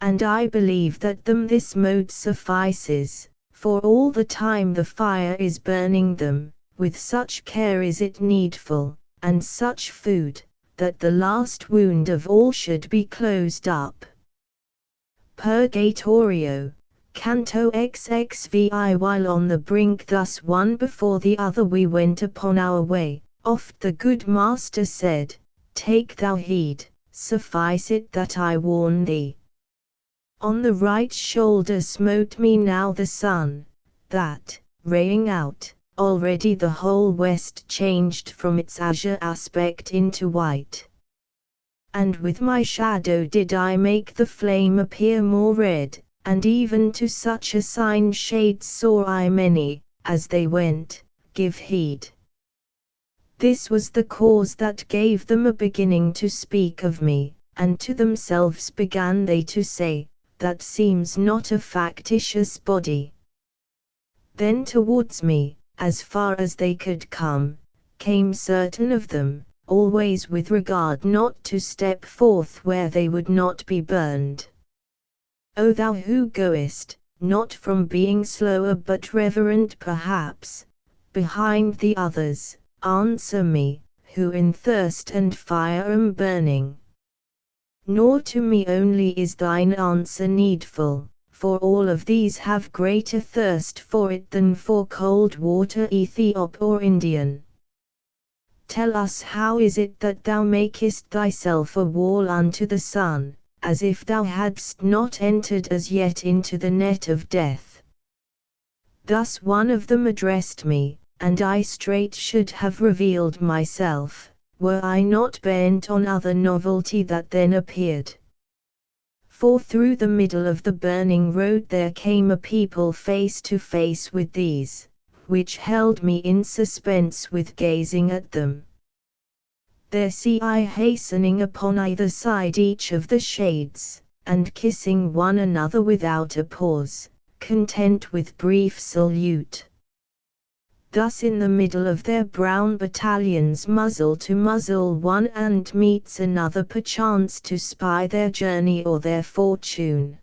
And I believe that them this mode suffices, for all the time the fire is burning them, with such care is it needful, and such food, that the last wound of all should be closed up. Purgatorio, Canto XXVI. While on the brink thus one before the other we went upon our way, oft the good master said, Take thou heed, suffice it that I warn thee. On the right shoulder smote me now the sun, that, raying out, already the whole west changed from its azure aspect into white. And with my shadow did I make the flame appear more red, and even to such a sign shades saw I many, as they went, give heed. This was the cause that gave them a beginning to speak of me, and to themselves began they to say, that seems not a factitious body. Then towards me, as far as they could come, came certain of them, always with regard not to step forth where they would not be burned. O thou who goest, not from being slower but reverent perhaps, behind the others, answer me, who in thirst and fire am burning. Nor to me only is thine answer needful, for all of these have greater thirst for it than for cold water Ethiop or Indian. Tell us how is it that thou makest thyself a wall unto the sun, as if thou hadst not entered as yet into the net of death. Thus one of them addressed me, and I straight should have revealed myself, were I not bent on other novelty that then appeared. For through the middle of the burning road there came a people face to face with these, which held me in suspense with gazing at them. There see I hastening upon either side each of the shades, and kissing one another without a pause, content with brief salute. Thus in the middle of their brown battalions muzzle to muzzle one and meets another perchance to spy their journey or their fortune.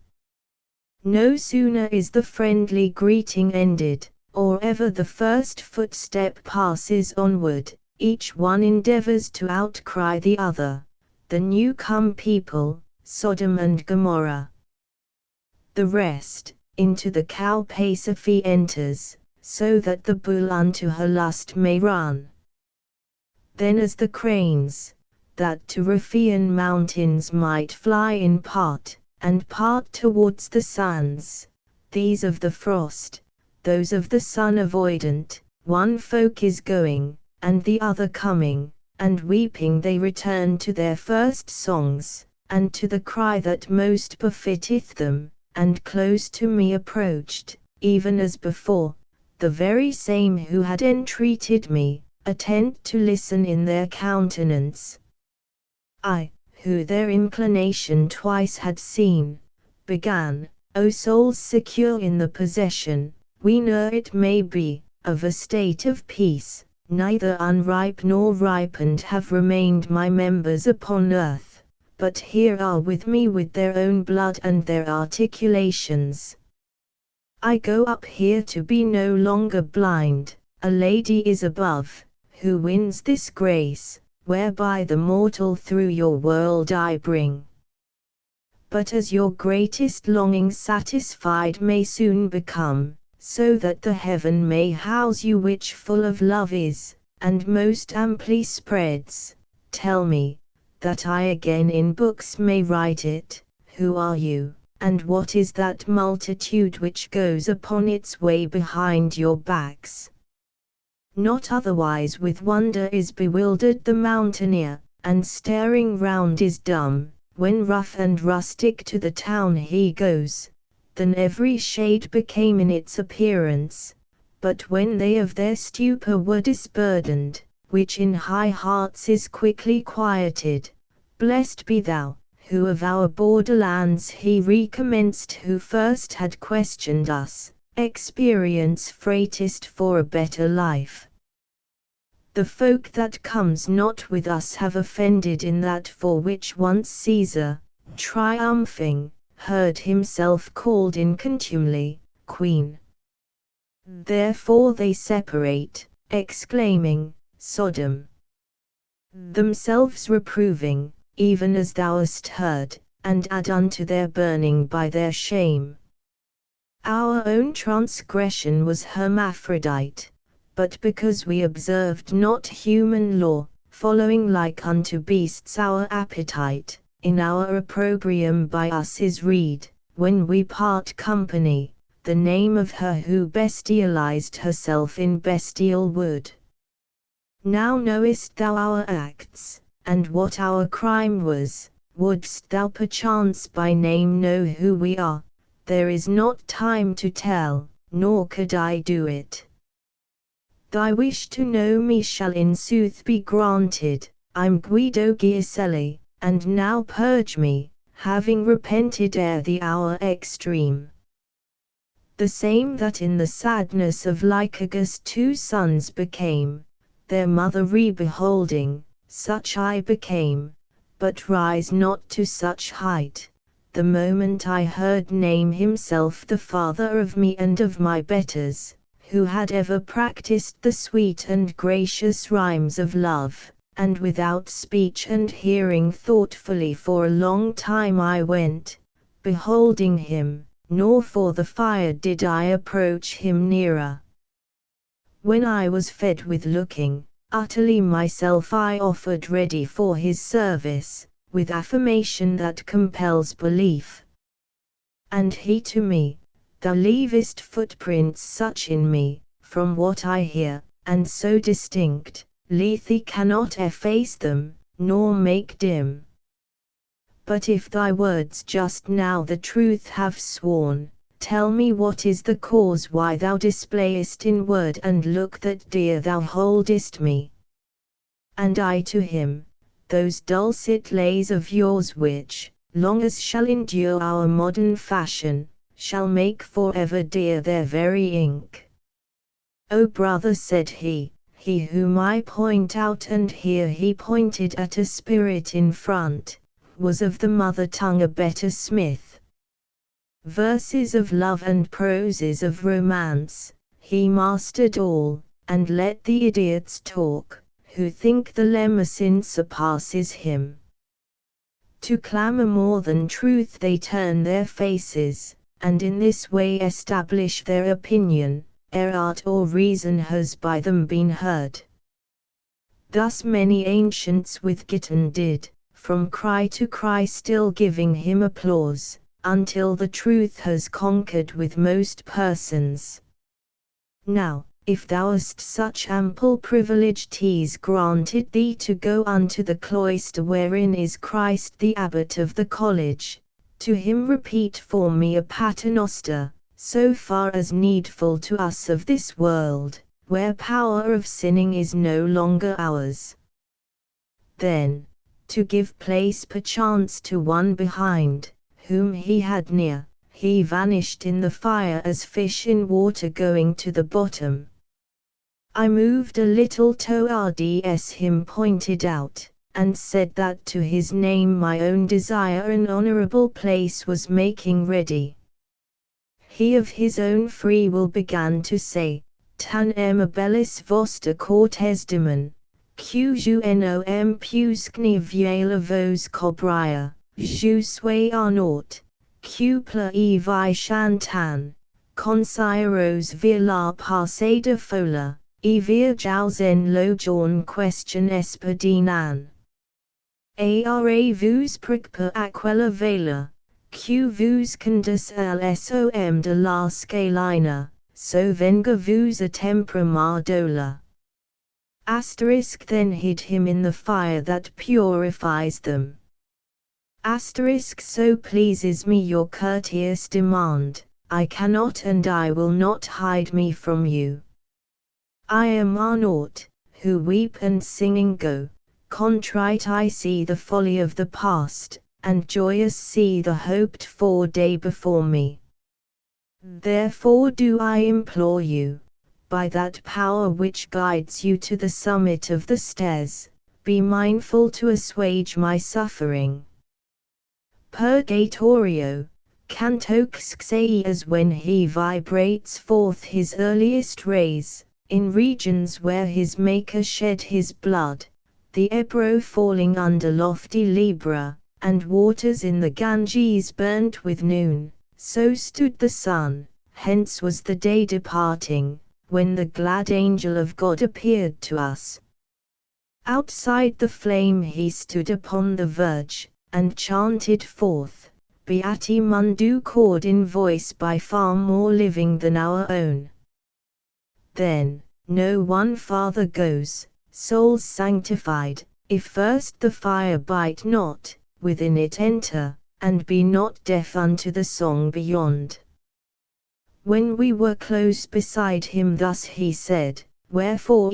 No sooner is the friendly greeting ended, or ever the first footstep passes onward, each one endeavors to outcry the other, the new-come people, Sodom and Gomorrah. The rest, into the Cowpacephy enters, so that the bull unto her lust may run. Then as the cranes, that to Riphean mountains might fly in part, and part towards the suns, these of the frost, those of the sun avoidant, one folk is going, and the other coming, and weeping they return to their first songs, and to the cry that most befitteth them, and close to me approached, even as before, the very same who had entreated me, attent to listen in their countenance. I, who their inclination twice had seen, began, O souls secure in the possession, we know it may be, of a state of peace, neither unripe nor ripened have remained my members upon earth, but here are with me with their own blood and their articulations. I go up here to be no longer blind, a lady is above, who wins this grace, whereby the mortal through your world I bring. But as your greatest longing satisfied may soon become, so that the heaven may house you which full of love is, and most amply spreads, tell me, that I again in books may write it, who are you? And what is that multitude which goes upon its way behind your backs? Not otherwise with wonder is bewildered the mountaineer, and staring round is dumb, when rough and rustic to the town he goes, than every shade became in its appearance, but when they of their stupor were disburdened, which in high hearts is quickly quieted, blessed be thou, who of our borderlands he recommenced who first had questioned us, experience freightest for a better life. The folk that comes not with us have offended in that for which once Caesar, triumphing, heard himself called in contumely, Queen. Therefore they separate, exclaiming, Sodom. Themselves reproving, even as thou hast heard, and add unto their burning by their shame. Our own transgression was hermaphrodite, but because we observed not human law, following like unto beasts our appetite, in our opprobrium by us is read, when we part company, the name of her who bestialized herself in bestial wood. Now knowest thou our acts, and what our crime was, wouldst thou perchance by name know who we are, there is not time to tell, nor could I do it. Thy wish to know me shall in sooth be granted, I'm Guido Ghiselli, and now purge me, having repented ere the hour extreme. The same that in the sadness of Lycurgus 2 sons became, their mother re-beholding, such I became, but rise not to such height, the moment I heard name himself the father of me and of my betters, who had ever practiced the sweet and gracious rhymes of love, and without speech and hearing thoughtfully for a long time I went, beholding him, nor for the fire did I approach him nearer. When I was fed with looking, utterly myself I offered ready for his service, with affirmation that compels belief. And he to me, thou leavest footprints such in me, from what I hear, and so distinct, Lethe cannot efface them, nor make dim. But if thy words just now the truth have sworn, tell me what is the cause why thou displayest in word and look that dear thou holdest me. And I to him, those dulcet lays of yours which, long as shall endure our modern fashion, shall make forever dear their very ink. "O brother," said he whom I point out, and here he pointed at a spirit in front, was of the mother tongue a better smith. Verses of love and proses of romance, he mastered all, and let the idiots talk, who think the Lemmasin surpasses him. To clamour more than truth they turn their faces, and in this way establish their opinion, ere art or reason has by them been heard. Thus many ancients with Giton did, from cry to cry still giving him applause, until the truth has conquered with most persons. Now, if thou hast such ample privilege, 'tis granted thee to go unto the cloister wherein is Christ the abbot of the college, to him repeat for me a paternoster, so far as needful to us of this world, where power of sinning is no longer ours. Then, to give place perchance to one behind, whom he had near, he vanished in the fire as fish in water going to the bottom. I moved a little towards him, pointed out, and said that to his name my own desire an honourable place was making ready. He of his own free will began to say, "Tan amabilis vostra cortesdemon, qum puscni viela vos cobria, jus arnort, cupla e vi shantan, consiros via la passada fola, e via jausen lojon question espedinan. Ara vos pricpa aquella vela, q vos condus lsom de la scalina, so venga vos a tempra mardola." Then hid him in the fire that purifies them. So pleases me your courteous demand, I cannot and I will not hide me from you. I am Arnaut, who weep and singing go, contrite I see the folly of the past, and joyous see the hoped for day before me. Therefore do I implore you, by that power which guides you to the summit of the stairs, be mindful to assuage my suffering. Purgatorio, canto xxi, as when he vibrates forth his earliest rays, in regions where his Maker shed his blood, the Ebro falling under lofty Libra, and waters in the Ganges burnt with noon, so stood the sun, hence was the day departing, when the glad angel of God appeared to us. Outside the flame he stood upon the verge, and chanted forth, Beati Mundu chord in voice by far more living than our own. Then, no one farther goes, souls sanctified, if first the fire bite not, within it enter, and be not deaf unto the song beyond. When we were close beside him thus he said, Wherefore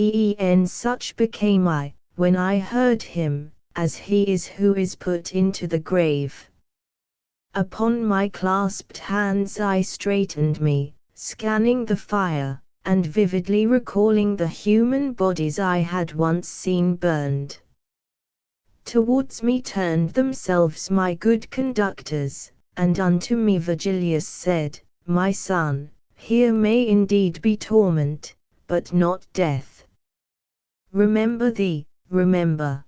such became I, when I heard him, as he is who is put into the grave. Upon my clasped hands I straightened me, scanning the fire, and vividly recalling the human bodies I had once seen burned. Towards me turned themselves my good conductors, and unto me Virgilius said, My son, here may indeed be torment, but not death. Remember thee, remember.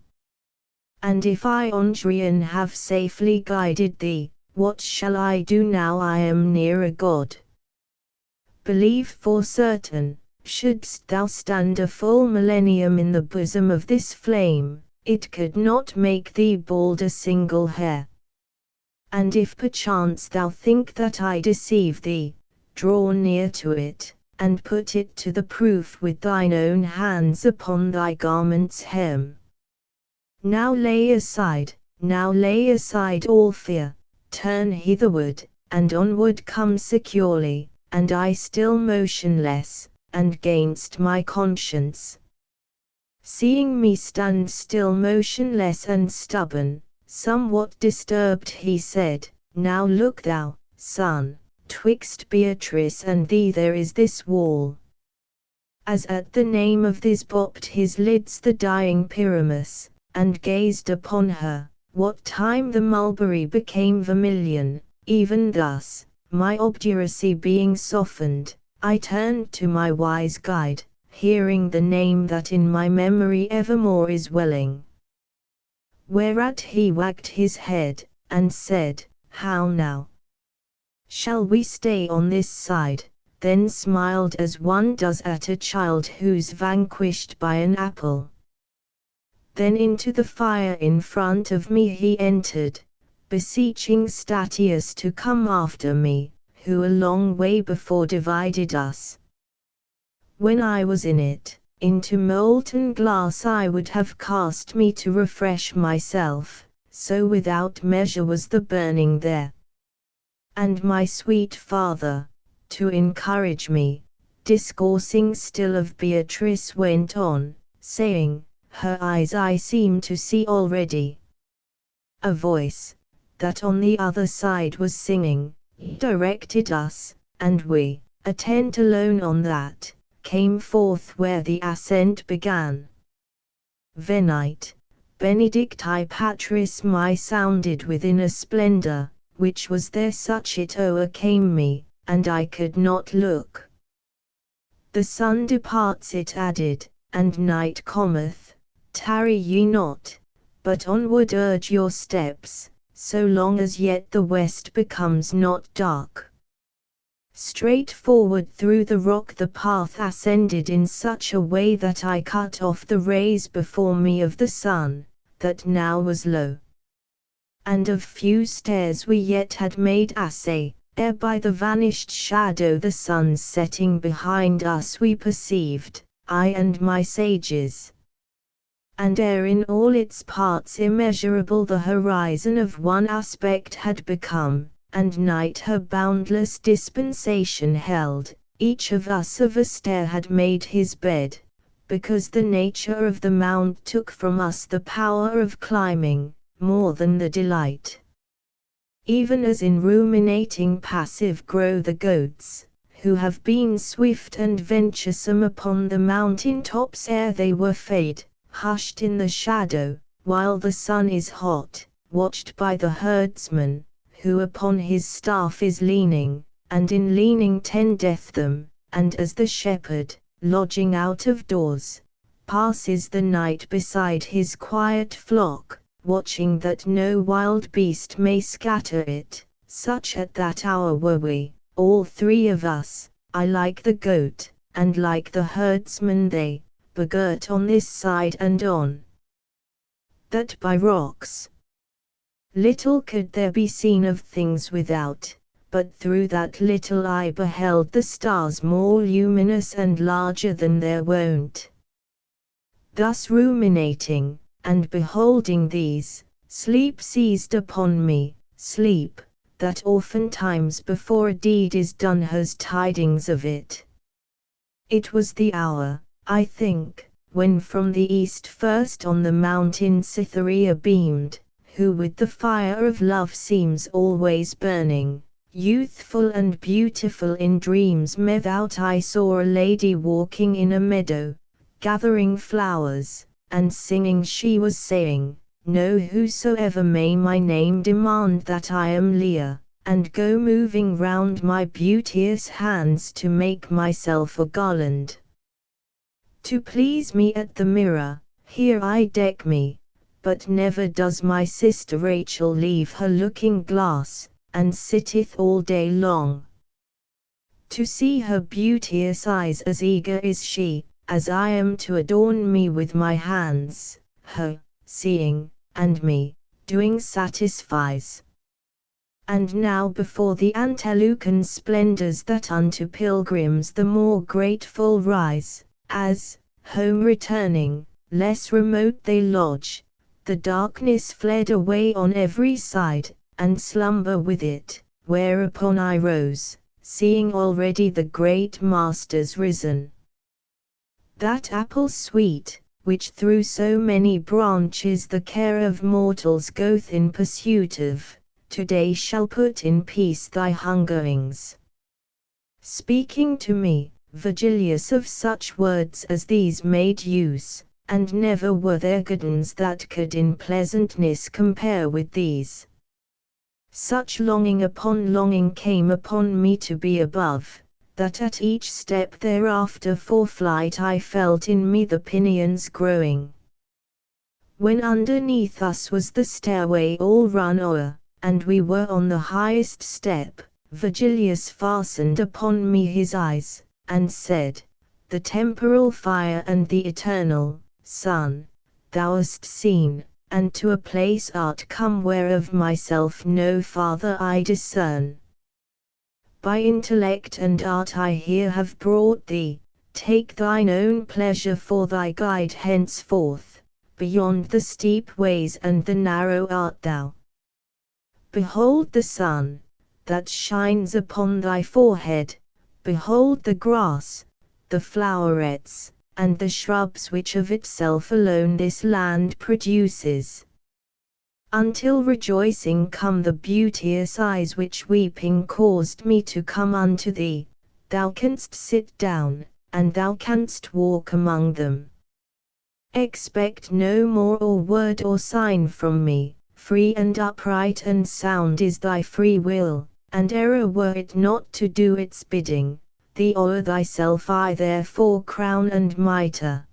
And if I Andrian have safely guided thee, what shall I do now I am nearer God? Believe for certain, shouldst thou stand a full millennium in the bosom of this flame, it could not make thee bald a single hair. And if perchance thou think that I deceive thee, draw near to it, and put it to the proof with thine own hands upon thy garment's hem. Now lay aside all fear, turn hitherward, and onward come securely, and I still motionless, and gainst my conscience. Seeing me stand still motionless and stubborn, somewhat disturbed he said, Now look thou, son, twixt Beatrice and thee there is this wall. As at the name of this bopped his lids the dying Pyramus, and gazed upon her, what time the mulberry became vermilion, even thus, my obduracy being softened, I turned to my wise guide, hearing the name that in my memory evermore is welling. Whereat he wagged his head, and said, How now? Shall we stay on this side? Then smiled as one does at a child who's vanquished by an apple. Then into the fire in front of me he entered, beseeching Statius to come after me, who a long way before divided us. When I was in it, into molten glass I would have cast me to refresh myself, so without measure was the burning there. And my sweet father, to encourage me, discoursing still of Beatrice went on, saying, her eyes I seem to see already. A voice, that on the other side was singing, directed us, and we, attent alone on that, came forth where the ascent began. Venite, benedicti Patris my sounded within a splendor, which was there such it o'ercame me, and I could not look. The sun departs it added, and night cometh, tarry ye not, but onward urge your steps, so long as yet the west becomes not dark. Straight forward through the rock the path ascended in such a way that I cut off the rays before me of the sun, that now was low. And of few stairs we yet had made assay, ere by the vanished shadow the sun's setting behind us we perceived, I and my sages. And ere in all its parts immeasurable the horizon of one aspect had become, and night her boundless dispensation held, each of us of a stair had made his bed, because the nature of the mound took from us the power of climbing, more than the delight. Even as in ruminating passive grow the goats, who have been swift and venturesome upon the mountain tops ere they were fade, hushed in the shadow, while the sun is hot, watched by the herdsman, who upon his staff is leaning, and in leaning tendeth them, and as the shepherd, lodging out of doors, passes the night beside his quiet flock, watching that no wild beast may scatter it, such at that hour were we, all three of us, I like the goat, and like the herdsman they, begirt on this side and on that by rocks. Little could there be seen of things without, but through that little I beheld the stars more luminous and larger than their wont. Thus ruminating, and beholding these, sleep seized upon me, sleep, that oftentimes before a deed is done has tidings of it. It was the hour, I think, when from the east first on the mountain Cytherea beamed, who with the fire of love seems always burning, youthful and beautiful in dreams methought I saw a lady walking in a meadow, gathering flowers, and singing she was saying, Know whosoever may my name demand that I am Leah, and go moving round my beauteous hands to make myself a garland. To please me at the mirror, here I deck me, but never does my sister Rachel leave her looking glass, and sitteth all day long. To see her beauteous eyes as eager is she, as I am to adorn me with my hands, her, seeing, and me, doing satisfies. And now before the Antelucan splendors that unto pilgrims the more grateful rise, as, home returning, less remote they lodge, the darkness fled away on every side, and slumber with it, whereupon I rose, seeing already the great masters risen. That apple sweet, which through so many branches the care of mortals goeth in pursuit of, today shall put in peace thy hungerings. Speaking to me, Virgilius of such words as these made use, and never were there good ones that could in pleasantness compare with these. Such longing upon longing came upon me to be above, that at each step thereafter for flight I felt in me the pinions growing. When underneath us was the stairway all run o'er, and we were on the highest step, Virgilius fastened upon me his eyes, and said, "The temporal fire and the eternal sun, thou hast seen, and to a place art come whereof myself no farther I discern. By intellect and art I here have brought thee, take thine own pleasure for thy guide henceforth, beyond the steep ways and the narrow art thou. Behold the sun, that shines upon thy forehead, behold the grass, the flowerets, and the shrubs which of itself alone this land produces. Until rejoicing come the beauteous eyes which weeping caused me to come unto thee, thou canst sit down, and thou canst walk among them. Expect no more or word or sign from me, free and upright and sound is thy free will, and error were it not to do its bidding, thee o'er thyself I therefore crown and mitre."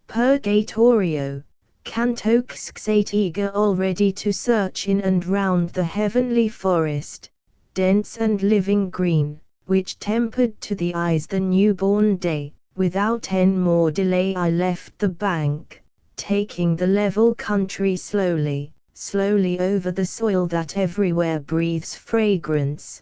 Purgatorio, Canto 8, eager already to search in and round the heavenly forest, dense and living green, which tempered to the eyes the new-born day, without any more delay I left the bank, taking the level country slowly, slowly over the soil that everywhere breathes fragrance.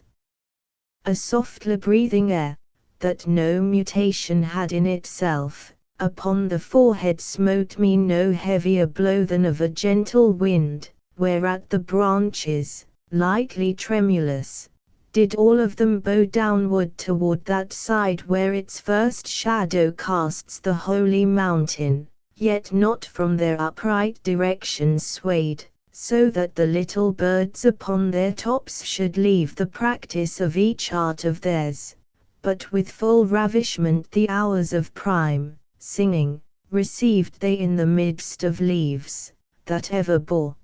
A softly breathing air, that no mutation had in itself, upon the forehead smote me no heavier blow than of a gentle wind, whereat the branches, lightly tremulous, did all of them bow downward toward that side where its first shadow casts the holy mountain, yet not from their upright directions swayed, so that the little birds upon their tops should leave the practice of each art of theirs, but with full ravishment the hours of prime, singing, received they in the midst of leaves, that ever bore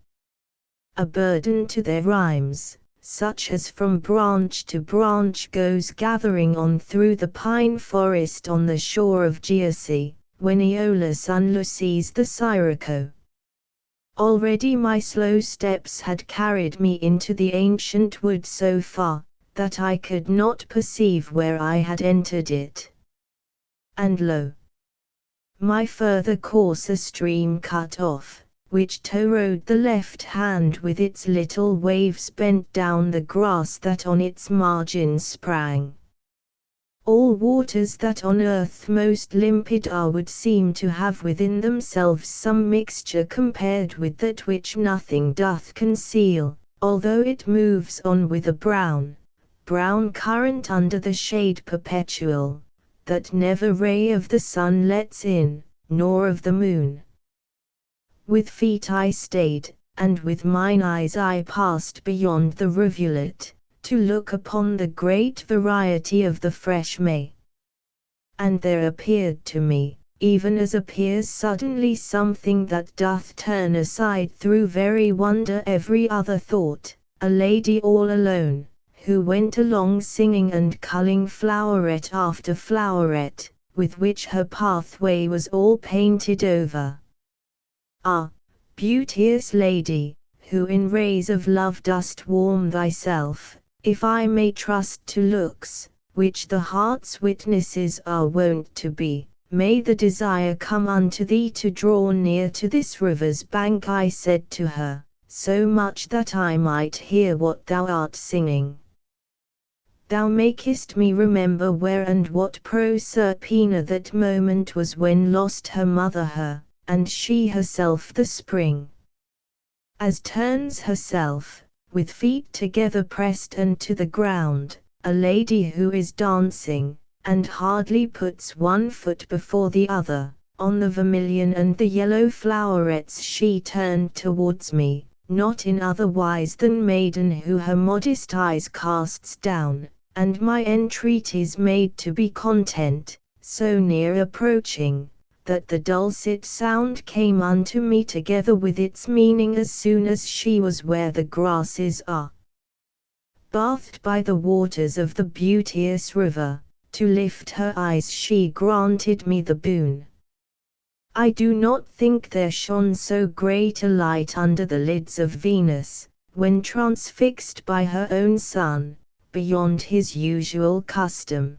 a burden to their rhymes, such as from branch to branch goes gathering on through the pine forest on the shore of Georsea, when Aeolus unlooses the sirocco. Already my slow steps had carried me into the ancient wood so far, that I could not perceive where I had entered it. And lo! my further course a stream cut off, which toward the left hand with its little waves bent down the grass that on its margins sprang. All waters that on earth most limpid are would seem to have within themselves some mixture compared with that which nothing doth conceal, although it moves on with a brown current under the shade perpetual, that never ray of the sun lets in, nor of the moon. With feet I stayed, and with mine eyes I passed beyond the rivulet, to look upon the great variety of the fresh May. And there appeared to me, even as appears suddenly something that doth turn aside through very wonder every other thought, a lady all alone, who went along singing and culling floweret after floweret, with which her pathway was all painted over. Ah, beauteous lady, who in rays of love dost warm thyself, if I may trust to looks, which the heart's witnesses are wont to be, may the desire come unto thee to draw near to this river's bank, I said to her, so much that I might hear what thou art singing. Thou makest me remember where and what Proserpina that moment was when lost her mother her, and she herself the spring. As turns herself, with feet together pressed and to the ground, a lady who is dancing, and hardly puts one foot before the other, on the vermilion and the yellow flowerets she turned towards me, not in other wise than maiden who her modest eyes casts down, and my entreaties made to be content, so near approaching, that the dulcet sound came unto me together with its meaning as soon as she was where the grasses are. Bathed by the waters of the beauteous river, to lift her eyes she granted me the boon. I do not think there shone so great a light under the lids of Venus, when transfixed by her own sun, beyond his usual custom.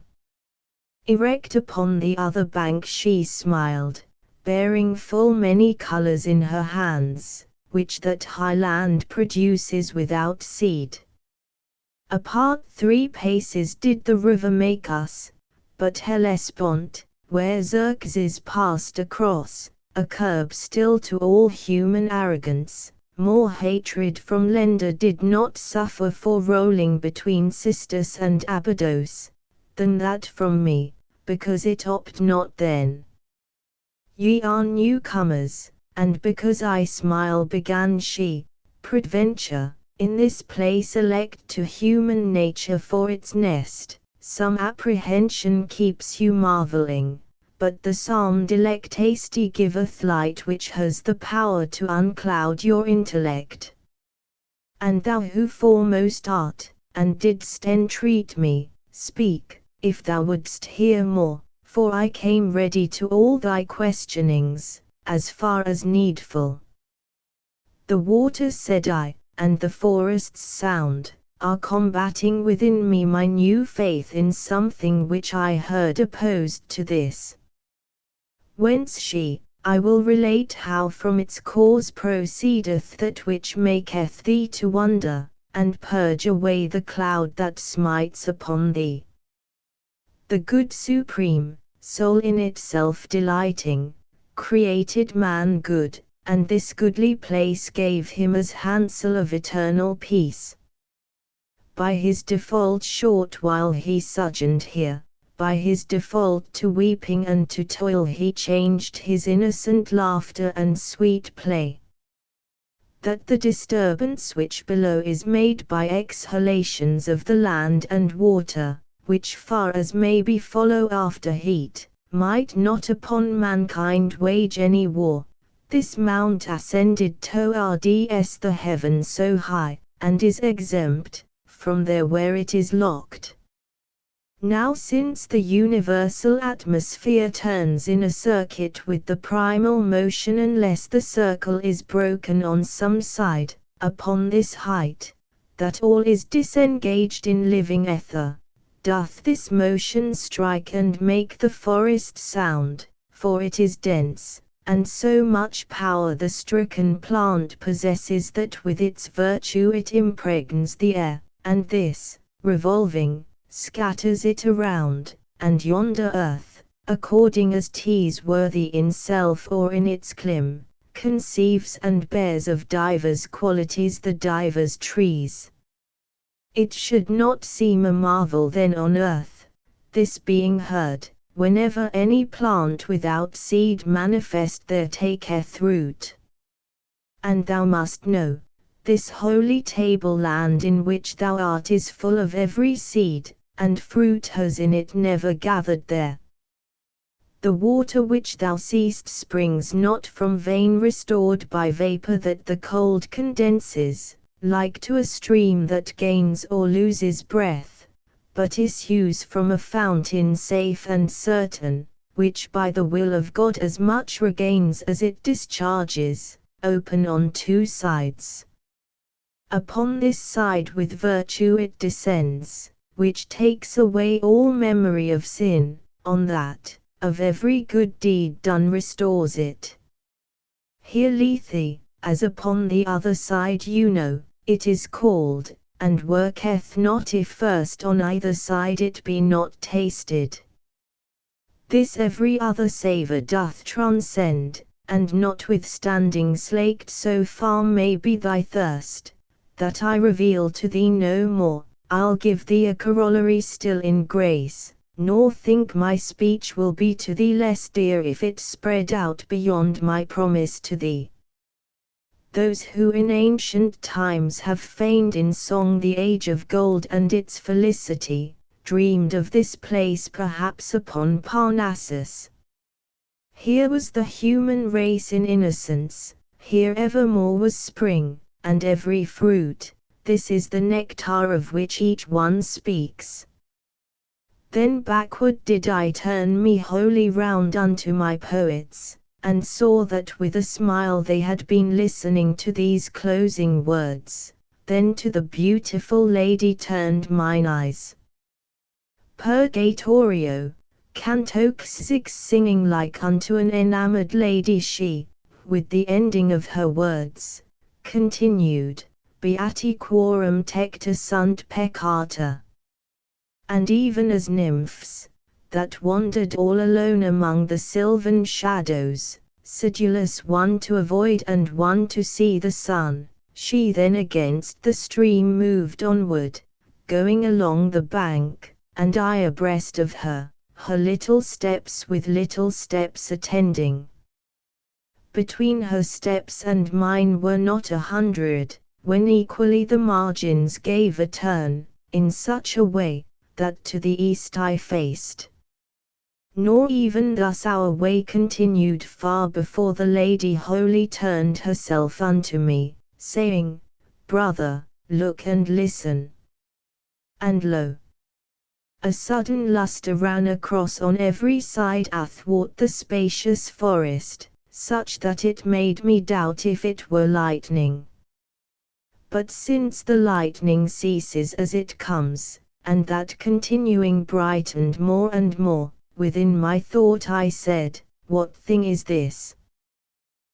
Erect upon the other bank she smiled, bearing full many colours in her hands, which that high land produces without seed. Apart 3 paces did the river make us, but Hellespont, where Xerxes passed across, a curb still to all human arrogance, more hatred from Lenda did not suffer for rolling between Cistus and Abydos, than that from me, because it opt not then. Ye are newcomers, and because I smile began she, peradventure, in this place elect to human nature for its nest, some apprehension keeps you marvelling, but the psalm delectasty giveth light which has the power to uncloud your intellect. And thou who foremost art, and didst entreat me, speak, if thou wouldst hear more, for I came ready to all thy questionings, as far as needful. The waters, said I, and the forest's sound, are combating within me my new faith in something which I heard opposed to this. Whence she, I will relate how from its cause proceedeth that which maketh thee to wonder, and purge away the cloud that smites upon thee. The good supreme, soul in itself delighting, created man good, and this goodly place gave him as hansel of eternal peace. By his default short while he sojourned here, by his default to weeping and to toil he changed his innocent laughter and sweet play. That the disturbance which below is made by exhalations of the land and water, which far as may be follow after heat, might not upon mankind wage any war. This mount ascended towards the heaven so high, and is exempt from there where it is locked. Now since the universal atmosphere turns in a circuit with the primal motion unless the circle is broken on some side, upon this height, that all is disengaged in living ether, doth this motion strike and make the forest sound, for it is dense, and so much power the stricken plant possesses that with its virtue it impregns the air, and this, revolving, scatters it around, and yonder earth, according as 'tis worthy in self or in its clim, conceives and bears of divers qualities the divers trees. It should not seem a marvel then on earth, this being heard, whenever any plant without seed manifest there taketh root. And thou must know, this holy table-land in which thou art is full of every seed, and fruit has in it never gathered there. The water which thou seest springs not from vein restored by vapor that the cold condenses, like to a stream that gains or loses breath, but issues from a fountain safe and certain, which by the will of God as much regains as it discharges, open on 2 sides. Upon this side with virtue it descends, which takes away all memory of sin, on that, of every good deed done restores it. Here Lethe, as upon the other side it is called, and worketh not if first on either side it be not tasted. This every other savour doth transcend, and notwithstanding slaked so far may be thy thirst, that I reveal to thee no more. I'll give thee a corollary still in grace, nor think my speech will be to thee less dear if it spread out beyond my promise to thee. Those who in ancient times have feigned in song the age of gold and its felicity, dreamed of this place perhaps upon Parnassus. Here was the human race in innocence, here evermore was spring, and every fruit, this is the nectar of which each one speaks. Then backward did I turn me wholly round unto my poets, and saw that with a smile they had been listening to these closing words. Then to the beautiful lady turned mine eyes. Purgatorio, Canto 6 singing like unto an enamoured lady she, with the ending of her words, continued, Beati quorum tecta sunt peccata. And even as nymphs, that wandered all alone among the sylvan shadows, sedulous one to avoid and one to see the sun, she then against the stream moved onward, going along the bank, and I abreast of her, her little steps with little steps attending. Between her steps and mine were not 100, when equally the margins gave a turn, in such a way, that to the east I faced. Nor even thus our way continued far before the lady wholly turned herself unto me, saying, Brother, look and listen. And lo! A sudden lustre ran across on every side athwart the spacious forest, such that it made me doubt if it were lightning. But since the lightning ceases as it comes, and that continuing brightened more and more, within my thought I said, What thing is this?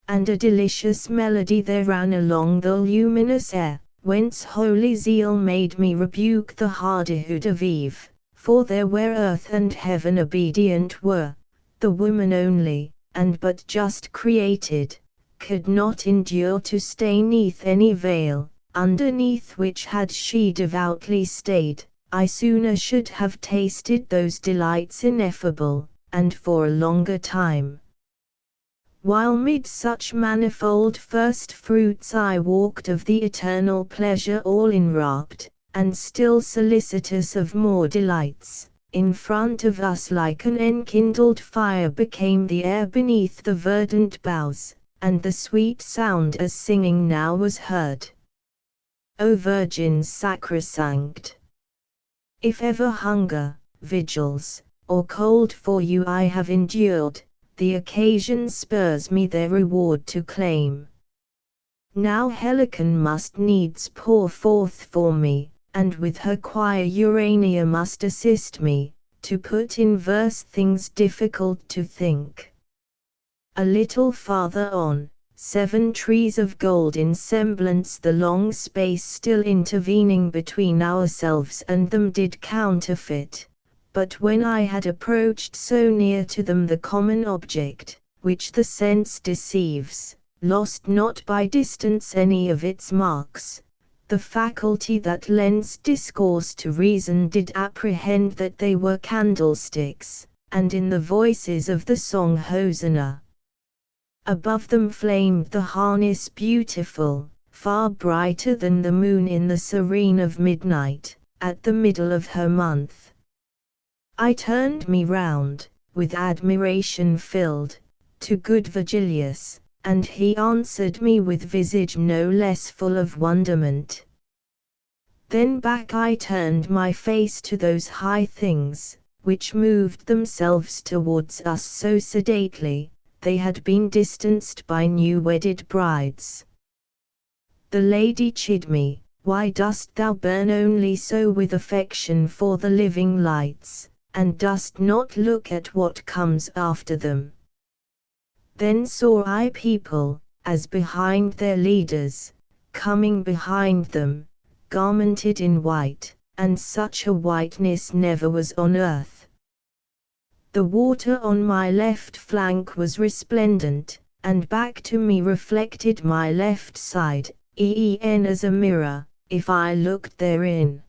And a delicious melody there ran along the luminous air, whence holy zeal made me rebuke the hardihood of Eve, for there where earth and heaven obedient were, the woman only, and but just created, could not endure to stay neath any veil, underneath which had she devoutly stayed, I sooner should have tasted those delights ineffable, and for a longer time. While mid such manifold first fruits I walked of the eternal pleasure all enwrapped, and still solicitous of more delights, in front of us like an enkindled fire became the air beneath the verdant boughs, and the sweet sound as singing now was heard. O virgins sacrosanct! If ever hunger, vigils, or cold for you I have endured, the occasion spurs me their reward to claim. Now Helicon must needs pour forth for me, and with her choir Urania must assist me, to put in verse things difficult to think. A little farther on, 7 trees of gold in semblance the long space still intervening between ourselves and them did counterfeit, but when I had approached so near to them the common object, which the sense deceives, lost not by distance any of its marks. The faculty that lends discourse to reason did apprehend that they were candlesticks, and in the voices of the song Hosanna. Above them flamed the harness beautiful, far brighter than the moon in the serene of midnight, at the middle of her month. I turned me round, with admiration filled, to good Virgilius, and he answered me with visage no less full of wonderment. Then back I turned my face to those high things, which moved themselves towards us so sedately, they had been distanced by new-wedded brides. The lady chid me, Why dost thou burn only so with affection for the living lights, and dost not look at what comes after them? Then saw I people, as behind their leaders, coming behind them, garmented in white, and such a whiteness never was on earth. The water on my left flank was resplendent, and back to me reflected my left side, e'en as a mirror, if I looked therein.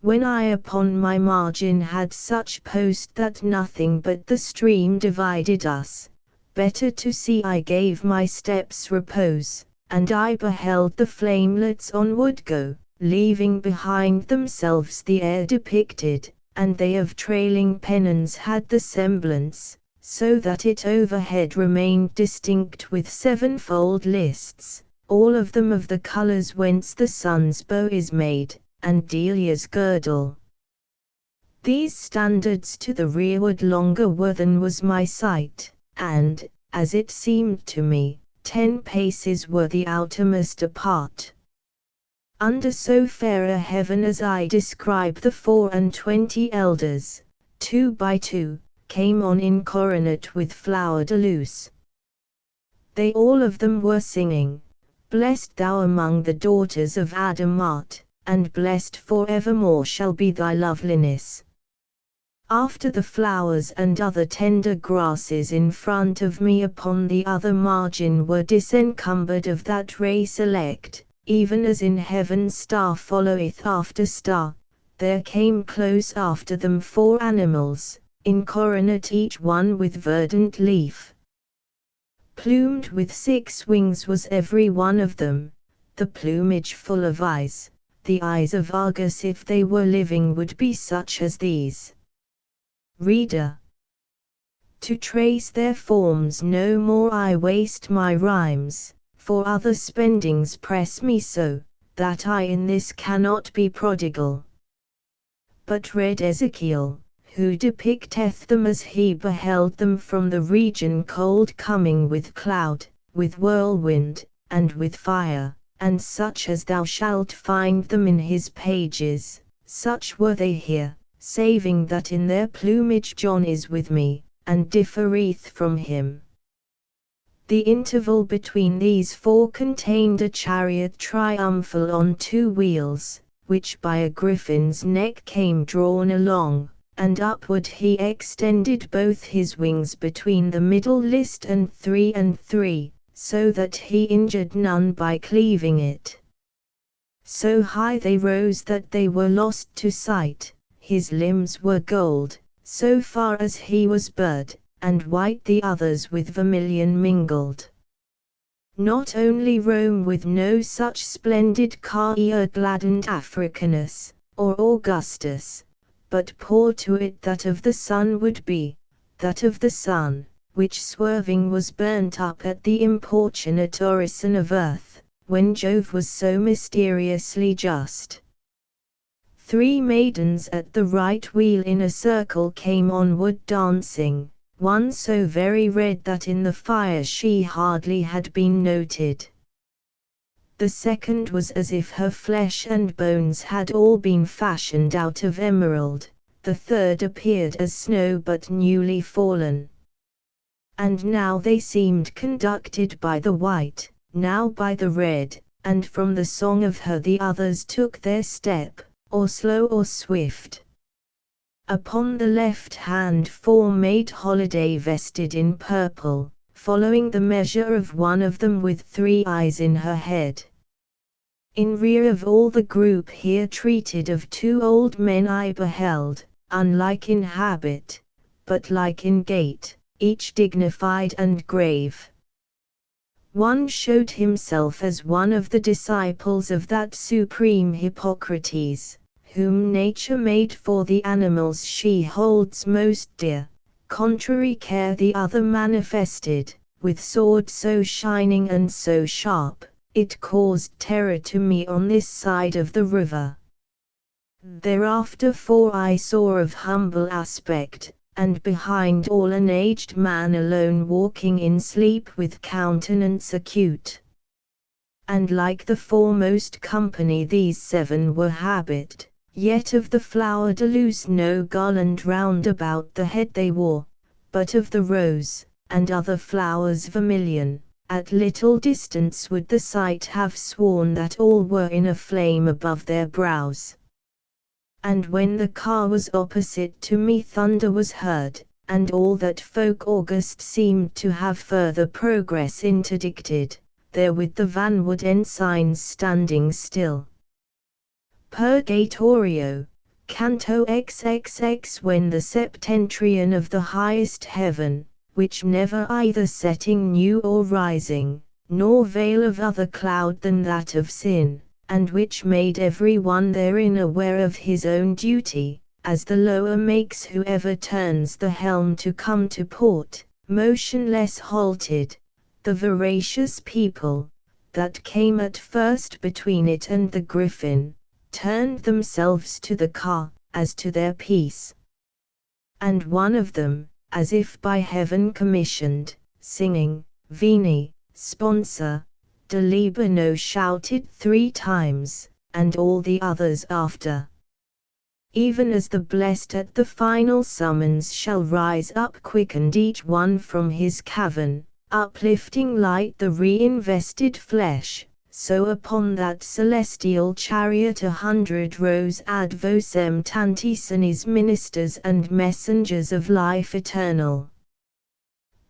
When I upon my margin had such post that nothing but the stream divided us, better to see I gave my steps repose, and I beheld the flamelets onward go, leaving behind themselves the air depicted, and they of trailing pennons had the semblance, so that it overhead remained distinct with sevenfold lists, all of them of the colours whence the sun's bow is made, and Delia's girdle. These standards to the rearward longer were than was my sight, and, as it seemed to me, 10 paces were the outermost apart. Under so fair a heaven as I describe, the 24 elders, 2 by 2, came on in coronet with flower de luce. They all of them were singing, "Blessed thou among the daughters of Adam art, and blessed for evermore shall be thy loveliness." After the flowers and other tender grasses in front of me upon the other margin were disencumbered of that race elect, even as in heaven star followeth after star, there came close after them 4 animals, in coronet each one with verdant leaf. Plumed with 6 wings was every one of them, the plumage full of eyes. The eyes of Argus, if they were living, would be such as these. Reader, to trace their forms no more I waste my rhymes, for other spendings press me so, that I in this cannot be prodigal. But read Ezekiel, who depicteth them as he beheld them from the region cold, coming with cloud, with whirlwind, and with fire, and such as thou shalt find them in his pages, such were they here, saving that in their plumage John is with me, and differeth from him. The interval between these 4 contained a chariot triumphal on 2 wheels, which by a griffin's neck came drawn along, and upward he extended both his wings between the middle list and 3 and 3, so that he injured none by cleaving it. So high they rose that they were lost to sight. His limbs were gold, so far as he was bird, and white the others with vermilion mingled. Not only Rome with no such splendid car gladdened Africanus, or Augustus, but poor to it that of the sun would be, that of the sun, which swerving was burnt up at the importunate orison of earth, when Jove was so mysteriously just. 3 maidens at the right wheel in a circle came onward dancing, one so very red that in the fire she hardly had been noted. The second was as if her flesh and bones had all been fashioned out of emerald, the third appeared as snow but newly fallen. And now they seemed conducted by the white, now by the red, and from the song of her the others took their step, or slow or swift. Upon the left hand 4 made holiday vested in purple, following the measure of one of them with 3 eyes in her head. In rear of all the group here treated of 2 old men I beheld, unlike in habit, but like in gait, each dignified and grave. One showed himself as one of the disciples of that supreme Hippocrates, whom nature made for the animals she holds most dear. Contrary care the other manifested, with sword so shining and so sharp, it caused terror to me on this side of the river. Thereafter 4 I saw of humble aspect, and behind all an aged man alone walking in sleep with countenance acute. And like the foremost company these 7 were habit, yet of the flower de luce no garland round about the head they wore, but of the rose, and other flowers vermilion. At little distance would the sight have sworn that all were in a flame above their brows. And when the car was opposite to me thunder was heard, and all that folk august seemed to have further progress interdicted, therewith the vanward ensigns standing still. Purgatorio, Canto XXX. When the septentrion of the highest heaven, which never either setting new or rising, nor veil of other cloud than that of sin, and which made every one therein aware of his own duty, as the lower makes whoever turns the helm to come to port, motionless halted. The voracious people, that came at first between it and the Griffin, turned themselves to the car, as to their peace. And one of them, as if by heaven commissioned, singing, Veni, sponsor, de Libano, shouted 3 times, and all the others after. Even as the blessed at the final summons shall rise up quickened each one from his cavern, uplifting light the reinvested flesh, so upon that celestial chariot 100 rows ad vocem tantissinis ministers and messengers of life eternal.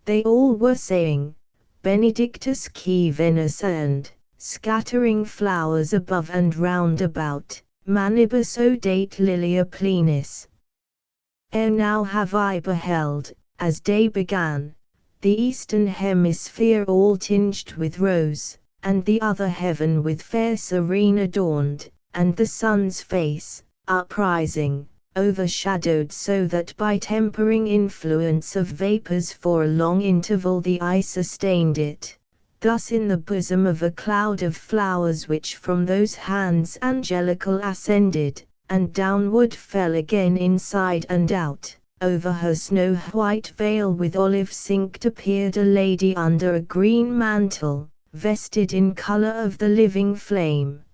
They all were saying, Benedictus qui venus, and, scattering flowers above and round about, manibus odate lilia plenis. Ere now have I beheld, as day began, the eastern hemisphere all tinged with rose, and the other heaven with fair serene adorned, and the sun's face, uprising, overshadowed so that by tempering influence of vapors for a long interval the eye sustained it, thus in the bosom of a cloud of flowers which from those hands angelical ascended, and downward fell again inside and out. Over her snow-white veil with olive cinct appeared a lady under a green mantle, vested in color of the living flame.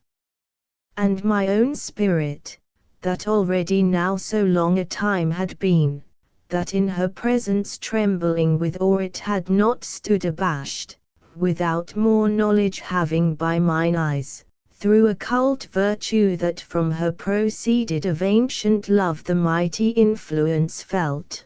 And my own spirit, that already now so long a time had been, that in her presence trembling with awe it had not stood abashed, without more knowledge having by mine eyes, through occult virtue that from her proceeded of ancient love the mighty influence felt.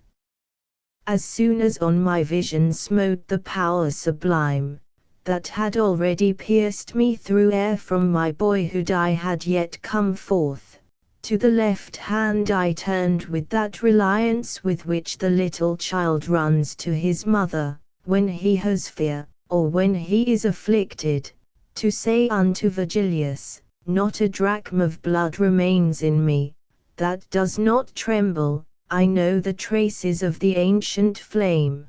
As soon as on my vision smote the power sublime, that had already pierced me through ere from my boyhood I had yet come forth, to the left hand I turned with that reliance with which the little child runs to his mother, when he has fear, or when he is afflicted, to say unto Virgilius, not a drachm of blood remains in me, that does not tremble, I know the traces of the ancient flame.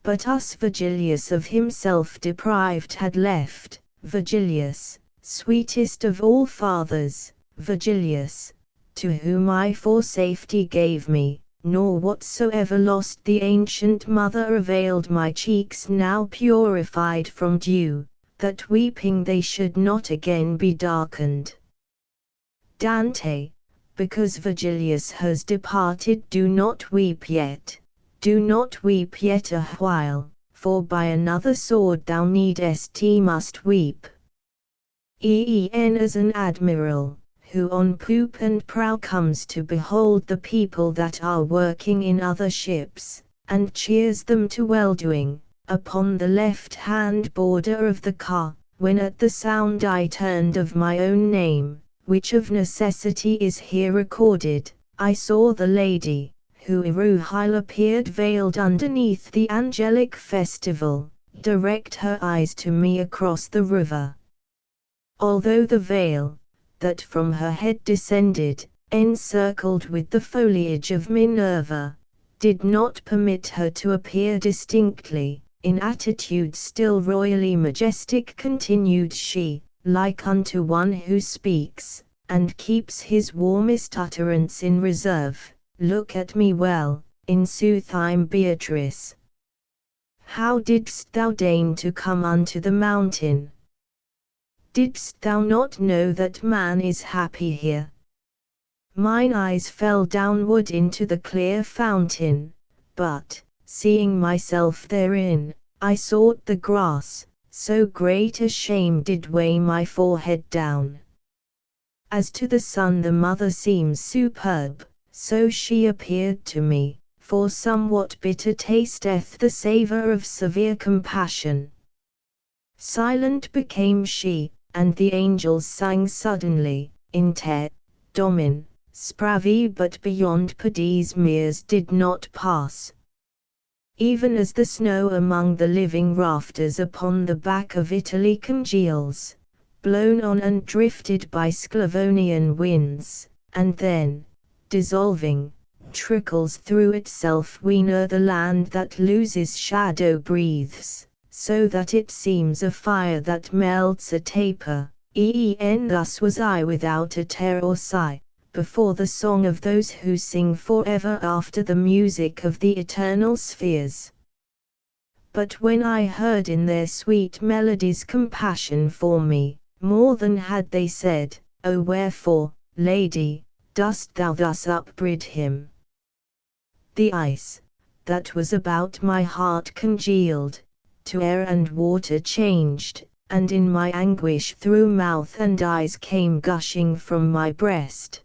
But us Virgilius of himself deprived had left, Virgilius, sweetest of all fathers, Virgilius, to whom I for safety gave me, nor whatsoever lost the ancient mother availed my cheeks now purified from dew, that weeping they should not again be darkened. Dante, because Virgilius has departed, do not weep yet, do not weep yet a while, for by another sword thou needest must weep. En as an admiral, who on poop and prow comes to behold the people that are working in other ships, and cheers them to well-doing, upon the left-hand border of the car, when at the sound I turned of my own name, which of necessity is here recorded, I saw the lady, who Iruhile appeared veiled underneath the angelic festival, direct her eyes to me across the river. Although the veil, that from her head descended, encircled with the foliage of Minerva, did not permit her to appear distinctly, in attitude still royally majestic continued she, like unto one who speaks, and keeps his warmest utterance in reserve, look at me well, in sooth I'm Beatrice. How didst thou deign to come unto the mountain? Didst thou not know that man is happy here? Mine eyes fell downward into the clear fountain, but, seeing myself therein, I sought the grass, so great a shame did weigh my forehead down. As to the sun the mother seems superb, so she appeared to me, for somewhat bitter tasteth the savour of severe compassion. Silent became she, and the angels sang suddenly, in te, Domin, spravi, but beyond Pades meres did not pass. Even as the snow among the living rafters upon the back of Italy congeals, blown on and drifted by Sclavonian winds, and then, dissolving, trickles through itself we near the land that loses shadow breathes, so that it seems a fire that melts a taper. Thus was I without a tear or sigh, before the song of those who sing forever after the music of the eternal spheres. But when I heard in their sweet melodies compassion for me, more than had they said, "O wherefore, Lady, dost thou thus upbraid him?" The ice, that was about my heart congealed, to air and water changed, and in my anguish through mouth and eyes came gushing from my breast.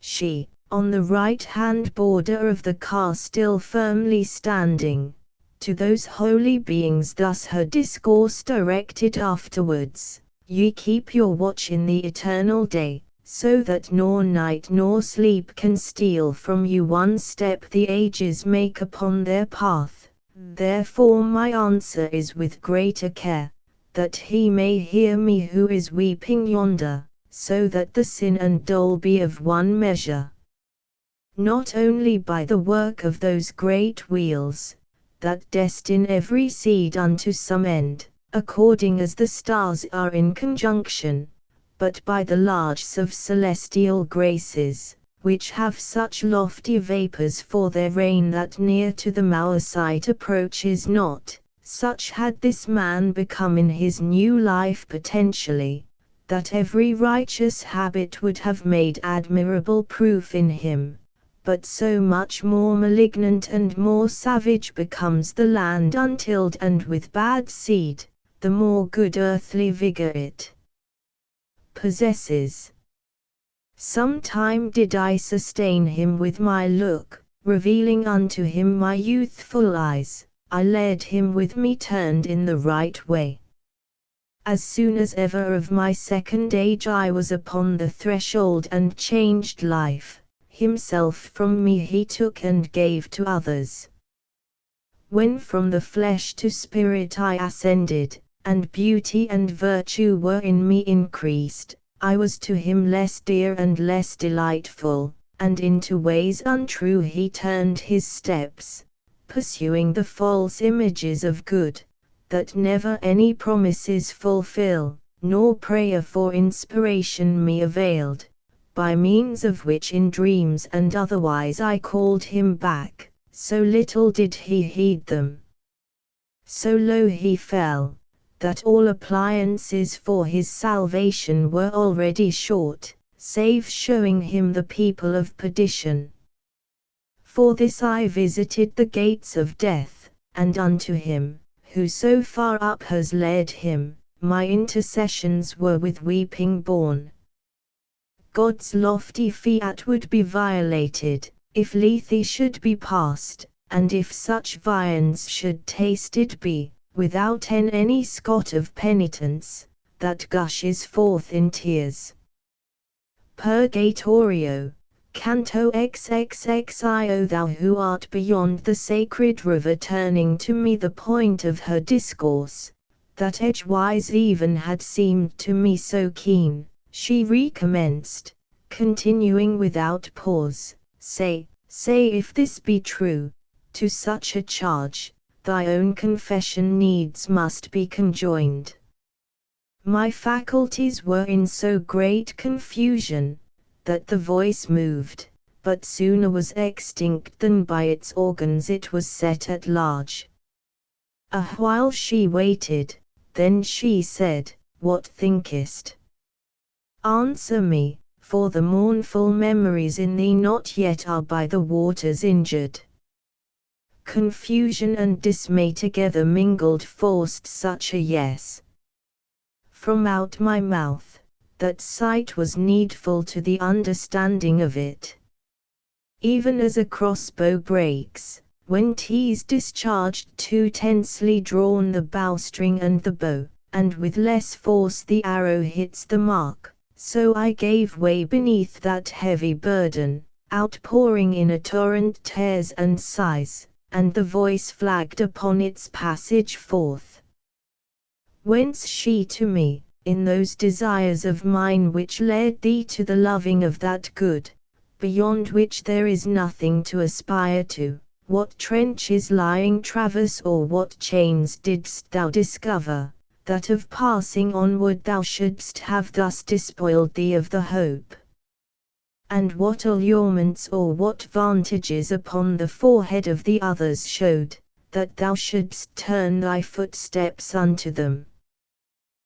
She, on the right-hand border of the car still firmly standing, to those holy beings thus her discourse directed afterwards: "Ye keep your watch in the eternal day, so that nor night nor sleep can steal from you one step the ages make upon their path. Therefore my answer is with greater care, that he may hear me who is weeping yonder, so that the sin and dole be of one measure. Not only by the work of those great wheels, that destine every seed unto some end, according as the stars are in conjunction, but by the large of celestial graces, which have such lofty vapors for their reign that near to them our sight approaches not, such had this man become in his new life potentially, that every righteous habit would have made admirable proof in him. But so much more malignant and more savage becomes the land untilled and with bad seed, the more good earthly vigor it possesses. Some time did I sustain him with my look, revealing unto him my youthful eyes. I led him with me turned in the right way. As soon as ever of my second age I was upon the threshold and changed life. Himself from me he took and gave to others. When from the flesh to spirit I ascended, and beauty and virtue were in me increased, I was to him less dear and less delightful, and into ways untrue he turned his steps, pursuing the false images of good, that never any promises fulfill, nor prayer for inspiration me availed, by means of which in dreams and otherwise I called him back, so little did he heed them. So low he fell, that all appliances for his salvation were already short, save showing him the people of perdition. For this I visited the gates of death, and unto him, who so far up has led him, my intercessions were with weeping borne. God's lofty fiat would be violated, if Lethe should be passed, and if such viands should tasted be, without any scot of penitence, that gushes forth in tears. Purgatorio, Canto XXXIO. Thou who art beyond the sacred river, turning to me the point of her discourse, that edgewise even had seemed to me so keen, she recommenced, continuing without pause, say if this be true, to such a charge, thy own confession needs must be conjoined. My faculties were in so great confusion, that the voice moved, but sooner was extinct than by its organs it was set at large. A while she waited, then she said, What thinkest? Answer me, for the mournful memories in thee not yet are by the waters injured. Confusion and dismay together mingled forced such a yes from out my mouth, that sight was needful to the understanding of it. Even as a crossbow breaks, when 'tis discharged too tensely drawn the bowstring and the bow, and with less force the arrow hits the mark, so I gave way beneath that heavy burden, outpouring in a torrent tears and sighs, and the voice flagged upon its passage forth. Whence she to me, in those desires of mine which led thee to the loving of that good, beyond which there is nothing to aspire to, what trenches lying traverse or what chains didst thou discover, that of passing onward thou shouldst have thus despoiled thee of the hope? And what allurements or what vantages upon the forehead of the others showed, that thou shouldst turn thy footsteps unto them?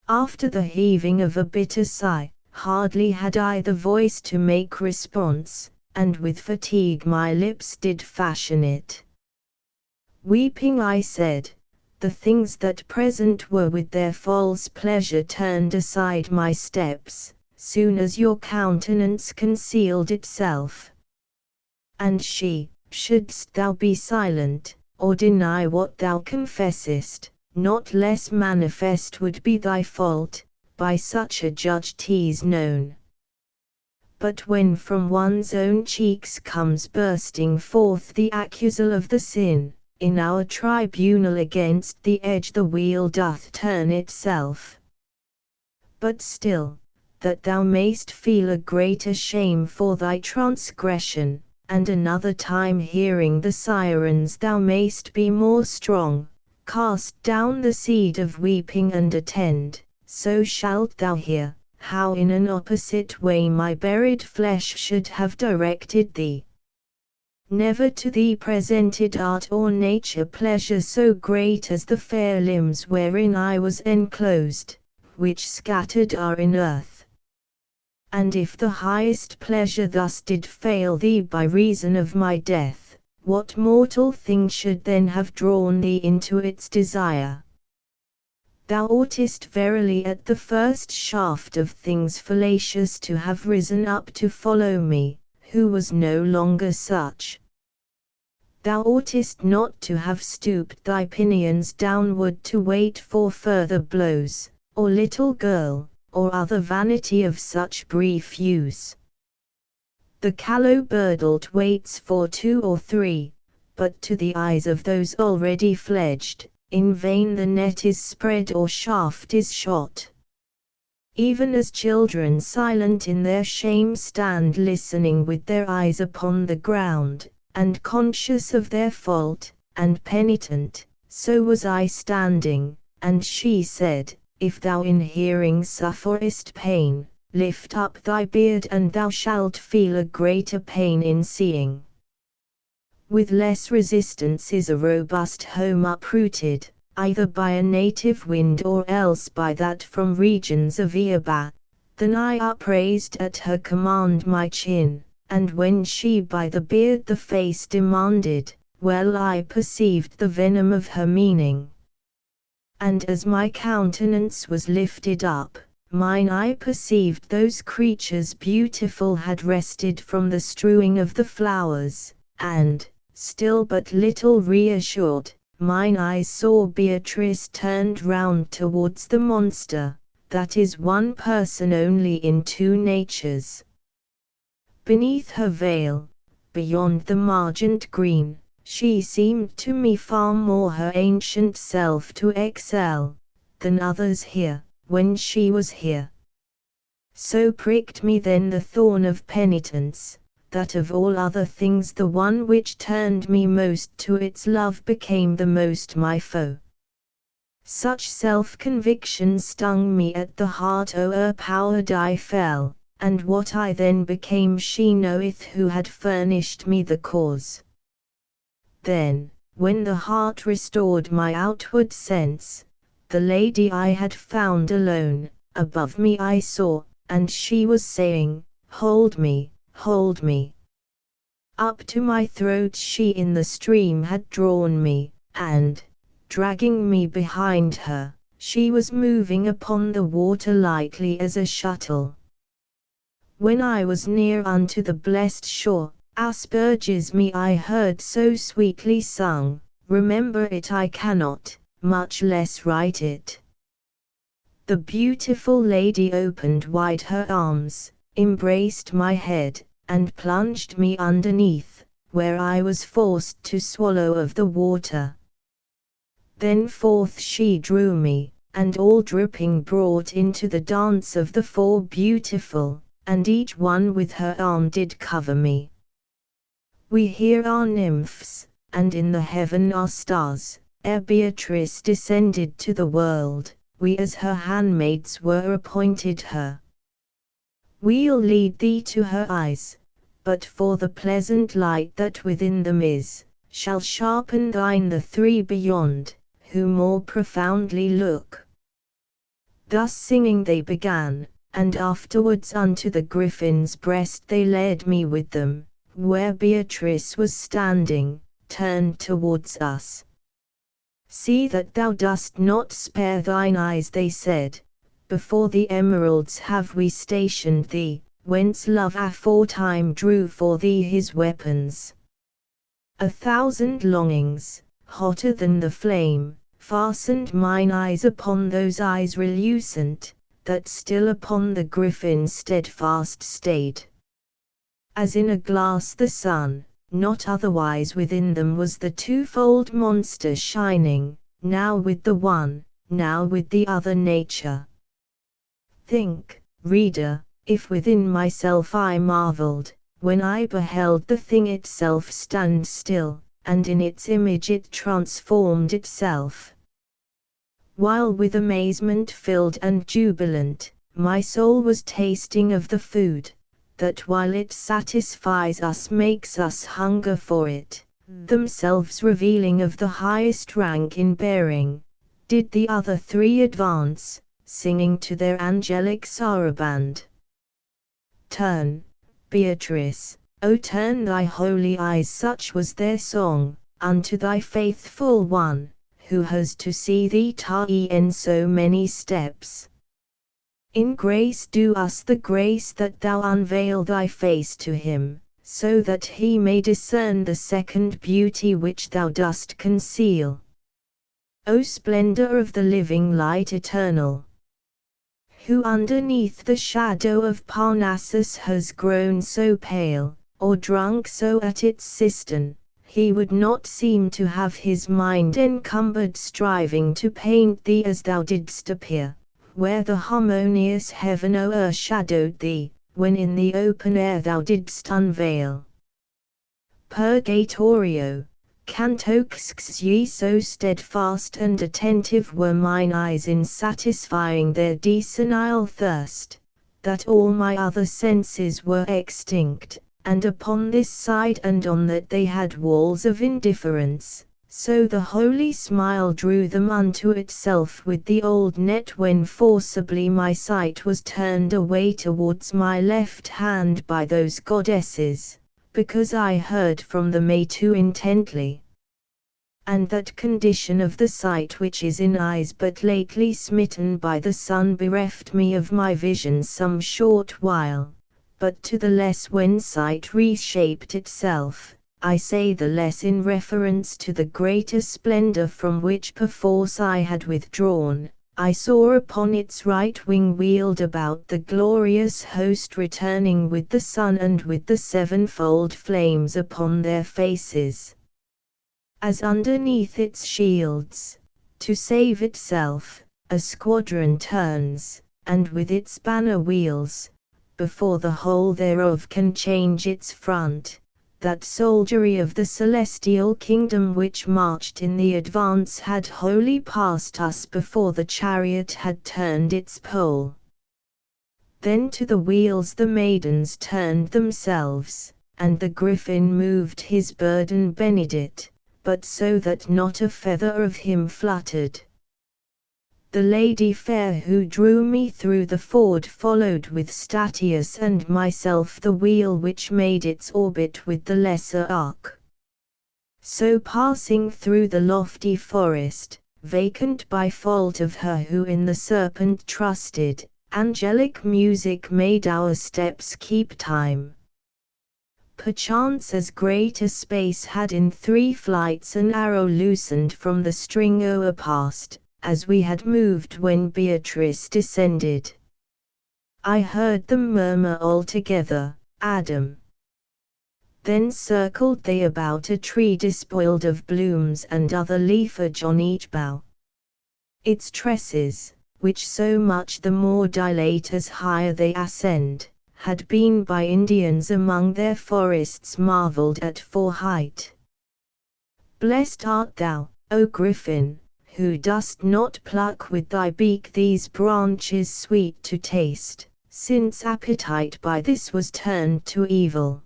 After the heaving of a bitter sigh, hardly had I the voice to make response, and with fatigue my lips did fashion it. Weeping I said, the things that present were with their false pleasure turned aside my steps, soon as your countenance concealed itself. And she, shouldst thou be silent, or deny what thou confessest, not less manifest would be thy fault, by such a judge 'tis known. But when from one's own cheeks comes bursting forth the accusal of the sin, in our tribunal against the edge the wheel doth turn itself. But still, that thou mayst feel a greater shame for thy transgression, and another time hearing the sirens thou mayst be more strong, cast down the seed of weeping and attend, so shalt thou hear, how in an opposite way my buried flesh should have directed thee. Never to thee presented art or nature pleasure so great as the fair limbs wherein I was enclosed, which scattered are in earth. And if the highest pleasure thus did fail thee by reason of my death, what mortal thing should then have drawn thee into its desire? Thou oughtest verily at the first shaft of things fallacious to have risen up to follow me, who was no longer such. Thou oughtest not to have stooped thy pinions downward to wait for further blows, or little girl, or other vanity of such brief use. The callow birdlet waits for 2 or 3, but to the eyes of those already fledged, in vain the net is spread or shaft is shot. Even as children silent in their shame stand listening with their eyes upon the ground, and conscious of their fault, and penitent, so was I standing, and she said, if thou in hearing sufferest pain, lift up thy beard and thou shalt feel a greater pain in seeing. With less resistance is a robust home uprooted, either by a native wind or else by that from regions of Eoba, than I upraised at her command my chin, and when she by the beard the face demanded, well I perceived the venom of her meaning. And as my countenance was lifted up, mine eye perceived those creatures beautiful had rested from the strewing of the flowers, and, still but little reassured, mine eyes saw Beatrice turned round towards the monster, that is one person only in 2 natures. Beneath her veil, beyond the margent green, she seemed to me far more her ancient self to excel, than others here, when she was here. So pricked me then the thorn of penitence, that of all other things the one which turned me most to its love became the most my foe. Such self-conviction stung me at the heart, o'erpowered I fell, and what I then became she knoweth who had furnished me the cause. Then, when the heart restored my outward sense, the lady I had found alone, above me I saw, and she was saying, hold me, hold me. Up to my throat she in the stream had drawn me, and, dragging me behind her, she was moving upon the water lightly as a shuttle. When I was near unto the blessed shore, Asperges me I heard so sweetly sung, remember it I cannot, much less write it. The beautiful lady opened wide her arms, embraced my head, and plunged me underneath, where I was forced to swallow of the water. Then forth she drew me, and all dripping brought into the dance of the four beautiful, and each one with her arm did cover me. We here are nymphs, and in the heaven are stars. Ere Beatrice descended to the world, we as her handmaids were appointed her. We'll lead thee to her eyes, but for the pleasant light that within them is, shall sharpen thine the three beyond, who more profoundly look. Thus singing they began, and afterwards unto the griffin's breast they led me with them, where Beatrice was standing, turned towards us. See that thou dost not spare thine eyes, they said, before the emeralds have we stationed thee, whence love aforetime drew for thee his weapons. 1,000 longings, hotter than the flame, fastened mine eyes upon those eyes relucent, that still upon the griffin steadfast stayed. As in a glass the sun, not otherwise within them was the twofold monster shining, now with the one, now with the other nature. Think, reader, if within myself I marveled, when I beheld the thing itself stand still, and in its image it transformed itself. While with amazement filled and jubilant, my soul was tasting of the food, that while it satisfies us makes us hunger for it, themselves revealing of the highest rank in bearing, did the other three advance, singing to their angelic saraband. Turn, Beatrice, O turn thy holy eyes, such was their song, unto thy faithful one, who has to see thee in so many steps. In grace do us the grace that thou unveil thy face to him, so that he may discern the second beauty which thou dost conceal. O splendor of the living light eternal, who underneath the shadow of Parnassus has grown so pale, or drunk so at its cistern, he would not seem to have his mind encumbered striving to paint thee as thou didst appear, where the harmonious heaven o'ershadowed thee, when in the open air thou didst unveil. Purgatorio, canto xxi. So steadfast and attentive were mine eyes in satisfying their desenile thirst, that all my other senses were extinct, and upon this side and on that they had walls of indifference, so the holy smile drew them unto itself with the old net when forcibly my sight was turned away towards my left hand by those goddesses, because I heard from them too intently. And that condition of the sight which is in eyes but lately smitten by the sun bereft me of my vision some short while, but to the less when sight reshaped itself, I say the less in reference to the greater splendor from which perforce I had withdrawn, I saw upon its right wing wheeled about the glorious host returning with the sun and with the sevenfold flames upon their faces. As underneath its shields, to save itself, a squadron turns, and with its banner wheels, before the whole thereof can change its front, that soldiery of the celestial kingdom which marched in the advance had wholly passed us before the chariot had turned its pole. Then to the wheels the maidens turned themselves, and the griffin moved his burden benedict, but so that not a feather of him fluttered. The lady fair who drew me through the ford followed with Statius and myself the wheel which made its orbit with the lesser arc. So passing through the lofty forest, vacant by fault of her who in the serpent trusted, angelic music made our steps keep time. Perchance as great a space had in 3 flights an arrow loosened from the string o'erpast, as we had moved when Beatrice descended. I heard them murmur all together, Adam. Then circled they about a tree despoiled of blooms and other leafage on each bough. Its tresses, which so much the more dilate as higher they ascend, had been by Indians among their forests marveled at for height. Blessed art thou, O Griffin, who dost not pluck with thy beak these branches sweet to taste, since appetite by this was turned to evil.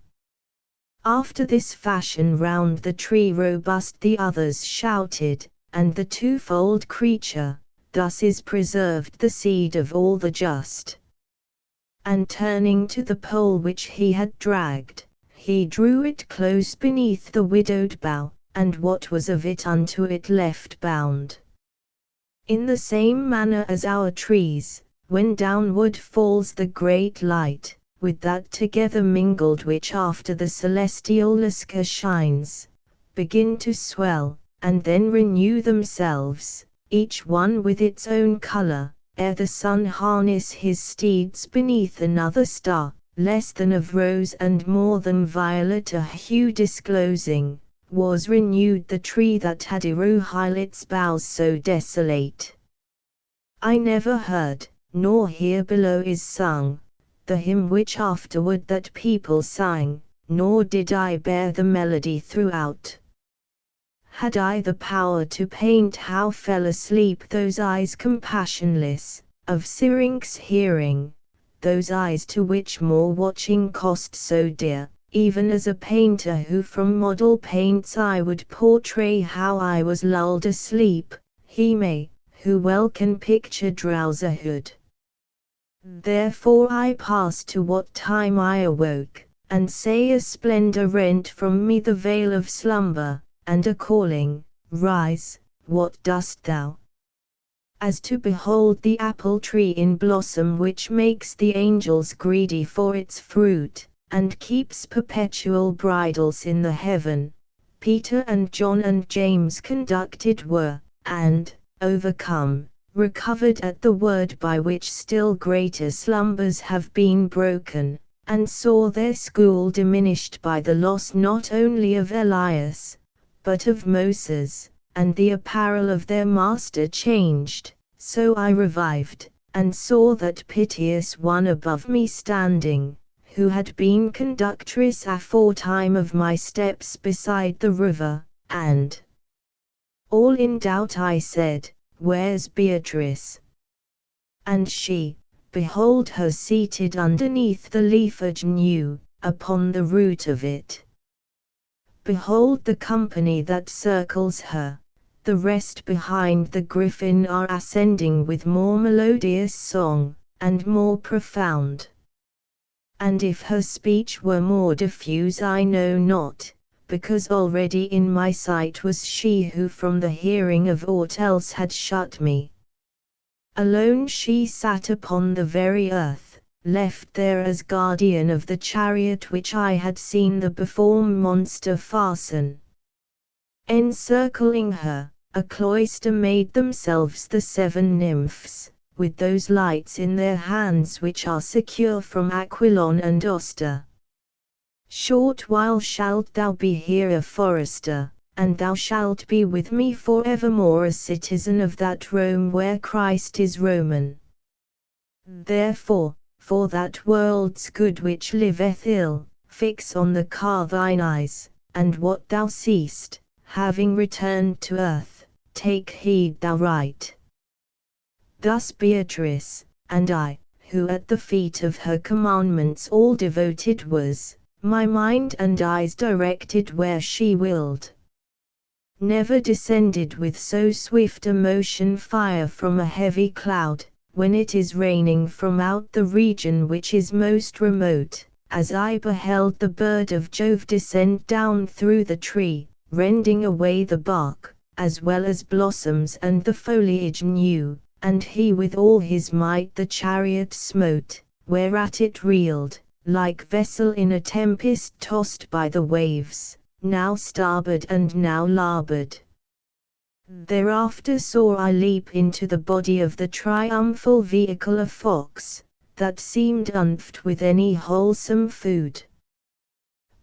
After this fashion round the tree robust the others shouted, and the twofold creature, thus is preserved the seed of all the just. And turning to the pole which he had dragged, he drew it close beneath the widowed bough, and what was of it unto it left bound. In the same manner as our trees, when downward falls the great light, with that together mingled which after the celestial lustre shines, begin to swell, and then renew themselves, each one with its own colour, ere the sun harness his steeds beneath another star, less than of rose and more than violet a hue disclosing, was renewed the tree that had erohile its boughs so desolate. I never heard, nor here below is sung, the hymn which afterward that people sang, nor did I bear the melody throughout. Had I the power to paint how fell asleep those eyes compassionless, of Syrinx hearing, those eyes to which more watching cost so dear, even as a painter who from model paints I would portray how I was lulled asleep, he may, who well can picture drowserhood. Therefore I pass to what time I awoke, and say a splendour rent from me the veil of slumber, and a calling, Rise, what dost thou? As to behold the apple tree in blossom which makes the angels greedy for its fruit, and keeps perpetual bridals in the heaven, Peter and John and James conducted were, and, overcome, recovered at the word by which still greater slumbers have been broken, and saw their school diminished by the loss not only of Elias, but of Moses, and the apparel of their master changed. So I revived, and saw that piteous one above me standing, who had been conductress aforetime of my steps beside the river, and all in doubt I said, Where's Beatrice? And she, behold her seated underneath the leafage new, upon the root of it. Behold the company that circles her, the rest behind the griffin are ascending with more melodious song, and more profound. And if her speech were more diffuse I know not, because already in my sight was she who from the hearing of aught else had shut me. Alone she sat upon the very earth, left there as guardian of the chariot which I had seen the beform monster fasten. Encircling her, a cloister made themselves the 7 nymphs, with those lights in their hands which are secure from Aquilon and Auster. Short while shalt thou be here a forester, and thou shalt be with me for evermore a citizen of that Rome where Christ is Roman. Therefore, for that world's good which liveth ill, fix on the car thine eyes, and what thou seest, having returned to earth, take heed thou write. Thus Beatrice, and I, who at the feet of her commandments all devoted was, my mind and eyes directed where she willed. Never descended with so swift a motion fire from a heavy cloud, when it is raining from out the region which is most remote, as I beheld the bird of Jove descend down through the tree, rending away the bark, as well as blossoms and the foliage new, and he with all his might the chariot smote, whereat it reeled, like vessel in a tempest tossed by the waves, now starboard and now larboard. Thereafter saw I leap into the body of the triumphal vehicle a fox, that seemed unfed with any wholesome food.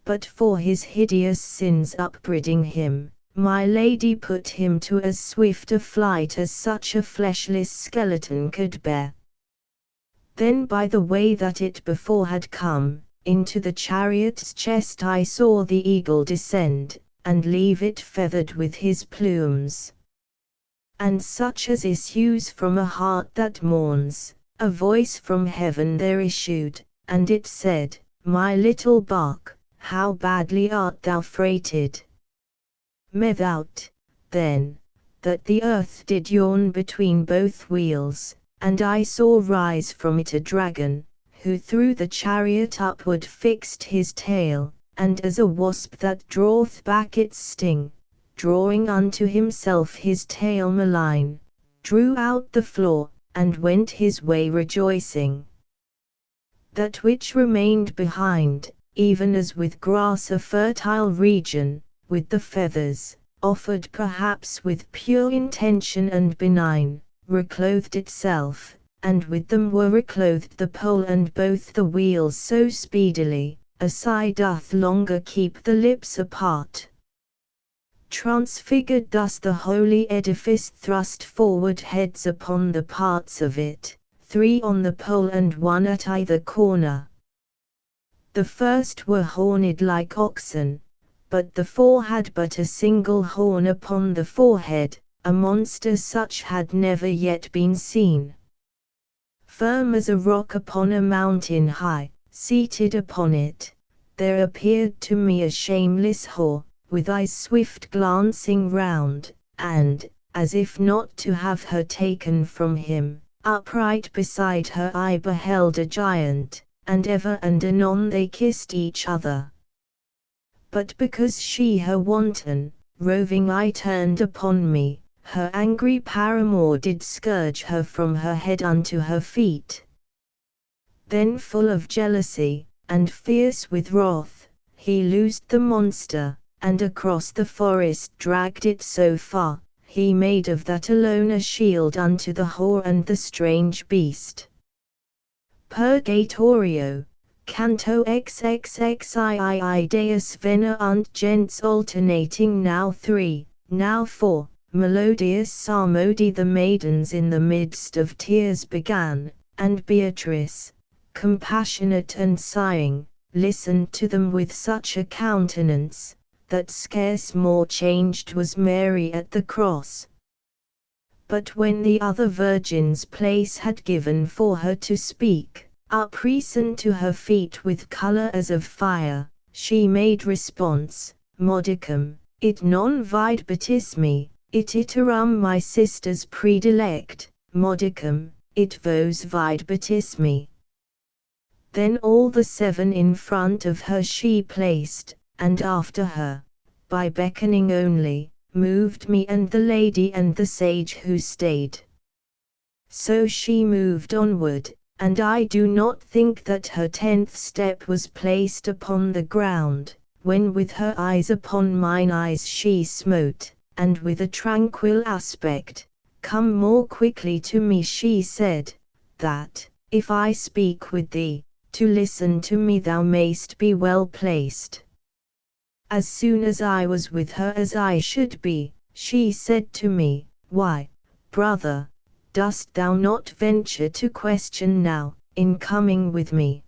But for his hideous sins upbraiding him, my lady put him to as swift a flight as such a fleshless skeleton could bear. Then by the way that it before had come, into the chariot's chest I saw the eagle descend, and leave it feathered with his plumes. And such as issues from a heart that mourns, a voice from heaven there issued, and it said, My little bark, how badly art thou freighted. Methought, then, that the earth did yawn between both wheels, and I saw rise from it a dragon, who through the chariot upward fixed his tail, and as a wasp that draweth back its sting, drawing unto himself his tail malign, drew out the floor, and went his way rejoicing. That which remained behind, even as with grass a fertile region, with the feathers, offered perhaps with pure intention and benign, reclothed itself, and with them were reclothed the pole and both the wheels so speedily, a sigh doth longer keep the lips apart. Transfigured thus the holy edifice thrust forward heads upon the parts of it, 3 on the pole and 1 at either corner. The first were horned like oxen, but the 4 had but a single horn upon the forehead, a monster such had never yet been seen. Firm as a rock upon a mountain high, seated upon it, there appeared to me a shameless whore, with eyes swift glancing round, and, as if not to have her taken from him, upright beside her I beheld a giant, and ever and anon they kissed each other. But because she her wanton, roving eye turned upon me, her angry paramour did scourge her from her head unto her feet. Then full of jealousy, and fierce with wrath, he loosed the monster, and across the forest dragged it so far, he made of that alone a shield unto the whore and the strange beast. Purgatorio, Canto XXXII Deus Vena und Gens alternating now 3, now 4, melodious psalmody. The maidens in the midst of tears began, and Beatrice, compassionate and sighing, listened to them with such a countenance, that scarce more changed was Mary at the cross. But when the other virgins place had given for her to speak, uprisen to her feet with colour as of fire, she made response, Modicum, it non vide baptismi, it iterum my sisters predilect, modicum, it vos vide baptismi. Then all the 7 in front of her she placed, and after her, by beckoning only, moved me and the lady and the sage who stayed. So she moved onward, and I do not think that her 10th step was placed upon the ground, when with her eyes upon mine eyes she smote, and with a tranquil aspect, Come more quickly to me she said, that, if I speak with thee, to listen to me thou mayst be well placed. As soon as I was with her as I should be, she said to me, Why, brother, dost thou not venture to question now, in coming with me?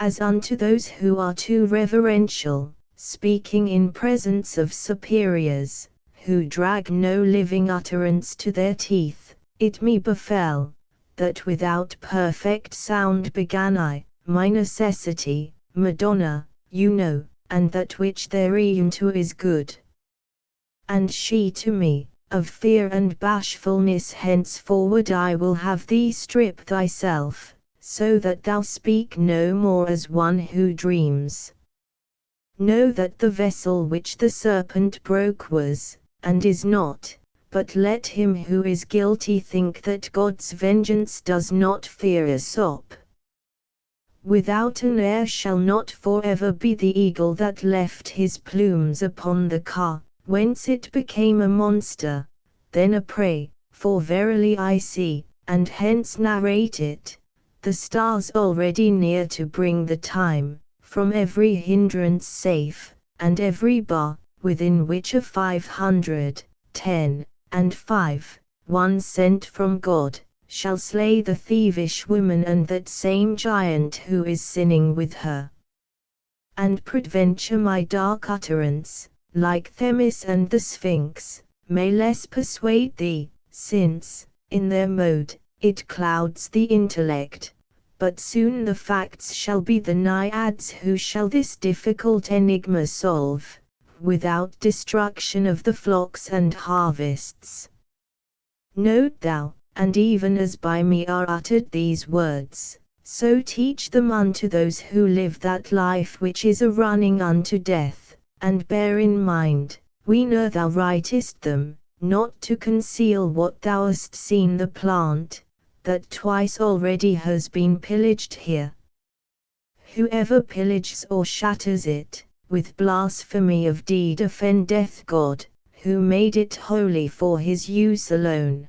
As unto those who are too reverential, speaking in presence of superiors, who drag no living utterance to their teeth, it me befell, that without perfect sound began I, my necessity, Madonna, you know, and that which therein to is good. And she to me, of fear and bashfulness henceforward I will have thee strip thyself, so that thou speak no more as one who dreams. Know that the vessel which the serpent broke was, and is not, but let him who is guilty think that God's vengeance does not fear a sop. Without an heir shall not forever be the eagle that left his plumes upon the car, whence it became a monster, then a prey, for verily I see, and hence narrate it, the stars already near to bring the time, from every hindrance safe, and every bar, within which are 510, and 5, one sent from God, shall slay the thievish woman and that same giant who is sinning with her. And peradventure my dark utterance, like Themis and the Sphinx, may less persuade thee, since, in their mode, it clouds the intellect, but soon the facts shall be the naiads who shall this difficult enigma solve, without destruction of the flocks and harvests. Note thou, and even as by me are uttered these words, so teach them unto those who live that life which is a running unto death, and bear in mind, whene'er thou writest them, not to conceal what thou hast seen the plant, that twice already has been pillaged here. Whoever pillages or shatters it, with blasphemy of deed offendeth God, who made it holy for his use alone.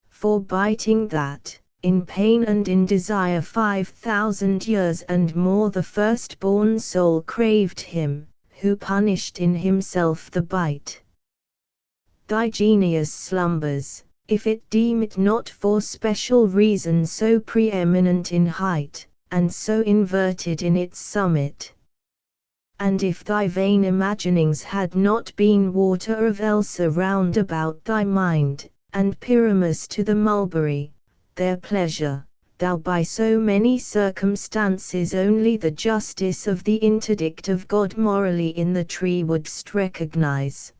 For biting that, in pain and in desire 5,000 years and more the firstborn soul craved him, who punished in himself the bite. Thy genius slumbers, if it deem it not for special reason so preeminent in height, and so inverted in its summit. And if thy vain imaginings had not been water of Elsa round about thy mind, and Pyramus to the mulberry, their pleasure, thou by so many circumstances only the justice of the interdict of God morally in the tree wouldst recognize.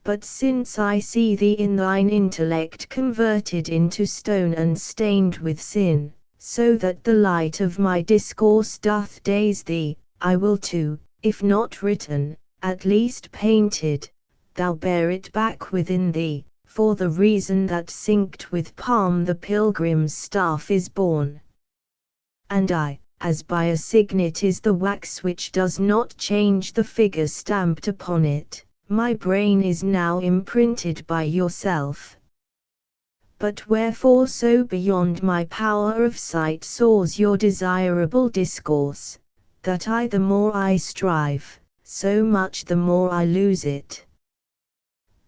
But since I see thee in thine intellect converted into stone and stained with sin, so that the light of my discourse doth daze thee, I will too, if not written, at least painted, thou bear it back within thee, for the reason that synced with palm the pilgrim's staff is borne. And I, as by a signet is the wax which does not change the figure stamped upon it, my brain is now imprinted by yourself. But wherefore so beyond my power of sight soars your desirable discourse, that the more I strive, so much the more I lose it.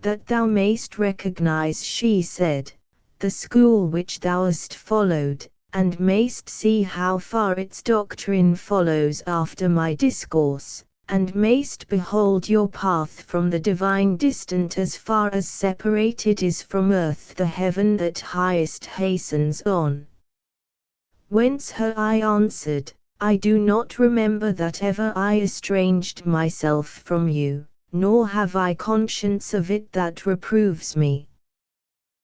That thou mayst recognize, she said, the school which thou hast followed, and mayst see how far its doctrine follows after my discourse, and mayst behold your path from the divine distant as far as separated is from earth the heaven that highest hastens on. Whence her I answered, I do not remember that ever I estranged myself from you, nor have I conscience of it that reproves me.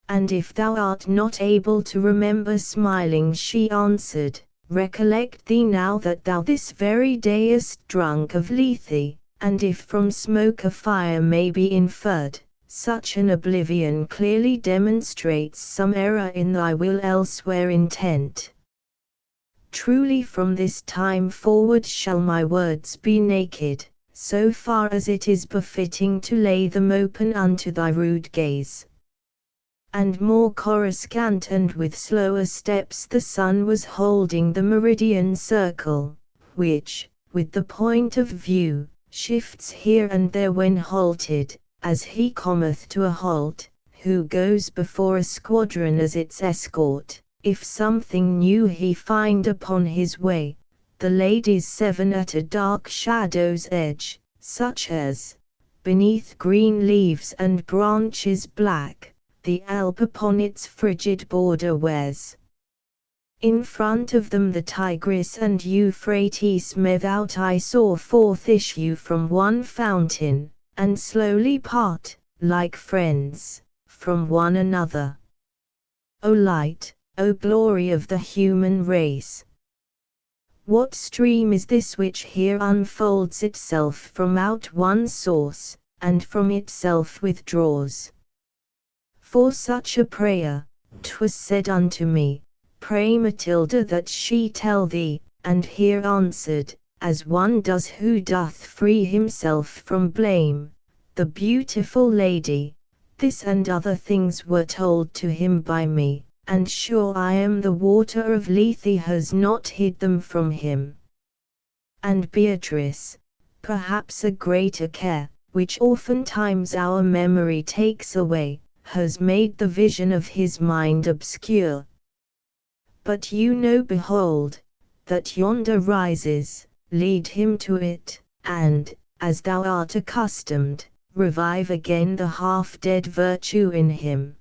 And if thou art not able to remember smiling, she answered, recollect thee now that thou this very day hast drunk of Lethe, and if from smoke a fire may be inferred, such an oblivion clearly demonstrates some error in thy will elsewhere intent. Truly from this time forward shall my words be naked, so far as it is befitting to lay them open unto thy rude gaze. And more coruscant and with slower steps the sun was holding the meridian circle, which, with the point of view, shifts here and there when halted, as he cometh to a halt, who goes before a squadron as its escort, if something new he find upon his way, the ladies 7 at a dark shadow's edge, such as, beneath green leaves and branches black, the Alp upon its frigid border wears. In front of them the Tigris and Euphrates methought I saw forth issue from one fountain, and slowly part, like friends, from one another. O light, O glory of the human race! What stream is this which here unfolds itself from out one source, and from itself withdraws? For such a prayer, 'twas said unto me, pray Matilda that she tell thee, and here answered, as one does who doth free himself from blame, the beautiful lady, this and other things were told to him by me, and sure I am the water of Lethe has not hid them from him. And Beatrice, perhaps a greater care, which oftentimes our memory takes away, has made the vision of his mind obscure. But you know, behold, that yonder rises, lead him to it, and, as thou art accustomed, revive again the half-dead virtue in him.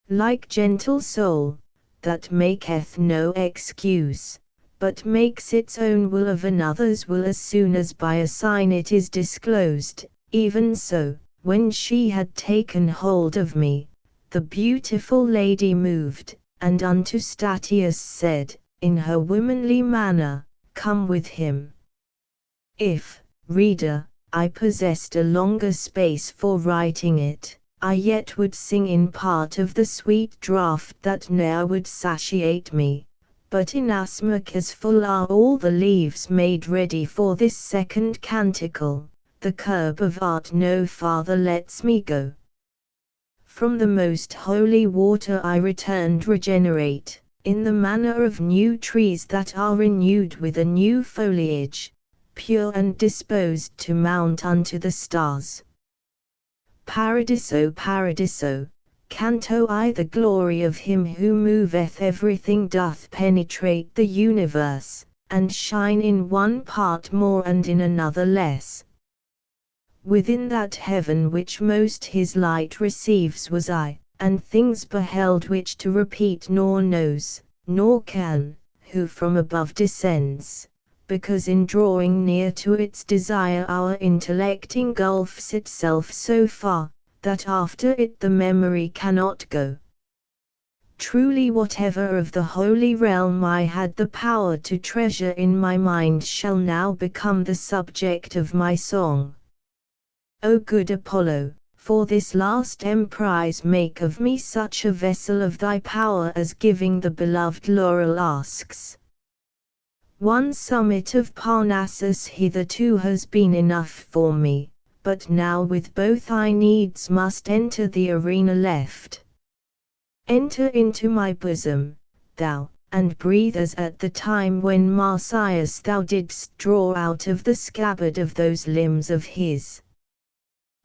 Like gentle soul, that maketh no excuse, but makes its own will of another's will as soon as by a sign it is disclosed, even so, when she had taken hold of me, the beautiful lady moved, and unto Statius said, in her womanly manner, Come with him. If, reader, I possessed a longer space for writing it, I yet would sing in part of the sweet draught that ne'er would satiate me, but inasmuch as full are all the leaves made ready for this second canticle, the curb of art no farther lets me go. From the most holy water I returned regenerate, in the manner of new trees that are renewed with a new foliage, pure and disposed to mount unto the stars. Paradiso, Paradiso, canto I. The glory of him who moveth everything doth penetrate the universe, and shine in one part more and in another less. Within that heaven which most his light receives was I, and things beheld which to repeat nor knows, nor can, who from above descends, because in drawing near to its desire our intellect engulfs itself so far, that after it the memory cannot go. Truly whatever of the holy realm I had the power to treasure in my mind shall now become the subject of my song. O good Apollo, for this last emprise make of me such a vessel of thy power as giving the beloved laurel asks. One summit of Parnassus hitherto has been enough for me, but now with both I needs must enter the arena left. Enter into my bosom, thou, and breathe as at the time when Marsyas thou didst draw out of the scabbard of those limbs of his.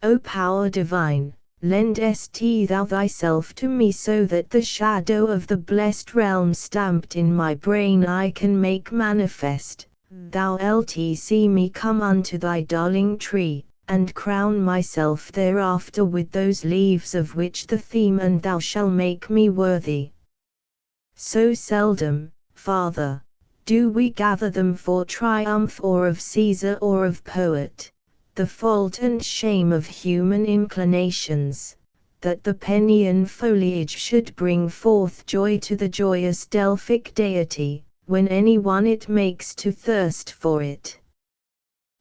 O power divine, lendest thou thyself to me so that the shadow of the blessed realm stamped in my brain I can make manifest, thou lt see me come unto thy darling tree, and crown myself thereafter with those leaves of which the theme and thou shall make me worthy. So seldom, Father, do we gather them for triumph or of Caesar or of poet, the fault and shame of human inclinations, that the Penean foliage should bring forth joy to the joyous Delphic deity, when any one it makes to thirst for it.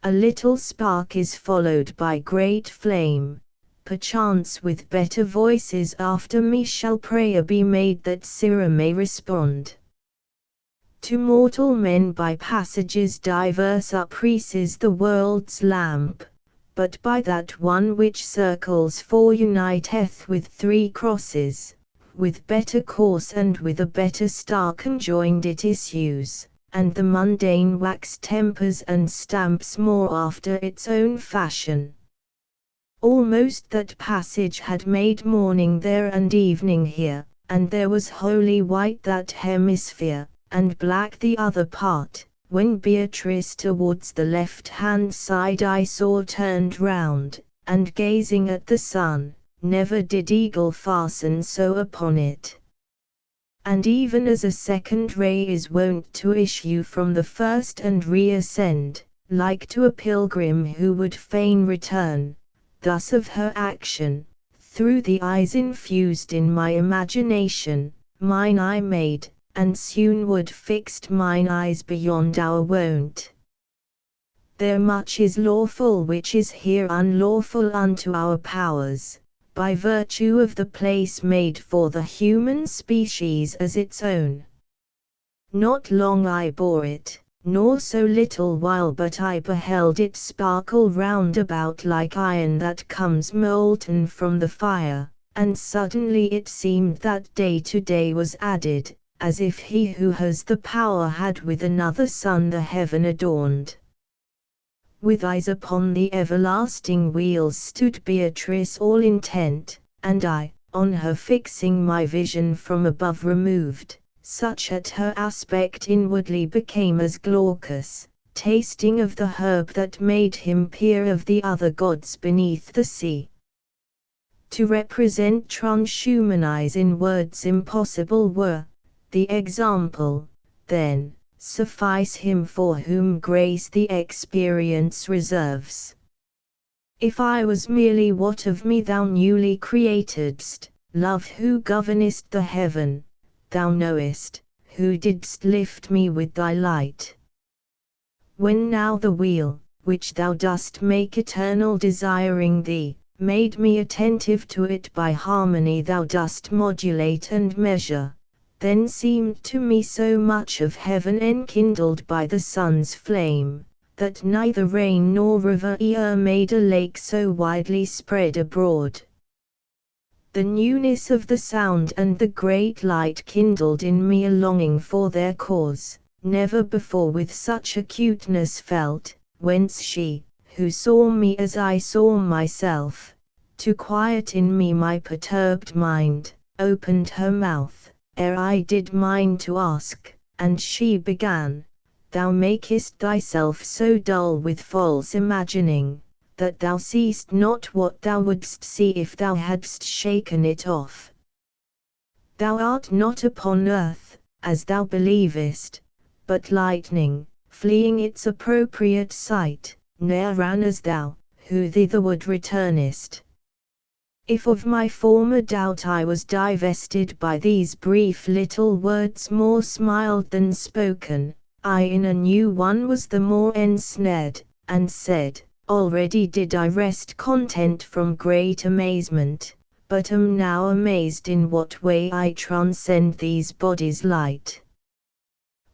A little spark is followed by great flame, perchance with better voices after me shall prayer be made that Syra may respond. To mortal men by passages diverse upreases the world's lamp, but by that one which circles four uniteth with three crosses, with better course and with a better star conjoined it issues, and the mundane wax tempers and stamps more after its own fashion. Almost that passage had made morning there and evening here, and there was wholly white that hemisphere, and black the other part, when Beatrice towards the left-hand side I saw turned round, and gazing at the sun, never did eagle fasten so upon it. And even as a second ray is wont to issue from the first and reascend, like to a pilgrim who would fain return, thus of her action, through the eyes infused in my imagination, mine eye made, and soonward fixed mine eyes beyond our wont. There much is lawful which is here unlawful unto our powers, by virtue of the place made for the human species as its own. Not long I bore it, nor so little while but I beheld it sparkle round about like iron that comes molten from the fire, and suddenly it seemed that day to day was added, as if he who has the power had with another sun the heaven adorned. With eyes upon the everlasting wheels stood Beatrice all intent, and I, on her fixing my vision from above removed, such at her aspect inwardly became as Glaucus, tasting of the herb that made him peer of the other gods beneath the sea. To represent transhumanize in words impossible were, the example, then, suffice him for whom grace the experience reserves. If I was merely what of me thou newly createdst, love who governest the heaven, thou knowest, who didst lift me with thy light. When now the wheel, which thou dost make eternal desiring thee, made me attentive to it by harmony thou dost modulate and measure, then seemed to me so much of heaven enkindled by the sun's flame, that neither rain nor river e'er made a lake so widely spread abroad. The newness of the sound and the great light kindled in me a longing for their cause, never before with such acuteness felt, whence she, who saw me as I saw myself, to quiet in me my perturbed mind, opened her mouth, ere I did mine to ask, and she began, Thou makest thyself so dull with false imagining, that thou seest not what thou wouldst see if thou hadst shaken it off. Thou art not upon earth, as thou believest, but lightning, fleeing its appropriate sight, ne'er ran as thou, who thitherward returnest. If of my former doubt I was divested by these brief little words more smiled than spoken, I in a new one was the more ensnared, and said, Already did I rest content from great amazement, but am now amazed in what way I transcend these bodies' light.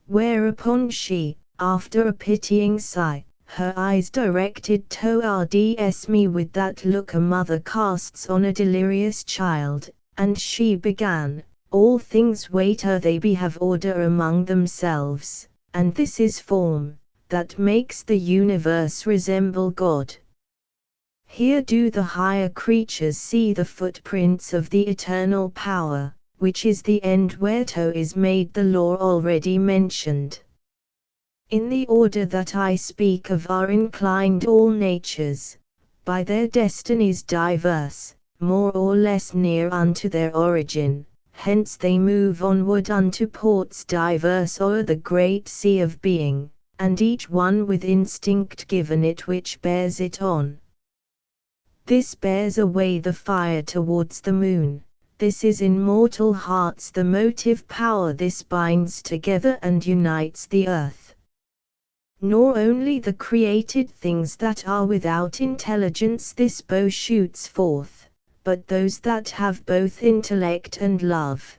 Whereupon she, after a pitying sigh, her eyes directed towards me with that look a mother casts on a delirious child, and she began, All things wait ere they be have order among themselves, and this is form, that makes the universe resemble God. Here do the higher creatures see the footprints of the eternal power, which is the end whereto is made the law already mentioned. In the order that I speak of are inclined all natures, by their destinies diverse, more or less near unto their origin, hence they move onward unto ports diverse o'er the great sea of being, and each one with instinct given it which bears it on. This bears away the fire towards the moon, this is in mortal hearts the motive power, this binds together and unites the earth. Nor only the created things that are without intelligence this bow shoots forth, but those that have both intellect and love.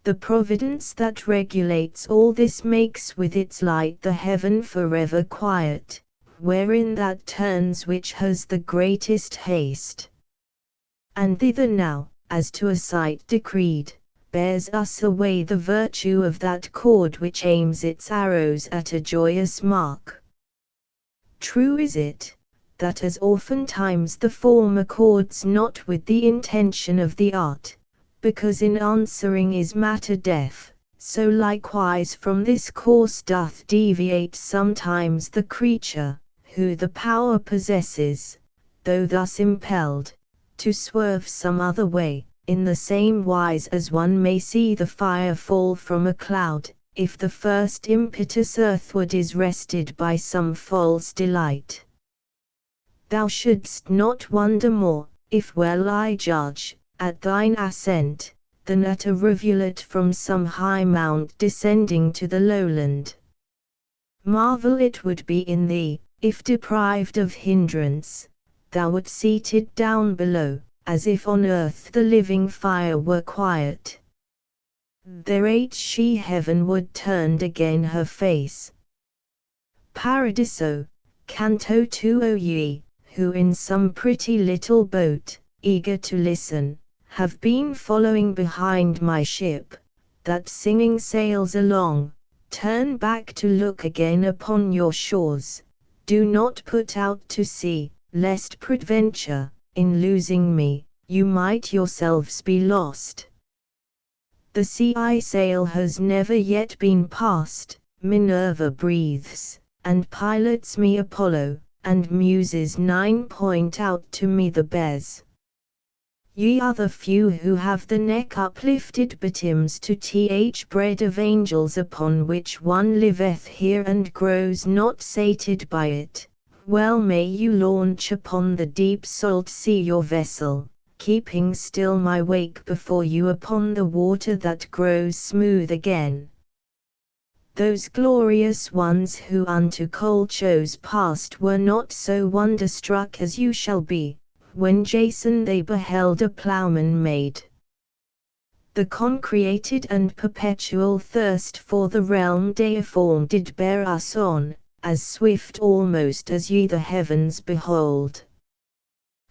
The providence that regulates all this makes with its light the heaven forever quiet, wherein that turns which has the greatest haste. And thither now, as to a sight decreed, bears us away the virtue of that cord which aims its arrows at a joyous mark. True is it, that as oftentimes the form accords not with the intention of the art, because in answering is matter deaf, so likewise from this course doth deviate sometimes the creature, who the power possesses, though thus impelled, to swerve some other way, in the same wise as one may see the fire fall from a cloud, if the first impetus earthward is rested by some false delight. Thou shouldst not wonder more, if well I judge, at thine ascent, than at a rivulet from some high mount descending to the lowland. Marvel it would be in thee, if deprived of hindrance, thou wert seated down below, as if on earth the living fire were quiet. Thereat she heavenward turned again her face. Paradiso, Canto 2. O ye, who in some pretty little boat, eager to listen, have been following behind my ship, that singing sails along, turn back to look again upon your shores, Do not put out to sea, lest peradventure, in losing me, you might yourselves be lost. The sea I sail has never yet been passed, Minerva breathes, and pilots me Apollo, and Muses 9 point out to me the bears. Ye are the few who have the neck uplifted betimes to th bread of angels upon which one liveth here and grows not sated by it. Well may you launch upon the deep salt sea your vessel, keeping still my wake before you upon the water that grows smooth again. Those glorious ones who unto Colchos passed were not so wonderstruck as you shall be, when Jason they beheld a ploughman made. The concreated and perpetual thirst for the realm deiform did bear us on, as swift almost as ye the heavens behold.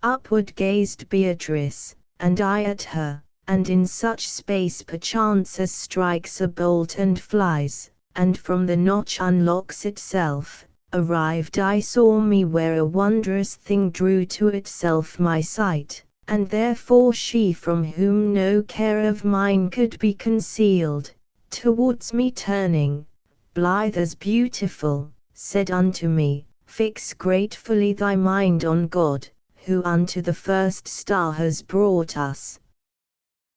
Upward gazed Beatrice, and I at her, and in such space perchance as strikes a bolt and flies, and from the notch unlocks itself, arrived I saw me where a wondrous thing drew to itself my sight, and therefore she from whom no care of mine could be concealed, towards me turning, blithe as beautiful, said unto me, Fix gratefully thy mind on God, who unto the first star has brought us.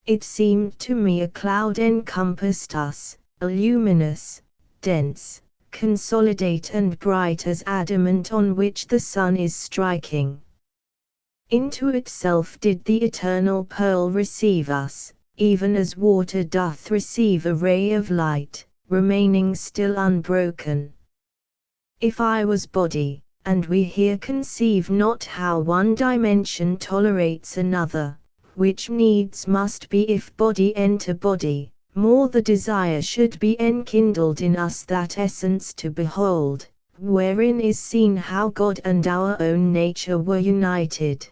It seemed to me a cloud encompassed us, a luminous, dense, consolidate and bright as adamant on which the sun is striking. Into itself did the eternal pearl receive us, even as water doth receive a ray of light, remaining still unbroken. If I was body, and we here conceive not how one dimension tolerates another, which needs must be if body enter body, more the desire should be enkindled in us that essence to behold, wherein is seen how God and our own nature were united.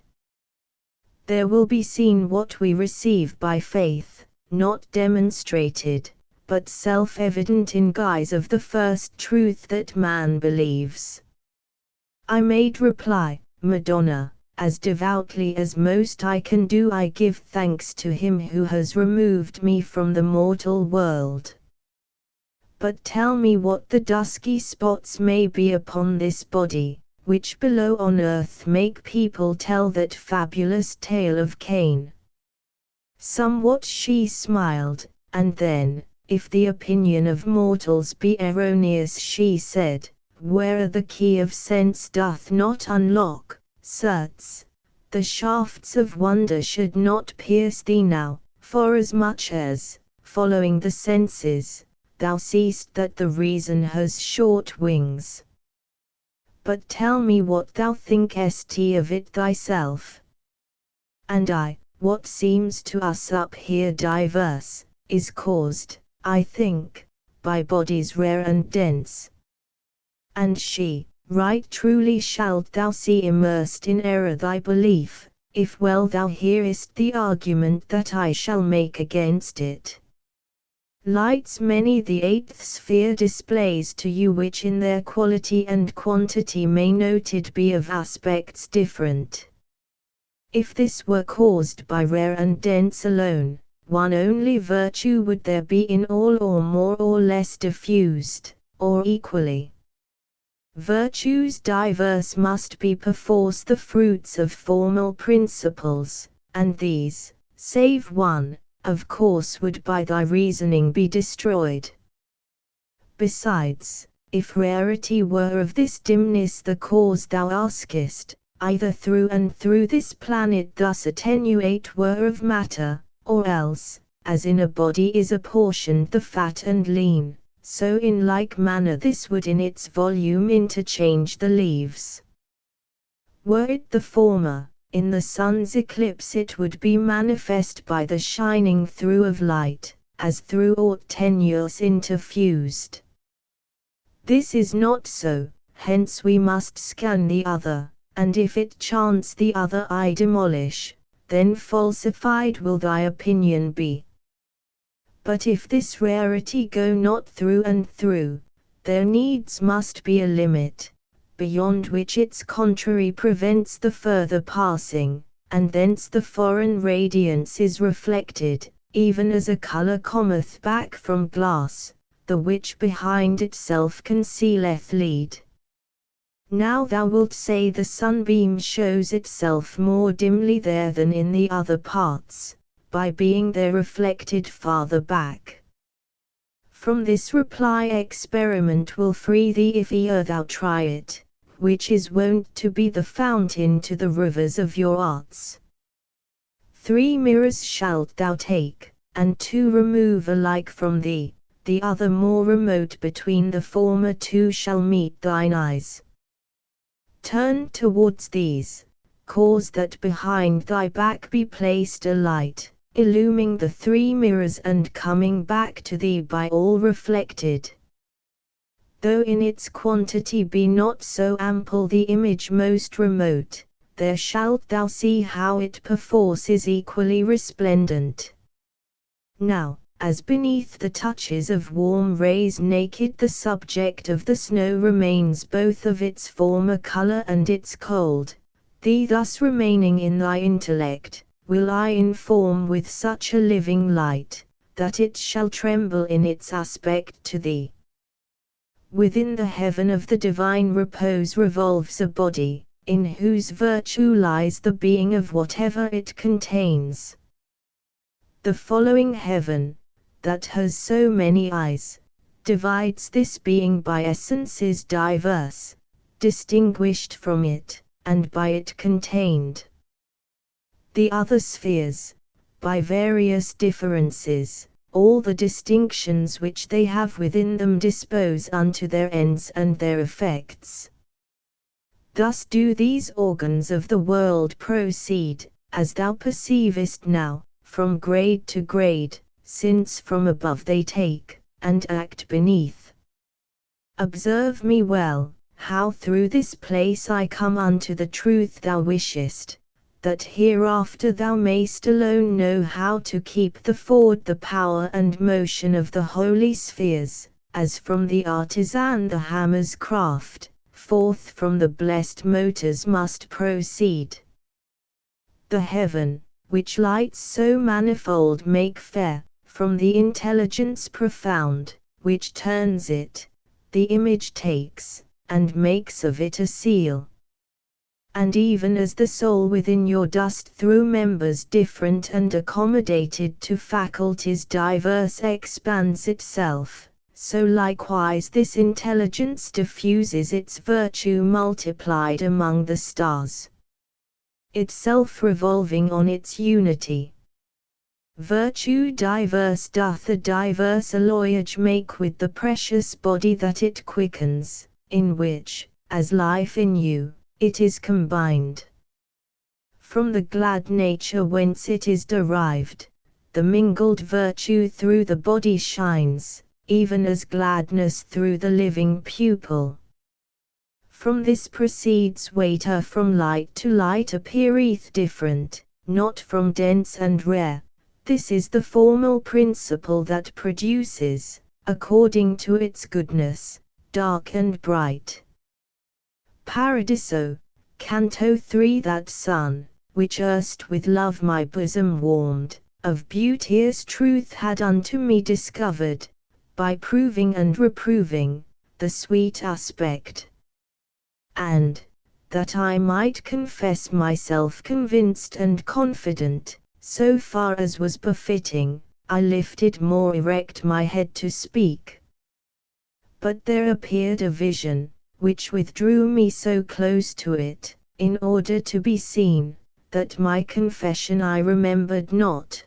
There will be seen what we receive by faith, not demonstrated, but self-evident in guise of the first truth that man believes. I made reply, Madonna, as devoutly as most I can do I give thanks to him who has removed me from the mortal world. But tell me what the dusky spots may be upon this body, which below on earth make people tell that fabulous tale of Cain. Somewhat she smiled, and then, if the opinion of mortals be erroneous she said, where the key of sense doth not unlock, certes, the shafts of wonder should not pierce thee now, forasmuch as, following the senses, thou seest that the reason has short wings. But tell me what thou thinkest of it thyself. And I, what seems to us up here diverse, is caused, I think, by bodies rare and dense. And she, right truly shalt thou see immersed in error thy belief, if well thou hearest the argument that I shall make against it. Lights many the eighth sphere displays to you which in their quality and quantity may noted be of aspects different. If this were caused by rare and dense alone, one only virtue would there be in all or more or less diffused, or equally. Virtues diverse must be perforce the fruits of formal principles, and these, save one, of course would by thy reasoning be destroyed. Besides, if rarity were of this dimness the cause thou askest, either through and through this planet thus attenuate were of matter, or else, as in a body is apportioned the fat and lean, so in like manner this would in its volume interchange the leaves. Were it the former, in the sun's eclipse it would be manifest by the shining through of light, as through aught tenuous interfused. This is not so, hence we must scan the other, and if it chance the other I demolish, then falsified will thy opinion be. But if this rarity go not through and through, there needs must be a limit, beyond which its contrary prevents the further passing, and thence the foreign radiance is reflected, even as a colour cometh back from glass, the which behind itself concealeth lead. Now thou wilt say the sunbeam shows itself more dimly there than in the other parts, by being there reflected farther back. From this reply experiment will free thee if e'er thou try it, which is wont to be the fountain to the rivers of your arts. 3 mirrors shalt thou take, and 2 remove alike from thee, the other more remote between the former 2 shall meet thine eyes. Turn towards these, cause that behind thy back be placed a light, illuming the 3 mirrors and coming back to thee by all reflected. Though in its quantity be not so ample the image most remote, there shalt thou see how it perforce is equally resplendent. Now, as beneath the touches of warm rays naked the subject of the snow remains both of its former colour and its cold, thee thus remaining in thy intellect, will I inform with such a living light, that it shall tremble in its aspect to thee. Within the heaven of the divine repose revolves a body, in whose virtue lies the being of whatever it contains. The following heaven, that has so many eyes, divides this being by essences diverse, distinguished from it, and by it contained. The other spheres, by various differences, all the distinctions which they have within them dispose unto their ends and their effects. Thus do these organs of the world proceed, as thou perceivest now, from grade to grade, since from above they take, and act beneath. Observe me well, how through this place I come unto the truth thou wishest, that hereafter thou mayst alone know how to keep the forward the power and motion of the holy spheres, as from the artisan the hammer's craft, forth from the blessed motors must proceed. The heaven, which lights so manifold make fair, from the intelligence profound, which turns it, the image takes, and makes of it a seal. And even as the soul within your dust through members different and accommodated to faculties diverse expands itself, so likewise this intelligence diffuses its virtue multiplied among the stars, itself revolving on its unity. Virtue diverse doth a diverse alloyage make with the precious body that it quickens, in which, as life in you, it is combined. From the glad nature whence it is derived, the mingled virtue through the body shines, even as gladness through the living pupil. From this proceeds water from light to light appeareth different, not from dense and rare. This is the formal principle that produces, according to its goodness, dark and bright. Paradiso, Canto 3. That sun, which erst with love my bosom warmed, of beauteous truth had unto me discovered, by proving and reproving, the sweet aspect. And, that I might confess myself convinced and confident, so far as was befitting, I lifted more erect my head to speak. But there appeared a vision, which withdrew me so close to it, in order to be seen, that my confession I remembered not.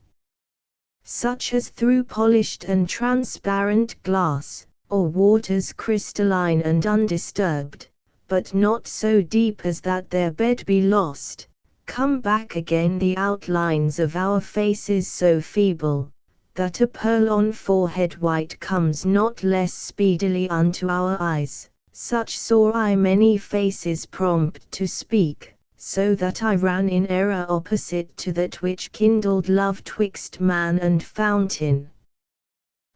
Such as through polished and transparent glass, or waters crystalline and undisturbed, but not so deep as that their bed be lost, come back again the outlines of our faces so feeble, that a pearl on forehead white comes not less speedily unto our eyes. Such saw I many faces prompt to speak, so that I ran in error opposite to that which kindled love twixt man and fountain.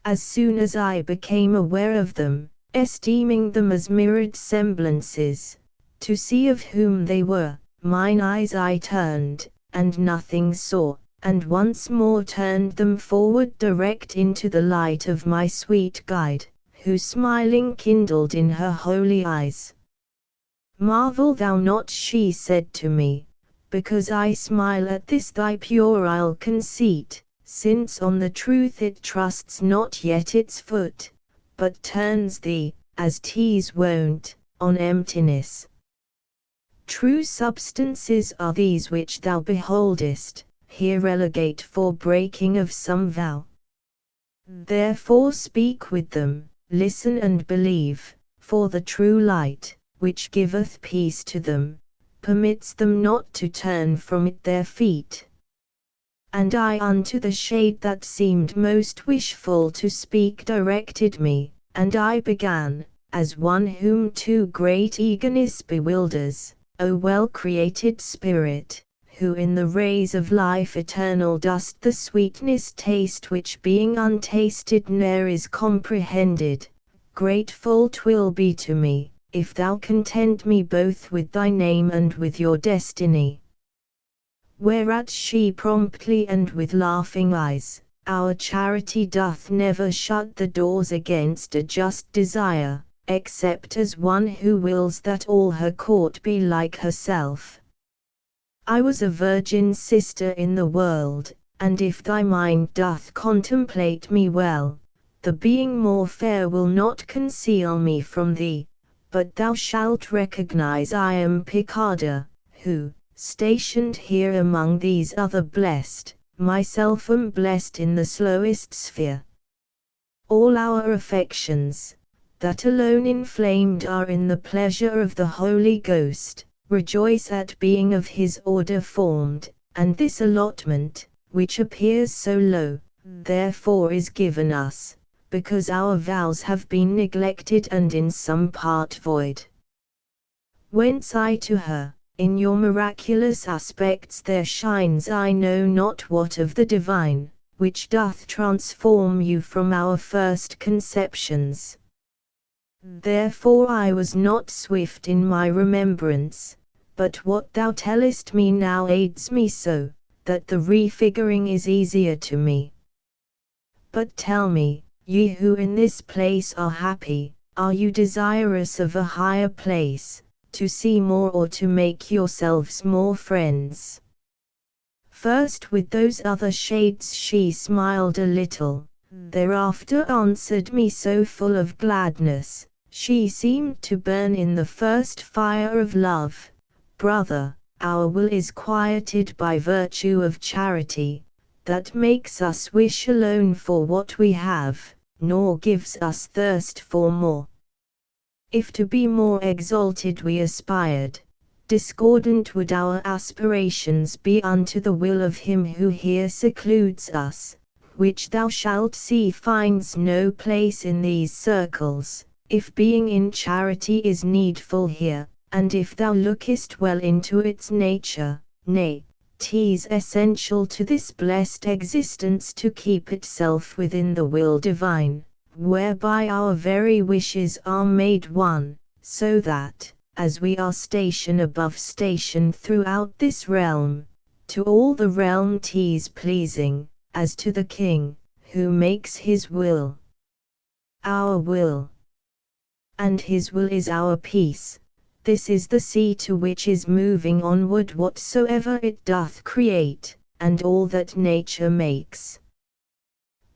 As soon as I became aware of them, esteeming them as mirrored semblances, to see of whom they were. Mine eyes I turned, and nothing saw, and once more turned them forward direct into the light of my sweet guide, who smiling kindled in her holy eyes. Marvel thou not, she said to me, because I smile at this thy puerile conceit, since on the truth it trusts not yet its foot, but turns thee, as 'tis wont, on emptiness. True substances are these which thou beholdest, here relegate for breaking of some vow. Therefore speak with them, listen and believe, for the true light, which giveth peace to them, permits them not to turn from it their feet. And I unto the shade that seemed most wishful to speak directed me, and I began, as one whom too great eagerness bewilders, O well-created spirit, who in the rays of life eternal dost the sweetness taste which being untasted ne'er is comprehended, grateful 'twill be to me, if thou content me both with thy name and with your destiny. Whereat she promptly and with laughing eyes, our charity doth never shut the doors against a just desire, except as one who wills that all her court be like herself. I was a virgin sister in the world, and if thy mind doth contemplate me well, the being more fair will not conceal me from thee, but thou shalt recognize I am Picarda, who, stationed here among these other blessed, myself am blessed in the slowest sphere. All our affections, that alone inflamed are in the pleasure of the Holy Ghost, rejoice at being of his order formed, and this allotment, which appears so low, therefore is given us, because our vows have been neglected and in some part void. Whence I to her, in your miraculous aspects there shines I know not what of the divine, which doth transform you from our first conceptions. Therefore I was not swift in my remembrance, but what thou tellest me now aids me so, that the refiguring is easier to me. But tell me, ye who in this place are happy, are you desirous of a higher place, to see more or to make yourselves more friends? First with those other shades she smiled a little, thereafter answered me so full of gladness, she seemed to burn in the first fire of love. Brother, our will is quieted by virtue of charity, that makes us wish alone for what we have, nor gives us thirst for more. If to be more exalted we aspired, discordant would our aspirations be unto the will of him who here secludes us, which thou shalt see finds no place in these circles, if being in charity is needful here, and if thou lookest well into its nature, nay, 'tis essential to this blessed existence to keep itself within the will divine, whereby our very wishes are made one, so that, as we are station above station throughout this realm, to all the realm 'tis pleasing, as to the King, who makes his will our will, and his will is our peace. This is the sea to which is moving onward whatsoever it doth create, and all that nature makes.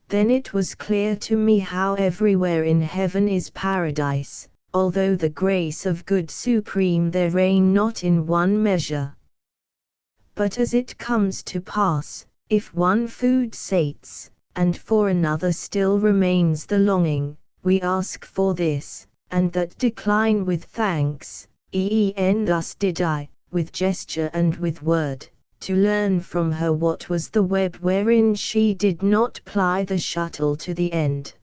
Then it was clear to me how everywhere in heaven is paradise, although the grace of good supreme there reign not in one measure. But as it comes to pass, if one food sates, and for another still remains the longing, we ask for this, and that decline with thanks. Thus did I, with gesture and with word, to learn from her what was the web wherein she did not ply the shuttle to the end.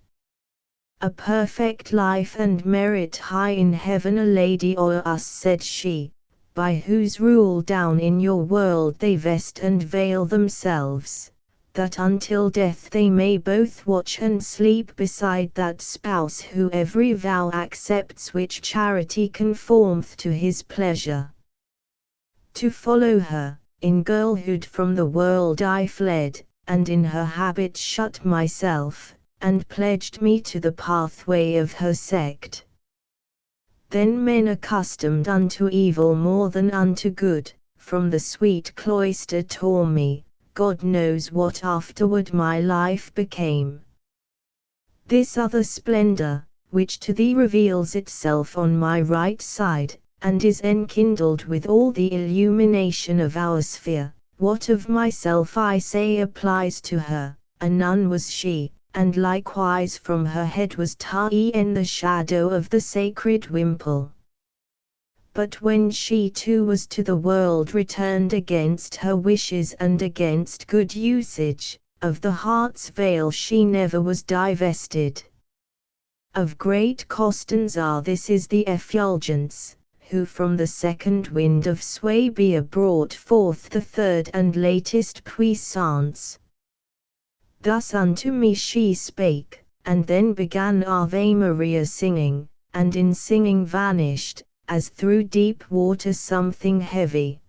A perfect life and merit high in heaven a lady o'er us, said she, by whose rule down in your world they vest and veil themselves, that until death they may both watch and sleep beside that spouse who every vow accepts, which charity conformeth to his pleasure. To follow her, in girlhood from the world I fled, and in her habit shut myself, and pledged me to the pathway of her sect. Then men accustomed unto evil more than unto good, from the sweet cloister tore me. God knows what afterward my life became. This other splendor, which to thee reveals itself on my right side, and is enkindled with all the illumination of our sphere, what of myself I say applies to her. A nun was she, and likewise from her head was ta'en the shadow of the sacred wimple. But when she too was to the world returned against her wishes and against good usage, of the heart's veil she never was divested. Of great Costanza this is the effulgence, who from the second wind of Swabia brought forth the third and latest puissance. Thus unto me she spake, and then began Ave Maria singing, and in singing vanished, as through deep water something heavy.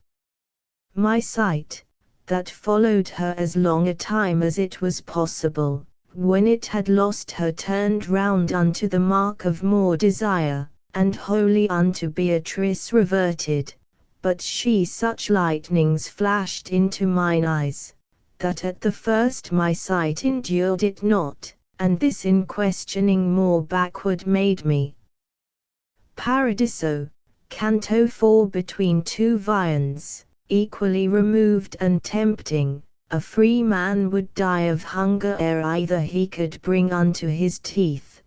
My sight, that followed her as long a time as it was possible, when it had lost her turned round unto the mark of more desire, and wholly unto Beatrice reverted, but she such lightnings flashed into mine eyes, that at the first my sight endured it not, and this in questioning more backward made me. Paradiso, Canto 4. Between two viands, equally removed and tempting, a free man would die of hunger ere either he could bring unto his teeth.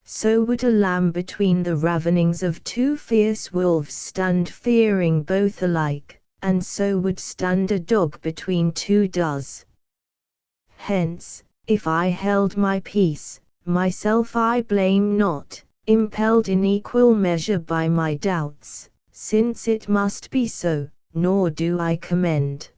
So would a lamb between the ravenings of two fierce wolves stand fearing both alike, and so would stand a dog between two does. Hence, if I held my peace, myself I blame not, impelled in equal measure by my doubts, since it must be so, nor do I commend.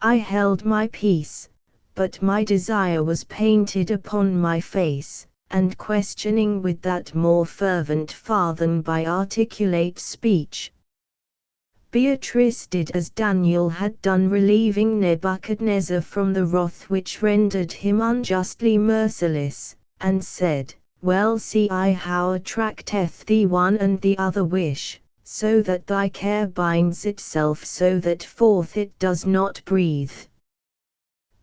I held my peace, but my desire was painted upon my face, and questioning with that more fervent far than by articulate speech. Beatrice did as Daniel had done, relieving Nebuchadnezzar from the wrath which rendered him unjustly merciless, and said, Well see I how attracteth thee one and the other wish, so that thy care binds itself so that forth it does not breathe.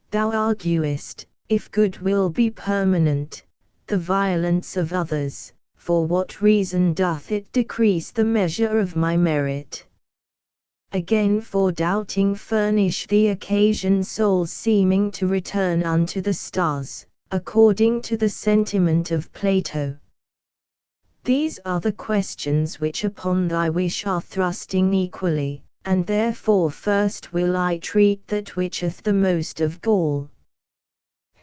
Thou arguest, if good will be permanent, the violence of others, for what reason doth it decrease the measure of my merit? Again, for doubting furnish the occasion souls seeming to return unto the stars, according to the sentiment of Plato. These are the questions which upon thy wish are thrusting equally, and therefore first will I treat that which hath the most of gall.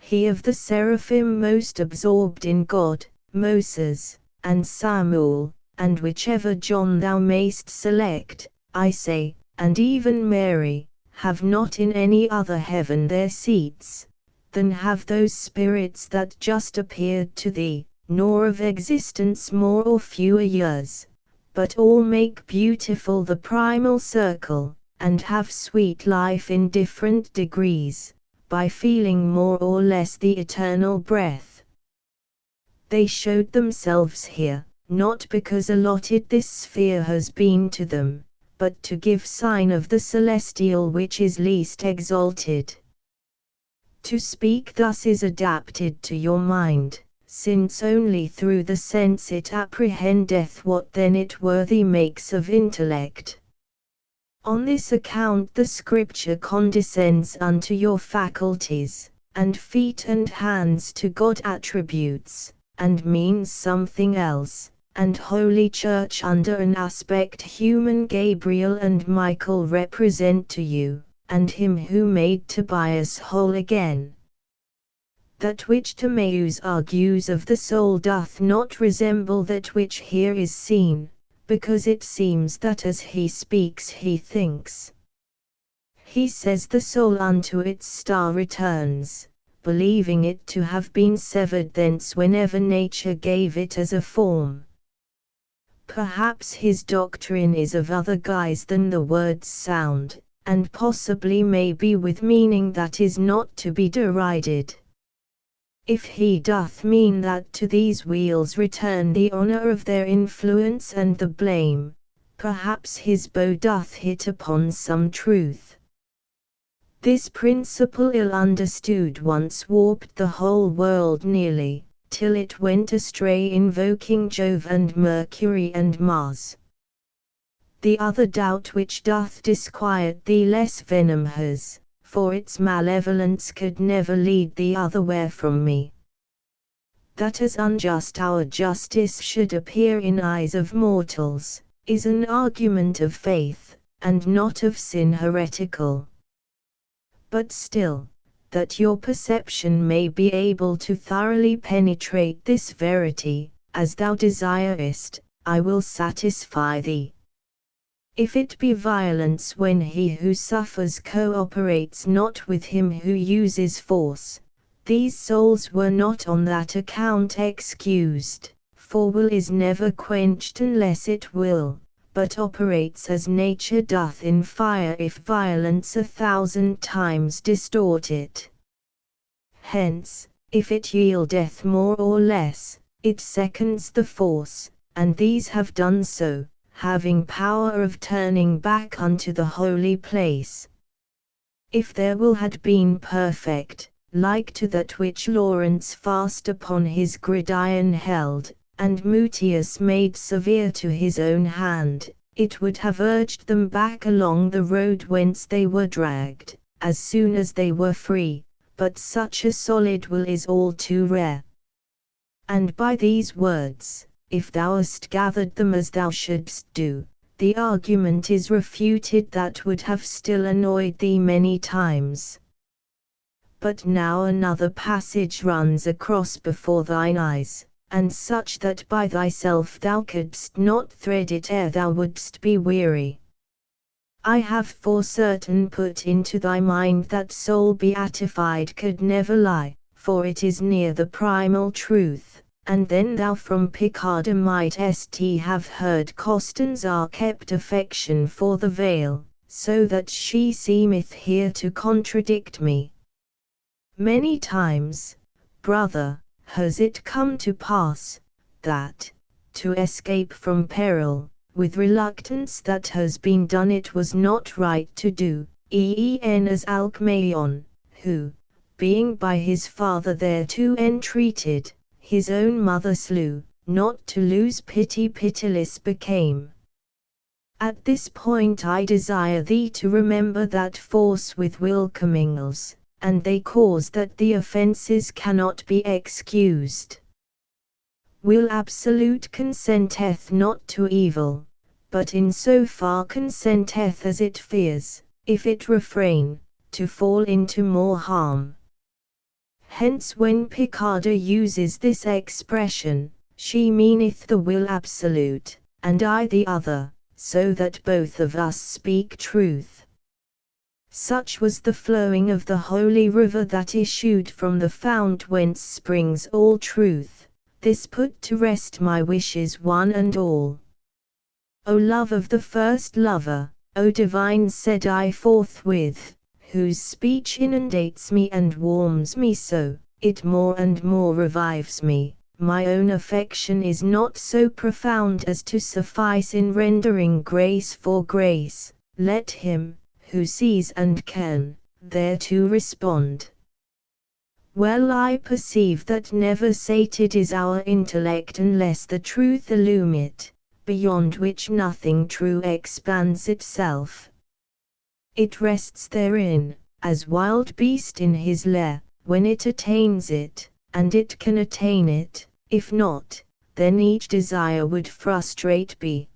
He of the seraphim most absorbed in God, Moses, and Samuel, and whichever John thou mayst select, I say, and even Mary, have not in any other heaven their seats, than have those spirits that just appeared to thee, nor of existence more or fewer years, but all make beautiful the primal circle, and have sweet life in different degrees, by feeling more or less the eternal breath. They showed themselves here, not because allotted this sphere has been to them, but to give sign of the celestial which is least exalted. To speak thus is adapted to your mind, since only through the sense it apprehendeth what then it worthy makes of intellect. On this account the Scripture condescends unto your faculties, and feet and hands to God attributes, and means something else, and Holy Church under an aspect human Gabriel and Michael represent to you, and him who made Tobias whole again. That which Timaeus argues of the soul doth not resemble that which here is seen, because it seems that as he speaks he thinks. He says the soul unto its star returns, believing it to have been severed thence whenever nature gave it as a form. Perhaps his doctrine is of other guise than the words sound, and possibly may be with meaning that is not to be derided. If he doth mean that to these wheels return the honour of their influence and the blame, perhaps his bow doth hit upon some truth. This principle ill understood once warped the whole world nearly, till it went astray invoking Jove and Mercury and Mars. The other doubt which doth disquiet thee less venom has, for its malevolence could never lead thee otherwhere from me. That as unjust our justice should appear in eyes of mortals, is an argument of faith, and not of sin heretical. But still, that your perception may be able to thoroughly penetrate this verity, as thou desirest, I will satisfy thee. If it be violence when he who suffers cooperates not with him who uses force, these souls were not on that account excused, for will is never quenched unless it will, but operates as nature doth in fire if violence 1,000 times distort it. Hence, if it yieldeth more or less, it seconds the force, and these have done so, having power of turning back unto the holy place. If their will had been perfect, like to that which Lawrence fast upon his gridiron held, and Mutius made severe to his own hand, it would have urged them back along the road whence they were dragged, as soon as they were free, but such a solid will is all too rare. And by these words, if thou hast gathered them as thou shouldst do, the argument is refuted that would have still annoyed thee many times. But now another passage runs across before thine eyes, and such that by thyself thou couldst not thread it ere thou wouldst be weary. I have for certain put into thy mind that soul beatified could never lie, for it is near the primal truth, and then thou from Picarda mightst have heard Costans are kept affection for the veil, so that she seemeth here to contradict me. Many times, brother, has it come to pass, that, to escape from peril, with reluctance that has been done it was not right to do, as Alcmaeon, who, being by his father thereto entreated, his own mother slew, not to lose pity pitiless became. At this point I desire thee to remember that force with will commingles, and they cause that the offences cannot be excused. Will absolute consenteth not to evil, but in so far consenteth as it fears, if it refrain, to fall into more harm. Hence when Picarda uses this expression, she meaneth the will absolute, and I the other, so that both of us speak truth. Such was the flowing of the holy river that issued from the fount whence springs all truth, this put to rest my wishes one and all. O love of the first lover, O divine said I forthwith, whose speech inundates me and warms me so, it more and more revives me, my own affection is not so profound as to suffice in rendering grace for grace, let him, who sees and can, thereto respond. Well I perceive that never sated is our intellect unless the truth illume it, beyond which nothing true expands itself. It rests therein, as wild beast in his lair, when it attains it, and it can attain it, if not, then each desire would frustrate be.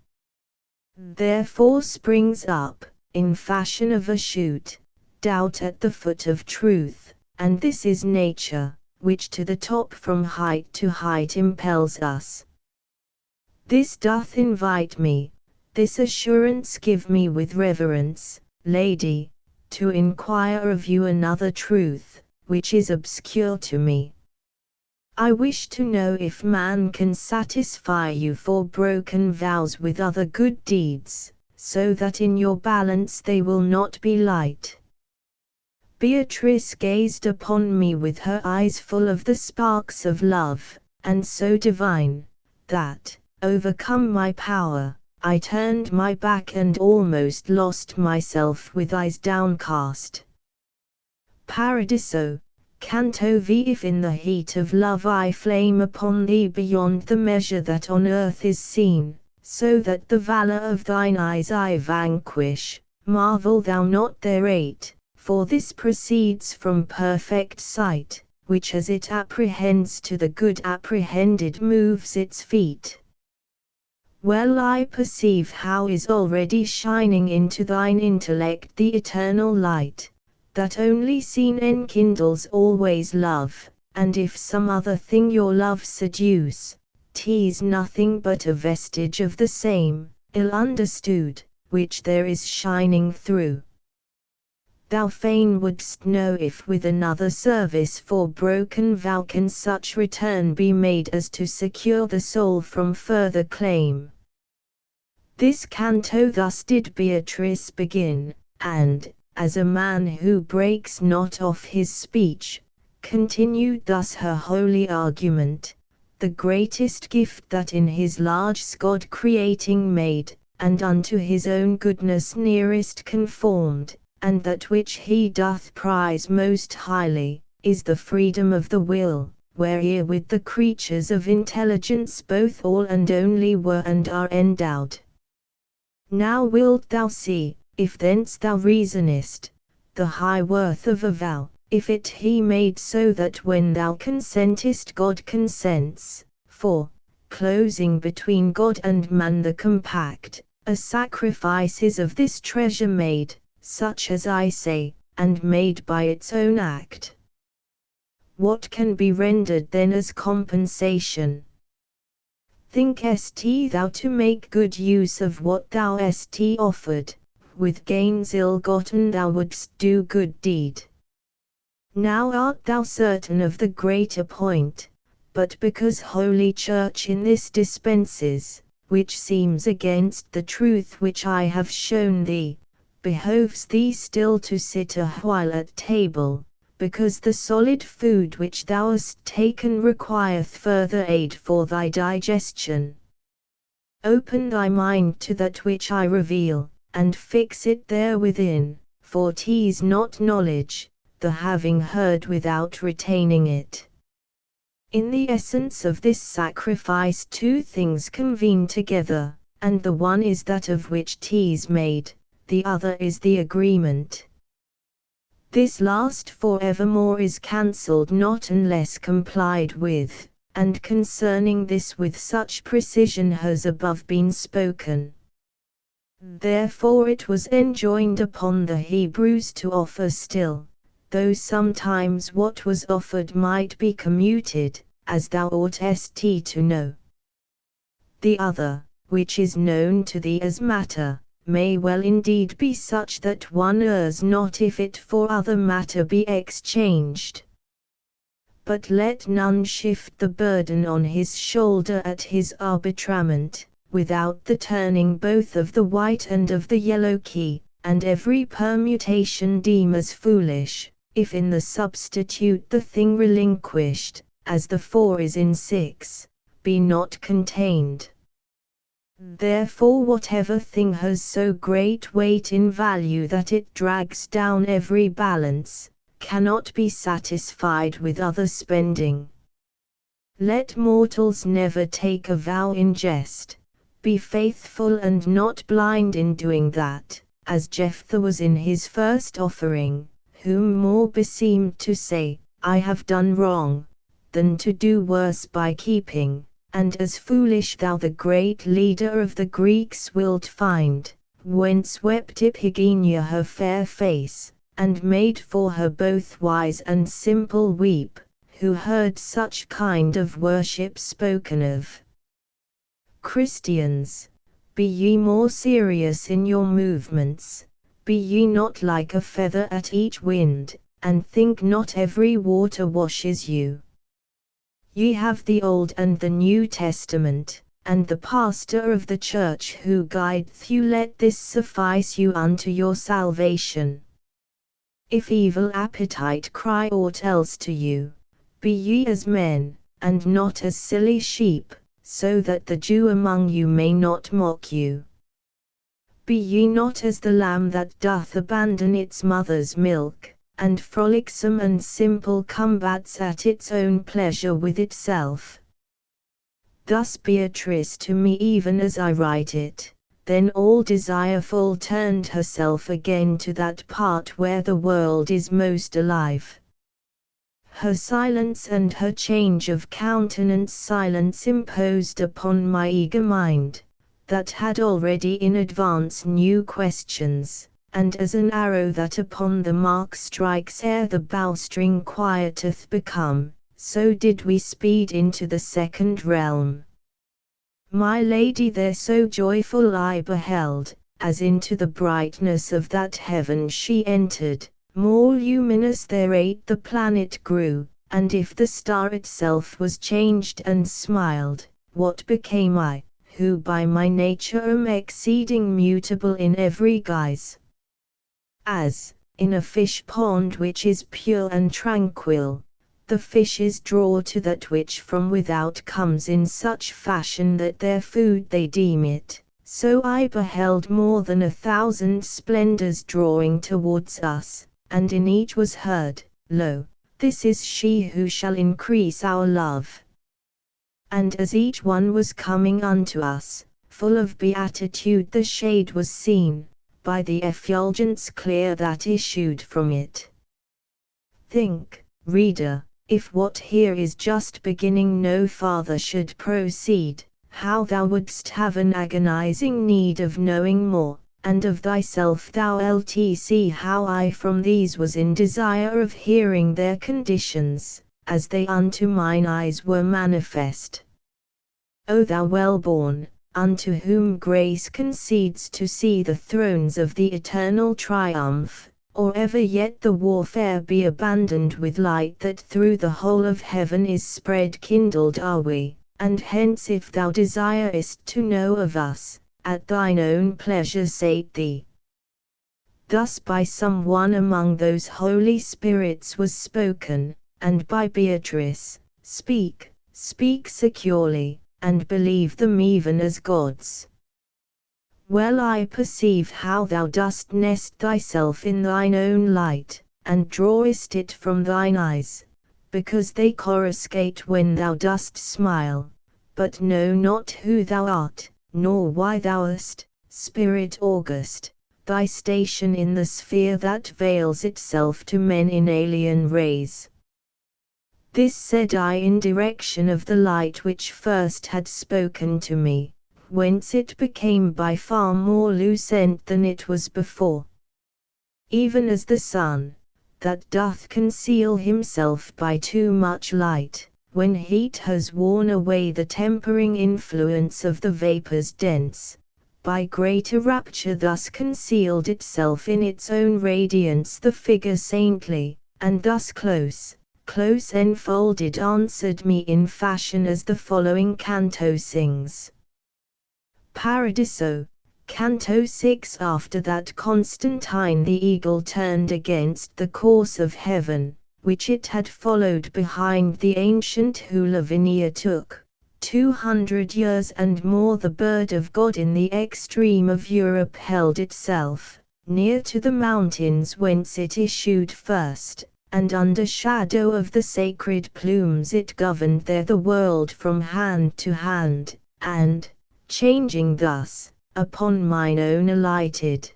Therefore springs up, in fashion of a shoot, doubt at the foot of truth, and this is nature, which to the top from height to height impels us. This doth invite me, this assurance give me with reverence, Lady, to inquire of you another truth, which is obscure to me. I wish to know if man can satisfy you for broken vows with other good deeds, so that in your balance they will not be light. Beatrice gazed upon me with her eyes full of the sparks of love, and so divine, that, overcome my power, I turned my back and almost lost myself with eyes downcast. Paradiso, Canto V. If in the heat of love I flame upon thee beyond the measure that on earth is seen, so that the valor of thine eyes I vanquish, marvel thou not thereat, for this proceeds from perfect sight, which as it apprehends to the good apprehended moves its feet. Well I perceive how is already shining into thine intellect the eternal light, that only seen enkindles always love, and if some other thing your love seduce, 'tis nothing but a vestige of the same, ill understood, which there is shining through. Thou fain wouldst know if with another service for broken vow can such return be made as to secure the soul from further claim. This canto thus did Beatrice begin, and, as a man who breaks not off his speech, continued thus her holy argument, the greatest gift that in his large God creating made, and unto his own goodness nearest conformed, and that which he doth prize most highly, is the freedom of the will, where with the creatures of intelligence both all and only were and are endowed. Now wilt thou see, if thence thou reasonest, the high worth of a vow, if it he made so that when thou consentest God consents, for, closing between God and man the compact, a sacrifice is of this treasure made, such as I say, and made by its own act. What can be rendered then as compensation? Thinkest thou to make good use of what thou est offered, with gains ill-gotten thou wouldst do good deed. Now art thou certain of the greater point, but because Holy Church in this dispenses, which seems against the truth which I have shown thee, behoves thee still to sit a while at table, because the solid food which thou hast taken requireth further aid for thy digestion. Open thy mind to that which I reveal, and fix it there within, for 'tis not knowledge, the having heard without retaining it. In the essence of this sacrifice two things convene together, and the one is that of which 'tis made, the other is the agreement. This last forevermore is cancelled not unless complied with, and concerning this with such precision has above been spoken. Therefore it was enjoined upon the Hebrews to offer still, though sometimes what was offered might be commuted, as thou oughtest to know. The other, which is known to thee as matter, may well indeed be such that one errs not if it for other matter be exchanged. But let none shift the burden on his shoulder at his arbitrament, without the turning both of the white and of the yellow key, and every permutation deem as foolish, if in the substitute the thing relinquished, as the 4 is in 6, be not contained. Therefore whatever thing has so great weight in value that it drags down every balance, cannot be satisfied with other spending. Let mortals never take a vow in jest, be faithful and not blind in doing that, as Jephthah was in his first offering, whom more beseemed to say, I have done wrong, than to do worse by keeping. And as foolish thou the great leader of the Greeks wilt find, when swept Iphigenia her fair face, and made for her both wise and simple weep, who heard such kind of worship spoken of. Christians, be ye more serious in your movements, Be ye not like a feather at each wind, and think not every water washes you. Ye have the Old and the New Testament, and the pastor of the church who guideth you. Let this suffice you unto your salvation. If evil appetite cry aught else to you, be ye as men, and not as silly sheep, so that the Jew among you may not mock you. Be ye not as the lamb that doth abandon its mother's milk, and frolicsome and simple combats at its own pleasure with itself. Thus Beatrice to me even as I write it, then all desireful turned herself again to that part where the world is most alive. Her silence and her change of countenance silence imposed upon my eager mind, that had already in advance new questions, and as an arrow that upon the mark strikes ere the bowstring quieteth become, so did we speed into the second realm. My lady there so joyful I beheld, as into the brightness of that heaven she entered, more luminous thereat the planet grew, and if the star itself was changed and smiled, what became I, who by my nature am exceeding mutable in every guise? As, in a fish pond which is pure and tranquil, the fishes draw to that which from without comes in such fashion that their food they deem it, so I beheld more than 1,000 splendors drawing towards us, and in each was heard, Lo, this is she who shall increase our love. And as each one was coming unto us, full of beatitude the shade was seen, by the effulgence clear that issued from it. Think, reader, if what here is just beginning no farther should proceed, how thou wouldst have an agonizing need of knowing more, and of thyself thou lt see how I from these was in desire of hearing their conditions, as they unto mine eyes were manifest. O thou well-born, unto whom grace concedes to see the thrones of the eternal triumph, or ever yet the warfare be abandoned with light that through the whole of heaven is spread kindled are we, and hence if thou desirest to know of us, at thine own pleasure sate thee. Thus by some one among those holy spirits was spoken, and by Beatrice, speak securely, and believe them even as gods. Well I perceive how thou dost nest thyself in thine own light, and drawest it from thine eyes, because they coruscate when thou dost smile, but know not who thou art, nor why thou art, spirit august, thy station in the sphere that veils itself to men in alien rays. This said I in direction of the light which first had spoken to me, whence it became by far more lucent than it was before. Even as the sun, that doth conceal himself by too much light, when heat has worn away the tempering influence of the vapors dense, by greater rapture thus concealed itself in its own radiance the figure saintly, and thus close enfolded answered me in fashion as the following canto sings. Paradiso, Canto 6. After that Constantine the eagle turned against the course of heaven, which it had followed behind the ancient who Lavinia took, 200 years and more the bird of God in the extreme of Europe held itself, near to the mountains whence it issued first, and under shadow of the sacred plumes it governed there the world from hand to hand, and, changing thus, upon mine own alighted.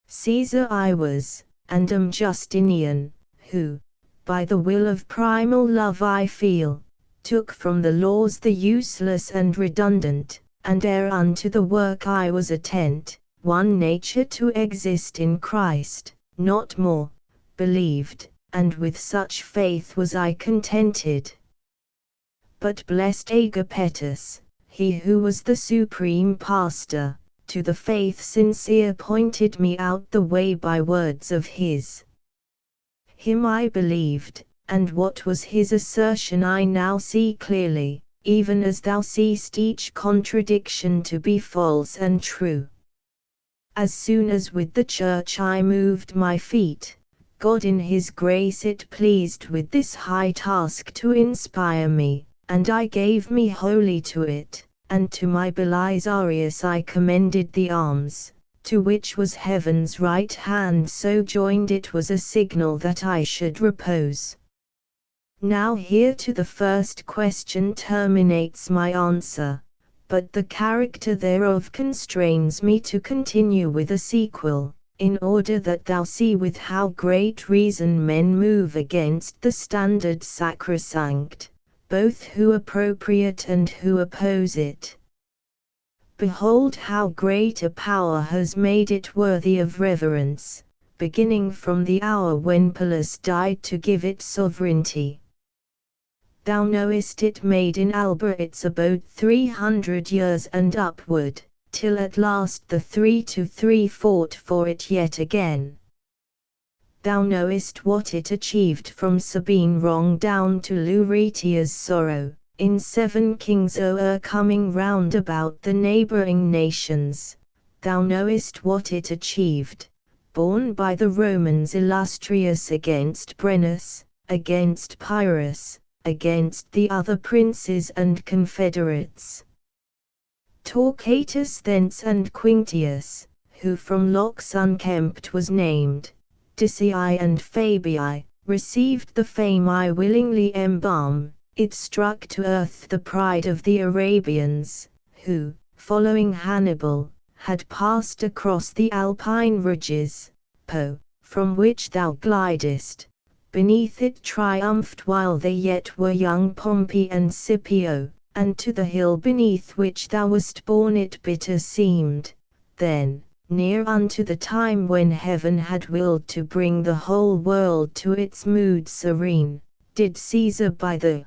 Caesar I was, and am Justinian, who, by the will of primal love I feel, took from the laws the useless and redundant, and ere unto the work I was attent, one nature to exist in Christ, not more, believed, and with such faith was I contented. But blessed Agapetus, he who was the supreme pastor, to the faith sincere pointed me out the way by words of his. Him I believed, and what was his assertion I now see clearly, even as thou seest each contradiction to be false and true. As soon as with the church I moved my feet, God in his grace it pleased with this high task to inspire me, and I gave me wholly to it, and to my Belisarius I commended the arms, to which was heaven's right hand so joined it was a signal that I should repose. Now here to the first question terminates my answer, but the character thereof constrains me to continue with a sequel, in order that thou see with how great reason men move against the standard sacrosanct, both who appropriate and who oppose it. Behold how great a power has made it worthy of reverence, beginning from the hour when Pallas died to give it sovereignty. Thou knowest it made in Alba its abode 300 years and upward, till at last the 3 fought for it yet again. Thou knowest what it achieved from Sabine wrong down to Lucretia's sorrow, in 7 kings coming round about the neighbouring nations. Thou knowest what it achieved, borne by the Romans illustrious against Brennus, against Pyrrhus, against the other princes and confederates. Torquatus thence and Quinctius, who from locks unkempt was named, Decii and Fabii, received the fame I willingly embalm. It struck to earth the pride of the Arabians, who, following Hannibal, had passed across the Alpine ridges, Po, from which thou glidest. Beneath it triumphed while they yet were young Pompey and Scipio, and to the hill beneath which thou wast born it bitter seemed. Then, near unto the time when heaven had willed to bring the whole world to its mood serene, did Caesar by the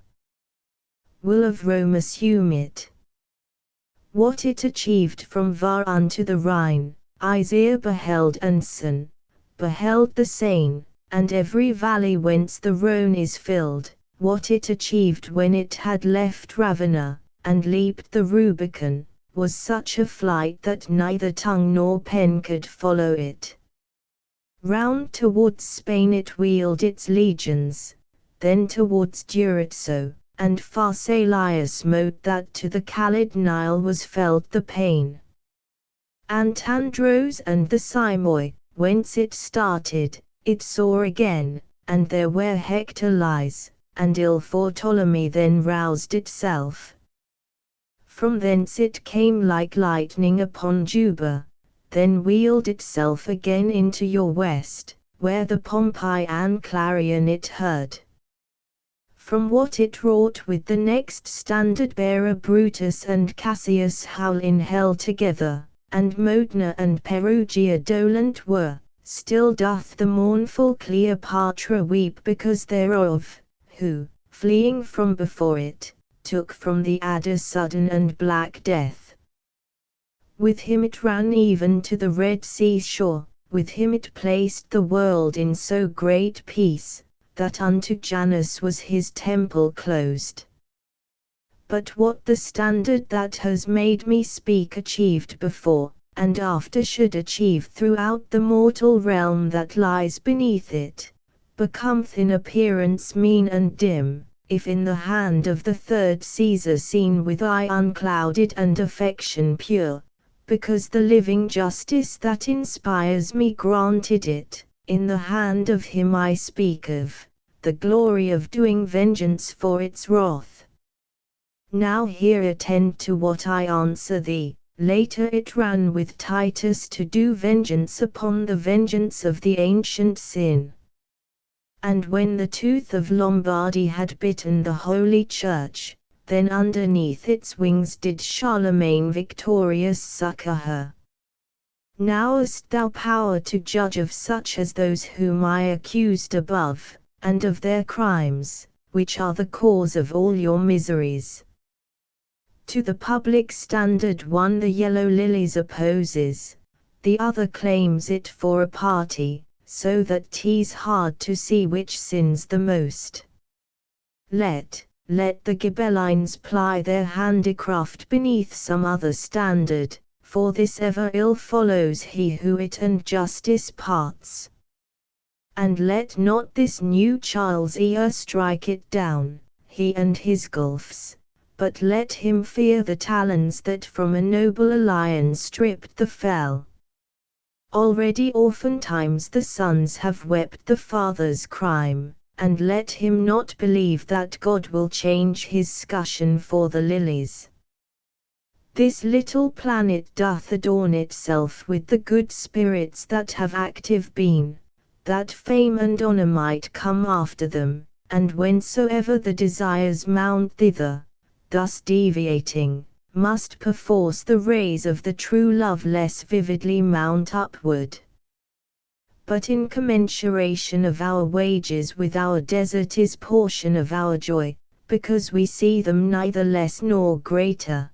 will of Rome assume it. What it achieved from Var unto the Rhine, Isaiah beheld and Son beheld the Seine, and every valley whence the Rhone is filled, what it achieved when it had left Ravenna, and leaped the Rubicon, was such a flight that neither tongue nor pen could follow it. Round towards Spain it wheeled its legions, then towards Durazzo, and Pharsalius smote that to the Khalid Nile was felt the pain. Antandros and the Simois, whence it started, it saw again, and there where Hector lies, and ill for Ptolemy then roused itself. From thence it came like lightning upon Juba, then wheeled itself again into your west, where the Pompeian clarion it heard. From what it wrought with the next standard-bearer Brutus and Cassius howl in hell together, and Modena and Perugia dolent were, still doth the mournful Cleopatra weep because thereof, who, fleeing from before it, took from the adder sudden and black death. With him it ran even to the Red Sea shore, with him it placed the world in so great peace, that unto Janus was his temple closed. But what the standard that has made me speak achieved before, and after should achieve throughout the mortal realm that lies beneath it, becometh in appearance mean and dim, if in the hand of the third Caesar seen with eye unclouded and affection pure, because the living justice that inspires me granted it, in the hand of him I speak of, the glory of doing vengeance for its wrath. Now here attend to what I answer thee. Later it ran with Titus to do vengeance upon the vengeance of the ancient sin. And when the tooth of Lombardy had bitten the Holy Church, then underneath its wings did Charlemagne victorious succour her. Now hast thou power to judge of such as those whom I accused above, and of their crimes, which are the cause of all your miseries. To the public standard one the yellow lilies opposes, the other claims it for a party, so that 'tis hard to see which sins the most. Let the Ghibellines ply their handicraft beneath some other standard, for this ever ill follows he who it and justice parts. And let not this new Charles e'er strike it down, he and his gulfs, but let him fear the talons that from a noble lion stripped the fell. Already oftentimes the sons have wept the father's crime, and let him not believe that God will change his scutcheon for the lilies. This little planet doth adorn itself with the good spirits that have active been, that fame and honour might come after them, and whensoever the desires mount thither, thus deviating, must perforce the rays of the true love less vividly mount upward. But in commensuration of our wages with our desert is portion of our joy, because we see them neither less nor greater.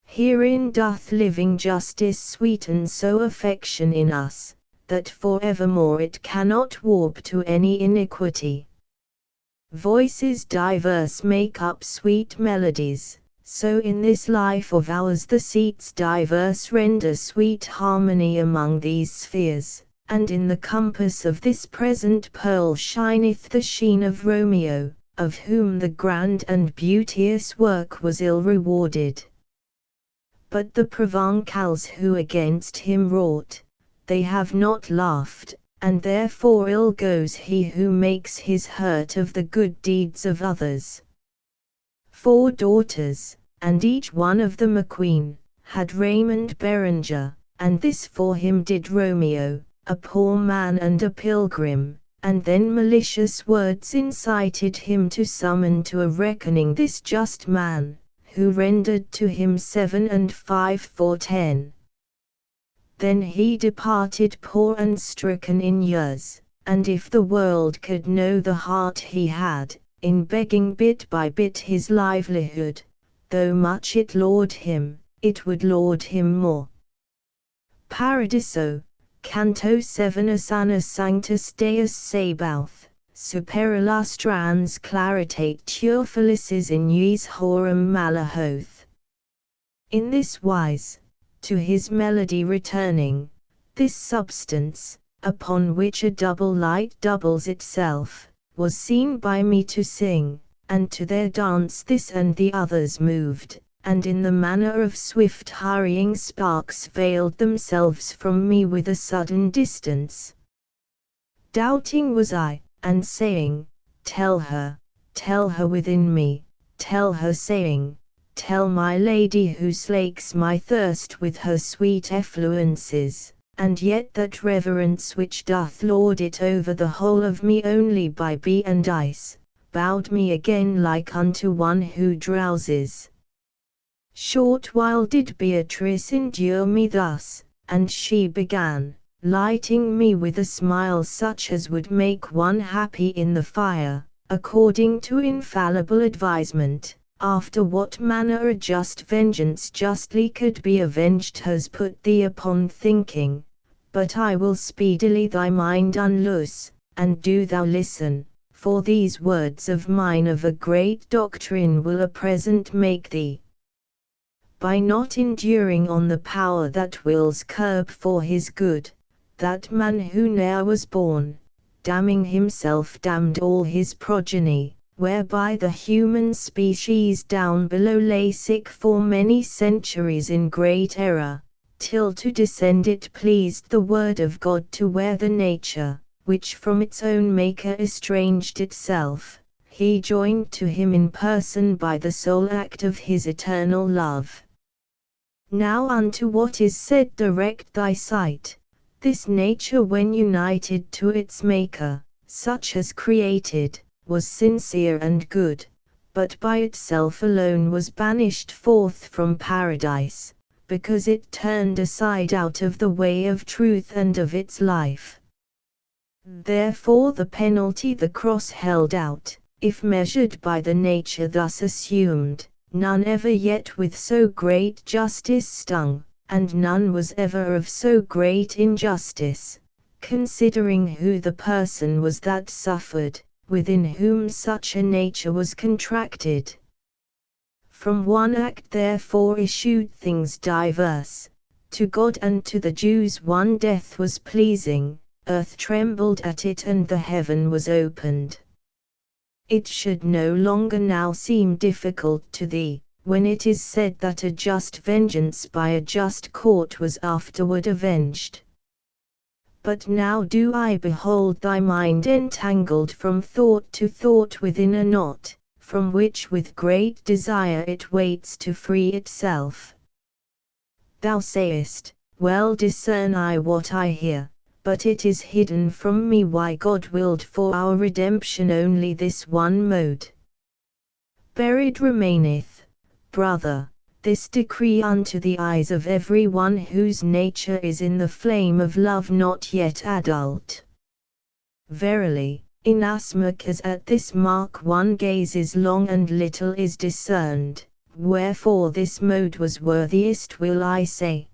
Herein doth living justice sweeten so affection in us, that for evermore it cannot warp to any iniquity. Voices diverse make up sweet melodies, so in this life of ours the seats diverse render sweet harmony among these spheres. And in the compass of this present pearl shineth the sheen of Romeo, of whom the grand and beauteous work was ill rewarded. But the Provençals who against him wrought, they have not laughed, and therefore ill goes he who makes his hurt of the good deeds of others. 4 daughters, and each one of them a queen, had Raymond Berenger, and this for him did Romeo, a poor man and a pilgrim, and then malicious words incited him to summon to a reckoning this just man, who rendered to him 7 and 5 for 10. Then he departed poor and stricken in years, and if the world could know the heart he had, in begging bit by bit his livelihood, though much it laud him, it would laud him more. Paradiso, Canto 7 Asana Sanctus Deus Sabaoth, super illustrans claritate tur felices in iis horum malahoth. In this wise, to his melody returning, this substance, upon which a double light doubles itself, was seen by me to sing, and to their dance this and the others moved, and in the manner of swift hurrying sparks veiled themselves from me with a sudden distance. Doubting was I, and saying, tell her within me, tell her saying, tell my lady who slakes my thirst with her sweet effluences, and yet that reverence which doth lord it over the whole of me only by bee and ice, bowed me again like unto one who drowses. Short while did Beatrice endure me thus, and she began, lighting me with a smile such as would make one happy in the fire, according to infallible advisement, after what manner a just vengeance justly could be avenged has put thee upon thinking, but I will speedily thy mind unloose, and do thou listen, for these words of mine of a great doctrine will a present make thee. By not enduring on the power that wills curb for his good, that man who ne'er was born, damning himself damned all his progeny, whereby the human species down below lay sick for many centuries in great error, till to descend it pleased the word of God to where the nature, which from its own maker estranged itself, he joined to him in person by the sole act of his eternal love. Now unto what is said direct thy sight, this nature when united to its maker, such as created, was sincere and good, but by itself alone was banished forth from paradise, because it turned aside out of the way of truth and of its life. Therefore the penalty the cross held out, if measured by the nature thus assumed, none ever yet with so great justice stung, and none was ever of so great injustice, considering who the person was that suffered, within whom such a nature was contracted. From one act therefore issued things diverse. To God and to the Jews one death was pleasing, earth trembled at it and the heaven was opened. It should no longer now seem difficult to thee, when it is said that a just vengeance by a just court was afterward avenged. But now do I behold thy mind entangled from thought to thought within a knot, from which with great desire it waits to free itself. Thou sayest, well discern I what I hear, but it is hidden from me why God willed for our redemption only this one mode. Buried remaineth, brother, this decree unto the eyes of every one whose nature is in the flame of love not yet adult. Verily, inasmuch as at this mark one gazes long and little is discerned, wherefore this mode was worthiest will I say.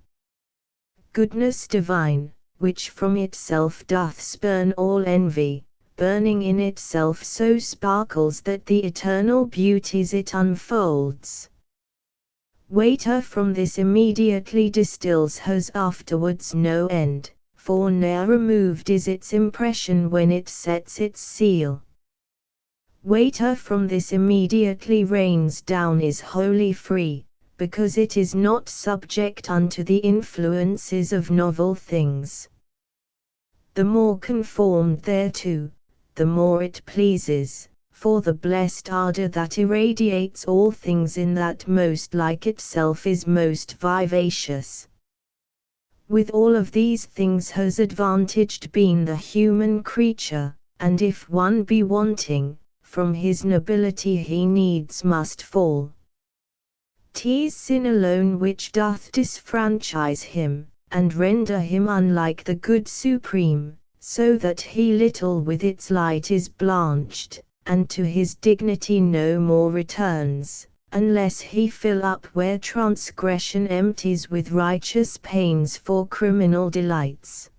Goodness divine, which from itself doth spurn all envy, burning in itself so sparkles that the eternal beauties it unfolds. Water from this immediately distills hers afterwards no end, for ne'er removed is its impression when it sets its seal. Water from this immediately rains down is wholly free, because it is not subject unto the influences of novel things. The more conformed thereto, the more it pleases, for the blessed ardour that irradiates all things in that most like itself is most vivacious. With all of these things has advantaged been the human creature, and if one be wanting, from his nobility he needs must fall. 'Tis sin alone which doth disfranchise him, and render him unlike the good supreme, so that he little with its light is blanched, and to his dignity no more returns, unless he fill up where transgression empties with righteous pains for criminal delights.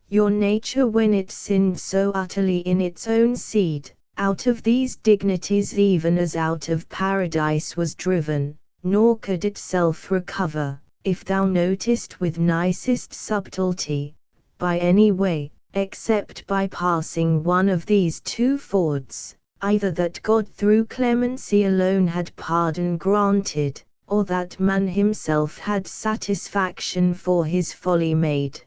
Your nature when it sinned so utterly in its own seed, out of these dignities even as out of paradise was driven, nor could itself recover, if thou notest with nicest subtlety, by any way, except by passing one of these two fords, either that God through clemency alone had pardon granted, or that man himself had satisfaction for his folly made.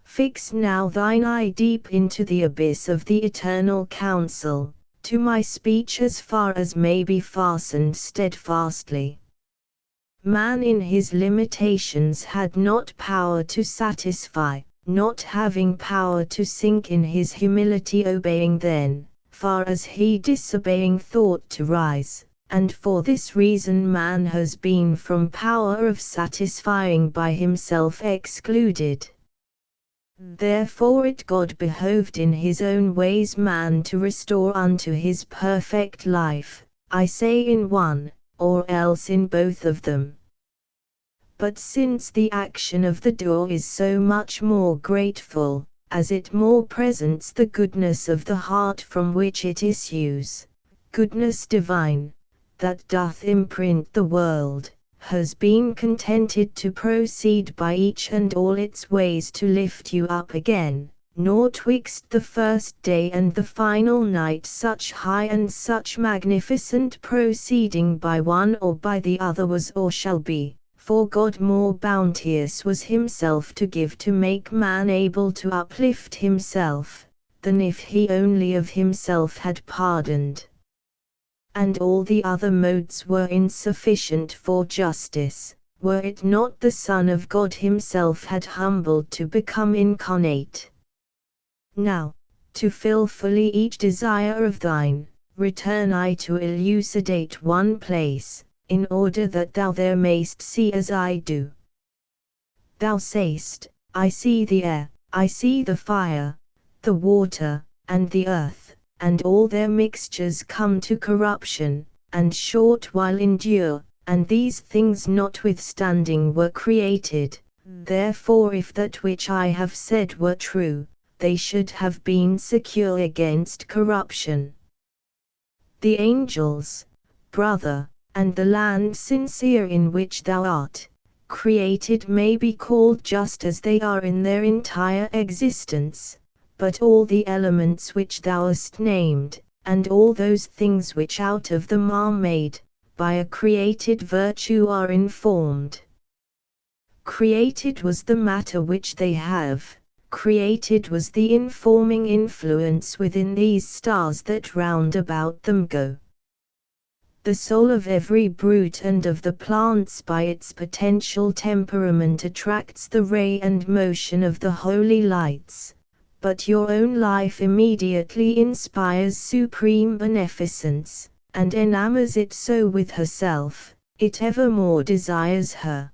Fix now thine eye deep into the abyss of the eternal counsel, to my speech as far as may be fastened steadfastly. Man in his limitations had not power to satisfy, not having power to sink in his humility obeying then, far as he disobeying thought to rise, and for this reason man has been from power of satisfying by himself excluded. Therefore it God behoved in his own ways man to restore unto his perfect life, I say in one, or else in both of them. But since the action of the doer is so much more grateful, as it more presents the goodness of the heart from which it issues, goodness divine, that doth imprint the world, has been contented to proceed by each and all its ways to lift you up again, nor twixt the first day and the final night such high and such magnificent proceeding by one or by the other was or shall be, for God more bounteous was himself to give to make man able to uplift himself, than if he only of himself had pardoned. And all the other modes were insufficient for justice, were it not the Son of God himself had humbled to become incarnate. Now, to fill fully each desire of thine, return I to elucidate one place, in order that thou there mayst see as I do. Thou sayst, I see the air, I see the fire, the water, and the earth, and all their mixtures come to corruption, and short while endure, and these things notwithstanding were created. Therefore if that which I have said were true, they should have been secure against corruption. The angels, brother, and the land sincere in which thou art created may be called just as they are in their entire existence, but all the elements which thou hast named, and all those things which out of them are made, by a created virtue are informed. Created was the matter which they have, created was the informing influence within these stars that round about them go. The soul of every brute and of the plants by its potential temperament attracts the ray and motion of the holy lights, but your own life immediately inspires supreme beneficence, and enamors it so with herself, it evermore desires her.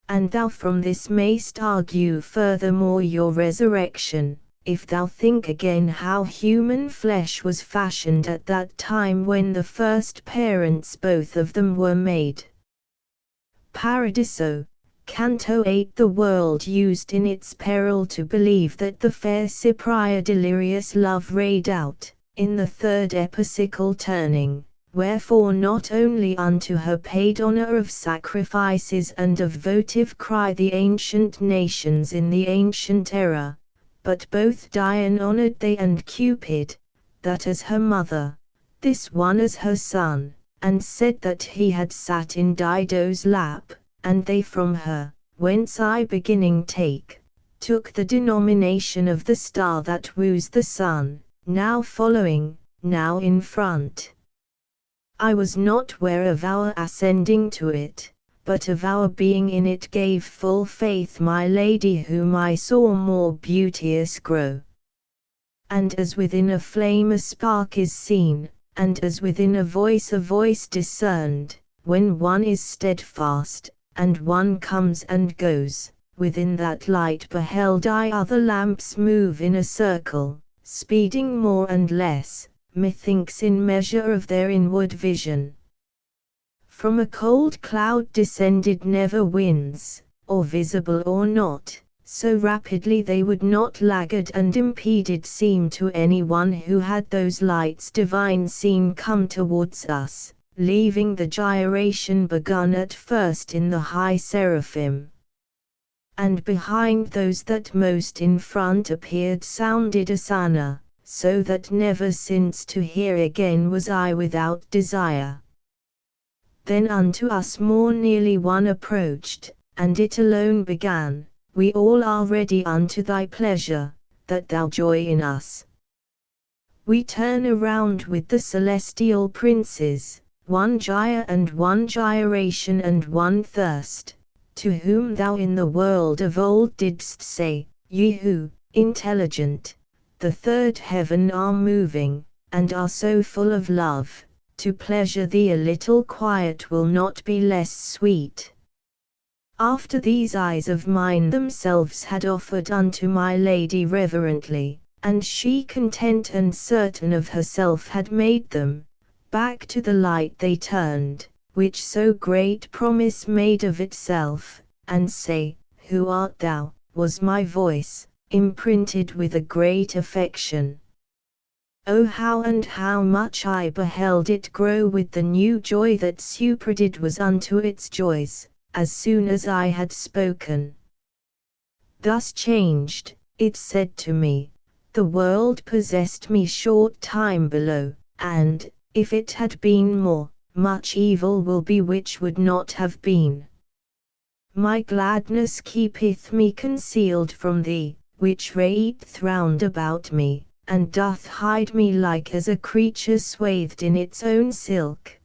And thou from this mayst argue furthermore your resurrection, if thou think again how human flesh was fashioned at that time when the first parents both of them were made. Paradiso, Canto 8. The world used in its peril to believe that the fair Cypria delirious love rayed out, in the third episcopal turning. Wherefore not only unto her paid honor of sacrifices and of votive cry the ancient nations in the ancient era, but both Dian honored they and Cupid, that as her mother, this one as her son, and said that he had sat in Dido's lap, and they from her, whence I beginning took the denomination of the star that woos the sun, now following, now in front. I was not ware of our ascending to it, but of our being in it gave full faith my lady whom I saw more beauteous grow. And as within a flame a spark is seen, and as within a voice discerned, when one is steadfast, and one comes and goes, within that light beheld I other lamps move in a circle, speeding more and less, methinks in measure of their inward vision. From a cold cloud descended never winds, or visible or not, so rapidly they would not laggard and impeded seem to any one who had those lights divine seen come towards us, leaving the gyration begun at first in the high seraphim. And behind those that most in front appeared sounded Asana, so that never since to hear again was I without desire. Then unto us more nearly one approached, and it alone began, we all are ready unto thy pleasure, that thou joy in us. We turn around with the celestial princes, one Jaya and one gyration and one thirst, to whom thou in the world of old didst say, ye who, intelligent, the third heaven are moving, and are so full of love, to pleasure thee a little quiet will not be less sweet. After these eyes of mine themselves had offered unto my lady reverently, and she content and certain of herself had made them, back to the light they turned, which so great promise made of itself, and say, who art thou, was my voice, imprinted with a great affection. Oh how and how much I beheld it grow with the new joy that superdid was unto its joys, as soon as I had spoken. Thus changed, it said to me, the world possessed me short time below, and, if it had been more, much evil will be which would not have been. My gladness keepeth me concealed from thee, which rayeth round about me, and doth hide me like as a creature swathed in its own silk.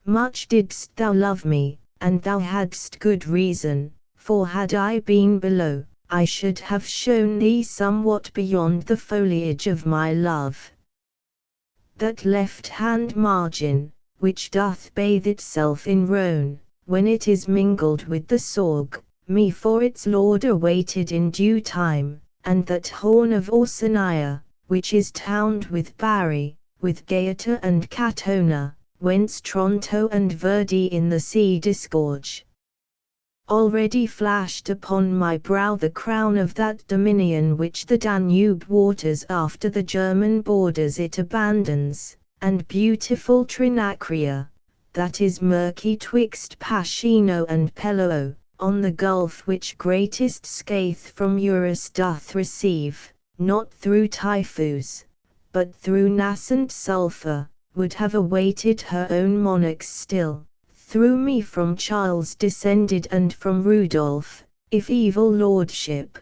Much didst thou love me, and thou hadst good reason, for had I been below, I should have shown thee somewhat beyond the foliage of my love. That left-hand margin, which doth bathe itself in Rhone, when it is mingled with the Sorgue, me for its lord awaited in due time, and that horn of Orsania, which is towned with Bari, with Gaeta and Catona, whence Tronto and Verdi in the sea disgorge. Already flashed upon my brow the crown of that dominion which the Danube waters after the German borders it abandons, and beautiful Trinacria, that is murky twixt Pacino and Pelluo, on the gulf which greatest scathe from Eurus doth receive, not through Typhus, but through nascent sulphur, would have awaited her own monarchs still, through me from Charles descended and from Rudolph, if evil lordship,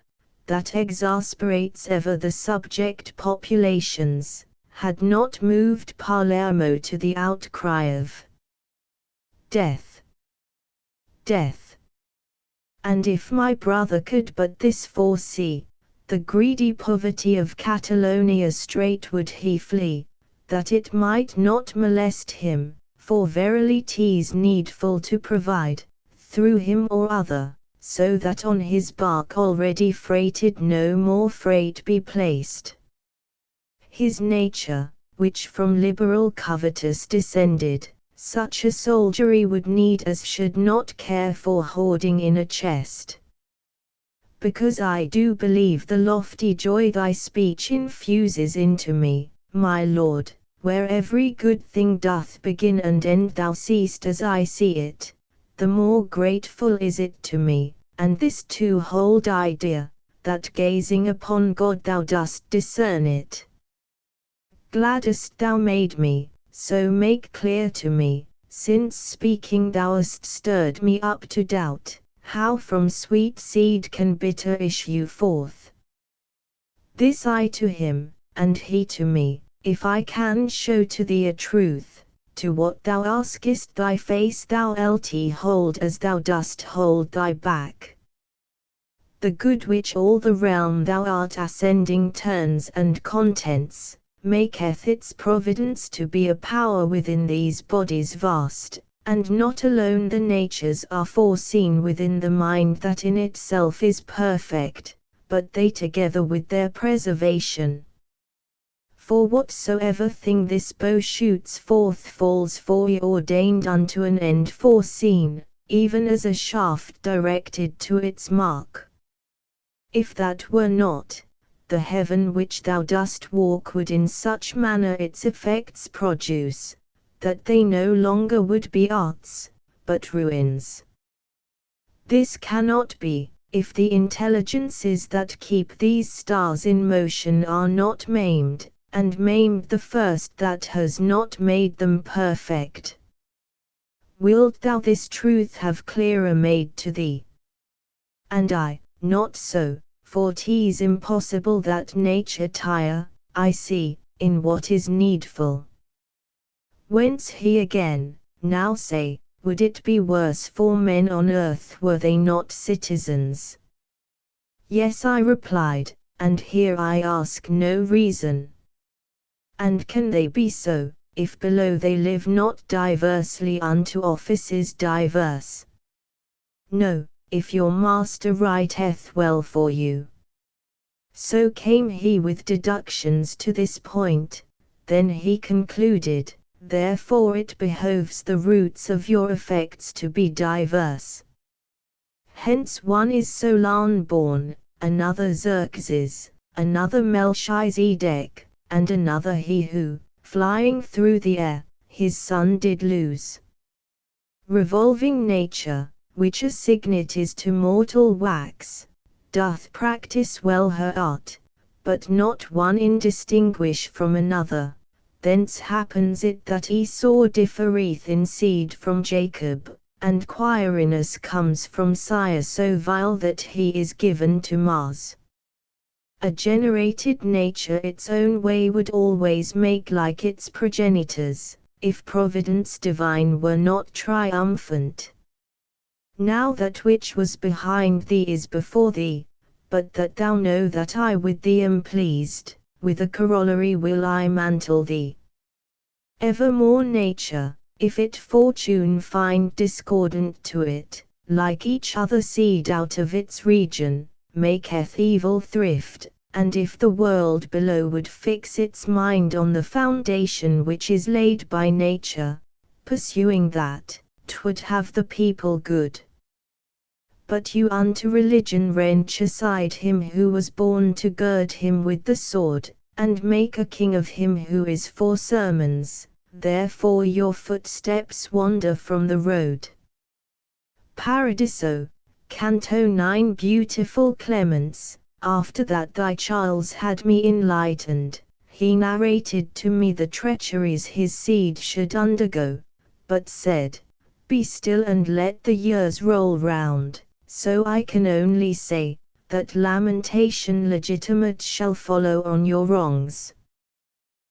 that exasperates ever the subject populations, had not moved Palermo to the outcry of death. Death. And if my brother could but this foresee, the greedy poverty of Catalonia straight would he flee, that it might not molest him, for verily 'tis needful to provide, through him or other, so that on his bark already freighted no more freight be placed. His nature, which from liberal covetous descended, such a soldiery would need as should not care for hoarding in a chest. Because I do believe the lofty joy thy speech infuses into me, my lord, where every good thing doth begin and end thou seest as I see it, the more grateful is it to me, and this too hold I dear, that gazing upon God thou dost discern it. Gladdest thou made me, so make clear to me, since speaking thou hast stirred me up to doubt, how from sweet seed can bitter issue forth. This I to him, and he to me, if I can show to thee a truth, to what thou askest thy face thou lt hold as thou dost hold thy back. The good which all the realm thou art ascending turns and contents, maketh its providence to be a power within these bodies vast, and not alone the natures are foreseen within the mind that in itself is perfect, but they together with their preservation. For whatsoever thing this bow shoots forth falls foreordained unto an end foreseen, even as a shaft directed to its mark. If that were not, the heaven which thou dost walk would in such manner its effects produce, that they no longer would be arts, but ruins. This cannot be, if the intelligences that keep these stars in motion are not maimed, and maimed the first that has not made them perfect. Wilt thou this truth have clearer made to thee? And I, not so, for 'tis impossible that nature tire, I see, in what is needful. Whence he again, now say, would it be worse for men on earth were they not citizens? Yes, I replied, and here I ask no reason. And can they be so, if below they live not diversely unto offices diverse? No, if your master writeth well for you. So came he with deductions to this point, then he concluded, therefore it behoves the roots of your effects to be diverse. Hence one is Solon born, another Xerxes, another Melchizedek, and another he who, flying through the air, his son did lose. Revolving nature, which a signet is to mortal wax, doth practice well her art, but not one indistinguish from another. Thence happens it that Esau differeth in seed from Jacob, and Quirinus comes from sire so vile that he is given to Mars. A generated nature its own way would always make like its progenitors, if providence divine were not triumphant. Now that which was behind thee is before thee, but that thou know that I with thee am pleased, with a corollary will I mantle thee. Evermore nature, if it fortune find discordant to it, like each other seed out of its region, maketh evil thrift, and if the world below would fix its mind on the foundation which is laid by nature, pursuing that 'twould have the people good. But you unto religion wrench aside him who was born to gird him with the sword, and make a king of him who is for sermons, therefore your footsteps wander from the road. Paradiso, Canto 9. Beautiful Clements, after that thy Charles had me enlightened, he narrated to me the treacheries his seed should undergo, but said, be still and let the years roll round, so I can only say, that lamentation legitimate shall follow on your wrongs.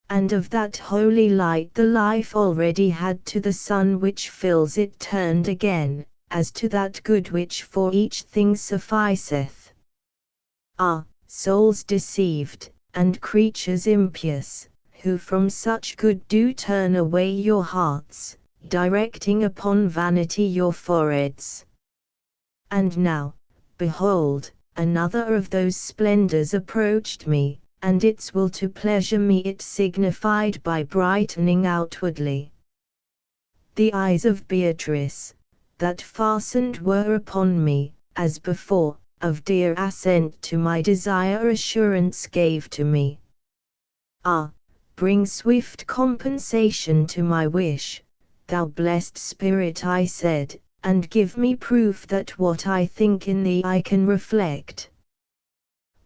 And of that holy light the life already had to the sun which fills it turned again, as to that good which for each thing sufficeth. Ah, souls deceived, and creatures impious, who from such good do turn away your hearts, directing upon vanity your foreheads. And now, behold, another of those splendors approached me, and its will to pleasure me it signified by brightening outwardly. The eyes of Beatrice, that fastened were upon me, as before, of dear assent to my desire assurance gave to me. Ah, bring swift compensation to my wish, thou blessed Spirit, I said, and give me proof that what I think in thee I can reflect.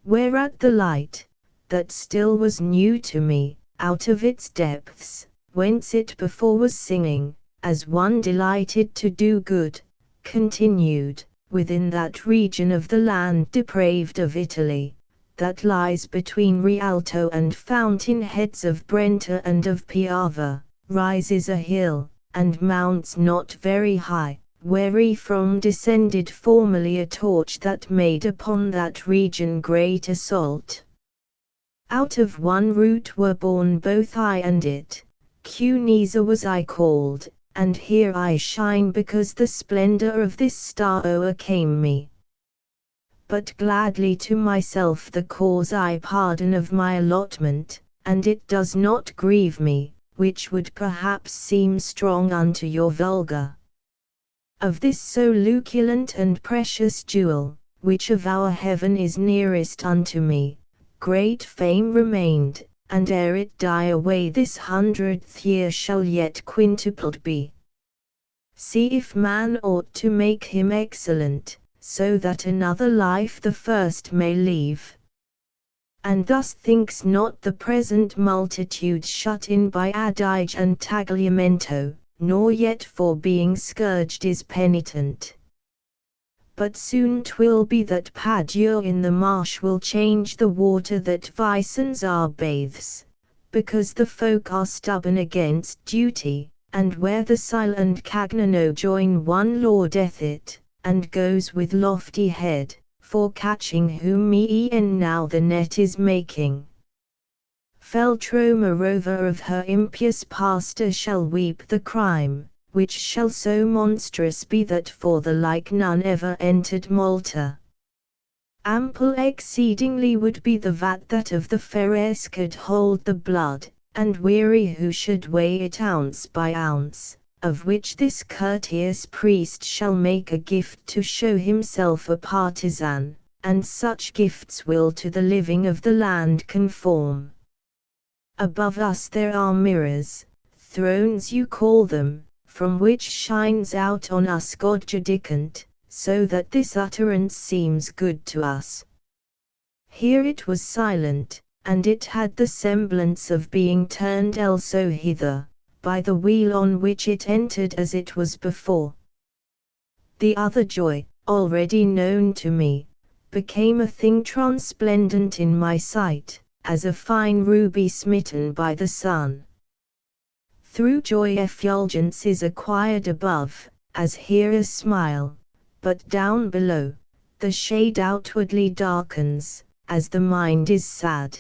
Whereat the light, that still was new to me, out of its depths, whence it before was singing, as one delighted to do good, continued, within that region of the land depraved of Italy, that lies between Rialto and fountain heads of Brenta and of Piave, rises a hill, and mounts not very high, wherefrom descended formerly a torch that made upon that region great assault. Out of one root were born both I and it, Cunisa was I called, and here I shine because the splendor of this star o'ercame me. But gladly to myself the cause I pardon of my allotment, and it does not grieve me, which would perhaps seem strong unto your vulgar. Of this so luculent and precious jewel, which of our heaven is nearest unto me, great fame remained, and ere it die away this 100th year shall yet quintupled be. See if man ought to make him excellent, so that another life the first may leave. And thus thinks not the present multitude shut in by adige and tagliamento, nor yet for being scourged is penitent. But soon 'twill be that Padua in the marsh will change the water that Vicens are bathes, because the folk are stubborn against duty, and where the Sile and Cagnano join one laudeth it, and goes with lofty head, for catching whom e'en now the net is making. Feltro moreover of her impious pastor shall weep the crime, which shall so monstrous be that for the like none ever entered Malta. Ample exceedingly would be the vat that of the Phares could hold the blood, and weary who should weigh it ounce by ounce, of which this courteous priest shall make a gift to show himself a partisan, and such gifts will to the living of the land conform. Above us there are mirrors, thrones you call them, from which shines out on us God judicant, so that this utterance seems good to us. Here it was silent, and it had the semblance of being turned also hither, by the wheel on which it entered as it was before. The other joy, already known to me, became a thing transplendent in my sight, as a fine ruby smitten by the sun. Through joy effulgence is acquired above, as here a smile, but down below, the shade outwardly darkens, as the mind is sad.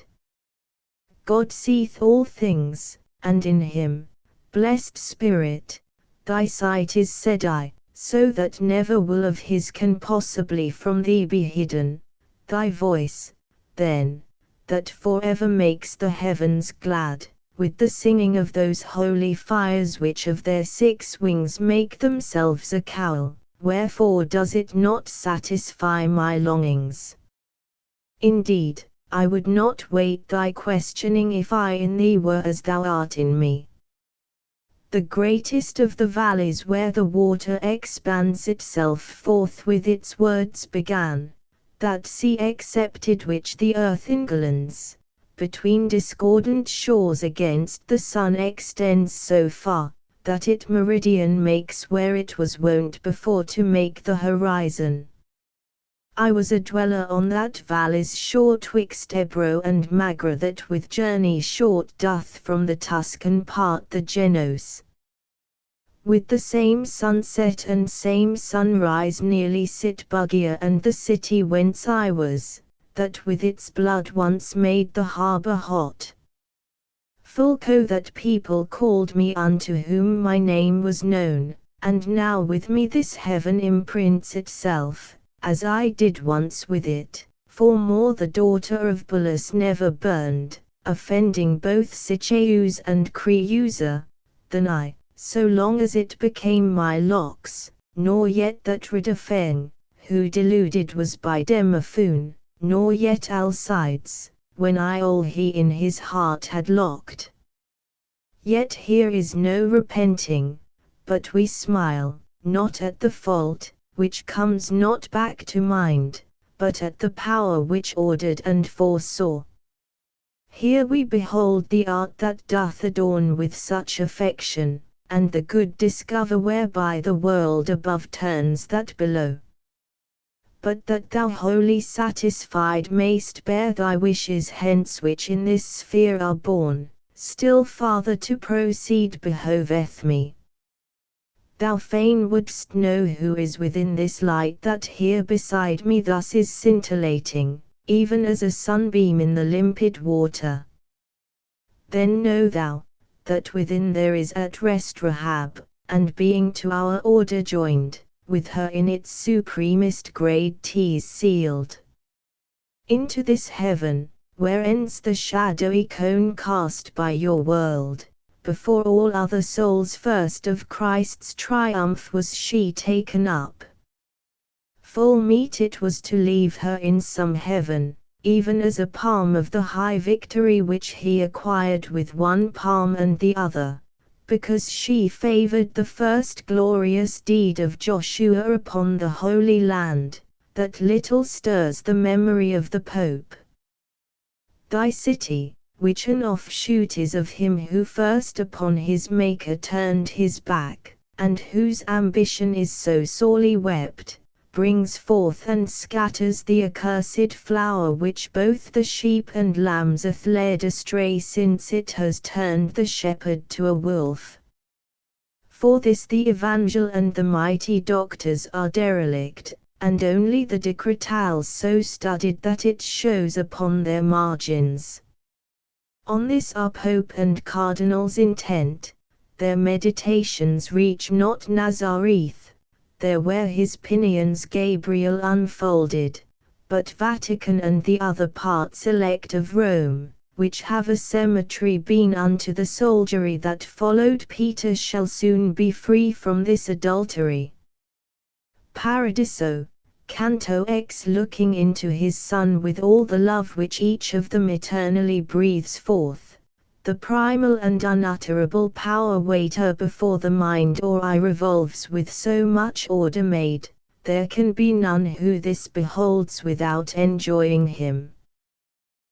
God seeth all things, and in him, blessed Spirit, thy sight is said I, so that never will of his can possibly from thee be hidden, thy voice, then, that forever makes the heavens glad, with the singing of those holy fires which of their 6 wings make themselves a cowl, wherefore does it not satisfy my longings? Indeed, I would not wait thy questioning if I in thee were as thou art in me. The greatest of the valleys where the water expands itself forth with its words began, that sea accepted which the earth inglens, between discordant shores against the sun extends so far, that it meridian makes where it was wont before to make the horizon. I was a dweller on that valley's shore twixt Ebro and Magra that with journey short doth from the Tuscan part the Genos. With the same sunset and same sunrise nearly sit Bugia and the city whence I was, that with its blood once made the harbour hot. Fulco that people called me unto whom my name was known, and now with me this heaven imprints itself, as I did once with it, for more the daughter of Bullus never burned, offending both Sicheus and Creusa, than I, so long as it became my locks, nor yet that Ridafeng, who deluded was by Demophoon, nor yet Alcides, when I all he in his heart had locked. Yet here is no repenting, but we smile, not at the fault, which comes not back to mind, but at the power which ordered and foresaw. Here we behold the art that doth adorn with such affection, and the good discover whereby the world above turns that below. But that thou wholly satisfied mayst bear thy wishes hence which in this sphere are born, still farther to proceed behoveth me. Thou fain wouldst know who is within this light that here beside me thus is scintillating, even as a sunbeam in the limpid water. Then know thou, that within there is at rest Rahab, and being to our order joined, with her in its supremest grade T's sealed. Into this heaven, where ends the shadowy cone cast by your world, before all other souls first of Christ's triumph was she taken up. Full meet it was to leave her in some heaven, even as a palm of the high victory which he acquired with one palm and the other, because she favored the first glorious deed of Joshua upon the Holy Land, that little stirs the memory of the Pope. Thy city, which an offshoot is of him who first upon his Maker turned his back, and whose ambition is so sorely wept, brings forth and scatters the accursed flower which both the sheep and lambs hath led astray since it has turned the shepherd to a wolf. For this the Evangel and the mighty doctors are derelict, and only the decretals so studied that it shows upon their margins. On this are Pope and Cardinals intent, their meditations reach not Nazareth, there where his pinions Gabriel unfolded, but Vatican and the other parts elect of Rome, which have a cemetery been unto the soldiery that followed Peter shall soon be free from this adultery. Paradiso, Canto X looking into his Son with all the love which each of them eternally breathes forth, the primal and unutterable power waiter before the mind or eye revolves with so much order made, there can be none who this beholds without enjoying him.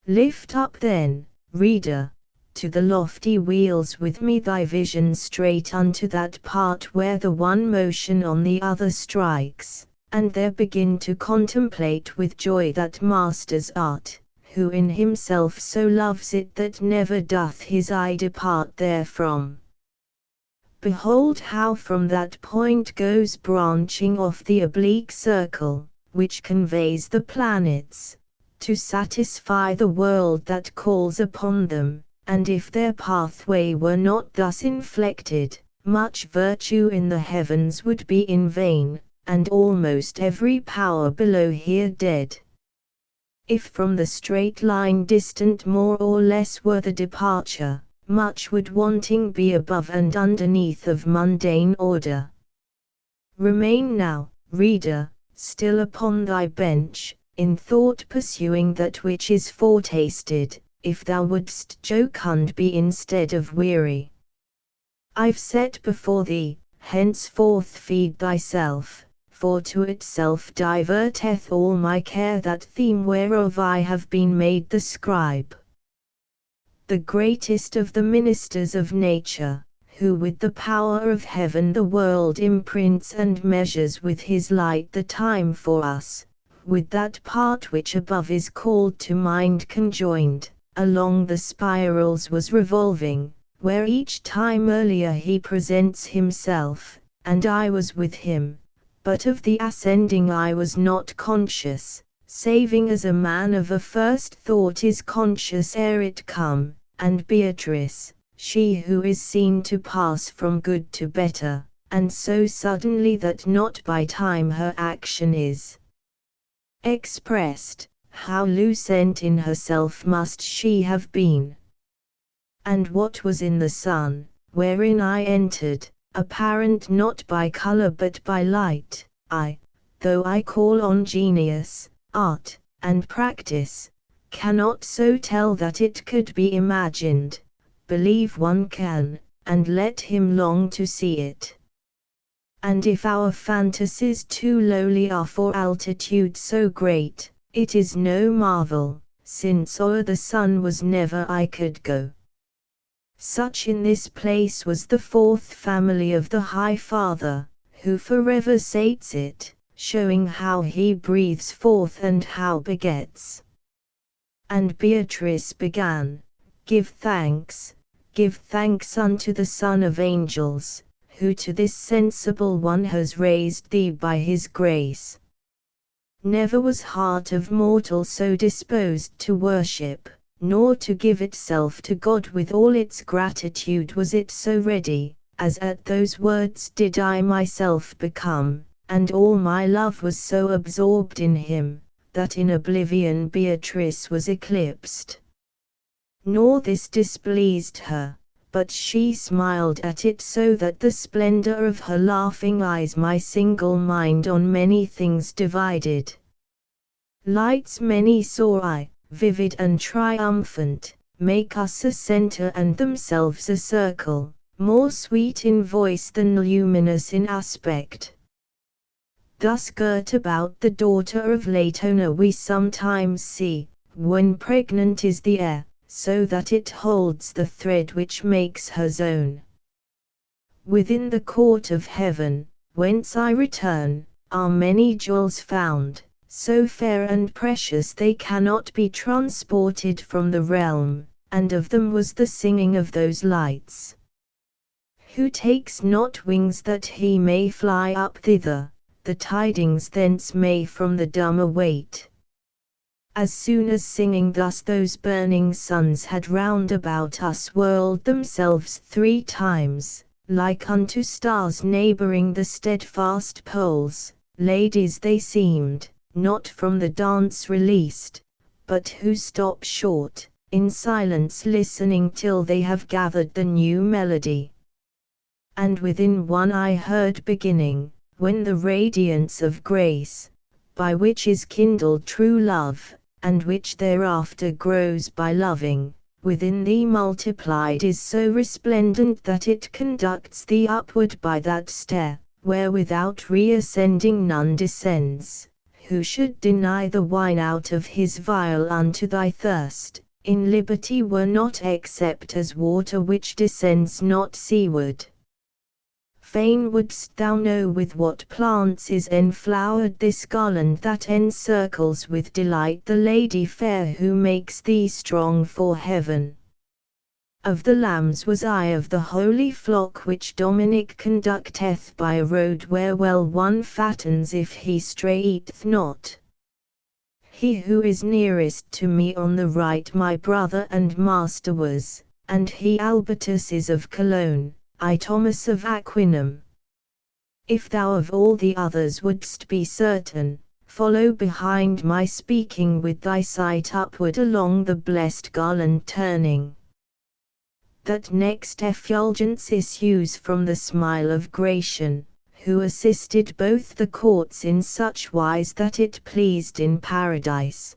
Lift up then, reader, to the lofty wheels with me thy vision straight unto that part where the one motion on the other strikes, and there begin to contemplate with joy that master's art, who in himself so loves it that never doth his eye depart therefrom. Behold how from that point goes branching off the oblique circle, which conveys the planets, to satisfy the world that calls upon them, and if their pathway were not thus inflected, much virtue in the heavens would be in vain, and almost every power below here dead. If from the straight line distant more or less were the departure, much would wanting be above and underneath of mundane order. Remain now, reader, still upon thy bench, in thought pursuing that which is foretasted, if thou wouldst jocund be instead of weary. I've set before thee, henceforth feed thyself, for to itself diverteth all my care that theme whereof I have been made the scribe. The greatest of the ministers of nature, who with the power of heaven the world imprints and measures with his light the time for us, with that part which above is called to mind conjoined, along the spirals was revolving, where each time earlier he presents himself, and I was with him, but of the ascending I was not conscious, saving as a man of a first thought is conscious ere it come, and Beatrice, she who is seen to pass from good to better, and so suddenly that not by time her action is expressed, how lucent in herself must she have been. And what was in the sun, wherein I entered, apparent not by colour but by light, though I call on genius, art, and practice, cannot so tell that it could be imagined, believe one can, and let him long to see it. And if our fantasies too lowly are for altitude so great, it is no marvel, since o'er the sun was never I could go. Such in this place was the fourth family of the High Father, who forever sates it, showing how he breathes forth and how begets. And Beatrice began, give thanks unto the Son of Angels, who to this sensible one has raised thee by his grace. Never was heart of mortal so disposed to worship, nor to give itself to God with all its gratitude was it so ready, as at those words did I myself become, and all my love was so absorbed in him, that in oblivion Beatrice was eclipsed. Nor this displeased her, but she smiled at it so that the splendor of her laughing eyes my single mind on many things divided. Lights many saw I, vivid and triumphant, make us a center and themselves a circle, more sweet in voice than luminous in aspect. Thus girt about the daughter of Latona we sometimes see, when pregnant is the air, so that it holds the thread which makes her zone. Within the court of heaven, whence I return, are many jewels found, so fair and precious they cannot be transported from the realm, and of them was the singing of those lights. Who takes not wings that he may fly up thither, the tidings thence may from the dumb await. As soon as singing thus those burning suns had round about us whirled themselves 3 times, like unto stars neighbouring the steadfast poles, ladies they seemed, not from the dance released, but who stop short, in silence listening till they have gathered the new melody. And within one I heard beginning, when the radiance of grace, by which is kindled true love, and which thereafter grows by loving, within thee multiplied is so resplendent that it conducts thee upward by that stair, where without reascending none descends, who should deny the wine out of his vial unto thy thirst, in liberty were not except as water which descends not seaward. Fain wouldst thou know with what plants is enflowered this garland that encircles with delight the lady fair who makes thee strong for heaven. Of the lambs was I of the holy flock which Dominic conducteth by a road where well one fattens if he strayeth not. He who is nearest to me on the right my brother and master was, and he Albertus is of Cologne, I Thomas of Aquinum. If thou of all the others wouldst be certain, follow behind my speaking with thy sight upward along the blessed garland turning. That next effulgence issues from the smile of Gratian, who assisted both the courts in such wise that it pleased in paradise.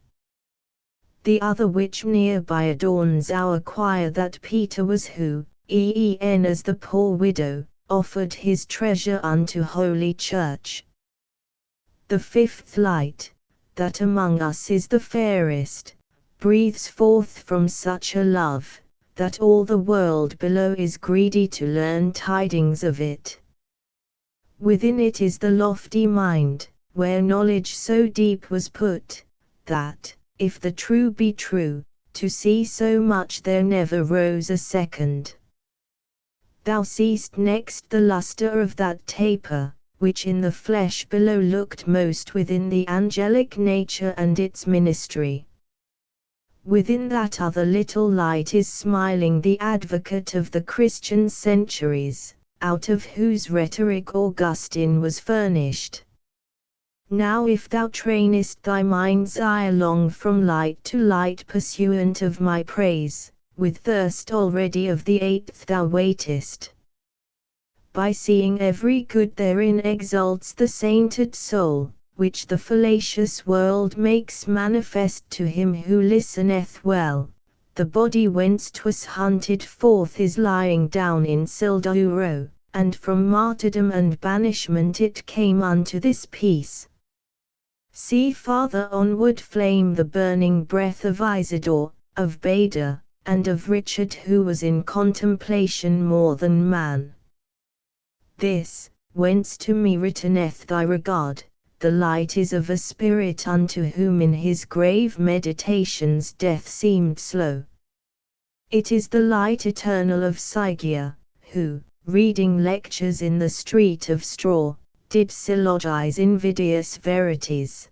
The other which nearby adorns our choir, that Peter was who, as the poor widow, offered his treasure unto Holy Church. The fifth light, that among us is the fairest, breathes forth from such a love, that all the world below is greedy to learn tidings of it. Within it is the lofty mind, where knowledge so deep was put, that, if the true be true, to see so much there never rose a second. Thou seest next the lustre of that taper, which in the flesh below looked most within the angelic nature and its ministry. Within that other little light is smiling the advocate of the Christian centuries, out of whose rhetoric Augustine was furnished. Now if thou trainest thy mind's eye along from light to light pursuant of my praise, with thirst already of the eighth thou waitest. By seeing every good therein exalts the sainted soul, which the fallacious world makes manifest to him who listeneth well. The body whence 'twas hunted forth is lying down in Silduro, and from martyrdom and banishment it came unto this peace. See farther onward flame the burning breath of Isidore, of Beda, and of Richard, who was in contemplation more than man. This, whence to me returneth thy regard, the light is of a spirit unto whom in his grave meditations death seemed slow. It is the light eternal of Sigia, who, reading lectures in the street of straw, did syllogize invidious verities.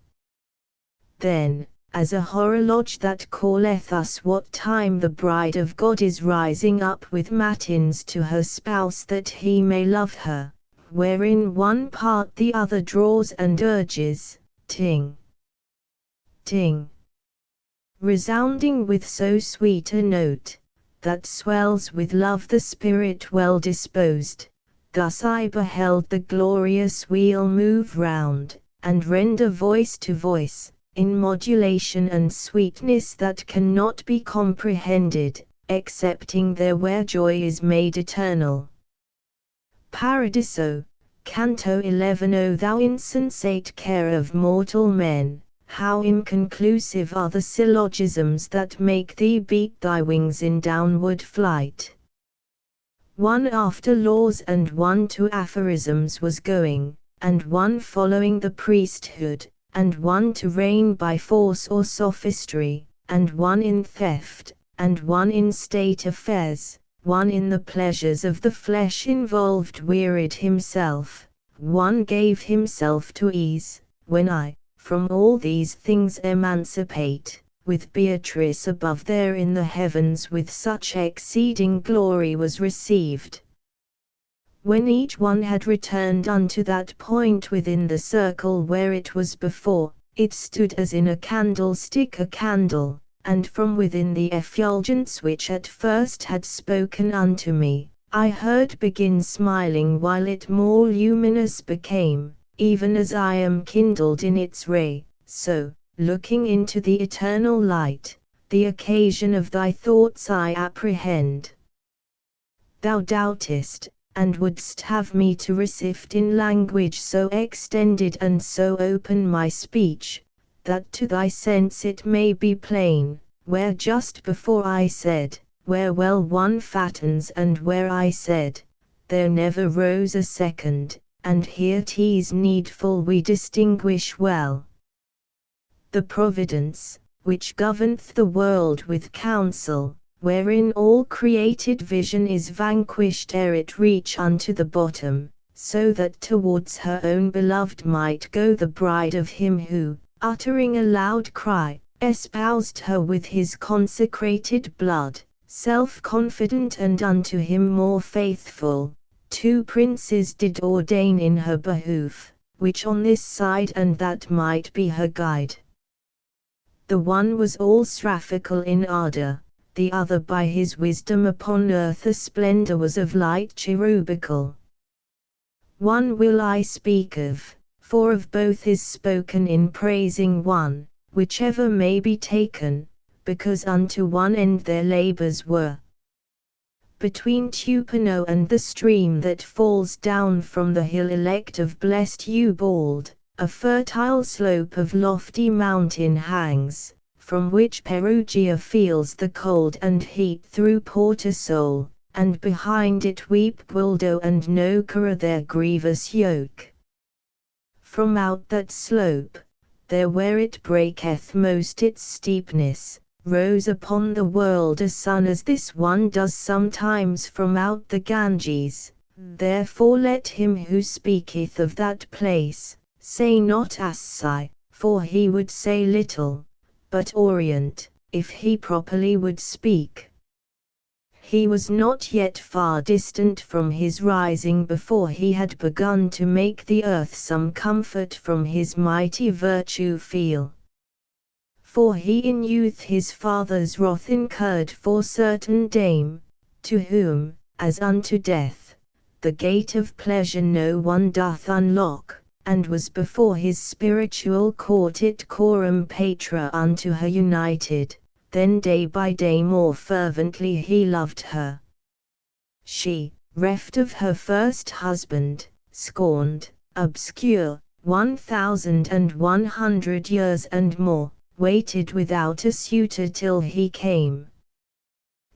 Then, as a horologe that calleth us what time the bride of God is rising up with matins to her spouse that he may love her, wherein one part the other draws and urges, ting, ting, resounding with so sweet a note, that swells with love the spirit well disposed, thus I beheld the glorious wheel move round, and render voice to voice, in modulation and sweetness that cannot be comprehended, excepting there where joy is made eternal. Paradiso, Canto 11. O thou insensate care of mortal men, how inconclusive are the syllogisms that make thee beat thy wings in downward flight. One after laws and one to aphorisms was going, and one following the priesthood, and one to reign by force or sophistry, and one in theft, and one in state affairs, one in the pleasures of the flesh involved wearied himself, one gave himself to ease, when I, from all these things emancipate, with Beatrice above there in the heavens with such exceeding glory was received. When each one had returned unto that point within the circle where it was before, it stood as in a candlestick a candle, and from within the effulgence which at first had spoken unto me, I heard begin smiling while it more luminous became, even as I am kindled in its ray, so, looking into the eternal light, the occasion of thy thoughts I apprehend. Thou doubtest, and wouldst have me to receive in language so extended and so open my speech, that to thy sense it may be plain, where just before I said, where well one fattens, and where I said, there never rose a second, and here 'tis needful we distinguish well. The providence, which governeth the world with counsel, wherein all created vision is vanquished ere it reach unto the bottom, so that towards her own beloved might go the bride of him who, uttering a loud cry, espoused her with his consecrated blood, self-confident and unto him more faithful, 2 princes did ordain in her behoof, which on this side and that might be her guide. The one was all Sraphical in ardour, the other by his wisdom upon earth a splendor was of light cherubical. One will I speak of, for of both is spoken in praising one, whichever may be taken, because unto one end their labors were. Between Tupano and the stream that falls down from the hill elect of blessed Ubald, a fertile slope of lofty mountain hangs, from which Perugia feels the cold and heat through Portasole, and behind it weep Guildo and Nocera their grievous yoke. From out that slope, there where it breaketh most its steepness, rose upon the world a sun as this one does sometimes from out the Ganges. Therefore let him who speaketh of that place, say not Assai, for he would say little, but Orient, if he properly would speak. He was not yet far distant from his rising before he had begun to make the earth some comfort from his mighty virtue feel. For he in youth his father's wrath incurred for certain dame, to whom, as unto death, the gate of pleasure no one doth unlock, and was before his spiritual court it coram patra unto her united, then day by day more fervently he loved her. She, reft of her first husband, scorned, obscure, 1,100 years and more, waited without a suitor till he came.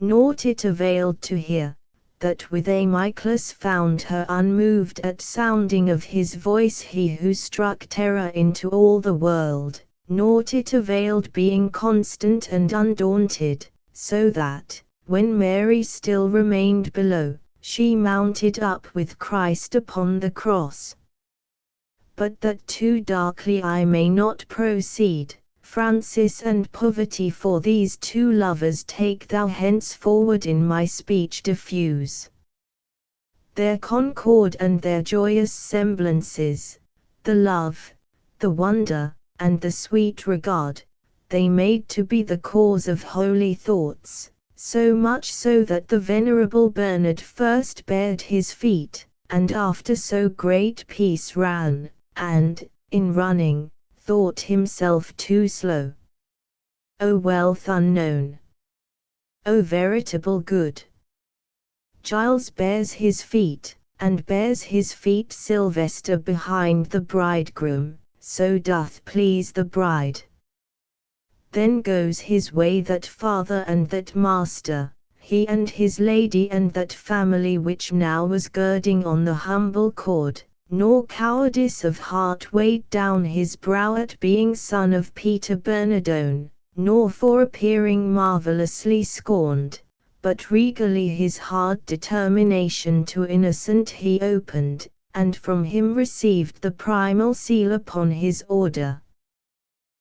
Naught it availed to hear, that with Amyclus found her unmoved at sounding of his voice he who struck terror into all the world, naught it availed being constant and undaunted, so that, when Mary still remained below, she mounted up with Christ upon the cross. But that too darkly I may not proceed, Francis and poverty for these two lovers take thou henceforward in my speech diffuse. Their concord and their joyous semblances, the love, the wonder, and the sweet regard, they made to be the cause of holy thoughts, so much so that the venerable Bernard first bared his feet, and after so great peace ran, and, in running, thought himself too slow. O wealth unknown! O veritable good! Giles bears his feet, and bears his feet Sylvester behind the bridegroom, so doth please the bride. Then goes his way that father and that master, he and his lady and that family which now was girding on the humble cord, nor cowardice of heart weighed down his brow at being son of Peter Bernardone, nor for appearing marvellously scorned, but regally his hard determination to innocent he opened, and from him received the primal seal upon his order.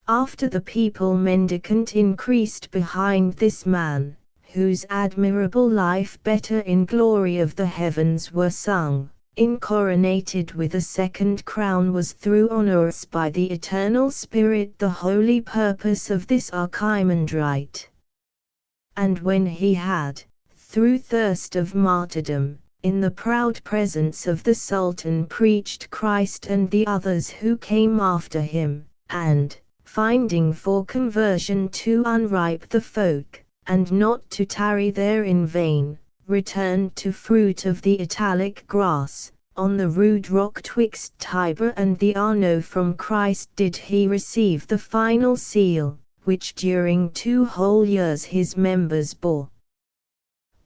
After the people mendicant increased behind this man, whose admirable life better in glory of the heavens were sung, incoronated with a second crown was through honors by the eternal Spirit the holy purpose of this Archimandrite. And when he had, through thirst of martyrdom, in the proud presence of the Sultan preached Christ and the others who came after him, and, finding for conversion too unripe the folk, and not to tarry there in vain, returned to fruit of the Italic grass, on the rude rock twixt Tiber and the Arno from Christ did he receive the final seal, which during 2 whole years his members bore.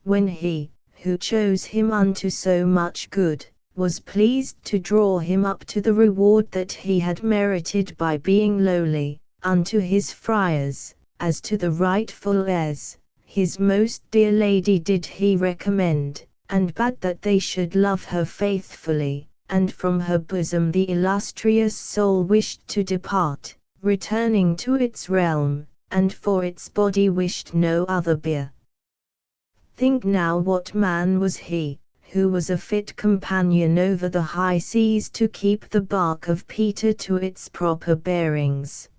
When he, who chose him unto so much good, was pleased to draw him up to the reward that he had merited by being lowly, unto his friars, as to the rightful heirs, his most dear lady did he recommend, and bade that they should love her faithfully, and from her bosom the illustrious soul wished to depart, returning to its realm, and for its body wished no other bier. Think now what man was he, who was a fit companion over the high seas to keep the bark of Peter to its proper bearings.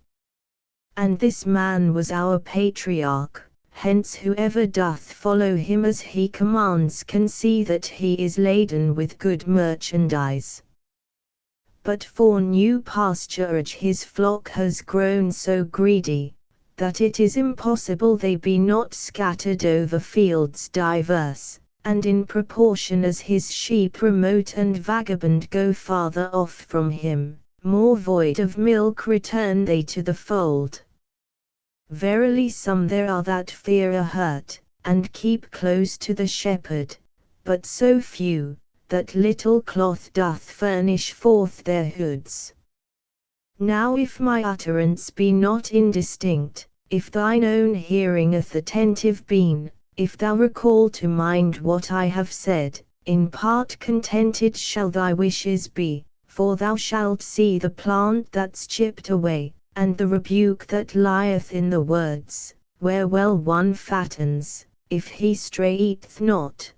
And this man was our patriarch, Hence whoever doth follow him as he commands can see that he is laden with good merchandise. But for new pasturage his flock has grown so greedy, that it is impossible they be not scattered over fields diverse, and in proportion as his sheep remote and vagabond go farther off from him, more void of milk return they to the fold. Verily some there are that fear a hurt, and keep close to the shepherd, but so few, that little cloth doth furnish forth their hoods. Now if my utterance be not indistinct, if thine own hearing hath attentive been, if thou recall to mind what I have said, in part contented shall thy wishes be, for thou shalt see the plant that's chipped away, and the rebuke that lieth in the words, where well one fattens, if he strayeth not.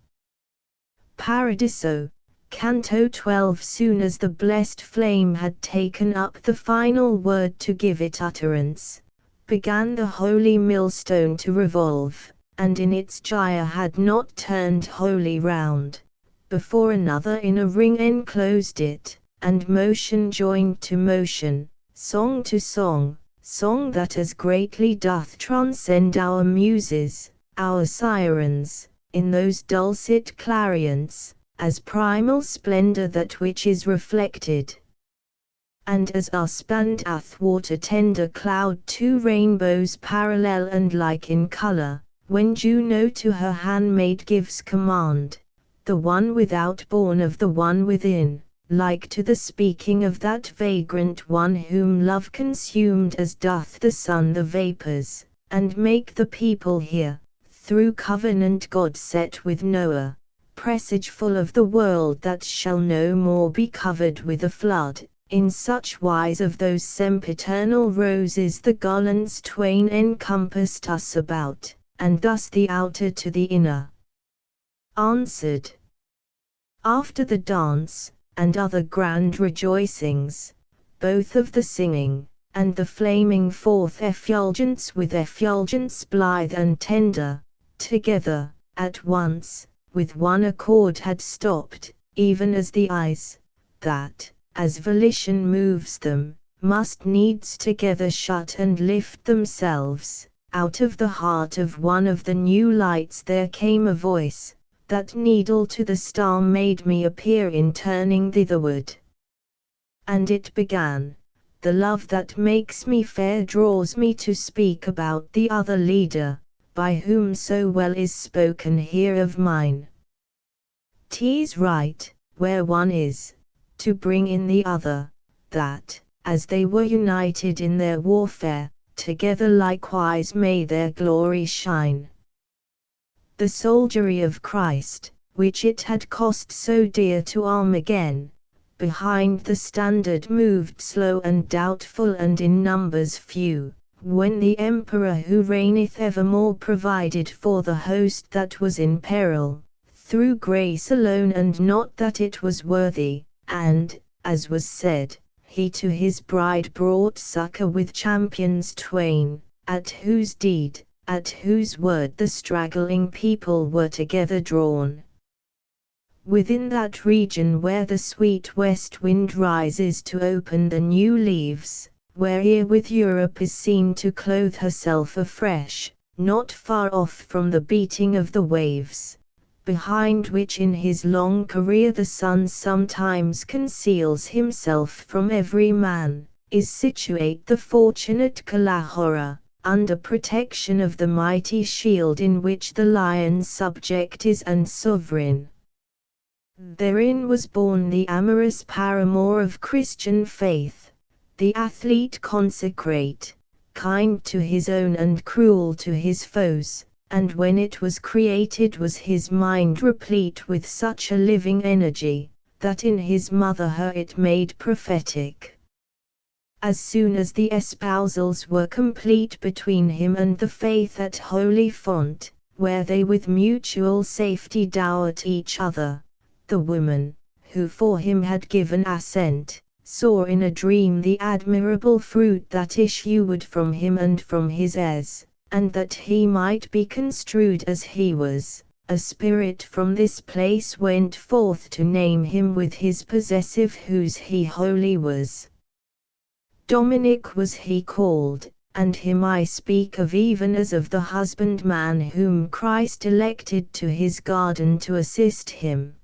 Paradiso, Canto 12. Soon as the blessed flame had taken up the final word to give it utterance, began the holy millstone to revolve, and in its gyre had not turned wholly round, before another in a ring enclosed it, and motion joined to motion, song to song, song that as greatly doth transcend our muses, our sirens, in those dulcet clarions, as primal splendor that which is reflected. And as are spanned athwart a tender cloud two rainbows parallel and like in color, when Juno to her handmaid gives command, the one without born of the one within, like to the speaking of that vagrant one whom love consumed as doth the sun the vapors, and make the people hear, through covenant God set with Noah, presageful of the world that shall no more be covered with a flood, in such wise of those sempiternal roses the garlands twain encompassed us about, and thus the outer to the inner answered. After the dance, and other grand rejoicings, both of the singing, and the flaming forth effulgence with effulgence blithe and tender, together, at once, with one accord had stopped, even as the eyes, that, as volition moves them, must needs together shut and lift themselves. Out of the heart of one of the new lights there came a voice, that needle to the star made me appear in turning thitherward. And it began, the love that makes me fair draws me to speak about the other leader, by whom so well is spoken here of mine. 'Tis right, where one is, to bring in the other, that, as they were united in their warfare, together likewise may their glory shine. The soldiery of Christ, which it had cost so dear to arm again, behind the standard moved slow and doubtful and in numbers few, when the Emperor who reigneth evermore provided for the host that was in peril, through grace alone and not that it was worthy, and, as was said, he to his bride brought succor with champions twain, at whose deed, at whose word the straggling people were together drawn. Within that region where the sweet west wind rises to open the new leaves, where herewith Europe is seen to clothe herself afresh, not far off from the beating of the waves, behind which in his long career the sun sometimes conceals himself from every man, is situate the fortunate Kalahora, under protection of the mighty shield in which the lion's subject is and sovereign. Therein was born the amorous paramour of Christian faith, the athlete consecrate, kind to his own and cruel to his foes, and when it was created was his mind replete with such a living energy, that in his mother her it made prophetic. As soon as the espousals were complete between him and the faith at holy font, where they with mutual safety dowered each other, the woman, who for him had given assent, saw in a dream the admirable fruit that issued from him and from his heirs, and that he might be construed as he was, a spirit from this place went forth to name him with his possessive whose he wholly was. Dominic was he called, and him I speak of even as of the husbandman whom Christ elected to his garden to assist him.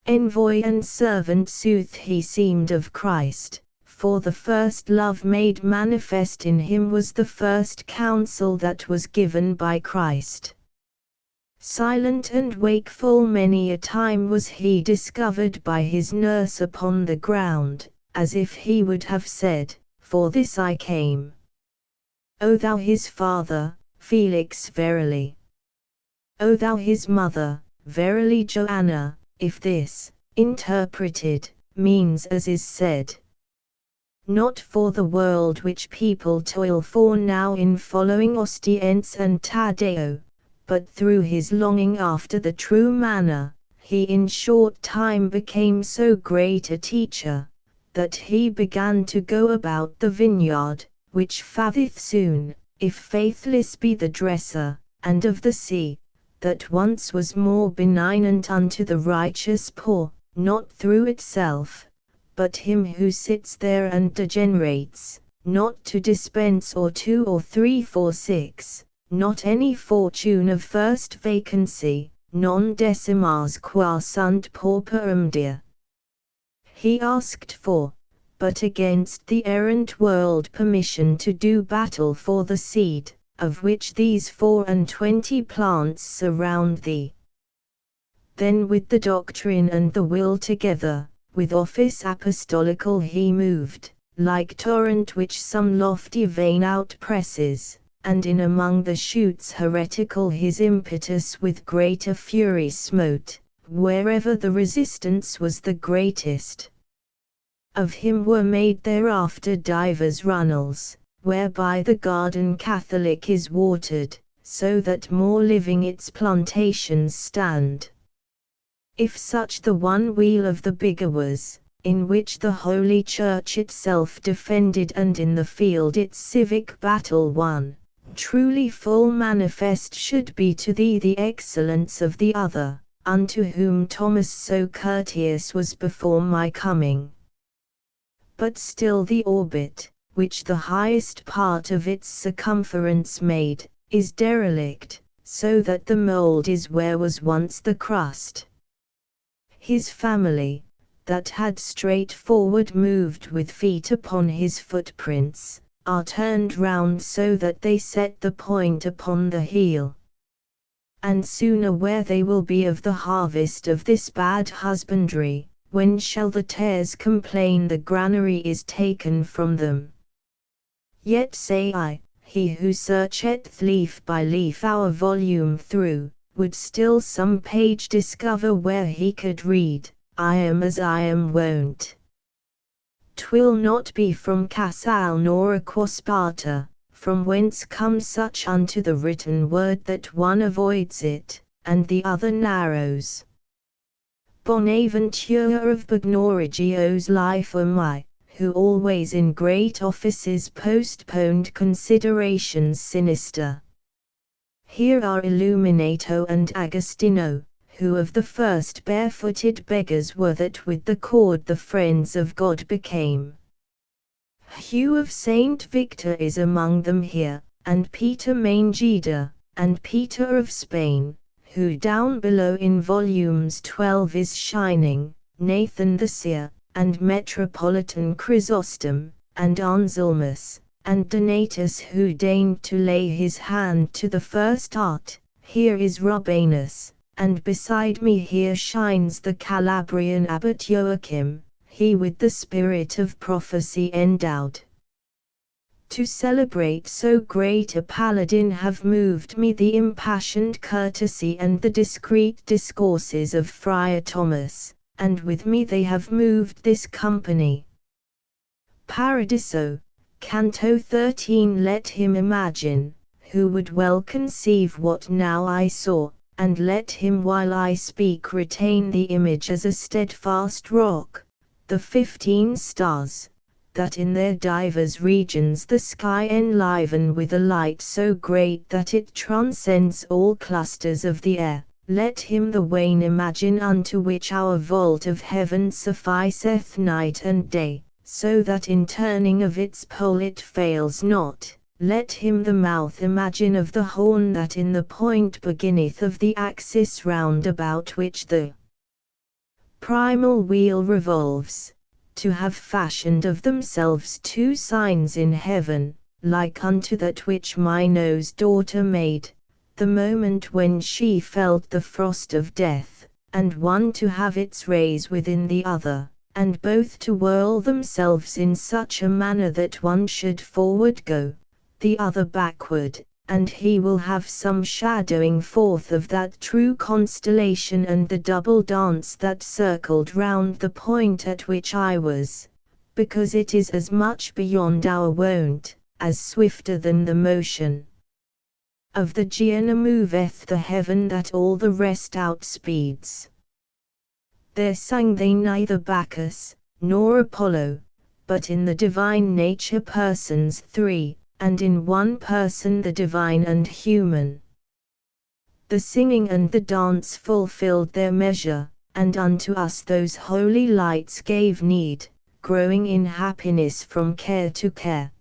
Envoy and servant sooth he seemed of Christ, for the first love made manifest in him was the first counsel that was given by Christ. Silent and wakeful many a time was he discovered by his nurse upon the ground, as if he would have said, "For this I came." O thou his father, Felix verily. O thou his mother, verily Joanna, if this, interpreted, means as is said. Not for the world which people toil for now in following Ostiense and Taddeo, but through his longing after the true manner, he in short time became so great a teacher, that he began to go about the vineyard, which fatheth soon, if faithless be the dresser, and of the sea, that once was more benignant unto the righteous poor, not through itself, but him who sits there and degenerates, not to dispense or 2 or 3 for 6, not any fortune of first vacancy, non decimas qua sunt pauperum dea. He asked for, but against the errant world permission to do battle for the seed, of which these 24 plants surround thee. Then with the doctrine and the will together, with office apostolical he moved, like torrent which some lofty vein outpresses, and in among the shoots heretical his impetus with greater fury smote, wherever the resistance was the greatest. Of him were made thereafter divers runnels, whereby the garden Catholic is watered, so that more living its plantations stand. If such the one wheel of the bigger was, in which the Holy Church itself defended and in the field its civic battle won, truly full manifest should be to thee the excellence of the other, unto whom Thomas so courteous was before my coming. But still the orbit, which the highest part of its circumference made, is derelict, so that the mould is where was once the crust. His family, that had straightforward moved with feet upon his footprints, are turned round so that they set the point upon the heel. And sooner where they will be of the harvest of this bad husbandry, when shall the tares complain the granary is taken from them? Yet say I, he who searcheth leaf by leaf our volume through, would still some page discover where he could read, I am as I am wont. 'Twill not be from Casale nor Aquasparta, from whence comes such unto the written word that one avoids it, and the other narrows. Bonaventure of Bagnorigio's life am I, who always in great offices postponed considerations sinister. Here are Illuminato and Agostino, who of the first barefooted beggars were that with the cord the friends of God became. Hugh of Saint Victor is among them here, and Peter Mangida, and Peter of Spain, who down below in volumes 12 is shining, Nathan the seer, and Metropolitan Chrysostom, and Anselmus, and Donatus who deigned to lay his hand to the first art. Here is Rubanus, and beside me here shines the Calabrian abbot Joachim, he with the spirit of prophecy endowed. To celebrate so great a paladin have moved me the impassioned courtesy and the discreet discourses of Friar Thomas, and with me they have moved this company. Paradiso, Canto 13. Let him imagine, who would well conceive what now I saw, and let him while I speak retain the image as a steadfast rock, the 15 stars, that in their divers regions the sky enliven with a light so great that it transcends all clusters of the air. Let him the wane imagine unto which our vault of heaven sufficeth night and day, so that in turning of its pole it fails not. Let him the mouth imagine of the horn that in the point beginneth of the axis round about which the primal wheel revolves, to have fashioned of themselves two signs in heaven, like unto that which Minos' daughter made, the moment when she felt the frost of death, and one to have its rays within the other, and both to whirl themselves in such a manner that one should forward go, the other backward, and he will have some shadowing forth of that true constellation and the double dance that circled round the point at which I was, because it is as much beyond our wont, as swifter than the motion of the Gienna moveth the heaven that all the rest outspeeds. There sang they neither Bacchus, nor Apollo, but in the divine nature persons three, and in one person the divine and human. The singing and the dance fulfilled their measure, and unto us those holy lights gave need, growing in happiness from care to care.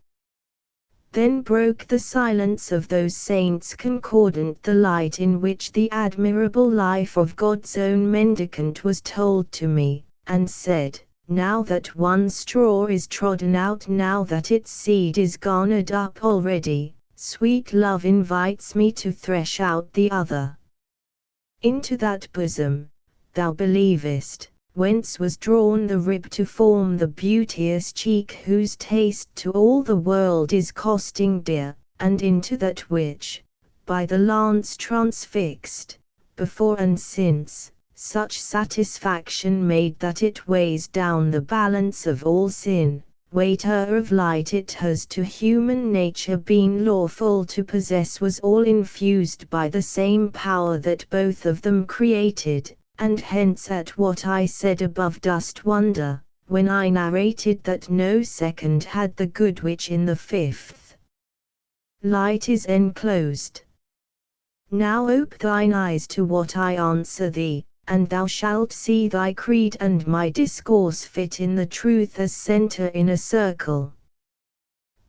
Then broke the silence of those saints concordant the light in which the admirable life of God's own mendicant was told to me, and said, now that one straw is trodden out, now that its seed is garnered up already, sweet love invites me to thresh out the other. Into that bosom, thou believest, whence was drawn the rib to form the beauteous cheek whose taste to all the world is costing dear, and into that which, by the lance transfixed, before and since, such satisfaction made that it weighs down the balance of all sin, waiter of light it has to human nature been lawful to possess, was all infused by the same power that both of them created, and hence at what I said above dost wonder, when I narrated that no second had the good which in the fifth light is enclosed. Now ope thine eyes to what I answer thee, and thou shalt see thy creed and my discourse fit in the truth as center in a circle.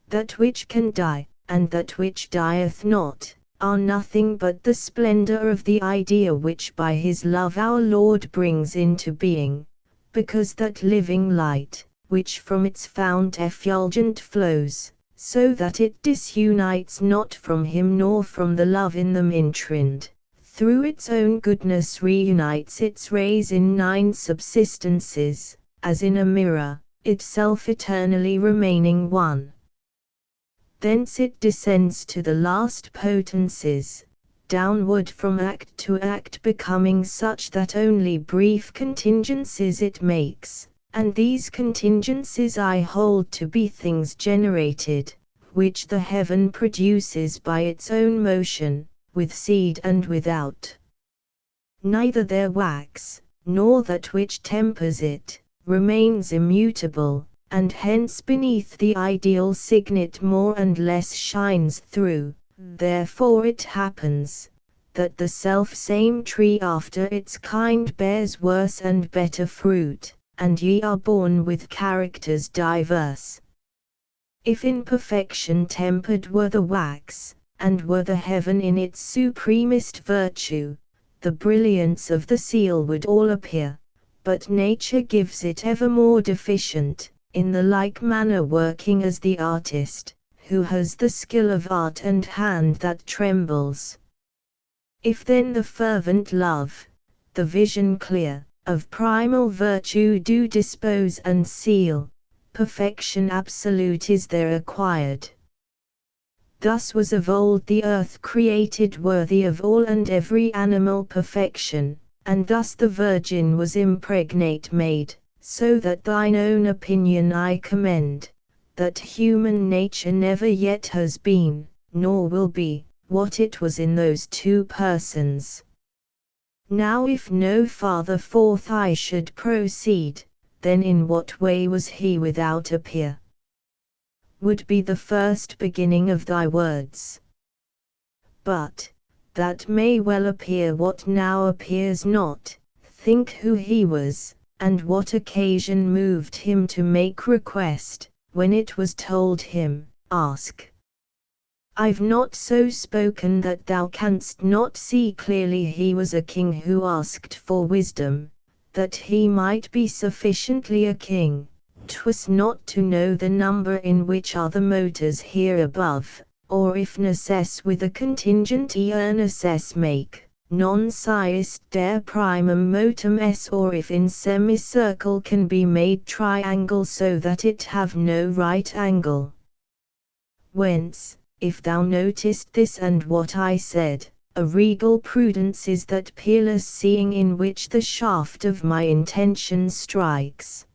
That which can die, and that which dieth not, are nothing but the splendor of the idea which by his love our Lord brings into being, because that living light, which from its fount effulgent flows, so that it disunites not from him nor from the love in them enshrined, through its own goodness reunites its rays in nine subsistences, as in a mirror, itself eternally remaining one. Thence it descends to the last potencies, downward from act to act, becoming such that only brief contingencies it makes, and these contingencies I hold to be things generated, which the heaven produces by its own motion, with seed and without. Neither their wax, nor that which tempers it, remains immutable, and hence beneath the ideal signet more and less shines through. Therefore it happens, that the self-same tree after its kind bears worse and better fruit, and ye are born with characters diverse. If in perfection tempered were the wax, and were the heaven in its supremest virtue, the brilliance of the seal would all appear, but nature gives it ever more deficient, in the like manner working as the artist, who has the skill of art and hand that trembles. If then the fervent love, the vision clear, of primal virtue do dispose and seal, perfection absolute is there acquired. Thus was of old the earth created worthy of all and every animal perfection, and thus the Virgin was impregnate made, so that thine own opinion I commend, that human nature never yet has been, nor will be, what it was in those two persons. Now if no farther forth I should proceed, then in what way was he without a peer? would be the first beginning of thy words. But, that may well appear what now appears not, think who he was, and what occasion moved him to make request, when it was told him, Ask. I've not so spoken that thou canst not see clearly he was a king who asked for wisdom, that he might be sufficiently a king. 'Twas not to know the number in which are the motors here above, or if necess with a contingent necess make, non siest der primum motum s, or if in semicircle can be made triangle so that it have no right angle. Whence, if thou notest this and what I said, a regal prudence is that peerless seeing in which the shaft of my intention strikes.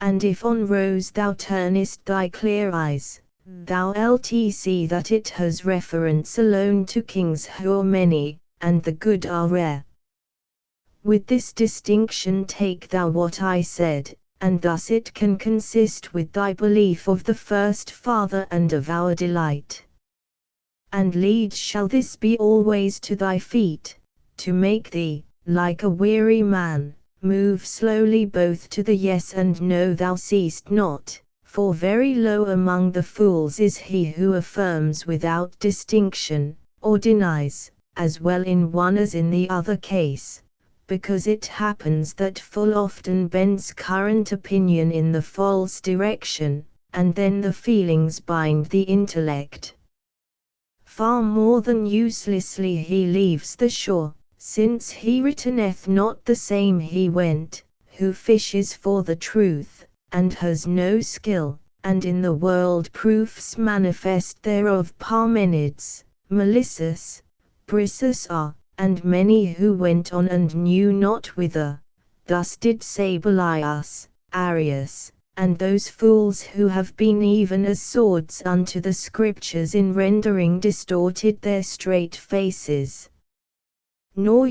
And if on rose thou turnest thy clear eyes, thou lt see that it has reference alone to kings who are many, and the good are rare. With this distinction take thou what I said, and thus it can consist with thy belief of the first Father and of our delight. And lead shall this be always to thy feet, to make thee, like a weary man, move slowly both to the yes and no thou seest not, for very low among the fools is he who affirms without distinction, or denies, as well in one as in the other case, because it happens that full often bends current opinion in the false direction, and then the feelings bind the intellect. Far more than uselessly he leaves the shore, since he returneth not the same he went, who fishes for the truth, and has no skill, and in the world proofs manifest thereof Parmenides, Melissus, Brisus are, and many who went on and knew not whither. Thus did Sabellius, Arius, and those fools who have been even as swords unto the Scriptures in rendering distorted their straight faces. Nor